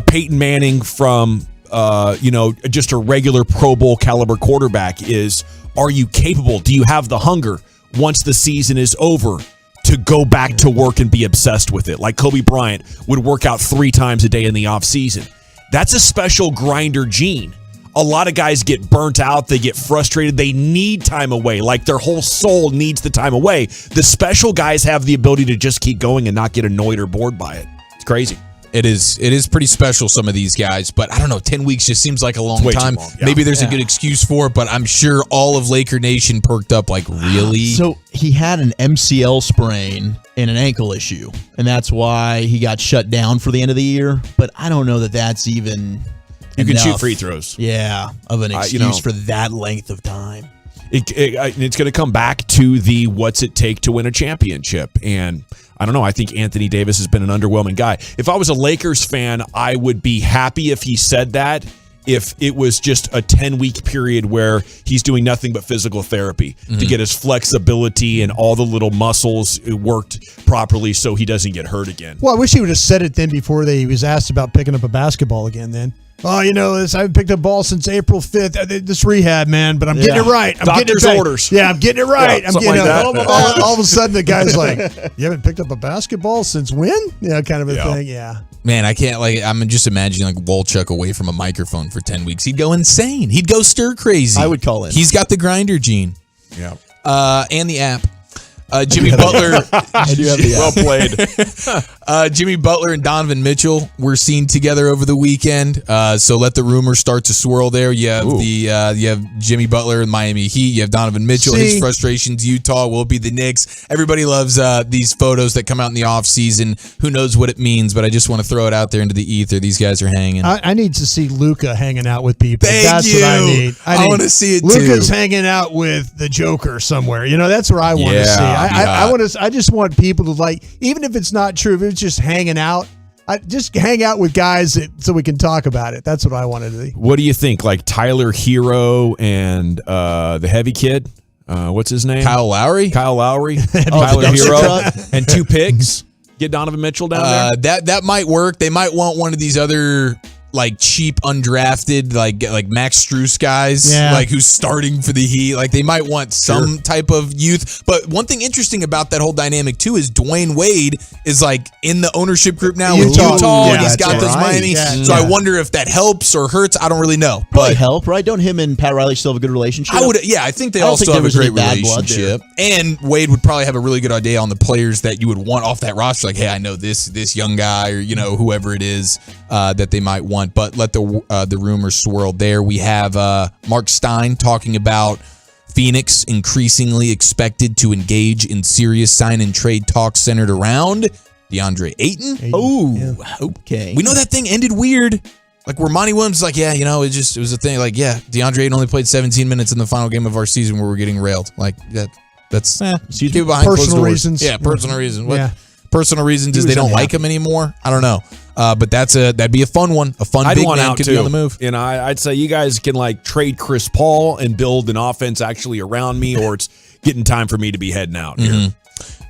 Peyton Manning from, just a regular Pro Bowl caliber quarterback is, are you capable? Do you have the hunger once the season is over to go back to work and be obsessed with it? Like Kobe Bryant would work out 3 times a day in the offseason. That's a special grinder gene. A lot of guys get burnt out. They get frustrated. They need time away. Their whole soul needs the time away. The special guys have the ability to just keep going and not get annoyed or bored by it. It's crazy. It is pretty special, some of these guys, but I don't know, 10 weeks just seems like a long time. Long, yeah. Maybe there's a good excuse for it, but I'm sure all of Laker Nation perked up really. So he had an MCL sprain and an ankle issue, and that's why he got shut down for the end of the year, but I don't know that that's even You can enough, shoot free throws. Yeah, of an excuse for that length of time. It's going to come back to the what's it take to win a championship. And I don't know. I think Anthony Davis has been an underwhelming guy. If I was a Lakers fan, I would be happy if he said that. If it was just a 10-week period where he's doing nothing but physical therapy to get his flexibility and all the little muscles worked properly so he doesn't get hurt again. Well, I wish he would have said it then before he was asked about picking up a basketball again then. Oh, I haven't picked up a ball since April 5th. This rehab, man, but I'm getting it right. Doctor's orders. Yeah, I'm getting it right. Yeah, I'm getting it. All of a sudden, the guy's like, you haven't picked up a basketball since when? Kind of a thing, yeah. Man, I can't, I'm just imagining Wolchuk away from a microphone for 10 weeks. He'd go insane. He'd go stir crazy. I would call it. He's got the grinder gene. Yeah. And the app. Jimmy Butler. I do have the well played. Jimmy Butler and Donovan Mitchell were seen together over the weekend. So let the rumors start to swirl there. You have you have Jimmy Butler in Miami Heat. You have Donovan Mitchell. His frustrations, Utah will be the Knicks. Everybody loves these photos that come out in the offseason. Who knows what it means, but I just want to throw it out there into the ether. These guys are hanging. I need to see Luka hanging out with people. That's what I need. I want to see it Luka's too. Luka's hanging out with the Joker somewhere. That's where I want to see. I just want people to even if it's not true, if it's just hanging out, just hang out with guys so we can talk about it. That's what I wanted to do. What do you think? Tyler Hero and the heavy kid? What's his name? Kyle Lowry? Tyler Hero and 2 pigs. Get Donovan Mitchell down there? That might work. They might want one of these other cheap undrafted like Max Strus guys who's starting for the Heat. They might want some type of youth. But one thing interesting about that whole dynamic too is Dwayne Wade is in the ownership group now with Utah and he's got those Miami. So I wonder if that helps or hurts. I don't really know. Probably help, right? Don't him and Pat Riley still have a good relationship? I think they all still have a great relationship. And Wade would probably have a really good idea on the players that you would want off that roster. Hey, I know this young guy or whoever it is that they might want. But let the rumors swirl there. We have Mark Stein talking about Phoenix increasingly expected to engage in serious sign and trade talks centered around DeAndre Ayton. Okay. We know that thing ended weird. Where Monty Williams is it was a thing. DeAndre Ayton only played 17 minutes in the final game of our season where we're getting railed. That's keep it behind closed doors. Reasons. Yeah, personal reasons. What? Yeah. Personal reasons is they don't like him anymore. I don't know. But that'd be a fun one. A fun big man could be on the move. I'd say you guys can trade Chris Paul and build an offense actually around me, or it's getting time for me to be heading out here.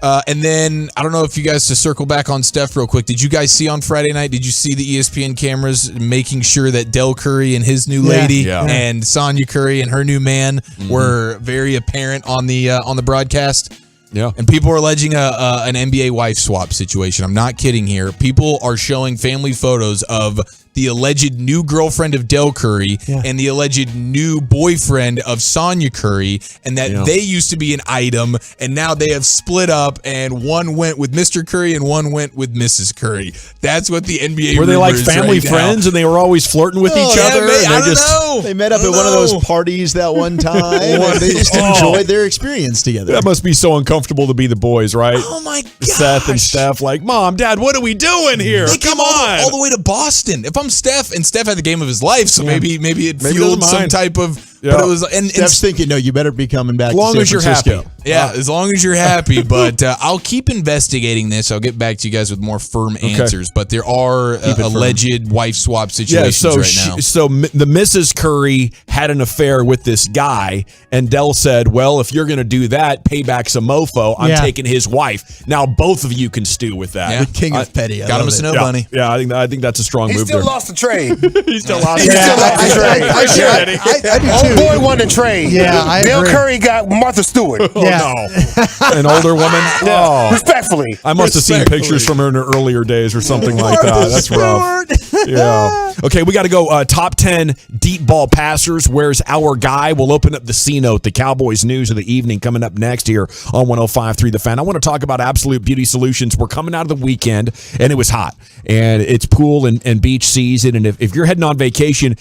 And then I don't know if you guys, to circle back on Steph real quick, did you guys see on Friday night? Did you see the ESPN cameras making sure that Del Curry and his new lady and Sonya Curry and her new man were very apparent on the broadcast? Yeah. And people are alleging an NBA wife swap situation. I'm not kidding here. People are showing family photos of the alleged new girlfriend of Del Curry and the alleged new boyfriend of Sonya Curry, and that they used to be an item, and now they have split up, and one went with Mr. Curry and one went with Mrs. Curry. That's what the NBA were they like rumors family right friends, and they were always flirting with each other? I don't know. They met up at one of those parties that one time, and they just enjoyed their experience together. That must be so uncomfortable to be the boys, right? Oh my gosh. Seth and Steph, like, Mom, Dad, what are we doing here? They Come came on. all the way to Boston. If I'm Steph, and Steph had the game of his life, so maybe it fueled some type of. Yeah. But it was, and Steph's thinking, no, you better be coming back. As long as you're happy. Yeah, as long as you're happy. But I'll keep investigating this. I'll get back to you guys with more firm answers. But there are alleged wife swap situations right now. So the Mrs. Curry had an affair with this guy, and Del said, well, if you're going to do that, pay back some mofo. I'm taking his wife. Now both of you can stew with that. Yeah. The king of petty. Got him a snow bunny. Yeah, I think that's a strong He move still there. lost the trade. He still lost the trade. I do too. Old boy won the trade. Yeah, I Del agree. Curry got Martha Stewart. Oh, no. An older woman? Oh. Respectfully. I must have seen pictures from her in her earlier days or something like that. That's rough. Yeah. Okay, we got to go top 10 deep ball passers. Where's our guy? We'll open up the C-Note, the Cowboys news of the evening, coming up next here on 105.3 The Fan. I want to talk about Absolute Beauty Solutions. We're coming out of the weekend, and it was hot. And it's pool and beach season. And if you're heading on vacation,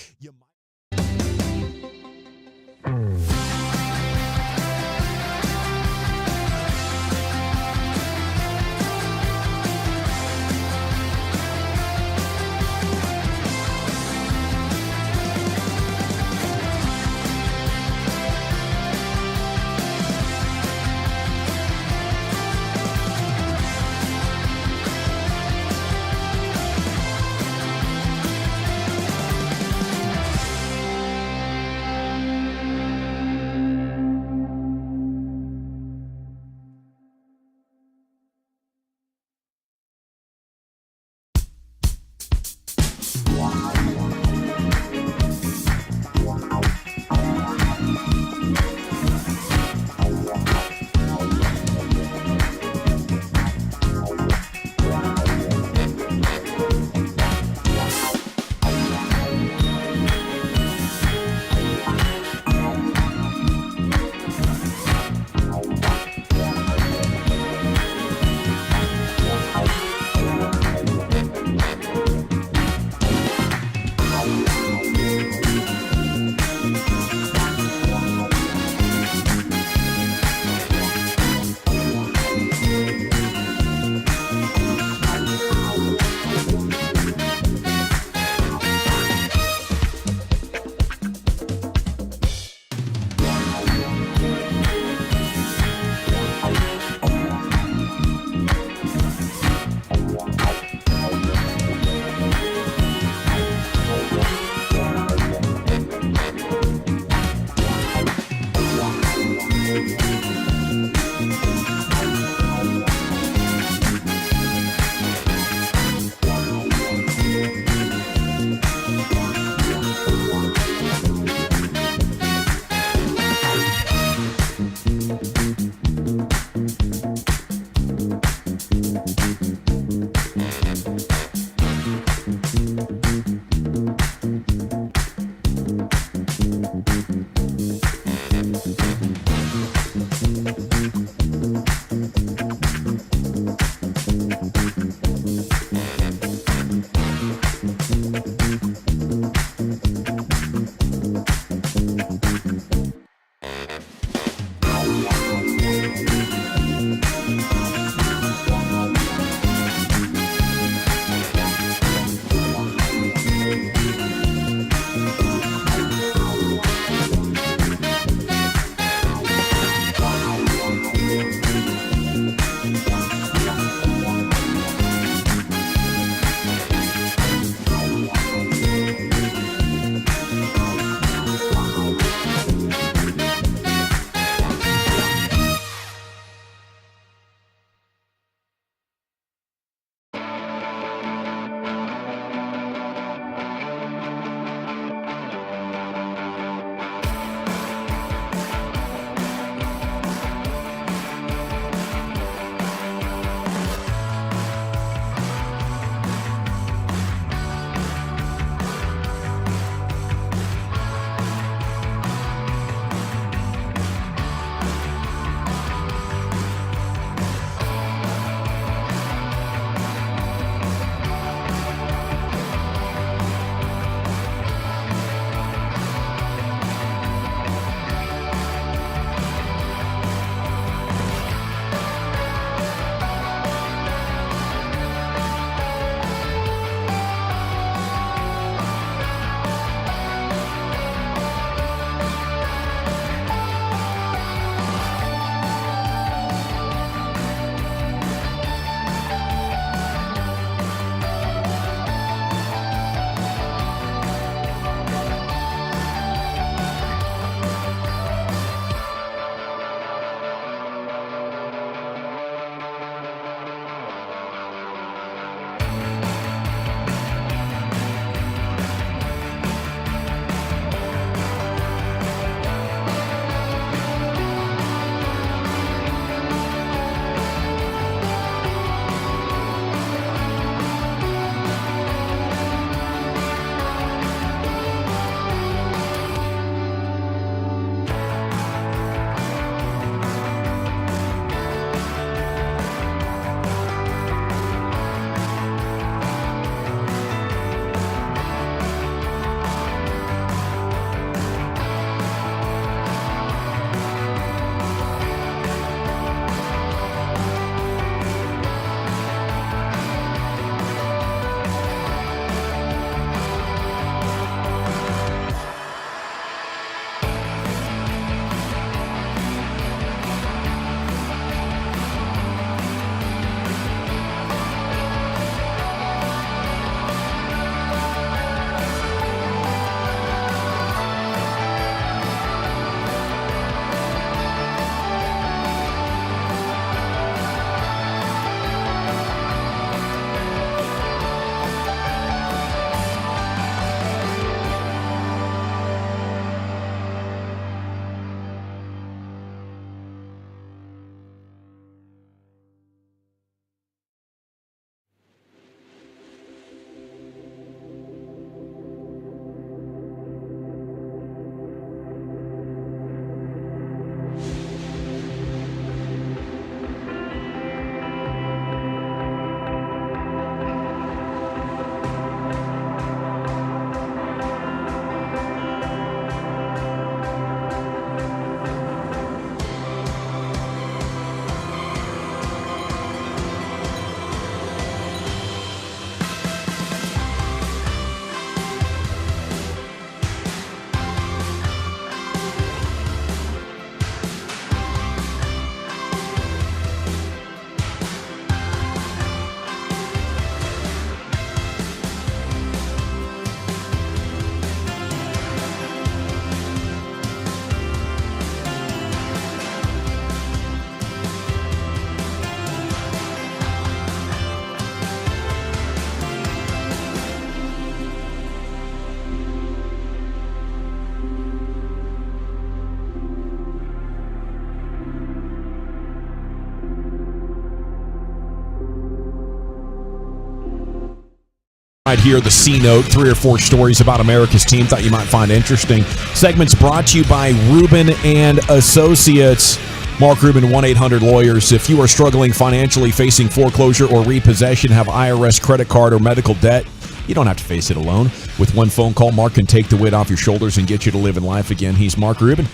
Right here, the C Note, 3 or 4 stories about America's team thought you might find interesting. Segments brought to you by Rubin and Associates. Mark Rubin, 1-800-LAWYERS. If you are struggling financially, facing foreclosure or repossession, have IRS credit card or medical debt, you don't have to face it alone. With one phone call, Mark can take the weight off your shoulders and get you to live in life again. He's Mark Rubin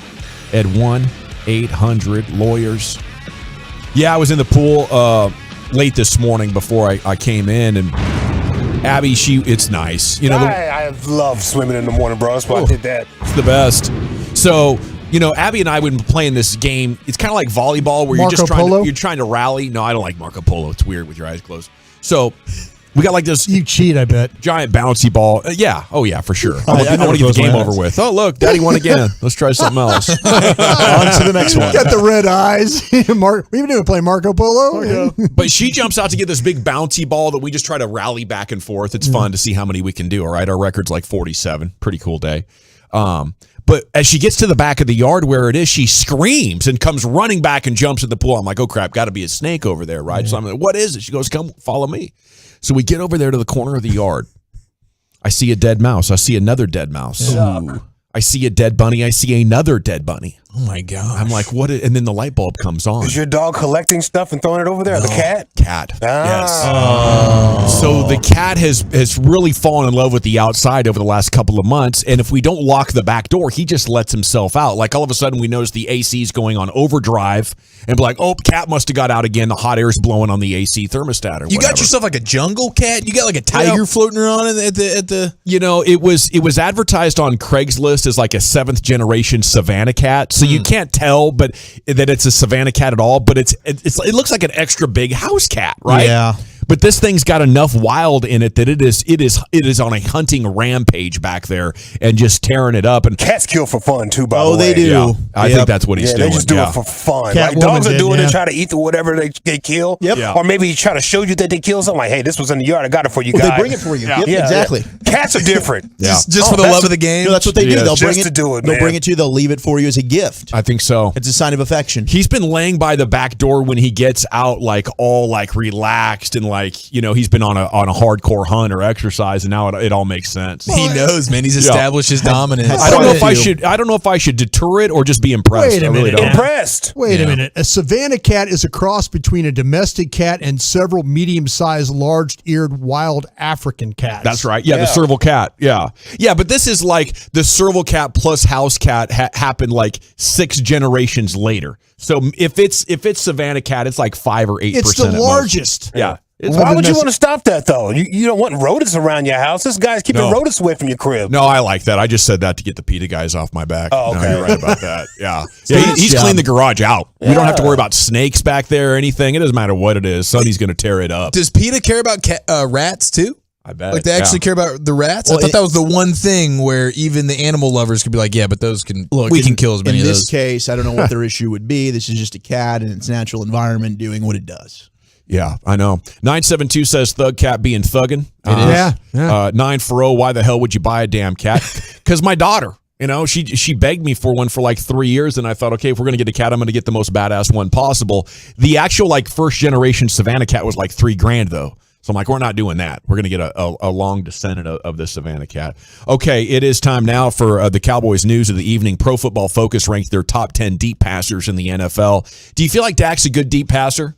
at 1-800-LAWYERS. Yeah, I was in the pool late this morning before I came in, and Abby, it's nice. You know, I love swimming in the morning, bro. That's why I did that. It's the best. So, Abby and I would be playing this game. It's kind of like volleyball where you're trying to rally. No, I don't like Marco Polo. It's weird with your eyes closed. So we got like this. You cheat, I bet. Giant bouncy ball. Yeah. Oh, yeah, for sure. I want to get the game over with. Oh, look, Daddy won again. Let's try something else. On to the next one. Got the red eyes. We even didn't play Marco Polo. But she jumps out to get this big bouncy ball that we just try to rally back and forth. It's fun to see how many we can do. All right. Our record's like 47. Pretty cool day. But as she gets to the back of the yard where it is, she screams and comes running back and jumps in the pool. I'm like, oh, crap, got to be a snake over there, right? So I'm like, what is it? She goes, come follow me. So we get over there to the corner of the yard. I see a dead mouse. I see another dead mouse. I see a dead bunny. I see another dead bunny. Oh, my God. I'm like, what? And then the light bulb comes on. Is your dog collecting stuff and throwing it over there? No. The cat? Cat. Yes. Oh. So the cat has really fallen in love with the outside over the last couple of months. And if we don't lock the back door, he just lets himself out. Like all of a sudden we notice the AC is going on overdrive and be like, oh, cat must have got out again. The hot air is blowing on the AC thermostat or You got yourself like a jungle cat? You got like a tiger floating around at the it was advertised on Craigslist as like a 7th generation Savannah cat. So you can't tell but that it's a Savannah cat at all, but it looks like an extra big house cat, right? Yeah. But this thing's got enough wild in it that it is on a hunting rampage back there and just tearing it up. And cats kill for fun too, by the way. Oh, they do. Yeah. I think that's what he's doing. They just do it for fun. Like dogs are doing it, try to eat whatever they kill. Yep. Yeah. Or maybe try to show you that they killed something. Like, hey, this was in the yard. I got it for you guys. They bring it for you. Yep, exactly. Cats are different. Just for the love of the game. No, that's what they do. They'll bring it to do it. They'll bring it to you. They'll leave it for you as a gift. I think so. It's a sign of affection. He's been laying by the back door when he gets out, like all like relaxed and like he's been on a hardcore hunt or exercise, and now it all makes sense. He knows, man. He's established his dominance. I don't know if I should deter it or just be impressed. Wait a minute. Really Impressed. Wait a minute. A Savannah cat is a cross between a domestic cat and several medium-sized, large-eared wild African cats. That's right. Yeah, the serval cat. Yeah. But this is like the serval cat plus house cat happened like 6 generations later. So if it's Savannah cat, it's like 5 or 8%. It's the largest. Yeah. Why would you want to stop that, though? You don't want rodents around your house. This guy's keeping rodents away from your crib. No, I like that. I just said that to get the PETA guys off my back. Oh, okay. No, you're right about that. Yeah. He's cleaned the garage out. Yeah. We don't have to worry about snakes back there or anything. It doesn't matter what it is. Sonny's going to tear it up. Does PETA care about rats, too? I bet. Like they actually care about the rats? Well, I thought that was the one thing where even the animal lovers could be like, yeah, but those can we can kill as many of those. In this case, I don't know what their issue would be. This is just a cat in its natural environment doing what it does. Yeah, I know. 972 says thug cat being thuggin'. It is. 940, why the hell would you buy a damn cat? Because my daughter, she begged me for one for like 3 years, and I thought, okay, if we're going to get a cat, I'm going to get the most badass one possible. The actual like first generation Savannah cat was like $3,000 though. So I'm like, we're not doing that. We're going to get a long descendant of the Savannah cat. Okay, it is time now for the Cowboys news of the evening. Pro Football Focus ranked their top 10 deep passers in the NFL. Do you feel like Dak's a good deep passer?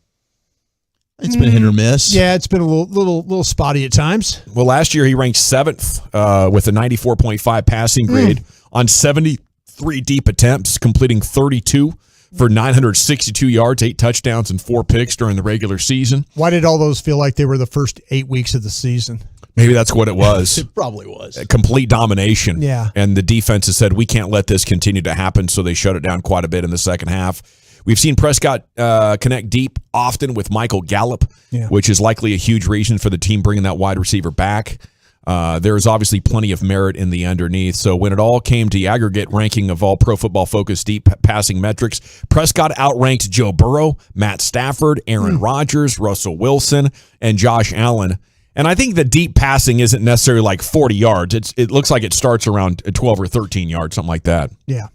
It's been hit or miss. Yeah, it's been a little spotty at times. Well, last year he ranked 7th with a 94.5 passing grade on 73 deep attempts, completing 32 for 962 yards, 8 touchdowns, and 4 picks during the regular season. Why did all those feel like they were the first 8 weeks of the season? Maybe that's what it was. It probably was. Complete domination. Yeah. And the defense has said, we can't let this continue to happen, so they shut it down quite a bit in the second half. We've seen Prescott connect deep often with Michael Gallup, which is likely a huge reason for the team bringing that wide receiver back. There is obviously plenty of merit in the underneath. So when it all came to the aggregate ranking of all Pro Football Focus deep passing metrics, Prescott outranked Joe Burrow, Matt Stafford, Aaron Rodgers, Russell Wilson, and Josh Allen. And I think the deep passing isn't necessarily like 40 yards. It looks like it starts around 12 or 13 yards, something like that. Yeah.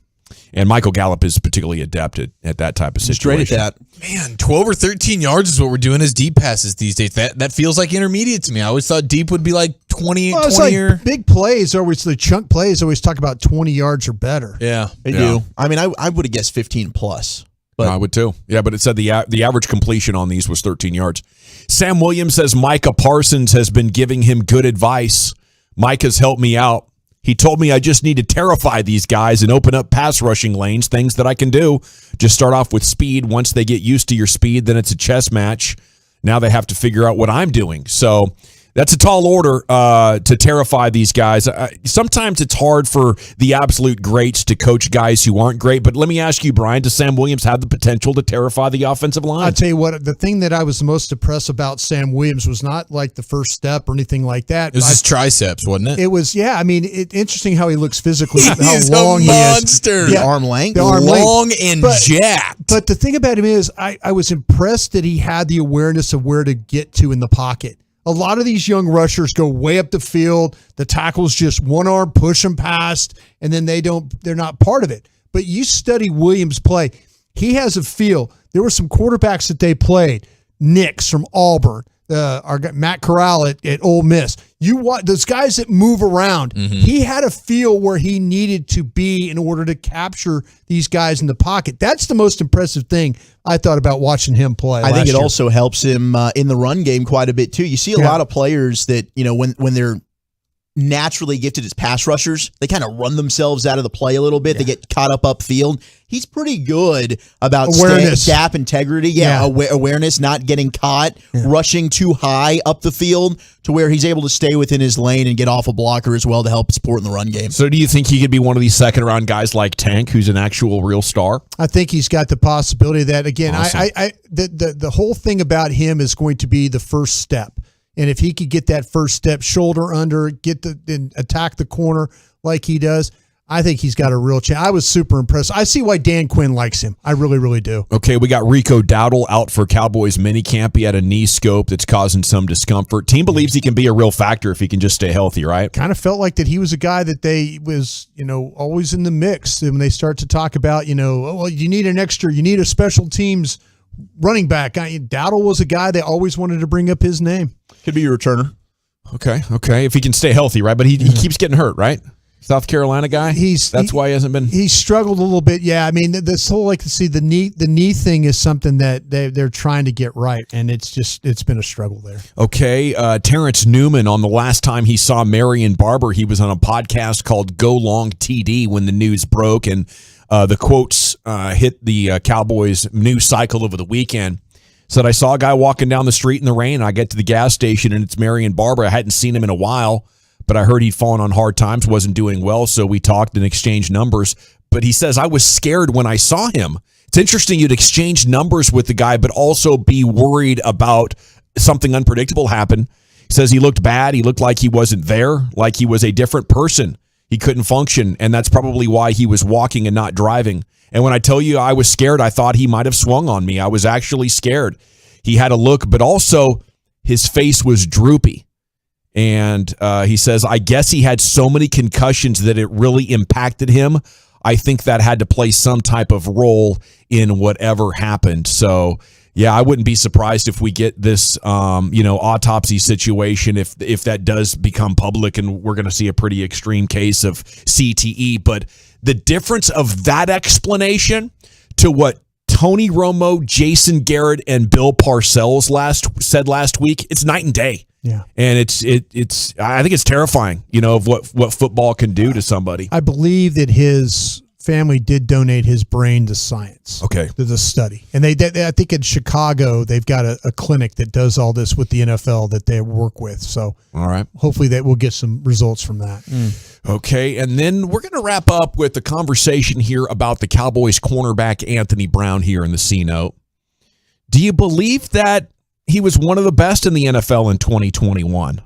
And Michael Gallup is particularly adept at that type of situation. He's great at that. Man, 12 or 13 yards is what we're doing as deep passes these days. That feels like intermediate to me. I always thought deep would be like 20, Well, it's 20 like big plays, always the chunk plays always talk about 20 yards or better. Yeah, They do. I mean, I would have guessed 15 plus. But I would too. Yeah, but it said the average completion on these was 13 yards. Sam Williams says Micah Parsons has been giving him good advice. Mike has helped me out. He told me I just need to terrify these guys and open up pass rushing lanes, things that I can do. Just start off with speed. Once they get used to your speed, then it's a chess match. Now they have to figure out what I'm doing. So that's a tall order to terrify these guys. Sometimes it's hard for the absolute greats to coach guys who aren't great. But let me ask you, Brian, does Sam Williams have the potential to terrify the offensive line? I'll tell you what, the thing that I was most impressed about Sam Williams was not like the first step or anything like that. It was his triceps, wasn't it? It was, yeah. I mean, interesting how he looks physically, how He's long a he monster. is. The arm length. The arm Long length. and But- jacked. But the thing about him is I was impressed that he had the awareness of where to get to in the pocket. A lot of these young rushers go way up the field. The tackles just one arm push them past, and then they're not part of it. But you study Williams' play. He has a feel. There were some quarterbacks that they played. Nix from Auburn, our guy, Matt Corral at Ole Miss. You want those guys that move around. He had a feel where he needed to be in order to capture these guys in the pocket. That's the most impressive thing I thought about watching him play. I think it last year. also helps him in the run game quite a bit too. You see a lot of players that, when they're naturally gifted as pass rushers, they kind of run themselves out of the play a little bit. They get caught up upfield. He's pretty good about Awareness. gap integrity. Awareness, not getting caught, rushing too high up the field to where he's able to stay within his lane and get off a blocker as well to help support in the run game. So do you think he could be one of these second-round guys like Tank, who's an actual real star? I think he's got the possibility of that. Again, Awesome. the whole thing about him is going to be the first step. And if he could get that first step, shoulder under, and attack the corner like he does, I think he's got a real chance. I was super impressed. I see why Dan Quinn likes him. I really, really do. Okay, we got Rico Dowdle out for Cowboys minicamp. He had a knee scope that's causing some discomfort. Team believes he can be a real factor if he can just stay healthy, right? Kind of felt like that he was a guy that they was, always in the mix. And when they start to talk about, you need you need a special teams running back. Dowdle was a guy they always wanted to bring up his name. Could be your returner. Okay. If he can stay healthy, right? But he keeps getting hurt, right? South Carolina guy. That's why he hasn't been. He struggled a little bit. Yeah, I mean, this whole the knee thing is something that they're trying to get right, and it's been a struggle there. Okay, Terrence Newman, on the last time he saw Marion Barber, he was on a podcast called Go Long TD when the news broke, and the quotes hit the Cowboys news cycle over the weekend. Said, I saw a guy walking down the street in the rain. I get to the gas station, and it's Marion Barber. I hadn't seen him in a while, but I heard he'd fallen on hard times, wasn't doing well, so we talked and exchanged numbers. But he says, I was scared when I saw him. It's interesting you'd exchange numbers with the guy, but also be worried about something unpredictable happen. He says he looked bad. He looked like he wasn't there, like he was a different person. He couldn't function, and that's probably why he was walking and not driving. And when I tell you I was scared, I thought he might have swung on me. I was actually scared. He had a look, but also his face was droopy. And he says, I guess he had so many concussions that it really impacted him. I think that had to play some type of role in whatever happened. So, yeah, I wouldn't be surprised if we get this, autopsy situation, if that does become public, and we're going to see a pretty extreme case of CTE. But the difference of that explanation to what Tony Romo, Jason Garrett, and Bill Parcells said last week, it's night and day. Yeah. And it's I think it's terrifying, of what football can do to somebody. I believe that his family did donate his brain to science. Okay. To the study. And they I think in Chicago, they've got a clinic that does all this with the NFL that they work with. So all right. Hopefully that we'll get some results from that. Okay. And then we're going to wrap up with the conversation here about the Cowboys cornerback Anthony Brown here in the C-Note. Do you believe that he was one of the best in the NFL in 2021?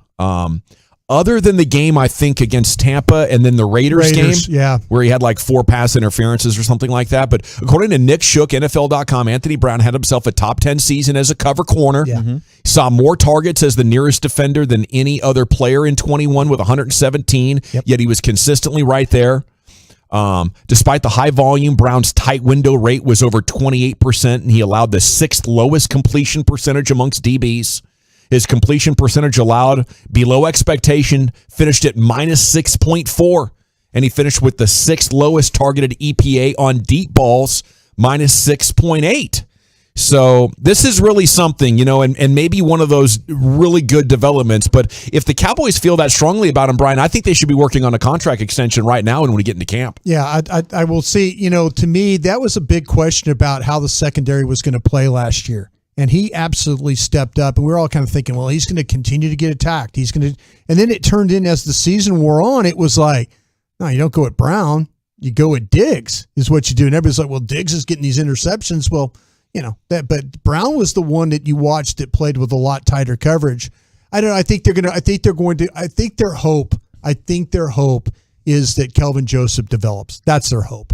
Other than the game, I think, against Tampa and then the Raiders game, yeah, where he had like 4 pass interferences or something like that. But according to Nick Shook, NFL.com, Anthony Brown had himself a top 10 season as a cover corner. Yeah. He saw more targets as the nearest defender than any other player in 21 with 117, yet he was consistently right there. Despite the high volume, Brown's tight window rate was over 28%, and he allowed the 6th lowest completion percentage amongst DBs. His completion percentage allowed below expectation finished at minus 6.4, and he finished with the 6th lowest targeted EPA on deep balls, minus 6.8. So this is really something, and maybe one of those really good developments. But if the Cowboys feel that strongly about him, Brian, I think they should be working on a contract extension right now when we get into camp. Yeah, I will see. To me, that was a big question about how the secondary was going to play last year. And he absolutely stepped up, and we were all kind of thinking, well, he's going to continue to get attacked. And then it turned in as the season wore on, it was like, no, you don't go at Brown. You go at Diggs is what you do. And everybody's like, well, Diggs is getting these interceptions. Well, but Brown was the one that you watched that played with a lot tighter coverage. I don't know. I think their hope is that Kelvin Joseph develops. That's their hope.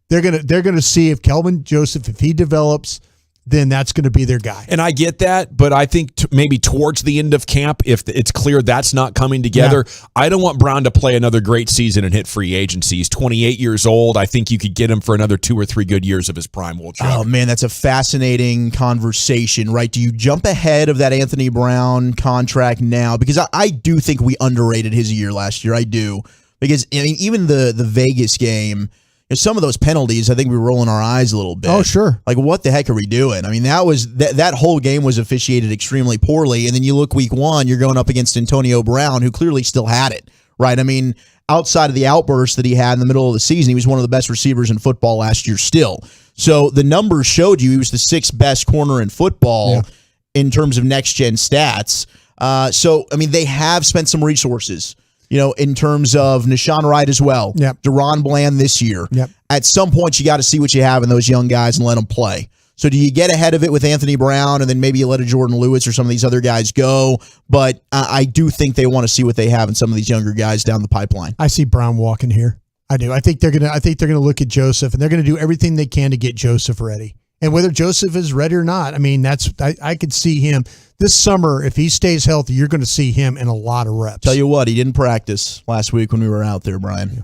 They're going to see if Kelvin Joseph, if he develops, then that's going to be their guy. And I get that, but I think maybe towards the end of camp, if it's clear that's not coming together, I don't want Brown to play another great season and hit free agency. He's 28 years old. I think you could get him for another 2 or 3 good years of his prime. Oh, man, that's a fascinating conversation, right? Do you jump ahead of that Anthony Brown contract now? Because I do think we underrated his year last year. I do. Because even the Vegas game, some of those penalties, I think we were rolling our eyes a little bit. Oh, sure. Like, what the heck are we doing? I mean, that whole game was officiated extremely poorly. And then you look week 1, you're going up against Antonio Brown, who clearly still had it, right? I mean, outside of the outburst that he had in the middle of the season, he was one of the best receivers in football last year still. So the numbers showed you he was the 6th best corner in football in terms of next-gen stats. So, I mean, they have spent some resources, in terms of Nashawn Wright as well. Yep. Deron Bland this year. Yep. At some point, you got to see what you have in those young guys and let them play. So do you get ahead of it with Anthony Brown and then maybe you let a Jordan Lewis or some of these other guys go? But I do think they want to see what they have in some of these younger guys down the pipeline. I see Brown walking here. I do. I think they're gonna look at Joseph, and they're gonna do everything they can to get Joseph ready. And whether Joseph is ready or not, I mean, I could see him this summer. If he stays healthy, you're going to see him in a lot of reps. Tell you what, he didn't practice last week when we were out there, Brian. Yeah.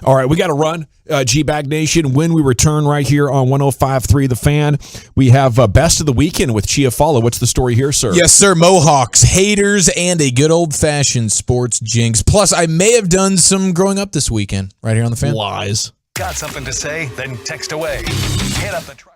All right, we got to run. G-Bag Nation, when we return right here on 105.3 The Fan, we have Best of the Weekend with Chiafalo. What's the story here, sir? Yes, sir. Mohawks, haters, and a good old-fashioned sports jinx. Plus, I may have done some growing up this weekend right here on The Fan. Lies. Got something to say? Then text away. Hit up the truck.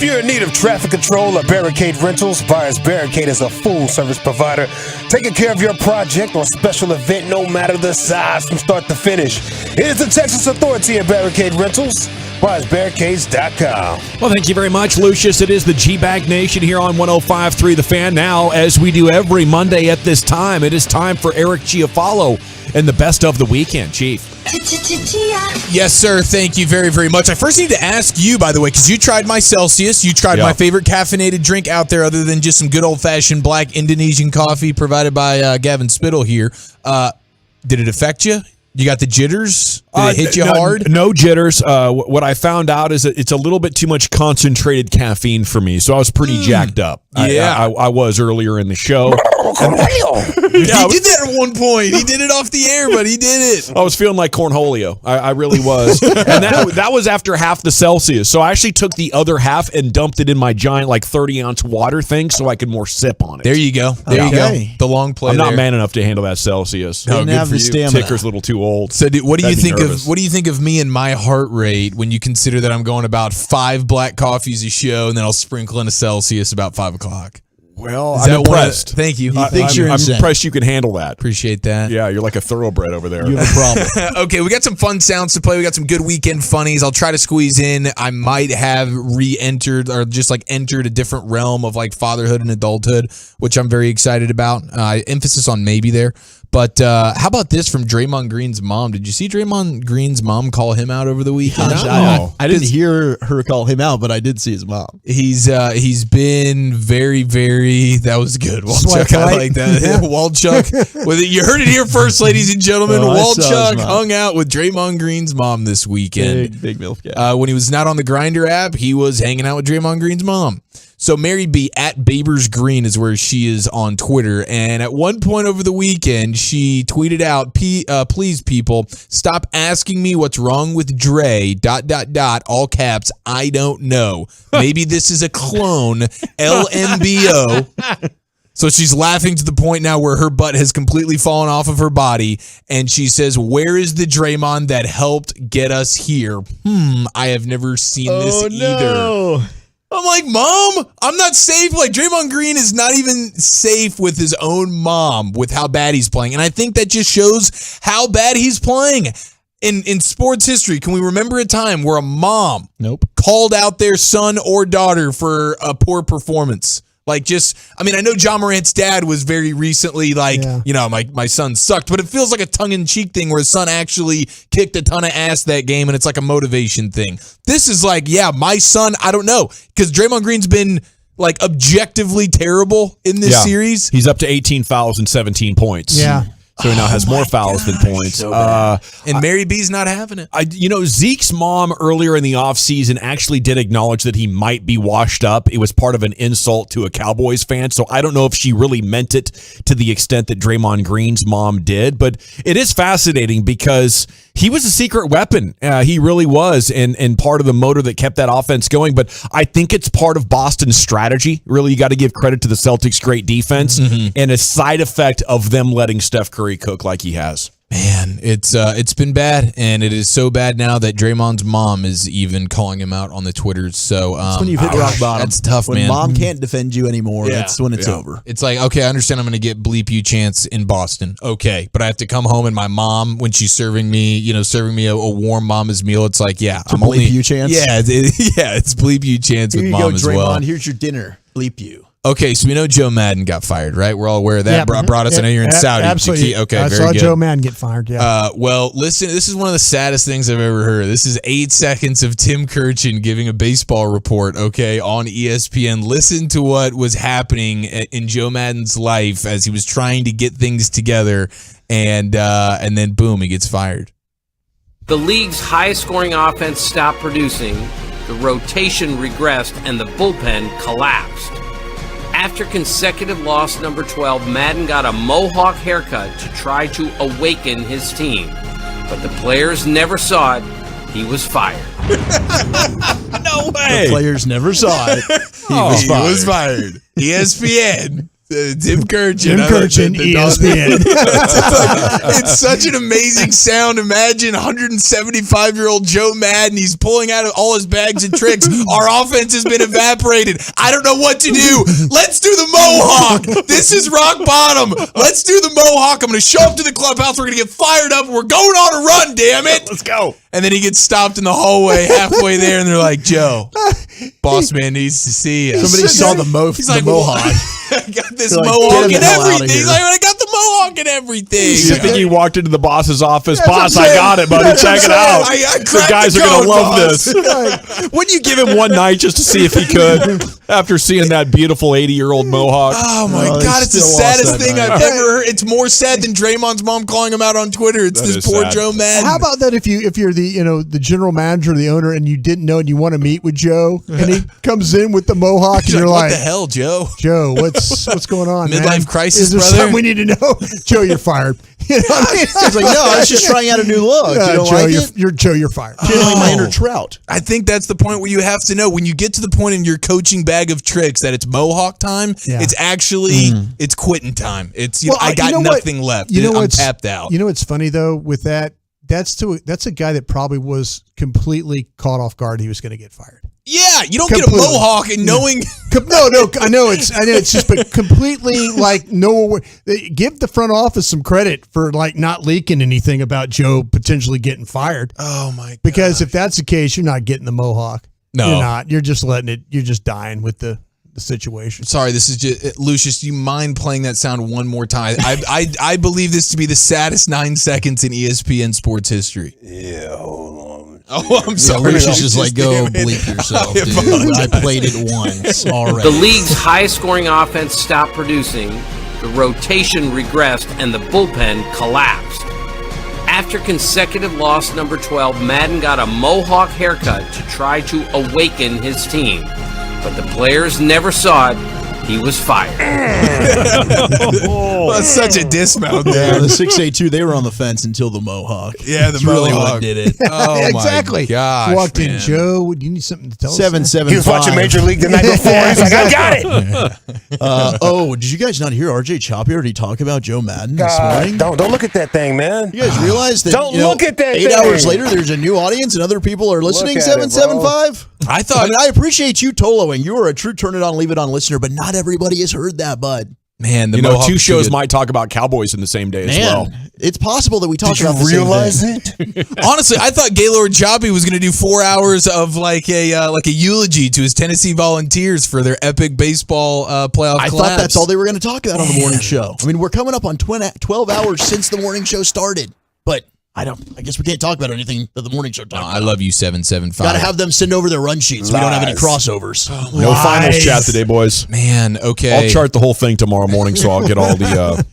If you're in need of traffic control or barricade rentals, Buyers Barricade is a full-service provider taking care of your project or special event, no matter the size, from start to finish. It is the Texas Authority of Barricade Rentals. BuyersBarricades.com. Well, thank you very much, Lucius. It is the G-Bag Nation here on 105.3 The Fan. Now, as we do every Monday at this time, it is time for Eric Chiafalo and the best of the weekend. Chief. Yes, sir. Thank you very, very much. I first need to ask you, by the way, because you tried my Celsius. You tried my favorite caffeinated drink out there other than just some good old-fashioned black Indonesian coffee provided by Gavin Spittle here. Did it affect you? You got the jitters? Did it hit you hard? No jitters. What I found out is that it's a little bit too much concentrated caffeine for me, so I was pretty jacked up. Yeah. I was earlier in the show. He did that at one point. He did it off the air, but he did it. I was feeling like Cornholio. I really was. And that was after half the Celsius. So I actually took the other half and dumped it in my giant 30-ounce water thing so I could more sip on it. There you go. There you go. The long play. I'm not there. man enough to handle that Celsius. Didn't have the stamina. Ticker's a little too old. So what do you think nervous. What do you think of me and my heart rate when you consider that I'm going about 5 black coffees a show and then I'll sprinkle in a Celsius about 5 o'clock? Well, Is I'm that impressed. Thank you. I'm impressed you can handle that. Appreciate that. Yeah, you're like a thoroughbred over there. You have a problem. Okay, we got some fun sounds to play. We got some good weekend funnies. I'll try to squeeze in. I might have re-entered or just entered a different realm of fatherhood and adulthood, which I'm very excited about. Emphasis on maybe there. But how about this from Draymond Green's mom? Did you see Draymond Green's mom call him out over the weekend? No. I didn't hear her call him out, but I did see his mom. He's been very, very. That was good, Walchuk. I like that. Yeah. Walchuk. You heard it here first, ladies and gentlemen. Walchuk hung out with Draymond Green's mom this weekend. Big MILF guy. When he was not on the Grindr app, he was hanging out with Draymond Green's mom. So Mary B at Babers Green is where she is on Twitter. And at one point over the weekend, she tweeted out, please, people, stop asking me what's wrong with Dre, ... all caps, I don't know. Maybe this is a clone, LMBO. So she's laughing to the point now where her butt has completely fallen off of her body. And she says, where is the Draymond that helped get us here? I have never seen this either. I'm like, Mom, I'm not safe. Draymond Green is not even safe with his own mom with how bad he's playing. And I think that just shows how bad he's playing. In sports history, can we remember a time where a mom called out their son or daughter for a poor performance? I know John Morant's dad was very recently my son sucked, but it feels like a tongue-in-cheek thing where his son actually kicked a ton of ass that game, and it's like a motivation thing. This is my son, I don't know, because Draymond Green's been objectively terrible in this series. He's up to 18 fouls and 17 points. Yeah. So he now has more fouls than points. So and Mary B's not having it. Zeke's mom earlier in the offseason actually did acknowledge that he might be washed up. It was part of an insult to a Cowboys fan. So I don't know if she really meant it to the extent that Draymond Green's mom did. But it is fascinating because he was a secret weapon. He really was, and part of the motor that kept that offense going. But I think it's part of Boston's strategy. Really, you got to give credit to the Celtics' great defense and a side effect of them letting Steph Curry cook like he has. Man, it's been bad, and it is so bad now that Draymond's mom is even calling him out on the Twitters. So that's when you've hit rock bottom. That's tough, when man. When mom can't defend you anymore, that's when it's over. It's okay, I understand I'm going to get bleep you chance in Boston. Okay, but I have to come home and my mom, when she's serving me a warm mama's meal, it's I'm bleep you chance. Yeah, it's bleep you chance with mom as well. Draymond, here's your dinner. Bleep you. Okay, so we know Joe Madden got fired, right? We're all aware of that. Brought us. I know you're in Saudi. Absolutely. Okay, I very saw good. Joe Madden get fired. Yeah. Well, listen. This is one of the saddest things I've ever heard. This is 8 seconds of Tim Kurchin giving a baseball report. Okay, on ESPN. Listen to what was happening in Joe Madden's life as he was trying to get things together, and then boom, he gets fired. The league's highest-scoring offense stopped producing. The rotation regressed, and the bullpen collapsed. After consecutive loss number 12, Madden got a mohawk haircut to try to awaken his team. But the players never saw it. He was fired. No way. The players never saw it. He was fired. ESPN. Tim Kirchin. ESPN. It's such an amazing sound. Imagine 175-year-old Joe Madden. He's pulling out all his bags and tricks. Our offense has been evaporated. I don't know what to do. Let's do the Mohawk. This is rock bottom. Let's do the Mohawk. I'm going to show up to the clubhouse. We're going to get fired up. We're going on a run, damn it. Let's go. And then he gets stopped in the hallway halfway there, and they're like, Joe, boss man needs to see you. Somebody saw the Mohawk. I got this Mohawk and everything. He's like, I got the Mohawk and everything. You think he walked into the boss's office? Boss, I got it, buddy. Check it out. The guys are going to love this. Wouldn't you give him one night just to see if he could after seeing that beautiful 80-year-old Mohawk? Oh, my God. It's the saddest thing I've ever heard. It's more sad than Draymond's mom calling him out on Twitter. It's this poor Joe Madden. How about that if you're the general manager or the owner and you didn't know and you want to meet with Joe and he comes in with the Mohawk and you're like, what the hell, Joe? Joe, what's going on, Midlife man? crisis, Is there brother? something we need to know? Joe, you're fired. You know what I mean? It's like, no, I was just trying out a new look. You don't Joe, like it? You're fired. Channeling my inner Trout. I think that's the point where you have to know when you get to the point in your coaching bag of tricks that it's Mohawk time. Yeah. It's actually it's quitting time. It's I got nothing left. I'm tapped out. You know what's funny though with that? That's a guy that probably was completely caught off guard. He was going to get fired. Yeah, you don't get a Mohawk and knowing. No, I know it's just but completely like give the front office some credit for like not leaking anything about Joe potentially getting fired. Oh my God. Because if that's the case, you're not getting the Mohawk. No, you're not. You're just letting it. You're just dying with the situation. Sorry, this is just Lucius. Do you mind playing that sound one more time? I believe this to be the saddest 9 seconds in ESPN sports history. Yeah, hold on. Oh, I'm sorry. Lucius is like, go bleep yourself, dude. I played it once already. The league's highest scoring offense stopped producing, the rotation regressed, and the bullpen collapsed. After consecutive loss number 12, Madden got a Mohawk haircut to try to awaken his team. But the players never saw it. He was fired. Well, that's such a dismount there. Yeah, the 682, they were on the fence until the Mohawk. Yeah, the That's really Mohawk what did it. Oh, exactly. my gosh, Walked in, man. Joe. Do you need something to tell us? 775. He was watching Major League the night before. He's like, I got it. Did you guys not hear RJ Choppy already talk about Joe Madden this morning? Don't look at that thing, man. You guys realize that Don't look at that 8 thing. hours later, there's a new audience and other people are listening? Look at it, 775? I thought. I appreciate you toloing. You are a true turn it on, leave it on listener, but not everybody has heard that, bud. Man, the Mohawk 2 is shows good. might talk about Cowboys in the same day as Man, well. it's possible that we talk Did about you the same realize thing. it? Honestly, I thought Gaylord Choppy was going to do 4 hours of like a eulogy to his Tennessee Volunteers for their epic baseball playoff I collapse. thought that's all they were going to talk about on the morning show. I mean, we're coming up on 12 hours since the morning show started, but I guess we can't talk about anything that the morning show talked about. I love you, 775. Got to have them send over their run sheets. We don't have any crossovers. No finals chat today, boys. Man, okay. I'll chart the whole thing tomorrow morning, so I'll get all the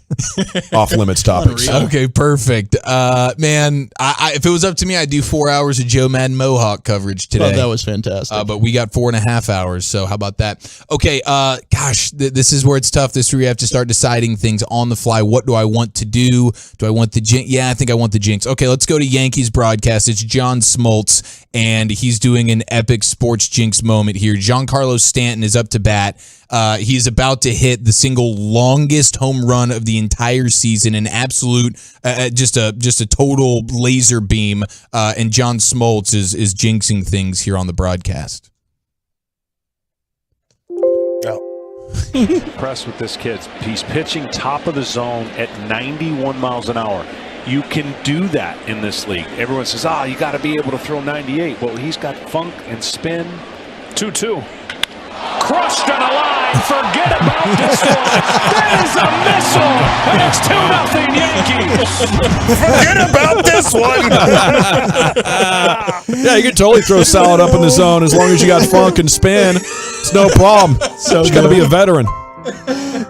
off-limits topics. Okay, perfect. Man, I if it was up to me, I'd do 4 hours of Joe Madden Mohawk coverage today. Oh, that was fantastic. But we got 4.5 hours, so how about that? Okay, gosh, this is where it's tough. This is where you have to start deciding things on the fly. What do I want to do? Do I want the jinx? Yeah, I think I want the jinx. Okay, let's go to Yankees broadcast. It's John Smoltz, and he's doing an epic sports jinx moment here. Giancarlo Stanton is up to bat. He's about to hit the single longest home run of the entire season, an absolute, just a total laser beam. And John Smoltz is jinxing things here on the broadcast. Impressed with this kid. He's pitching top of the zone at 91 miles an hour. You can do that in this league. Everyone says, you got to be able to throw 98. Well, he's got funk and spin. 2-2. Crushed on a line. Forget about this one. That is a missile. And it's 2-0 Yankees. Forget about this one. Yeah, you can totally throw salad up in the zone as long as you got funk and spin. It's no problem. So you got to be a veteran.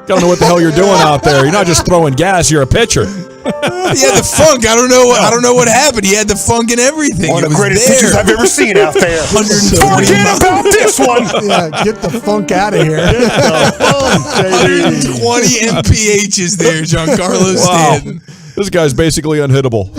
Don't know what the hell you're doing out there. You're not just throwing gas. You're a pitcher. He had the funk. I don't know what happened. He had the funk and everything. One of the greatest pitchers I've ever seen out there. 120 Forget about this one. Yeah, get the funk out of here. 120 MPHs there, Giancarlo Stanton. This guy's basically unhittable.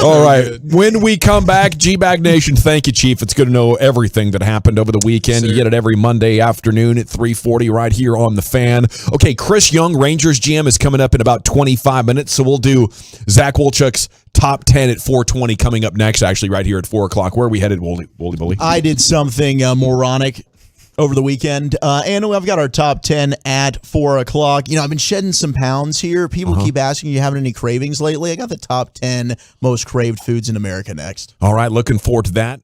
All right. When we come back, G-Bag Nation, thank you, Chief. It's good to know everything that happened over the weekend. You get it every Monday afternoon at 3:40 right here on The Fan. Okay, Chris Young, Rangers GM, is coming up in about 25 minutes, so we'll do Zach Wolchuk's top 10 at 4:20 coming up next, actually, right here at 4 o'clock. Where are we headed, Wooly Bully? I did something moronic over the weekend. And I've got our top 10 at 4 o'clock. I've been shedding some pounds here. People keep asking, you having any cravings lately? I got the top 10 most craved foods in America next. All right, looking forward to that.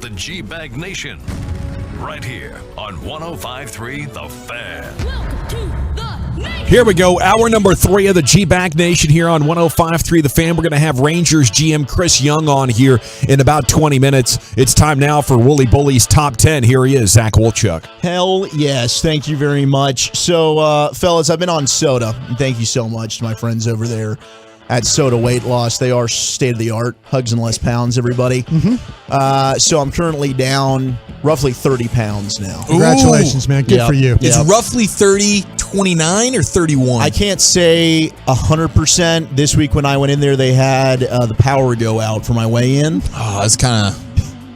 the G-Bag Nation. Right here on 105.3 The Fan. Welcome to the Nation. Here we go. Hour number 3 of the G-Bag Nation here on 105.3 The Fan. We're going to have Rangers GM Chris Young on here in about 20 minutes. It's time now for Wooly Bully's Top 10. Here he is, Zach Wolchuk. Hell yes. Thank you very much. So, fellas, I've been on Soda. And thank you so much to my friends over there at Soda Weight Loss. They are state-of-the-art. Hugs and less pounds, everybody. So I'm currently down roughly 30 pounds now. Congratulations, man. Good for you. It's roughly 30, 29, or 31? I can't say 100%. This week when I went in there, they had the power go out for my weigh-in. Oh, that's kind of...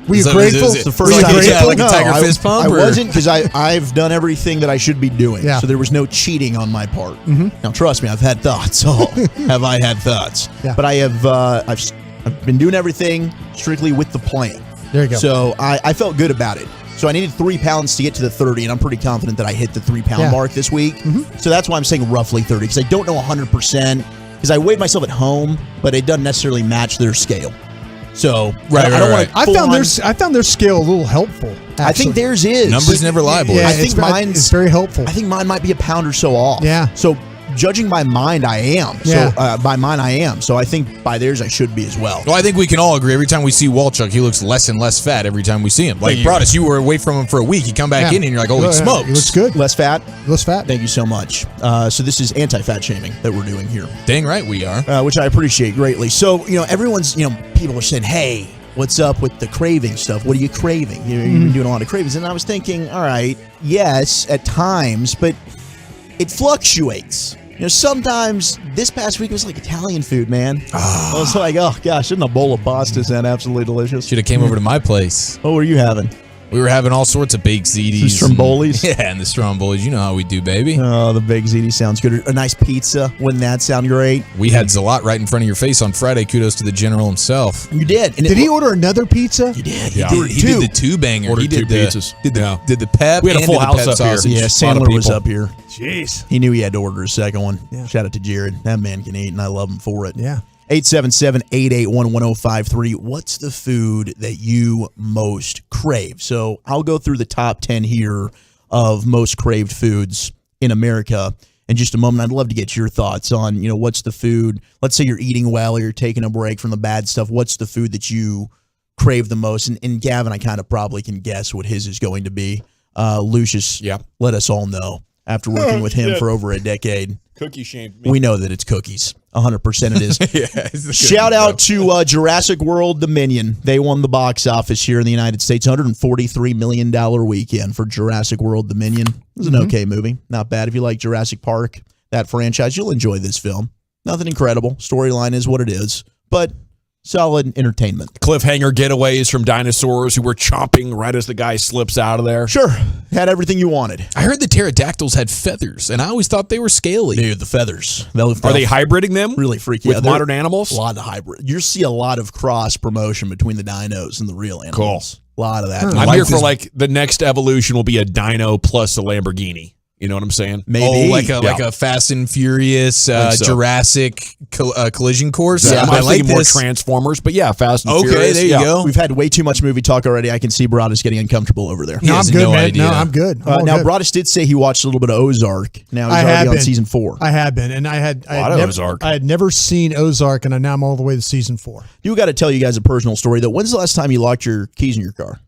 Were you grateful? It's the first time. Like a tiger fist pump? I wasn't, because I've done everything that I should be doing. Yeah. So there was no cheating on my part. Now, trust me, I've had thoughts. Oh, have I had thoughts? Yeah. But I have. I've been doing everything strictly with the plan. There you go. So I felt good about it. So I needed 3 pounds to get to the 30, and I'm pretty confident that I hit the 3 pound mark this week. So that's why I'm saying roughly 30, because I don't know 100%, because I weighed myself at home, but it doesn't necessarily match their scale. So I don't want to. I found their scale a little helpful. Actually. I think theirs is. Numbers never lie, boys. Yeah, I think it's very helpful. I think mine might be a pound or so off. Yeah. So judging by mind, I am. Yeah. So by mine, I am. So I think by theirs, I should be as well. Well, I think we can all agree. Every time we see Wolchuk, he looks less and less fat every time we see him. Like, Broadus, you were away from him for a week. You come back in and you're like, holy smokes. He looks good. Less fat. Less fat. Thank you so much. So this is anti-fat shaming that we're doing here. Dang right we are. Which I appreciate greatly. So, everyone's, people are saying, hey, what's up with the craving stuff? What are you craving? You've been doing a lot of cravings. And I was thinking, all right, yes, at times, but it fluctuates. Sometimes this past week was like Italian food, man. I was like, oh, gosh, isn't a bowl of pasta sound absolutely delicious? Should have came over to my place. What were you having? We were having all sorts of baked ziti's. The Strombolis? Yeah, and the Strombolis. You know how we do, baby. Oh, the baked ziti sounds good. A nice pizza. Wouldn't that sound great? We had Zalat right in front of your face on Friday. Kudos to the general himself. You did. And did he order another pizza? He did. He did the two-banger. Ordered he did 2 pizzas. Did the pep. We had a full house up sausage. here. Yeah, Sandler was up here. Jeez. He knew he had to order a second one. Yeah. Shout out to Jared. That man can eat, and I love him for it. Yeah. 877-881-1053. What's the food that you most crave? So I'll go through the top 10 here of most craved foods in America in just a moment. I'd love to get your thoughts on, what's the food. Let's say you're eating well or you're taking a break from the bad stuff. What's the food that you crave the most? And Gavin, I kind of probably can guess what his is going to be. Lucius, let us all know after working with him for over a decade. Cookie shamed me. We know that it's cookies. 100% it is. Yeah, Shout out to Jurassic World Dominion. They won the box office here in the United States. $143 million weekend for Jurassic World Dominion. It was an okay movie. Not bad. If you like Jurassic Park, that franchise, you'll enjoy this film. Nothing incredible. Storyline is what it is. But solid entertainment. Cliffhanger getaways from dinosaurs who were chomping right as the guy slips out of there. Sure. Had everything you wanted. I heard the pterodactyls had feathers, and I always thought they were scaly. Dude, the feathers. Are they hybriding them? Really freaky. With modern animals? A lot of hybrid. You see a lot of cross promotion between the dinos and the real animals. Cool. A lot of that. I'm here for the next evolution will be a dino plus a Lamborghini. You know what I'm saying? Maybe. Like a Fast and Furious Jurassic collision course. Yeah, I like more Transformers, but Fast and Furious. Okay, there you go. We've had way too much movie talk already. I can see Broadus getting uncomfortable over there. No, I'm good, man. No, I'm good. Now, Broadus did say he watched a little bit of Ozark. Now he's already on season 4. I have been, and I had never seen Ozark, and now I'm all the way to season 4. You got to tell you guys a personal story though. When's the last time you locked your keys in your car?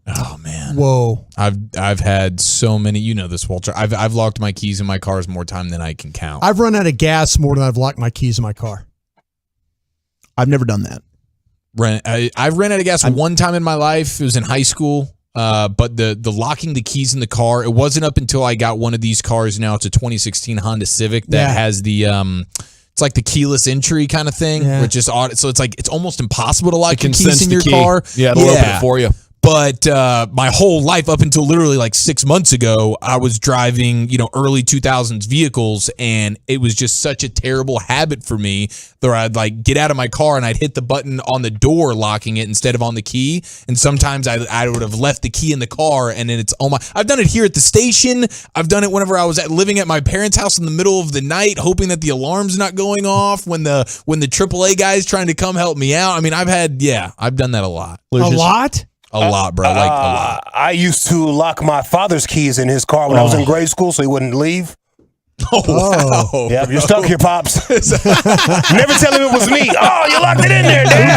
Oh man! Whoa! I've had so many. You know this, Walter. I've locked my keys in my cars more time than I can count. I've run out of gas more than I've locked my keys in my car. I've never done that. I've ran out of gas one time in my life. It was in high school. But the locking the keys in the car, it wasn't up until I got one of these cars. Now it's a 2016 Honda Civic that has the it's like the keyless entry kind of thing, which is odd. So it's almost impossible to lock your keys in your car. Yeah, it'll open it for you. But my whole life up until literally like 6 months ago, I was driving, early 2000s vehicles, and it was just such a terrible habit for me that I'd like get out of my car and I'd hit the button on the door locking it instead of on the key. And sometimes I would have left the key in the car, and then it's I've done it here at the station. I've done it whenever I was living at my parents' house in the middle of the night, hoping that the alarm's not going off when the AAA guy's trying to come help me out. I mean, I've done that a lot. A lot? A lot, bro. Like a lot. I used to lock my father's keys in his car when I was in grade school so he wouldn't leave. Oh, wow. Yeah, you're stuck here, Pops. Never tell him it was me. Oh, you locked it in there, Dad.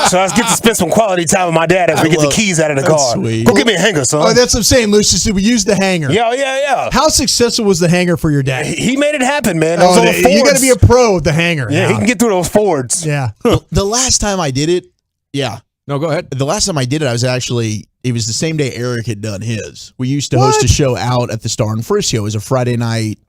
So I get to spend some quality time with my dad as we get the keys out of the car. Sweet. Go get me a hanger, son. Oh, that's what I'm saying, Lucius. We used the hanger. Yeah. How successful was the hanger for your dad? He made it happen, man. You got to be a pro with the hanger. Yeah, he can get through those Fords. Yeah. The last time I did it, yeah. No, go ahead. The last time I did it, it was the same day Eric had done his. We used to host a show out at the Star in Frisco. It was a Friday night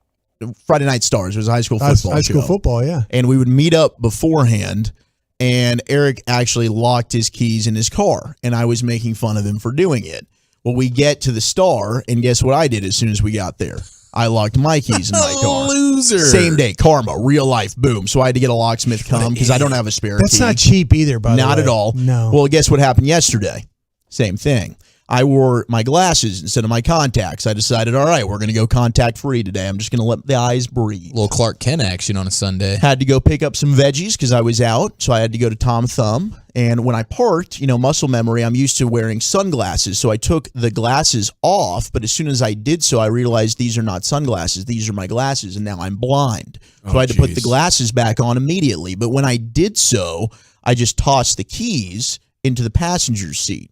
Stars. It was a high school football High school show. football, yeah. And we would meet up beforehand, and Eric actually locked his keys in his car, and I was making fun of him for doing it. Well, we get to the Star, and guess what I did as soon as we got there? I locked my keys in my car. Loser. Same day. Karma. Real life. Boom. So I had to get a locksmith come because I don't have a spare key. That's not cheap either, by the way. Not at all. No. Well, guess what happened yesterday? Same thing. I wore my glasses instead of my contacts. I decided, all right, we're going to go contact free today. I'm just going to let the eyes breathe. Little Clark Kent action on a Sunday. Had to go pick up some veggies because I was out, so I had to go to Tom Thumb. And when I parked, muscle memory, I'm used to wearing sunglasses. So I took the glasses off, but as soon as I did so, I realized these are not sunglasses. These are my glasses, and now I'm blind. So I had to put the glasses back on immediately. But when I did so, I just tossed the keys into the passenger seat.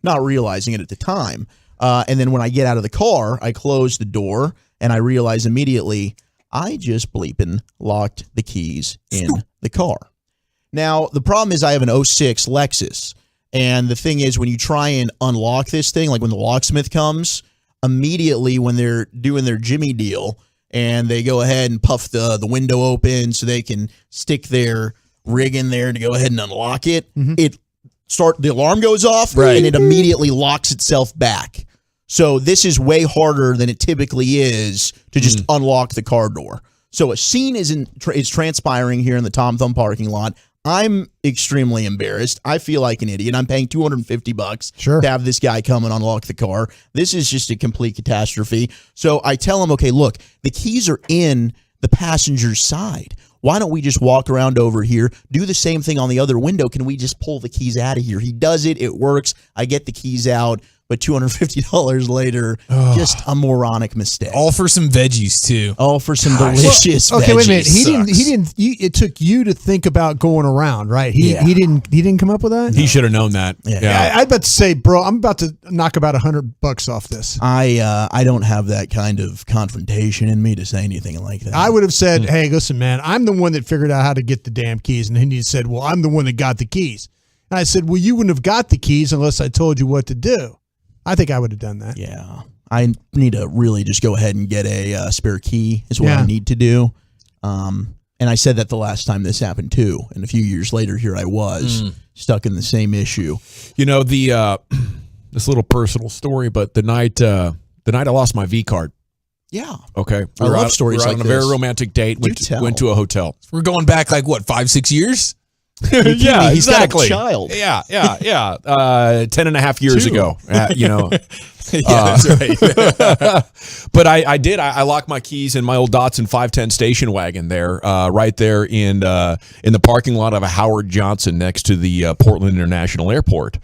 Not realizing it at the time. And then when I get out of the car, I close the door, and I realize immediately I just bleeping locked the keys in the car. Now, the problem is I have an 06 Lexus, and the thing is when you try and unlock this thing, like when the locksmith comes, immediately when they're doing their Jimmy deal and they go ahead and puff the window open so they can stick their rig in there to go ahead and unlock it, the alarm goes off, and it immediately locks itself back. So this is way harder than it typically is to just unlock the car door. So a scene is transpiring here in the Tom Thumb parking lot. I'm extremely embarrassed. I feel like an idiot. I'm paying $250 to have this guy come and unlock the car. This is just a complete catastrophe. So I tell him, okay, look, the keys are in the passenger's side. Why don't we just walk around over here, do the same thing on the other window? Can we just pull the keys out of here? He does it. It works. I get the keys out. But $250 later, just a moronic mistake. All for some veggies too. All for some delicious veggies. Okay, wait a minute. He didn't. It took you to think about going around, right? He didn't come up with that. He should have known that. Yeah. I'd about to say, bro, I'm about to knock about $100 off this. I don't have that kind of confrontation in me to say anything like that. I would have said, hey, listen, man, I'm the one that figured out how to get the damn keys, and then he said, well, I'm the one that got the keys. And I said, well, you wouldn't have got the keys unless I told you what to do. I think I would have done that. Yeah. I need to really just go ahead and get a spare key is what I need to do. And I said that the last time this happened too. And a few years later, here I was stuck in the same issue. This little personal story, but the night I lost my V card. Yeah. Okay. I love stories like this. On a very romantic date. Went to a hotel. We're going back 5-6 years? Yeah, he's exactly. got a child. Yeah. 10 and a half years ago, that's right. But I locked my keys in my old Datsun 510 station wagon there, right there in the parking lot of a Howard Johnson next to the Portland International Airport.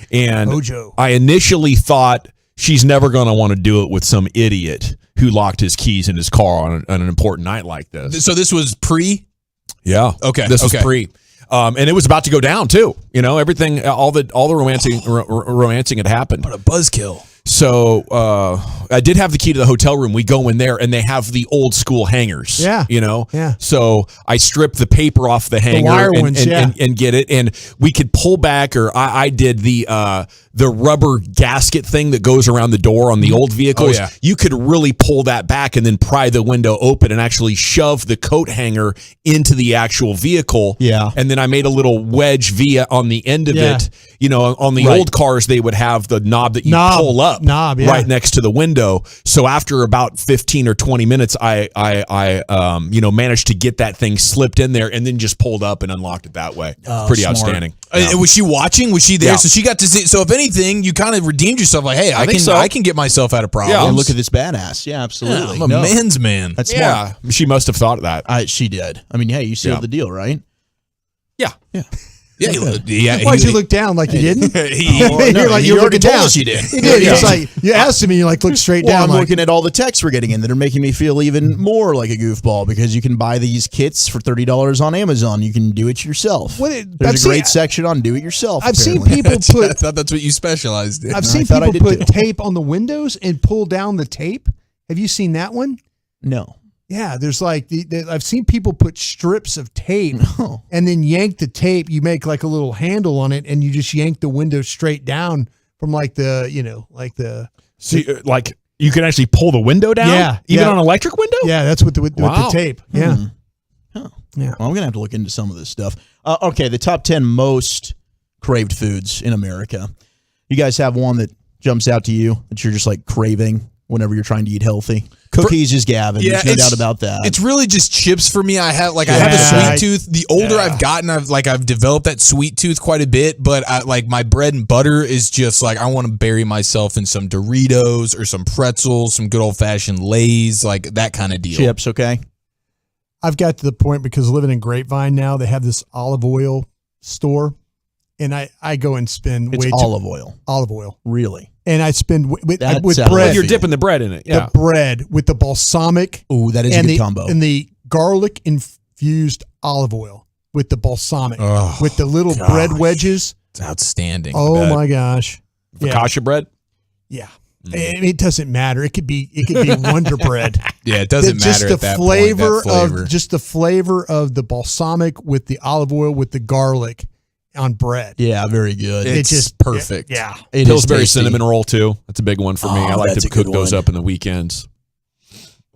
And Mojo. I initially thought she's never going to want to do it with some idiot who locked his keys in his car on an important night like this. So this was pre? Yeah. Okay. This was pre. And it was about to go down too. Everything, all the romancing had happened. What a buzzkill. So I did have the key to the hotel room. We go in there, and they have the old school hangers. Yeah. Yeah. So I stripped the paper off the hanger and get it, and we could pull back, or I did the rubber gasket thing that goes around the door on the old vehicles. Oh, yeah. You could really pull that back and then pry the window open and actually shove the coat hanger into the actual vehicle. Yeah. And then I made a little wedge on the end of it. On the old cars, they would have the knob that you pull up right next to the window. So after about 15 or 20 minutes, I managed to get that thing slipped in there and then just pulled up and unlocked it that way. Pretty smart. outstanding. Was she watching? Was she there? Yeah. So she got to see. So if anything, you kind of redeemed yourself. Like, hey, I can get myself out of problems. Yeah, look at this badass. Yeah, absolutely. I'm a man's man. That's smart. She must have thought of that. She did. I mean, hey, you sealed the deal, right? Yeah. Yeah. Yeah. Why'd you look down like you didn't? You're like, you're looking down. You did. He did. It's like you asked him, and you like look straight down. I'm looking at all the texts we're getting in that are making me feel even more like a goofball because you can buy these kits for $30 on Amazon. You can do it yourself. There's a great section on do it yourself. I've seen people put. I thought that's what you specialized in. I've seen people put tape on the windows and pull down the tape. Have you seen that one? No. Yeah, there's like I've seen people put strips of tape and then yank the tape. You make like a little handle on it, and you just yank the window straight down from like the See, like you can actually pull the window down. Yeah, even on an electric window. Yeah, that's with the tape. Yeah, yeah. Well, I'm gonna have to look into some of this stuff. Okay, the top 10 most craved foods in America. You guys have one that jumps out to you that you're just like craving whenever you're trying to eat healthy? Cookies is Gavin. There's no doubt about that. It's really just chips for me. I have a sweet tooth. The older I've gotten, I've developed that sweet tooth quite a bit. But my bread and butter is just like I want to bury myself in some Doritos or some pretzels, some good old fashioned Lay's, like that kind of deal. Chips, okay. I've got to the point because living in Grapevine now, they have this olive oil store, and I go and spend olive oil. Olive oil, really. And I spend with sounds bread. You're dipping the bread in it. Yeah. The bread with the balsamic. Ooh, that is a good combo. And the garlic infused olive oil with the balsamic. With the little bread wedges. It's outstanding. Oh my gosh. Focaccia bread? Yeah. It doesn't matter. It could be Wonder Bread. Yeah, it doesn't matter at that point. Just the flavor of the balsamic with the olive oil with the garlic on bread. Yeah, very good. It's just perfect. Yeah. Pillsbury cinnamon roll too. That's a big one for me. I like to cook those up in the weekends.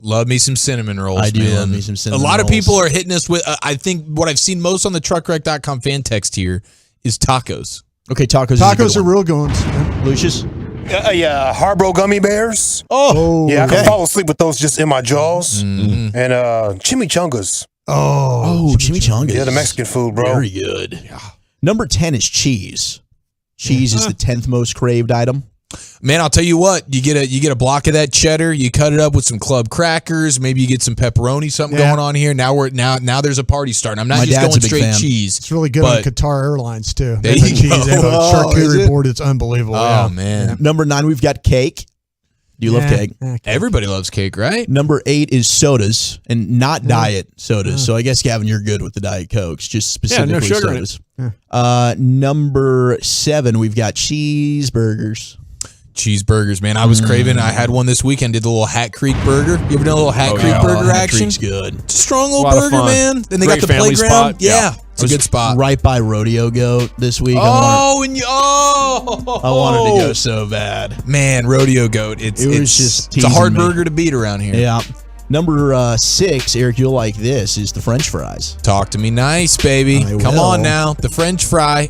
Love me some cinnamon rolls. I do man. love me some cinnamon rolls. A lot of people are hitting us with, I think what I've seen most on the truckwreck.com fan text here is tacos. Okay, tacos. Tacos are real good ones. Lucius? Haribo gummy bears. Yeah, I can fall asleep with those just in my jaws. And chimichangas. Chimichangas. Yeah, the Mexican food, bro. Very good. Yeah. Number 10 is cheese. Cheese is the 10th most craved item. Man, I'll tell you what. You get a block of that cheddar. You cut it up with some club crackers. Maybe you get some pepperoni. Something going on here. Now there's a party starting. I'm not just going straight cheese. It's really good on Qatar Airlines too. There you go. They have a charcuterie board. It's unbelievable. Oh man. Yeah. Number 9, we've got cake. Do you love cake? Everybody loves cake, right? Number 8 is sodas, and not diet sodas. So I guess, Gavin, you're good with the Diet Cokes, just specifically no sugar sodas. Number 7, we've got cheeseburgers. Cheeseburgers, man. I was craving. I had one this weekend. Did the little Hat Creek burger. You ever done a little Hat Creek burger action? Hat Creek's good. It's a strong little burger, man. Then they got the playground. Spot. Yeah. It's a good spot. Right by Rodeo Goat this week. I wanted to go so bad. Man, Rodeo Goat. It's a hard burger to beat around here. Yeah. Number 6, Eric, you'll like this, is the French fries. Talk to me nice, baby. Come on now. The French fry.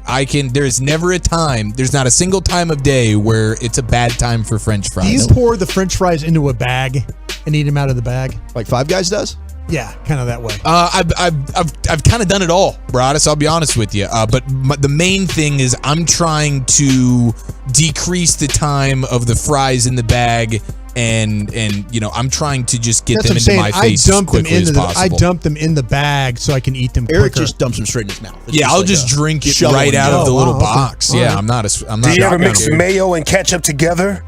There's never a time. There's not a single time of day where it's a bad time for French fries. Do you pour the French fries into a bag and eat them out of the bag? Like Five Guys does? Yeah, kind of that way. I've kind of done it all, Broadus. I'll be honest with you. But the main thing is I'm trying to decrease the time of the fries in the bag, and I'm trying to just get them into my face as quickly as possible. I dump them in the bag so I can eat them Eric quicker. just dumps them straight in his mouth. Yeah, I'll just drink it right out of the little box. Yeah, I'm not. Do you ever mix mayo and ketchup together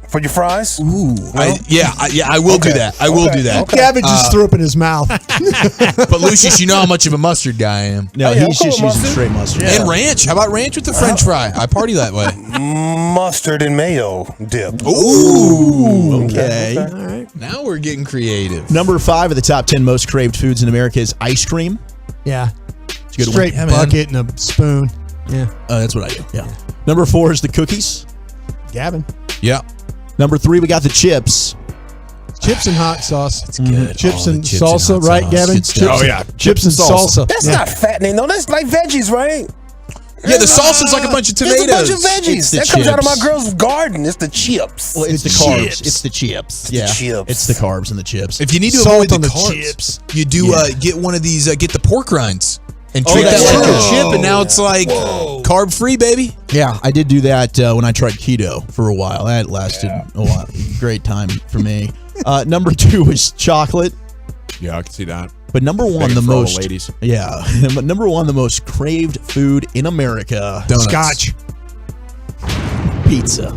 for your fries? Ooh, I will do that. I will do that. Gavin just threw up in his mouth. But Lucius, you know how much of a mustard guy I am. No, he's just using straight mustard. And ranch. How about ranch with the French fry? I party that way. Mustard and mayo dip. Ooh. Okay. All right. Now we're getting creative. Number 5 of the top 10 most craved foods in America is ice cream. Yeah. It's a good straight bucket and a spoon. Yeah. That's what I do. Yeah. Number 4 is the cookies. Gavin. Yeah. Number 3, we got the chips. Chips and hot sauce. It's good. Chips and salsa, right, Gavin? Chips and salsa. That's not fattening, though. That's like veggies, right? Yeah, the salsa's like a bunch of tomatoes. It's a bunch of veggies. That comes out of my girl's garden. It's the chips. Well, it's the carbs. It's the chips. Yeah. It's the carbs and the chips. If you need to avoid the carbs, you do get one of these, get the pork rinds. And treat that like a chip, and now it's like carb-free, baby. Yeah, I did do that when I tried keto for a while. That lasted a while. Great time for me. Number 2 is chocolate. Yeah, I can see that. But number one, the for all the most ladies. Yeah, but number one, the most craved food in America. Donuts. Scotch. Pizza.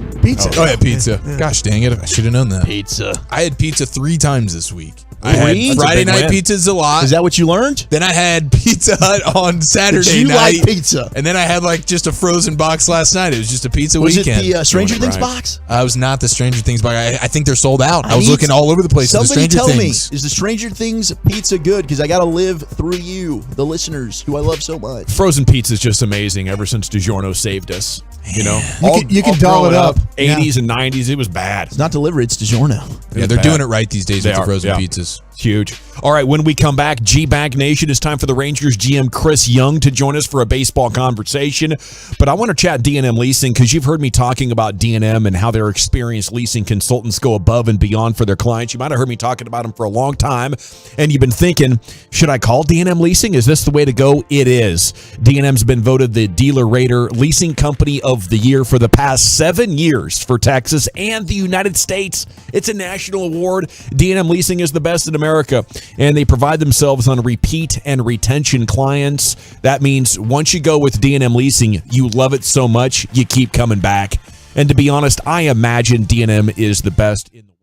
Oh yeah, pizza. Gosh dang it! I should have known that. Pizza. I had pizza 3 times this week. I Three? had Friday night pizzas a lot. Is that what you learned? Then I had Pizza Hut on Saturday You night. like pizza. And then I had like just a frozen box last night. It was just a pizza Was weekend. it the Stranger Things box? I was not the Stranger Things box. I think they're sold out. I was need looking all over the place for the Somebody Stranger tell Things. me, is the Stranger Things pizza good? Because I got to live through you, the listeners, who I love so much. Frozen pizza is just amazing ever since DiGiorno saved us. You know, You can doll it up. 80s and 90s, it was bad. It's not delivery, it's DiGiorno. Yeah, they're doing it right these days They with the are, frozen yeah. pizzas. It's huge. All right, when we come back, G-Bag Nation, it's time for the Rangers GM Chris Young to join us for a baseball conversation. But I want to chat D&M Leasing because you've heard me talking about D&M and how their experienced leasing consultants go above and beyond for their clients. You might have heard me talking about them for a long time, and you've been thinking, should I call D&M Leasing? Is this the way to go? It is. D&M's been voted the Dealer Rater Leasing Company of the Year for the past 7 years for Texas and the United States. It's a national award. D&M Leasing is the best in America, and they pride themselves on repeat and retention clients. That means once you go with D&M Leasing, you love it so much, you keep coming back. And to be honest, I imagine D&M is the best in the world.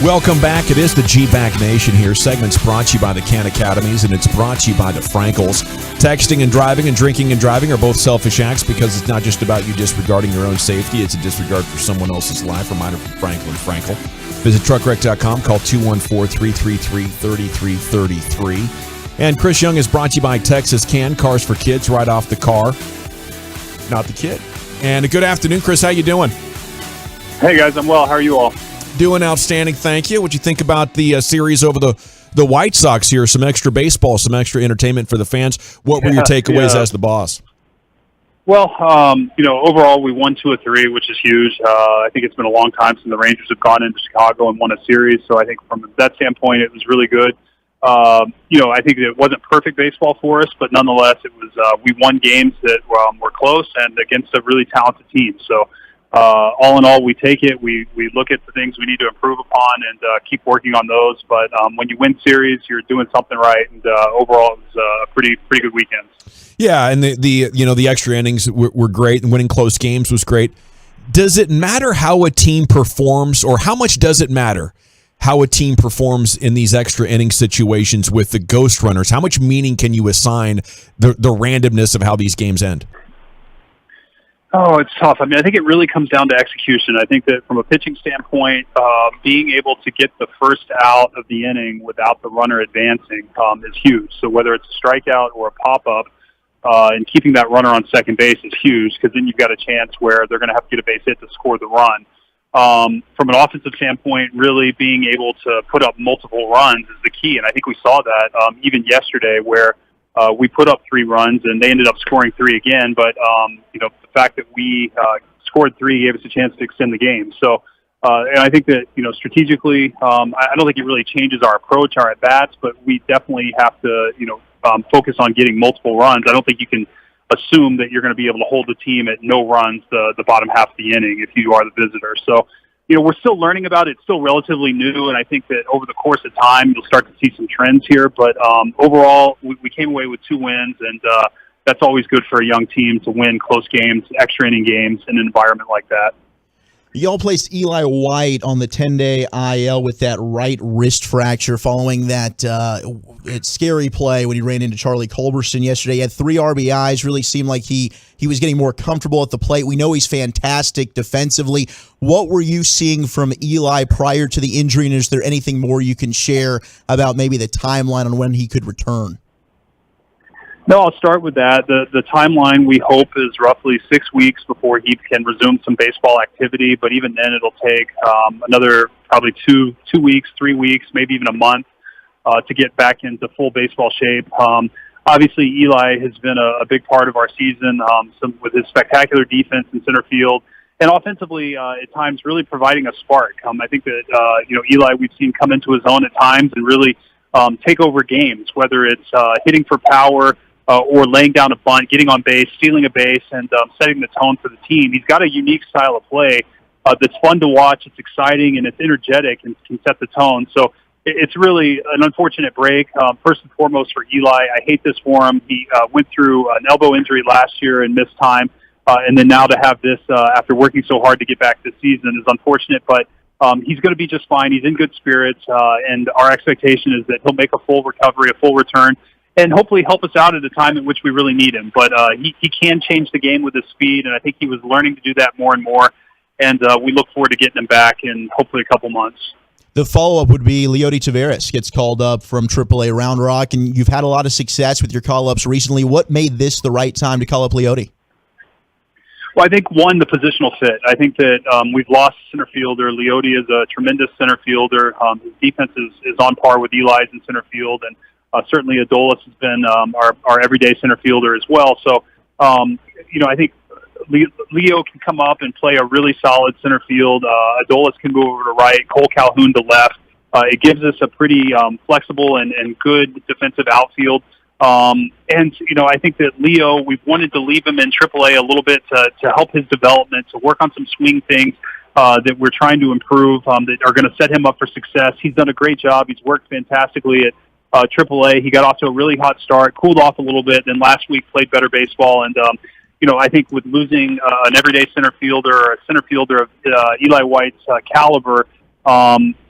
Welcome back. It is the G-Back Nation here. Segment's brought to you by the Can Academies, and it's brought to you by the Frankels. Texting and driving and drinking and driving are both selfish acts because it's not just about you disregarding your own safety. It's a disregard for someone else's life. Reminder from Franklin Frankel. Visit truckwreck.com. Call 214-333-3333. And Chris Young is brought to you by Texas Can. Cars for kids right off the car, not the kid. And a good afternoon, Chris. How you doing? Hey, guys. I'm well. How are you all? Doing outstanding, thank you. What'd you think about the series over the White Sox here? Some extra baseball, some extra entertainment for the fans. What were your takeaways as the boss? Well, overall we won 2 of 3, which is huge. I think it's been a long time since the Rangers have gone into Chicago and won a series, so I think from that standpoint it was really good. I think it wasn't perfect baseball for us, but nonetheless it was. We won games that were close and against a really talented team. So. All in all, we take it. We look at the things we need to improve upon and keep working on those. But when you win series, you're doing something right. And overall, it was a pretty good weekend. Yeah, and the extra innings were great, and winning close games was great. Does it matter how a team performs, or how much does it matter how a team performs in these extra inning situations with the ghost runners? How much meaning can you assign the randomness of how these games end? Oh, it's tough. I mean, I think it really comes down to execution. I think that from a pitching standpoint, being able to get the first out of the inning without the runner advancing is huge. So whether it's a strikeout or a pop-up, and keeping that runner on second base is huge because then you've got a chance where they're going to have to get a base hit to score the run. From an offensive standpoint, really being able to put up multiple runs is the key, and I think we saw that even yesterday where we put up 3 runs and they ended up scoring 3 again, but the fact that we scored 3 gave us a chance to extend the game. So, and I think that strategically, I don't think it really changes our approach, our at bats, but we definitely have to focus on getting multiple runs. I don't think you can assume that you're going to be able to hold the team at no runs the bottom half of the inning if you are the visitor. So, we're still learning about it. It's still relatively new, and I think that over the course of time, you'll start to see some trends here. But overall, we came away with 2 wins, and that's always good for a young team to win close games, extra inning games in an environment like that. Y'all placed Eli White on the 10-day IL with that right wrist fracture following that scary play when he ran into Charlie Culberson yesterday. He had 3 RBIs, really seemed like he was getting more comfortable at the plate. We know he's fantastic defensively. What were you seeing from Eli prior to the injury, and is there anything more you can share about maybe the timeline on when he could return? No, I'll start with that. The timeline we hope is roughly 6 weeks before he can resume some baseball activity, but even then it'll take another probably 2 weeks, 3 weeks, maybe even a month to get back into full baseball shape. obviously Eli has been a big part of our season, with his spectacular defense in center field. And offensively, at times, really providing a spark. I think that, Eli, we've seen come into his own at times and really take over games, whether it's hitting for power or laying down a bunt, getting on base, stealing a base, and setting the tone for the team. He's got a unique style of play that's fun to watch. It's exciting, and it's energetic and can set the tone. So it's really an unfortunate break. First and foremost for Eli, I hate this for him. He went through an elbow injury last year and missed time. And then now to have this after working so hard to get back this season is unfortunate, but he's going to be just fine. He's in good spirits, and our expectation is that he'll make a full recovery, a full return, and hopefully help us out at a time in which we really need him. But he can change the game with his speed, and I think he was learning to do that more and more, and we look forward to getting him back in hopefully a couple months. The follow-up would be Leody Taveras gets called up from AAA Round Rock, and you've had a lot of success with your call-ups recently. What made this the right time to call up Leody? Well, I think, one, the positional fit. I think that we've lost center fielder. Leody is a tremendous center fielder. His defense is on par with Eli's in center field, and certainly Adolis has been our everyday center fielder as well. So, I think Leo can come up and play a really solid center field. Adolis can move over to right, Cole Calhoun to left. It gives us a pretty flexible and good defensive outfield. I think that Leo, we've wanted to leave him in AAA a little bit to help his development, to work on some swing things that we're trying to improve that are going to set him up for success. He's done a great job. He's worked fantastically at AAA. He got off to a really hot start, cooled off a little bit, then last week played better baseball. And, I think with losing an everyday center fielder or a center fielder of Eli White's caliber,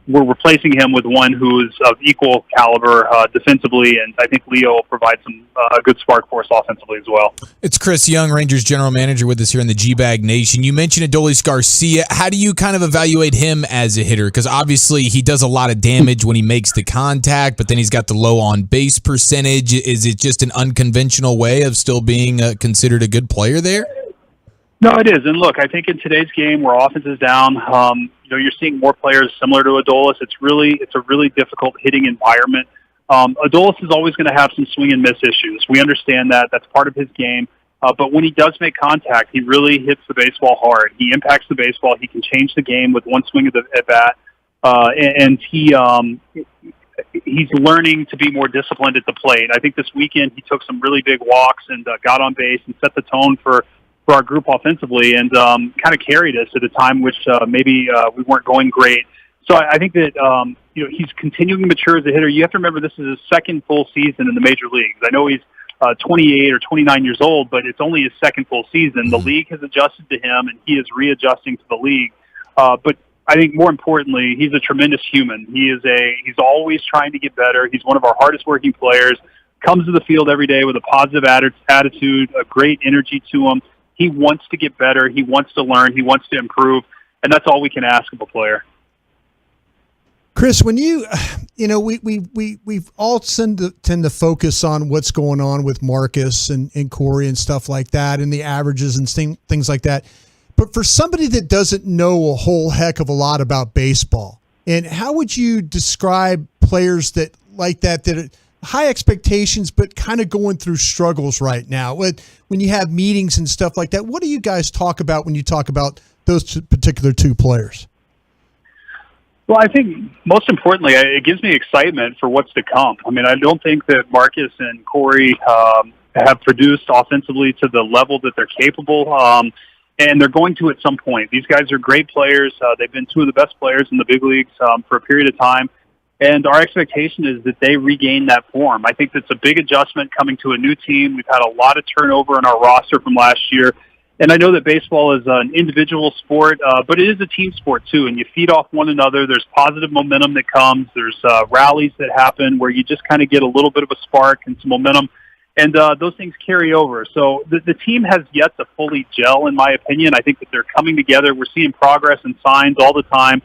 we're replacing him with one who is of equal caliber defensively, and I think Leo will provide some a good spark for us offensively as well. It's Chris Young, Rangers general manager, with us here in the G-Bag Nation. You mentioned Adolis Garcia. How do you kind of evaluate him as a hitter? Because obviously he does a lot of damage when he makes the contact, but then he's got the low on-base percentage. Is it just an unconventional way of still being considered a good player there? No, it is. And look, I think in today's game where offense is down, you're seeing more players similar to Adolis. It's a really difficult hitting environment. Adolis is always going to have some swing and miss issues. We understand that. That's part of his game. But when he does make contact, he really hits the baseball hard. He impacts the baseball. He can change the game with one swing of the at bat. And he's learning to be more disciplined at the plate. I think this weekend he took some really big walks and got on base and set the tone for our group offensively, and kind of carried us at a time which maybe we weren't going great. So I think that he's continuing to mature as a hitter. You have to remember this is his second full season in the major leagues. I know he's 28 or 29 years old, but it's only his second full season. The league has adjusted to him, and he is readjusting to the league. But I think more importantly, he's a tremendous human. He's always trying to get better. He's one of our hardest working players. Comes to the field every day with a positive attitude, a great energy to him. He wants to get better. He wants to learn. He wants to improve, and that's all we can ask of a player. Chris, when we've all tend to focus on what's going on with Marcus and Corey and stuff like that, and the averages and things like that. But for somebody that doesn't know a whole heck of a lot about baseball, and how would you describe players that are high expectations, but kind of going through struggles right now? When you have meetings and stuff like that, what do you guys talk about when you talk about those particular two players? Well, I think most importantly, it gives me excitement for what's to come. I mean, I don't think that Marcus and Corey have produced offensively to the level that they're capable, and they're going to at some point. These guys are great players. They've been two of the best players in the big leagues for a period of time. And our expectation is that they regain that form. I think that's a big adjustment coming to a new team. We've had a lot of turnover in our roster from last year. And I know that baseball is an individual sport, but it is a team sport too. And you feed off one another. There's positive momentum that comes. There's rallies that happen where you just kind of get a little bit of a spark and some momentum. And those things carry over. So the team has yet to fully gel, in my opinion. I think that they're coming together. We're seeing progress and signs all the time.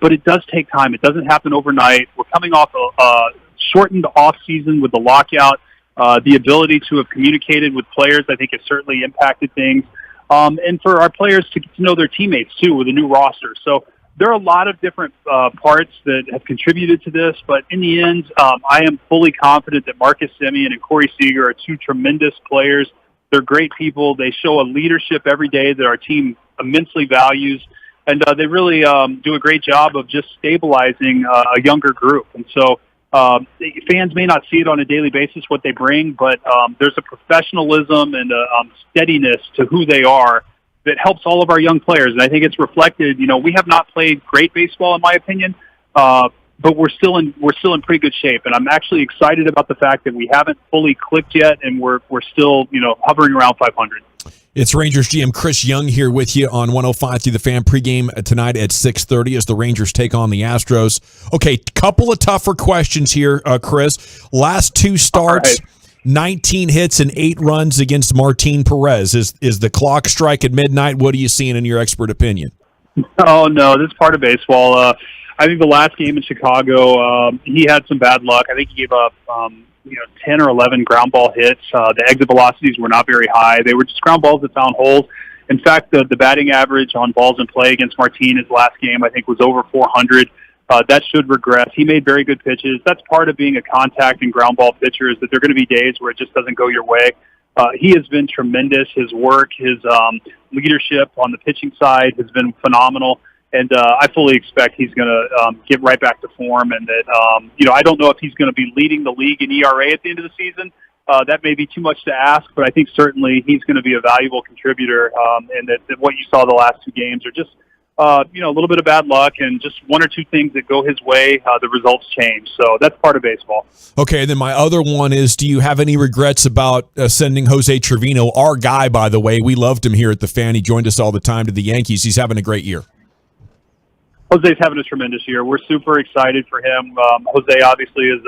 But it does take time. It doesn't happen overnight. We're coming off a shortened off season with the lockout. The ability to have communicated with players, I think, has certainly impacted things. And for our players to get to know their teammates, too, with a new roster. So there are a lot of different parts that have contributed to this, but in the end, I am fully confident that Marcus Semien and Corey Seager are two tremendous players. They're great people. They show a leadership every day that our team immensely values, and they really do a great job of just stabilizing a younger group. And so fans may not see it on a daily basis what they bring, but there's a professionalism and a steadiness to who they are that helps all of our young players. And I think it's reflected. We have not played great baseball, in my opinion, but we're still in pretty good shape. And I'm actually excited about the fact that we haven't fully clicked yet, and we're still hovering around 500. It's Rangers GM Chris Young here with you on 105 through the Fan pregame tonight at 6:30 as the Rangers take on the Astros. Okay, couple of tougher questions here, Chris. Last two starts. 19 hits and 8 runs against Martin Perez. Is the clock strike at midnight? What are you seeing in your expert opinion? Oh, no, this is part of baseball. I think the last game in Chicago, he had some bad luck. I think he gave up 10 or 11 ground ball hits. The exit velocities were not very high. They were just ground balls that found holes. In fact, the batting average on balls in play against Martin his last game, I think, was over 400. That should regress. He made very good pitches. That's part of being a contact and ground ball pitcher, is that there are going to be days where it just doesn't go your way. He has been tremendous. His work, his leadership on the pitching side has been phenomenal. And I fully expect he's going to get right back to form. And that, I don't know if he's going to be leading the league in ERA at the end of the season. That may be too much to ask, but I think certainly he's going to be a valuable contributor. And that what you saw the last two games are just, a little bit of bad luck and just one or two things that go his way, the results change. So that's part of baseball. Okay, and then my other one is, do you have any regrets about sending Jose Trevino, our guy, by the way? We loved him here at the Fan. He joined us all the time, to the Yankees. He's having a great year. Jose's having a tremendous year. We're super excited for him. Jose obviously is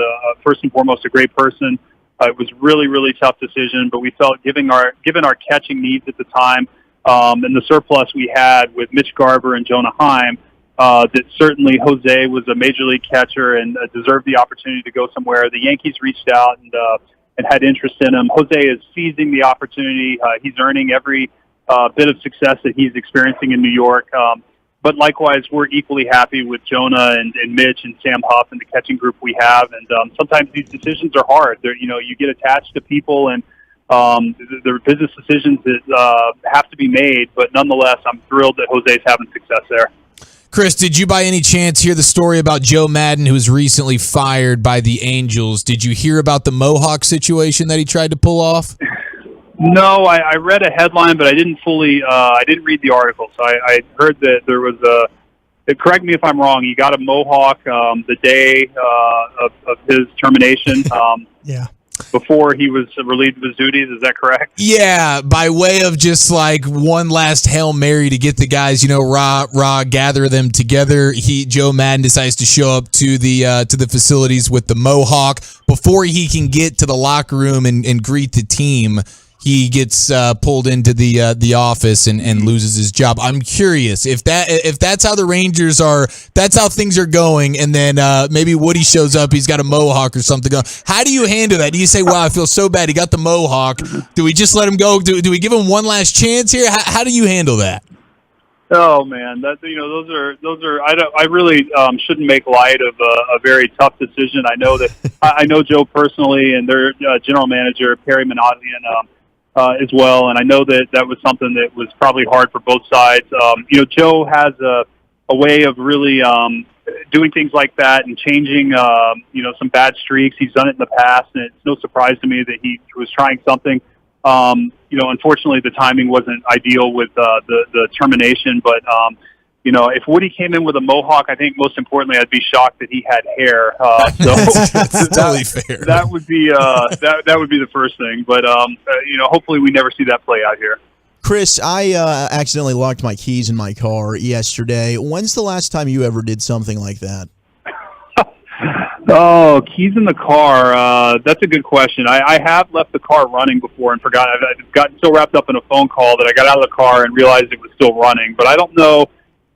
first and foremost a great person. It was really, really tough decision, but we felt given our catching needs at the time, and the surplus we had with Mitch Garver and Jonah Heim, that certainly Jose was a major league catcher and deserved the opportunity to go somewhere. The Yankees reached out and had interest in him. Jose is seizing the opportunity. He's earning every bit of success that he's experiencing in New York. But likewise, we're equally happy with Jonah and Mitch and Sam Huff and the catching group we have. And sometimes these decisions are hard. You get attached to people, and there are business decisions that have to be made. But nonetheless, I'm thrilled that Jose's having success there. Chris, did you by any chance hear the story about Joe Madden, who was recently fired by the Angels? Did you hear about the Mohawk situation that he tried to pull off? No, I read a headline, but I didn't fully. I didn't read the article, so I heard that there was correct me if I'm wrong. He got a mohawk the day of his termination. Yeah. Before he was relieved of his duties, is that correct? Yeah, by way of just like one last Hail Mary to get the guys, gather them together. Joe Madden decides to show up to the facilities with the mohawk before he can get to the locker room and greet the team. He gets pulled into the office and loses his job. I'm curious if that's how the Rangers are. That's how things are going, and then maybe Woody shows up. He's got a mohawk or something going. How do you handle that? Do you say, "Wow, I feel so bad. He got the mohawk"? Do we just let him go? Do we give him one last chance here? How do you handle that? Oh man, those are. I really shouldn't make light of a very tough decision. I know that I know Joe personally, and their general manager Perry Manosian. As well, and I know that was something that was probably hard for both sides. Joe has a way of really doing things like that and changing, some bad streaks. He's done it in the past, and it's no surprise to me that he was trying something. Unfortunately, the timing wasn't ideal with the termination, but if Woody came in with a mohawk, I think most importantly, I'd be shocked that he had hair. That's totally fair. That would be that would be the first thing. But hopefully, we never see that play out here. Chris, I accidentally locked my keys in my car yesterday. When's the last time you ever did something like that? Oh, keys in the car. That's a good question. I have left the car running before and forgot. I've gotten so wrapped up in a phone call that I got out of the car and realized it was still running. But I don't know.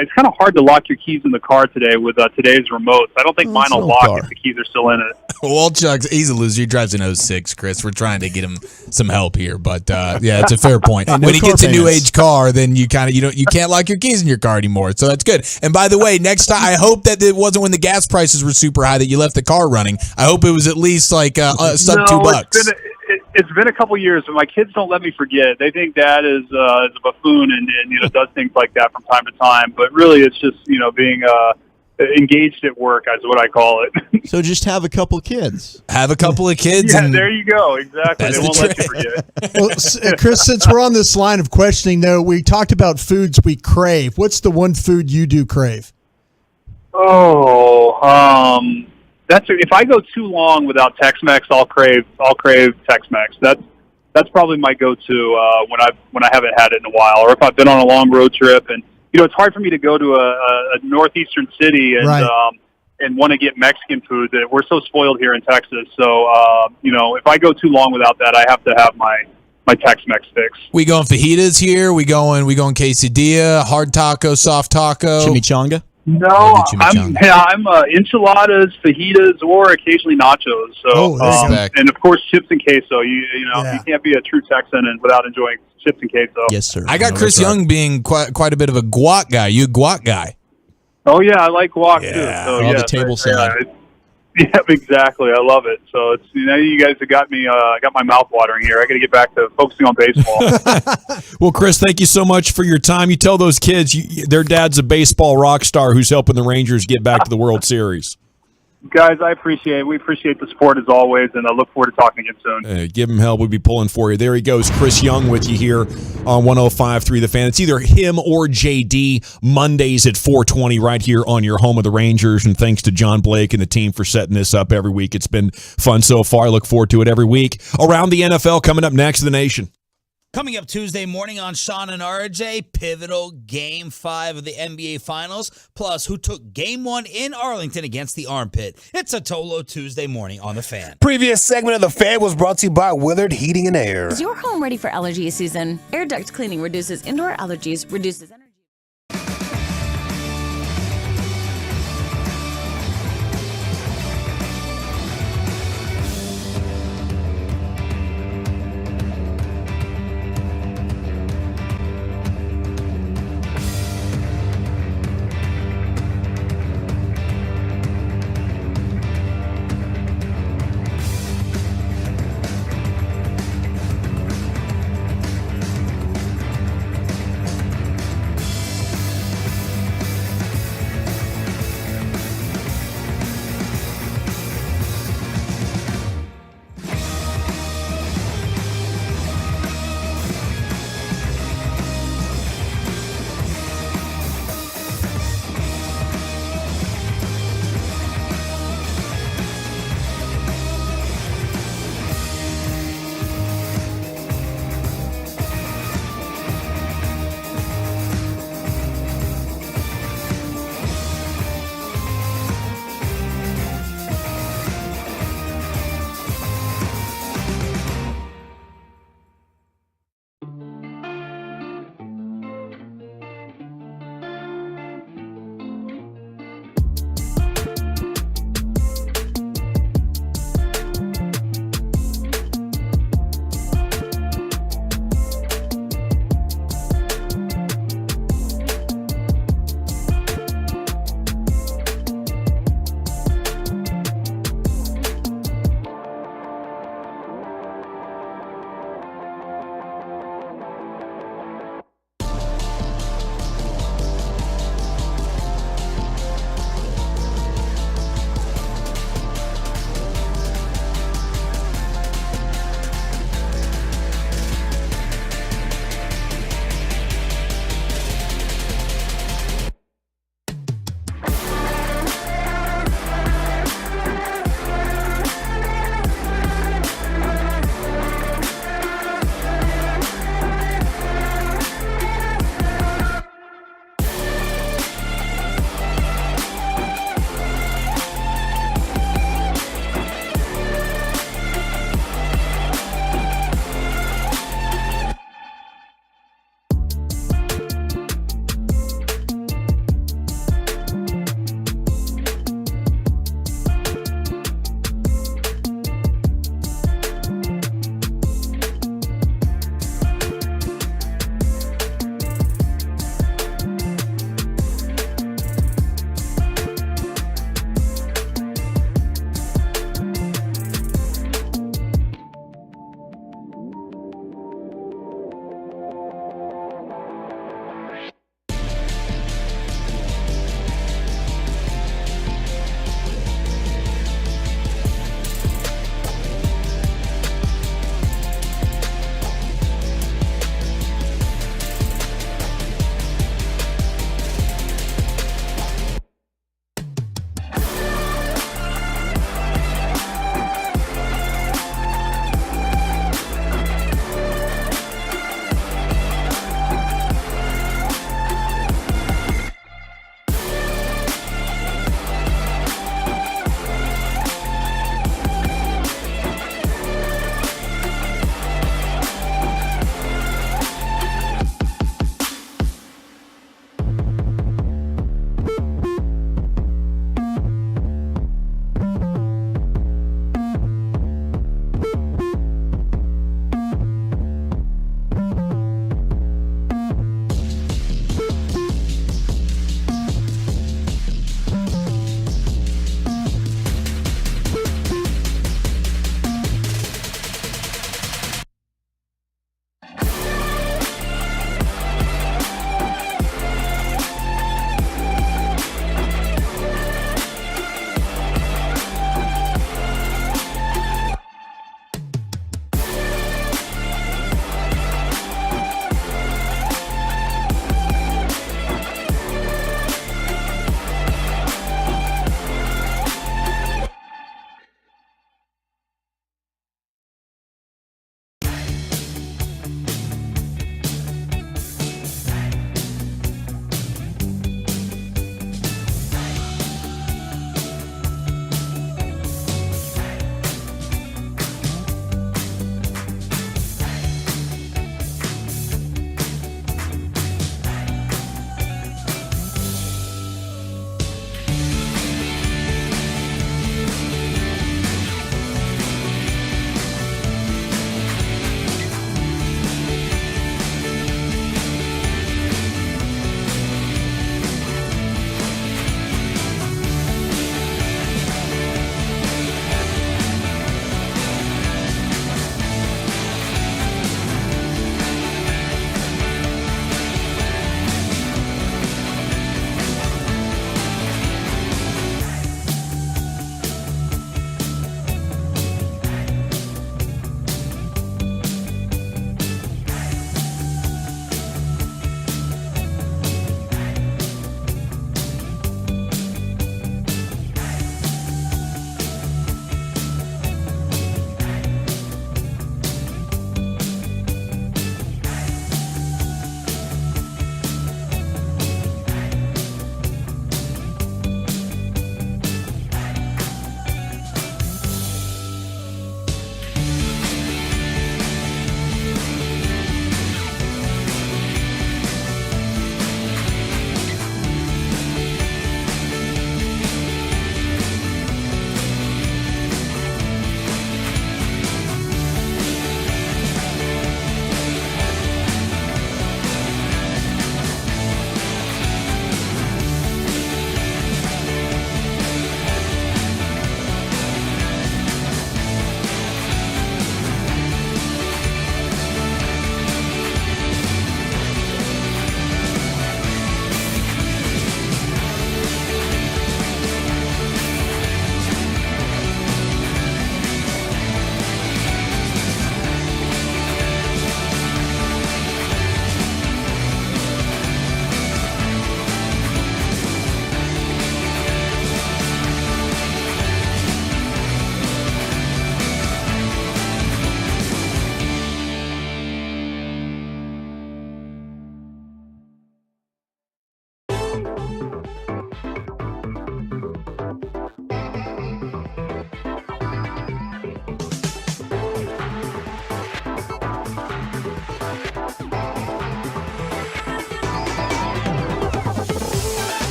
it's kind of hard to lock your keys in the car today with today's remotes. I don't think mine will lock if the keys are still in it. Well, Chuck's, he's a loser. He drives an 06, Chris. We're trying to get him some help here, but yeah, it's a fair point. When he gets a new age car, then you can't lock your keys in your car anymore. So that's good. And by the way, next time, I hope that it wasn't when the gas prices were super high that you left the car running. I hope it was at least like sub $2. It's been a couple years, but my kids don't let me forget. They think Dad is a buffoon and does things like that from time to time. But really, it's just being engaged at work is what I call it. So just have a couple kids. Have a couple of kids. Yeah, there you go. Exactly. They won't let you forget. Well, Chris, since we're on this line of questioning, though, we talked about foods we crave. What's the one food you do crave? If I go too long without Tex-Mex, I'll crave Tex-Mex. That's probably my go-to when I haven't had it in a while, or if I've been on a long road trip. And it's hard for me to go to a northeastern city and want to get Mexican food. That we're so spoiled here in Texas. So if I go too long without that, I have to have my Tex-Mex fix. We going fajitas here? We going quesadilla, hard taco, soft taco, chimichanga. No, I'm enchiladas, fajitas, or occasionally nachos. So, and of course, chips and queso. You can't be a true Texan without enjoying chips and queso. Yes, sir. I got Chris Young being quite a bit of a guac guy. You a guac guy? Oh yeah, I like guac too. So the table salad. Yeah, exactly. I love it. So it's you guys have got me got my mouth watering here. I got to get back to focusing on baseball. Well, Chris, thank you so much for your time. You tell those kids their dad's a baseball rock star who's helping the Rangers get back to the World Series. Guys, I appreciate it. We appreciate the support as always, and I look forward to talking again soon. Give him hell. We'll be pulling for you. There he goes. Chris Young with you here on 105.3 The Fan. It's either him or JD Mondays at 4:20 right here on your home of the Rangers. And thanks to John Blake and the team for setting this up every week. It's been fun so far. I look forward to it every week. Around the NFL coming up next to the nation. Coming up Tuesday morning on Sean and RJ, pivotal Game 5 of the NBA Finals, plus who took Game 1 in Arlington against the Armpit. It's a Tolo Tuesday morning on The Fan. Previous segment of The Fan was brought to you by Willard Heating and Air. Is your home ready for allergy season? Air duct cleaning reduces indoor allergies, reduces energy.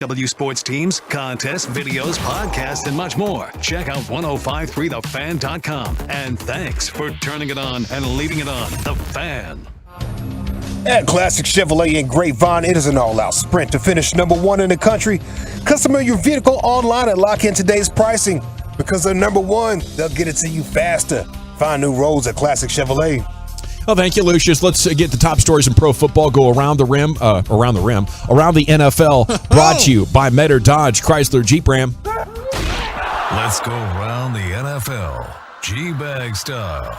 W Sports teams, contests, videos, podcasts, and much more. Check out 1053thefan.com. And thanks for turning it on and leaving it on. The Fan. At Classic Chevrolet in Grapevine, it is an all-out sprint to finish number one in the country. Customize your vehicle online and lock in today's pricing. Because they're number one, they'll get it to you faster. Find new roads at Classic Chevrolet. Well, thank you, Lucius. Let's get the top stories in pro football. Go around the NFL. Brought to you by Metter Dodge Chrysler Jeep Ram. Let's go around the NFL. G-Bag style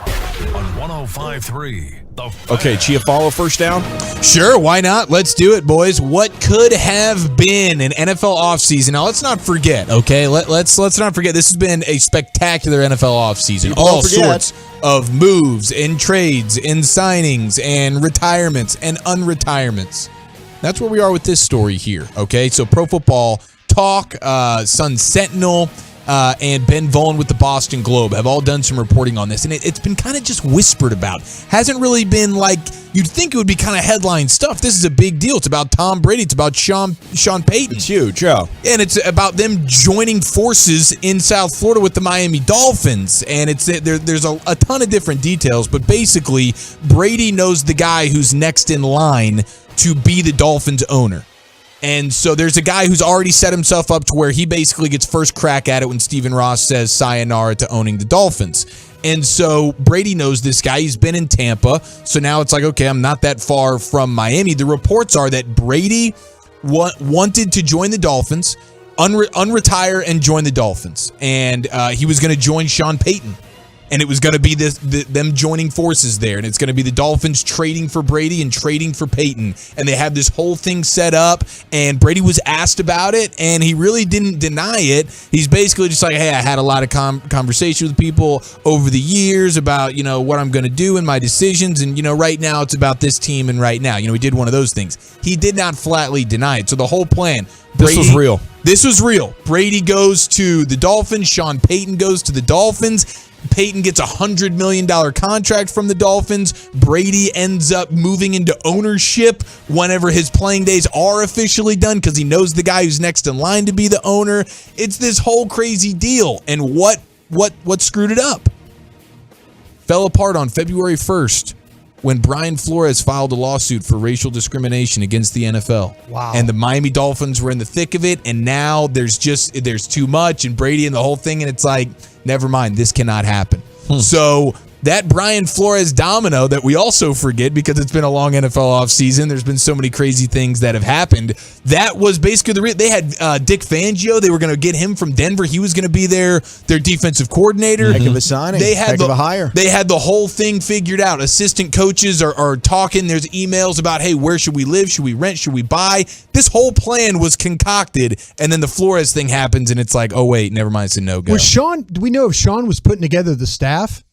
on 105.3. The Fan. Okay, Chiafalo first down? Sure, why not? Let's do it, boys. What could have been an NFL offseason? Now, let's not forget, okay? Let's not forget this has been a spectacular NFL offseason. All sorts of moves and trades and signings and retirements and unretirements. That's where we are with this story here, okay? So Pro Football Talk, Sun Sentinel, and Ben Vaughn with the Boston Globe have all done some reporting on this, and it's been kind of just whispered about. Hasn't really been like you'd think it would be kind of headline stuff. This is a big deal. It's about Tom Brady. It's about Sean Payton. It's huge, yeah. And it's about them joining forces in South Florida with the Miami Dolphins. And there's a ton of different details, but basically Brady knows the guy who's next in line to be the Dolphins owner. And so there's a guy who's already set himself up to where he basically gets first crack at it when Stephen Ross says sayonara to owning the Dolphins. And so Brady knows this guy. He's been in Tampa. So now it's like, okay, I'm not that far from Miami. The reports are that Brady wanted to join the Dolphins, unretire and join the Dolphins. And he was going to join Sean Payton. And it was going to be them joining forces there. And it's going to be the Dolphins trading for Brady and trading for Peyton. And they have this whole thing set up. And Brady was asked about it. And he really didn't deny it. He's basically just like, hey, I had a lot of conversation with people over the years about, what I'm going to do and my decisions. And, right now it's about this team and right now. He did one of those things. He did not flatly deny it. So the whole plan. This was real. This was real. Brady goes to the Dolphins. Sean Payton goes to the Dolphins. Peyton gets a $100 million contract from the Dolphins. Brady ends up moving into ownership whenever his playing days are officially done because he knows the guy who's next in line to be the owner. It's this whole crazy deal. And what screwed it up? Fell apart on February 1st when Brian Flores filed a lawsuit for racial discrimination against the NFL. Wow. And the Miami Dolphins were in the thick of it, and now there's too much, and Brady and the whole thing, and it's like, never mind, this cannot happen. So that Brian Flores domino that we also forget because it's been a long NFL offseason, there's been so many crazy things that have happened. That was basically they had Dick Fangio. They were going to get him from Denver. He was going to be their defensive coordinator. Heck of a signing. Heck of a hire. They had the whole thing figured out. Assistant coaches are talking. There's emails about, hey, where should we live? Should we rent? Should we buy? This whole plan was concocted, and then the Flores thing happens, and it's like, oh, wait, never mind, it's a no-go. Do we know if Sean was putting together the staff?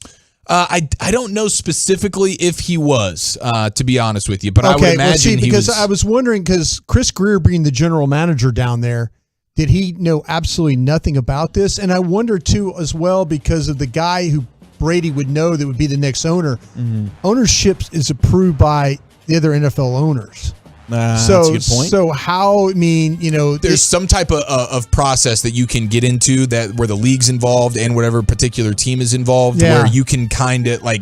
I don't know specifically if he was, to be honest with you, but I would imagine he was. I was wondering, because Chris Greer being the general manager down there, did he know absolutely nothing about this? And I wonder, too, as well, because of the guy who Brady would know that would be the next owner. Mm-hmm. Ownership is approved by the other NFL owners. That's a good point. So how, there's some type of process that you can get into where the league's involved and whatever particular team is involved, where you can kind of I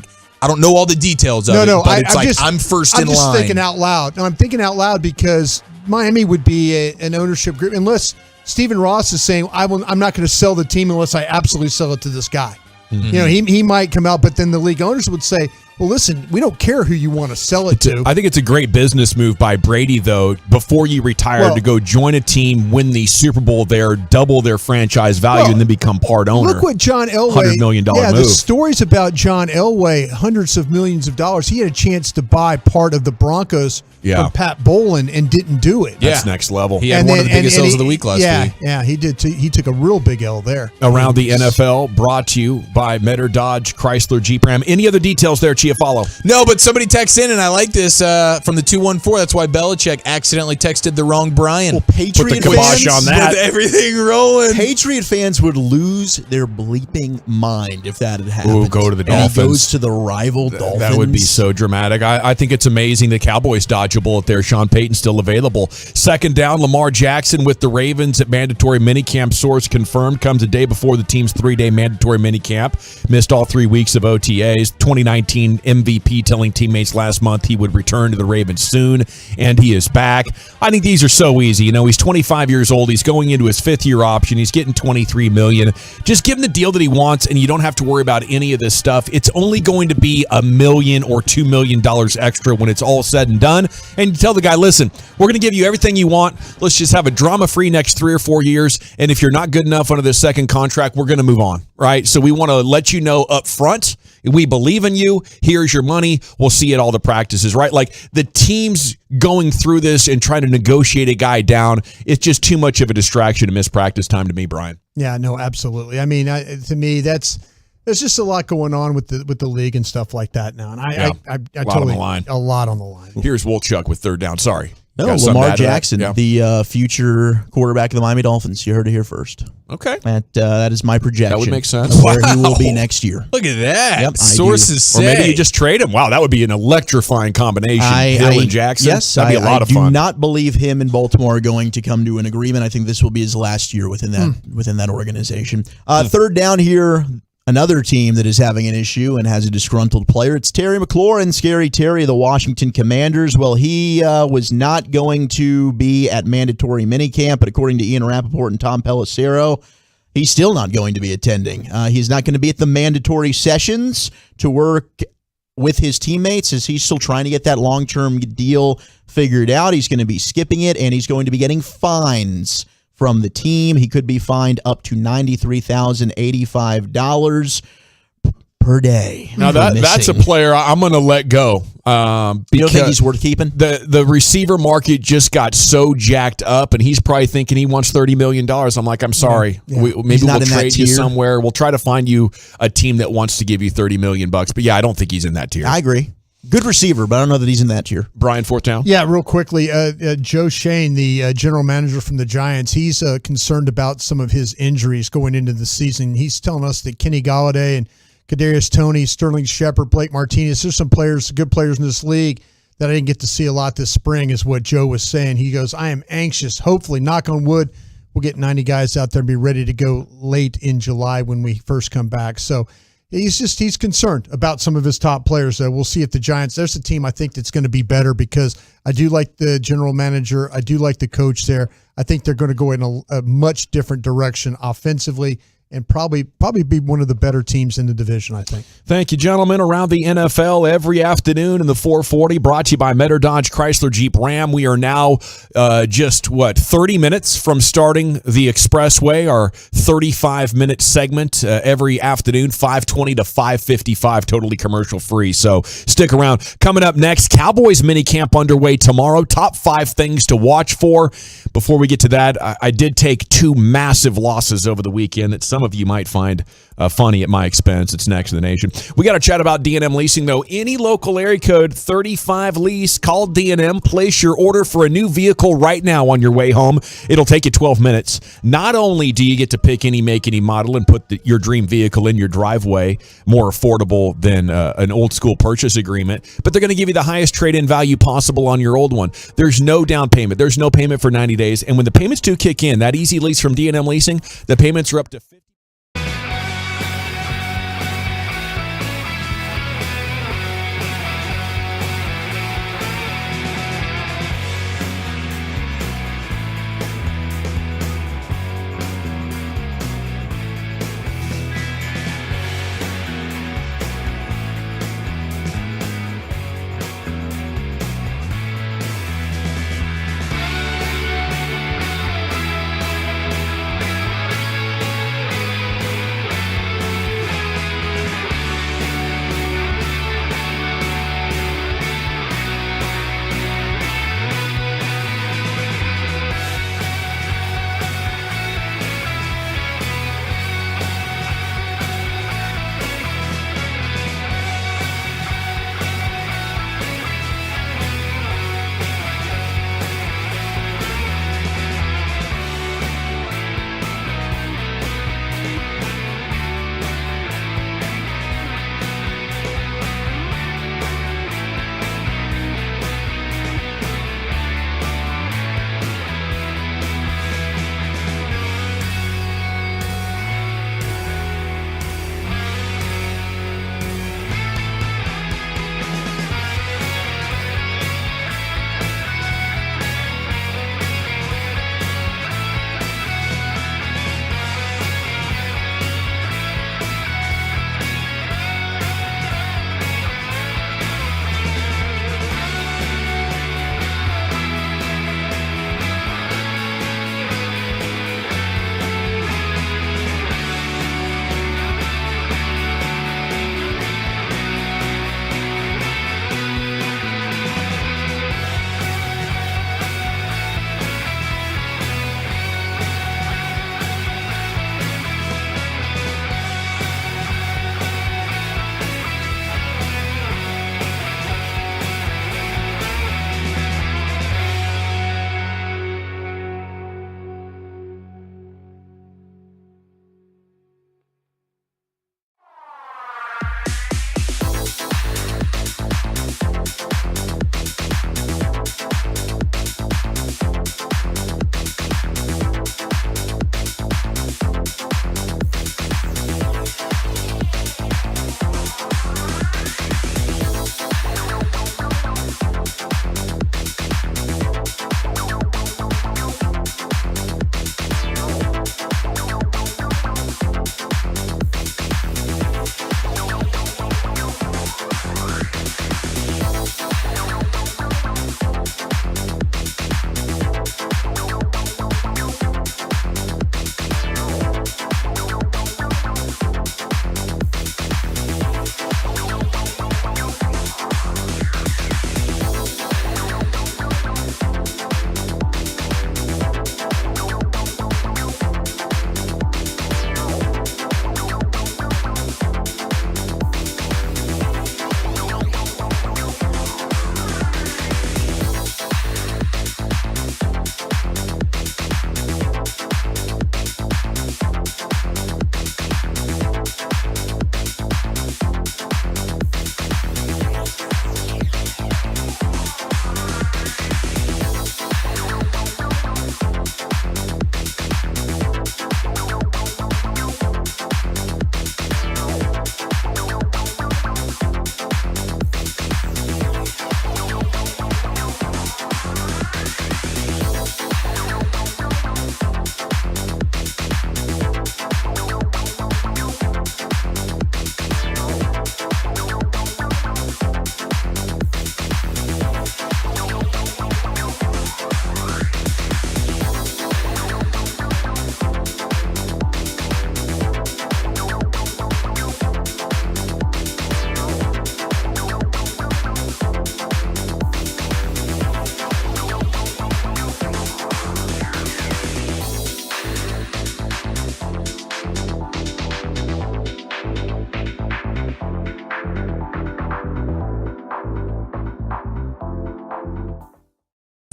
don't know all the details of it, but I'm first in line. I'm just thinking out loud. No, I'm thinking out loud because Miami would be an ownership group unless Stephen Ross is saying, I'm not going to sell the team unless I absolutely sell it to this guy. Mm-hmm. He might come out, but then the league owners would say, well, listen, we don't care who you want to sell it to. I think it's a great business move by Brady, though, before you retire, to go join a team, win the Super Bowl there, double their franchise value, and then become part owner. Look what John Elway, $100 million move. The stories about John Elway, hundreds of millions of dollars. He had a chance to buy part of the Broncos from Pat Bowlen and didn't do it. That's next level. He had one of the biggest L's of the week last week. Yeah, he did. He took a real big L there. Around the NFL, brought to you by Metter Dodge Chrysler Jeep Ram. Any other details there, Chief? she a follow? No, but somebody texts in, and I like this from the 214. That's why Belichick accidentally texted the wrong Brian. Well, Patriot Put the kibosh fans, on that. With everything rolling. Patriot fans would lose their bleeping mind if that had happened. Ooh, go to the and Dolphins. he goes to the rival Dolphins. That would be so dramatic. I think it's amazing the Cowboys dodge a bullet there. Sean Payton's still available. Second down, Lamar Jackson with the Ravens at mandatory minicamp. Source confirmed. Comes a day before the team's 3-day mandatory minicamp. Missed all 3 weeks of OTAs. 2019 MVP telling teammates last month he would return to the Ravens soon, and he is back. I think these are so easy. You know, he's 25 years old. He's going into his 5th-year option. He's getting $23 million. Just give him the deal that he wants, and you don't have to worry about any of this stuff. It's only going to be $1 million or $2 million extra when it's all said and done. And you tell the guy, listen, we're going to give you everything you want. Let's just have a drama-free next 3 or 4 years, and if you're not good enough under this second contract, we're going to move on, right? So we want to let you know up front, we believe in you. Here's your money. We'll see you at all the practices, right? Like the teams going through this and trying to negotiate a guy down, it's just too much of a distraction to miss practice time to me, Brian. Yeah, no, absolutely. I mean, to me, there's just a lot going on with the league and stuff like that now. And I lot on the line. A lot on the line. Here's Wolchuk with third down. Sorry. No, Lamar Jackson, the future quarterback of the Miami Dolphins. You heard it here first. Okay. That is my projection. That would make sense. Of where he will be next year. Look at that. Yep, Sources say. Or maybe you just trade him. Wow, that would be an electrifying combination. Hill and Jackson. Yes, that'd be a lot of fun. I do not believe him and Baltimore are going to come to an agreement. I think this will be his last year within that organization. Third down here. Another team that is having an issue and has a disgruntled player. It's Terry McLaurin, Scary Terry of the Washington Commanders. Well, he was not going to be at mandatory minicamp, but according to Ian Rappaport and Tom Pelissero, he's still not going to be attending. He's not going to be at the mandatory sessions to work with his teammates as he's still trying to get that long-term deal figured out. He's going to be skipping it, and he's going to be getting fines from the team. He could be fined up to $93,085 per day. Now that's a player I'm going to let go. You don't think he's worth keeping? The receiver market just got so jacked up, and he's probably thinking he wants $30 million. I'm like, I'm sorry. Yeah. Maybe we'll trade you somewhere. We'll try to find you a team that wants to give you $30 million. But yeah, I don't think he's in that tier. I agree. Good receiver, but I don't know that he's in that tier. Brian, fourth down. Yeah, real quickly, Joe Shane, the general manager from the Giants, he's concerned about some of his injuries going into the season. He's telling us that Kenny Golladay and Kadarius Toney, Sterling Shepard, Blake Martinez, there's some players, good players in this league that I didn't get to see a lot this spring, is what Joe was saying. He goes, I am anxious. Hopefully, knock on wood, we'll get 90 guys out there and be ready to go late in July when we first come back. So he's concerned about some of his top players. We'll see if the Giants, there's a team I think that's going to be better, because I do like the general manager. I do like the coach there. I think they're going to go in a much different direction offensively and probably be one of the better teams in the division, I think. Thank you, gentlemen. Around the NFL every afternoon in the 440, brought to you by Metter Dodge Chrysler Jeep Ram. We are now 30 minutes from starting the Expressway, our 35-minute segment every afternoon, 5:20 to 5:55, totally commercial free. So stick around. Coming up next, Cowboys minicamp underway tomorrow. Top 5 things to watch for. Before we get to that, I did take 2 massive losses over the weekend that some of you might find funny at my expense. It's next in the nation. We got to chat about D&M leasing, though. Any local area code 35 lease, call D&M. Place your order for a new vehicle right now on your way home. It'll take you 12 minutes. Not only do you get to pick any make, any model, and put your dream vehicle in your driveway, more affordable than an old school purchase agreement, but they're going to give you the highest trade-in value possible on your old one. There's no down payment. There's no payment for 90 days. And when the payments do kick in, that easy lease from D&M Leasing, the payments are up to $50.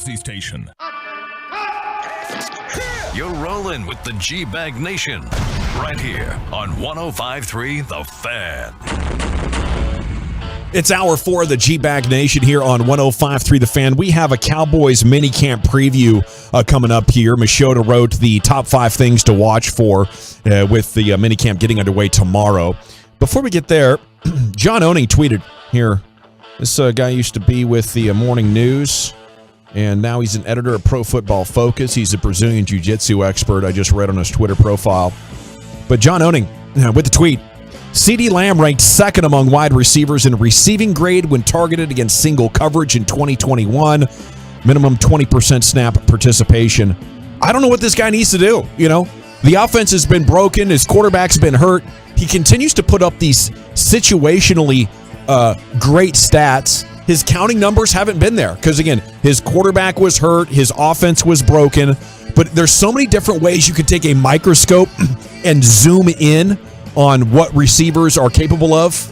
Galaxy Station. You're rolling with the G-Bag Nation right here on 105.3 The Fan. It's hour 4 of the G-Bag Nation here on 105.3 The Fan. We have a Cowboys minicamp preview coming up here. Machota wrote the top 5 things to watch for with the minicamp getting underway tomorrow. Before we get there, John Owning tweeted here. This guy used to be with the Morning News, and now he's an editor of Pro Football Focus. He's a Brazilian jiu-jitsu expert. I just read on his Twitter profile. But John Owning, with the tweet, CeeDee Lamb ranked second among wide receivers in receiving grade when targeted against single coverage in 2021. Minimum 20% snap participation. I don't know what this guy needs to do. The offense has been broken. His quarterback's been hurt. He continues to put up these situationally great stats. His counting numbers haven't been there because, again, his quarterback was hurt. His offense was broken. But there's so many different ways you could take a microscope and zoom in on what receivers are capable of,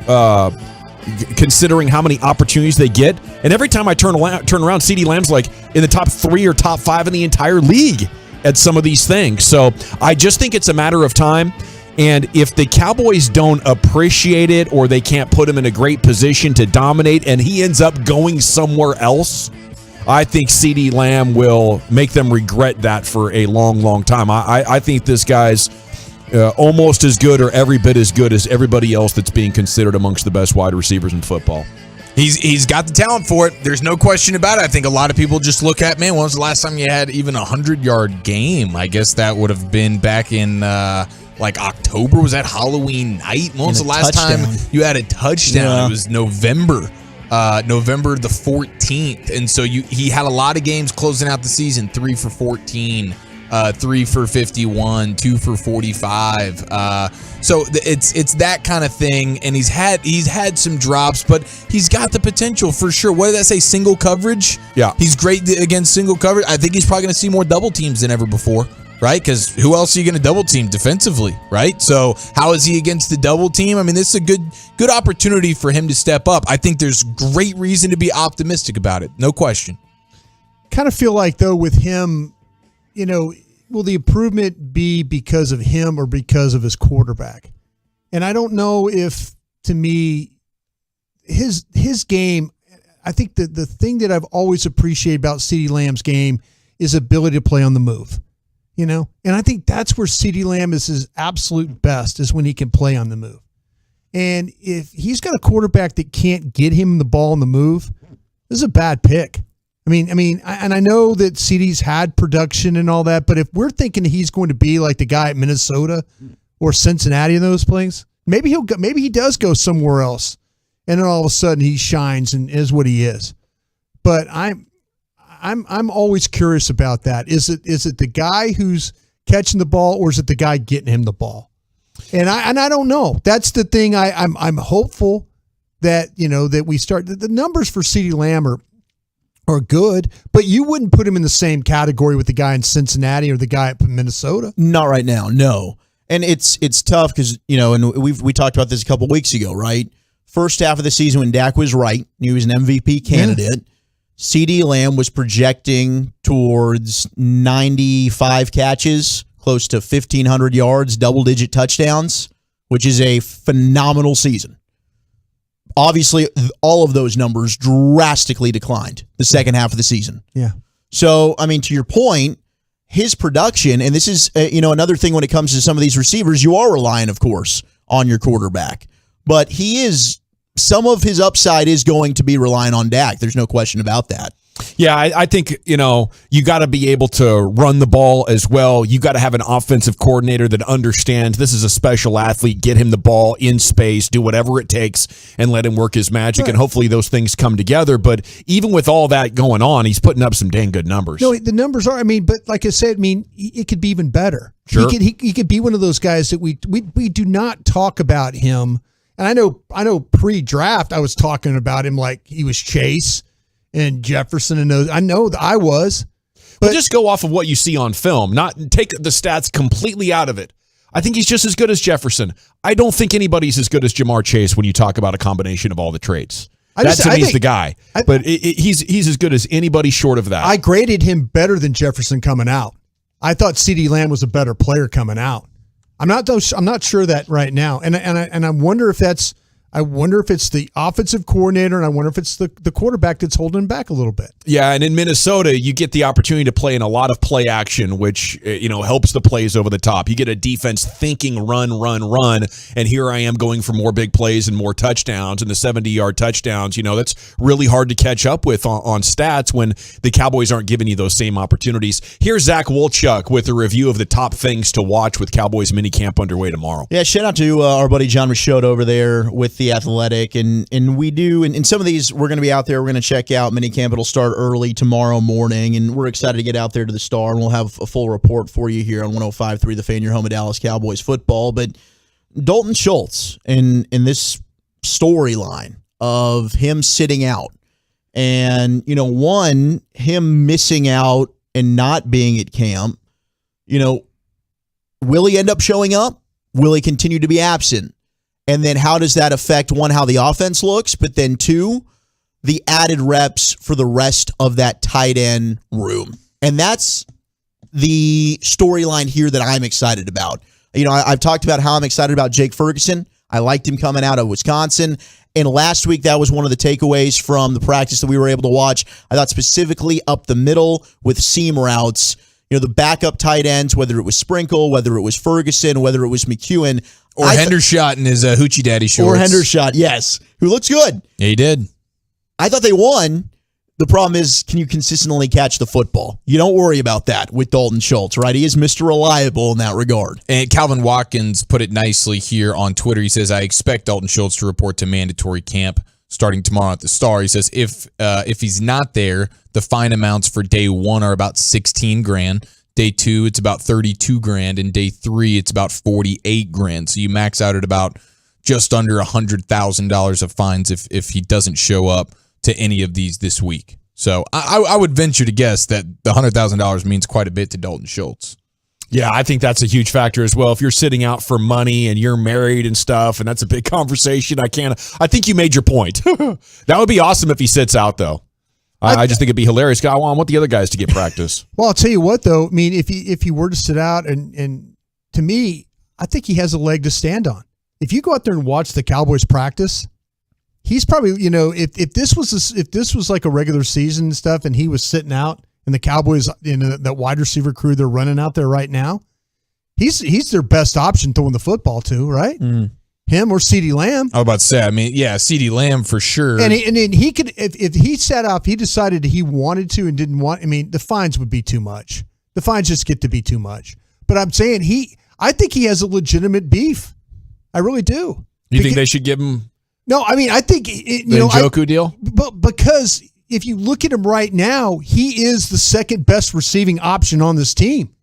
considering how many opportunities they get. And every time I turn around, CeeDee Lamb's like in the top 3 or top 5 in the entire league at some of these things. So I just think it's a matter of time. And if the Cowboys don't appreciate it or they can't put him in a great position to dominate and he ends up going somewhere else, I think CeeDee Lamb will make them regret that for a long, long time. I think this guy's almost as good or every bit as good as everybody else that's being considered amongst the best wide receivers in football. He's got the talent for it. There's no question about it. I think a lot of people just look at, man, when was the last time you had even a 100-yard game? I guess that would have been back in October. Was that Halloween night? When was the last time you had a touchdown? Yeah. It was November the 14th. And so he had a lot of games closing out the season, 3 for 14. 3 for 51, 2 for 45. So it's that kind of thing, and he's had some drops, but he's got the potential for sure. What did I say? Single coverage? Yeah, he's great against single coverage. I think he's probably going to see more double teams than ever before, right? Because who else are you going to double team defensively, right? So how is he against the double team? I mean, this is a good opportunity for him to step up. I think there's great reason to be optimistic about it, no question. Kind of feel like though with him, will the improvement be because of him or because of his quarterback? And I don't know if, to me, his game, I think the thing that I've always appreciated about CeeDee Lamb's game is ability to play on the move, And I think that's where CeeDee Lamb is his absolute best, is when he can play on the move. And if he's got a quarterback that can't get him the ball on the move, this is a bad pick. I know that CeeDee's had production and all that, but if we're thinking he's going to be like the guy at Minnesota or Cincinnati in those plays, maybe he does go somewhere else, and then all of a sudden he shines and is what he is. But I'm always curious about that. Is it the guy who's catching the ball, or is it the guy getting him the ball? And I don't know. That's the thing. I'm hopeful that that we start. The numbers for CeeDee Lamb are good, but you wouldn't put him in the same category with the guy in Cincinnati or the guy at Minnesota. Not right now, no. And it's tough because, and we talked about this a couple weeks ago, right? First half of the season when Dak was right, he was an MVP candidate. CeeDee Lamb was projecting towards 95 catches, close to 1,500 yards, double-digit touchdowns, which is a phenomenal season. Obviously, all of those numbers drastically declined the second half of the season. Yeah. So, to your point, his production, and this is, another thing when it comes to some of these receivers, you are relying, of course, on your quarterback. But some of his upside is going to be relying on Dak. There's no question about that. Yeah, I think, you got to be able to run the ball as well. You got to have an offensive coordinator that understands this is a special athlete. Get him the ball in space, do whatever it takes, and let him work his magic. Right. And hopefully those things come together. But even with all that going on, he's putting up some dang good numbers. No, the numbers are, but like I said, it could be even better. Sure. He could be one of those guys that we do not talk about him. And I know pre-draft I was talking about him like he was Chase and Jefferson and those. I know that I was. But just go off of what you see on film, not take the stats completely out of it. I think he's just as good as Jefferson. I don't think anybody's as good as Jamar Chase when you talk about a combination of all the traits. He's the guy. But he's as good as anybody short of that. I graded him better than Jefferson coming out. I thought CeeDee Lamb was a better player coming out. I'm not sure that right now, and I wonder if it's the offensive coordinator, and I wonder if it's the quarterback that's holding him back a little bit. Yeah, and in Minnesota, you get the opportunity to play in a lot of play action, which helps the plays over the top. You get a defense thinking run, and here I am going for more big plays and more touchdowns, and the 70-yard touchdowns. That's really hard to catch up with on stats when the Cowboys aren't giving you those same opportunities. Here's Zach Wolchuk with a review of the top things to watch with Cowboys minicamp underway tomorrow. Yeah, shout out to our buddy John Michaud over there with The Athletic, and we do, and some of these we're going to be out there. We're going to check out minicamp. It'll start early tomorrow morning, and we're excited to get out there to the Star, and we'll have a full report for you here on 105.3 The Fan, your home of Dallas Cowboys football. But Dalton Schultz in this storyline of him sitting out, and him missing out and not being at camp, will he end up showing up? Will he continue to be absent? And then how does that affect, one, how the offense looks, but then two, the added reps for the rest of that tight end room? And that's the storyline here that I'm excited about. I've talked about how I'm excited about Jake Ferguson. I liked him coming out of Wisconsin. And last week, that was one of the takeaways from the practice that we were able to watch. I thought specifically up the middle with seam routes, the backup tight ends, whether it was Sprinkle, whether it was Ferguson, whether it was McEwen. Or Hendershot in his Hoochie Daddy shorts. Or Hendershot, yes, who looks good. Yeah, he did. I thought they won. The problem is, can you consistently catch the football? You don't worry about that with Dalton Schultz, right? He is Mr. Reliable in that regard. And Calvin Watkins put it nicely here on Twitter. He says, I expect Dalton Schultz to report to mandatory camp starting tomorrow at the Star. He says, if he's not there, the fine amounts for day one are about $16,000. Day two, it's about $32,000, and day three, it's about $48,000. So you max out at about just under $100,000 of fines if he doesn't show up to any of these this week. So I would venture to guess that the $100,000 means quite a bit to Dalton Schultz. Yeah, I think that's a huge factor as well. If you're sitting out for money and you're married and stuff, and that's a big conversation, I think you made your point. That would be awesome if he sits out, though. I just think it'd be hilarious. I want the other guys to get practice. Well, I'll tell you what, though. I mean, if he were to sit out, and to me, I think he has a leg to stand on. If you go out there and watch the Cowboys practice, he's probably, if this was like a regular season and stuff, and he was sitting out, and the Cowboys, that wide receiver crew they're running out there right now, he's their best option throwing the football to, right? Mm. Him or CeeDee Lamb. I was about to say, CeeDee Lamb for sure. And he could, if he sat up, he decided he wanted to and didn't want, the fines would be too much. The fines just get to be too much. But I'm saying I think he has a legitimate beef. I really do. You think they should give him? No, I think, the Njoku deal? But because if you look at him right now, he is the second best receiving option on this team.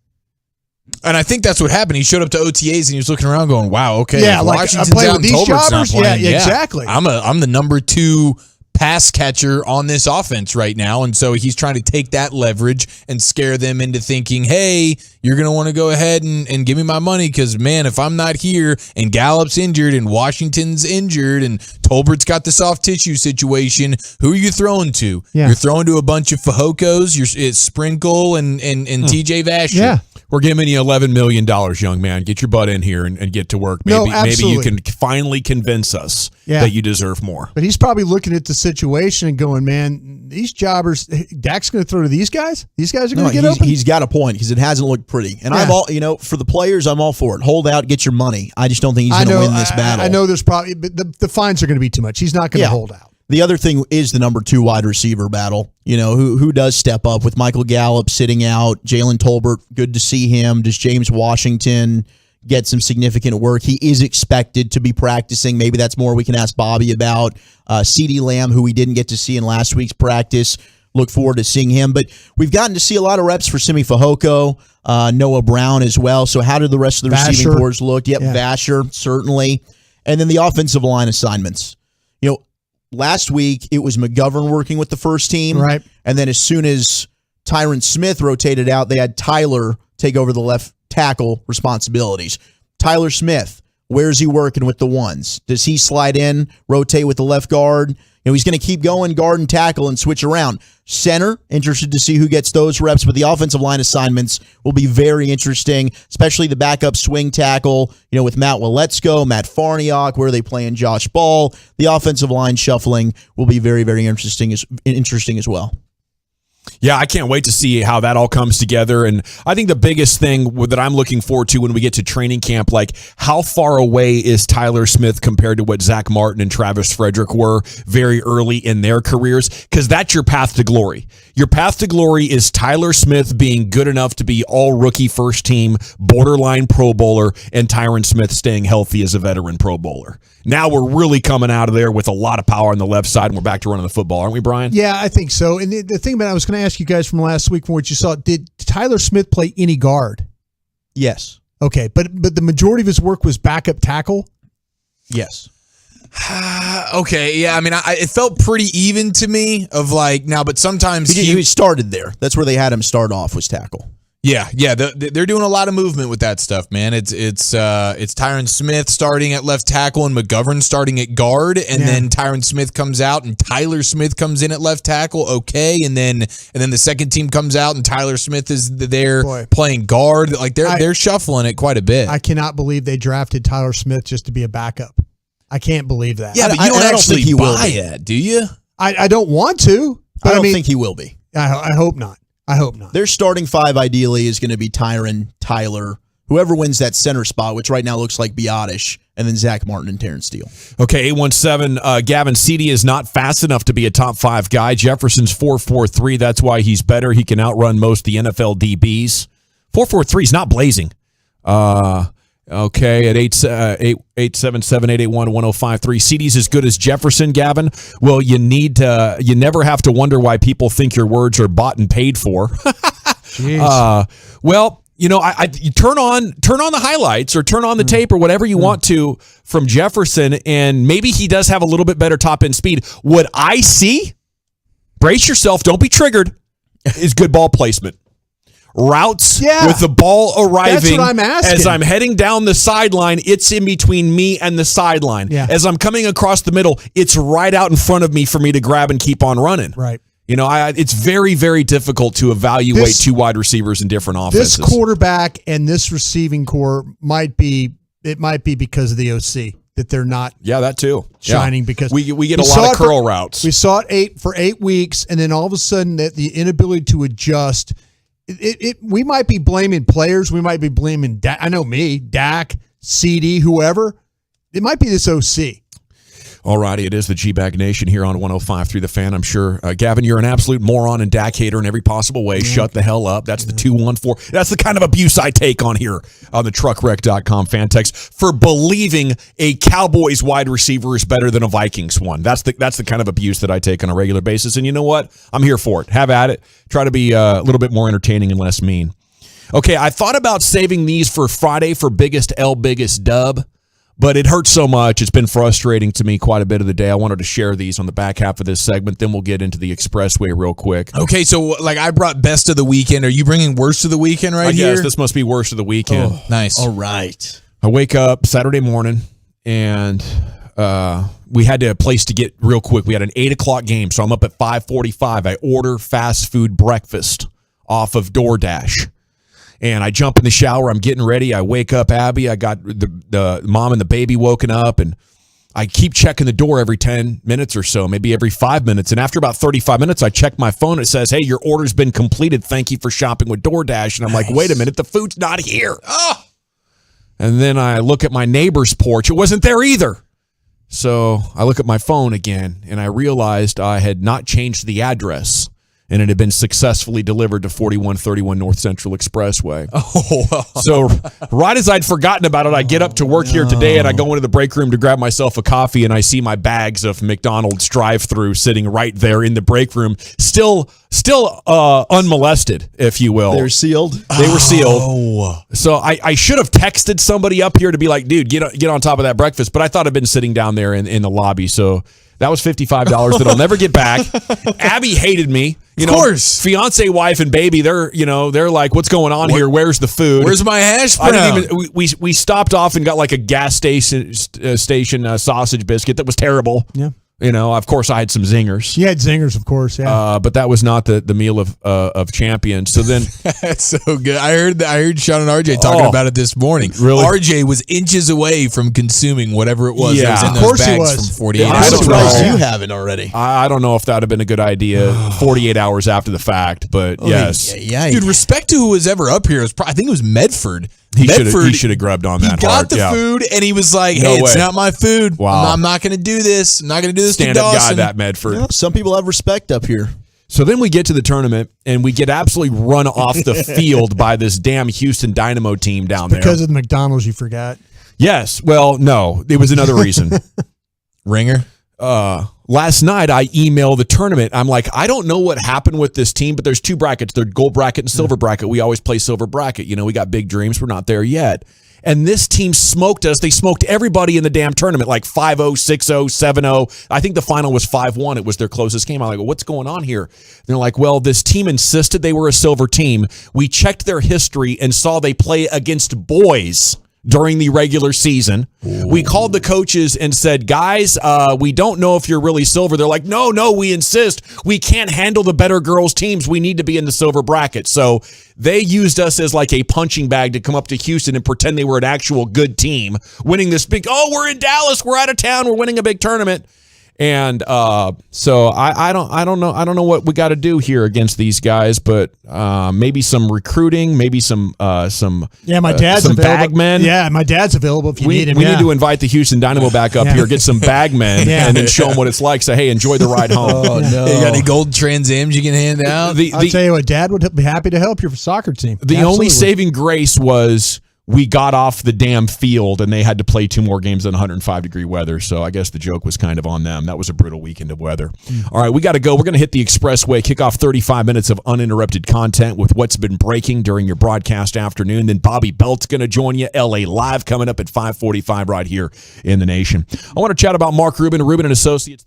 And I think that's what happened. He showed up to OTAs and he was looking around going, wow, okay. Yeah, like I'm playing with these jobbers. Yeah, exactly. I'm the number 2 pass catcher on this offense right now. And so he's trying to take that leverage and scare them into thinking, hey, you're going to want to go ahead and give me my money because, man, if I'm not here and Gallup's injured and Washington's injured and Tolbert's got the soft tissue situation, who are you throwing to? Yeah. You're throwing to a bunch of Fajokos. It's Sprinkle and TJ Vasher. Yeah. We're giving you $11 million, young man. Get your butt in here and get to work. Maybe you can finally convince us that you deserve more. But he's probably looking at the situation and going, man, these jobbers, Dak's going to throw to these guys? These guys are going to get open? He's got a point because it hasn't looked pretty. And I'm all, for the players, I'm all for it. Hold out, get your money. I just don't think he's going to win this battle. I know there's probably, but the fines are going to be too much. He's not going to hold out. The other thing is the number 2 wide receiver battle. Who does step up with Michael Gallup sitting out, Jalen Tolbert, good to see him. Does James Washington get some significant work? He is expected to be practicing. Maybe that's more we can ask Bobby about. CeeDee Lamb, who we didn't get to see in last week's practice. Look forward to seeing him. But we've gotten to see a lot of reps for Simi Fehoko, Noah Brown as well. So how did the rest of the receiving corps look? Yep, Vasher, certainly. And then the offensive line assignments. Last week, it was McGovern working with the first team. Right. And then as soon as Tyron Smith rotated out, they had Tyler take over the left tackle responsibilities. Tyler Smith, where's he working with the ones? Does he slide in, rotate with the left guard? He's going to keep going guard and tackle and switch around. Center, interested to see who gets those reps, but the offensive line assignments will be very interesting, especially the backup swing tackle, with Matt Waletzko, Matt Farniok, where are they playing Josh Ball. The offensive line shuffling will be very, very interesting as well. Yeah, I can't wait to see how that all comes together. And I think the biggest thing that I'm looking forward to when we get to training camp, like how far away is Tyler Smith compared to what Zach Martin and Travis Frederick were very early in their careers? Because that's your path to glory. Your path to glory is Tyler Smith being good enough to be all rookie first team, borderline Pro Bowler, and Tyron Smith staying healthy as a veteran Pro Bowler. Now we're really coming out of there with a lot of power on the left side, and we're back to running the football, aren't we, Brian? Yeah, I think so. And the thing about it, I was going to ask you guys from last week, from what you saw, did Tyler Smith play any guard? Yes. Okay, but the majority of his work was backup tackle? Yes. Okay, yeah, I mean, it felt pretty even to me but sometimes he started there. That's where they had him start off, was tackle. Yeah, they're doing a lot of movement with that stuff, man. It's Tyron Smith starting at left tackle and McGovern starting at guard, and then Tyron Smith comes out and Tyler Smith comes in at left tackle. Okay, and then the second team comes out and Tyler Smith is there playing guard. Like they're shuffling it quite a bit. I cannot believe they drafted Tyler Smith just to be a backup. I can't believe that. Yeah, but you don't actually buy it, do you? I don't want to. But I don't think he will be. I hope not. I hope not. Their starting five ideally is going to be Tyron, Tyler, whoever wins that center spot, which right now looks like Biotish, and then Zach Martin and Terrence Steele. Okay, 817, Gavin Seedy is not fast enough to be a top 5 guy. Jefferson's 4.43. That's why he's better. He can outrun most of the NFL DBs. 4.43 is not blazing. Okay, at 877-881-1053. Seedy's as good as Jefferson, Gavin. Well, you never have to wonder why people think your words are bought and paid for. Well, you turn on the highlights or turn on the tape or whatever you want to from Jefferson, and maybe he does have a little bit better top end speed. What I see, brace yourself, don't be triggered, is good ball placement. Routes with the ball arriving. That's what I'm asking. As I'm heading down the sideline, it's in between me and the sideline. Yeah. As I'm coming across the middle, it's right out in front of me for me to grab and keep on running. Right. It's very, very difficult to evaluate two wide receivers in different offenses. This quarterback and this receiving core might be because of the OC that they're not. Yeah, that too. Shining because we get a lot of curl routes. We saw it for 8 weeks, and then all of a sudden the inability to adjust. We might be blaming players. We might be blaming Dak, CD, whoever. It might be this OC. All righty, it is the G-Bag Nation here on 105.3 The Fan. I'm sure, Gavin, you're an absolute moron and Dak hater in every possible way. Shut the hell up. That's the 214. That's the kind of abuse I take on here on the truckwreck.com fan text for believing a Cowboys wide receiver is better than a Vikings one. That's the kind of abuse that I take on a regular basis. And you know what? I'm here for it. Have at it. Try to be a little bit more entertaining and less mean. Okay, I thought about saving these for Friday for biggest L, biggest dub. But it hurts so much. It's been frustrating to me quite a bit of the day. I wanted to share these on the back half of this segment. Then we'll get into the expressway real quick. Okay, so I brought best of the weekend. Are you bringing worst of the weekend here? Yes, this must be worst of the weekend. Oh, nice. All right. I wake up Saturday morning, and we had a place to get real quick. We had an 8 o'clock game, so I'm up at 5:45. I order fast food breakfast off of DoorDash. And I jump in the shower. I'm getting ready. I wake up Abby. I got the mom and the baby woken up, and I keep checking the door every 10 minutes or so, maybe every 5 minutes. And after about 35 minutes, I check my phone. It says, "Hey, your order's been completed. Thank you for shopping with DoorDash." And I'm like, wait a minute, the food's not here. Oh! And then I look at my neighbor's porch. It wasn't there either. So I look at my phone again, and I realized I had not changed the address. And it had been successfully delivered to 4131 North Central Expressway. Oh, so right as I'd forgotten about it, I get up to work here today, and I go into the break room to grab myself a coffee, and I see my bags of McDonald's drive-thru sitting right there in the break room, still unmolested, if you will. They're sealed? They were sealed. So I should have texted somebody up here to be like, dude, get on top of that breakfast. But I thought I'd been sitting down there in the lobby, so that was $55 that I'll never get back. Abby hated me. Of course. Fiance, wife, and baby, they're like, what's going on here? Where's the food? Where's my hash brown? We stopped off and got like a gas station sausage biscuit that was terrible. Yeah. Of course, I had some zingers. You had zingers, of course, yeah. But that was not the meal of champions. So then, that's so good. I heard Sean and RJ talking about it this morning. Really? RJ was inches away from consuming whatever it was that was in of those course he bags was. from 48 I'm hours. surprised you haven't already. I don't know if that would have been a good idea 48 hours after the fact, but yes. Dude, respect to who was ever up here. I think it was Medford. He should have grabbed on that. He got hard. the food, and he was like, No "Hey, it's way. not my food. Wow. I'm not going to do this. I'm not going to do this Stand to up Dawson." guy, that Medford. Yeah, some people have respect up here. So then we get to the tournament, and we get absolutely run off the field by this damn Houston Dynamo team down there. Because of the McDonald's, you forgot. Yes. Well, no. It was another reason. Ringer? Last night, I emailed the tournament. I'm like, I don't know what happened with this team, but there's two brackets. There's gold bracket and silver bracket. We always play silver bracket. We got big dreams. We're not there yet. And this team smoked us. They smoked everybody in the damn tournament, like 5-0, 6-0, 7-0. I think the final was 5-1. It was their closest game. I'm like, what's going on here? And they're like, well, this team insisted they were a silver team. We checked their history and saw they play against boys during the regular season. Ooh. We called the coaches and said, guys, we don't know if you're really silver. They're like, no, we insist. We can't handle the better girls teams. We need to be in the silver bracket. So they used us as like a punching bag to come up to Houston and pretend they were an actual good team, winning this big, we're in Dallas, we're out of town, we're winning a big tournament. And so I don't know what we got to do here against these guys, but maybe some recruiting, maybe some my dad's some available. bag men. Yeah, my dad's available if you need him. We need to invite the Houston Dynamo back up here, get some bag men, and then show them what it's like. Say, hey, enjoy the ride home. Oh no! You got any gold Trans Ams you can hand out? I'll tell you what, Dad would be happy to help your soccer team. The only saving grace was we got off the damn field and they had to play 2 more games in 105-degree weather. So I guess the joke was kind of on them. That was a brutal weekend of weather. All right, we got to go. We're going to hit the expressway, kick off 35 minutes of uninterrupted content with what's been breaking during your broadcast afternoon. Then Bobby Belt's going to join you. LA Live coming up at 5:45 right here in the Nation. I want to chat about Mark Rubin, Rubin & Associates.